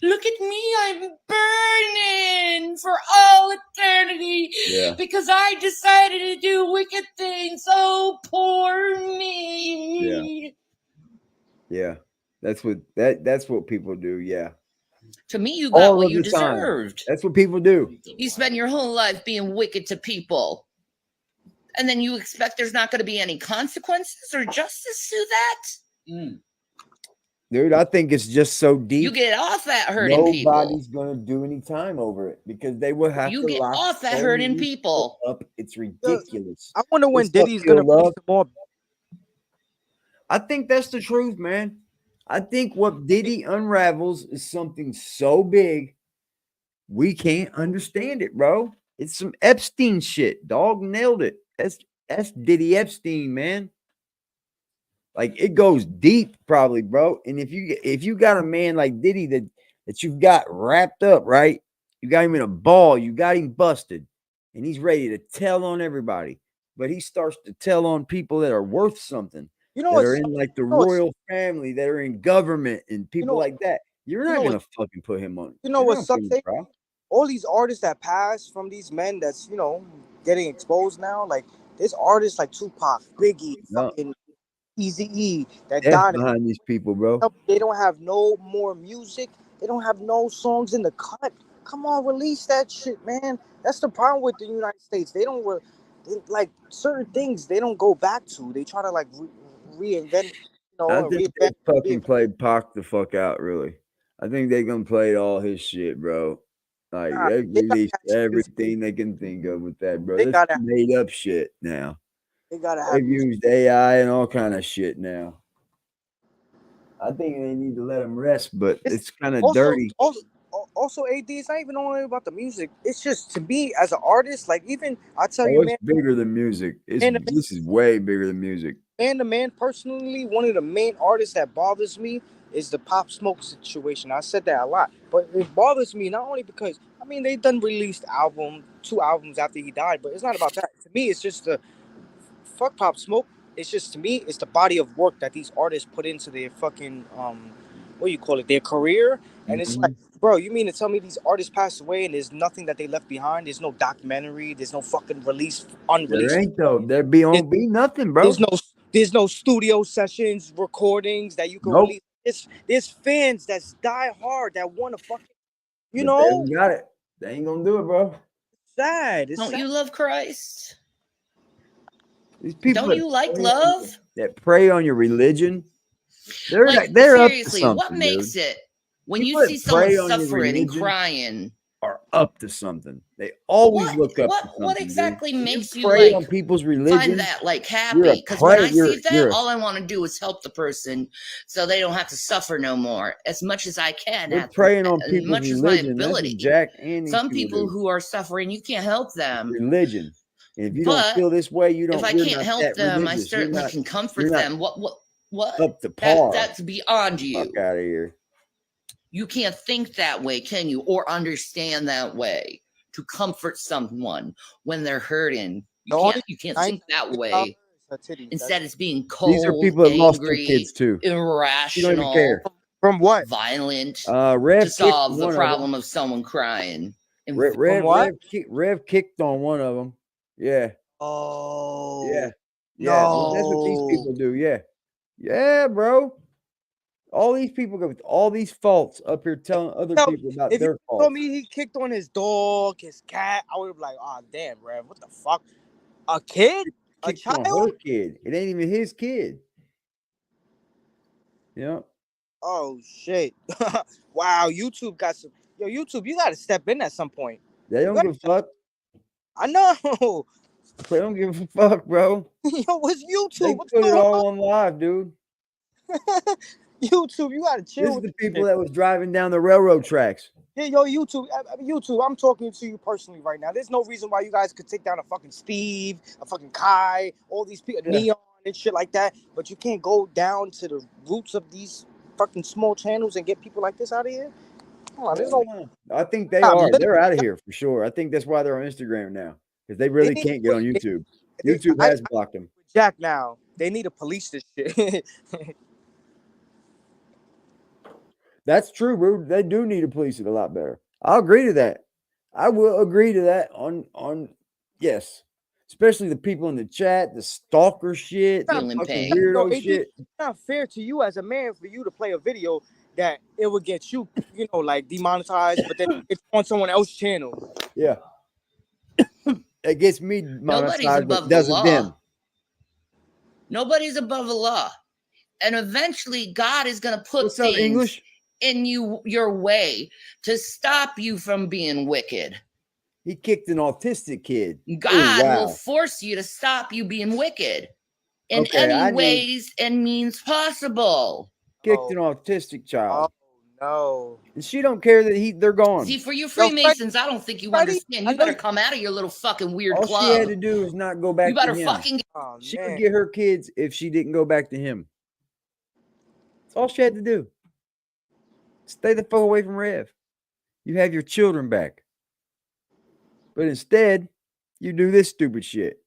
Look at me, I'm burning for all eternity. Yeah. Because I decided to do wicked things. Oh, poor me. Yeah. That's what people do. Yeah. To me, you got All what of you the time. deserved. That's what people do. You spend your whole life being wicked to people. And then you expect there's not going to be any consequences or justice to that? Dude, I think it's just so deep. You get off that hurting people. Nobody's gonna do any time over it because they will have You to get lock off that so hurting many people. up. It's ridiculous. I wonder when This stuff Diddy's gonna feel release love. some more. I think that's the truth, man. I think what Diddy unravels is something so big we can't understand it, bro. It's some Epstein shit. Dog nailed it. That's Diddy Epstein, man. Like it goes deep, probably, bro. And if you got a man like Diddy that you've got wrapped up, right? You got him in a ball, you got him busted, and he's ready to tell on everybody. But he starts to tell on people that are worth something. You know that what's are in like the royal family, that are in government and people like that. You're not gonna fucking put him on. You know You're what not sucks? putting him, bro. All these artists that pass from these men that's getting exposed now, like there's artists like Tupac, Biggie, fucking Eazy-E that Death died. behind these people, bro. They don't have no more music. They don't have no songs in the cut. Come on, release that shit, man. That's the problem with the United States. They don't like certain things. They don't go back to. They try to like reinvent. I think they fucking played Pac the fuck out, really. I think they gonna play all his shit, bro. Like they released everything they can think of with that, bro. This made up shit now. They've used AI and all kind of shit now. I think they need to let them rest, but it's kind of dirty. Also, AD, it's not even only about the music. It's just, to me, as an artist, like even, I tell you, man. It's bigger than music. This is way bigger than music. And the man, personally, one of the main artists that bothers me is the Pop Smoke situation. I said that a lot. But it bothers me not only because, I mean, they done released 2 albums after he died, but it's not about that. To me, it's just fuck Pop Smoke. It's just, to me, it's the body of work that these artists put into their fucking, their career. And it's like, bro, you mean to tell me these artists passed away and there's nothing that they left behind? There's no documentary. There's no fucking unreleased. There ain't though. There be nothing, bro. There's no studio sessions, recordings that you can release. There's fans that's die hard that want to fucking, They got it. They ain't gonna do it, bro. sad. Don't you love Christ? These people Don't you like love? that prey on your religion, they're Like, they're up to seriously, something. what makes dude. it when People you that see someone prey on your suffering and religion crying? are up to something. They always look up to something. What exactly dude. makes you prey like on people's religion? find that like You're a happy? Because when prey. I see that, You're all I want to do is help the person so they don't have to suffer no more, as much as I can. They're preying on as people's much as my religion. That's what ability. Jack and these Some people people do. who are suffering, you can't help them. Religion. And if you don't But feel this way, you don't. if I you're can't not help that them, I religious. You're certainly not- can comfort you're not them. What? up to par. That's beyond you. Fuck out of here. You can't think that way, can you? Or understand that way to comfort someone when they're hurting. You can't think that way. Instead, it's being cold, These are people that lost their angry, kids too. You don't even irrational, care. From what? violent, Rev to solve kicked the one problem of someone crying. And Rev kicked on one of them. Yeah. Oh. Yeah. Yeah. That's what these people do. Yeah. Yeah, bro. All these people with all these faults up here telling other people about If their you faults. told me he kicked on his dog, his cat, I would have been like, oh damn, Rev, what the fuck? A kid? A Kicked on child? her kid. It ain't even his kid. Yeah. Oh shit. Wow, YouTube got some. Yo, YouTube, you gotta step in at some point. They don't give a fuck. I know. They don't give a fuck, bro. Yo, what's YouTube? They What's put it going all on live, dude. YouTube, you gotta chill. This is with the this people shit. that was driving down the railroad tracks. Yeah, yo, YouTube, YouTube, I'm talking to you personally right now. There's no reason why you guys could take down a fucking Steve, a fucking Kai, all these people, Yeah. Neon and shit like that, but you can't go down to the roots of these fucking small channels and get people like this out of here. Come on, there's no. I think they Nah, are. man. They're out of here for sure. I think that's why they're on Instagram now, because they really need can't to get on put- YouTube. YouTube has blocked them. Jack now. They need to police this shit. That's true, bro. They do need to police it a lot better. I'll agree to that. I will agree to that on yes. Especially the people in the chat, the stalker shit, the Feeling fucking pain. weirdo It's shit. not fair to you as a man for you to play a video that it would get you, like demonetized, but then it's on someone else's channel. Yeah. It gets me Nobody's monetized, but above the doesn't law. them. Nobody's above the law. And eventually God is going to put What's up, things English? in your way to stop you from being wicked. He kicked an autistic kid. God Ooh, wow. will force you to stop you being wicked in Okay, I any knew- ways and means possible. Kicked an autistic child. No. And she don't care that they're gone. See, for you Freemasons, I don't think you understand. You better come out of your little fucking weird All club. she had to do is not go back You better to him. fucking She would get her kids if she didn't go back to him. That's all she had to do. Stay the fuck away from Rev. You have your children back. But instead, you do this stupid shit.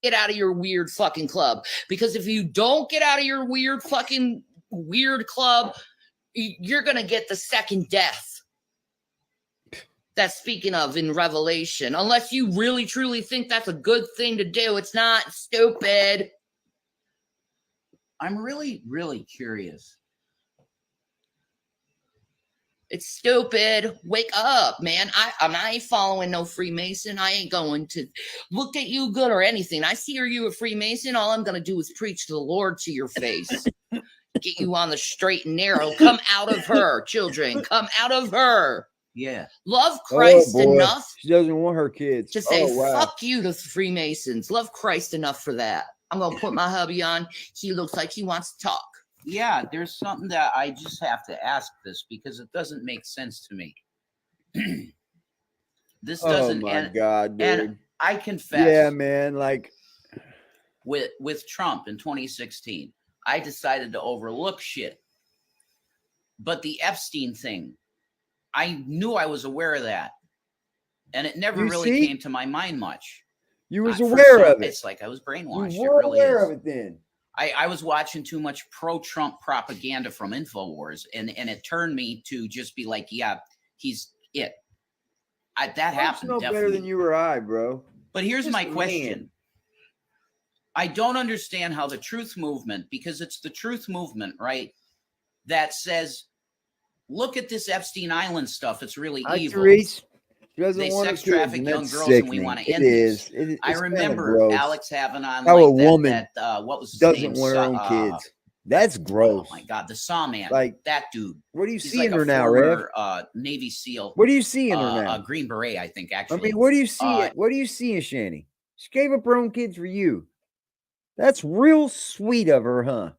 get out of your weird fucking club. Because if you don't get out of your weird fucking weird club, you're going to get the second death. That's speaking of in Revelation. Unless you really, truly think that's a good thing to do. It's not stupid. I'm really, really curious. It's stupid. Wake up, man. I ain't following no Freemason. I ain't going to look at you good or anything. I see you a Freemason. All I'm going to do is preach the Lord to your face. Get you on the straight and narrow. Come out of her, children. Come out of her. Yeah. Love Christ Oh, boy. enough She doesn't want her kids. to say, Oh, wow. fuck you to Freemasons. Love Christ enough for that. I'm going to put my hubby on. He looks like he wants to talk. Yeah, there's something that I just have to ask this because it doesn't make sense to me. This doesn't. Oh my and, God, dude. And I confess. Yeah, man. Like with Trump in 2016, I decided to overlook shit. But the Epstein thing, I knew I was aware of that, and it never You really see? came to my mind much. you was For aware some- of it. It's like I was brainwashed. You It were really aware is. of it then. I was watching too much pro-Trump propaganda from InfoWars, and it turned me to just be like, yeah, he's it. That Trump's happened, no definitely. better than you or I, bro. But here's Just my a man. question. I don't understand how the truth movement, because it's the truth movement, right, that says, look at this Epstein Island stuff. It's really Hi, evil. Therese. She doesn't they want sex her kids, traffic and young that's girls, and we sickening. want to It end is. this. It's I kinda remember gross. Alex having on How a like woman what was his name? doesn't want her own kids. That's Oh gross. my God, the Saw Man, Like, that dude. what are you He's seeing like her a now, Rev? former Navy SEAL. What are you seeing her now? A Green Beret, I think. I Actually, mean, what do you see? What are you seeing, Shanny? She gave up her own kids for you. That's real sweet of her, huh?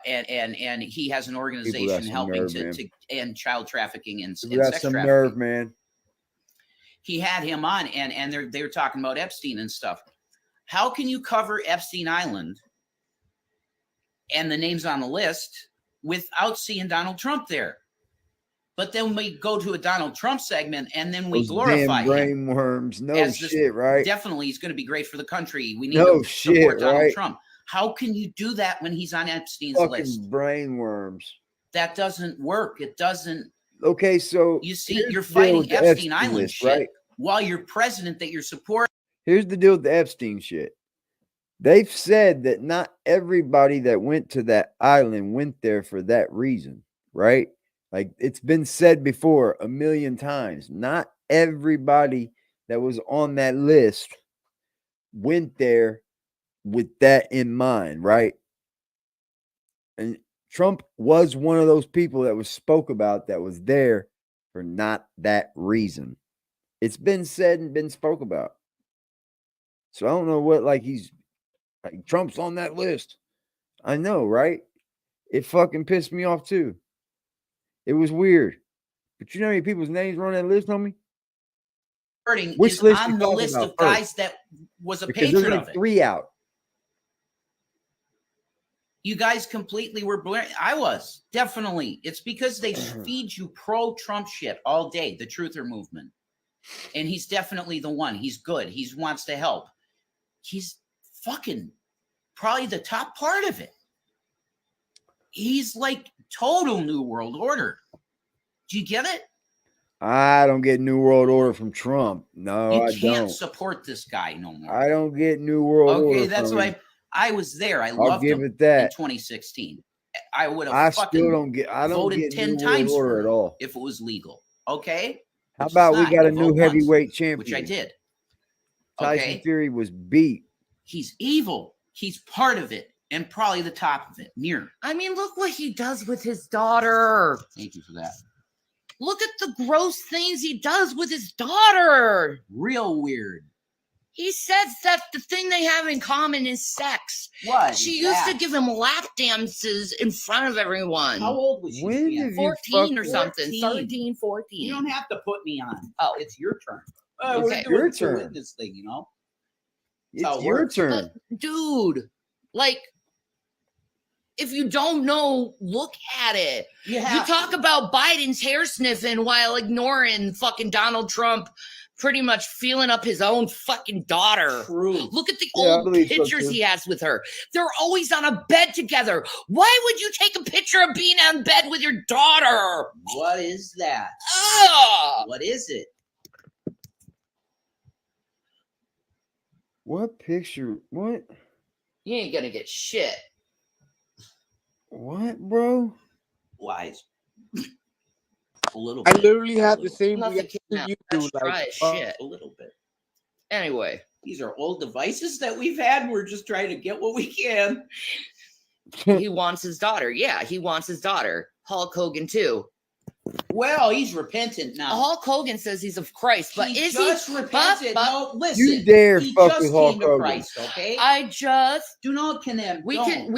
and he has an organization helping to end child trafficking and People got sex some trafficking. nerve, man. He had him on, and they were talking about Epstein and stuff. How can you cover Epstein Island and the names on the list without seeing Donald Trump there? But then we go to a Donald Trump segment, and then we Those glorify damn brain worms. No as this, shit, right? Definitely, he's going to be great for the country. We need No to support shit, Donald right? Trump. How can you do that when he's on Epstein's Fucking list? brain worms. That doesn't work. It doesn't. Okay, so You see, here's you're the deal fighting with the Epstein Island list, shit right? while you're president that you're supporting. Here's the deal with the Epstein shit. They've said that not everybody that went to that island went there for that reason, right? Like it's been said before a million times. Not everybody that was on that list went there with that in mind, right? And Trump was one of those people that was spoke about that was there for not that reason. It's been said and been spoke about. So I don't know what, like, he's like, Trump's on that list. I know, right? It fucking pissed me off too. It was weird. But you know how many people's names were on that list, homie? Which Is list on you the talking list about of guys first? that was a Because there's patron like of it. 3 out. You guys completely were blaring. I was definitely. It's because they feed you pro-Trump shit all day. The Truther movement, and he's definitely the one. He's good. He wants to help. He's fucking probably the top part of it. He's like total New World Order. Do you get it? I don't get New World Order from Trump. No, You I can't don't. support this guy no more. I don't get New World Order. Okay, that's from why him. I was there. I I'll loved give him it that. in 2016. I would I have still fucking don't get. I don't voted get 10 New times World for Order him at all. if it was legal. Okay? How Which about it's we not. got a You new vote once, heavyweight champion, which I did. Tyson Okay? Fury was beat. He's evil. He's part of it and probably the top of it. Near. I mean, look what he does with his daughter. Thank you for that. Look at the gross things he does with his daughter. Real weird. He says that the thing they have in common is sex. What? She is used that? to give him lap dances in front of everyone. How old was she? When Stan? did you 14 or fuck- something. 14. 13, 14. You don't have to put me on. Oh. It's your turn. Okay. We're doing Your the turn. witness thing, you know? That's how It's it your works. turn. But, dude, like, if you don't know, look at it. You You have talk about Biden's hair sniffing while ignoring fucking Donald Trump pretty much feeling up his own fucking daughter. True. Look at the Yeah, I old believe so, pictures too. he has with her. They're always on a bed together. Why would you take a picture of being on bed with your daughter? What is that? Ugh! What is it? What picture? What? You ain't gonna get shit. What, bro? Wise. A little I bit. literally had the same Nothing reaction came out. you do. That's dry Like, as shit. A little bit. Anyway, These are old devices that we've had. We're just trying to get what we can. he wants his daughter. Yeah, he wants his daughter. Hulk Hogan too. Well, he's repentant now. Hulk Hogan says he's of Christ, but he is just he? repented. But No, listen. You dare he fuck just with Hulk came to Hogan. Christ, okay? I just Do not condemn. we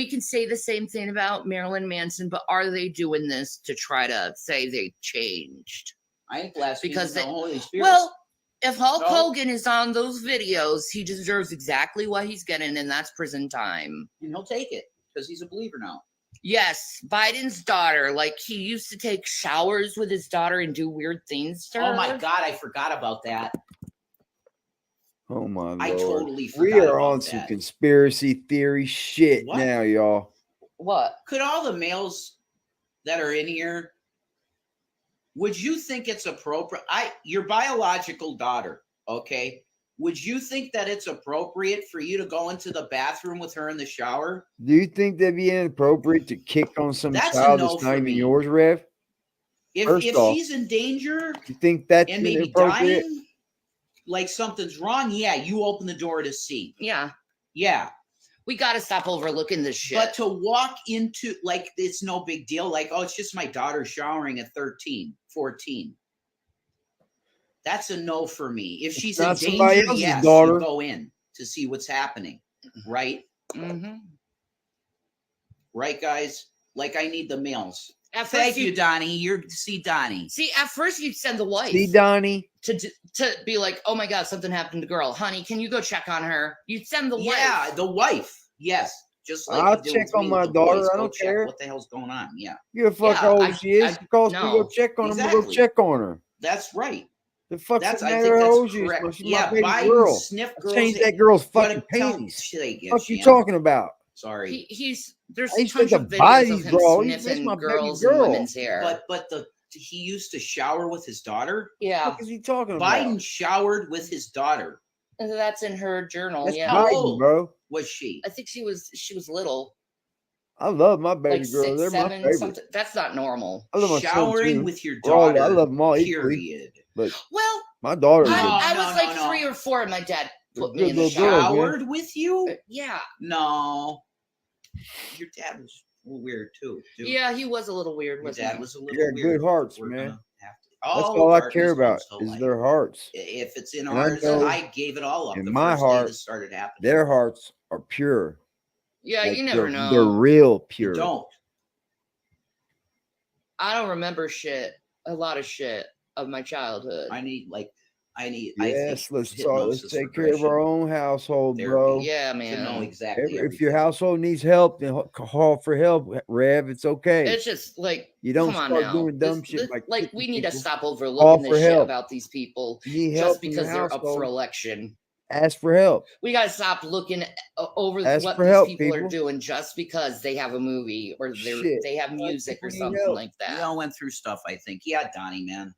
can say the same thing about Marilyn Manson, but are they doing this to try to say they changed? I ain't blaspheming Because the they Holy Spirit. well, if Hulk No. Hogan is on those videos, he deserves exactly what he's getting, and that's prison time. and he'll take it because he's a believer now. Yes, Biden's daughter, like he used to take showers with his daughter and do weird things to her. Oh my God, I forgot about that. Oh my lord! I totally We forgot are about on some that. conspiracy theory shit What? now, y'all. What? Could all the males that are in here, would you think it's appropriate? Your biological daughter, okay? Would you think that it's appropriate for you to go into the bathroom with her in the shower? Do you think that'd be inappropriate to kick on some That's a child no that's for not even me. yours, Rev? If she's in danger, you think that's and maybe inappropriate? dying, like something's wrong, yeah, you open the door to see. Yeah. Yeah. We got to stop overlooking this shit. But to walk into, like, it's no big deal. Like, oh, it's just my daughter showering at 13, 14. That's a no for me. If she's in danger, yes, you go in to see what's happening. Right? Mm-hmm. Right, guys? Like, I need the males. Thank you, Donnie. See Donnie. See, at first you'd send the wife. See Donnie. To be like, oh my God, something happened to girl. Honey, can you go check on her? You'd send the wife. Yeah, the wife. Yes. Just like I'll check on my daughter. I don't care. What the hell's going on? Yeah. Give a fuck how old she is. She calls me to go check on her. I'm gonna go check on her. That's right. The fuck's That's, the I matter think how that's old she is? correct. She's Yeah, my baby Biden girl. sniff I girls. changed that girl's fucking Gotta tell- panties. Like, What you yeah. talking about? Sorry. There's I used to tons take of the videos bodies, of him bro. That's sniffing my baby girls and girl. women's hair. But he used to shower with his daughter. Yeah. What is he talking about? Biden showered with his daughter. And that's in her journal. That's yeah. How Biden, old bro. was she? I think she was little. I love my baby Like girls. 6, They're 7, my favorite. something. That's not normal. I love my son, Showering too. with your We're all- I daughter, love them all equally. period. But Well, my daughter is I was like 3 or 4, and my dad put me in the good little girl, shower. man. Showered with you? Yeah. No. Your dad was a little weird too. Dude. Yeah, he was a little weird. Your wasn't dad he? was a little Yeah, weird. good hearts, We're man. gonna have to- That's all all I darkness care about comes to is light. their hearts. If it's in And I ours, know I gave it all up in the my first day heart, this started happening. Their hearts are pure. Yeah, Like, you never they're know. real pure. You don't. I don't remember a lot of shit of my childhood. I need. Yes, let's hypnosis take care of our own household, bro. Yeah, To know man. exactly. If your household needs help, then call for help, Rev. It's okay. It's just like, You don't come on start now. doing dumb shit like we kicking need to people. stop Call overlooking for this shit help. about these people You need just help in your because they're up for household. election. Ask for help. We got to stop looking over Ask what for these help, people are people. doing just because they have a movie or Shit. they have music or people need something help. like We that. all went through stuff. I think. Yeah, Donnie, man.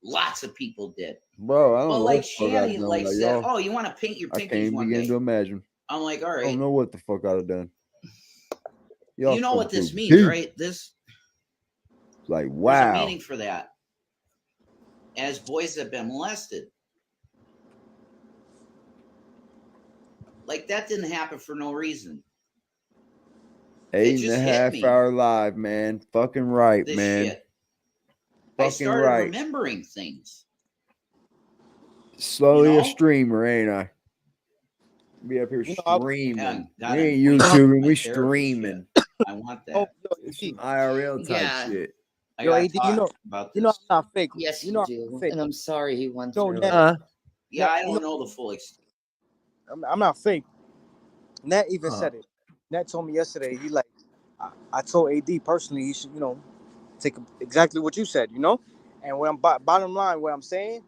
Lots of people did. Bro, I don't But know like what the fuck I've Shanny, done like by said, y'all. oh, you want to paint your I pinkies can't one begin day? to imagine. I'm like, all I right. don't know what the fuck I'd have done. Y'all You know what fucking this means, deep. right? This Like, there's a wow. meaning for that. As boys have been molested. Like that didn't happen for no reason. 8.5 me. hour live, man. Fucking right, This man. shit. I Fucking started right. remembering things. Slowly You a know? streamer, ain't I? Be up here streaming. Yeah, We got it. ain't YouTubing, we My therapist, streaming. I want Oh, that. It's some IRL type Yeah. shit. I yo, gotta AD, talk about you know, this. I'm not fake. Yes, You you know, I'm do. not fake. And I'm sorry he went Yo, through Nat, it. Yeah, I you don't know, know the full extent. I'm not fake. Nat even said it. Nat told me yesterday. He like, I told AD personally he should, take exactly what you said, And what I'm bottom line, what I'm saying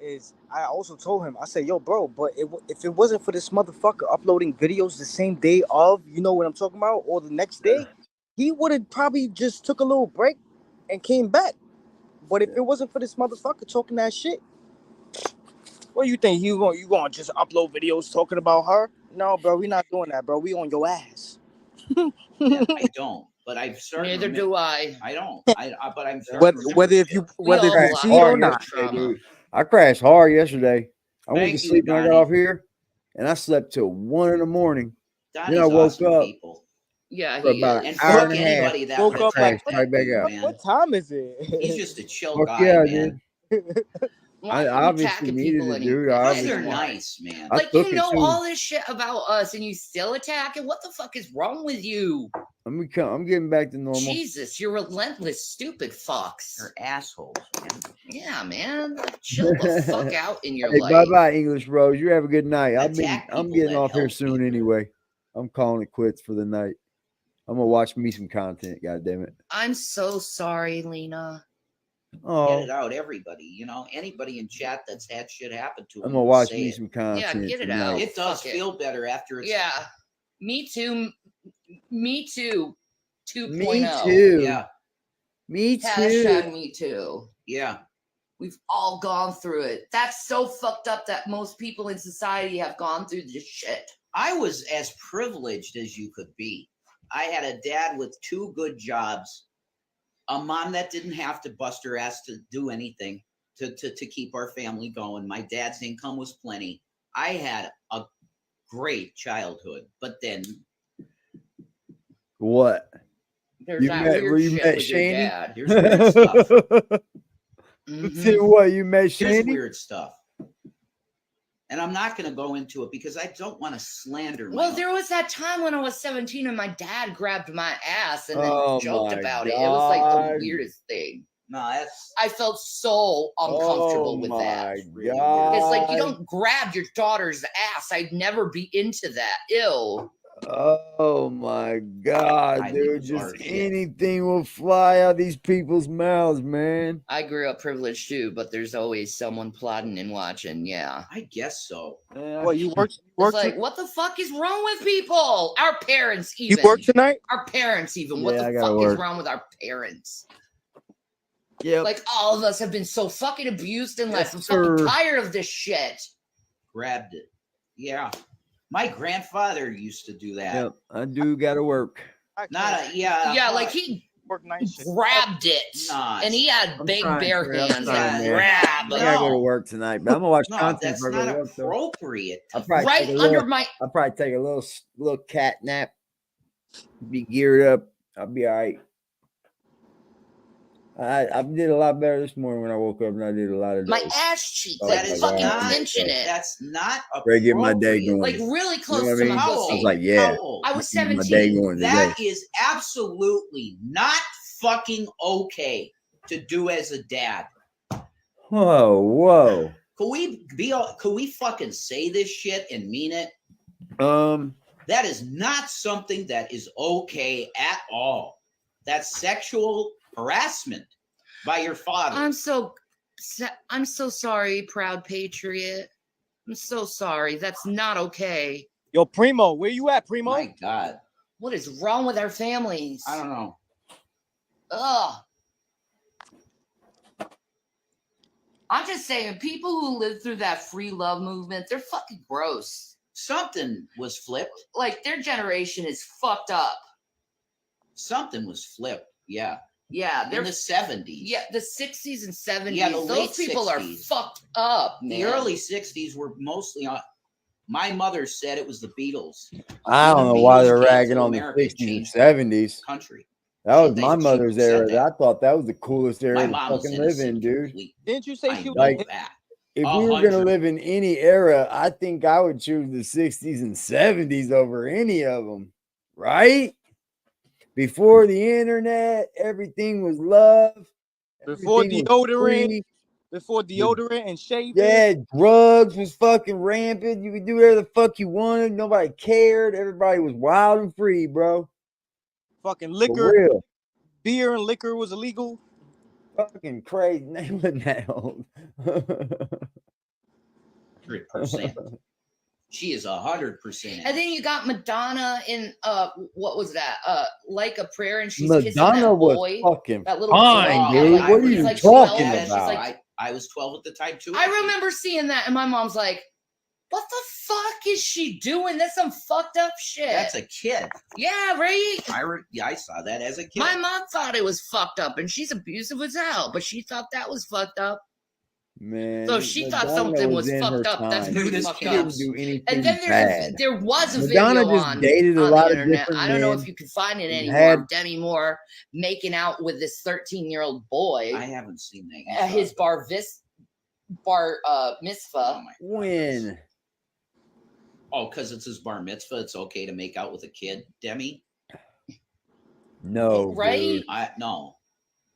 is, I also told him. I said, yo, bro, but if it wasn't for this motherfucker uploading videos the same day of, you know what I'm talking about, or the next day, he would have probably just took a little break and came back. But if it wasn't for this motherfucker talking that shit, what do you think? You gonna just upload videos talking about her? No, bro, we not doing that, bro. We on your ass. Yeah, I don't. But I've started. Neither do I. I don't. But I'm starting. Whether if you see it or not. Dude. I crashed hard yesterday. I went to Thank you, sleep when I got Donnie. off here, and I slept till 1 in. Donnie's Then I woke awesome up people. Yeah, for he about is. an hour and a anybody half. that woke would up crashed like, right back out. man. What time is it? He's just a chill Fuck guy, yeah, man. dude. Why I are you obviously attacking needed people it, dude. anyway? Because they're Obviously. nice, man. I Like, took you it know too. all this shit about us and you still attack it? What the fuck is wrong with you? I'm getting back to normal. Jesus, you're relentless, stupid fox. They're assholes, man. Yeah, man. Chill the fuck out in your Hey, life. bye-bye, English Rose. You have a good night. I'm Attack getting people that off here help soon anyway. I'm calling it quits for the night. I'm gonna watch me some content. God damn it. I'm so sorry, Lena. Get Oh, it out, everybody. Anybody in chat that's had shit happen to them. I'm gonna watch say me it. some content. get it tonight. out. It does Fuck it. feel better after it's. Yeah. Me too. Me too. 2.0. Me too. Yeah. Me too. Hashtag me too. Yeah. We've all gone through it. That's so fucked up that most people in society have gone through this shit. I was as privileged as you could be. I had a dad with 2 good jobs, a mom that didn't have to bust her ass to do anything to keep our family going. My dad's income was plenty. I had a great childhood, but then what? There's You that met, weird you shit met with your Shandy? dad. Here's weird stuff. Say what? You met Here's Shandy? weird stuff. And I'm not going to go into it because I don't want to slander. Well, there was that time when I was 17 and my dad grabbed my ass and then Oh joked my about it. It was like the God. weirdest thing. No, that's. I felt so uncomfortable Oh with that. my God. It's like you don't grab your daughter's ass. I'd never be into that. Ew. Oh my God, dude. Just anything will fly out these people's mouths, man. I grew up privileged too, but there's always someone plotting and watching. Yeah. I guess so. Well, you work. It's like, what the fuck is wrong with people? Our parents, even. You work tonight? Our parents, even. What Yeah, the I gotta fuck work. is wrong with our parents? Yeah. Like, all of us have been so fucking abused in life. Yes, I'm fucking sir. tired of this shit. Grabbed it. Yeah. My grandfather used to do that. Yep, I do gotta work. Not a, yeah. Yeah, like he work night shift. grabbed it. Nah, And he had I'm big trying, bare man, I'm hands. trying, And man. grab. I gotta go to work tonight, but I'm gonna watch No, content that's for I go not to work. Though. appropriate. I'll probably Right take a under little, my. I'll probably take a little cat nap. Be geared up. I'll be all right. I did a lot better this morning when I woke up than I did a lot of days. My ass cheek. Oh Like, my fucking God. pinching it. That's not Ready to get my day appropriate. going. Like, really close You know what to I mean? my I pussy. was like, yeah. How old? I was Get my 17. day going today. That is absolutely not fucking okay to do as a dad. Whoa. Could we fucking say this shit and mean it? That is not something that is okay at all. That's sexual harassment by your father. I'm so sorry, proud patriot. I'm so sorry. That's not okay. Yo, Primo, where you at, Primo? My God. What is wrong with our families? I don't know. Ugh. I'm just saying, people who lived through that free love movement, they're fucking gross. Something was flipped. Like, their generation is fucked up. Something was flipped. Yeah. Yeah, In they're the 70s. Yeah, the 60s and 70s. Yeah, the those late people 60s. are fucked up, man. The early 60s were mostly on. My mother said it was the Beatles. I don't The know why Beatles they're came ragging to on the America, 60s and changed 70s. country. That was They- my she mother's said era. that. I thought that was the coolest era My to mom was fucking live in, innocent dude. completely. Didn't you say I she know was that. If we were gonna 100. live in any era, I think I would choose the 60s and 70s over any of them, right? Before the internet, everything was love. before Everything was deodorant, free. before deodorant and shaving? Yeah, drugs was fucking rampant. You could do whatever the fuck you wanted. Nobody cared. Everybody was wild and free, bro. Fucking For liquor, real. beer and liquor was illegal. Fucking crazy. Name it now. 100%. She is 100%. And then you got Madonna in what was that? Like a Prayer, and she's kissing Madonna that was boy. fucking That little fine, boy. dude. Like, What are he's you like talking 12, and she's about? like, I was 12 at the time too. I remember seeing that, and my mom's like, "What the fuck is she doing? That's some fucked up shit." That's a kid. Yeah, right. I saw that as a kid. My mom thought it was fucked up, and she's abusive as hell, but she thought that was fucked up. Man, So she thought Madonna something was in fucked her up. That's time. pretty She fucked didn't up. do anything And then bad. there was a Madonna video just on, dated a on lot the of internet. different I don't know men if you can find it and anymore. had- of Demi Moore making out with this 13-year-old boy I haven't seen that. at his bar mitzvah. When? Oh, because it's his bar mitzvah, it's okay to make out with a kid, Demi? No, Right? dude. No.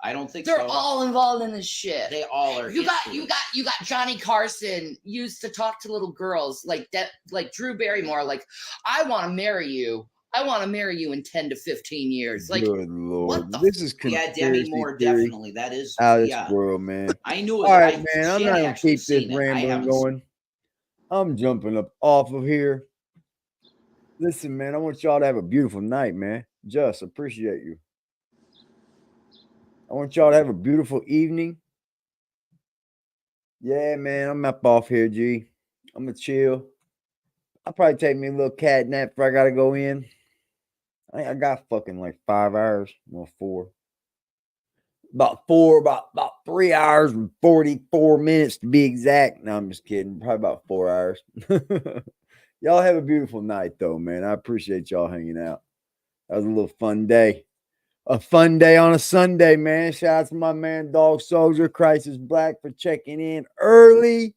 I don't think They're so. all involved in this shit. They all are. You got Johnny Carson used to talk to little girls like that, like Drew Barrymore. Like, I want to marry you. I want to marry you in 10 to 15 years. Like, Good Lord. what the This is Yeah, conspiracy Demi Moore, theory definitely. That is. out of this Yeah. world, man. I knew it. All right, I- man. I'm Shanny not gonna actually keep this seen it. I rambling haven't going. I'm jumping up off of here. Listen, man, I want y'all to have a beautiful night, man. Just appreciate you. I want y'all to have a beautiful evening. Yeah, man, I'm up off here, G. I'm gonna chill. I'll probably take me a little cat nap if I gotta go in. I got fucking like 5 hours, well, 4. about 3 hours and 44 minutes to be exact. No, I'm just kidding. Probably about 4 hours. Y'all have a beautiful night, though, man. I appreciate y'all hanging out. That was a little fun day. A fun day on a Sunday, man. Shout out to my man, Dog Soldier, Crisis Black, for checking in early.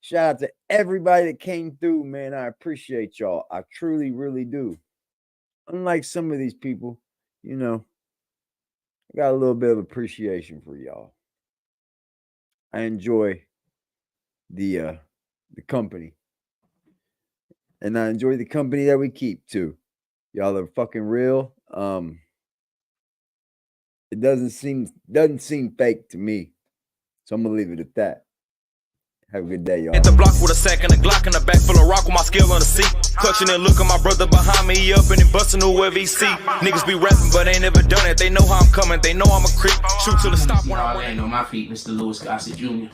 Shout out to everybody that came through, man. I appreciate y'all. I truly, really do. Unlike some of these people, you know, I got a little bit of appreciation for y'all. I enjoy the company. And I enjoy the company that we keep, too. Y'all are fucking real. It doesn't seem fake to me. So I'm gonna leave it at that. Have a good day, y'all. At the block with a sack and a Glock in the back full of rock with my skill on the seat. Clutching and look at my brother behind me, he up and he busting whoever he see. Niggas be rapping, but ain't never done it. They know how I'm coming, they know I'm a creep. Shoot till the stop when I land on my feet, Mr. Louis Gossett Jr.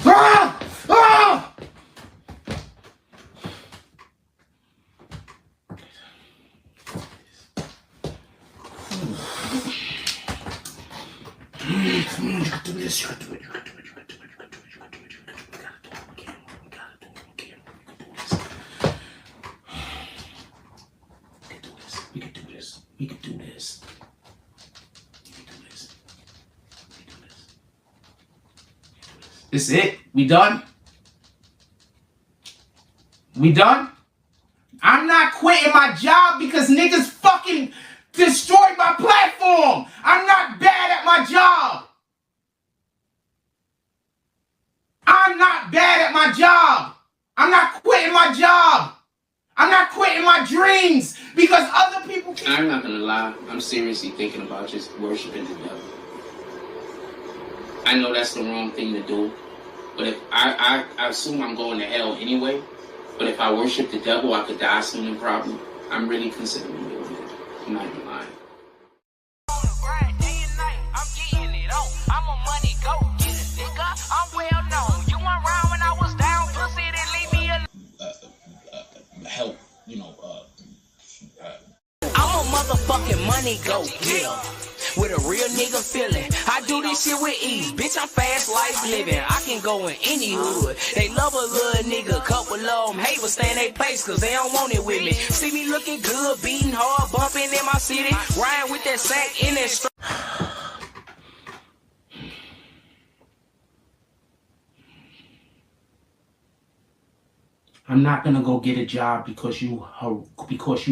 Ah! Ah! You gotta do this, you gotta do it, you gotta do it, you gotta do it, you gotta do it, you gotta do it, you gotta do it, you gotta do it, you gotta do this. We can do this, we can do this. This is it? We done? We done? I'm not quitting my job because niggas fucking destroyed my platform. I'm not bad at my job. I'm not bad at my job. I'm not quitting my job. I'm not quitting my dreams because other people can. I'm not gonna lie. I'm seriously thinking about just worshiping the devil. I know that's the wrong thing to do, but if I assume I'm going to hell anyway. But if I worship the devil, I could die soon and probably. I'm really considering doing it. I'm not even lying. Help, you know, I'm a motherfucking money go getter with a real nigga feeling. I do this shit with ease, bitch. I'm fast life living. I can go in any hood. They love a little nigga, couple of them hate but stay in their place cause they don't want it with me. See me looking good, beating hard, bumping in my city, riding with that sack in that strap. I'm not gonna go get a job because you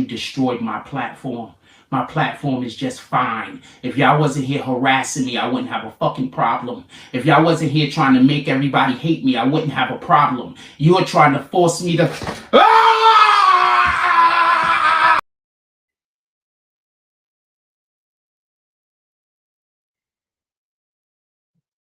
destroyed my platform. My platform is just fine. If y'all wasn't here harassing me, I wouldn't have a fucking problem. If y'all wasn't here trying to make everybody hate me, I wouldn't have a problem. You are trying to force me to. Ah!